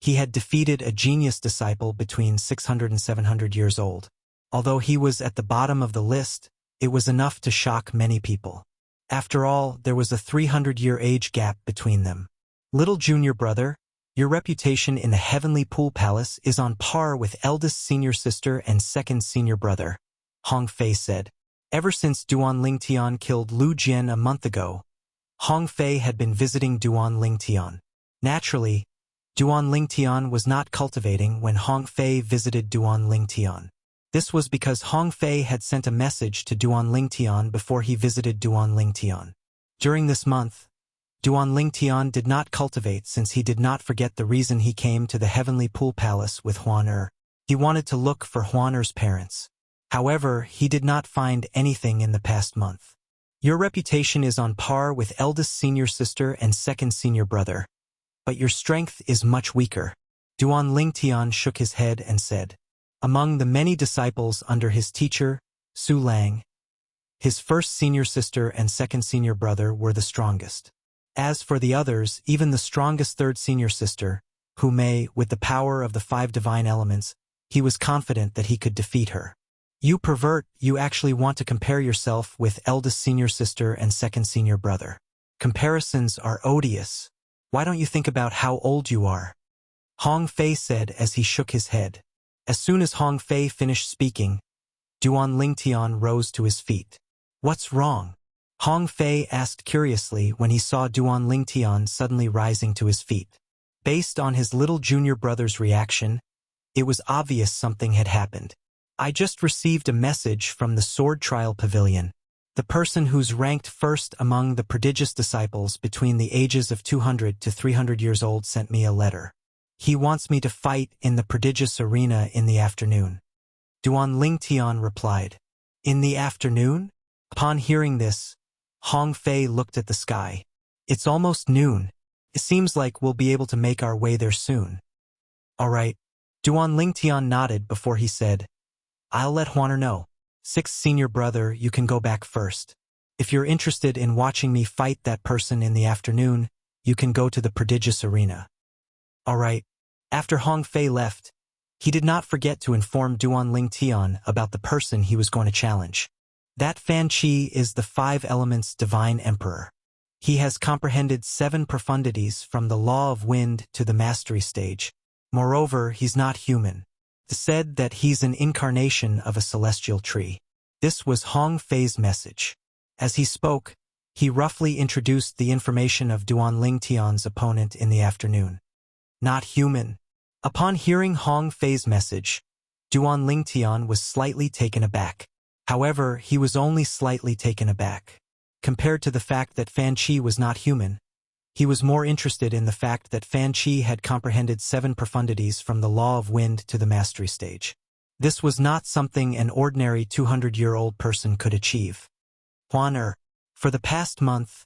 he had defeated a genius disciple between 600 and 700 years old. Although he was at the bottom of the list, it was enough to shock many people. After all, there was a 300-year age gap between them. Little junior brother, your reputation in the heavenly pool palace is on par with eldest senior sister and second senior brother, Hong Fei said. Ever since Duan Lingtian killed Lu Jian a month ago, Hong Fei had been visiting Duan Lingtian. Naturally, Duan Lingtian was not cultivating when Hong Fei visited Duan Lingtian. This was because Hong Fei had sent a message to Duan Lingtian before he visited Duan Lingtian. During this month, Duan Lingtian did not cultivate since he did not forget the reason he came to the heavenly pool palace with Huaner. He wanted to look for Huaner's parents. However, he did not find anything in the past month. Your reputation is on par with eldest senior sister and second senior brother, but your strength is much weaker. Duan Lingtian shook his head and said, among the many disciples under his teacher, Su Lang, his first senior sister and second senior brother were the strongest. As for the others, even the strongest third senior sister, who may, with the power of the 5 divine elements, he was confident that he could defeat her. You pervert, you actually want to compare yourself with eldest senior sister and second senior brother. Comparisons are odious. Why don't you think about how old you are? Hong Fei said as he shook his head. As soon as Hong Fei finished speaking, Duan Lingtian rose to his feet. What's wrong? Hong Fei asked curiously when he saw Duan Lingtian suddenly rising to his feet. Based on his little junior brother's reaction, it was obvious something had happened. I just received a message from the sword trial pavilion. The person who's ranked first among the prodigious disciples between the ages of 200 to 300 years old sent me a letter. He wants me to fight in the prodigious arena in the afternoon. Duan Lingtian replied. In the afternoon? Upon hearing this, Hong Fei looked at the sky. It's almost noon. It seems like we'll be able to make our way there soon. All right. Duan Lingtian nodded before he said, I'll let Huaner know. 6th senior brother, you can go back first. If you're interested in watching me fight that person in the afternoon, you can go to the prodigious arena. All right. After Hong Fei left, he did not forget to inform Duan Lingtian about the person he was going to challenge. That Fan Qi is the 5 elements divine emperor. He has comprehended 7 profundities from the law of wind to the mastery stage. Moreover, he's not human. It's said that he's an incarnation of a celestial tree. This was Hong Fei's message. As he spoke, he roughly introduced the information of Duan Lingtian's opponent in the afternoon. Not human. Upon hearing Hong Fei's message, Duan Lingtian was slightly taken aback. However, he was only slightly taken aback. Compared to the fact that Fan Chi was not human, he was more interested in the fact that Fan Chi had comprehended 7 profundities from the law of wind to the mastery stage. This was not something an ordinary 200-year-old person could achieve. Huan Er. For the past month,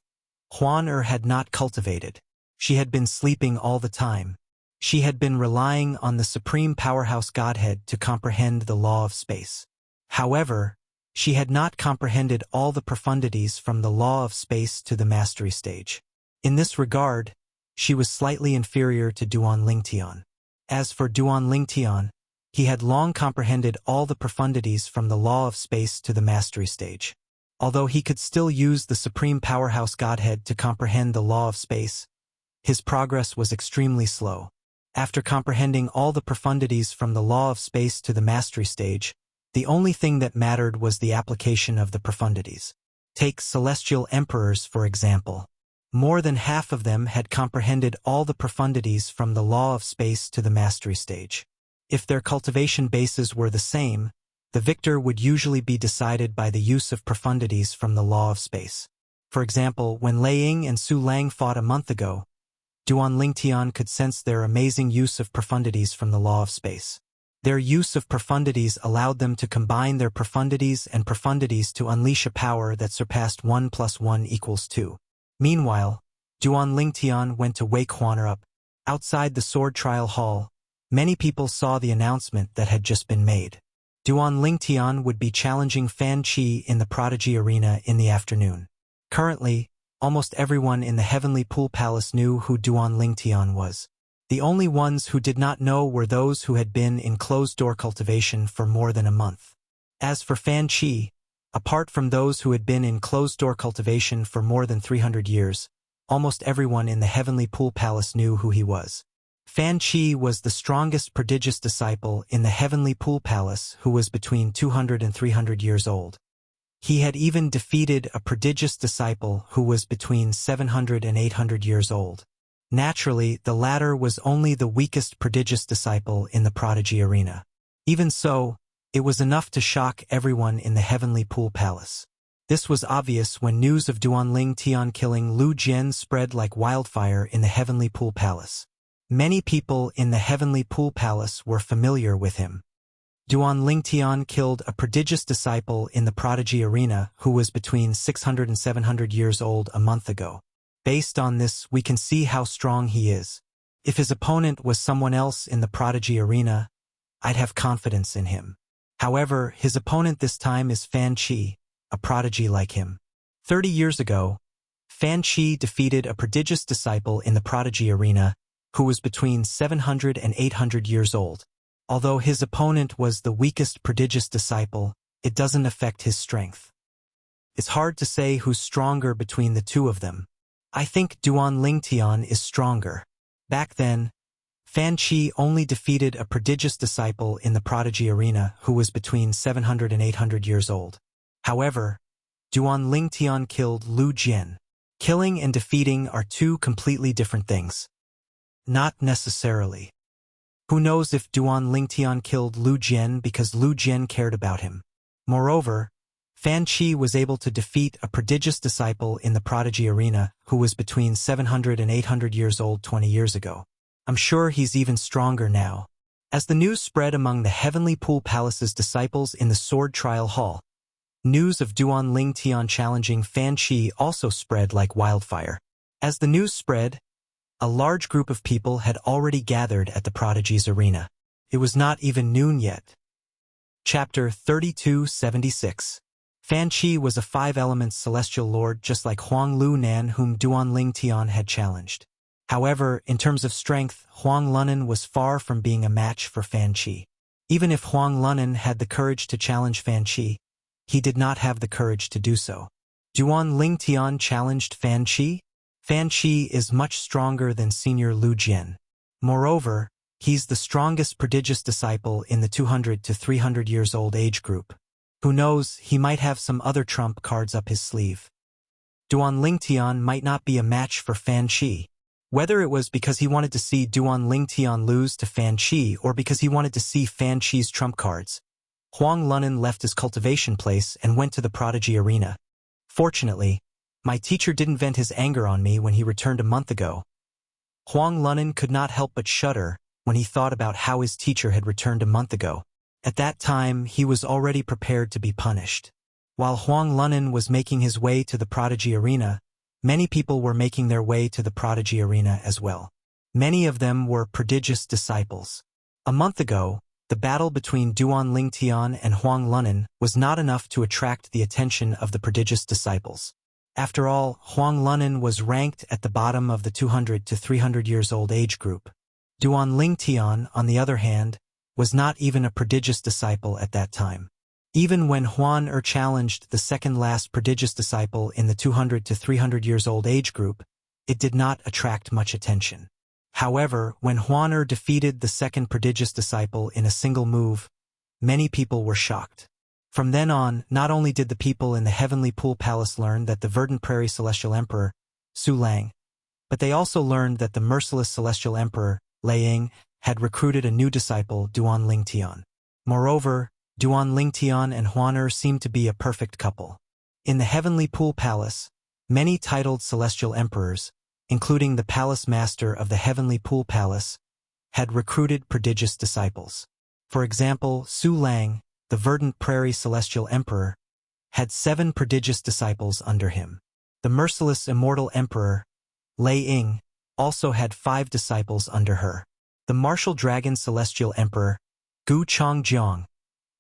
Huan Er had not cultivated. She had been sleeping all the time. She had been relying on the supreme powerhouse Godhead to comprehend the law of space. However, she had not comprehended all the profundities from the law of space to the mastery stage. In this regard, she was slightly inferior to Duan Lingtian. As for Duan Lingtian, he had long comprehended all the profundities from the law of space to the mastery stage. Although he could still use the supreme powerhouse Godhead to comprehend the law of space, his progress was extremely slow. After comprehending all the profundities from the law of space to the mastery stage, the only thing that mattered was the application of the profundities. Take celestial emperors, for example. More than half of them had comprehended all the profundities from the law of space to the mastery stage. If their cultivation bases were the same, the victor would usually be decided by the use of profundities from the law of space. For example, when Lei Ying and Su Lang fought a month ago, Duan Lingtian could sense their amazing use of profundities from the law of space. Their use of profundities allowed them to combine their profundities and profundities to unleash a power that surpassed 1 + 1 = 2. Meanwhile, Duan Lingtian went to wake Huan Er up. Outside the sword trial hall, many people saw the announcement that had just been made. Duan Lingtian would be challenging Fan Chi in the Prodigy Arena in the afternoon. Currently, almost everyone in the Heavenly Pool Palace knew who Duan Lingtian was. The only ones who did not know were those who had been in closed-door cultivation for more than a month. As for Fan Chi, apart from those who had been in closed-door cultivation for more than 300 years, almost everyone in the Heavenly Pool Palace knew who he was. Fan Chi was the strongest prodigious disciple in the Heavenly Pool Palace who was between 200 and 300 years old. He had even defeated a prodigious disciple who was between 700 and 800 years old. Naturally, the latter was only the weakest prodigious disciple in the Prodigy Arena. Even so, it was enough to shock everyone in the Heavenly Pool Palace. This was obvious when news of Duan Lingtian killing Lu Jian spread like wildfire in the Heavenly Pool Palace. Many people in the Heavenly Pool Palace were familiar with him. Duan Lingtian killed a prodigious disciple in the Prodigy Arena who was between 600 and 700 years old a month ago. Based on this, we can see how strong he is. If his opponent was someone else in the Prodigy Arena, I'd have confidence in him. However, his opponent this time is Fan Chi, a prodigy like him. 30 years ago, Fan Chi defeated a prodigious disciple in the Prodigy Arena who was between 700 and 800 years old. Although his opponent was the weakest prodigious disciple, it doesn't affect his strength. It's hard to say who's stronger between the two of them. I think Duan Lingtian is stronger. Back then, Fan Chi only defeated a prodigious disciple in the Prodigy Arena who was between 700 and 800 years old. However, Duan Lingtian killed Lu Jian. Killing and defeating are two completely different things. Not necessarily. Who knows if Duan Lingtian killed Lu Jian because Lu Jian cared about him. Moreover, Fan Chi was able to defeat a prodigious disciple in the Prodigy Arena who was between 700 and 800 years old 20 years ago. I'm sure he's even stronger now. As the news spread among the Heavenly Pool Palace's disciples in the Sword Trial Hall, news of Duan Lingtian challenging Fan Chi also spread like wildfire. As the news spread, a large group of people had already gathered at the Prodigy's arena. It was not even noon yet. Chapter 3276. Fan Chi was a 5-element celestial lord just like Huang Lu Nan whom Duan Lingtian had challenged. However, in terms of strength, Huang Lunan was far from being a match for Fan Chi. Even if Huang Lunan had the courage to challenge Fan Chi, he did not have the courage to do so. Duan Lingtian challenged Fan Chi? Fan Chi is much stronger than Senior Lu Jian. Moreover, he's the strongest prodigious disciple in the 200 to 300 years old age group. Who knows, he might have some other trump cards up his sleeve. Duan Lingtian might not be a match for Fan Chi. Whether it was because he wanted to see Duan Lingtian lose to Fan Chi or because he wanted to see Fan Chi's trump cards, Huang Lunan left his cultivation place and went to the prodigy arena. Fortunately, my teacher didn't vent his anger on me when he returned a month ago. Huang Lunan could not help but shudder when he thought about how his teacher had returned a month ago. At that time, he was already prepared to be punished. While Huang Lunan was making his way to the prodigy arena, many people were making their way to the prodigy arena as well. Many of them were prodigious disciples. A month ago, the battle between Duan Lingtian and Huang Lunan was not enough to attract the attention of the prodigious disciples. After all, Huang Lunan was ranked at the bottom of the 200 to 300 years old age group. Duan Lingtian, on the other hand, was not even a prodigious disciple at that time. Even when Huan challenged the second-last prodigious disciple in the 200 to 300 years old age group, it did not attract much attention. However, when Huan defeated the second prodigious disciple in a single move, many people were shocked. From then on, not only did the people in the Heavenly Pool Palace learn that the verdant prairie celestial emperor, Su Lang, but they also learned that the merciless celestial emperor, Lei Ying, had recruited a new disciple, Duan Lingtian. Moreover, Duan Lingtian and Huan seemed to be a perfect couple. In the Heavenly Pool Palace, many titled celestial emperors, including the palace master of the Heavenly Pool Palace, had recruited prodigious disciples. For example, Su Lang, the verdant prairie celestial emperor, had 7 prodigious disciples under him. The merciless immortal emperor, Lei Ying, also had 5 disciples under her. The martial dragon celestial emperor, Gu Chongjiang,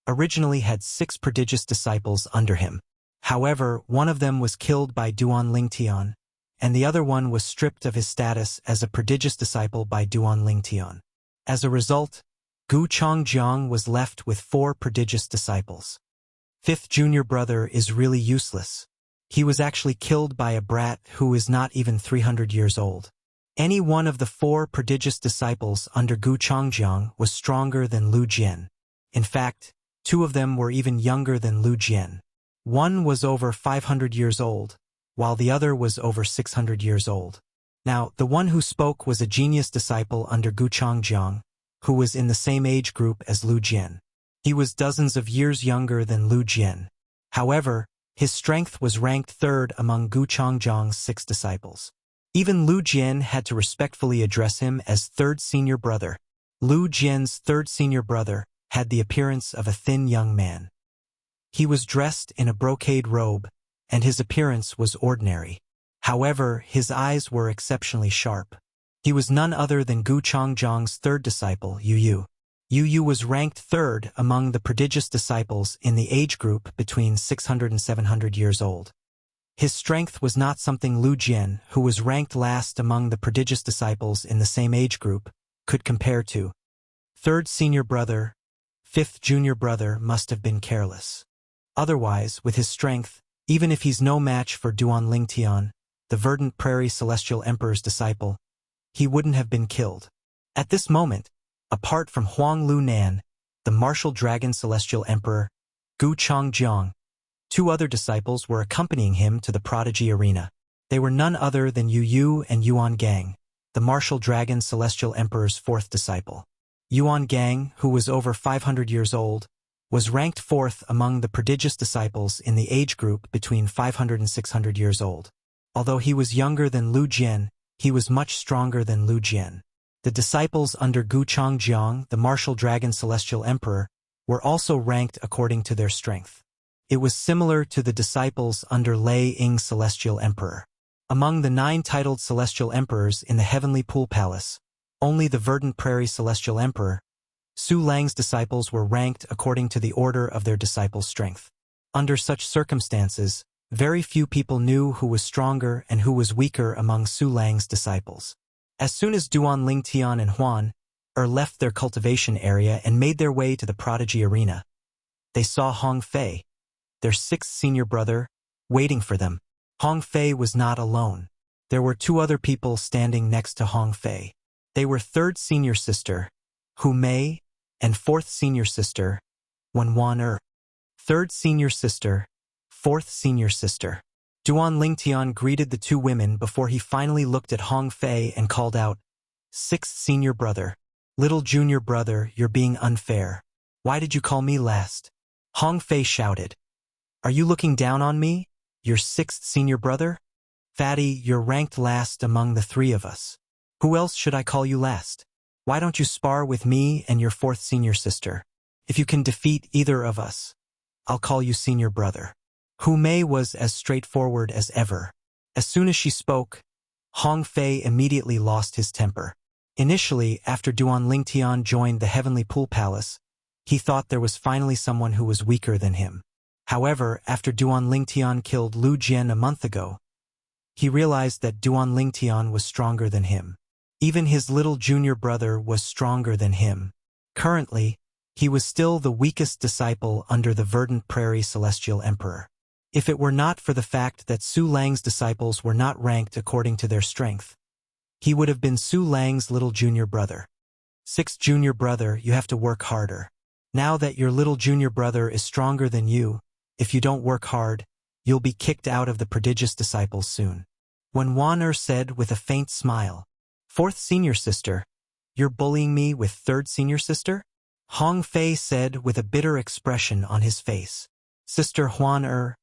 originally had 6 prodigious disciples under him. However, one of them was killed by Duan Lingtian, and the other one was stripped of his status as a prodigious disciple by Duan Lingtian. As a result, Gu Chongjiang was left with 4 prodigious disciples. 5th junior brother is really useless. He was actually killed by a brat who is not even 300 years old. Any one of the 4 prodigious disciples under Gu Chongjiang was stronger than Lu Jian. In fact, 2 of them were even younger than Lu Jian. One was over 500 years old, while the other was over 600 years old. Now, the one who spoke was a genius disciple under Gu Chongjiang, who was in the same age group as Lu Jian. He was dozens of years younger than Lu Jian. However, his strength was ranked 3rd among Gu Chongjiang's 6 disciples. Even Lu Jian had to respectfully address him as 3rd senior brother. Lu Jian's 3rd senior brother had the appearance of a thin young man. He was dressed in a brocade robe, and his appearance was ordinary. However, his eyes were exceptionally sharp. He was none other than Gu Chongjiang's 3rd disciple, Yu Yu. Yu Yu was ranked 3rd among the prodigious disciples in the age group between 600 and 700 years old. His strength was not something Lu Jian, who was ranked last among the prodigious disciples in the same age group, could compare to. 3rd senior brother, 5th junior brother must have been careless. Otherwise, with his strength, even if he's no match for Duan Lingtian, the verdant prairie celestial emperor's disciple, he wouldn't have been killed. At this moment, apart from Huang Lunan, the martial dragon celestial emperor, Gu Chongjiang, 2 other disciples were accompanying him to the prodigy arena. They were none other than Yu Yu and Yuan Gang, the martial dragon celestial emperor's 4th disciple. Yuan Gang, who was over 500 years old, was ranked 4th among the prodigious disciples in the age group between 500 and 600 years old. Although he was younger than Lu Jian, he was much stronger than Lu Jian. The disciples under Gu Chongjiang, the martial dragon celestial emperor, were also ranked according to their strength. It was similar to the disciples under Lei Ying's celestial emperor. Among the 9 titled celestial emperors in the Heavenly Pool Palace, only the verdant prairie celestial emperor, Su Lang's disciples were ranked according to the order of their disciples' strength. Under such circumstances, very few people knew who was stronger and who was weaker among Su Lang's disciples. As soon as Duan Lingtian and Huan left their cultivation area and made their way to the prodigy arena, they saw Hong Fei, their 6th senior brother, waiting for them. Hong Fei was not alone. There were 2 other people standing next to Hong Fei. They were 3rd senior sister, Hu Mei, and 4th senior sister, Wen Wan 3rd senior sister, 4th senior sister. Duan Lingtian greeted the two women before he finally looked at Hong Fei and called out, "Sixth senior brother. Little junior brother, you're being unfair. Why did you call me last?" Hong Fei shouted. "Are you looking down on me, your sixth senior brother? Fatty, you're ranked last among the three of us. Who else should I call you last? Why don't you spar with me and your fourth senior sister? If you can defeat either of us, I'll call you senior brother." Hu Mei was as straightforward as ever. As soon as she spoke, Hong Fei immediately lost his temper. Initially, after Duan Lingtian joined the Heavenly Pool Palace, he thought there was finally someone who was weaker than him. However, after Duan Lingtian killed Lu Jian a month ago, he realized that Duan Lingtian was stronger than him. Even his little junior brother was stronger than him. Currently, he was still the weakest disciple under the Verdant Prairie Celestial Emperor. If it were not for the fact that Su Lang's disciples were not ranked according to their strength, he would have been Su Lang's little junior brother. Sixth junior brother, you have to work harder. Now that your little junior brother is stronger than you, if you don't work hard, you'll be kicked out of the prodigious disciples soon. When Wan said with a faint smile, "Fourth senior sister, you're bullying me with third senior sister?" Hong Fei said with a bitter expression on his face, "Sister Huan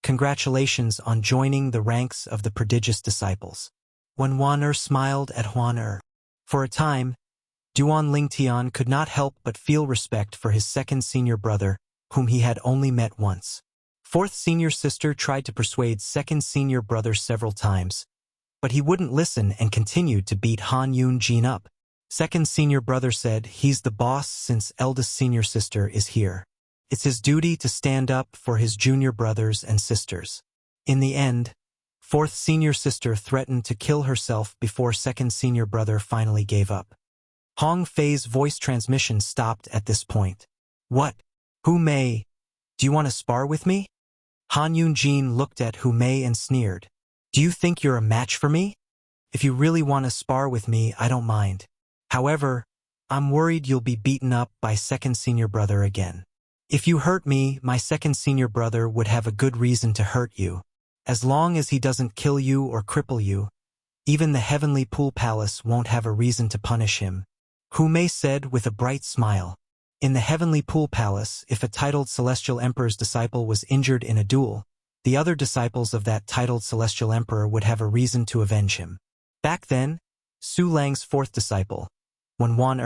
congratulations on joining the ranks of the prodigious disciples." When Wan smiled at Huan for a time, Duan Lingtian could not help but feel respect for his second senior brother, whom he had only met once. Fourth senior sister tried to persuade second senior brother several times, but he wouldn't listen and continued to beat Han Yun-jin up. Second senior brother said he's the boss since eldest senior sister is here. It's his duty to stand up for his junior brothers and sisters. In the end, fourth senior sister threatened to kill herself before second senior brother finally gave up. Hong Fei's voice transmission stopped at this point. "What? Hu Mei, do you want to spar with me?" Han Yun-jin looked at Hu Mei and sneered. "Do you think you're a match for me? If you really want to spar with me, I don't mind. However, I'm worried you'll be beaten up by second senior brother again. If you hurt me, my second senior brother would have a good reason to hurt you. As long as he doesn't kill you or cripple you, even the Heavenly Pool Palace won't have a reason to punish him," Hu Mei said with a bright smile. In the Heavenly Pool Palace, if a titled Celestial Emperor's disciple was injured in a duel, the other disciples of that titled Celestial Emperor would have a reason to avenge him. Back then, Su Lang's fourth disciple, when Wan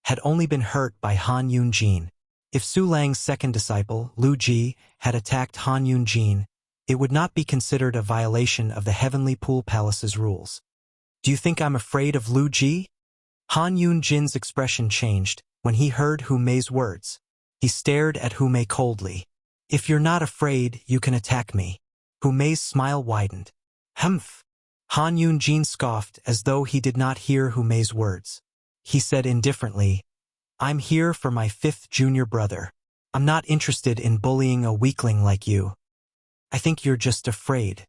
had only been hurt by Han Yun-jin. If Su Lang's second disciple, Lu Ji, had attacked Han Yun-jin, it would not be considered a violation of the Heavenly Pool Palace's rules. "Do you think I'm afraid of Lu Ji?" Han Yun-jin's expression changed when he heard Hu Mei's words. He stared at Hu Mei coldly. "If you're not afraid, you can attack me." Hu Mei's smile widened. "Humph." Han Yun-jin scoffed as though he did not hear Hu Mei's words. He said indifferently, "I'm here for my fifth junior brother. I'm not interested in bullying a weakling like you. I think you're just afraid."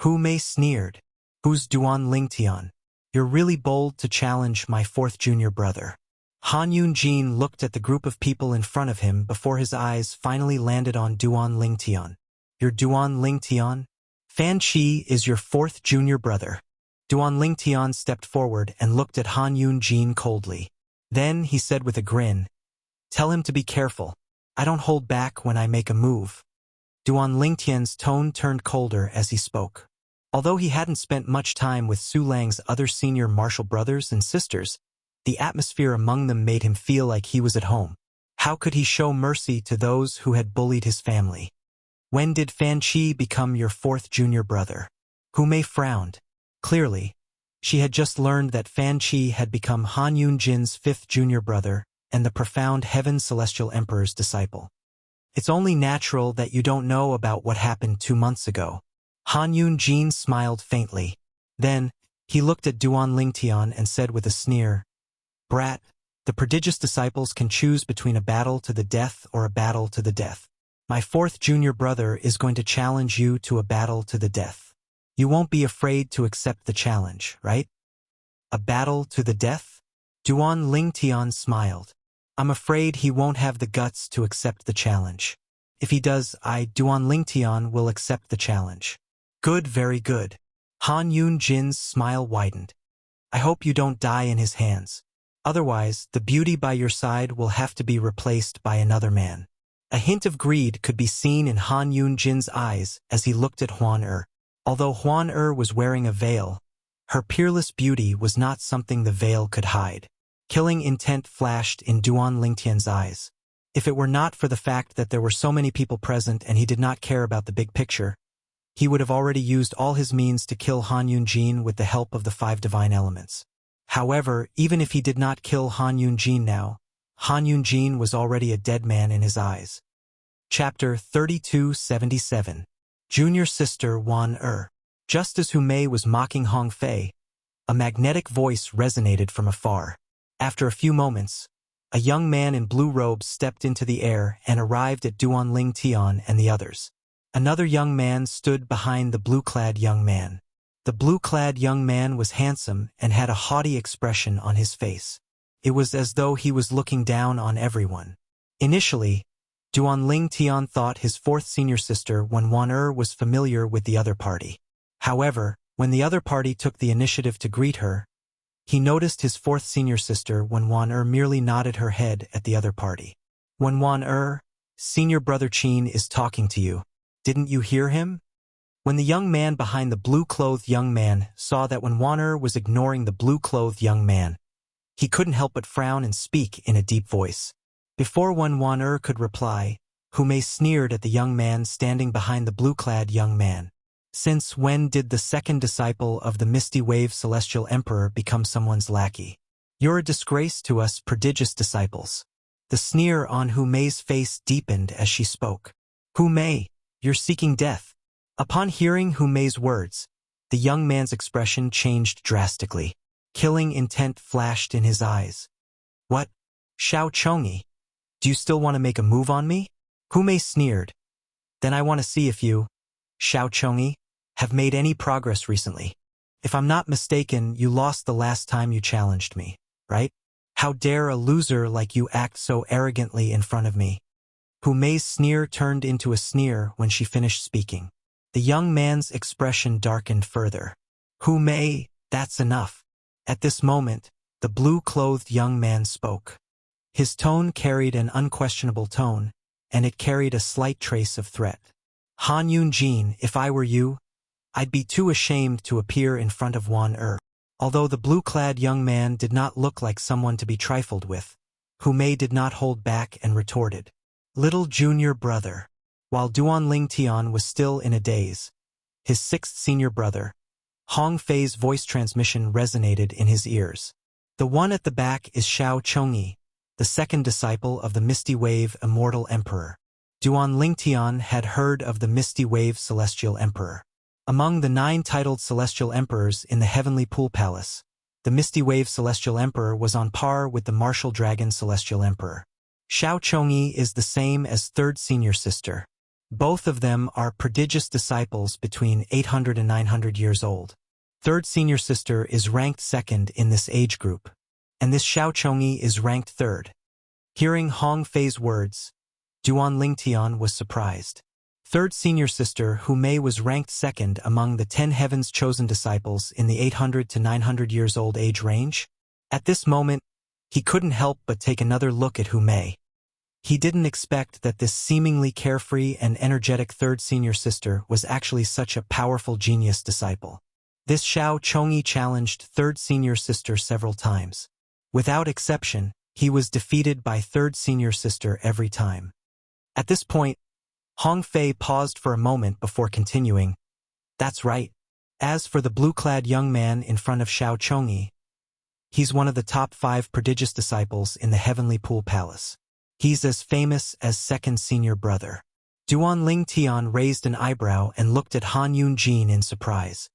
Hu Mei sneered. "Who's Duan Lingtian? You're really bold to challenge my fourth junior brother." Han Yun-jin looked at the group of people in front of him before his eyes finally landed on Duan Lingtian. "You're Duan Lingtian? Fan Chi is your fourth junior brother." Duan Lingtian stepped forward and looked at Han Yun-jin coldly. Then he said with a grin, "Tell him to be careful. I don't hold back when I make a move." Duan Lingtian's tone turned colder as he spoke. Although he hadn't spent much time with Su Lang's other senior martial brothers and sisters, the atmosphere among them made him feel like he was at home. How could he show mercy to those who had bullied his family? "When did Fan Chi become your fourth junior brother?" Hu Mei frowned. Clearly, she had just learned that Fan Chi had become Han Yun-jin's fifth junior brother and the profound Heaven Celestial Emperor's disciple. "It's only natural that you don't know about what happened 2 months ago." Han Yun-jin smiled faintly. Then, he looked at Duan Lingtian and said with a sneer, "Brat, the prodigious disciples can choose between a battle to the death or a battle to the death. My fourth junior brother is going to challenge you to a battle to the death. You won't be afraid to accept the challenge, right?" "A battle to the death?" Duan Lingtian smiled. "I'm afraid he won't have the guts to accept the challenge. If he does, Duan Lingtian, will accept the challenge." Good, very good. Han Yun-jin's smile widened. I hope you don't die in his hands. Otherwise, the beauty by your side will have to be replaced by another man. A hint of greed could be seen in Han Yun-jin's eyes as he looked at Huan-er. Although Huan-er was wearing a veil, her peerless beauty was not something the veil could hide. Killing intent flashed in Duan Lingtian's eyes. If it were not for the fact that there were so many people present and he did not care about the big picture, he would have already used all his means to kill Han Yun-jin with the help of the 5 divine elements. However, even if he did not kill Han Yun-jin now, Han Yun-jin was already a dead man in his eyes. Chapter 3277. Junior Sister Huan-er. Just as Hu Mei was mocking Hong Fei, a magnetic voice resonated from afar. After a few moments, a young man in blue robes stepped into the air and arrived at Duan Ling Tian and the others. Another young man stood behind the blue-clad young man. The blue-clad young man was handsome and had a haughty expression on his face. It was as though he was looking down on everyone. Initially, Duan Ling Tian thought his 4th senior sister when Huan-er was familiar with the other party. However, when the other party took the initiative to greet her, he noticed his 4th senior sister when Huan-er merely nodded her head at the other party. When Huan-er, senior brother Qin is talking to you. Didn't you hear him? When the young man behind the blue-clothed young man saw that when Huan-er was ignoring the blue-clothed young man, he couldn't help but frown and speak in a deep voice. Before Huan-er could reply, Hu Mei sneered at the young man standing behind the blue-clad young man. Since when did the 2nd disciple of the Misty Wave Celestial Emperor become someone's lackey? You're a disgrace to us prodigious disciples. The sneer on Hu Mei's face deepened as she spoke. Hu Mei, you're seeking death. Upon hearing Hu Mei's words, the young man's expression changed drastically. Killing intent flashed in his eyes. What? Xiao Chongyi? Do you still want to make a move on me? Hu Mei sneered. Then I want to see if you, Xiao Chongyi, have made any progress recently. If I'm not mistaken, you lost the last time you challenged me, right? How dare a loser like you act so arrogantly in front of me? Hu Mei's sneer turned into a sneer when she finished speaking. The young man's expression darkened further. Hu Mei, that's enough. At this moment, the blue-clothed young man spoke. His tone carried an unquestionable tone, and it carried a slight trace of threat. Han Yun-jin, if I were you, I'd be too ashamed to appear in front of Huan-er. Although the blue-clad young man did not look like someone to be trifled with, Hu Mei did not hold back and retorted. Little junior brother. While Duan Ling Tian was still in a daze, his 6th senior brother, Hong Fei's voice transmission resonated in his ears. The one at the back is Xiao Chongyi, the 2nd disciple of the Misty Wave Immortal Emperor. Duan Ling Tian had heard of the Misty Wave Celestial Emperor. Among the 9 titled Celestial Emperors in the Heavenly Pool Palace, the Misty Wave Celestial Emperor was on par with the Martial Dragon Celestial Emperor. Xiao Chongyi is the same as 3rd senior sister. Both of them are prodigious disciples between 800 and 900 years old. 3rd senior sister is ranked 2nd in this age group, and this Xiao Chongyi is ranked 3rd. Hearing Hong Fei's words, Duan Ling Tian was surprised. 3rd senior sister Hu Mei was ranked 2nd among the 10 Heaven's chosen disciples in the 800 to 900 years old age range. At this moment, he couldn't help but take another look at Hu Mei. He didn't expect that this seemingly carefree and energetic 3rd senior sister was actually such a powerful genius disciple. This Xiao Chongyi challenged 3rd senior sister several times. Without exception, he was defeated by 3rd senior sister every time. At this point, Hong Fei paused for a moment before continuing. That's right. As for the blue-clad young man in front of Xiao Chongyi, he's one of the top 5 prodigious disciples in the Heavenly Pool Palace. He's as famous as 2nd senior brother. Duan Ling Tian raised an eyebrow and looked at Han Yun-jin in surprise.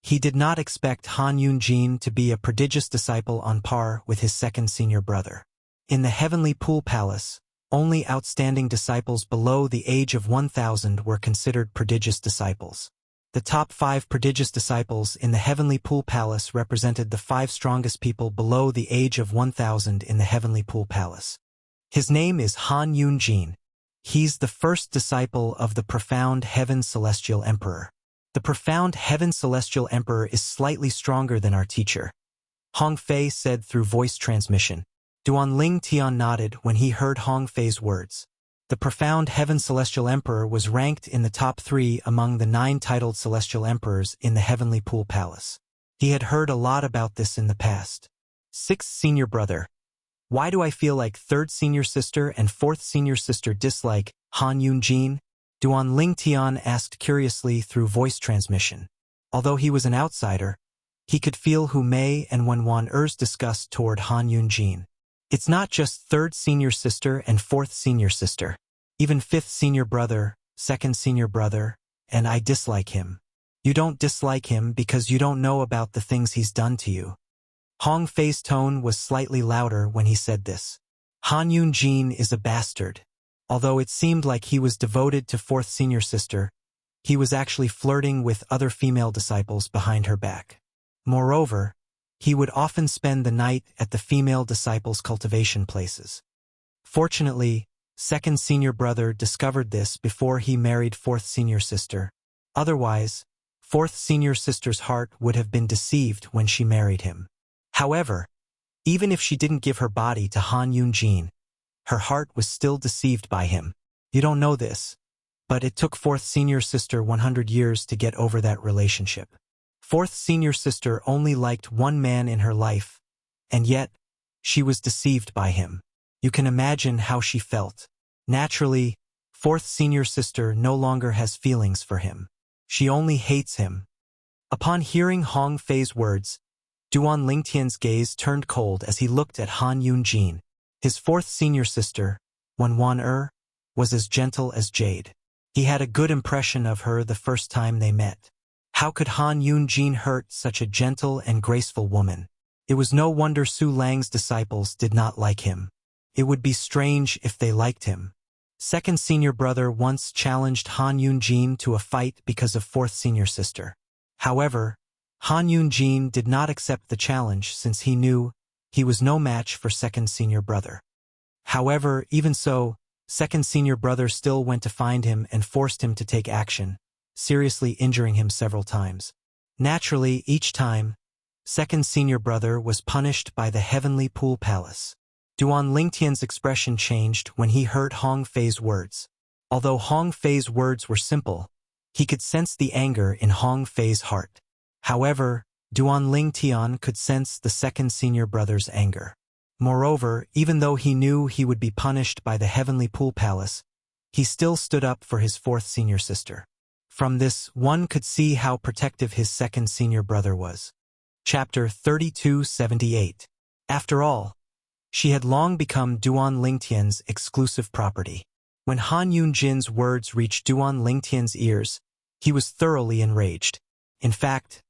He did not expect Han Yun-jin to be a prodigious disciple on par with his 2nd senior brother. In the Heavenly Pool Palace, only outstanding disciples below the age of 1,000 were considered prodigious disciples. The top 5 prodigious disciples in the Heavenly Pool Palace represented the 5 strongest people below the age of 1,000 in the Heavenly Pool Palace. His name is Han Yun-jin. He's the first disciple of the profound Heaven Celestial Emperor. The profound Heaven Celestial Emperor is slightly stronger than our teacher, Hong Fei said through voice transmission. Duan Ling Tian nodded when he heard Hong Fei's words. The profound Heaven Celestial Emperor was ranked in the top 3 among the 9 titled Celestial Emperors in the Heavenly Pool Palace. He had heard a lot about this in the past. 6th Senior Brother. Why do I feel like 3rd Senior Sister and 4th Senior Sister dislike Han Yunjin? Duan Ling Tian asked curiously through voice transmission. Although he was an outsider, he could feel Hu Mei and Wenwan Er's disgust toward Han Yunjin. It's not just 3rd Senior Sister and 4th Senior Sister. Even 5th Senior Brother, 2nd Senior Brother, and I dislike him. You don't dislike him because you don't know about the things he's done to you. Hong Fei's tone was slightly louder when he said this. Han Yunjin is a bastard. Although it seemed like he was devoted to 4th Senior Sister, he was actually flirting with other female disciples behind her back. Moreover, he would often spend the night at the female disciples' cultivation places. Fortunately, 2nd Senior Brother discovered this before he married 4th Senior Sister. Otherwise, 4th Senior Sister's heart would have been deceived when she married him. However, even if she didn't give her body to Han Yunjin, her heart was still deceived by him. You don't know this, but it took 4th Senior Sister 100 years to get over that relationship. 4th Senior Sister only liked one man in her life, and yet, she was deceived by him. You can imagine how she felt. Naturally, 4th Senior Sister no longer has feelings for him. She only hates him. Upon hearing Hong Fei's words, Duan Lingtian's gaze turned cold as he looked at Han Yunjin. His 4th Senior Sister, Wenwan Er, was as gentle as jade. He had a good impression of her the first time they met. How could Han Yunjin hurt such a gentle and graceful woman? It was no wonder Su Lang's disciples did not like him. It would be strange if they liked him. 2nd Senior Brother once challenged Han Yunjin to a fight because of 4th Senior Sister. However, Han Yunjin did not accept the challenge since he knew he was no match for 2nd Senior Brother. However, even so, 2nd Senior Brother still went to find him and forced him to take action, seriously injuring him several times. Naturally, each time, 2nd Senior Brother was punished by the Heavenly Pool Palace. Duan Lingtian's expression changed when he heard Hong Fei's words. Although Hong Fei's words were simple, he could sense the anger in Hong Fei's heart. However, Duan Lingtian could sense the 2nd Senior Brother's anger. Moreover, even though he knew he would be punished by the Heavenly Pool Palace, he still stood up for his 4th Senior Sister. From this, one could see how protective his 2nd Senior Brother was. Chapter 3278. After all, she had long become Duan Lingtian's exclusive property. When Han Yunjin's words reached Duan Lingtian's ears, he was thoroughly enraged. In fact,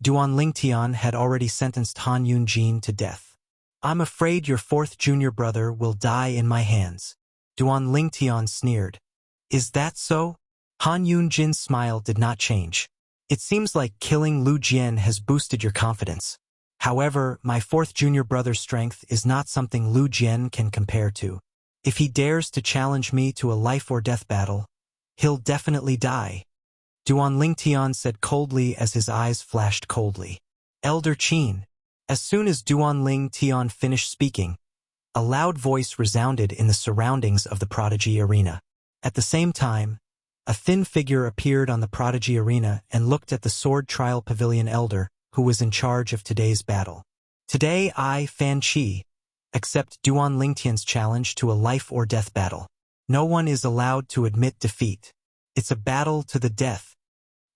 Duan Lingtian had already sentenced Han Yunjin to death. I'm afraid your 4th Junior Brother will die in my hands. Duan Lingtian sneered. Is that so? Han Yunjin's smile did not change. It seems like killing Lu Jian has boosted your confidence. However, my 4th Junior Brother's strength is not something Lu Jian can compare to. If he dares to challenge me to a life-or-death battle, he'll definitely die. Duan Lingtian said coldly as his eyes flashed coldly. Elder Qin. As soon as Duan Lingtian finished speaking, a loud voice resounded in the surroundings of the Prodigy Arena. At the same time, a thin figure appeared on the Prodigy Arena and looked at the Sword Trial Pavilion Elder, who was in charge of today's battle. Today I, Fan Qi, accept Duan Lingtian's challenge to a life-or-death battle. No one is allowed to admit defeat. It's a battle to the death.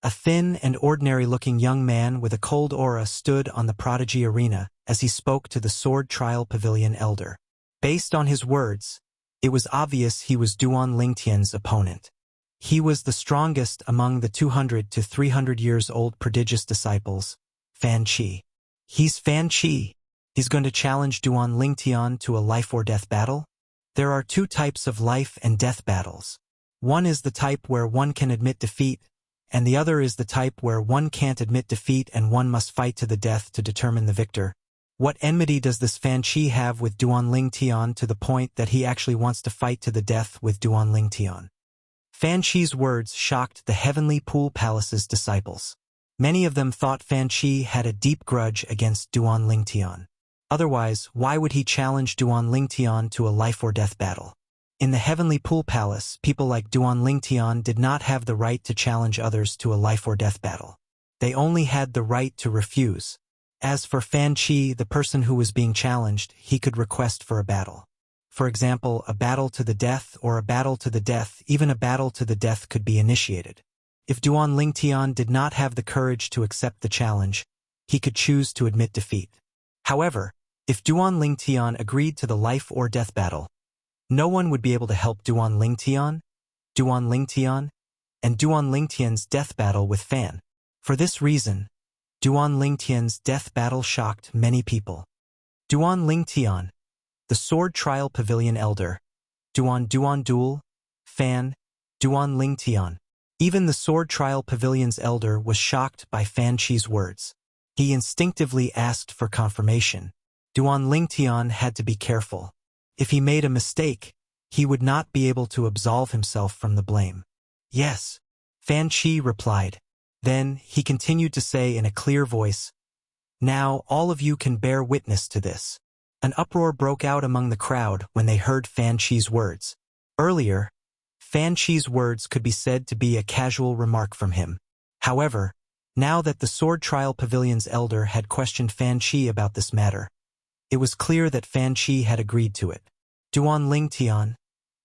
A thin and ordinary-looking young man with a cold aura stood on the Prodigy Arena as he spoke to the Sword Trial Pavilion Elder. Based on his words, it was obvious he was Duan Lingtian's opponent. He was the strongest among the 200 to 300 years old prodigious disciples, Fan Qi. He's Fan Qi. He's going to challenge Duan Lingtian to a life-or-death battle? There are 2 types of life and death battles. One is the type where one can admit defeat, and the other is the type where one can't admit defeat and one must fight to the death to determine the victor. What enmity does this Fan Qi have with Duan Lingtian to the point that he actually wants to fight to the death with Duan Lingtian? Fan Chi's words shocked the Heavenly Pool Palace's disciples. Many of them thought Fan Chi had a deep grudge against Duan Lingtian. Otherwise, why would he challenge Duan Lingtian to a life-or-death battle? In the Heavenly Pool Palace, people like Duan Lingtian did not have the right to challenge others to a life-or-death battle. They only had the right to refuse. As for Fan Chi, the person who was being challenged, he could request for a battle. For example, a battle to the death or a battle to the death, even a battle to the death could be initiated. If Duan Lingtian did not have the courage to accept the challenge, he could choose to admit defeat. However, if Duan Lingtian agreed to the life-or-death battle, no one would be able to help Duan Lingtian, and Duan Lingtian's death battle with Fan. For this reason, Duan Lingtian's death battle shocked many people. Duan Lingtian, the Sword Trial Pavilion Elder, Duan Duel, Fan, Duan Lingtian. Even the Sword Trial Pavilion's elder was shocked by Fan Chi's words. He instinctively asked for confirmation. Duan Lingtian had to be careful. If he made a mistake, he would not be able to absolve himself from the blame. Yes, Fan Chi replied. Then he continued to say in a clear voice, "Now all of you can bear witness to this." An uproar broke out among the crowd when they heard Fan Chi's words. Earlier, Fan Chi's words could be said to be a casual remark from him. However, now that the Sword Trial Pavilion's elder had questioned Fan Chi about this matter, it was clear that Fan Chi had agreed to it. Duan Lingtian,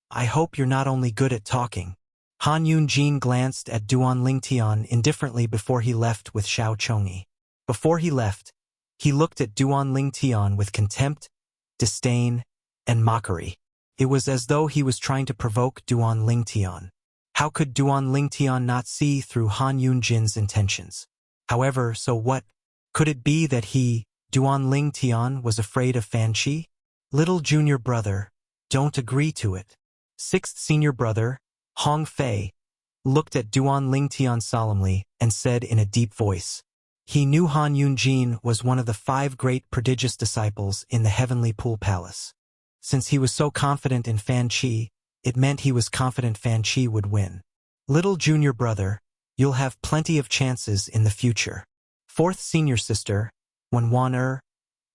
I hope you're not only good at talking. Han Yunjin glanced at Duan Lingtian indifferently before he left with Xiao Chongyi. Before he left, he looked at Duan Lingtian with contempt, disdain, and mockery. It was as though he was trying to provoke Duan Lingtian. How could Duan Lingtian not see through Han Yunjin's intentions? However, so what? Could it be that he, Duan Lingtian, was afraid of Fan Chi? Little junior brother, don't agree to it. Sixth senior brother, Hong Fei, looked at Duan Lingtian solemnly and said in a deep voice. He knew Han Yunjin was one of the 5 great prodigious disciples in the Heavenly Pool Palace. Since he was so confident in Fan Chi, it meant he was confident Fan Chi would win. Little junior brother, you'll have plenty of chances in the future. Fourth senior sister, Wan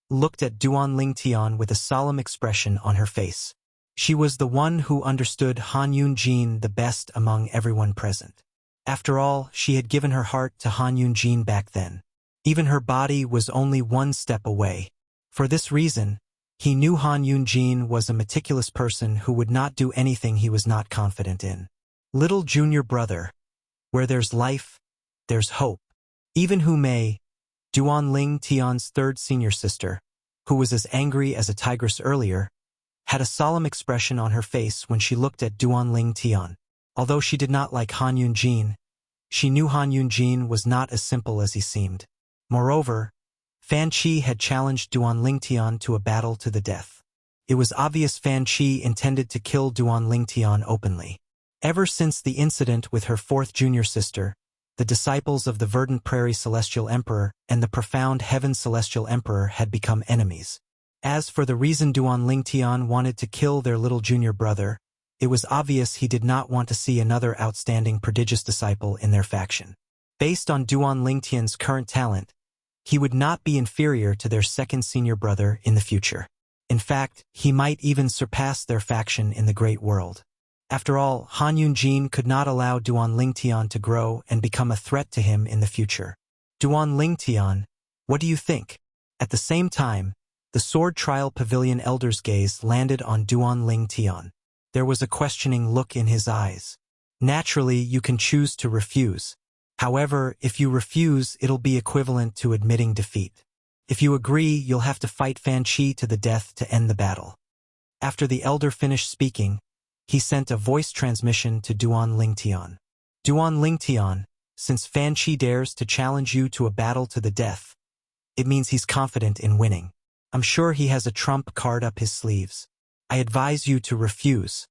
looked at Duan Lingtian with a solemn expression on her face. She was the one who understood Han Yunjin the best among everyone present. After all, she had given her heart to Han Yunjin back then. Even her body was only one step away. For this reason, he knew Han Yunjin was a meticulous person who would not do anything he was not confident in. Little junior brother, where there's life, there's hope. Even Hu Mei, Duan Lingtian's third senior sister, who was as angry as a tigress earlier, had a solemn expression on her face when she looked at Duan Lingtian. Although she did not like Han Yunjin, she knew Han Yunjin was not as simple as he seemed. Moreover, Fan Chi had challenged Duan Lingtian to a battle to the death. It was obvious Fan Chi intended to kill Duan Lingtian openly. Ever since the incident with her fourth junior sister, the disciples of the Verdant Prairie Celestial Emperor and the Profound Heaven Celestial Emperor had become enemies. As for the reason Duan Lingtian wanted to kill their little junior brother, it was obvious he did not want to see another outstanding prodigious disciple in their faction. Based on Duan Lingtian's current talent, he would not be inferior to their second senior brother in the future. In fact, he might even surpass their faction in the great world. After all, Han Yunjin could not allow Duan Lingtian to grow and become a threat to him in the future. Duan Lingtian, what do you think? At the same time, the Sword Trial Pavilion elder's gaze landed on Duan Lingtian. There was a questioning look in his eyes. Naturally, you can choose to refuse. However, if you refuse, it'll be equivalent to admitting defeat. If you agree, you'll have to fight Fan Chi to the death to end the battle. After the elder finished speaking, he sent a voice transmission to Duan Lingtian. Duan Lingtian, since Fan Chi dares to challenge you to a battle to the death, it means he's confident in winning. I'm sure he has a trump card up his sleeves. I advise you to refuse.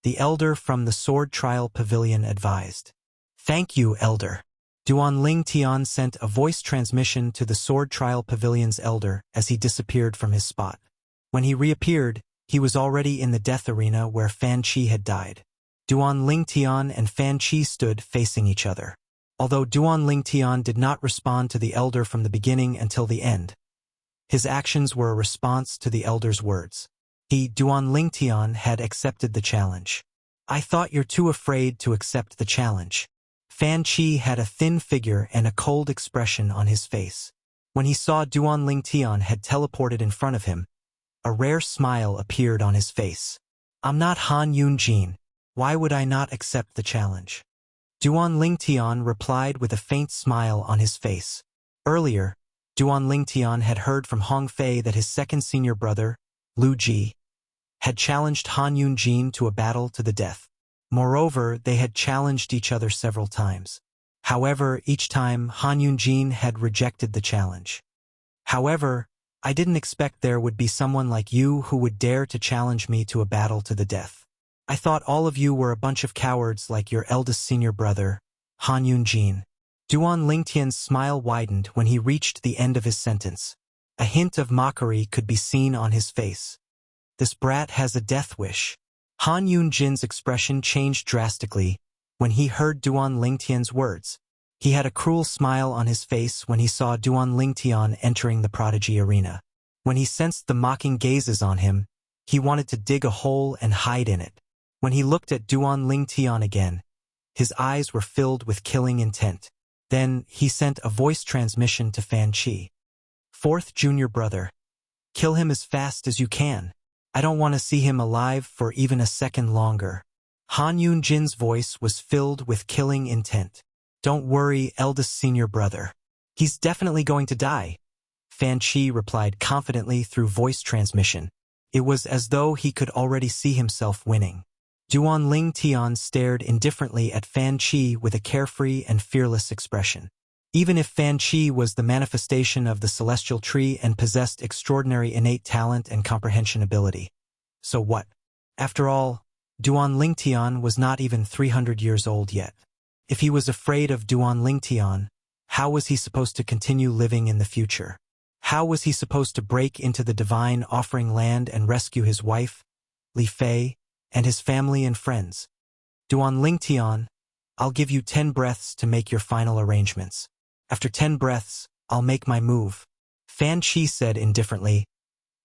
The elder from the Sword Trial Pavilion advised. Thank you, elder. Duan Lingtian sent a voice transmission to the Sword Trial Pavilion's elder as he disappeared from his spot. When he reappeared, he was already in the death arena where Fan Chi had died. Duan Lingtian and Fan Qi stood facing each other. Although Duan Lingtian did not respond to the elder from the beginning until the end, his actions were a response to the elder's words. Duan Lingtian had accepted the challenge. I thought you're too afraid to accept the challenge. Fan Qi had a thin figure and a cold expression on his face. When he saw Duan Lingtian had teleported in front of him, a rare smile appeared on his face. I'm not Han Yunjin. Why would I not accept the challenge? Duan Lingtian replied with a faint smile on his face. Earlier, Duan Lingtian had heard from Hong Fei that his second senior brother, Lu Ji, had challenged Han Yunjin to a battle to the death. Moreover, they had challenged each other several times. However, each time Han Yunjin had rejected the challenge. However, I didn't expect there would be someone like you who would dare to challenge me to a battle to the death. I thought all of you were a bunch of cowards like your eldest senior brother, Han Yunjin. Duan Lingtian's smile widened when he reached the end of his sentence. A hint of mockery could be seen on his face. This brat has a death wish. Han Yunjin's expression changed drastically when he heard Duan Lingtian's words. He had a cruel smile on his face when he saw Duan Lingtian entering the prodigy arena. When he sensed the mocking gazes on him, he wanted to dig a hole and hide in it. When he looked at Duan Lingtian again, his eyes were filled with killing intent. Then he sent a voice transmission to Fan Qi. Fourth junior brother. Kill him as fast as you can. I don't want to see him alive for even a second longer. Han Yunjin's voice was filled with killing intent. Don't worry, eldest senior brother. He's definitely going to die. Fan Qi replied confidently through voice transmission. It was as though he could already see himself winning. Duan Lingtian stared indifferently at Fan Qi with a carefree and fearless expression. Even if Fan Qi was the manifestation of the celestial tree and possessed extraordinary innate talent and comprehension ability. So what? After all, Duan Lingtian was not even 300 years old yet. If he was afraid of Duan Lingtian, how was he supposed to continue living in the future? How was he supposed to break into the divine offering land and rescue his wife, Li Fei, and his family and friends? Duan Lingtian, I'll give you 10 breaths to make your final arrangements. After 10 breaths, I'll make my move. Fan Qi said indifferently,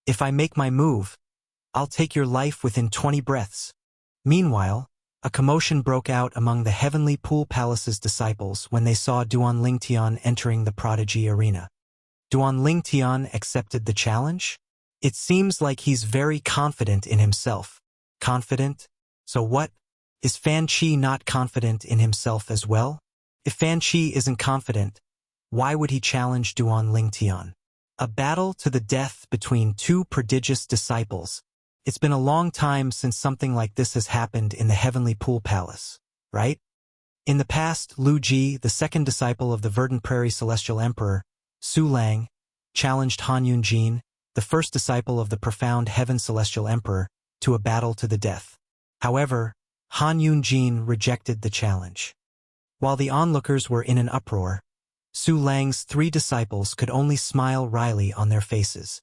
if I make my move, I'll take your life within 20 breaths. Meanwhile, a commotion broke out among the Heavenly Pool Palace's disciples when they saw Duan Lingtian entering the prodigy arena. Duan Lingtian accepted the challenge? It seems like he's very confident in himself. Confident? So what? Is Fan Qi not confident in himself as well? If Fan Qi isn't confident, why would he challenge Duan Lingtian? A battle to the death between two prodigious disciples. It's been a long time since something like this has happened in the Heavenly Pool Palace, right? In the past, Lu Ji, the second disciple of the Verdant Prairie Celestial Emperor, Su Lang, challenged Han Yunjin, the first disciple of the Profound Heaven Celestial Emperor, to a battle to the death. However, Han Yunjin rejected the challenge. While the onlookers were in an uproar, Su Lang's 3 disciples could only smile wryly on their faces.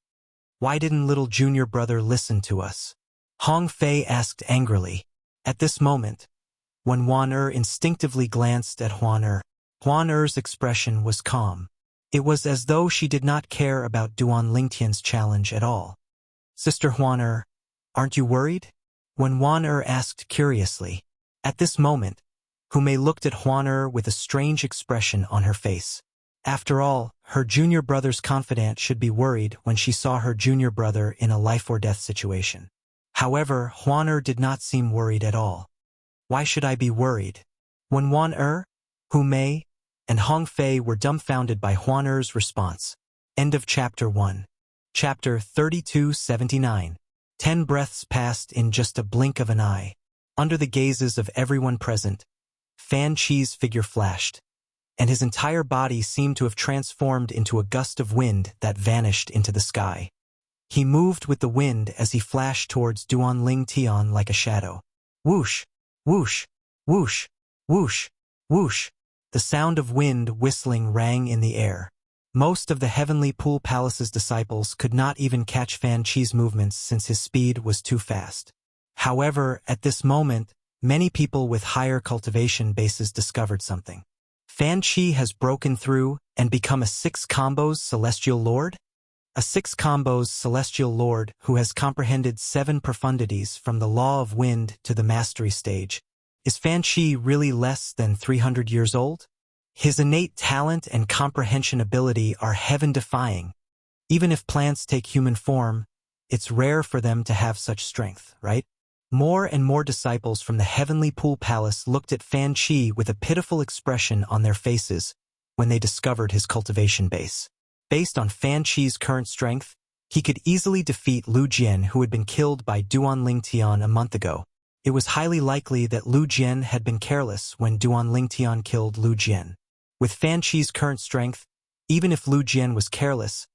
Why didn't little junior brother listen to us? Hong Fei asked angrily. At this moment, when Huan instinctively glanced at Huan Huan expression was calm. It was as though she did not care about Duan Lingtian's challenge at all. Sister Huan aren't you worried? When Huan asked curiously. At this moment, Hume looked at Huan with a strange expression on her face. After all, her junior brother's confidant should be worried when she saw her junior brother in a life-or-death situation. However, Huan did not seem worried at all. Why should I be worried? When Huan Hume, and Hong Fei were dumbfounded by Huan's response. End of Chapter 1. Chapter 3279. 10 breaths passed in just a blink of an eye. Under the gazes of everyone present, Fan Qi's figure flashed, and his entire body seemed to have transformed into a gust of wind that vanished into the sky. He moved with the wind as he flashed towards Duan Lingtian like a shadow. Whoosh, whoosh, whoosh, whoosh, whoosh. The sound of wind whistling rang in the air. Most of the Heavenly Pool Palace's disciples could not even catch Fan Qi's movements since his speed was too fast. However, at this moment, many people with higher cultivation bases discovered something. Fan Chi has broken through and become a 6 combos celestial lord? A 6 combos celestial lord who has comprehended 7 profundities from the law of wind to the mastery stage. Is Fan Chi really less than 300 years old? His innate talent and comprehension ability are heaven-defying. Even if plants take human form, it's rare for them to have such strength, right? More and more disciples from the heavenly pool palace looked at Fan Chi with a pitiful expression on their faces when they discovered his cultivation base. Based on Fan Chi's current strength, he could easily defeat Lu Jian, who had been killed by Duan Lingtian a month ago. It was highly likely that Lu Jian had been careless when Duan Lingtian killed Lu Jian. With Fan Chi's current strength, even if Lu Jian was careless,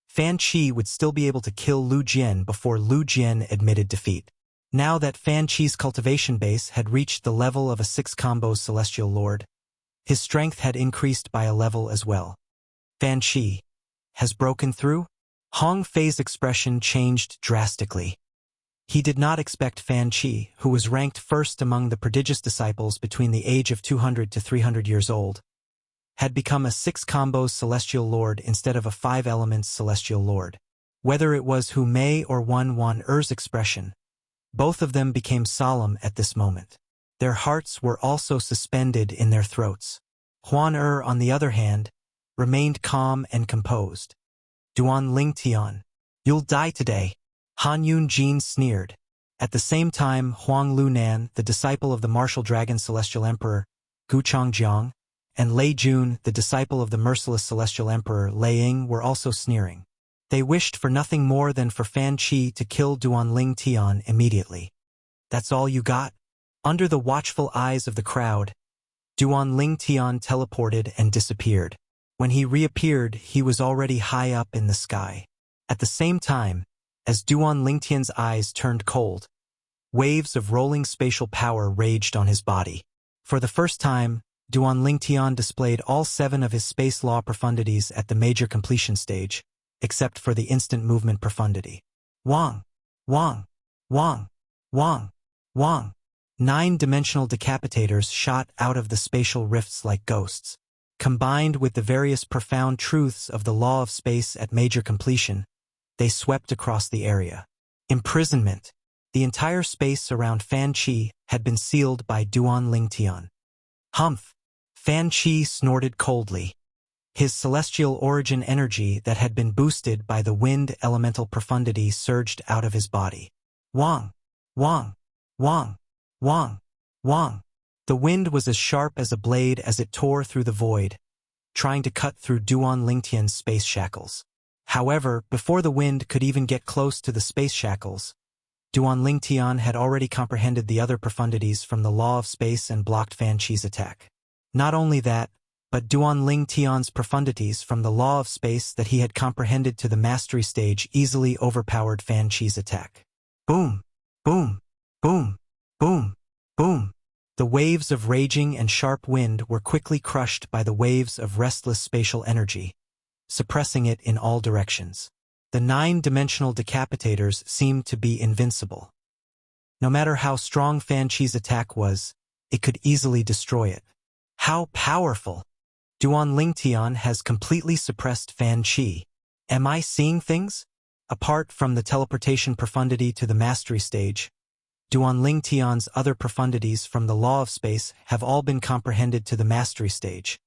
Fan Chi would still be able to kill Lu Jian before Lu Jian admitted defeat. Now that Fan Chi's cultivation base had reached the level of a 6 combos celestial lord, his strength had increased by a level as well. Fan Chi has broken through? Hong Fei's expression changed drastically. He did not expect Fan Chi, who was ranked first among the prodigious disciples between the age of 200 to 300 years old, had become a 6 combos celestial lord instead of a 5 elements celestial lord. Whether it was Hu Mei or Wan Er's expression, both of them became solemn at this moment. Their hearts were also suspended in their throats. Huan Er, on the other hand, remained calm and composed. Duan Lingtian, you'll die today. Han Yun Jin sneered. At the same time, Huang Lunan, the disciple of the martial dragon celestial emperor, Gu Changjiang, and Lei Jun, the disciple of the merciless celestial emperor, Lei Ying, were also sneering. They wished for nothing more than for Fan Chi to kill Duan Lingtian immediately. That's all you got? Under the watchful eyes of the crowd, Duan Lingtian teleported and disappeared. When he reappeared, he was already high up in the sky. At the same time, as Duan Lingtian's eyes turned cold, waves of rolling spatial power raged on his body. For the first time, Duan Lingtian displayed all 7 of his space law profundities at the major completion stage, except for the instant movement profundity. Wang, Wang, Wang, Wang, Wang. 9-dimensional decapitators shot out of the spatial rifts like ghosts. Combined with the various profound truths of the law of space at major completion, they swept across the area. Imprisonment. The entire space around Fan Chi had been sealed by Duan Lingtian. Humph! Fan Chi snorted coldly. His celestial origin energy that had been boosted by the wind elemental profundity surged out of his body. Wang! Wang! Wang! Wang! Wang! The wind was as sharp as a blade as it tore through the void, trying to cut through Duan Lingtian's space shackles. However, before the wind could even get close to the space shackles, Duan Lingtian had already comprehended the other profundities from the law of space and blocked Fan Chi's attack. Not only that, but Duan Lingtian's profundities from the law of space that he had comprehended to the mastery stage easily overpowered Fan Chi's attack. Boom! Boom! Boom! Boom! Boom! The waves of raging and sharp wind were quickly crushed by the waves of restless spatial energy, suppressing it in all directions. The 9-dimensional decapitators seemed to be invincible. No matter how strong Fan Chi's attack was, it could easily destroy it. How powerful! Duan Lingtian has completely suppressed Fan Chi. Am I seeing things? Apart from the teleportation profundity to the mastery stage, Duan Lingtian's other profundities from the law of space have all been comprehended to the mastery stage.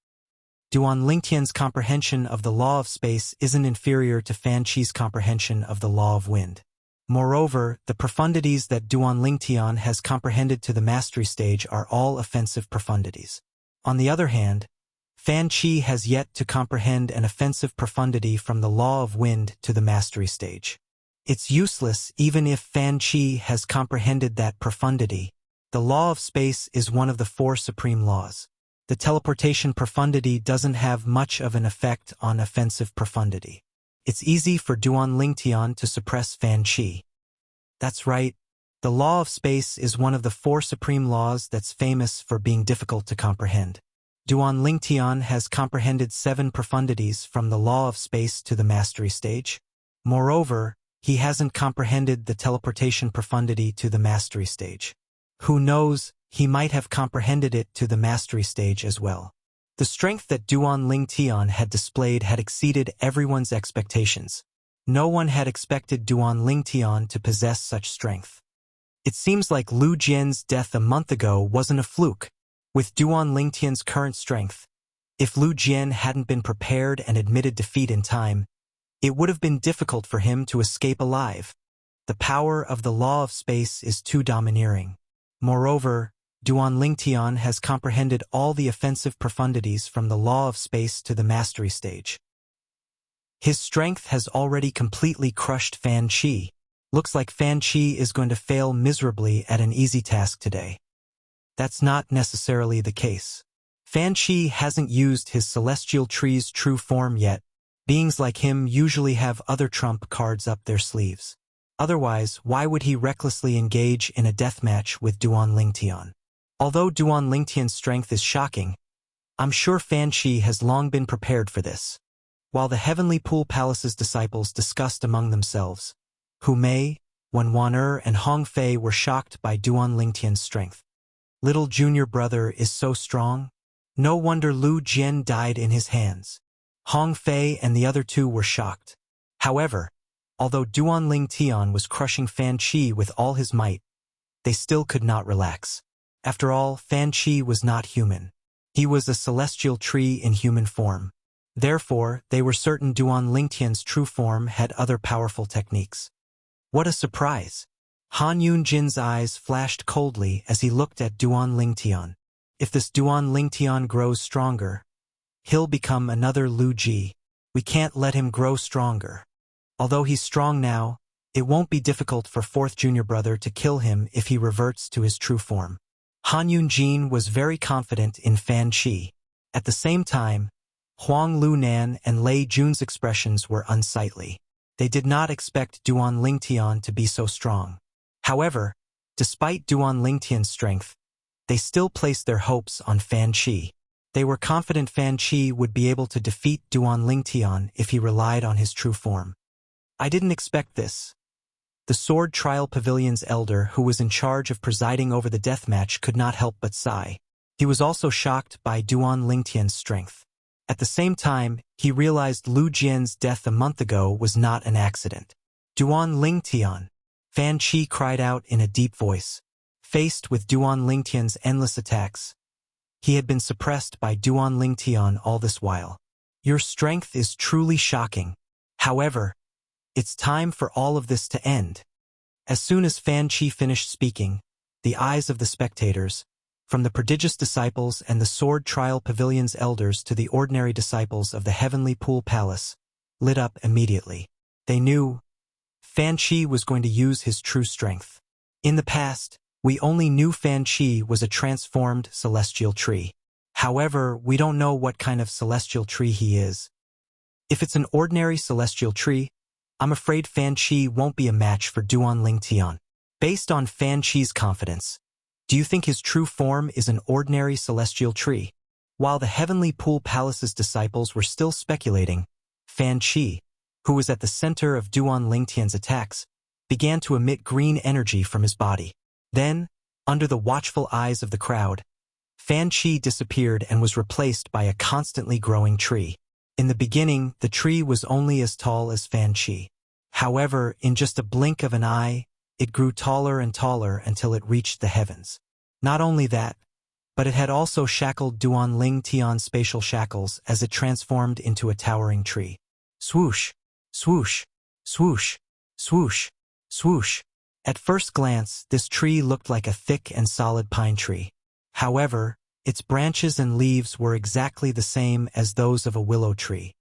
Duan Lingtian's comprehension of the law of space isn't inferior to Fan Chi's comprehension of the law of wind. Moreover, the profundities that Duan Lingtian has comprehended to the mastery stage are all offensive profundities. On the other hand, Fan Chi has yet to comprehend an offensive profundity from the law of wind to the mastery stage. It's useless even if Fan Chi has comprehended that profundity. The law of space is one of the 4 supreme laws. The teleportation profundity doesn't have much of an effect on offensive profundity. It's easy for Duan Lingtian to suppress Fan Chi. That's right, the law of space is one of the 4 supreme laws that's famous for being difficult to comprehend. Duan Lingtian has comprehended 7 profundities from the law of space to the mastery stage. Moreover, he hasn't comprehended the teleportation profundity to the mastery stage. Who knows, he might have comprehended it to the mastery stage as well. The strength that Duan Lingtian had displayed had exceeded everyone's expectations. No one had expected Duan Lingtian to possess such strength. It seems like Lu Jian's death a month ago wasn't a fluke. With Duan Lingtian's current strength, if Lu Jian hadn't been prepared and admitted defeat in time, it would have been difficult for him to escape alive. The power of the law of space is too domineering. Moreover, Duan Lingtian has comprehended all the offensive profundities from the law of space to the mastery stage. His strength has already completely crushed Fan Qi. Looks like Fan Qi is going to fail miserably at an easy task today. That's not necessarily the case. Fan Qi hasn't used his celestial tree's true form yet. Beings like him usually have other trump cards up their sleeves. Otherwise, why would he recklessly engage in a deathmatch with Duan Lingtian? Although Duan Lingtian's strength is shocking, I'm sure Fan Qi has long been prepared for this. While the Heavenly Pool Palace's disciples discussed among themselves, Hu Mei, Wen Wan'er, and Hong Fei were shocked by Duan Lingtian's strength. Little junior brother is so strong. No wonder Lu Jian died in his hands. Hong Fei and the other two were shocked. However, although Duan Lingtian was crushing Fan Qi with all his might, they still could not relax. After all, Fan Qi was not human. He was a celestial tree in human form. Therefore, they were certain Duan Lingtian's true form had other powerful techniques. What a surprise! Han Yunjin's eyes flashed coldly as he looked at Duan Lingtian. If this Duan Lingtian grows stronger, he'll become another Lu Ji. We can't let him grow stronger. Although he's strong now, it won't be difficult for fourth junior brother to kill him if he reverts to his true form. Han Yunjin was very confident in Fan Qi. At the same time, Huang Lunan and Lei Jun's expressions were unsightly. They did not expect Duan Lingtian to be so strong. However, despite Duan Lingtian's strength, they still placed their hopes on Fan Qi. They were confident Fan Qi would be able to defeat Duan Lingtian if he relied on his true form. I didn't expect this. The Sword Trial Pavilion's elder, who was in charge of presiding over the deathmatch, could not help but sigh. He was also shocked by Duan Lingtian's strength. At the same time, he realized Lu Jian's death a month ago was not an accident. Duan Lingtian, Fan Qi cried out in a deep voice. Faced with Duan Lingtian's endless attacks, he had been suppressed by Duan Lingtian all this while. Your strength is truly shocking. However, it's time for all of this to end. As soon as Fan Qi finished speaking, the eyes of the spectators, from the prodigious disciples and the Sword Trial Pavilion's elders to the ordinary disciples of the Heavenly Pool Palace, lit up immediately. They knew Fan Qi was going to use his true strength. In the past, we only knew Fan Qi was a transformed celestial tree. However, we don't know what kind of celestial tree he is. If it's an ordinary celestial tree, I'm afraid Fan Qi won't be a match for Duan Lingtian. Based on Fan Qi's confidence, do you think his true form is an ordinary celestial tree? While the Heavenly Pool Palace's disciples were still speculating, Fan Qi, who was at the center of Duan Lingtian's attacks, began to emit green energy from his body. Then, under the watchful eyes of the crowd, Fan Qi disappeared and was replaced by a constantly growing tree. In the beginning, the tree was only as tall as Fan Qi. However, in just a blink of an eye, it grew taller and taller until it reached the heavens. Not only that, but it had also shackled Duan Lingtian's spatial shackles as it transformed into a towering tree. Swoosh, swoosh, swoosh, swoosh, swoosh. At first glance, this tree looked like a thick and solid pine tree. However, its branches and leaves were exactly the same as those of a willow tree.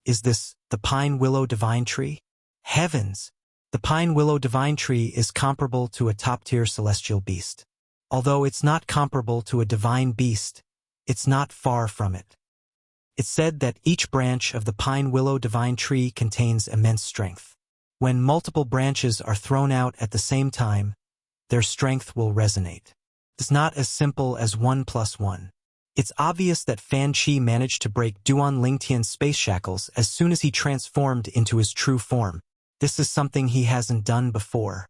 Is this the pine willow divine tree? Heavens! The pine willow divine tree is comparable to a top-tier celestial beast. Although it's not comparable to a divine beast, it's not far from it. It's said that each branch of the pine willow divine tree contains immense strength. When multiple branches are thrown out at the same time, their strength will resonate. It's not as simple as 1 + 1. It's obvious that Fan Qi managed to break Duan Lingtian's space shackles as soon as he transformed into his true form. This is something he hasn't done before.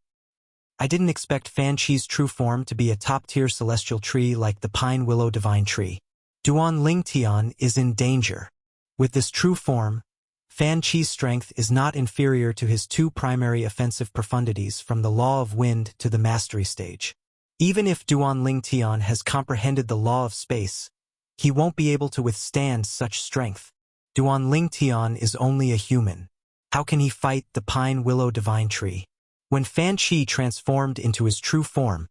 I didn't expect Fan Chi's true form to be a top-tier celestial tree like the Pine Willow Divine Tree. Duan Ling Tian is in danger. With this true form, Fan Chi's strength is not inferior to his two primary offensive profundities from the Law of Wind to the Mastery stage. Even if Duan Ling Tian has comprehended the Law of Space, he won't be able to withstand such strength. Duan Ling Tian is only a human. How can he fight the Pine Willow Divine Tree? When Fan Chi transformed into his true form,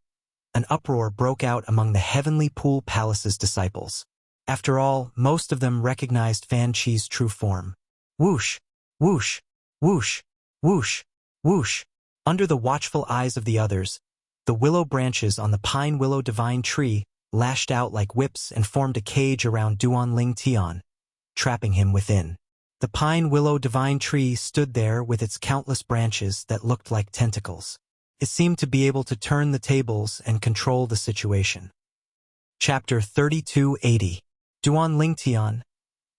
an uproar broke out among the Heavenly Pool Palace's disciples. After all, most of them recognized Fan Chi's true form. Whoosh, whoosh, whoosh, whoosh, whoosh. Under the watchful eyes of the others, the willow branches on the Pine Willow Divine Tree lashed out like whips and formed a cage around Duan Ling Tian, trapping him within. The Pine Willow Divine Tree stood there with its countless branches that looked like tentacles. It seemed to be able to turn the tables and control the situation. Chapter 3280. Duan Ling Tian,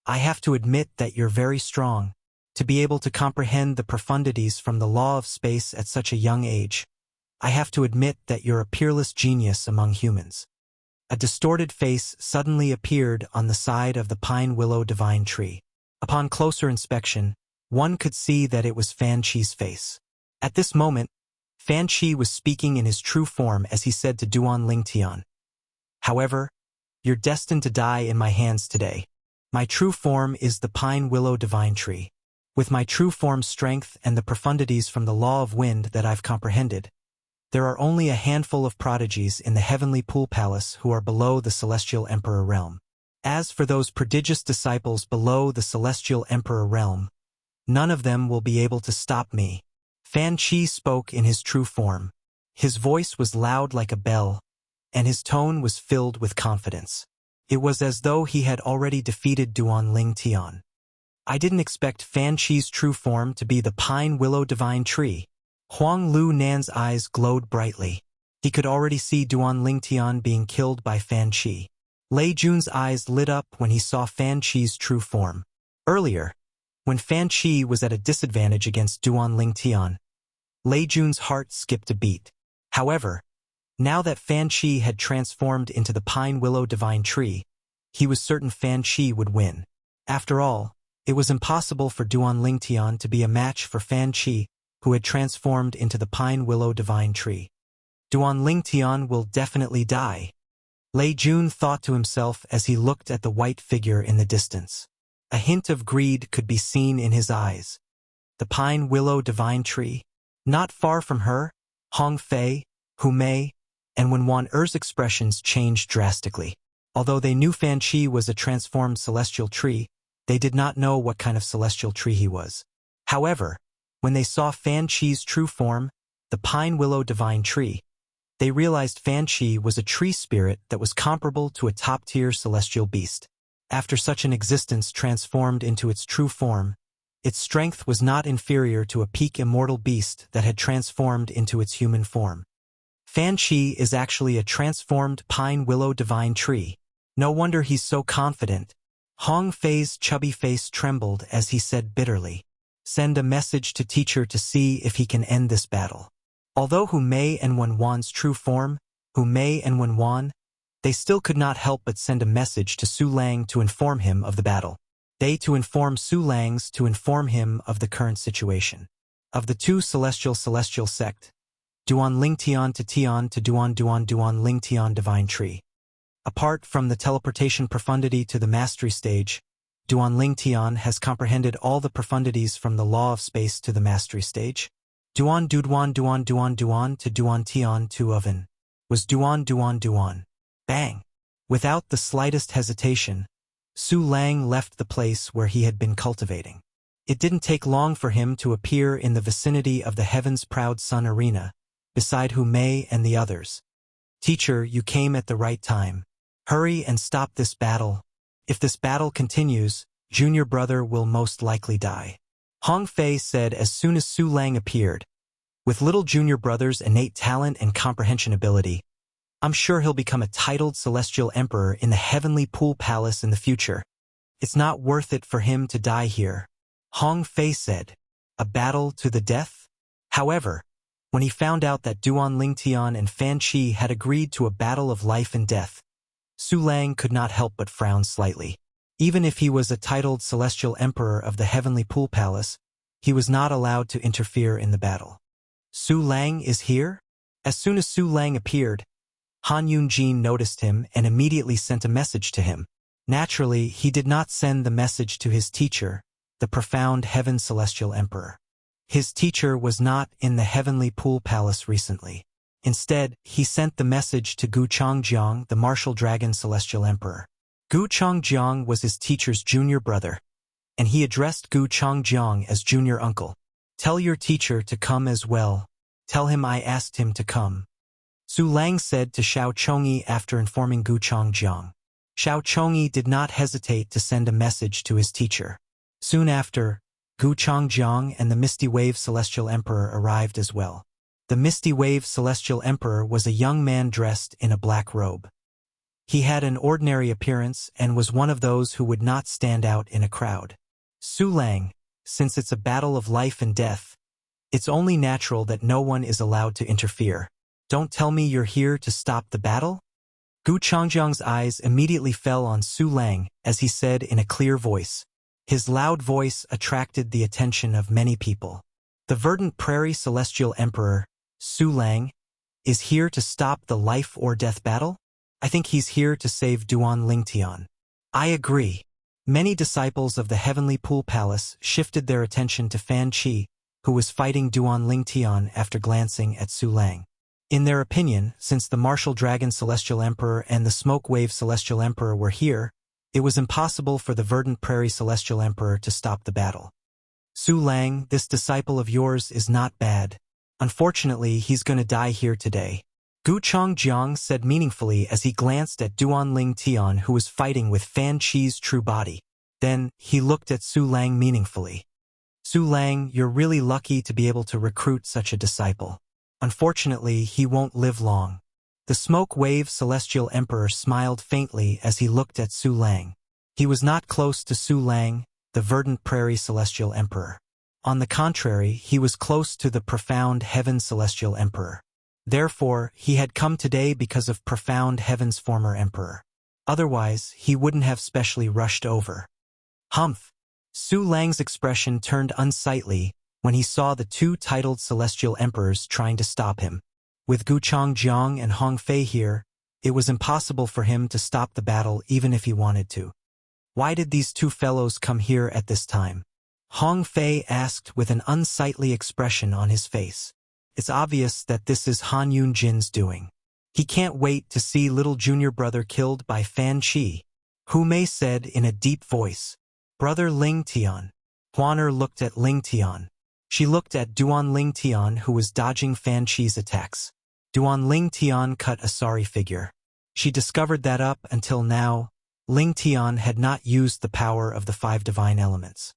I have to admit that you're very strong. To be able to comprehend the profundities from the Law of Space at such a young age, I have to admit that you're a peerless genius among humans. A distorted face suddenly appeared on the side of the Pine Willow Divine Tree. Upon closer inspection, one could see that it was Fan Chi's face. At this moment, Fan Chi was speaking in his true form as he said to Duan Ling Tian, "However, you're destined to die in my hands today. My true form is the Pine Willow Divine Tree. With my true form's strength and the profundities from the Law of Wind that I've comprehended, there are only a handful of prodigies in the Heavenly Pool Palace who are below the Celestial Emperor realm. As for those prodigious disciples below the Celestial Emperor realm, none of them will be able to stop me." Fan Chi spoke in his true form. His voice was loud like a bell, and his tone was filled with confidence. It was as though he had already defeated Duan Ling Tian. I didn't expect Fan Chi's true form to be the Pine Willow Divine Tree. Huang Lu Nan's eyes glowed brightly. He could already see Duan Ling Tian being killed by Fan Chi. Lei Jun's eyes lit up when he saw Fan Chi's true form. Earlier, when Fan Chi was at a disadvantage against Duan Ling Tian, Lei Jun's heart skipped a beat. However, now that Fan Chi had transformed into the Pine Willow Divine Tree, he was certain Fan Chi would win. After all, it was impossible for Duan Ling Tian to be a match for Fan Chi, who had transformed into the Pine Willow Divine Tree. Duan Ling Tian will definitely die, Lei Jun thought to himself as he looked at the white figure in the distance. A hint of greed could be seen in his eyes. The Pine Willow Divine Tree. Not far from her, Hong Fei, Hu Mei, and Wen Er's expressions changed drastically. Although they knew Fan Chi was a transformed celestial tree, they did not know what kind of celestial tree he was. However, when they saw Fan Chi's true form, the Pine Willow Divine Tree, they realized Fan Chi was a tree spirit that was comparable to a top-tier celestial beast. After such an existence transformed into its true form, its strength was not inferior to a peak immortal beast that had transformed into its human form. Fan Chi is actually a transformed Pine Willow Divine Tree. No wonder he's so confident. Hong Fei's chubby face trembled as he said bitterly, "Send a message to teacher to see if he can end this battle." Although Hu Mei and Wen Wan's true form, Hu Mei and Wen Wan, they still could not help but send a message to Su Lang to inform him of the battle. They to inform Su Lang's to inform him of the current situation. Of the two celestial sect, Duan Ling Tian to Duan Ling Tian Divine Tree. Apart from the teleportation profundity to the mastery stage, Duan Ling Tian has comprehended all the profundities from the Law of Space to the mastery stage. Duan to Duan Tian to Oven. Was Duan. Bang! Without the slightest hesitation, Su Lang left the place where he had been cultivating. It didn't take long for him to appear in the vicinity of the Heaven's Proud Sun arena, beside Hu Mei and the others. "Teacher, you came at the right time. Hurry and stop this battle. If this battle continues, junior brother will most likely die," Hong Fei said as soon as Su Lang appeared. With little junior brother's innate talent and comprehension ability, I'm sure he'll become a titled celestial emperor in the Heavenly Pool Palace in the future. It's not worth it for him to die here, Hong Fei said. A battle to the death? However, When he found out that Duan Lingtian and Fan Qi had agreed to a battle of life and death, Su Lang could not help but frown slightly. Even if he was a titled celestial emperor of the Heavenly Pool Palace, he was not allowed to interfere in the battle. Su Lang is here? As soon as Su Lang appeared, Han Yunjin noticed him and immediately sent a message to him. Naturally, he did not send the message to his teacher, the profound Heaven Celestial Emperor. His teacher was not in the Heavenly Pool Palace recently. Instead, he sent the message to Gu Changjiang, the Martial Dragon Celestial Emperor. Gu Changjiang was his teacher's junior brother, and he addressed Gu Changjiang as junior uncle. Tell your teacher to come as well. Tell him I asked him to come. Su Lang said to Xiao Chongyi after informing Gu Changjiang. Xiao Chongyi did not hesitate to send a message to his teacher. Soon after, Gu Changjiang and the Misty Wave Celestial Emperor arrived as well. The Misty Wave Celestial Emperor was a young man dressed in a black robe. He had an ordinary appearance and was one of those who would not stand out in a crowd. Su Lang, since it's a battle of life and death, it's only natural that no one is allowed to interfere. Don't tell me you're here to stop the battle? Gu Changjiang's eyes immediately fell on Su Lang as he said in a clear voice. His loud voice attracted the attention of many people. The Verdant Prairie Celestial Emperor, Su Lang, is here to stop the life or death battle? I think he's here to save Duan Lingtian. I agree. Many disciples of the Heavenly Pool Palace shifted their attention to Fan Qi, who was fighting Duan Lingtian after glancing at Su Lang. In their opinion, since the Martial Dragon Celestial Emperor and the Smoke Wave Celestial Emperor were here, it was impossible for the Verdant Prairie Celestial Emperor to stop the battle. Su Lang, this disciple of yours is not bad. Unfortunately, he's gonna die here today. Gu Changjiang said meaningfully as he glanced at Duan Lingtian who was fighting with Fan Qi's true body. Then, he looked at Su Lang meaningfully. Su Lang, you're really lucky to be able to recruit such a disciple. Unfortunately, he won't live long. The Smoke Wave Celestial Emperor smiled faintly as he looked at Su Lang. He was not close to Su Lang, the Verdant Prairie Celestial Emperor. On the contrary, he was close to the profound Heaven Celestial Emperor. Therefore, he had come today because of profound Heaven's former emperor. Otherwise, he wouldn't have specially rushed over. Humph! Su Lang's expression turned unsightly when he saw the two titled celestial emperors trying to stop him. With Gu Changjiang and Hong Fei here, it was impossible for him to stop the battle even if he wanted to. Why did these two fellows come here at this time? Hong Fei asked with an unsightly expression on his face. It's obvious that this is Han Yunjin's doing. He can't wait to see little junior brother killed by Fan Qi. Hu Mei said in a deep voice. Brother Lingtian. Huaner looked at Lingtian. She looked at Duan Lingtian who was dodging Fan Qi's attacks. Duan Lingtian cut a sorry figure. She discovered that up until now, Lingtian had not used the power of the 5 divine elements.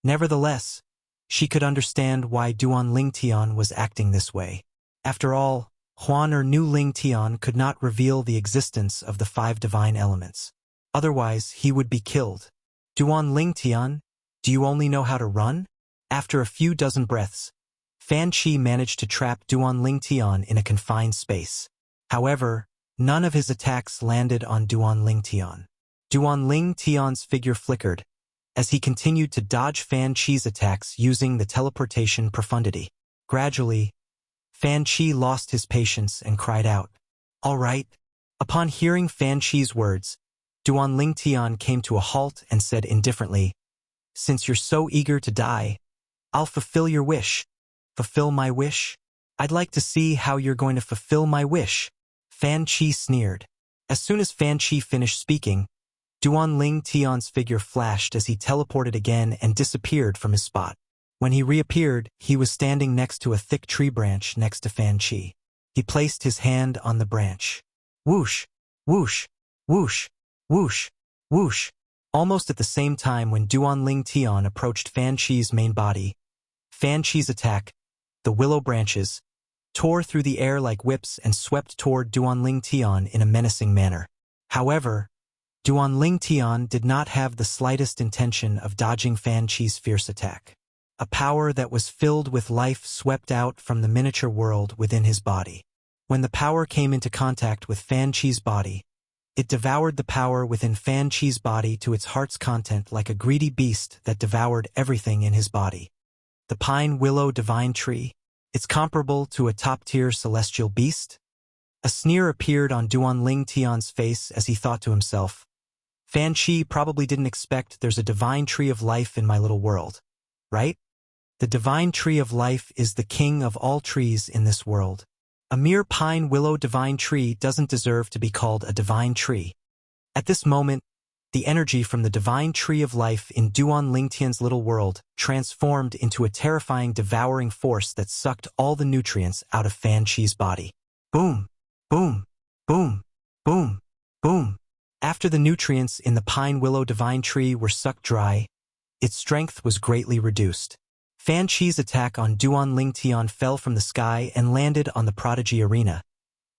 Nevertheless, she could understand why Duan Lingtian was acting this way. After all, Huaner knew Lingtian could not reveal the existence of the 5 divine elements. Otherwise, he would be killed. Duan Lingtian, do you only know how to run? After a few dozen breaths, Fan Qi managed to trap Duan Lingtian in a confined space. However, none of his attacks landed on Duan Lingtian. Duan Lingtian's figure flickered as he continued to dodge Fan Qi's attacks using the teleportation profundity. Gradually, Fan Qi lost his patience and cried out, "All right." Upon hearing Fan Qi's words, Duan Lingtian came to a halt and said indifferently, "Since you're so eager to die, I'll fulfill your wish." Fulfill my wish? I'd like to see how you're going to fulfill my wish. Fan Qi sneered. As soon as Fan Qi finished speaking, Duan Lingtian's figure flashed as he teleported again and disappeared from his spot. When he reappeared, he was standing next to a thick tree branch next to Fan Qi. He placed his hand on the branch. Whoosh, whoosh, whoosh, whoosh, whoosh. Almost at the same time when Duan Lingtian approached Fan Qi's main body, Fan Qi's attack, the willow branches, tore through the air like whips and swept toward Duan Lingtian in a menacing manner. However, Duan Lingtian did not have the slightest intention of dodging Fan Qi's fierce attack. A power that was filled with life swept out from the miniature world within his body. When the power came into contact with Fan Chi's body, it devoured the power within Fan Chi's body to its heart's content like a greedy beast that devoured everything in his body. The pine willow divine tree, it's comparable to a top-tier celestial beast? A sneer appeared on Duanling Tian's face as he thought to himself, Fan Chi probably didn't expect there's a divine tree of life in my little world, right? The divine tree of life is the king of all trees in this world. A mere pine willow divine tree doesn't deserve to be called a divine tree. At this moment, the energy from the divine tree of life in Duan Lingtian's little world transformed into a terrifying devouring force that sucked all the nutrients out of Fan Chi's body. Boom, boom, boom, boom, boom. After the nutrients in the pine willow divine tree were sucked dry, its strength was greatly reduced. Fan Chi's attack on Duan Lingtian fell from the sky and landed on the prodigy arena,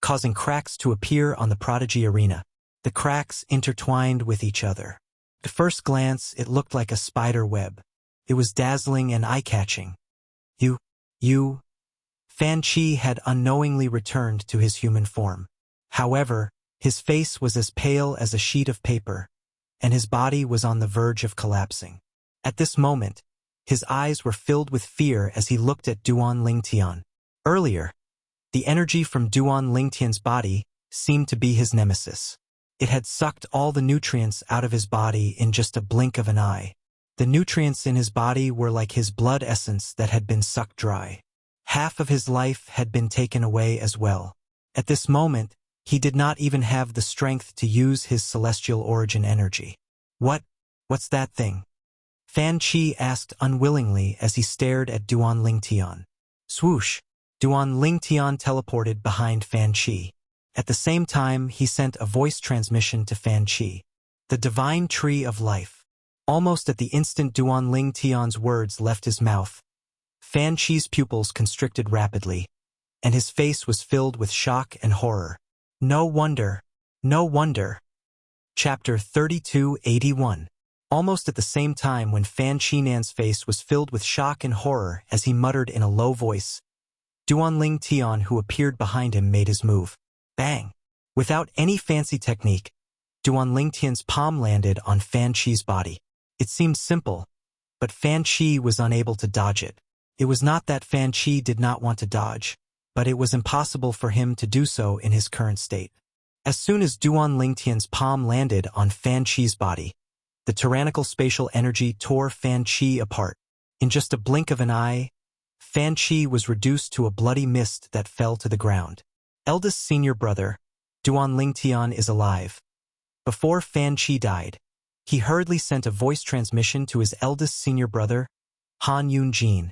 causing cracks to appear on the prodigy arena. The cracks intertwined with each other. At first glance, it looked like a spider web. It was dazzling and eye-catching. Fan Chi had unknowingly returned to his human form. However, his face was as pale as a sheet of paper, and his body was on the verge of collapsing. At this moment, his eyes were filled with fear as he looked at Duan Lingtian. Earlier, the energy from Duan Lingtian's body seemed to be his nemesis. It had sucked all the nutrients out of his body in just a blink of an eye. The nutrients in his body were like his blood essence that had been sucked dry. Half of his life had been taken away as well. At this moment, he did not even have the strength to use his celestial origin energy. What's that thing? Fan Chi asked unwillingly as he stared at Duan Lingtian. Swoosh! Duan Lingtian teleported behind Fan Chi. At the same time, he sent a voice transmission to Fan Chi. The divine tree of life. Almost at the instant Duan Lingtian's words left his mouth, Fan Chi's pupils constricted rapidly, and his face was filled with shock and horror. No wonder. Chapter 3281. Almost at the same time when Fan Chinan's face was filled with shock and horror as he muttered in a low voice, Duan Lingtian, who appeared behind him, made his move. Bang! Without any fancy technique, Duan Lingtian's palm landed on Fan Chi's body. It seemed simple, but Fan Chi was unable to dodge it. It was not that Fan Chi did not want to dodge, but it was impossible for him to do so in his current state. As soon as Duan Lingtian's palm landed on Fan Chi's body, the tyrannical spatial energy tore Fan Chi apart. In just a blink of an eye, Fan Chi was reduced to a bloody mist that fell to the ground. Eldest senior brother, Duan Lingtian, is alive. Before Fan Chi died, he hurriedly sent a voice transmission to his eldest senior brother, Han Yunjin,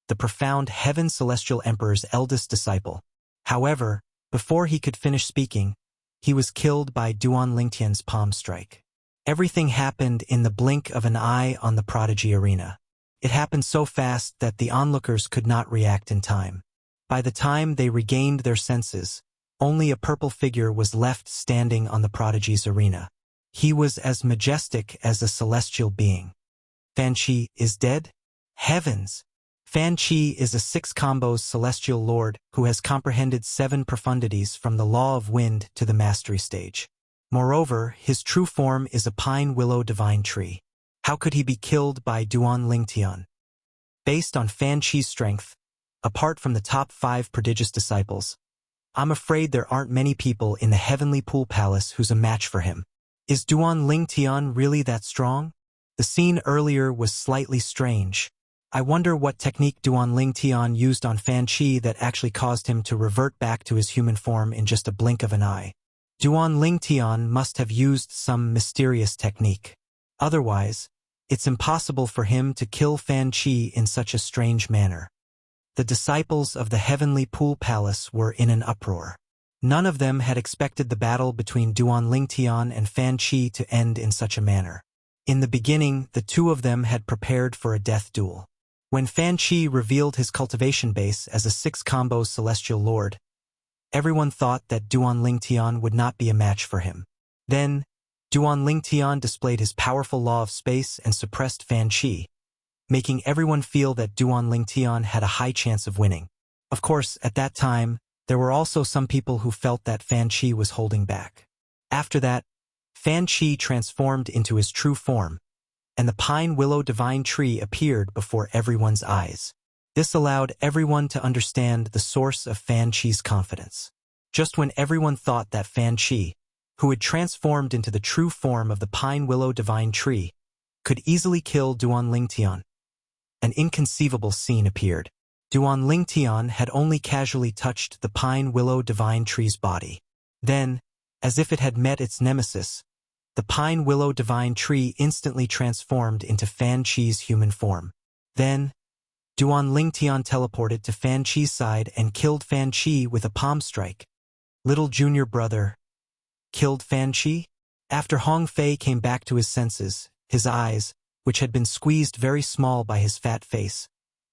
the profound Heaven Celestial Emperor's eldest disciple. However, before he could finish speaking, he was killed by Duan Lingtian's palm strike. Everything happened in the blink of an eye on the prodigy arena. It happened so fast that the onlookers could not react in time. By the time they regained their senses, only a purple figure was left standing on the prodigy's arena. He was as majestic as a celestial being. Fan Chi is dead? Heavens! Fan Chi is a 6-combos celestial lord who has comprehended 7 profundities from the law of wind to the mastery stage. Moreover, his true form is a pine willow divine tree. How could he be killed by Duan Lingtian? Based on Fan Chi's strength, apart from the top 5 prodigious disciples, I'm afraid there aren't many people in the Heavenly Pool Palace who's a match for him. Is Duan Lingtian really that strong? The scene earlier was slightly strange. I wonder what technique Duan Lingtian used on Fan Chi that actually caused him to revert back to his human form in just a blink of an eye. Duan Lingtian must have used some mysterious technique. Otherwise, it's impossible for him to kill Fan Chi in such a strange manner. The disciples of the Heavenly Pool Palace were in an uproar. None of them had expected the battle between Duan Lingtian and Fan Chi to end in such a manner. In the beginning, the two of them had prepared for a death duel. When Fan Chi revealed his cultivation base as a 6-combo celestial lord, everyone thought that Duan Lingtian would not be a match for him. Then, Duan Lingtian displayed his powerful law of space and suppressed Fan Chi. making everyone feel that Duan Lingtian had a high chance of winning. Of course, at that time, there were also some people who felt that Fan Chi was holding back. After that, Fan Chi transformed into his true form, and the pine willow divine tree appeared before everyone's eyes. This allowed everyone to understand the source of Fan Chi's confidence. Just when everyone thought that Fan Chi, who had transformed into the true form of the pine willow divine tree, could easily kill Duan Lingtian, an inconceivable scene appeared. Duan Lingtian had only casually touched the pine willow divine tree's body. Then, as if it had met its nemesis, the pine willow divine tree instantly transformed into Fan Chi's human form. Then, Duan Lingtian teleported to Fan Chi's side and killed Fan Chi with a palm strike. Little junior brother killed Fan Chi? After Hong Fei came back to his senses, his eyes, which had been squeezed very small by his fat face,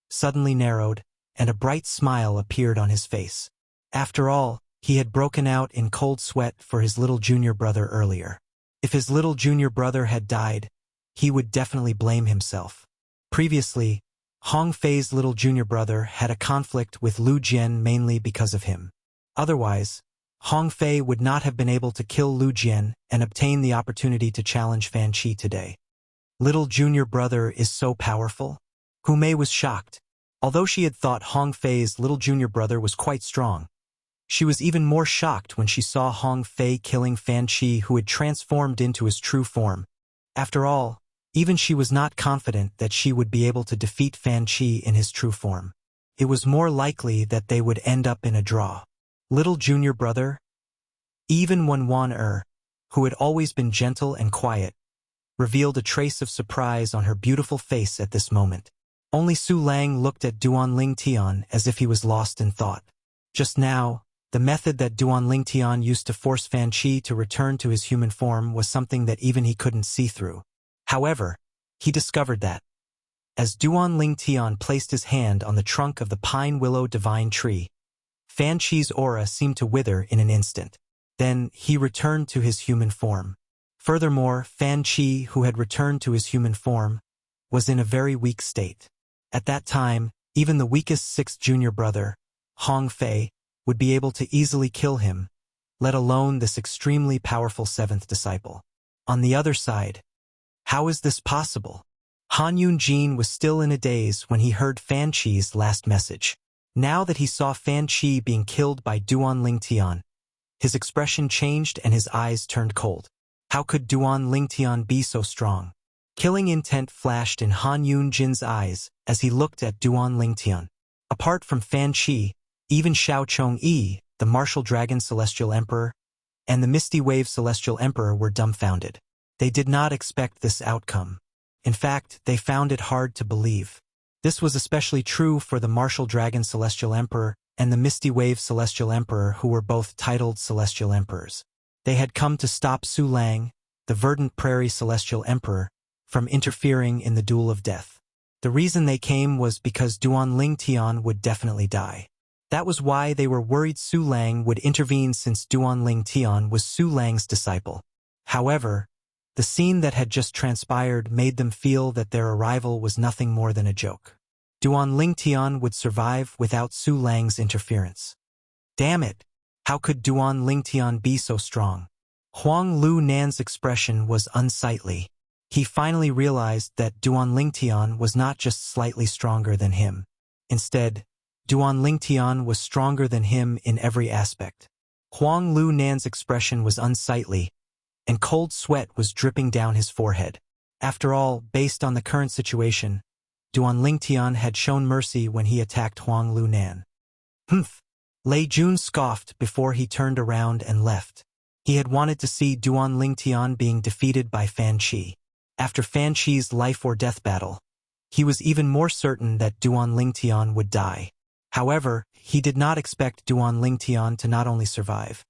suddenly narrowed, and a bright smile appeared on his face. After all, he had broken out in cold sweat for his little junior brother earlier. If his little junior brother had died, he would definitely blame himself. Previously, Hong Fei's little junior brother had a conflict with Lu Jian mainly because of him. Otherwise, Hong Fei would not have been able to kill Lu Jian and obtain the opportunity to challenge Fan Chi today. Little junior brother is so powerful? Hu Mei was shocked. Although she had thought Hong Fei's little junior brother was quite strong, she was even more shocked when she saw Hong Fei killing Fan Chi, who had transformed into his true form. After all, even she was not confident that she would be able to defeat Fan Chi in his true form. It was more likely that they would end up in a draw. Little junior brother? Even when Wan who had always been gentle and quiet, revealed a trace of surprise on her beautiful face at this moment. Only Su Lang looked at Duan Lingtian as if he was lost in thought. Just now, the method that Duan Lingtian used to force Fan Chi to return to his human form was something that even he couldn't see through. However, he discovered that, as Duan Lingtian placed his hand on the trunk of the pine willow divine tree, Fan Chi's aura seemed to wither in an instant. Then he returned to his human form. Furthermore, Fan Chi, who had returned to his human form, was in a very weak state. At that time, even the weakest sixth junior brother, Hong Fei, would be able to easily kill him, let alone this extremely powerful seventh disciple. On the other side, how is this possible? Han Yunjin was still in a daze when he heard Fan Chi's last message. Now that he saw Fan Chi being killed by Duan Lingtian, his expression changed and his eyes turned cold. How could Duan Lingtian be so strong? Killing intent flashed in Han Yunjin's eyes as he looked at Duan Lingtian. Apart from Fan Chi, even Xiao Chong-yi, the Martial Dragon Celestial Emperor, and the Misty Wave Celestial Emperor were dumbfounded. They did not expect this outcome. In fact, they found it hard to believe. This was especially true for the Martial Dragon Celestial Emperor and the Misty Wave Celestial Emperor, who were both titled Celestial Emperors. They had come to stop Su Lang, the Verdant Prairie Celestial Emperor, from interfering in the Duel of Death. The reason they came was because Duan Lingtian would definitely die. That was why they were worried Su Lang would intervene, since Duan Lingtian was Su Lang's disciple. However, the scene that had just transpired made them feel that their arrival was nothing more than a joke. Duan Lingtian would survive without Su Lang's interference. Damn it! How could Duan Lingtian be so strong? Huang Lu Nan's expression was unsightly. He finally realized that Duan Lingtian was not just slightly stronger than him. Instead, Duan Lingtian was stronger than him in every aspect. Huang Lu Nan's expression was unsightly, and cold sweat was dripping down his forehead. After all, based on the current situation, Duan Lingtian had shown mercy when he attacked Huang Lu Nan. Humph! Lei Jun scoffed before he turned around and left. He had wanted to see Duan Lingtian being defeated by Fan Chi. After Fan Chi's life or death battle, he was even more certain that Duan Lingtian would die. However, he did not expect Duan Lingtian to not only survive,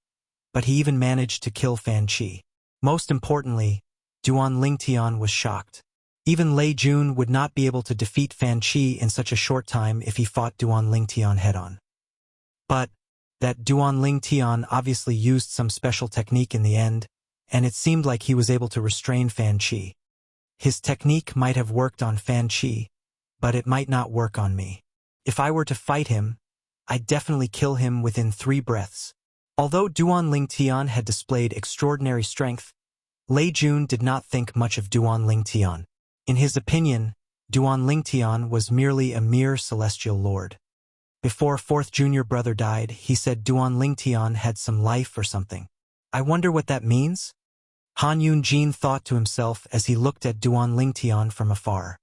but he even managed to kill Fan Chi. Most importantly, Duan Lingtian was shocked. Even Lei Jun would not be able to defeat Fan Chi in such a short time if he fought Duan Lingtian head-on. But that Duan Lingtian obviously used some special technique in the end, and it seemed like he was able to restrain Fan Chi. His technique might have worked on Fan Chi, but it might not work on me. If I were to fight him, I'd definitely kill him within 3 breaths. Although Duan Lingtian had displayed extraordinary strength, Lei Jun did not think much of Duan Lingtian. In his opinion, Duan Lingtian was merely a mere celestial lord. Before 4th junior brother died, he said Duan Lingtian had some life or something. I wonder what that means? Han Yunjin thought to himself as he looked at Duan Lingtian from afar.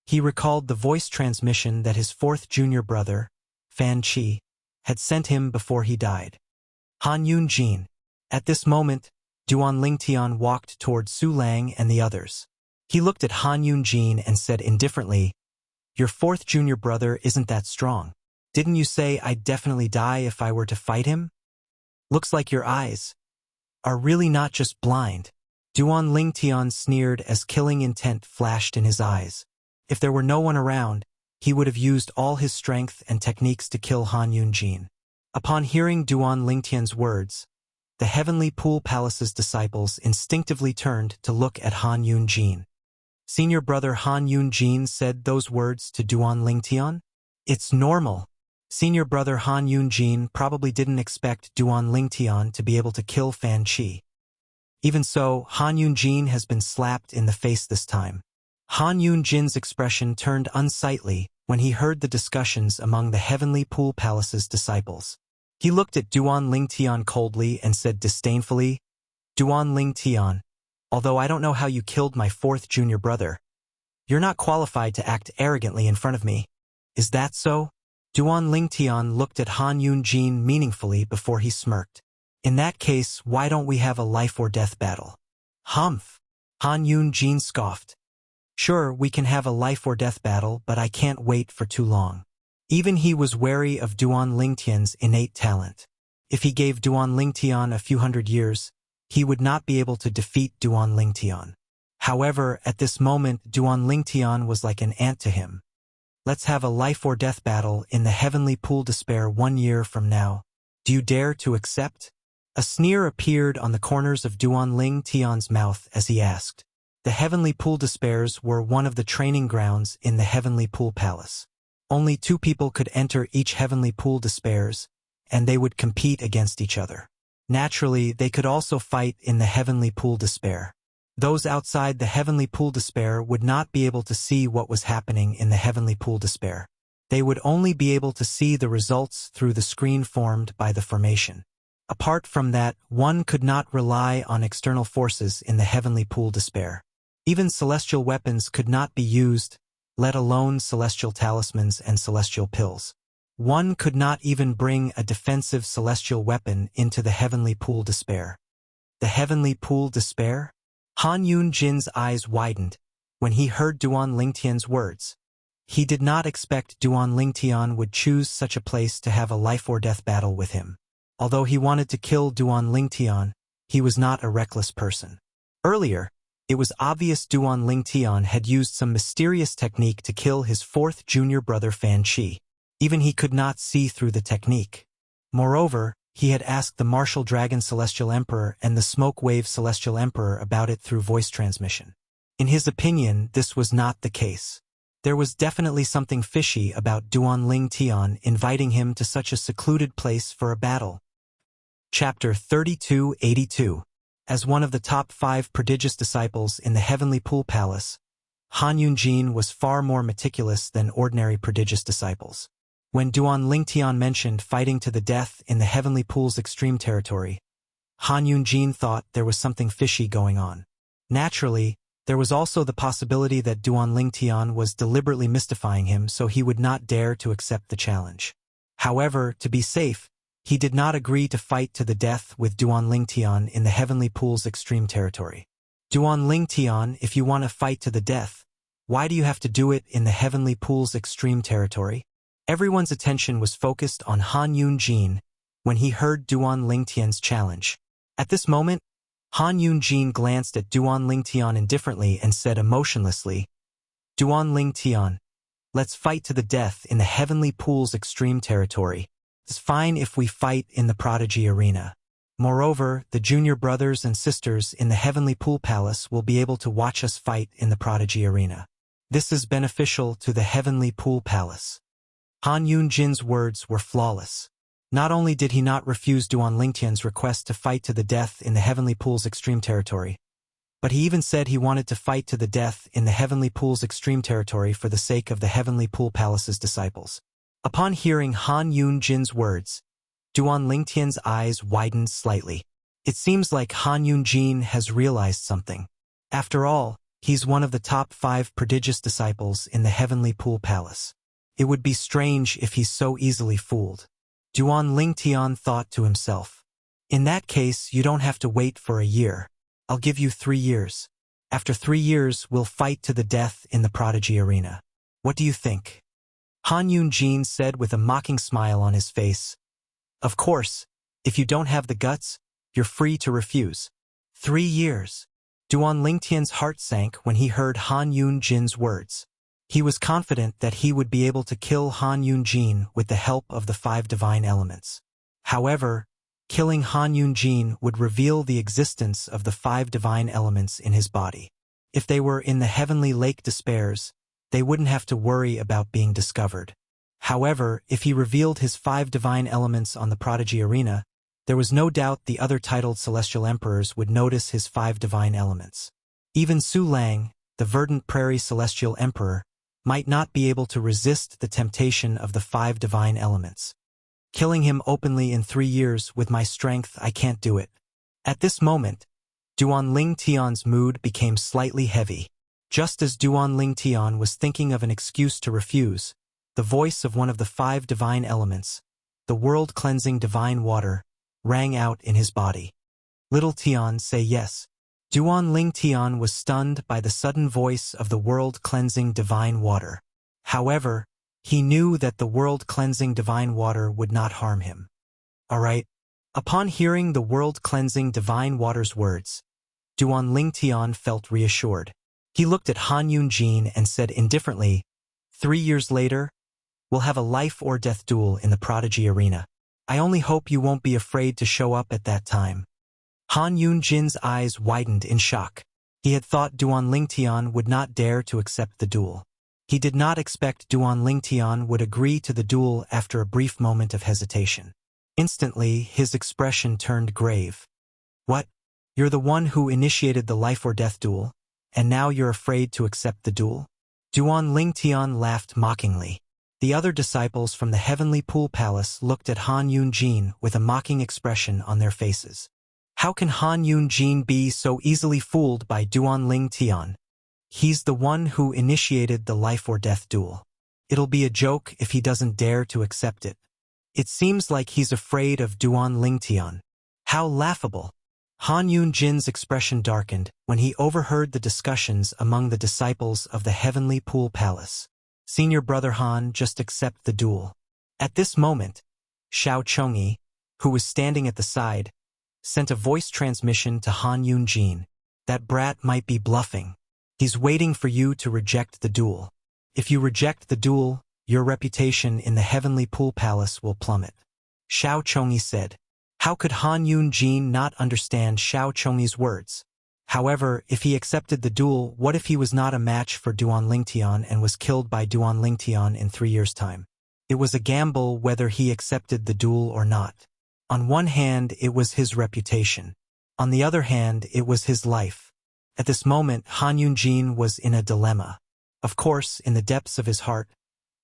He recalled the voice transmission that his 4th junior brother, Fan Chi, had sent him before he died. Han Yunjin. At this moment, Duan Lingtian walked toward Su Lang and the others. He looked at Han Yunjin and said indifferently, "Your 4th junior brother isn't that strong. Didn't you say I'd definitely die if I were to fight him? Looks like your eyes are really not just blind." Duan Lingtian sneered as killing intent flashed in his eyes. If there were no one around, he would have used all his strength and techniques to kill Han Yunjin. Upon hearing Duan Lingtian's words, the Heavenly Pool Palace's disciples instinctively turned to look at Han Yunjin. Senior brother Han Yunjin said those words to Duan Lingtian? It's normal. Senior brother Han Yunjin probably didn't expect Duan Lingtian to be able to kill Fan Chi. Even so, Han Yunjin has been slapped in the face this time. Han Yunjin's expression turned unsightly when he heard the discussions among the Heavenly Pool Palace's disciples. He looked at Duan Lingtian coldly and said disdainfully, "Duan Lingtian, although I don't know how you killed my 4th junior brother, you're not qualified to act arrogantly in front of me. Is that so?" Duan Lingtian looked at Han Yunjin meaningfully before he smirked. "In that case, why don't we have a life-or-death battle?" "Humph!" Han Yunjin scoffed. "Sure, we can have a life-or-death battle, but I can't wait for too long." Even he was wary of Duan Lingtian's innate talent. If he gave Duan Lingtian a few hundred years, he would not be able to defeat Duan Lingtian. However, at this moment Duan Lingtian was like an ant to him. "Let's have a life-or-death battle in the Heavenly Pool Despair 1 year from now. Do you dare to accept?" A sneer appeared on the corners of Duan Lingtian's mouth as he asked. The Heavenly Pool Despairs were one of the training grounds in the Heavenly Pool Palace. Only 2 people could enter each Heavenly Pool Despairs, and they would compete against each other. Naturally, they could also fight in the Heavenly Pool Despair. Those outside the Heavenly Pool Despair would not be able to see what was happening in the Heavenly Pool Despair. They would only be able to see the results through the screen formed by the formation. Apart from that, one could not rely on external forces in the Heavenly Pool Despair. Even celestial weapons could not be used, let alone celestial talismans and celestial pills. One could not even bring a defensive celestial weapon into the Heavenly Pool Despair. The Heavenly Pool Despair? Han Yunjin's eyes widened when he heard Duan Lingtian's words. He did not expect Duan Lingtian would choose such a place to have a life-or-death battle with him. Although he wanted to kill Duan Lingtian, he was not a reckless person. Earlier, it was obvious Duan Lingtian had used some mysterious technique to kill his 4th junior brother Fan Chi. Even he could not see through the technique. Moreover, he had asked the Martial Dragon Celestial Emperor and the Smoke Wave Celestial Emperor about it through voice transmission. In his opinion, this was not the case. There was definitely something fishy about Duan Lingtian inviting him to such a secluded place for a battle. Chapter 3282. As one of the top 5 prodigious disciples in the Heavenly Pool Palace, Han Yunjin was far more meticulous than ordinary prodigious disciples. When Duan Lingtian mentioned fighting to the death in the Heavenly Pool's extreme territory, Han Yunjin thought there was something fishy going on. Naturally, there was also the possibility that Duan Lingtian was deliberately mystifying him so he would not dare to accept the challenge. However, to be safe, he did not agree to fight to the death with Duan Lingtian in the Heavenly Pool's extreme territory. Duan Lingtian, if you want to fight to the death, why do you have to do it in the Heavenly Pool's extreme territory? Everyone's attention was focused on Han Yunjin when he heard Duan Lingtian's challenge. At this moment, Han Yunjin glanced at Duan Lingtian indifferently and said emotionlessly, "Duan Lingtian, let's fight to the death in the Heavenly Pool's extreme territory. It's fine if we fight in the Prodigy Arena. Moreover, the junior brothers and sisters in the Heavenly Pool Palace will be able to watch us fight in the Prodigy Arena." This is beneficial to the Heavenly Pool Palace. Han Yunjin's words were flawless. Not only did he not refuse Duan Lingtian's request to fight to the death in the Heavenly Pool's extreme territory, but he even said he wanted to fight to the death in the Heavenly Pool's extreme territory for the sake of the Heavenly Pool Palace's disciples. Upon hearing Han Yunjin's words, Duan Lingtian's eyes widened slightly. It seems like Han Yunjin has realized something. After all, he's one of the top 5 prodigious disciples in the Heavenly Pool Palace. It would be strange if he's so easily fooled. Duan Lingtian thought to himself. In that case, you don't have to wait for a year. I'll give you 3 years. After 3 years, we'll fight to the death in the Prodigy Arena. What do you think? Han Yunjin said with a mocking smile on his face. Of course, if you don't have the guts, you're free to refuse. 3 years. Duan Lingtian's heart sank when he heard Han Yunjin's words. He was confident that he would be able to kill Han Yunjin with the help of the 5 divine elements. However, killing Han Yunjin would reveal the existence of the 5 divine elements in his body. If they were in the Heavenly Lake Despairs, they wouldn't have to worry about being discovered. However, if he revealed his 5 divine elements on the Prodigy Arena, there was no doubt the other titled Celestial Emperors would notice his 5 divine elements. Even Su Lang, the Verdant Prairie Celestial Emperor, might not be able to resist the temptation of the 5 divine elements. Killing him openly in 3 years with my strength, I can't do it. At this moment, Duan Lingtian's mood became slightly heavy. Just as Duan Lingtian was thinking of an excuse to refuse, the voice of one of the 5 divine elements, the world-cleansing divine water, rang out in his body. Little Tian, say yes. Duan Lingtian was stunned by the sudden voice of the world-cleansing divine water. However, he knew that the world-cleansing divine water would not harm him. All right. Upon hearing the world-cleansing divine water's words, Duan Lingtian felt reassured. He looked at Han Yunjin and said indifferently, 3 years later, we'll have a life-or-death duel in the Prodigy Arena. I only hope you won't be afraid to show up at that time. Han Yunjin's eyes widened in shock. He had thought Duan Lingtian would not dare to accept the duel. He did not expect Duan Lingtian would agree to the duel after a brief moment of hesitation. Instantly, his expression turned grave. What? You're the one who initiated the life-or-death duel, and now you're afraid to accept the duel? Duan Lingtian laughed mockingly. The other disciples from the Heavenly Pool Palace looked at Han Yunjin with a mocking expression on their faces. How can Han Yunjin be so easily fooled by Duan Lingtian? He's the one who initiated the life-or-death duel. It'll be a joke if he doesn't dare to accept it. It seems like he's afraid of Duan Lingtian. How laughable! Han Yunjin's expression darkened when he overheard the discussions among the disciples of the Heavenly Pool Palace. Senior Brother Han, just accept the duel. At this moment, Xiao Chongyi, who was standing at the side, sent a voice transmission to Han Yunjin. That brat might be bluffing. He's waiting for you to reject the duel. If you reject the duel, your reputation in the Heavenly Pool Palace will plummet. Xiao Chongyi said. How could Han Yunjin not understand Xiao Chongyi's words? However, if he accepted the duel, what if he was not a match for Duan Lingtian and was killed by Duan Lingtian in 3 years' time? It was a gamble whether he accepted the duel or not. On one hand, it was his reputation. On the other hand, it was his life. At this moment, Han Yunjin was in a dilemma. Of course, in the depths of his heart,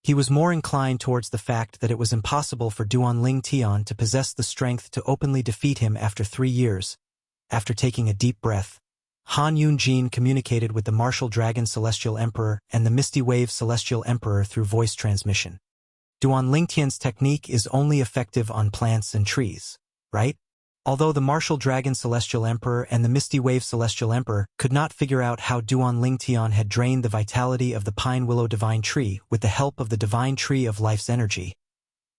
he was more inclined towards the fact that it was impossible for Duan Lingtian to possess the strength to openly defeat him after 3 years. After taking a deep breath, Han Yunjin communicated with the Martial Dragon Celestial Emperor and the Misty Wave Celestial Emperor through voice transmission. Duan Lingtian's technique is only effective on plants and trees, right? Although the Martial Dragon Celestial Emperor and the Misty Wave Celestial Emperor could not figure out how Duan Lingtian had drained the vitality of the Pine Willow Divine Tree with the help of the Divine Tree of Life's energy,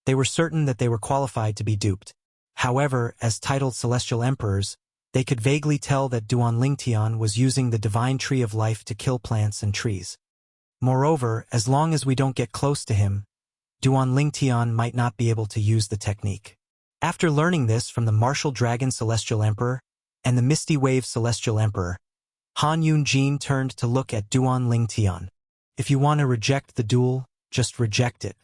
they were certain that they were qualified to be duped. However, as titled Celestial Emperors, they could vaguely tell that Duan Lingtian was using the Divine Tree of Life to kill plants and trees. Moreover, as long as we don't get close to him, Duan Lingtian might not be able to use the technique. After learning this from the Martial Dragon Celestial Emperor and the Misty Wave Celestial Emperor, Han Yunjin turned to look at Duan Lingtian. If you want to reject the duel, just reject it.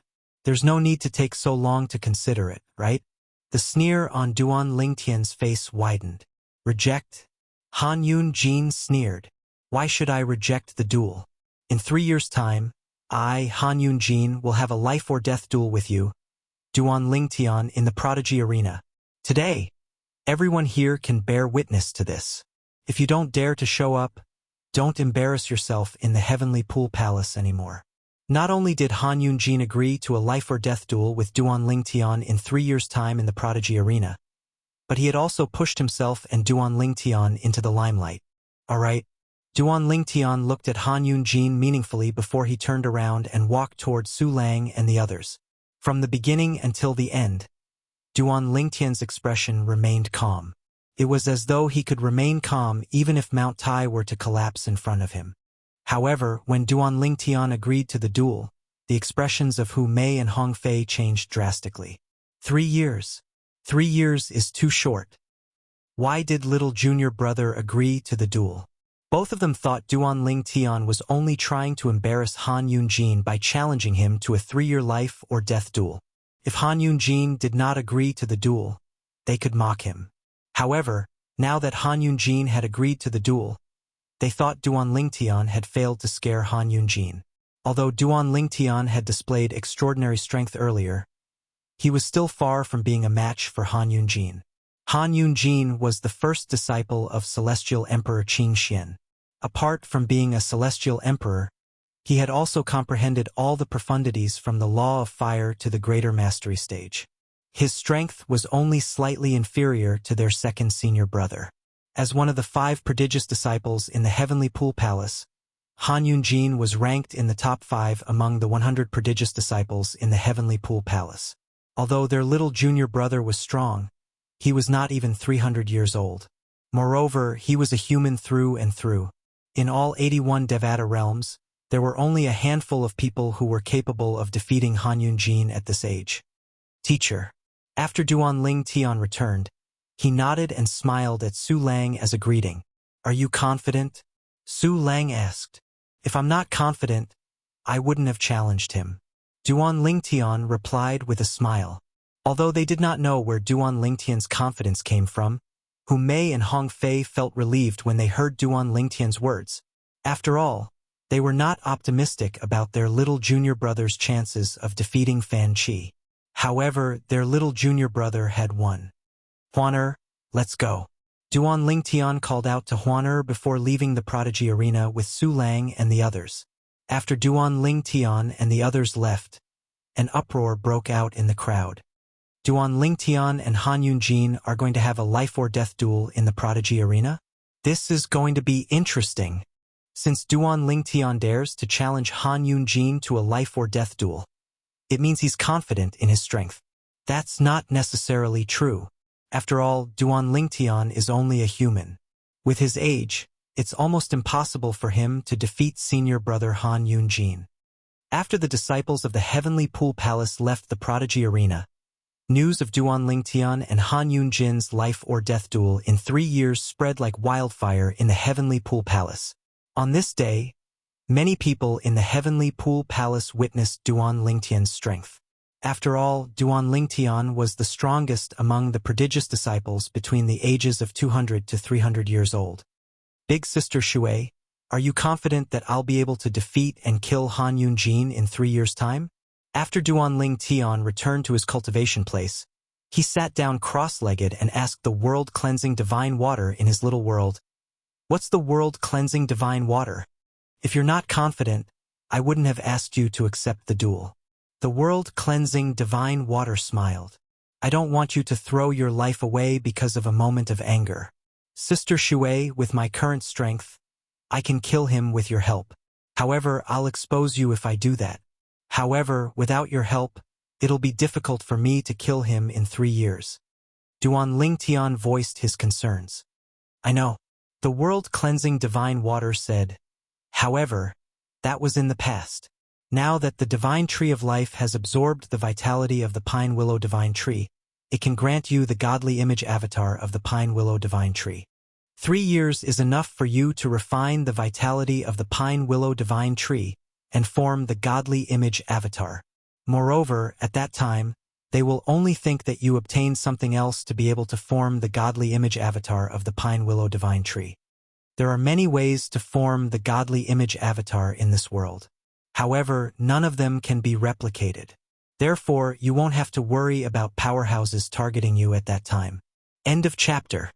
There's no need to take so long to consider it, right? The sneer on Duan Lingtian's face widened. Reject? Han Yun-jin sneered. Why should I reject the duel? In 3 years' time, I, Han Yun-jin, will have a life-or-death duel with you, Duan Lingtian, in the Prodigy Arena. Today, everyone here can bear witness to this. If you don't dare to show up, don't embarrass yourself in the Heavenly Pool Palace anymore. Not only did Han Yun-jin agree to a life-or-death duel with Duan Lingtian in 3 years' time in the Prodigy Arena, but he had also pushed himself and Duan Lingtian into the limelight. Alright. Duan Lingtian looked at Han Yun-jin meaningfully before he turned around and walked toward Su Lang and the others. From the beginning until the end, Duan Lingtian's expression remained calm. It was as though he could remain calm even if Mount Tai were to collapse in front of him. However, when Duan Lingtian agreed to the duel, the expressions of Hu Mei and Hong Fei changed drastically. 3 years. 3 years is too short. Why did little junior brother agree to the duel? Both of them thought Duan Lingtian was only trying to embarrass Han Yun-jin by challenging him to a 3-year life-or-death duel. If Han Yun-jin did not agree to the duel, they could mock him. However, now that Han Yun-jin had agreed to the duel, they thought Duan Lingtian had failed to scare Han Yun-jin. Although Duan Lingtian had displayed extraordinary strength earlier, he was still far from being a match for Han Yun-jin. Han Yun-jin was the first disciple of Celestial Emperor Qing Xian. Apart from being a Celestial Emperor, he had also comprehended all the profundities from the Law of Fire to the Greater Mastery stage. His strength was only slightly inferior to their second senior brother. As one of the 5 prodigious disciples in the Heavenly Pool Palace, Han Yun-jin was ranked in the top 5 among the 100 prodigious disciples in the Heavenly Pool Palace. Although their little junior brother was strong, he was not even 300 years old. Moreover, he was a human through and through. In all 81 Devata realms, there were only a handful of people who were capable of defeating Han Yun-jin at this age. Teacher. After Duan Lingtian returned, he nodded and smiled at Su Lang as a greeting. Are you confident? Su Lang asked. If I'm not confident, I wouldn't have challenged him. Duan Lingtian replied with a smile. Although they did not know where Duan Lingtian's confidence came from, Hu Mei and Hong Fei felt relieved when they heard Duan Lingtian's words. After all, they were not optimistic about their little junior brother's chances of defeating Fan Qi. However, their little junior brother had won. Huaner, let's go. Duan Lingtian called out to Huaner before leaving the Prodigy Arena with Su Lang and the others. After Duan Lingtian and the others left, an uproar broke out in the crowd. Duan Lingtian and Han Yun-jin are going to have a life-or-death duel in the Prodigy Arena? This is going to be interesting. Since Duan Lingtian dares to challenge Han Yun-jin to a life-or-death duel, it means he's confident in his strength. That's not necessarily true. After all, Duan Lingtian is only a human. With his age, it's almost impossible for him to defeat senior brother Han Yun-jin. After the disciples of the Heavenly Pool Palace left the Prodigy Arena, news of Duan Lingtian and Han Yun-jin's life-or-death duel in 3 years spread like wildfire in the Heavenly Pool Palace. On this day, many people in the Heavenly Pool Palace witnessed Duan Lingtian's strength. After all, Duan Lingtian was the strongest among the prodigious disciples between the ages of 200 to 300 years old. Big Sister Shui, are you confident that I'll be able to defeat and kill Han Yun-jin in 3 years' time? After Duan Lingtian returned to his cultivation place, he sat down cross-legged and asked the world-cleansing divine water in his little world. What's the world-cleansing divine water? If you're not confident, I wouldn't have asked you to accept the duel. The world-cleansing divine water smiled. I don't want you to throw your life away because of a moment of anger. Sister Shui, with my current strength, I can kill him with your help. However, I'll expose you if I do that. However, without your help, it'll be difficult for me to kill him in 3 years. Duan Lingtian voiced his concerns. I know. The world-cleansing divine water said. However, that was in the past. Now that the divine tree of life has absorbed the vitality of the pine willow divine tree, it can grant you the godly image avatar of the pine willow divine tree. 3 years is enough for you to refine the vitality of the pine willow divine tree, and form the godly image avatar. Moreover, at that time, they will only think that you obtained something else to be able to form the godly image avatar of the pine willow divine tree. There are many ways to form the godly image avatar in this world. However, none of them can be replicated. Therefore, you won't have to worry about powerhouses targeting you at that time. End of chapter.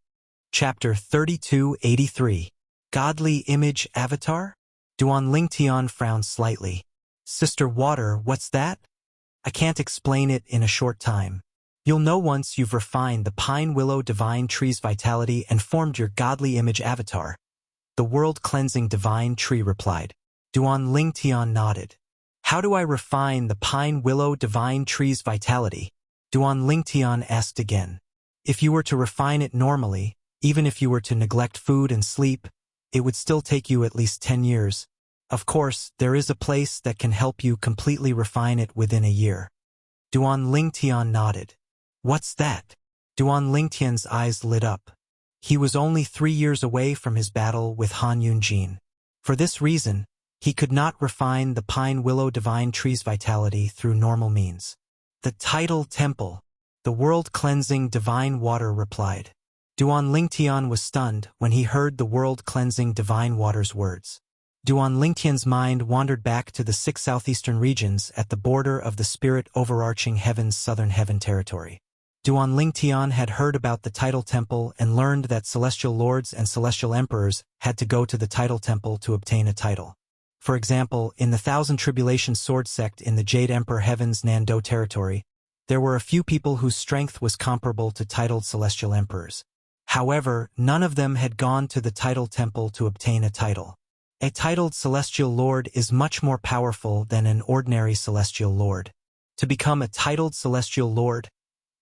Chapter 3283. Godly Image Avatar? Duan Lingtian frowned slightly. Sister Water, what's that? I can't explain it in a short time. You'll know once you've refined the pine willow divine tree's vitality and formed your godly image avatar. The world-cleansing divine tree replied. Duan Lingtian nodded. How do I refine the pine willow divine tree's vitality? Duan Lingtian asked again. If you were to refine it normally, even if you were to neglect food and sleep, it would still take you at least 10 years. Of course, there is a place that can help you completely refine it within a year. Duan Lingtian nodded. What's that? Duan Lingtian's eyes lit up. He was only 3 years away from his battle with Han Yunjin. For this reason, he could not refine the pine willow divine tree's vitality through normal means. The Tidal Temple, the world-cleansing divine water replied. Duan Lingtian was stunned when he heard the world-cleansing divine water's words. Duan Lingtian's mind wandered back to the 6 southeastern regions at the border of the spirit overarching heaven's southern heaven territory. Duan Lingtian had heard about the Tidal Temple and learned that celestial lords and celestial emperors had to go to the Tidal Temple to obtain a title. For example, in the Thousand Tribulation Sword sect in the Jade Emperor Heaven's Nando territory, there were a few people whose strength was comparable to titled celestial emperors. However, none of them had gone to the Tidal Temple to obtain a title. A titled celestial lord is much more powerful than an ordinary celestial lord. To become a titled celestial lord,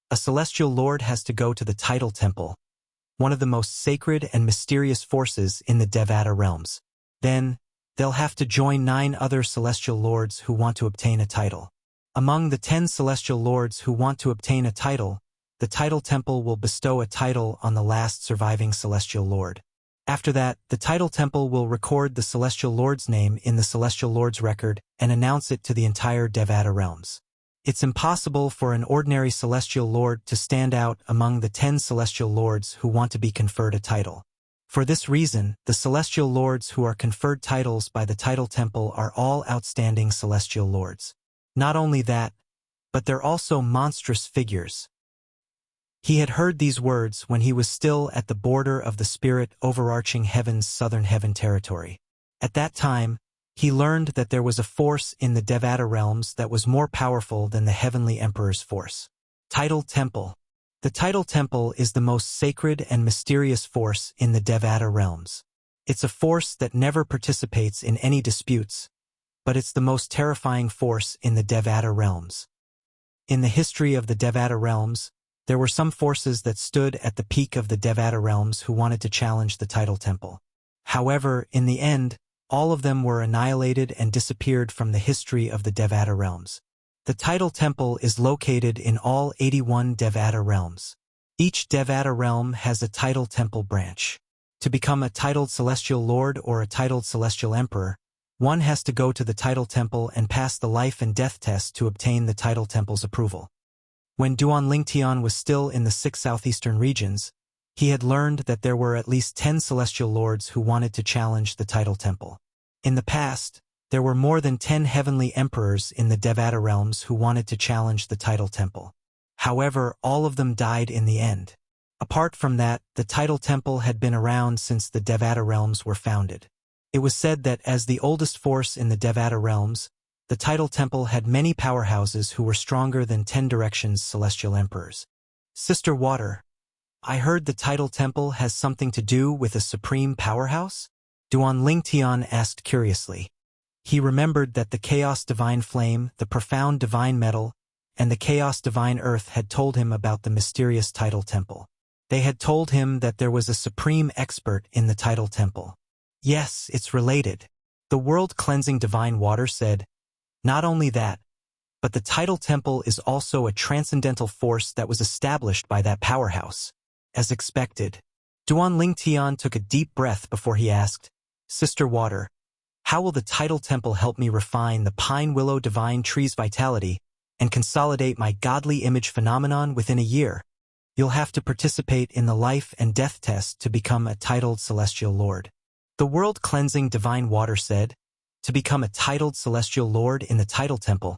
a celestial lord has to go to the Tidal Temple, one of the most sacred and mysterious forces in the Devata realms. Then, they'll have to join 9 other celestial lords who want to obtain a title. Among the 10 celestial lords who want to obtain a title, the Tidal Temple will bestow a title on the last surviving celestial lord. After that, the Tidal Temple will record the celestial lord's name in the celestial lord's record and announce it to the entire Devata realms. It's impossible for an ordinary celestial lord to stand out among the 10 celestial lords who want to be conferred a title. For this reason, the celestial lords who are conferred titles by the Tidal Temple are all outstanding celestial lords. Not only that, but they're also monstrous figures. He had heard these words when he was still at the border of the spirit overarching heaven's southern heaven territory. At that time, he learned that there was a force in the Devata realms that was more powerful than the heavenly emperor's force. Tidal Temple. The Tidal Temple is the most sacred and mysterious force in the Devata realms. It's a force that never participates in any disputes, but it's the most terrifying force in the Devata realms. In the history of the Devata realms, there were some forces that stood at the peak of the Devata realms who wanted to challenge the Tidal Temple. However, in the end, all of them were annihilated and disappeared from the history of the Devata realms. The Tidal Temple is located in all 81 Devata realms. Each Devata realm has a Tidal Temple branch. To become a titled celestial lord or a titled celestial emperor, one has to go to the Tidal Temple and pass the life and death test to obtain the Tidal Temple's approval. When Duan Lingtian was still in the 6 southeastern regions, he had learned that there were at least 10 celestial lords who wanted to challenge the Tidal Temple. In the past, there were more than 10 heavenly emperors in the Devata realms who wanted to challenge the Tidal Temple. However, all of them died in the end. Apart from that, the Tidal Temple had been around since the Devata realms were founded. It was said that as the oldest force in the Devata realms, the Tidal Temple had many powerhouses who were stronger than 10 Directions celestial emperors. Sister Water, I heard the Tidal Temple has something to do with a supreme powerhouse? Duan Lingtian asked curiously. He remembered that the Chaos Divine Flame, the Profound Divine Metal, and the Chaos Divine Earth had told him about the mysterious Tidal Temple. They had told him that there was a supreme expert in the Tidal Temple. Yes, it's related. The world-cleansing divine water said. Not only that, but the Tidal Temple is also a transcendental force that was established by that powerhouse. As expected, Duan Lingtian took a deep breath before he asked, Sister Water, How will the title temple help me refine the pine willow divine tree's vitality and consolidate my godly image phenomenon within a year? You'll have to participate in the life and death test to become a titled celestial lord. The world-cleansing divine water said, to become a titled celestial lord in the title temple,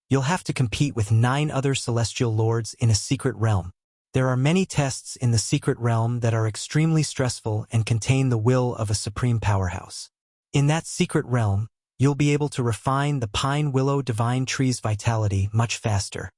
you'll have to compete with 9 other celestial lords in a secret realm. There are many tests in the secret realm that are extremely stressful and contain the will of a supreme powerhouse. In that secret realm, you'll be able to refine the pine willow divine tree's vitality much faster.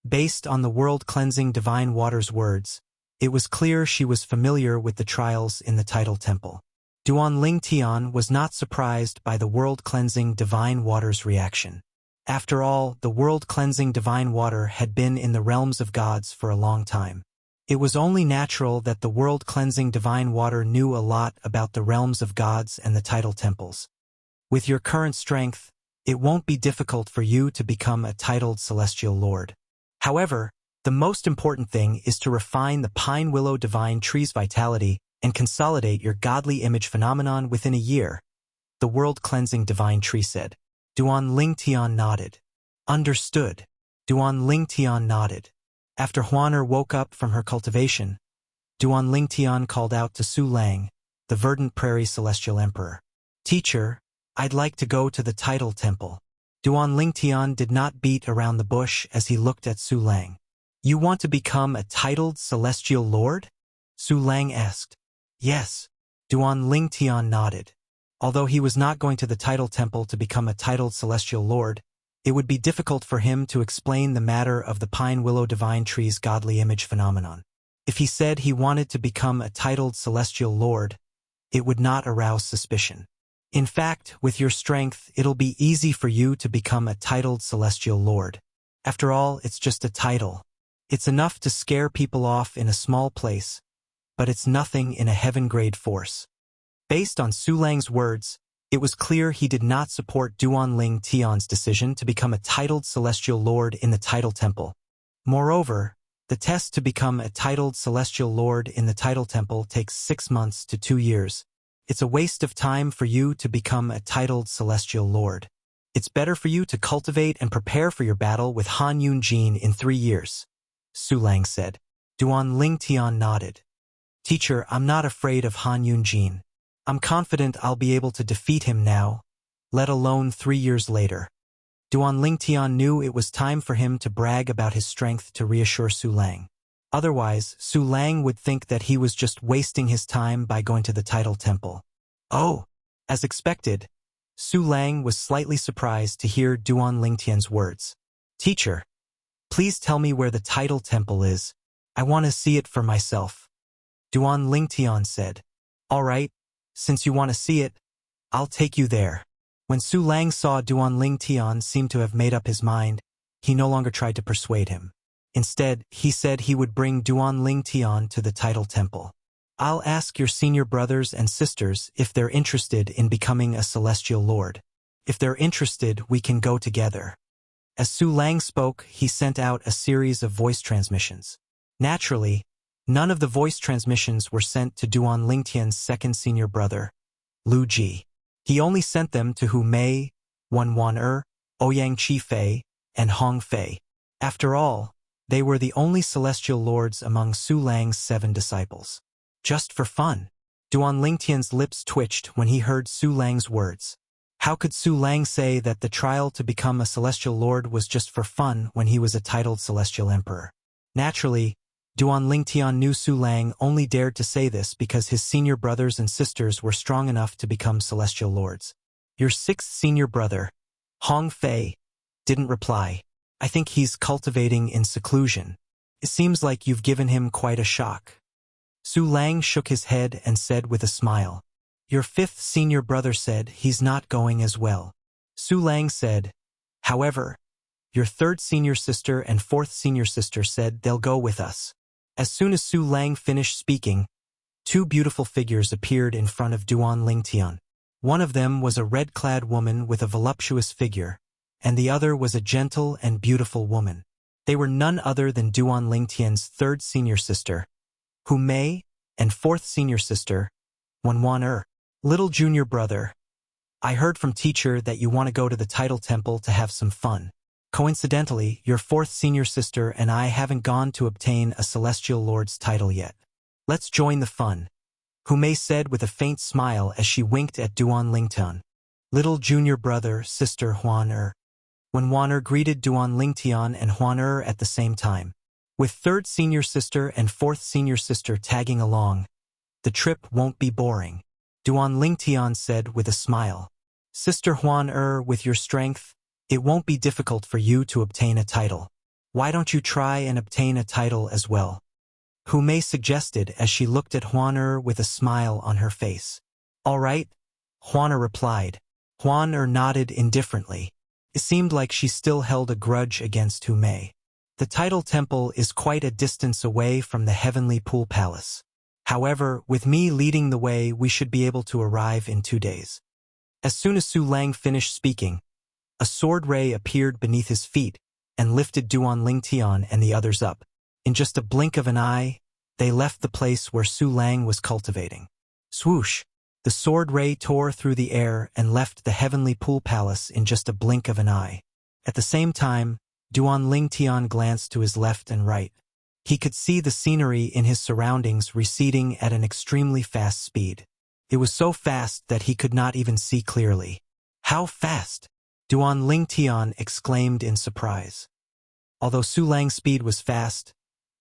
Based on the world-cleansing divine water's words, it was clear she was familiar with the trials in the title temple. Duan Ling Tian was not surprised by the world-cleansing divine water's reaction. After all, the world-cleansing divine water had been in the realms of gods for a long time. It was only natural that the world-cleansing divine water knew a lot about the realms of gods and the title temples. With your current strength, it won't be difficult for you to become a titled celestial lord. However, the most important thing is to refine the pine willow divine tree's vitality and consolidate your godly image phenomenon within a year, the world-cleansing divine tree said. Duan Ling Tian nodded. Understood. Duan Ling Tian nodded. After Huaner woke up from her cultivation, Duan Ling Tian called out to Su Lang, the verdant prairie celestial emperor. Teacher, I'd like to go to the title temple. Duan Ling Tian did not beat around the bush as he looked at Su Lang. You want to become a titled celestial lord? Su Lang asked. Yes. Duan Ling Tian nodded. Although he was not going to the title temple to become a titled celestial lord, it would be difficult for him to explain the matter of the pine willow divine tree's godly image phenomenon. If he said he wanted to become a titled celestial lord, it would not arouse suspicion. In fact, with your strength, it'll be easy for you to become a titled celestial lord. After all, it's just a title. It's enough to scare people off in a small place, but it's nothing in a heaven-grade force. Based on Su Lang's words, it was clear he did not support Duan Ling Tian's decision to become a titled celestial lord in the title temple. Moreover, the test to become a titled celestial lord in the title temple takes 6 months to 2 years. It's a waste of time for you to become a titled celestial lord. It's better for you to cultivate and prepare for your battle with Han Yunjin in 3 years, Su Lang said. Duan Ling Tian nodded. Teacher, I'm not afraid of Han Yunjin. I'm confident I'll be able to defeat him now, let alone 3 years later. Duan Ling Tian knew it was time for him to brag about his strength to reassure Su Lang. Otherwise, Su Lang would think that he was just wasting his time by going to the title temple. Oh! As expected, Su Lang was slightly surprised to hear Duan Ling Tian's words. Teacher, please tell me where the title temple is. I want to see it for myself. Duan Ling Tian said. All right, since you want to see it, I'll take you there. When Su Lang saw Duan Ling Tian seem to have made up his mind, he no longer tried to persuade him. Instead, he said he would bring Duan Ling Tian to the title temple. I'll ask your senior brothers and sisters if they're interested in becoming a celestial lord. If they're interested, we can go together. As Su Lang spoke, he sent out a series of voice transmissions. Naturally, none of the voice transmissions were sent to Duan Ling Tian's second senior brother, Lu Ji. He only sent them to Hu Mei, Wan Ouyang Chi Fei, and Hong Fei. After all, they were the only celestial lords among Su Lang's 7 disciples. Just for fun. Duan Ling Tian's lips twitched when he heard Su Lang's words. How could Su Lang say that the trial to become a celestial lord was just for fun when he was a titled celestial emperor? Naturally, Duan Ling Tian knew Su Lang only dared to say this because his senior brothers and sisters were strong enough to become celestial lords. Your 6th senior brother, Hong Fei, didn't reply. I think he's cultivating in seclusion. It seems like you've given him quite a shock. Su Lang shook his head and said with a smile. Your 5th senior brother said he's not going as well. Su Lang said, however, your 3rd senior sister and 4th senior sister said they'll go with us. As soon as Su Lang finished speaking, 2 beautiful figures appeared in front of Duan Ling Tian. One of them was a red-clad woman with a voluptuous figure, and the other was a gentle and beautiful woman. They were none other than Duan Ling Tian's 3rd senior sister, Hu Mei, and 4th senior sister, Wan little junior brother, I heard from teacher that you want to go to the title temple to have some fun. Coincidentally, your fourth senior sister and I haven't gone to obtain a celestial lord's title yet. Let's join the fun, Humei said with a faint smile as she winked at Duan Lingtian. Little junior brother, sister Huan When Huan greeted Duan Lingtian and Huan at the same time. With third senior sister and fourth senior sister tagging along, the trip won't be boring, Duan Lingtian said with a smile. Sister Huan with your strength, it won't be difficult for you to obtain a title. Why don't you try and obtain a title as well? Humei suggested as she looked at Huan with a smile on her face. All right, Huan replied. Huan nodded indifferently. It seemed like she still held a grudge against Humei. The title temple is quite a distance away from the heavenly pool palace. However, with me leading the way, we should be able to arrive in 2 days. As soon as Su Lang finished speaking, a sword ray appeared beneath his feet and lifted Duan Lingtian and the others up. In just a blink of an eye, they left the place where Su Lang was cultivating. Swoosh! The sword ray tore through the air and left the heavenly pool palace in just a blink of an eye. At the same time, Duan Lingtian glanced to his left and right. He could see the scenery in his surroundings receding at an extremely fast speed. It was so fast that he could not even see clearly. How fast? Duan Lingtian exclaimed in surprise. Although Su Lang's speed was fast,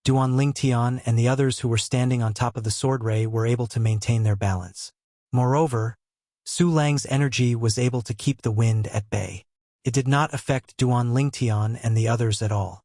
Duan Lingtian and the others who were standing on top of the sword ray were able to maintain their balance. Moreover, Su Lang's energy was able to keep the wind at bay. It did not affect Duan Lingtian and the others at all.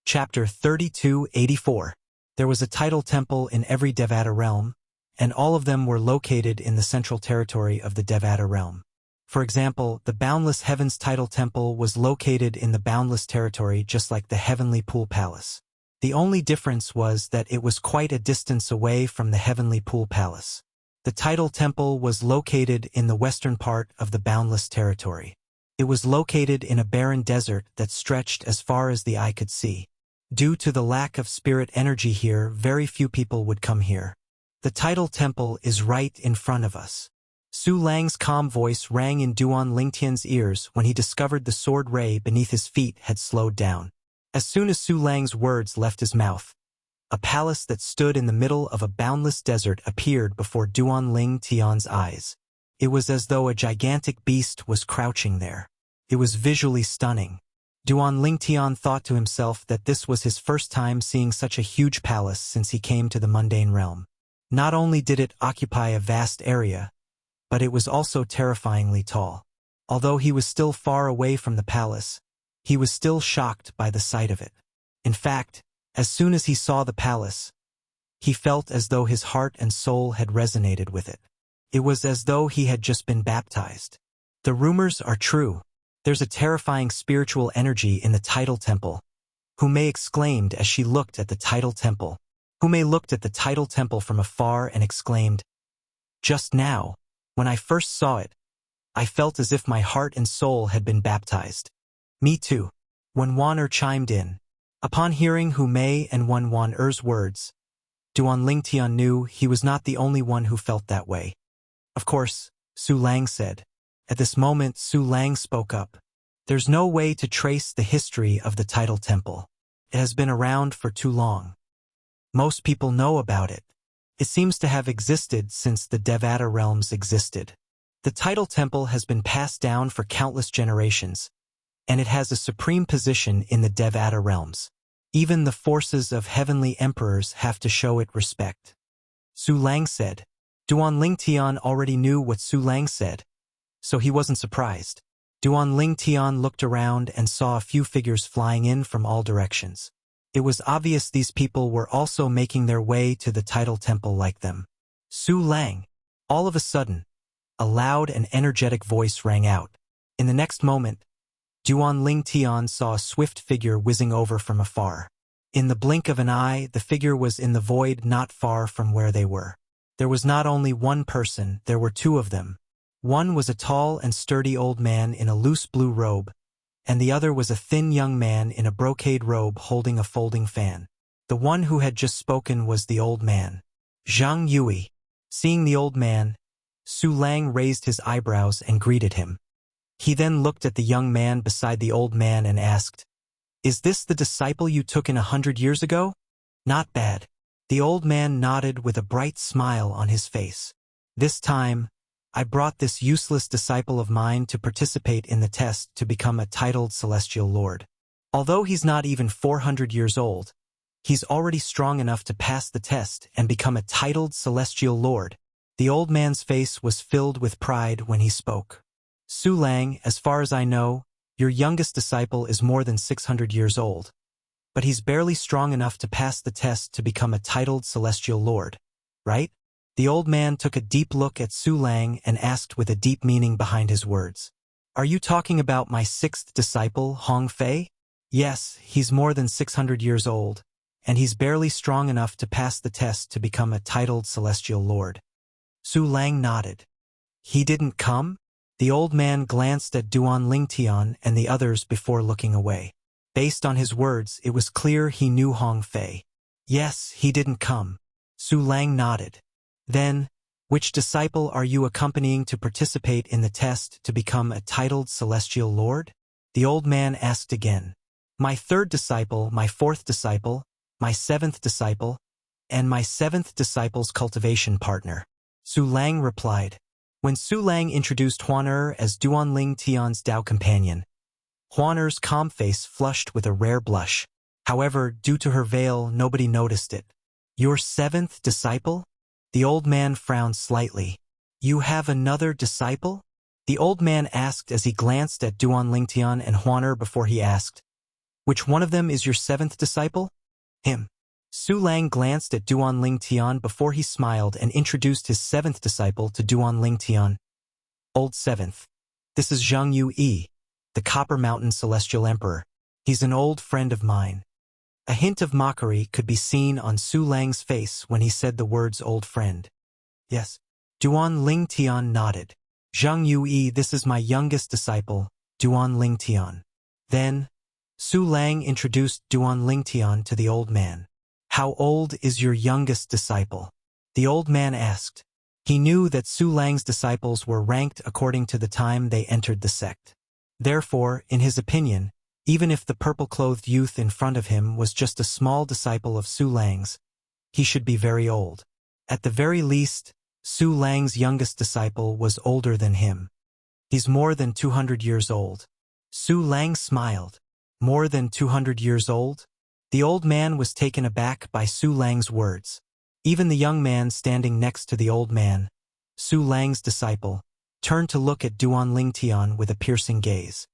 Chapter 3284. There was a title temple in every Devata realm, and all of them were located in the central territory of the Devata realm. For example, the Boundless Heavens title temple was located in the Boundless territory just like the Heavenly Pool Palace. The only difference was that it was quite a distance away from the Heavenly Pool Palace. The title temple was located in the western part of the Boundless territory. It was located in a barren desert that stretched as far as the eye could see. Due to the lack of spirit energy here, very few people would come here. The title temple is right in front of us. Su Lang's calm voice rang in Duan Lingtian's ears when he discovered the sword ray beneath his feet had slowed down. As soon as Su Lang's words left his mouth, a palace that stood in the middle of a boundless desert appeared before Duan Lingtian's eyes. It was as though a gigantic beast was crouching there. It was visually stunning. Duan Lingtian thought to himself that this was his first time seeing such a huge palace since he came to the mundane realm. Not only did it occupy a vast area, but it was also terrifyingly tall. Although he was still far away from the palace, he was still shocked by the sight of it. In fact, as soon as he saw the palace, he felt as though his heart and soul had resonated with it. It was as though he had just been baptized. The rumors are true. There's a terrifying spiritual energy in the title temple, Humei exclaimed as she looked at the title temple. Humei looked at the title temple from afar and exclaimed, "Just now, when I first saw it, I felt as if my heart and soul had been baptized." Me too. When Wan chimed in. Upon hearing Humei and Wan words, Duan Lingtian knew he was not the only one who felt that way. Of course, Su Lang said. At this moment, Su Lang spoke up. There's no way to trace the history of the title temple. It has been around for too long. Most people know about it. It seems to have existed since the Devata realms existed. The title temple has been passed down for countless generations, and it has a supreme position in the Devata realms. Even the forces of heavenly emperors have to show it respect. Su Lang said. Duan Lingtian already knew what Su Lang said, so he wasn't surprised. Duan Lingtian looked around and saw a few figures flying in from all directions. It was obvious these people were also making their way to the title temple like them. Su Lang. All of a sudden, a loud and energetic voice rang out. In the next moment, Duan Lingtian saw a swift figure whizzing over from afar. In the blink of an eye, the figure was in the void not far from where they were. There was not only one person, there were two of them. One was a tall and sturdy old man in a loose blue robe, and the other was a thin young man in a brocade robe holding a folding fan. The one who had just spoken was the old man, Zhang Yui. Seeing the old man, Su Lang raised his eyebrows and greeted him. He then looked at the young man beside the old man and asked, "Is this the disciple you took in 100 years ago?" "Not bad." The old man nodded with a bright smile on his face. "This time, I brought this useless disciple of mine to participate in the test to become a titled celestial lord. Although he's not even 400 years old, he's already strong enough to pass the test and become a titled celestial lord." The old man's face was filled with pride when he spoke. "Su Lang, as far as I know, your youngest disciple is more than 600 years old. But he's barely strong enough to pass the test to become a titled celestial lord, right?" The old man took a deep look at Su Lang and asked with a deep meaning behind his words, "Are you talking about my sixth disciple, Hong Fei?" "Yes, he's more than 600 years old, and he's barely strong enough to pass the test to become a titled celestial lord." Su Lang nodded. "He didn't come?" The old man glanced at Duan Lingtian and the others before looking away. Based on his words, it was clear he knew Hong Fei. "Yes, he didn't come." Su Lang nodded. "Then, which disciple are you accompanying to participate in the test to become a titled celestial lord?" The old man asked again. "My third disciple, my fourth disciple, my seventh disciple, and my seventh disciple's cultivation partner," Su Lang replied. When Su Lang introduced Huaner as Duan Ling Tian's Dao companion, Huaner's calm face flushed with a rare blush. However, due to her veil, nobody noticed it. "Your seventh disciple?" The old man frowned slightly. "You have another disciple?" The old man asked as he glanced at Duan Lingtian and Huaner before he asked, "Which one of them is your seventh disciple?" "Him." Su Lang glanced at Duan Lingtian before he smiled and introduced his seventh disciple to Duan Lingtian. "Old seventh. This is Zhang Yue, the Copper Mountain Celestial Emperor. He's an old friend of mine." A hint of mockery could be seen on Su Lang's face when he said the words "old friend." "Yes." Duan Lingtian nodded. "Zhang Yue, this is my youngest disciple, Duan Lingtian." Then, Su Lang introduced Duan Lingtian to the old man. "How old is your youngest disciple?" the old man asked. He knew that Su Lang's disciples were ranked according to the time they entered the sect. Therefore, in his opinion, even if the purple-clothed youth in front of him was just a small disciple of Su Lang's, he should be very old. At the very least, Su Lang's youngest disciple was older than him. "He's more than 200 years old." Su Lang smiled. "More than 200 years old?" The old man was taken aback by Su Lang's words. Even the young man standing next to the old man, Su Lang's disciple, turned to look at Duan Lingtian with a piercing gaze.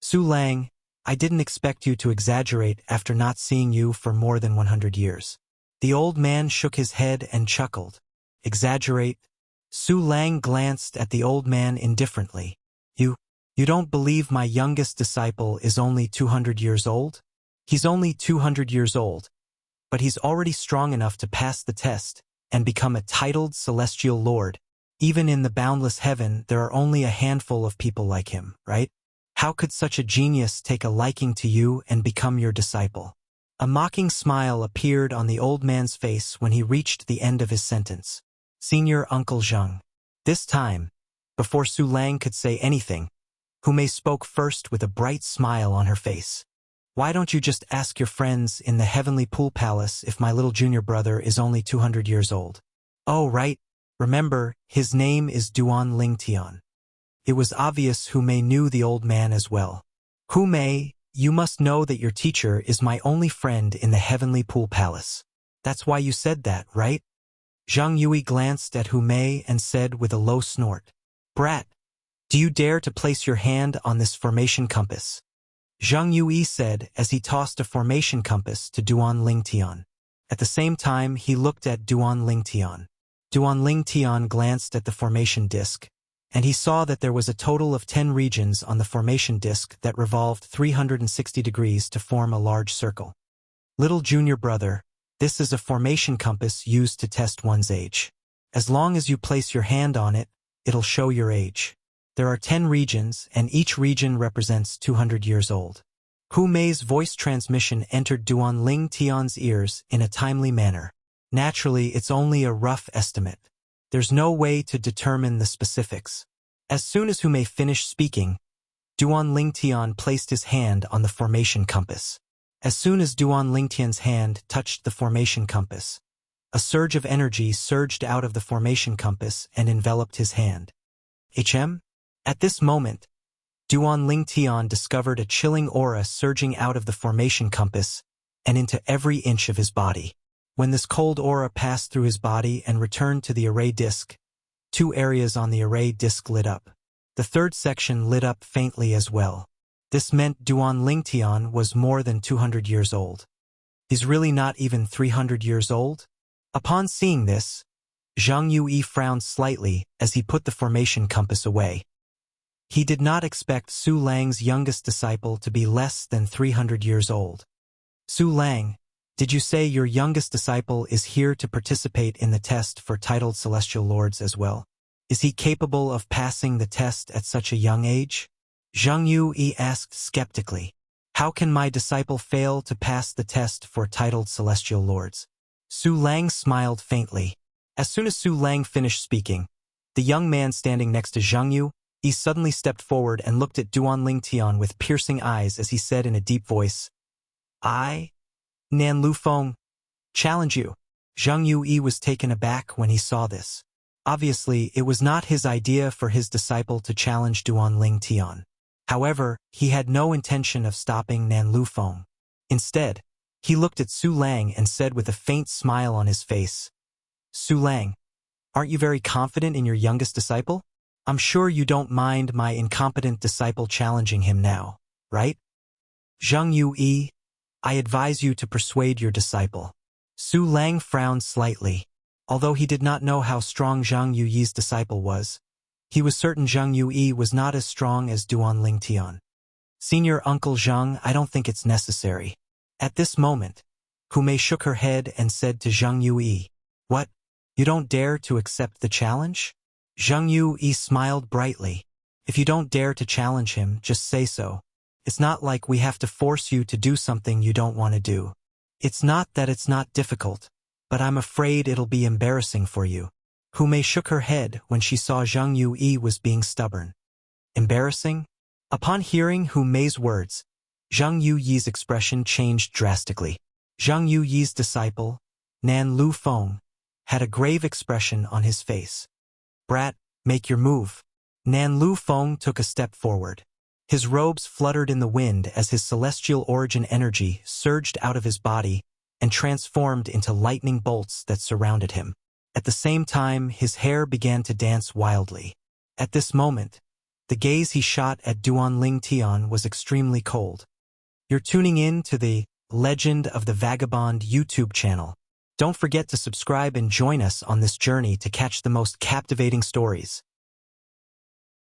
"Su Lang, I didn't expect you to exaggerate after not seeing you for more than 100 years. The old man shook his head and chuckled. "Exaggerate?" Su Lang glanced at the old man indifferently. You don't believe my youngest disciple is only 200 years old?" "He's only 200 years old, but he's already strong enough to pass the test and become a titled celestial lord. Even in the boundless heaven, there are only a handful of people like him, right? How could such a genius take a liking to you and become your disciple?" A mocking smile appeared on the old man's face when he reached the end of his sentence. "Senior Uncle Zhang." This time, before Su Lang could say anything, Humei spoke first with a bright smile on her face. "Why don't you just ask your friends in the Heavenly Pool Palace if my little junior brother is only 200 years old?" "Oh, right. Remember, his name is Duan Lingtian." It was obvious Humei knew the old man as well. "Humei, you must know that your teacher is my only friend in the Heavenly Pool Palace. That's why you said that, right?" Zhang Yue glanced at Humei and said with a low snort, "Brat, do you dare to place your hand on this formation compass?" Zhang Yue said as he tossed a formation compass to Duan Lingtian. At the same time, he looked at Duan Lingtian. Duan Lingtian glanced at the formation disk, and he saw that there was a total of 10 regions on the formation disk that revolved 360 degrees to form a large circle. "Little junior brother, this is a formation compass used to test one's age. As long as you place your hand on it, it'll show your age. There are 10 regions, and each region represents 200 years old." Hu Mei's voice transmission entered Duan Ling Tian's ears in a timely manner. "Naturally, it's only a rough estimate. There's no way to determine the specifics. As soon as Hume finished speaking, Duan Lingtian placed his hand on the formation compass. As soon as Duan Lingtian's hand touched the formation compass, a surge of energy surged out of the formation compass and enveloped his hand. At this moment, Duan Lingtian discovered a chilling aura surging out of the formation compass and into every inch of his body. When this cold aura passed through his body and returned to the array disk, 2 areas on the array disk lit up. The third section lit up faintly as well. This meant Duan Lingtian was more than 200 years old. He's really not even 300 years old? Upon seeing this, Zhang Yue frowned slightly as he put the formation compass away. He did not expect Su Lang's youngest disciple to be less than 300 years old. Su Lang, did you say your youngest disciple is here to participate in the test for titled celestial lords as well? Is he capable of passing the test at such a young age? Zhang Yue asked skeptically. How can my disciple fail to pass the test for titled celestial lords? Su Lang smiled faintly. As soon as Su Lang finished speaking, the young man standing next to Zhang Yue suddenly stepped forward and looked at Duan Lingtian with piercing eyes as he said in a deep voice, I, Nan Lufeng, challenge you. Zhang Yue was taken aback when he saw this. Obviously, it was not his idea for his disciple to challenge Duan Lingtian. However, he had no intention of stopping Nan Lufeng. Instead, he looked at Su Lang and said with a faint smile on his face, Su Lang, aren't you very confident in your youngest disciple? I'm sure you don't mind my incompetent disciple challenging him now, right? Zhang Yue, I advise you to persuade your disciple. Su Lang frowned slightly. Although he did not know how strong Zhang Yue's disciple was, he was certain Zhang Yue was not as strong as Duan Lingtian. Senior Uncle Zhang, I don't think it's necessary. At this moment, Hume shook her head and said to Zhang Yue, What? You don't dare to accept the challenge? Zhang Yue smiled brightly. If you don't dare to challenge him, just say so. It's not like we have to force you to do something you don't want to do. It's not that it's not difficult, but I'm afraid it'll be embarrassing for you. Hume shook her head when she saw Zhang Yue was being stubborn. Embarrassing? Upon hearing Hume's words, Zhang Yue's expression changed drastically. Zhang Yue's disciple, Nan Lufeng, had a grave expression on his face. Brat, make your move. Nan Lufeng took a step forward. His robes fluttered in the wind as his celestial origin energy surged out of his body and transformed into lightning bolts that surrounded him. At the same time, his hair began to dance wildly. At this moment, the gaze he shot at Duan Lingtian was extremely cold. You're tuning in to the Legend of the Vagabond YouTube channel. Don't forget to subscribe and join us on this journey to catch the most captivating stories.